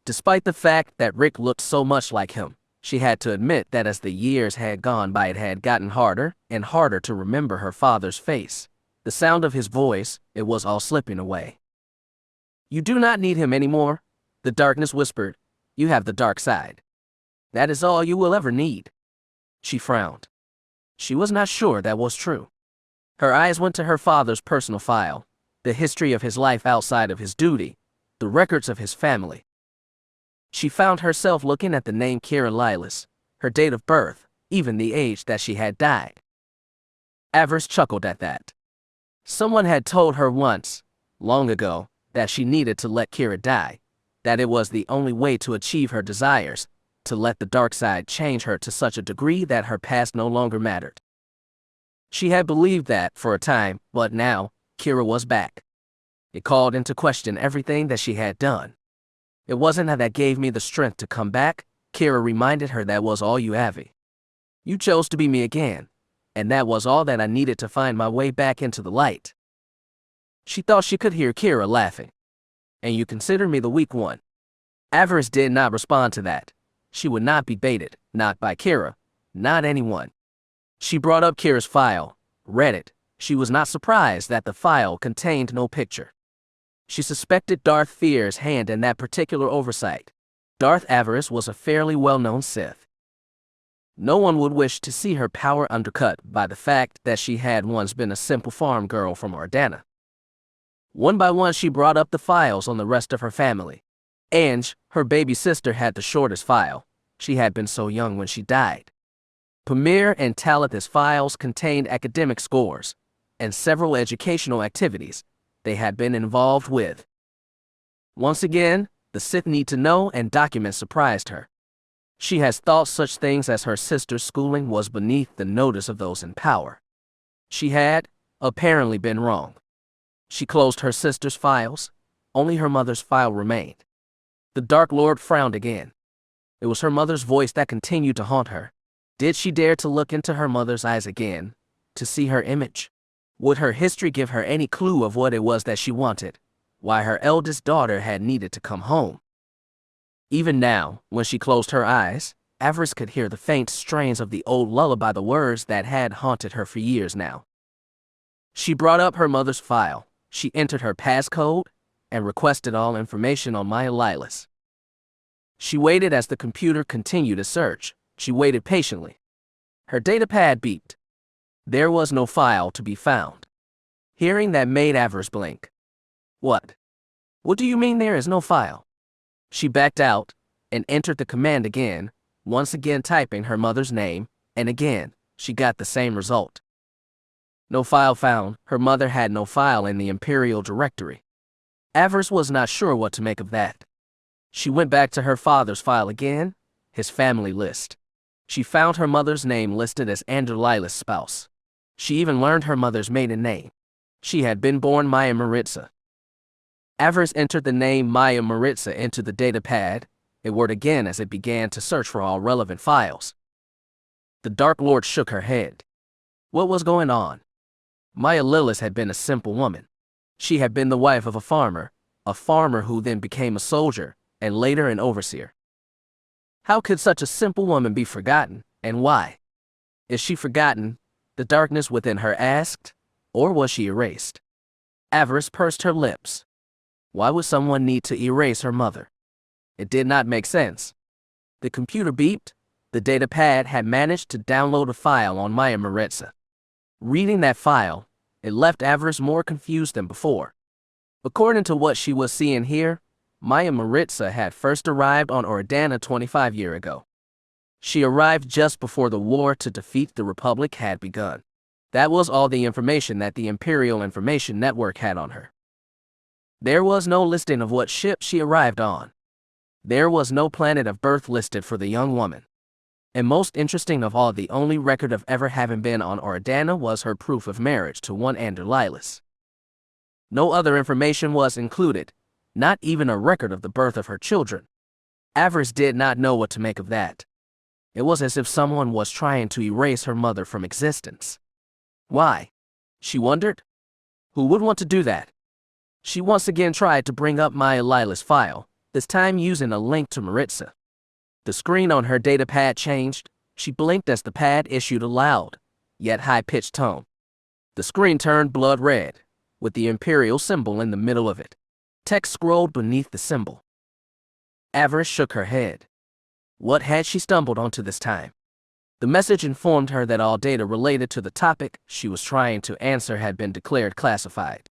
Despite the fact that Rick looked so much like him, she had to admit that as the years had gone by it had gotten harder and harder to remember her father's face. The sound of his voice, it was all slipping away. You do not need him anymore, the darkness whispered. You have the dark side. That is all you will ever need. She frowned. She was not sure that was true. Her eyes went to her father's personal file, the history of his life outside of his duty, the records of his family. She found herself looking at the name Kira Lilas, her date of birth, even the age that she had died. Avaryss chuckled at that. Someone had told her once, long ago, that she needed to let Kira die, that it was the only way to achieve her desires, to let the dark side change her to such a degree that her past no longer mattered. She had believed that for a time, but now, Kira was back. It called into question everything that she had done. It wasn't that gave me the strength to come back, Kira reminded her, that was all you have. You chose to be me again, and that was all that I needed to find my way back into the light. She thought she could hear Kira laughing. And you consider me the weak one. Avaryss did not respond to that. She would not be baited, not by Kira, not anyone. She brought up Kira's file, read it. She was not surprised that the file contained no picture. She suspected Darth Fear's hand in that particular oversight. Darth Avaryss was a fairly well-known Sith. No one would wish to see her power undercut by the fact that she had once been a simple farm girl from Ardana. One by one she brought up the files on the rest of her family. Ange, her baby sister, had the shortest file. She had been so young when she died. Pamir and Talitha's files contained academic scores and several educational activities they had been involved with. Once again, the Sith need to know and documents surprised her. She has thought such things as her sister's schooling was beneath the notice of those in power. She had, apparently, been wrong. She closed her sister's files. Only her mother's file remained. The Dark Lord frowned again. It was her mother's voice that continued to haunt her. Did she dare to look into her mother's eyes again, to see her image? Would her history give her any clue of what it was that she wanted, why her eldest daughter had needed to come home? Even now, when she closed her eyes, Avaryss could hear the faint strains of the old lullaby, the words that had haunted her for years now. She brought up her mother's file. She entered her passcode and requested all information on Maya Lilas. She waited as the computer continued to search. She waited patiently. Her datapad beeped. There was no file to be found. Hearing that made Avaryss blink. What? What do you mean there is no file? She backed out and entered the command again, once again typing her mother's name, and again, she got the same result. No file found. Her mother had no file in the Imperial directory. Avaryss was not sure what to make of that. She went back to her father's file again, his family list. She found her mother's name listed as Andor Lilas' spouse. She even learned her mother's maiden name. She had been born Maya Maritza. Avaryss entered the name Maya Maritza into the datapad. It worked again as it began to search for all relevant files. The Dark Lord shook her head. What was going on? Maya Lilas had been a simple woman. She had been the wife of a farmer who then became a soldier, and later an overseer. How could such a simple woman be forgotten, and why? Is she forgotten? The darkness within her asked, or was she erased? Avaryss pursed her lips. Why would someone need to erase her mother? It did not make sense. The computer beeped. The datapad had managed to download a file on Maya Maritza. Reading that file, it left Avaryss more confused than before. According to what she was seeing here, Maya Maritza had first arrived on Ardana 25 years ago. She arrived just before the war to defeat the Republic had begun. That was all the information that the Imperial Information Network had on her. There was no listing of what ship she arrived on. There was no planet of birth listed for the young woman. And most interesting of all, the only record of ever having been on Ardana was her proof of marriage to one Andor Lilas. No other information was included, not even a record of the birth of her children. Avaryss did not know what to make of that. It was as if someone was trying to erase her mother from existence. Why? She wondered. Who would want to do that? She once again tried to bring up Maya Lilas' file, this time using a link to Maritza. The screen on her datapad changed. She blinked as the pad issued a loud, yet high-pitched tone. The screen turned blood red, with the Imperial symbol in the middle of it. text scrolled beneath the symbol. Avaryss shook her head. What had she stumbled onto this time? The message informed her that all data related to the topic she was trying to answer had been declared classified.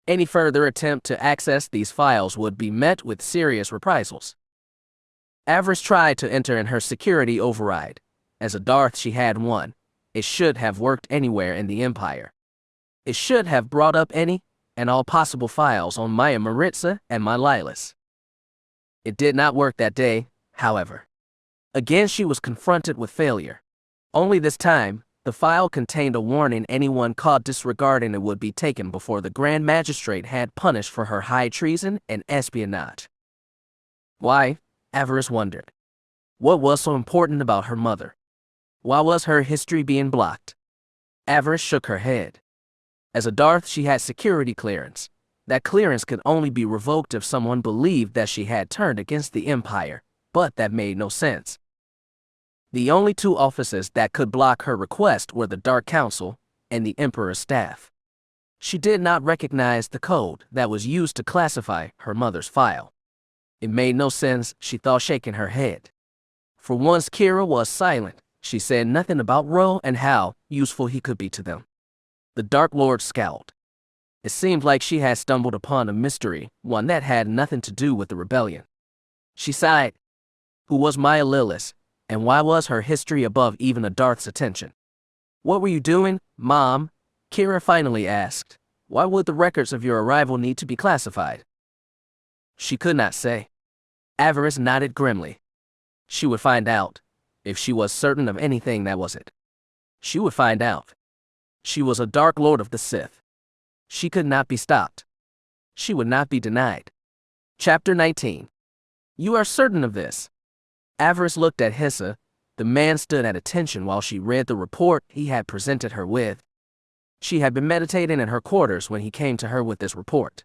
Any further attempt to access these files would be met with serious reprisals. Avaryss tried to enter in her security override. As a Darth, she had one. It should have worked anywhere in the Empire. It should have brought up any and all possible files on Maya Maritza and my Lilas. It did not work that day, however. Again, she was confronted with failure. Only this time, the file contained a warning anyone caught disregarding it would be taken before the Grand Magistrate had punished for her high treason and espionage. Why? Avaryss wondered. What was so important about her mother? Why was her history being blocked? Avaryss shook her head. As a Darth, she had security clearance. That clearance could only be revoked if someone believed that she had turned against the Empire, but that made no sense. The only two offices that could block her request were the Dark Council and the Emperor's staff. She did not recognize the code that was used to classify her mother's file. It made no sense, she thought, shaking her head. For once, Kira was silent. She said nothing about Ro and how useful he could be to them. The Dark Lord scowled. It seemed like she had stumbled upon a mystery, one that had nothing to do with the rebellion. She sighed. Who was Maya Lilas, and why was her history above even a Darth's attention? What were you doing, Mom? Kira finally asked. Why would the records of your arrival need to be classified? She could not say. Avaryss nodded grimly. She would find out. If she was certain of anything, that was it. She would find out. She was a Dark Lord of the Sith. She could not be stopped. She would not be denied. Chapter 19. You are certain of this? Avaryss looked at Hissa. The man stood at attention while she read the report he had presented her with. She had been meditating in her quarters when he came to her with this report.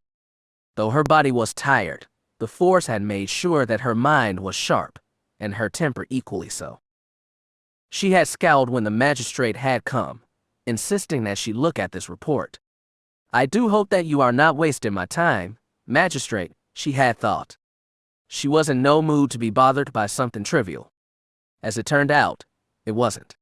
Though her body was tired, the Force had made sure that her mind was sharp, and her temper equally so. She had scowled when the magistrate had come, insisting that she look at this report. I do hope that you are not wasting my time, Magistrate, she had thought. She was in no mood to be bothered by something trivial. As it turned out, it wasn't.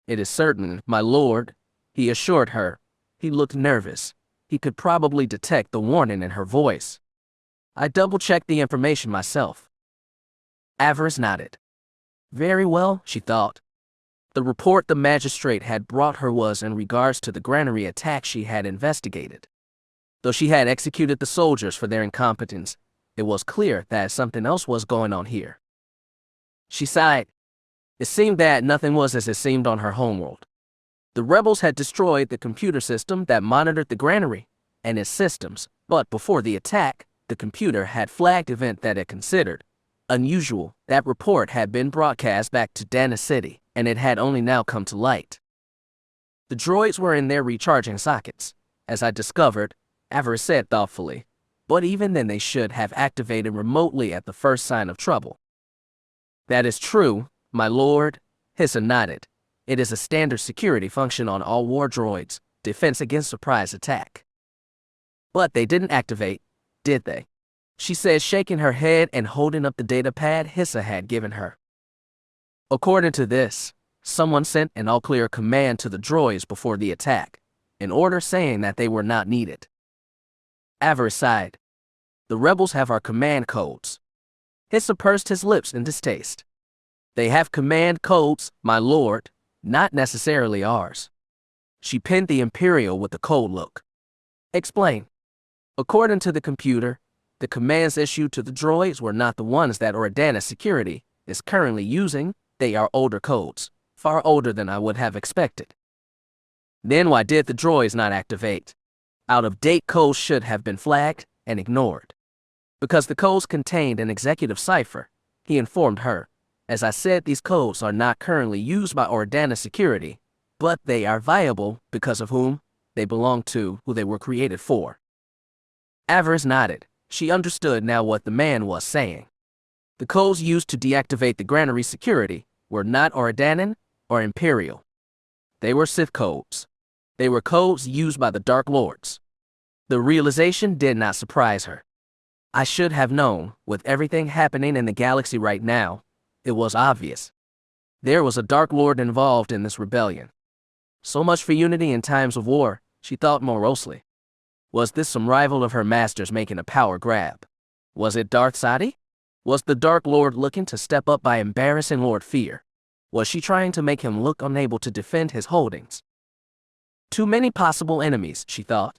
It is certain, my lord, he assured her. He looked nervous. He could probably detect the warning in her voice. I double-checked the information myself. Avaryss nodded. Very well, she thought. The report the magistrate had brought her was in regards to the granary attack she had investigated. Though she had executed the soldiers for their incompetence, it was clear that something else was going on here. She sighed. It seemed that nothing was as it seemed on her homeworld. The rebels had destroyed the computer system that monitored the granary and its systems, but before the attack, the computer had flagged an event that it considered unusual. That report had been broadcast back to Dana City, and it had only now come to light. The droids were in their recharging sockets, as I discovered, Avaryss said thoughtfully, but even then they should have activated remotely at the first sign of trouble. That is true, my lord, Hissa nodded. It is a standard security function on all war droids, defense against surprise attack. But they didn't activate, did they? She said, shaking her head and holding up the data pad Hissa had given her. According to this, someone sent an all-clear command to the droids before the attack, an order saying that they were not needed. Avaryss sighed. The rebels have our command codes. Hissa pursed his lips in distaste. They have command codes, my lord, not necessarily ours. She pinned the Imperial with the cold look. Explain. According to the computer, the commands issued to the droids were not the ones that Ordana Security is currently using. They are older codes, far older than I would have expected. Then why did the droids not activate? Out-of-date codes should have been flagged and ignored. Because the codes contained an executive cipher, he informed her. As I said, these codes are not currently used by Ordana Security, but they are viable because of whom they belong to, who they were created for. Avaryss nodded. She understood now what the man was saying. The codes used to deactivate the granary security were not Ordanan or Imperial. They were Sith codes. They were codes used by the Dark Lords. The realization did not surprise her. I should have known, with everything happening in the galaxy right now, it was obvious. There was a Dark Lord involved in this rebellion. So much for unity in times of war, she thought morosely. Was this some rival of her master's making a power grab? Was it Darth Sadi? Was the Dark Lord looking to step up by embarrassing Lord Fear? Was she trying to make him look unable to defend his holdings? Too many possible enemies, she thought.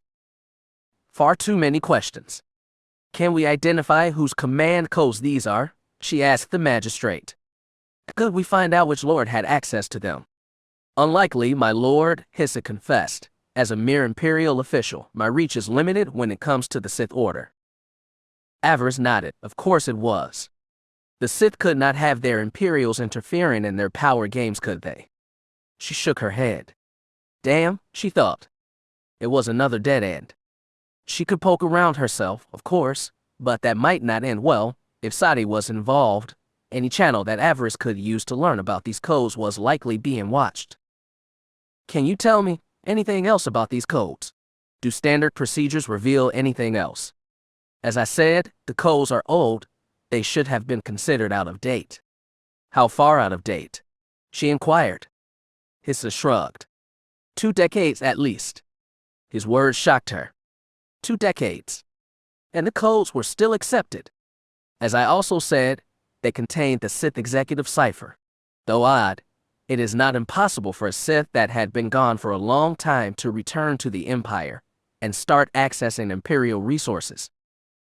Far too many questions. Can we identify whose command codes these are? She asked the magistrate. Could we find out which lord had access to them? Unlikely, my lord, Hissa confessed. As a mere imperial official, my reach is limited when it comes to the Sith Order. Avaryss nodded. Of course it was. The Sith could not have their Imperials interfering in their power games, could they? She shook her head. Damn, she thought. It was another dead end. She could poke around herself, of course, but that might not end well. If Sadi was involved, any channel that Avaryss could use to learn about these codes was likely being watched. Can you tell me anything else about these codes? Do standard procedures reveal anything else? As I said, the codes are old. They should have been considered out of date. How far out of date? She inquired. Hissa shrugged. 2 decades at least. His words shocked her. 2 decades. And the codes were still accepted. As I also said, they contained the Sith executive cipher. Though odd, it is not impossible for a Sith that had been gone for a long time to return to the Empire and start accessing Imperial resources.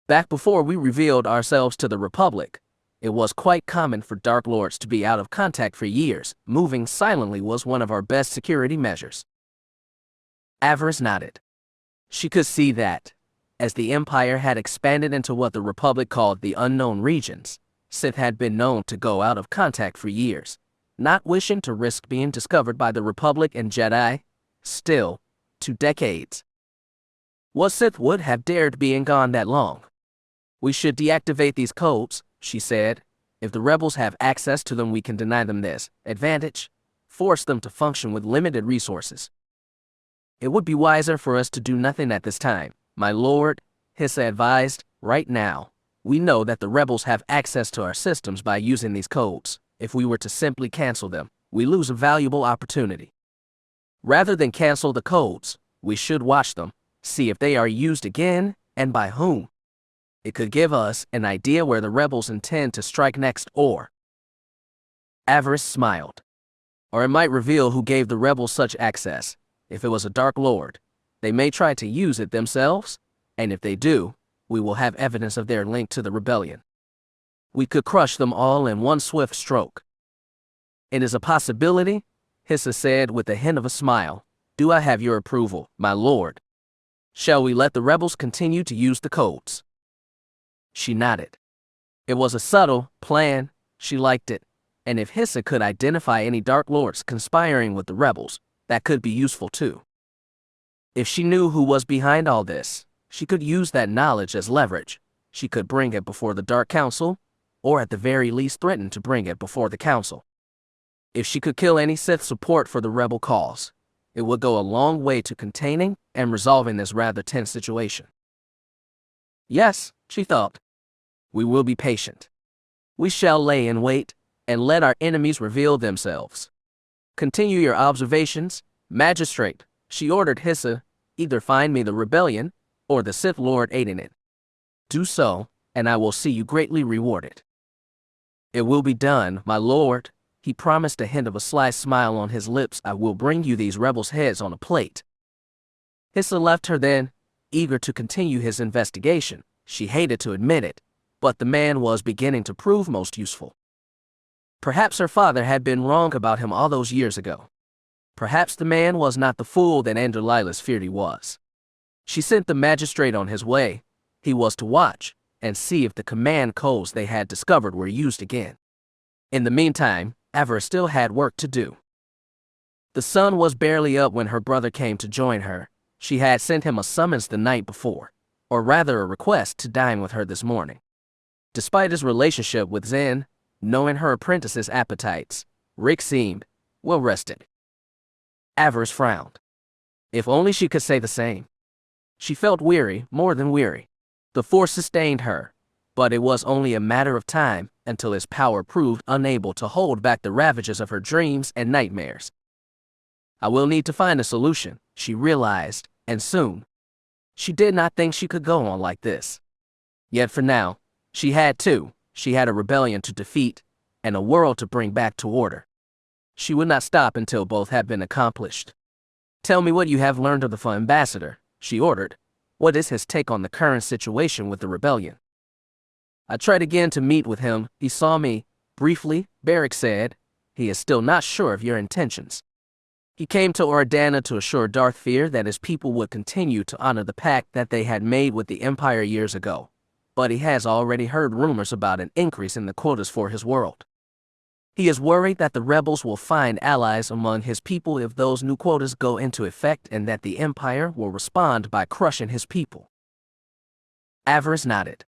Back before we revealed ourselves to the Republic, it was quite common for Dark Lords to be out of contact for years. Moving silently was one of our best security measures. Avaryss nodded. She could see that, as the Empire had expanded into what the Republic called the Unknown Regions, Sith had been known to go out of contact for years, not wishing to risk being discovered by the Republic and Jedi. Still, 2 decades. What Sith would have dared being gone that long? We should deactivate these codes, she said. If the rebels have access to them, we can deny them this advantage, force them to function with limited resources. It would be wiser for us to do nothing at this time, my lord, Hissa advised. Right now, we know that the rebels have access to our systems by using these codes. If we were to simply cancel them, we lose a valuable opportunity. Rather than cancel the codes, we should watch them, see if they are used again, and by whom. It could give us an idea where the rebels intend to strike next, or... Avaryss smiled. Or it might reveal who gave the rebels such access. If it was a Dark Lord, they may try to use it themselves, and if they do, we will have evidence of their link to the rebellion. We could crush them all in one swift stroke. It is a possibility, Hissa said with a hint of a smile. Do I have your approval, my lord? Shall we let the rebels continue to use the codes? She nodded. It was a subtle plan. She liked it. And if Hissa could identify any Dark Lords conspiring with the rebels, that could be useful too. If she knew who was behind all this, she could use that knowledge as leverage. She could bring it before the Dark Council, or at the very least threaten to bring it before the Council. If she could kill any Sith support for the rebel cause, it would go a long way to containing and resolving this rather tense situation. Yes, she thought. We will be patient. We shall lay in wait and let our enemies reveal themselves. Continue your observations, magistrate, she ordered Hissa. Either find me the rebellion or the Sith Lord aiding it. Do so, and I will see you greatly rewarded. It will be done, my lord, he promised, a hint of a sly smile on his lips. I will bring you these rebels' heads on a plate. Hissa left her then, eager to continue his investigation. She hated to admit it, but the man was beginning to prove most useful. Perhaps her father had been wrong about him all those years ago. Perhaps the man was not the fool that Andor Lilas feared he was. She sent the magistrate on his way. He was to watch and see if the command codes they had discovered were used again. In the meantime, Avaryss still had work to do. The sun was barely up when her brother came to join her. She had sent him a summons the night before, or rather a request to dine with her this morning. Despite his relationship with Zen, knowing her apprentice's appetites, Rick seemed well rested. Avaryss frowned. If only she could say the same. She felt weary, more than weary. The Force sustained her, but it was only a matter of time until his power proved unable to hold back the ravages of her dreams and nightmares. I will need to find a solution, she realized, and soon. She did not think she could go on like this. Yet for now, she had to. She had a rebellion to defeat and a world to bring back to order. She would not stop until both had been accomplished. Tell me what you have learned of the ambassador, she ordered. What is his take on the current situation with the rebellion? I tried again to meet with him. He saw me, briefly, Beric said. He is still not sure of your intentions. He came to Ordana to assure Darth Fear that his people would continue to honor the pact that they had made with the Empire years ago. But he has already heard rumors about an increase in the quotas for his world. He is worried that the rebels will find allies among his people if those new quotas go into effect and that the Empire will respond by crushing his people. Avaryss nodded.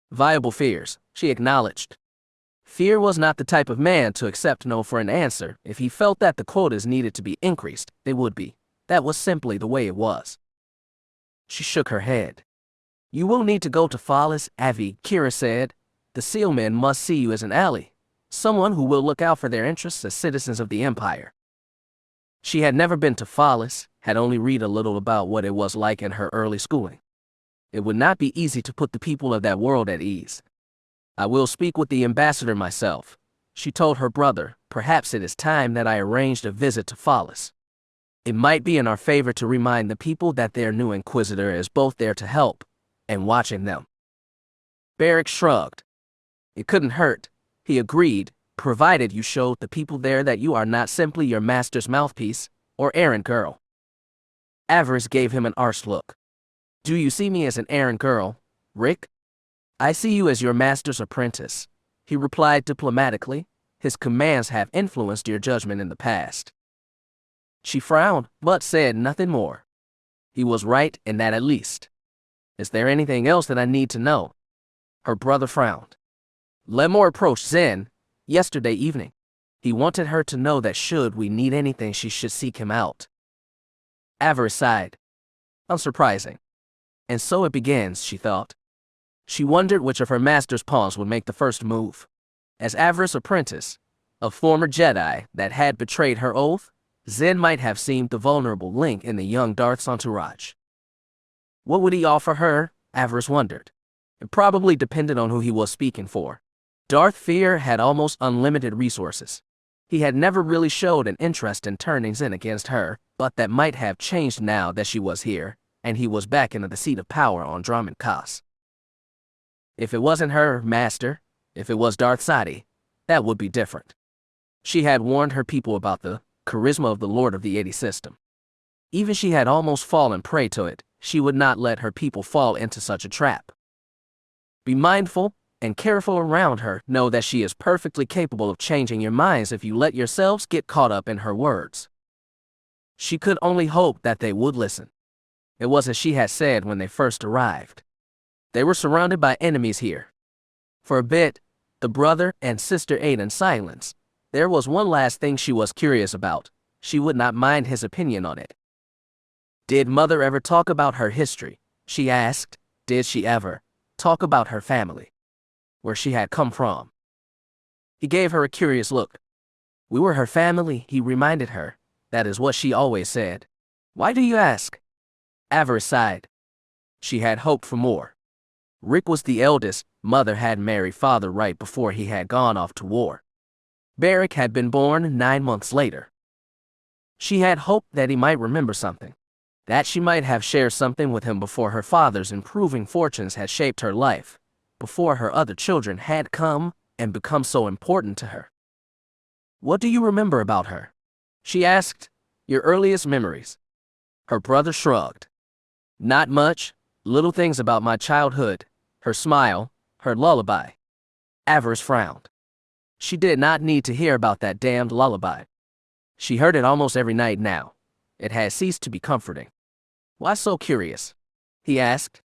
Viable fears, she acknowledged. Fear was not the type of man to accept no for an answer. If he felt that the quotas needed to be increased, they would be. That was simply the way it was. She shook her head. You will need to go to Fallis, Avi, Kira said. The sealmen must see you as an ally, someone who will look out for their interests as citizens of the Empire. She had never been to Fallis, had only read a little about what it was like in her early schooling. It would not be easy to put the people of that world at ease. I will speak with the ambassador myself, she told her brother. Perhaps it is time that I arranged a visit to Fallis. It might be in our favor to remind the people that their new inquisitor is both there to help and watching them. Beric shrugged. It couldn't hurt, he agreed, provided you showed the people there that you are not simply your master's mouthpiece or errand girl. Avaryss gave him an arch look. Do you see me as an errand girl, Rick? I see you as your master's apprentice, he replied diplomatically. His commands have influenced your judgment in the past. She frowned, but said nothing more. He was right in that at least. Is there anything else that I need to know? Her brother frowned. Lemore approached Zen yesterday evening. He wanted her to know that should we need anything, she should seek him out. Avaryss sighed. Unsurprising. And so it begins, she thought. She wondered which of her master's pawns would make the first move. As Avaryss' apprentice, a former Jedi that had betrayed her oath, Zen might have seemed the vulnerable link in the young Darth's entourage. What would he offer her? Avaryss wondered. It probably depended on who he was speaking for. Darth Fear had almost unlimited resources. He had never really showed an interest in turning Zen against her, but that might have changed now that she was here, and he was back into the seat of power on Dromund Kaas. If it wasn't her master, if it was Darth Sadi, that would be different. She had warned her people about the charisma of the Lord of the 80 system. Even she had almost fallen prey to it. She would not let her people fall into such a trap. Be mindful and careful around her. Know that she is perfectly capable of changing your minds if you let yourselves get caught up in her words. She could only hope that they would listen. It was as she had said when they first arrived. They were surrounded by enemies here. For a bit, the brother and sister ate in silence. There was one last thing she was curious about. She would not mind his opinion on it. Did Mother ever talk about her history? She asked. Did she ever talk about her family? Where she had come from? He gave her a curious look. We were her family, he reminded her. That is what she always said. Why do you ask? Avaryss sighed. She had hoped for more. Rick was the eldest. Mother had married Father right before he had gone off to war. Beric had been born 9 months later. She had hoped that he might remember something, that she might have shared something with him before her father's improving fortunes had shaped her life, before her other children had come and become so important to her. What do you remember about her? She asked. Your earliest memories. Her brother shrugged. Not much, little things about my childhood, her smile, her lullaby. Avaryss frowned. She did not need to hear about that damned lullaby. She heard it almost every night now. It had ceased to be comforting. Why so curious? He asked.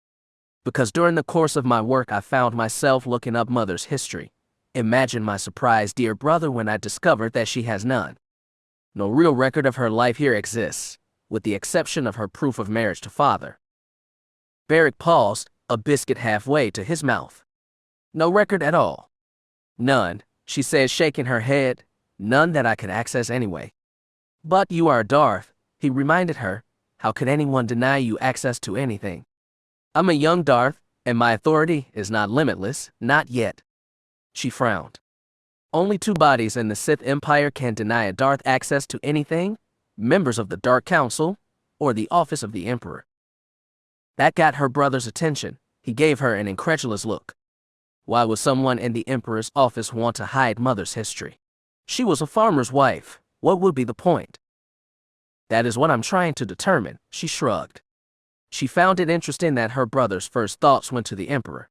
Because during the course of my work I found myself looking up Mother's history. Imagine my surprise, dear brother, when I discovered that she has none. No real record of her life here exists, with the exception of her proof of marriage to Father. Beric paused, a biscuit halfway to his mouth. No record at all. None, she said, shaking her head. None that I could access anyway. But you are Darth, he reminded her. How could anyone deny you access to anything? I'm a young Darth, and my authority is not limitless, not yet. She frowned. Only two bodies in the Sith Empire can deny a Darth access to anything: members of the Dark Council or the office of the Emperor. That got her brother's attention. He gave her an incredulous look. Why would someone in the Emperor's office want to hide Mother's history? She was a farmer's wife. What would be the point? That is what I'm trying to determine, she shrugged. She found it interesting that her brother's first thoughts went to the Emperor.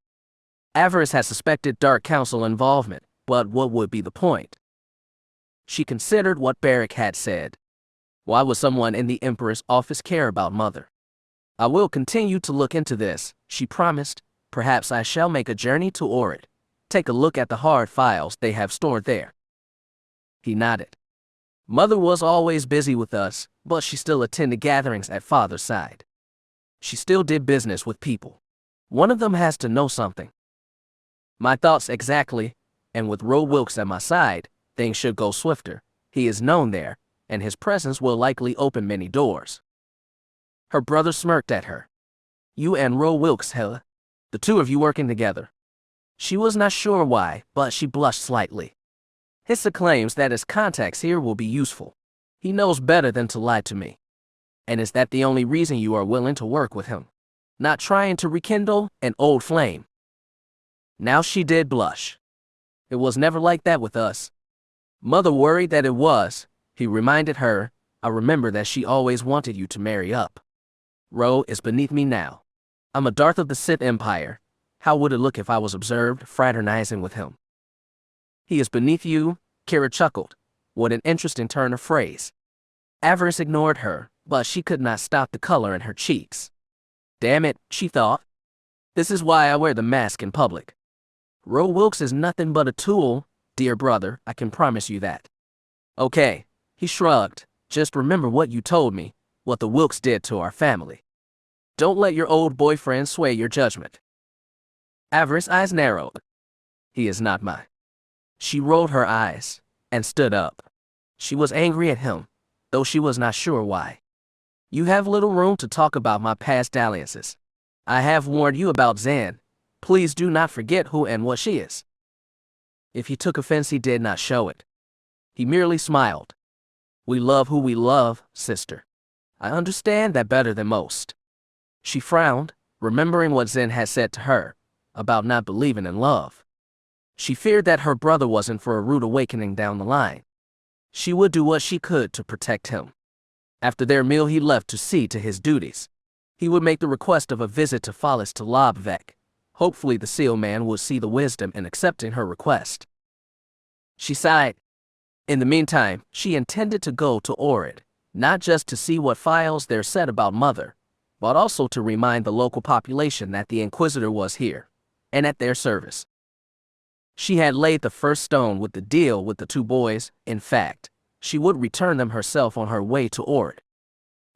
Avaryss had suspected Dark Council involvement, but what would be the point? She considered what Barrick had said. Why would someone in the Emperor's office care about Mother? I will continue to look into this, she promised. Perhaps I shall make a journey to Orid. Take a look at the hard files they have stored there. He nodded. Mother was always busy with us, but she still attended gatherings at Father's side. She still did business with people. One of them has to know something. My thoughts exactly, and with Ro Wilkes at my side, things should go swifter. He is known there, and his presence will likely open many doors. Her brother smirked at her. You and Ro Wilkes, Hella? The two of you working together? She was not sure why, but she blushed slightly. Hissa claims that his contacts here will be useful. He knows better than to lie to me. And is that the only reason you are willing to work with him? Not trying to rekindle an old flame? Now she did blush. It was never like that with us. Mother worried that it was, he reminded her. I remember that she always wanted you to marry up. Ro is beneath me now. I'm a Darth of the Sith Empire. How would it look if I was observed fraternizing with him? He is beneath you, Kira chuckled. What an interesting turn of phrase. Avaryss ignored her, but she could not stop the color in her cheeks. Damn it, she thought. This is why I wear the mask in public. Ro Wilkes is nothing but a tool, dear brother, I can promise you that. Okay, he shrugged. Just remember what you told me, what the Wilkes did to our family. Don't let your old boyfriend sway your judgment. Avaryss' eyes narrowed. He is not mine. She rolled her eyes and stood up. She was angry at him, though she was not sure why. You have little room to talk about my past dalliances. I have warned you about Zan. Please do not forget who and what she is. If he took offense, he did not show it. He merely smiled. We love who we love, sister. I understand that better than most. She frowned, remembering what Zen had said to her about not believing in love. She feared that her brother wasn't for a rude awakening down the line. She would do what she could to protect him. After their meal, he left to see to his duties. He would make the request of a visit to Fallis to Lobvec. Hopefully the seal man would see the wisdom in accepting her request. She sighed. In the meantime, she intended to go to Orid, not just to see what files there said about Mother, but also to remind the local population that the Inquisitor was here, and at their service. She had laid the first stone with the deal with the two boys. In fact, she would return them herself on her way to Orid.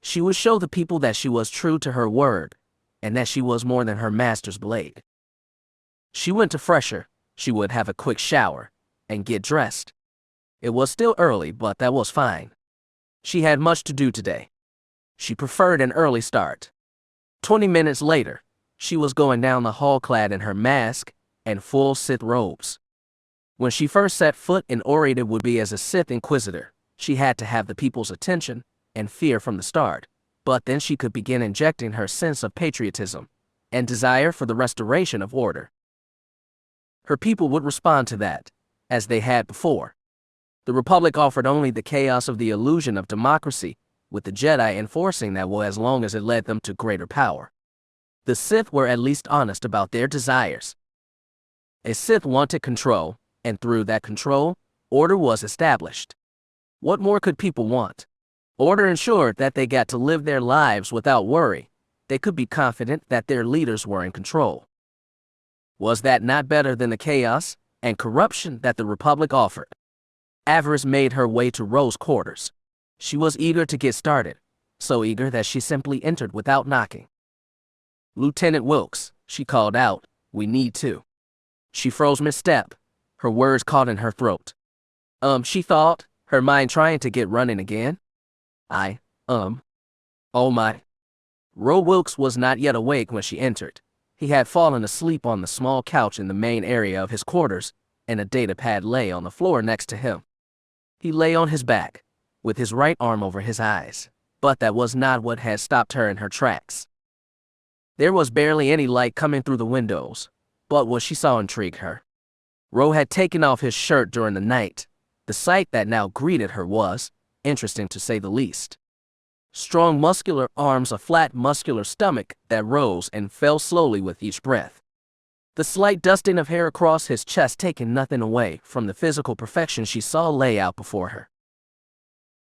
She would show the people that she was true to her word, and that she was more than her master's blade. She went to fresher. She would have a quick shower and get dressed. It was still early, but that was fine. She had much to do today. She preferred an early start. 20 minutes later, she was going down the hall clad in her mask and full Sith robes. When she first set foot in Orid, it would be as a Sith Inquisitor. She had to have the people's attention and fear from the start, but then she could begin injecting her sense of patriotism and desire for the restoration of order. Her people would respond to that, as they had before. The Republic offered only the chaos of the illusion of democracy, with the Jedi enforcing that will as long as it led them to greater power. The Sith were at least honest about their desires. A Sith wanted control, and through that control, order was established. What more could people want? Order ensured that they got to live their lives without worry. They could be confident that their leaders were in control. Was that not better than the chaos and corruption that the Republic offered? Avaryss made her way to Ro's quarters. She was eager to get started, so eager that she simply entered without knocking. Lieutenant Wilkes, she called out. We need to. She froze mid-step, her words caught in her throat. She thought, her mind trying to get running again. Oh my. Ro Wilkes was not yet awake when she entered. He had fallen asleep on the small couch in the main area of his quarters, and a data pad lay on the floor next to him. He lay on his back, with his right arm over his eyes, but that was not what had stopped her in her tracks. There was barely any light coming through the windows, but what she saw intrigued her. Ro had taken off his shirt during the night. The sight that now greeted her was interesting to say the least. Strong muscular arms, a flat muscular stomach that rose and fell slowly with each breath. The slight dusting of hair across his chest taking nothing away from the physical perfection she saw lay out before her.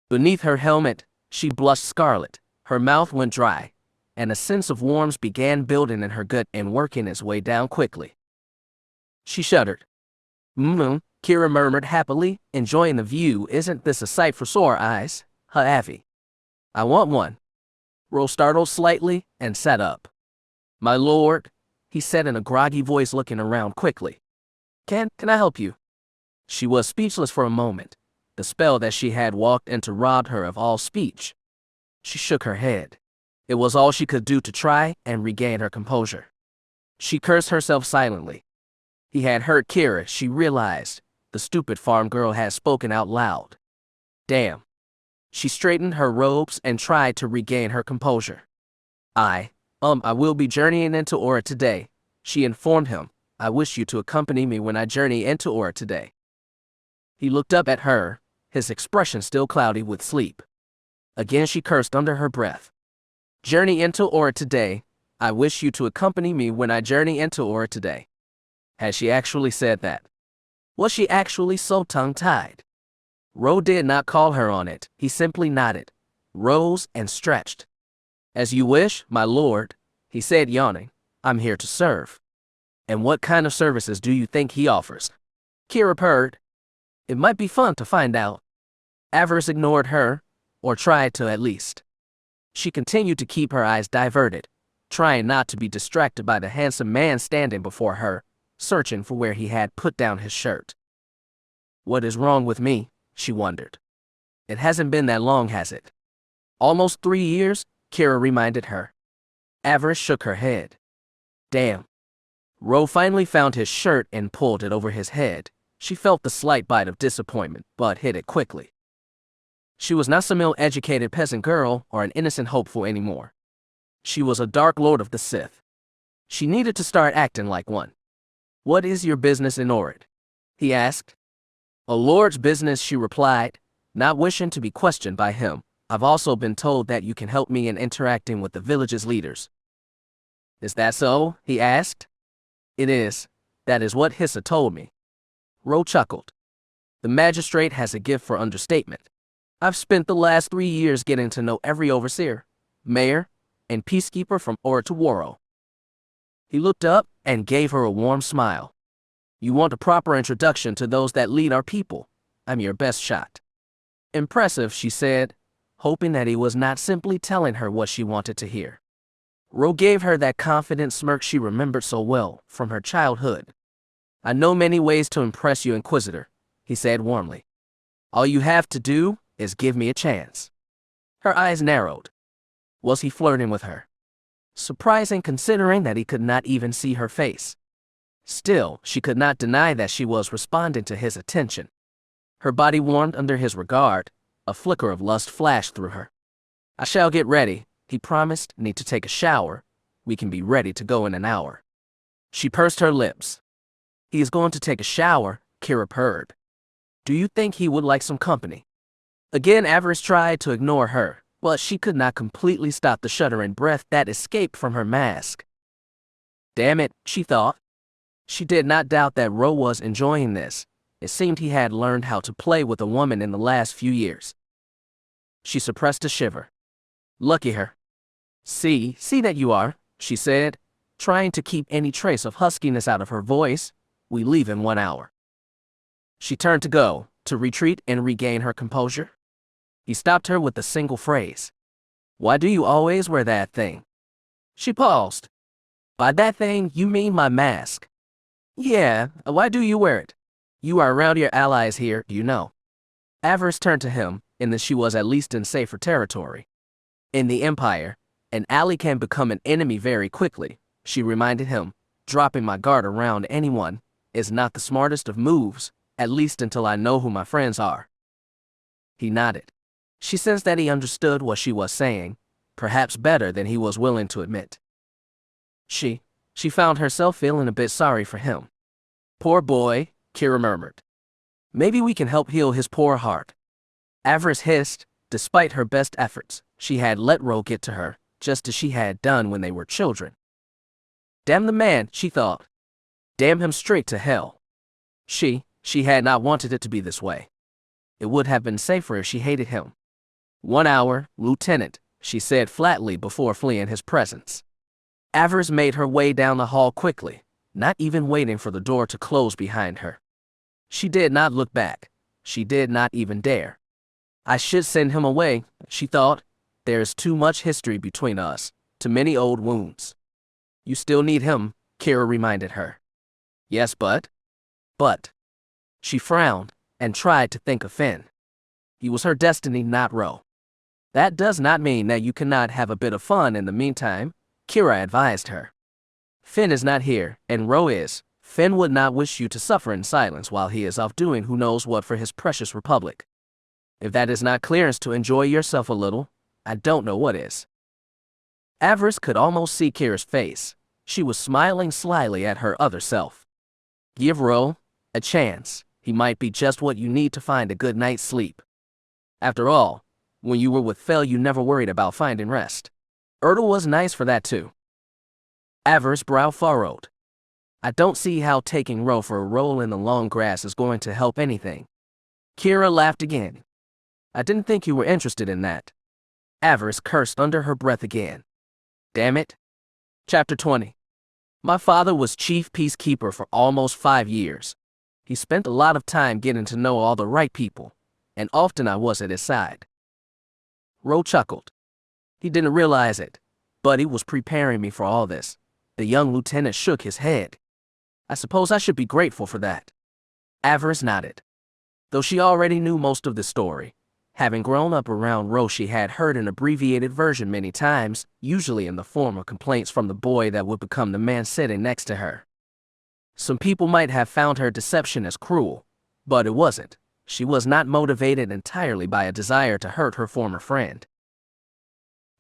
Beneath her helmet, she blushed scarlet, her mouth went dry, and a sense of warmth began building in her gut and working its way down quickly. She shuddered. Kira murmured happily, enjoying the view. Isn't this a sight for sore eyes, huh, Avi? I want one. Ro startled slightly and sat up. My lord, he said in a groggy voice, looking around quickly. Can I help you? She was speechless for a moment. The spell that she had walked into robbed her of all speech. She shook her head. It was all she could do to try and regain her composure. She cursed herself silently. He had hurt Kira, she realized. The stupid farm girl had spoken out loud. Damn. She straightened her robes and tried to regain her composure. I will be journeying into Aura today, she informed him. I wish you to accompany me when I journey into Aura today. He looked up at her, his expression still cloudy with sleep. Again she cursed under her breath. Journey into Aura today. I wish you to accompany me when I journey into Aura today. Had she actually said that? Was she actually so tongue-tied? Ro did not call her on it. He simply nodded, rose, and stretched. As you wish, my lord, he said, yawning. I'm here to serve. And what kind of services do you think he offers? Kira purred. It might be fun to find out. Avaryss ignored her, or tried to at least. She continued to keep her eyes diverted, trying not to be distracted by the handsome man standing before her, searching for where he had put down his shirt. What is wrong with me? She wondered. It hasn't been that long, has it? Almost 3 years, Kira reminded her. Avaryss shook her head. Damn. Ro finally found his shirt and pulled it over his head. She felt the slight bite of disappointment, but hid it quickly. She was not some ill-educated peasant girl or an innocent hopeful anymore. She was a dark lord of the Sith. She needed to start acting like one. What is your business in Orid? He asked. A lord's business, she replied, not wishing to be questioned by him. I've also been told that you can help me in interacting with the village's leaders. Is that so? He asked. It is. That is what Hissa told me. Ro chuckled. The magistrate has a gift for understatement. I've spent the last 3 years getting to know every overseer, mayor, and peacekeeper from Ora to Waro. He looked up and gave her a warm smile. You want a proper introduction to those that lead our people. I'm your best shot. Impressive, she said, hoping that he was not simply telling her what she wanted to hear. Ro gave her that confident smirk she remembered so well from her childhood. I know many ways to impress you, Inquisitor, he said warmly. All you have to do is give me a chance. Her eyes narrowed. Was he flirting with her? Surprising considering that he could not even see her face. Still, she could not deny that she was responding to his attention. Her body warmed under his regard. A flicker of lust flashed through her. I shall get ready, he promised. Need to take a shower. We can be ready to go in an hour. She pursed her lips. He is going to take a shower, Kira purred. Do you think he would like some company? Again, Avaryss tried to ignore her, but she could not completely stop the shuddering breath that escaped from her mask. Damn it, she thought. She did not doubt that Ro was enjoying this. It seemed he had learned how to play with a woman in the last few years. She suppressed a shiver. Lucky her. See that you are, she said, trying to keep any trace of huskiness out of her voice. We leave in 1 hour. She turned to go, to retreat and regain her composure. He stopped her with a single phrase. Why do you always wear that thing? She paused. By that thing, you mean my mask? Yeah, why do you wear it? You are around your allies here, you know. Avaryss turned to him, in that she was at least in safer territory. In the Empire, an ally can become an enemy very quickly, she reminded him. Dropping my guard around anyone is not the smartest of moves, at least until I know who my friends are. He nodded. She sensed that he understood what she was saying, perhaps better than he was willing to admit. She found herself feeling a bit sorry for him. Poor boy, Kira murmured. Maybe we can help heal his poor heart. Avaryss hissed. Despite her best efforts, she had let Ro get to her, just as she had done when they were children. Damn the man, she thought. Damn him straight to hell. She had not wanted it to be this way. It would have been safer if she hated him. 1 hour, Lieutenant, she said flatly before fleeing his presence. Avaryss made her way down the hall quickly, not even waiting for the door to close behind her. She did not look back. She did not even dare. I should send him away, she thought. There is too much history between us, too many old wounds. You still need him, Kira reminded her. Yes, but. She frowned and tried to think of Finn. He was her destiny, not Ro. That does not mean that you cannot have a bit of fun in the meantime, Kira advised her. Finn is not here, and Ro is. Finn would not wish you to suffer in silence while he is off doing who knows what for his precious republic. If that is not clearance to enjoy yourself a little, I don't know what is. Avaryss could almost see Kira's face. She was smiling slyly at her other self. Give Ro a chance. He might be just what you need to find a good night's sleep. After all, when you were with Fel, you never worried about finding rest. Ertl was nice for that too. Avaryss' brow furrowed. I don't see how taking Ro for a roll in the long grass is going to help anything. Kira laughed again. I didn't think you were interested in that. Avaryss cursed under her breath again. Damn it. Chapter 20. My father was chief peacekeeper for almost 5 years. He spent a lot of time getting to know all the right people, and often I was at his side. Ro chuckled. He didn't realize it, but he was preparing me for all this. The young lieutenant shook his head. I suppose I should be grateful for that. Avaryss nodded. Though she already knew most of the story, having grown up around Ro, she had heard an abbreviated version many times, usually in the form of complaints from the boy that would become the man sitting next to her. Some people might have found her deception as cruel, but it wasn't. She was not motivated entirely by a desire to hurt her former friend.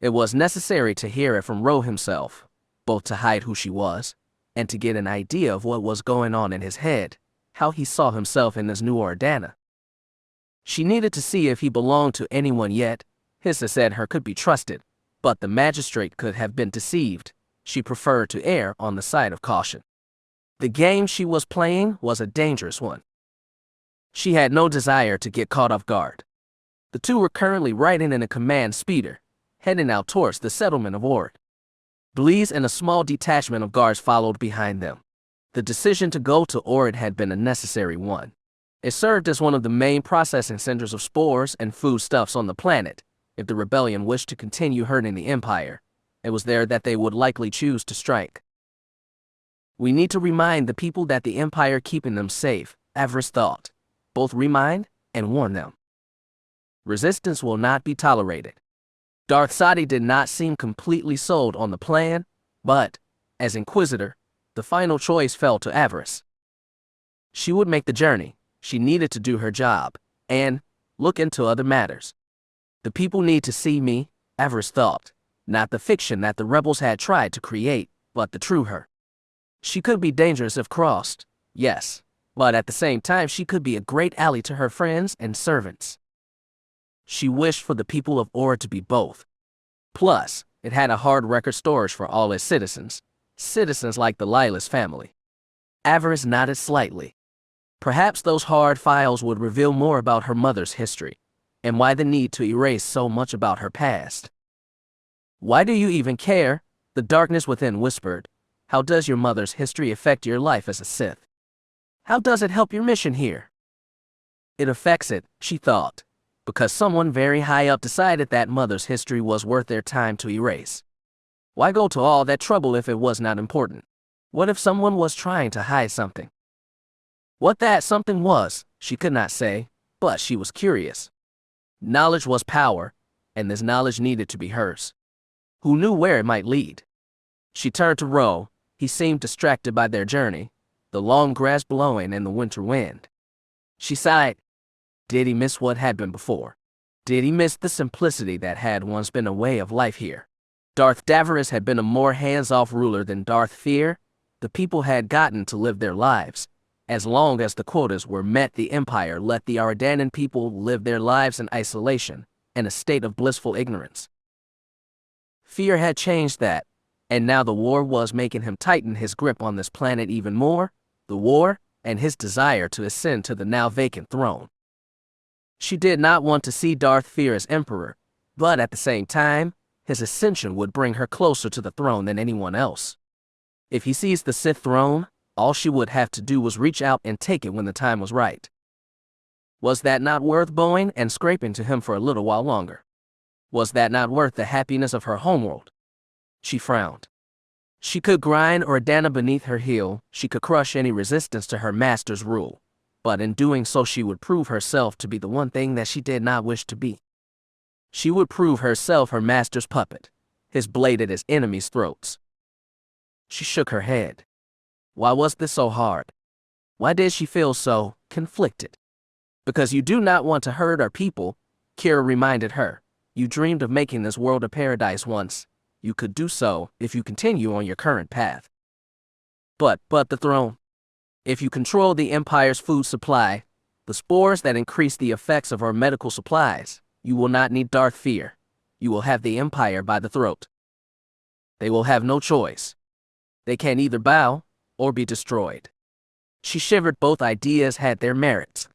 It was necessary to hear it from Ro himself, both to hide who she was, and to get an idea of what was going on in his head, how he saw himself in this new Ordana. She needed to see if he belonged to anyone yet. Hissa said her could be trusted, but the magistrate could have been deceived. She preferred to err on the side of caution. The game she was playing was a dangerous one. She had no desire to get caught off guard. The two were currently riding in a command speeder, heading out towards the settlement of Ord. Bleez and a small detachment of guards followed behind them. The decision to go to Ord had been a necessary one. It served as one of the main processing centers of spores and foodstuffs on the planet. If the rebellion wished to continue hurting the Empire, it was there that they would likely choose to strike. We need to remind the people that the Empire keeping them safe, Avaryss thought. Both remind and warn them. Resistance will not be tolerated. Darth Sadi did not seem completely sold on the plan, but, as Inquisitor, the final choice fell to Avaryss. She would make the journey. She needed to do her job, and look into other matters. The people need to see me, Avaryss thought, not the fiction that the rebels had tried to create, but the true her. She could be dangerous if crossed, yes, but at the same time she could be a great ally to her friends and servants. She wished for the people of Ord to be both. Plus, it had a hard record storage for all its citizens like the Lilas family. Avaryss nodded slightly. Perhaps those hard files would reveal more about her mother's history, and why the need to erase so much about her past. Why do you even care? The darkness within whispered. How does your mother's history affect your life as a Sith? How does it help your mission here? It affects it, she thought, because someone very high up decided that mother's history was worth their time to erase. Why go to all that trouble if it was not important? What if someone was trying to hide something? What that something was, she could not say, but she was curious. Knowledge was power, and this knowledge needed to be hers. Who knew where it might lead? She turned to Ro. He seemed distracted by their journey, the long grass blowing in the winter wind. She sighed. Did he miss what had been before? Did he miss the simplicity that had once been a way of life here? Darth Avaryss had been a more hands-off ruler than Darth Fear. The people had gotten to live their lives. As long as the quotas were met, the Empire let the Ardanan people live their lives in isolation, in a state of blissful ignorance. Fear had changed that, and now the war was making him tighten his grip on this planet even more, the war and his desire to ascend to the now vacant throne. She did not want to see Darth Fear as emperor, but at the same time, his ascension would bring her closer to the throne than anyone else. If he seized the Sith throne, all she would have to do was reach out and take it when the time was right. Was that not worth bowing and scraping to him for a little while longer? Was that not worth the happiness of her homeworld? She frowned. She could grind Ardana beneath her heel, she could crush any resistance to her master's rule, but in doing so she would prove herself to be the one thing that she did not wish to be. She would prove herself her master's puppet, his blade at his enemies' throats. She shook her head. Why was this so hard? Why did she feel so conflicted? Because you do not want to hurt our people, Kira reminded her. You dreamed of making this world a paradise once. You could do so if you continue on your current path. But the throne. If you control the Empire's food supply, the spores that increase the effects of our medical supplies, you will not need Darth Fear. You will have the Empire by the throat. They will have no choice. They can either bow or be destroyed. She shivered. Both ideas had their merits.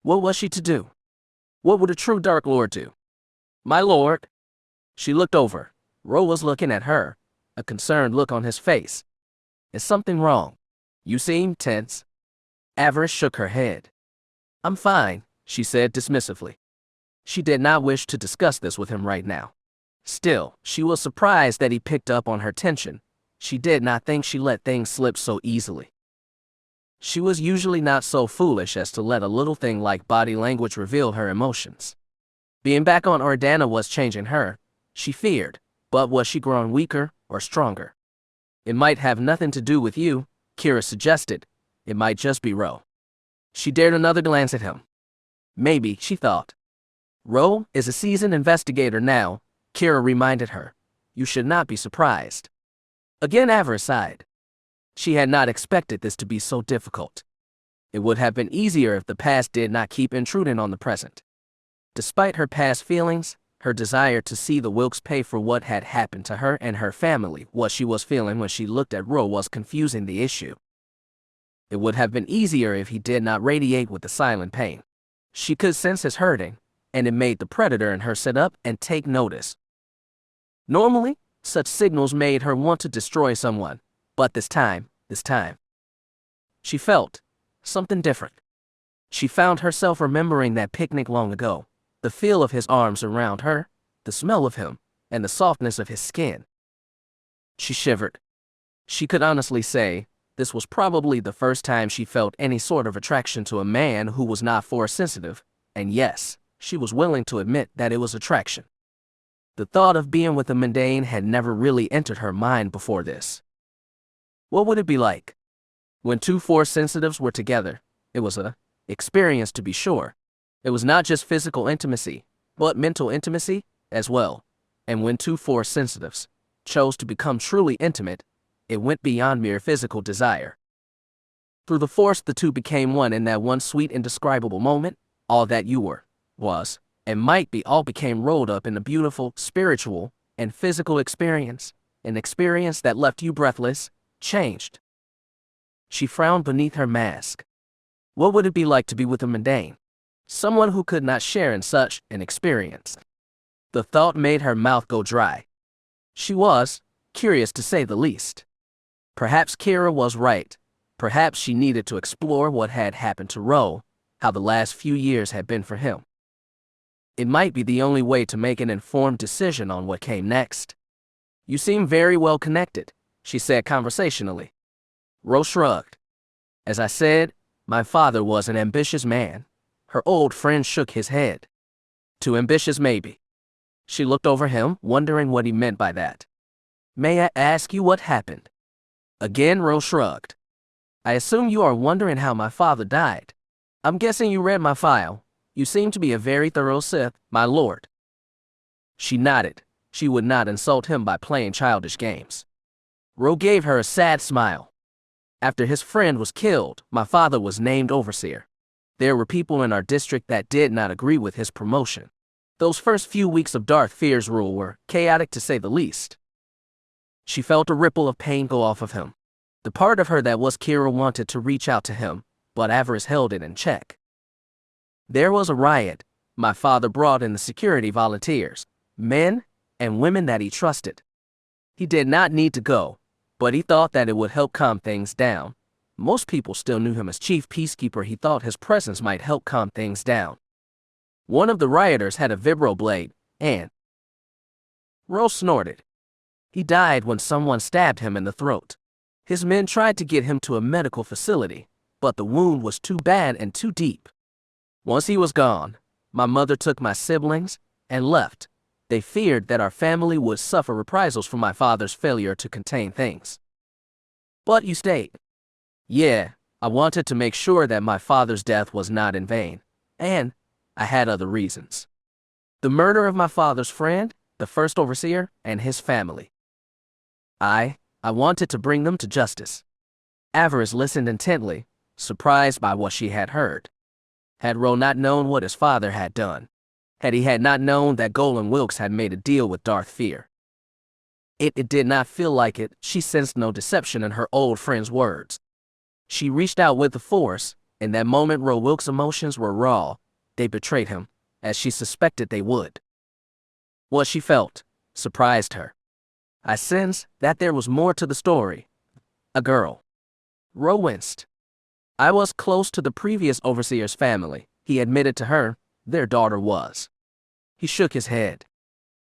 What was she to do? What would a true Dark Lord do? My lord. She looked over. Ro was looking at her, a concerned look on his face. Is something wrong? You seem tense. Avaryss shook her head. I'm fine, she said dismissively. She did not wish to discuss this with him right now. Still, she was surprised that he picked up on her tension. She did not think she let things slip so easily. She was usually not so foolish as to let a little thing like body language reveal her emotions. Being back on Ardana was changing her, she feared, but was she growing weaker or stronger? It might have nothing to do with you, Kira suggested. It might just be Ro. She dared another glance at him. Maybe, she thought. Ro is a seasoned investigator now, Kira reminded her. You should not be surprised. Again Avaryss sighed. She had not expected this to be so difficult. It would have been easier if the past did not keep intruding on the present. Despite her past feelings, her desire to see the Wilks pay for what had happened to her and her family, what she was feeling when she looked at Ro was confusing the issue. It would have been easier if he did not radiate with the silent pain. She could sense his hurting, and it made the predator in her sit up and take notice. Normally, such signals made her want to destroy someone, but this time, she felt something different. She found herself remembering that picnic long ago, the feel of his arms around her, the smell of him, and the softness of his skin. She shivered. She could honestly say, this was probably the first time she felt any sort of attraction to a man who was not Force-sensitive, and yes, she was willing to admit that it was attraction. The thought of being with a mundane had never really entered her mind before this. What would it be like? When two Force-sensitives were together, it was an experience to be sure. It was not just physical intimacy, but mental intimacy as well. And when two Force-sensitives chose to become truly intimate, it went beyond mere physical desire. Through the Force, the two became one in that one sweet, indescribable moment. All that you were, was, and might be all became rolled up in a beautiful, spiritual, and physical experience, an experience that left you breathless, changed. She frowned beneath her mask. What would it be like to be with a mundane? Someone who could not share in such an experience. The thought made her mouth go dry. She was curious to say the least. Perhaps Kira was right. Perhaps she needed to explore what had happened to Ro, how the last few years had been for him. It might be the only way to make an informed decision on what came next. You seem very well connected, she said conversationally. Ro shrugged. As I said, my father was an ambitious man. Her old friend shook his head. Too ambitious, maybe. She looked over him, wondering what he meant by that. May I ask you what happened? Again, Ro shrugged. I assume you are wondering how my father died. I'm guessing you read my file. You seem to be a very thorough Sith, my lord. She nodded. She would not insult him by playing childish games. Ro gave her a sad smile. After his friend was killed, my father was named overseer. There were people in our district that did not agree with his promotion. Those first few weeks of Darth Fear's rule were chaotic to say the least. She felt a ripple of pain go off of him. The part of her that was Kira wanted to reach out to him, but Avaryss held it in check. There was a riot. My father brought in the security volunteers, men and women that he trusted. He did not need to go, but he thought that it would help calm things down. Most people still knew him as chief peacekeeper. He thought his presence might help calm things down. One of the rioters had a vibro blade, and Ro snorted. He died when someone stabbed him in the throat. His men tried to get him to a medical facility, but the wound was too bad and too deep. Once he was gone, my mother took my siblings and left. They feared that our family would suffer reprisals from my father's failure to contain things. But you stayed. Yeah, I wanted to make sure that my father's death was not in vain, and I had other reasons. The murder of my father's friend, the first overseer, and his family. I wanted to bring them to justice. Avaryss listened intently, surprised by what she had heard. Had Ro not known what his father had done? Had he not known that Golan Wilkes had made a deal with Darth Fear? It did not feel like it. She sensed no deception in her old friend's words. She reached out with the Force. In that moment, Ro Wilkes' emotions were raw. They betrayed him, as she suspected they would. What she felt surprised her. I sensed that there was more to the story. A girl. Ro winced. I was close to the previous overseer's family, he admitted to her. Their daughter was. He shook his head.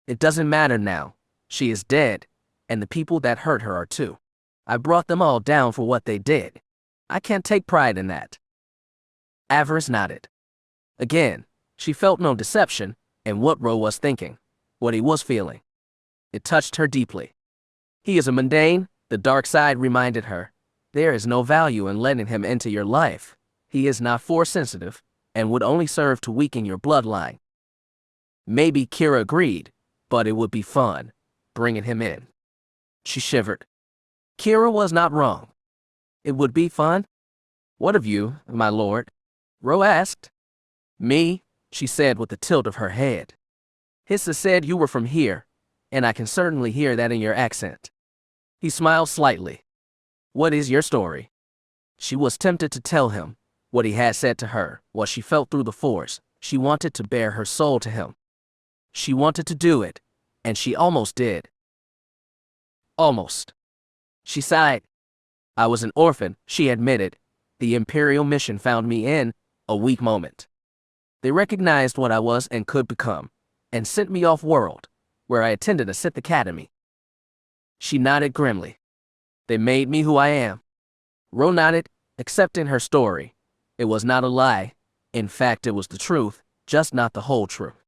It doesn't matter now. She is dead, and the people that hurt her are too. I brought them all down for what they did. I can't take pride in that. Avaryss nodded. Again, she felt no deception in what Ro was thinking, what he was feeling. It touched her deeply. He is a mundane, the dark side reminded her. There is no value in letting him into your life. He is not Force-sensitive, and would only serve to weaken your bloodline. Maybe Kira agreed, but it would be fun, bringing him in. She shivered. Kira was not wrong. It would be fun? What of you, my lord? Ro asked. Me, she said with a tilt of her head. Hissa said you were from here, and I can certainly hear that in your accent. He smiled slightly. What is your story? She was tempted to tell him what he had said to her, what she felt through the Force. She wanted to bare her soul to him. She wanted to do it, and she almost did. Almost. She sighed. I was an orphan, she admitted. The Imperial mission found me in a weak moment. They recognized what I was and could become, and sent me off-world, where I attended a Sith Academy. She nodded grimly. They made me who I am. Ro nodded, accepting her story. It was not a lie. In fact, it was the truth, just not the whole truth.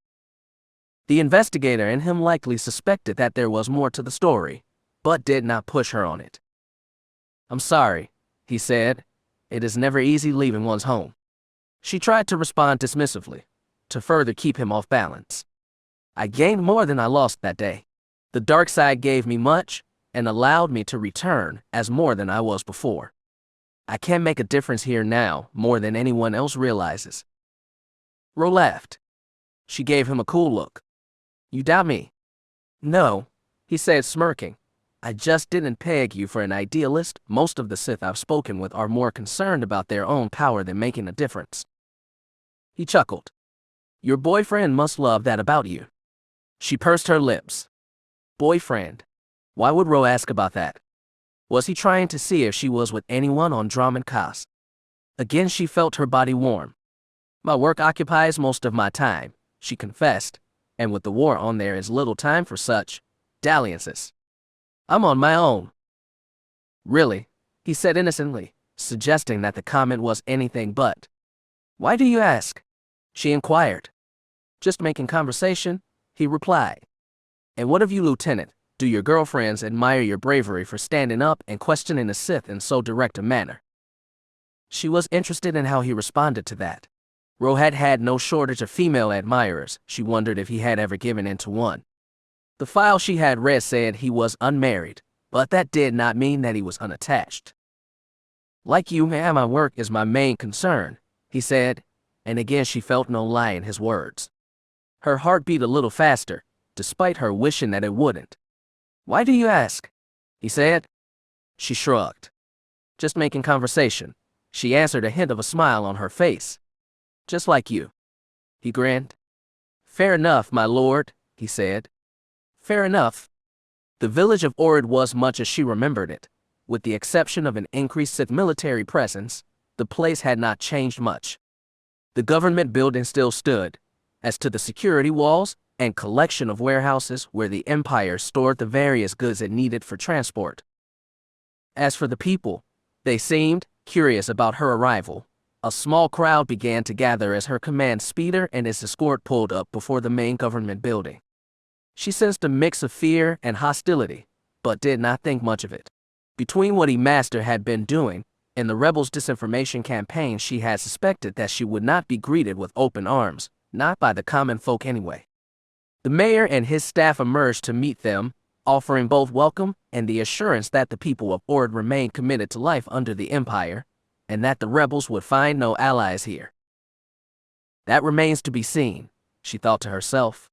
The investigator in him likely suspected that there was more to the story, but did not push her on it. I'm sorry, he said. It is never easy leaving one's home. She tried to respond dismissively, to further keep him off balance. I gained more than I lost that day. The dark side gave me much, and allowed me to return as more than I was before. I can make a difference here now, more than anyone else realizes. Ro laughed. She gave him a cool look. You doubt me? No, he said, smirking. I just didn't peg you for an idealist. Most of the Sith I've spoken with are more concerned about their own power than making a difference. He chuckled. Your boyfriend must love that about you. She pursed her lips. Boyfriend? Why would Ro ask about that? Was he trying to see if she was with anyone on Dromund Kaas? Again, she felt her body warm. My work occupies most of my time, she confessed, and with the war on there is little time for such dalliances. I'm on my own. Really? He said innocently, suggesting that the comment was anything but. Why do you ask? She inquired. Just making conversation, he replied. And what of you, Lieutenant? Do your girlfriends admire your bravery for standing up and questioning the Sith in so direct a manner? She was interested in how he responded to that. Ro had had no shortage of female admirers. She wondered if he had ever given in to one. The file she had read said he was unmarried, but that did not mean that he was unattached. Like you, ma'am, my work is my main concern, he said, and again she felt no lie in his words. Her heart beat a little faster, despite her wishing that it wouldn't. Why do you ask? He said. She shrugged. Just making conversation, she answered, a hint of a smile on her face. Just like you. He grinned. Fair enough, my lord, he said. Fair enough. The village of Orid was much as she remembered it. With the exception of an increased Sith military presence, the place had not changed much. The government building still stood. As to the security walls and collection of warehouses where the Empire stored the various goods it needed for transport. As for the people, they seemed curious about her arrival. A small crowd began to gather as her command speeder and its escort pulled up before the main government building. She sensed a mix of fear and hostility, but did not think much of it. Between what he master had been doing and the rebels' disinformation campaign, she had suspected that she would not be greeted with open arms, not by the common folk anyway. The mayor and his staff emerged to meet them, offering both welcome and the assurance that the people of Ord remained committed to life under the Empire, and that the rebels would find no allies here. That remains to be seen, she thought to herself.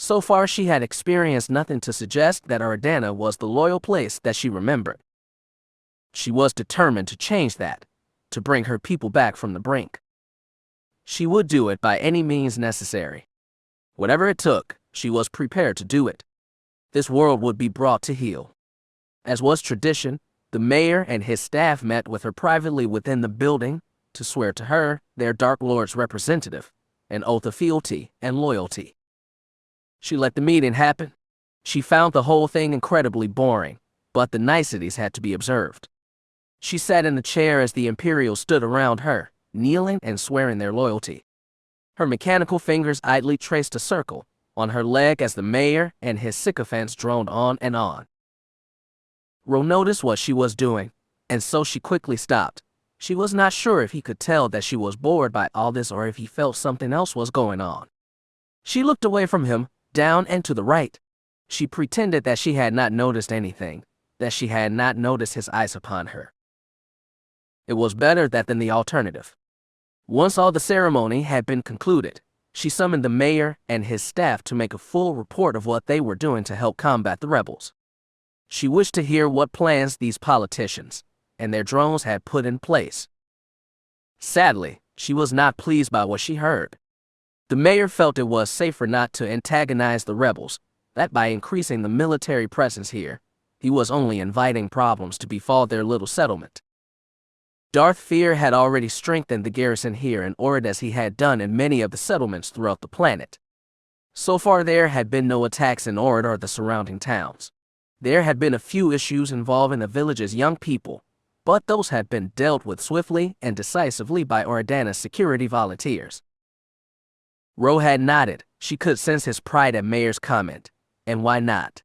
So far she had experienced nothing to suggest that Ardana was the loyal place that she remembered. She was determined to change that, to bring her people back from the brink. She would do it by any means necessary. Whatever it took, she was prepared to do it. This world would be brought to heel. As was tradition, the mayor and his staff met with her privately within the building to swear to her, their Dark Lord's representative, an oath of fealty and loyalty. She let the meeting happen. She found the whole thing incredibly boring, but the niceties had to be observed. She sat in the chair as the Imperials stood around her, kneeling and swearing their loyalty. Her mechanical fingers idly traced a circle on her leg as the mayor and his sycophants droned on and on. Ro noticed what she was doing, and so she quickly stopped. She was not sure if he could tell that she was bored by all this or if he felt something else was going on. She looked away from him, down and to the right. She pretended that she had not noticed anything, that she had not noticed his eyes upon her. It was better that than the alternative. Once all the ceremony had been concluded, she summoned the mayor and his staff to make a full report of what they were doing to help combat the rebels. She wished to hear what plans these politicians and their drones had put in place. Sadly, she was not pleased by what she heard. The mayor felt it was safer not to antagonize the rebels, that by increasing the military presence here, he was only inviting problems to befall their little settlement. Darth Fear had already strengthened the garrison here in Orid as he had done in many of the settlements throughout the planet. So far there had been no attacks in Orid or the surrounding towns. There had been a few issues involving the village's young people, but those had been dealt with swiftly and decisively by Ardana's security volunteers. Ro had nodded. She could sense his pride at Mayor's comment. And why not?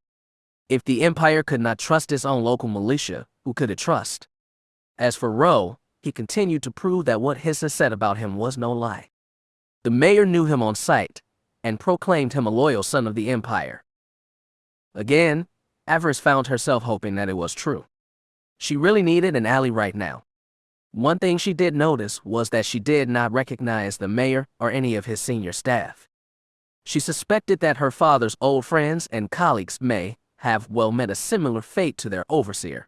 If the Empire could not trust its own local militia, who could it trust? As for Ro, he continued to prove that what Hissa said about him was no lie. The mayor knew him on sight, and proclaimed him a loyal son of the Empire. Again, Avaryss found herself hoping that it was true. She really needed an ally right now. One thing she did notice was that she did not recognize the mayor or any of his senior staff. She suspected that her father's old friends and colleagues may have met a similar fate to their overseer.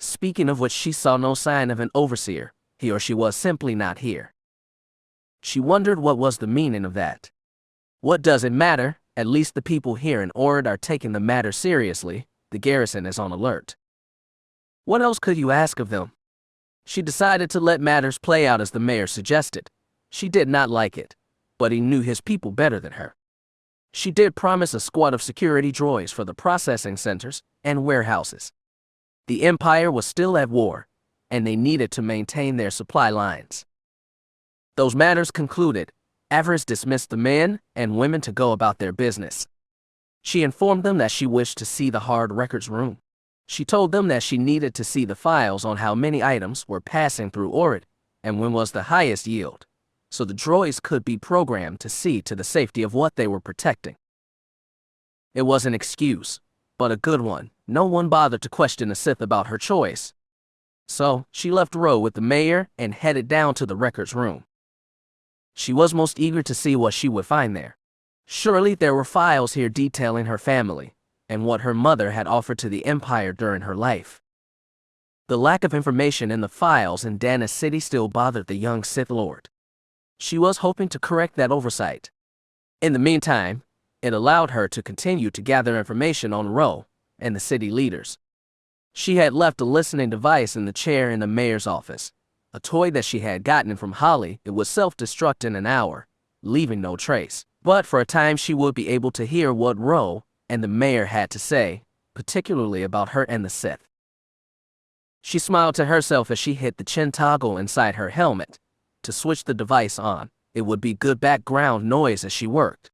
Speaking of which, she saw no sign of an overseer. He or she was simply not here. She wondered what was the meaning of that. What does it matter? At least the people here in Orid are taking the matter seriously. The garrison is on alert. What else could you ask of them? She decided to let matters play out as the mayor suggested. She did not like it, but he knew his people better than her. She did promise a squad of security droids for the processing centers and warehouses. The Empire was still at war, and they needed to maintain their supply lines. Those matters concluded, Avaryss dismissed the men and women to go about their business. She informed them that she wished to see the hard records room. She told them that she needed to see the files on how many items were passing through Orid and when was the highest yield, so the droids could be programmed to see to the safety of what they were protecting. It was an excuse, but a good one. No one bothered to question the Sith about her choice. So, she left Ro with the mayor and headed down to the records room. She was most eager to see what she would find there. Surely there were files here detailing her family and what her mother had offered to the Empire during her life. The lack of information in the files in Dana City still bothered the young Sith Lord. She was hoping to correct that oversight. In the meantime, it allowed her to continue to gather information on Ro and the city leaders. She had left a listening device in the chair in the mayor's office, a toy that she had gotten from Holly. It would self-destruct in an hour, leaving no trace. But for a time she would be able to hear what Ro and the mayor had to say, particularly about her and the Sith. She smiled to herself as she hit the chin toggle inside her helmet to switch the device on. It would be good background noise as she worked.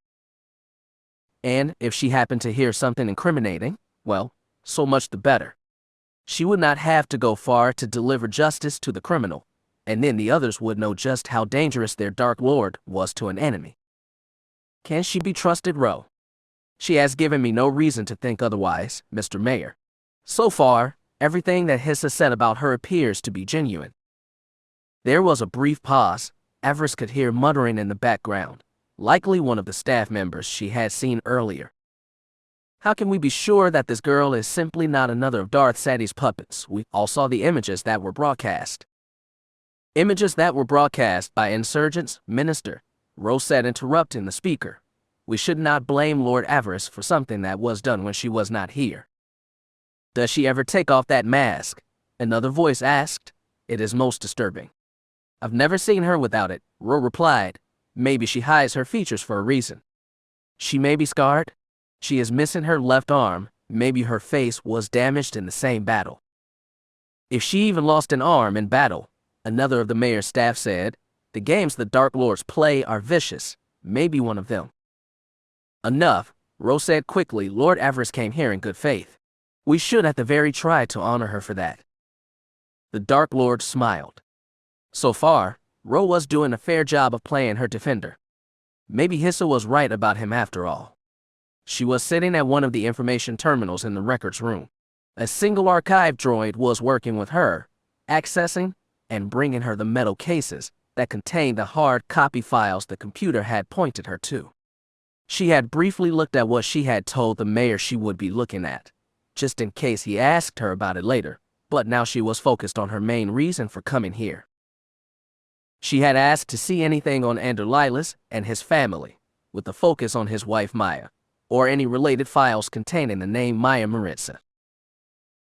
And if she happened to hear something incriminating, well, so much the better. She would not have to go far to deliver justice to the criminal, and then the others would know just how dangerous their Dark Lord was to an enemy. Can she be trusted, Ro? She has given me no reason to think otherwise, Mr. Mayor. So far, everything that Hissa said about her appears to be genuine. There was a brief pause. Avaryss could hear muttering in the background, likely one of the staff members she had seen earlier. How can we be sure that this girl is simply not another of Darth Sadie's puppets? We all saw the images that were broadcast. Images that were broadcast by insurgents, Minister, Ro said, interrupting the speaker. We should not blame Lord Avaryss for something that was done when she was not here. Does she ever take off that mask? Another voice asked. It is most disturbing. I've never seen her without it, Ro replied. Maybe she hides her features for a reason. She may be scarred. She is missing her left arm. Maybe her face was damaged in the same battle. If she even lost an arm in battle, another of the mayor's staff said, the games the Dark Lords play are vicious. Maybe one of them. Enough, Ro said quickly. Lord Avaryss came here in good faith. We should at the very try to honor her for that. The Dark Lord smiled. So far, Ro was doing a fair job of playing her defender. Maybe Hissa was right about him after all. She was sitting at one of the information terminals in the records room. A single archive droid was working with her, accessing and bringing her the metal cases that contained the hard copy files the computer had pointed her to. She had briefly looked at what she had told the mayor she would be looking at, just in case he asked her about it later, but now she was focused on her main reason for coming here. She had asked to see anything on Andor Lilas and his family, with a focus on his wife Maya, or any related files containing the name Maya Maritza.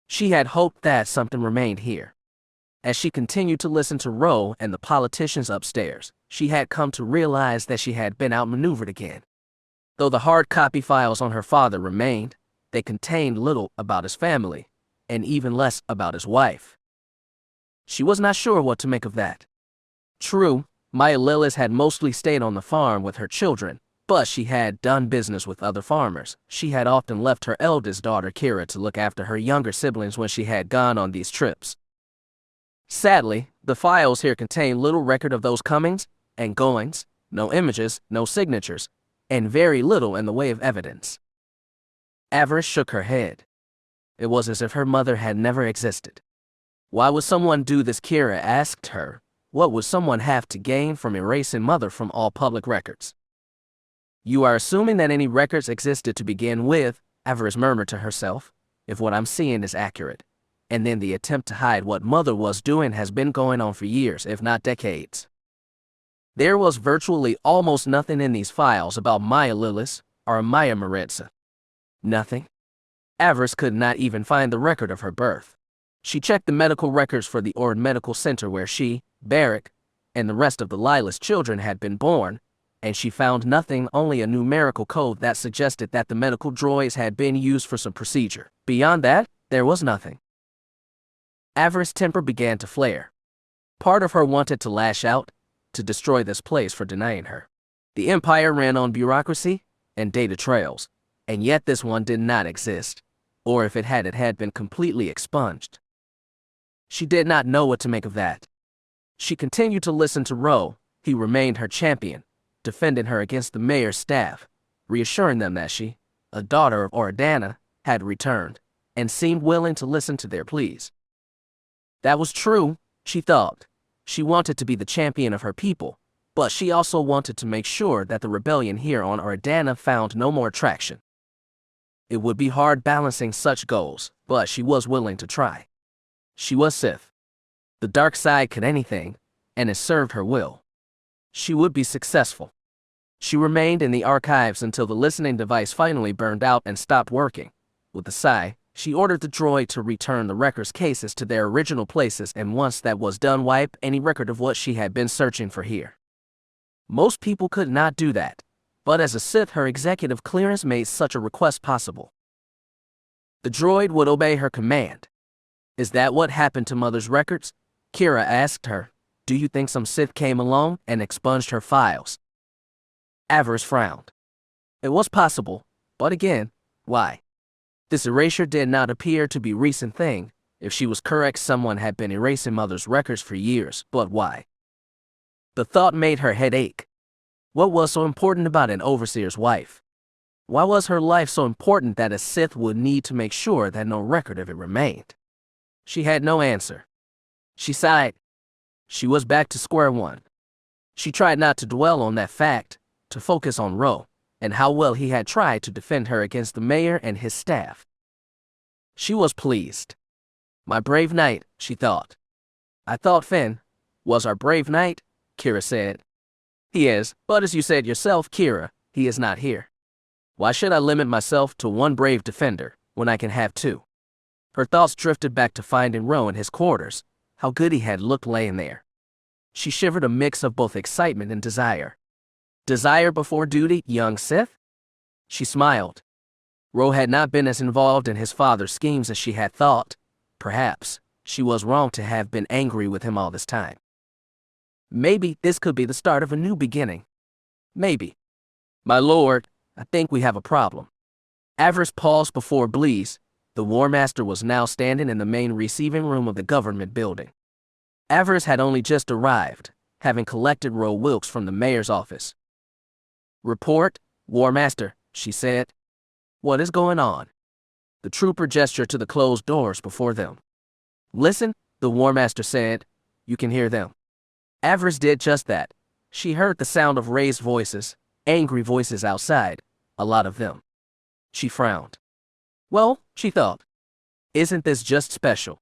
She had hoped that something remained here. As she continued to listen to Ro and the politicians upstairs, she had come to realize that she had been outmaneuvered again. Though the hard copy files on her father remained, they contained little about his family, and even less about his wife. She was not sure what to make of that. True, Maya Lilas had mostly stayed on the farm with her children, but she had done business with other farmers. She had often left her eldest daughter Kira to look after her younger siblings when she had gone on these trips. Sadly, the files here contain little record of those comings and goings, no images, no signatures, and very little in the way of evidence. Avaryss shook her head. It was as if her mother had never existed. Why would someone do this? Kira asked her. What would someone have to gain from erasing mother from all public records? You are assuming that any records existed to begin with, Avaryss murmured to herself, if what I'm seeing is accurate. And then the attempt to hide what mother was doing has been going on for years, if not decades. There was virtually almost nothing in these files about Maya Lilas or Maya Maritza. Nothing. Avaryss could not even find the record of her birth. She checked the medical records for the Orid Medical Center where she, Barrick, and the rest of the Lilas children had been born, and she found nothing, only a numerical code that suggested that the medical droids had been used for some procedure. Beyond that, there was nothing. Avaryss' temper began to flare. Part of her wanted to lash out, to destroy this place for denying her. The Empire ran on bureaucracy and data trails, and yet this one did not exist, or if it had been completely expunged. She did not know what to make of that. She continued to listen to Ro. He remained her champion, defending her against the mayor's staff, reassuring them that she, a daughter of Ordana, had returned, and seemed willing to listen to their pleas. That was true, she thought. She wanted to be the champion of her people, but she also wanted to make sure that the rebellion here on Ordana found no more traction. It would be hard balancing such goals, but she was willing to try. She was Sith. The dark side could anything, and it served her will. She would be successful. She remained in the archives until the listening device finally burned out and stopped working. With a sigh, she ordered the droid to return the records cases to their original places, and once that was done, wipe any record of what she had been searching for here. Most people could not do that, but as a Sith, her executive clearance made such a request possible. The droid would obey her command. Is that what happened to Mother's records? Kira asked her. Do you think some Sith came along and expunged her files? Avaryss frowned. It was possible, but again, why? This erasure did not appear to be a recent thing. If she was correct, someone had been erasing Mother's records for years, but why? The thought made her head ache. What was so important about an overseer's wife? Why was her life so important that a Sith would need to make sure that no record of it remained? She had no answer. She sighed. She was back to square one. She tried not to dwell on that fact, to focus on Ro, and how well he had tried to defend her against the mayor and his staff. She was pleased. My brave knight, she thought. I thought Finn was our brave knight, Kira said. He is, but as you said yourself, Kira, he is not here. Why should I limit myself to one brave defender when I can have two? Her thoughts drifted back to finding Ro in his quarters, how good he had looked laying there. She shivered, a mix of both excitement and desire. Desire before duty, young Sith? She smiled. Ro had not been as involved in his father's schemes as she had thought. Perhaps she was wrong to have been angry with him all this time. Maybe this could be the start of a new beginning. Maybe. My lord, I think we have a problem. Avaryss paused before Bleeze. The War Master was now standing in the main receiving room of the government building. Avaryss had only just arrived, having collected Ro Wilkes from the mayor's office. Report, War Master, she said. What is going on? The trooper gestured to the closed doors before them. Listen, the War Master said. You can hear them. Avaryss did just that. She heard the sound of raised voices, angry voices outside, a lot of them. She frowned. Well, she thought, isn't this just special?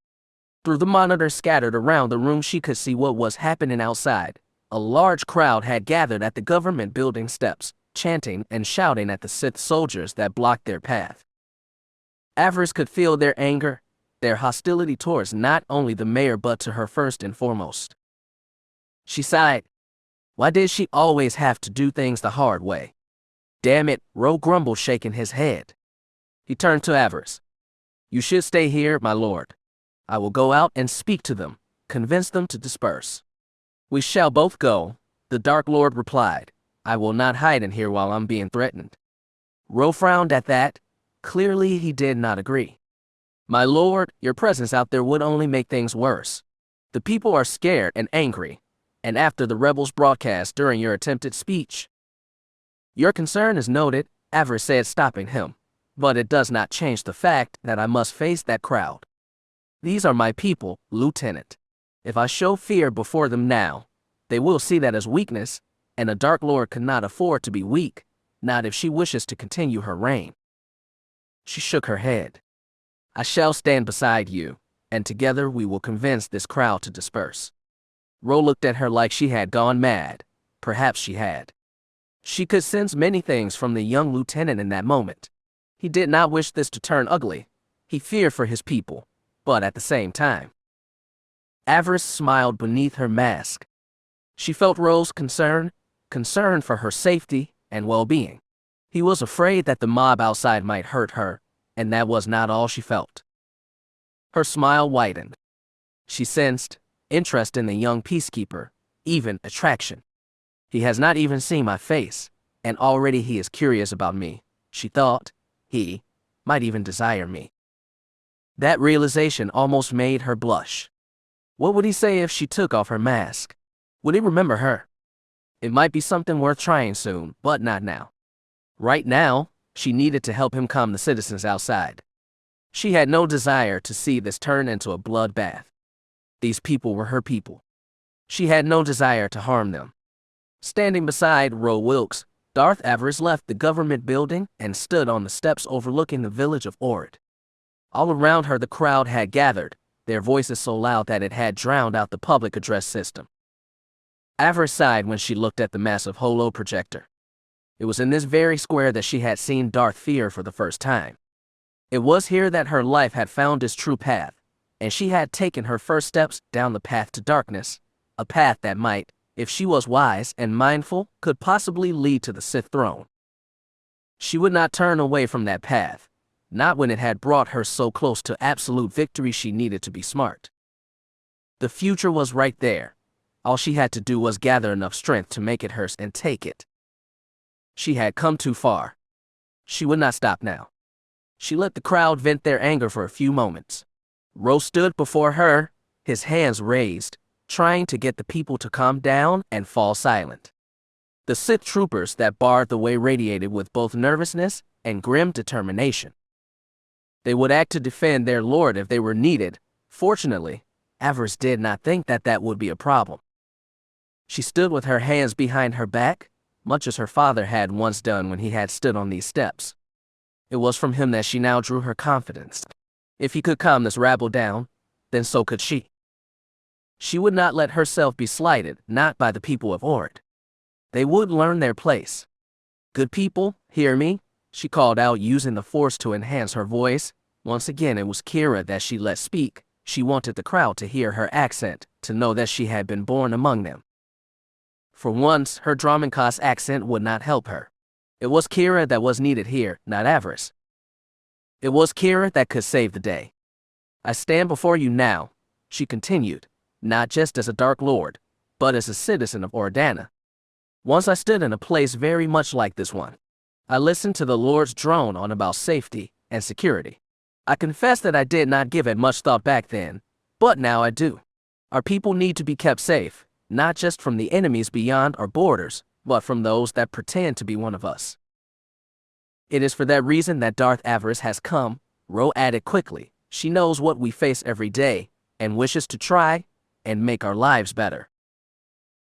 Through the monitors scattered around the room, she could see what was happening outside. A large crowd had gathered at the government building steps, chanting and shouting at the Sith soldiers that blocked their path. Avaryss could feel their anger, their hostility towards not only the mayor but to her first and foremost. She sighed. Why did she always have to do things the hard way? Damn it, Ro grumbled, shaking his head. He turned to Avaryss. You should stay here, my lord. I will go out and speak to them, convince them to disperse. We shall both go, the Dark Lord replied. I will not hide in here while I'm being threatened. Ro frowned at that. Clearly he did not agree. My lord, your presence out there would only make things worse. The people are scared and angry, and after the rebels' broadcast during your attempted speech. Your concern is noted, Avaryss said, stopping him. But it does not change the fact that I must face that crowd. These are my people, Lieutenant. If I show fear before them now, they will see that as weakness, and a Dark Lord cannot afford to be weak, not if she wishes to continue her reign. She shook her head. I shall stand beside you, and together we will convince this crowd to disperse. Ro looked at her like she had gone mad. Perhaps she had. She could sense many things from the young lieutenant in that moment. He did not wish this to turn ugly. He feared for his people, but at the same time. Avaryss smiled beneath her mask. She felt Ro's concern, concerned for her safety and well-being. He was afraid that the mob outside might hurt her, and that was not all she felt. Her smile widened. She sensed interest in the young peacekeeper, even attraction. He has not even seen my face, and already he is curious about me, she thought. He might even desire me. That realization almost made her blush. What would he say if she took off her mask? Would he remember her? It might be something worth trying soon, but not now. Right now, she needed to help him calm the citizens outside. She had no desire to see this turn into a bloodbath. These people were her people. She had no desire to harm them. Standing beside Ro Wilkes, Darth Avaryss left the government building and stood on the steps overlooking the village of Ord. All around her the crowd had gathered, their voices so loud that it had drowned out the public address system. Avaryss sighed when she looked at the massive holo projector. It was in this very square that she had seen Darth fear for the first time. It was here that her life had found its true path, and she had taken her first steps down the path to darkness, a path that might, if she was wise and mindful, could possibly lead to the Sith throne. She would not turn away from that path, not when it had brought her so close to absolute victory. She needed to be smart. The future was right there. All she had to do was gather enough strength to make it hers and take it. She had come too far. She would not stop now. She let the crowd vent their anger for a few moments. Ro stood before her, his hands raised, trying to get the people to calm down and fall silent. The Sith troopers that barred the way radiated with both nervousness and grim determination. They would act to defend their lord if they were needed. Fortunately, Avaryss did not think that that would be a problem. She stood with her hands behind her back, much as her father had once done when he had stood on these steps. It was from him that she now drew her confidence. If he could calm this rabble down, then so could she. She would not let herself be slighted, not by the people of Ord. They would learn their place. Good people, hear me, she called out, using the force to enhance her voice. Once again it was Kira that she let speak. She wanted the crowd to hear her accent, to know that she had been born among them. For once, her Dromund Kaas accent would not help her. It was Kira that was needed here, not Avaryss. It was Kira that could save the day. I stand before you now, she continued, not just as a Dark Lord, but as a citizen of Ordana. Once I stood in a place very much like this one. I listened to the Lords drone on about safety and security. I confess that I did not give it much thought back then, but now I do. Our people need to be kept safe, not just from the enemies beyond our borders, but from those that pretend to be one of us. It is for that reason that Darth Avaryss has come, Ro added quickly. She knows what we face every day, and wishes to try and make our lives better.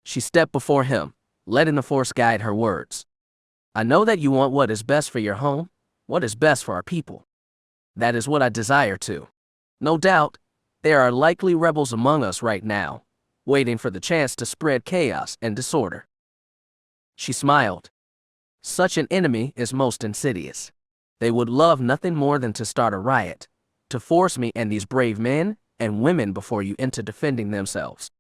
She stepped before him, letting the Force guide her words. I know that you want what is best for your home, what is best for our people. That is what I desire too. No doubt, there are likely rebels among us right now, waiting for the chance to spread chaos and disorder. She smiled. Such an enemy is most insidious. They would love nothing more than to start a riot, to force me and these brave men and women before you into defending themselves.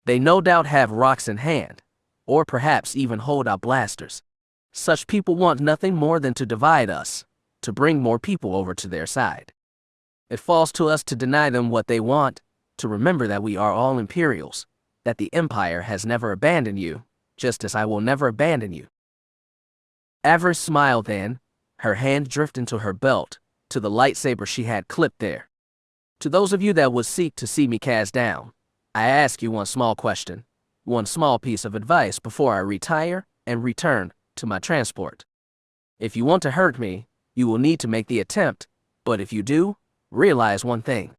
They no doubt have rocks in hand, or perhaps even hold out blasters. Such people want nothing more than to divide us, to bring more people over to their side. It falls to us to deny them what they want, to remember that we are all Imperials, that the Empire has never abandoned you, just as I will never abandon you. Avaryss smiled then, her hand drifted into her belt, to the lightsaber she had clipped there. To those of you that would seek to see me cast down, I ask you one small question, one small piece of advice before I retire and return to my transport. If you want to hurt me, you will need to make the attempt, but if you do, realize one thing.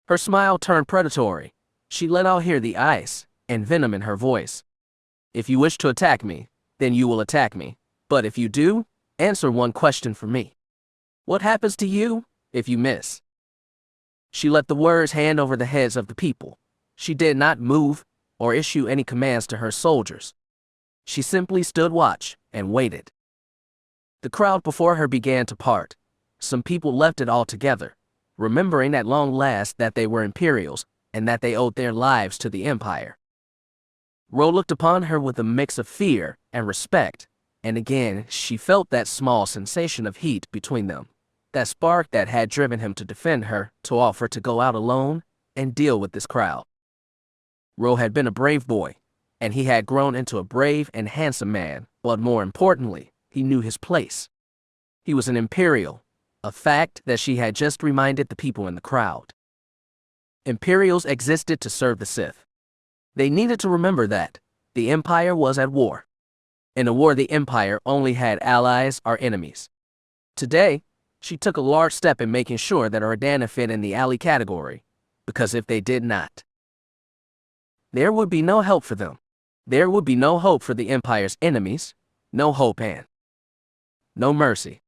Her smile turned predatory. She let out hear the ice and venom in her voice. If you wish to attack me, then you will attack me. But if you do, answer one question for me. What happens to you if you miss? She let the words hand over the heads of the people. She did not move or issue any commands to her soldiers. She simply stood watch and waited. The crowd before her began to part. Some people left it altogether, remembering at long last that they were Imperials and that they owed their lives to the Empire. Ro looked upon her with a mix of fear and respect, and again she felt that small sensation of heat between them, that spark that had driven him to defend her, to offer to go out alone and deal with this crowd. Ro had been a brave boy, and he had grown into a brave and handsome man, but more importantly, he knew his place. He was an Imperial, a fact that she had just reminded the people in the crowd. Imperials existed to serve the Sith. They needed to remember that the Empire was at war. In a war, the Empire only had allies or enemies. Today, she took a large step in making sure that Ardana fit in the ally category, because if they did not, there would be no help for them. There would be no hope for the Empire's enemies, no hope and no mercy.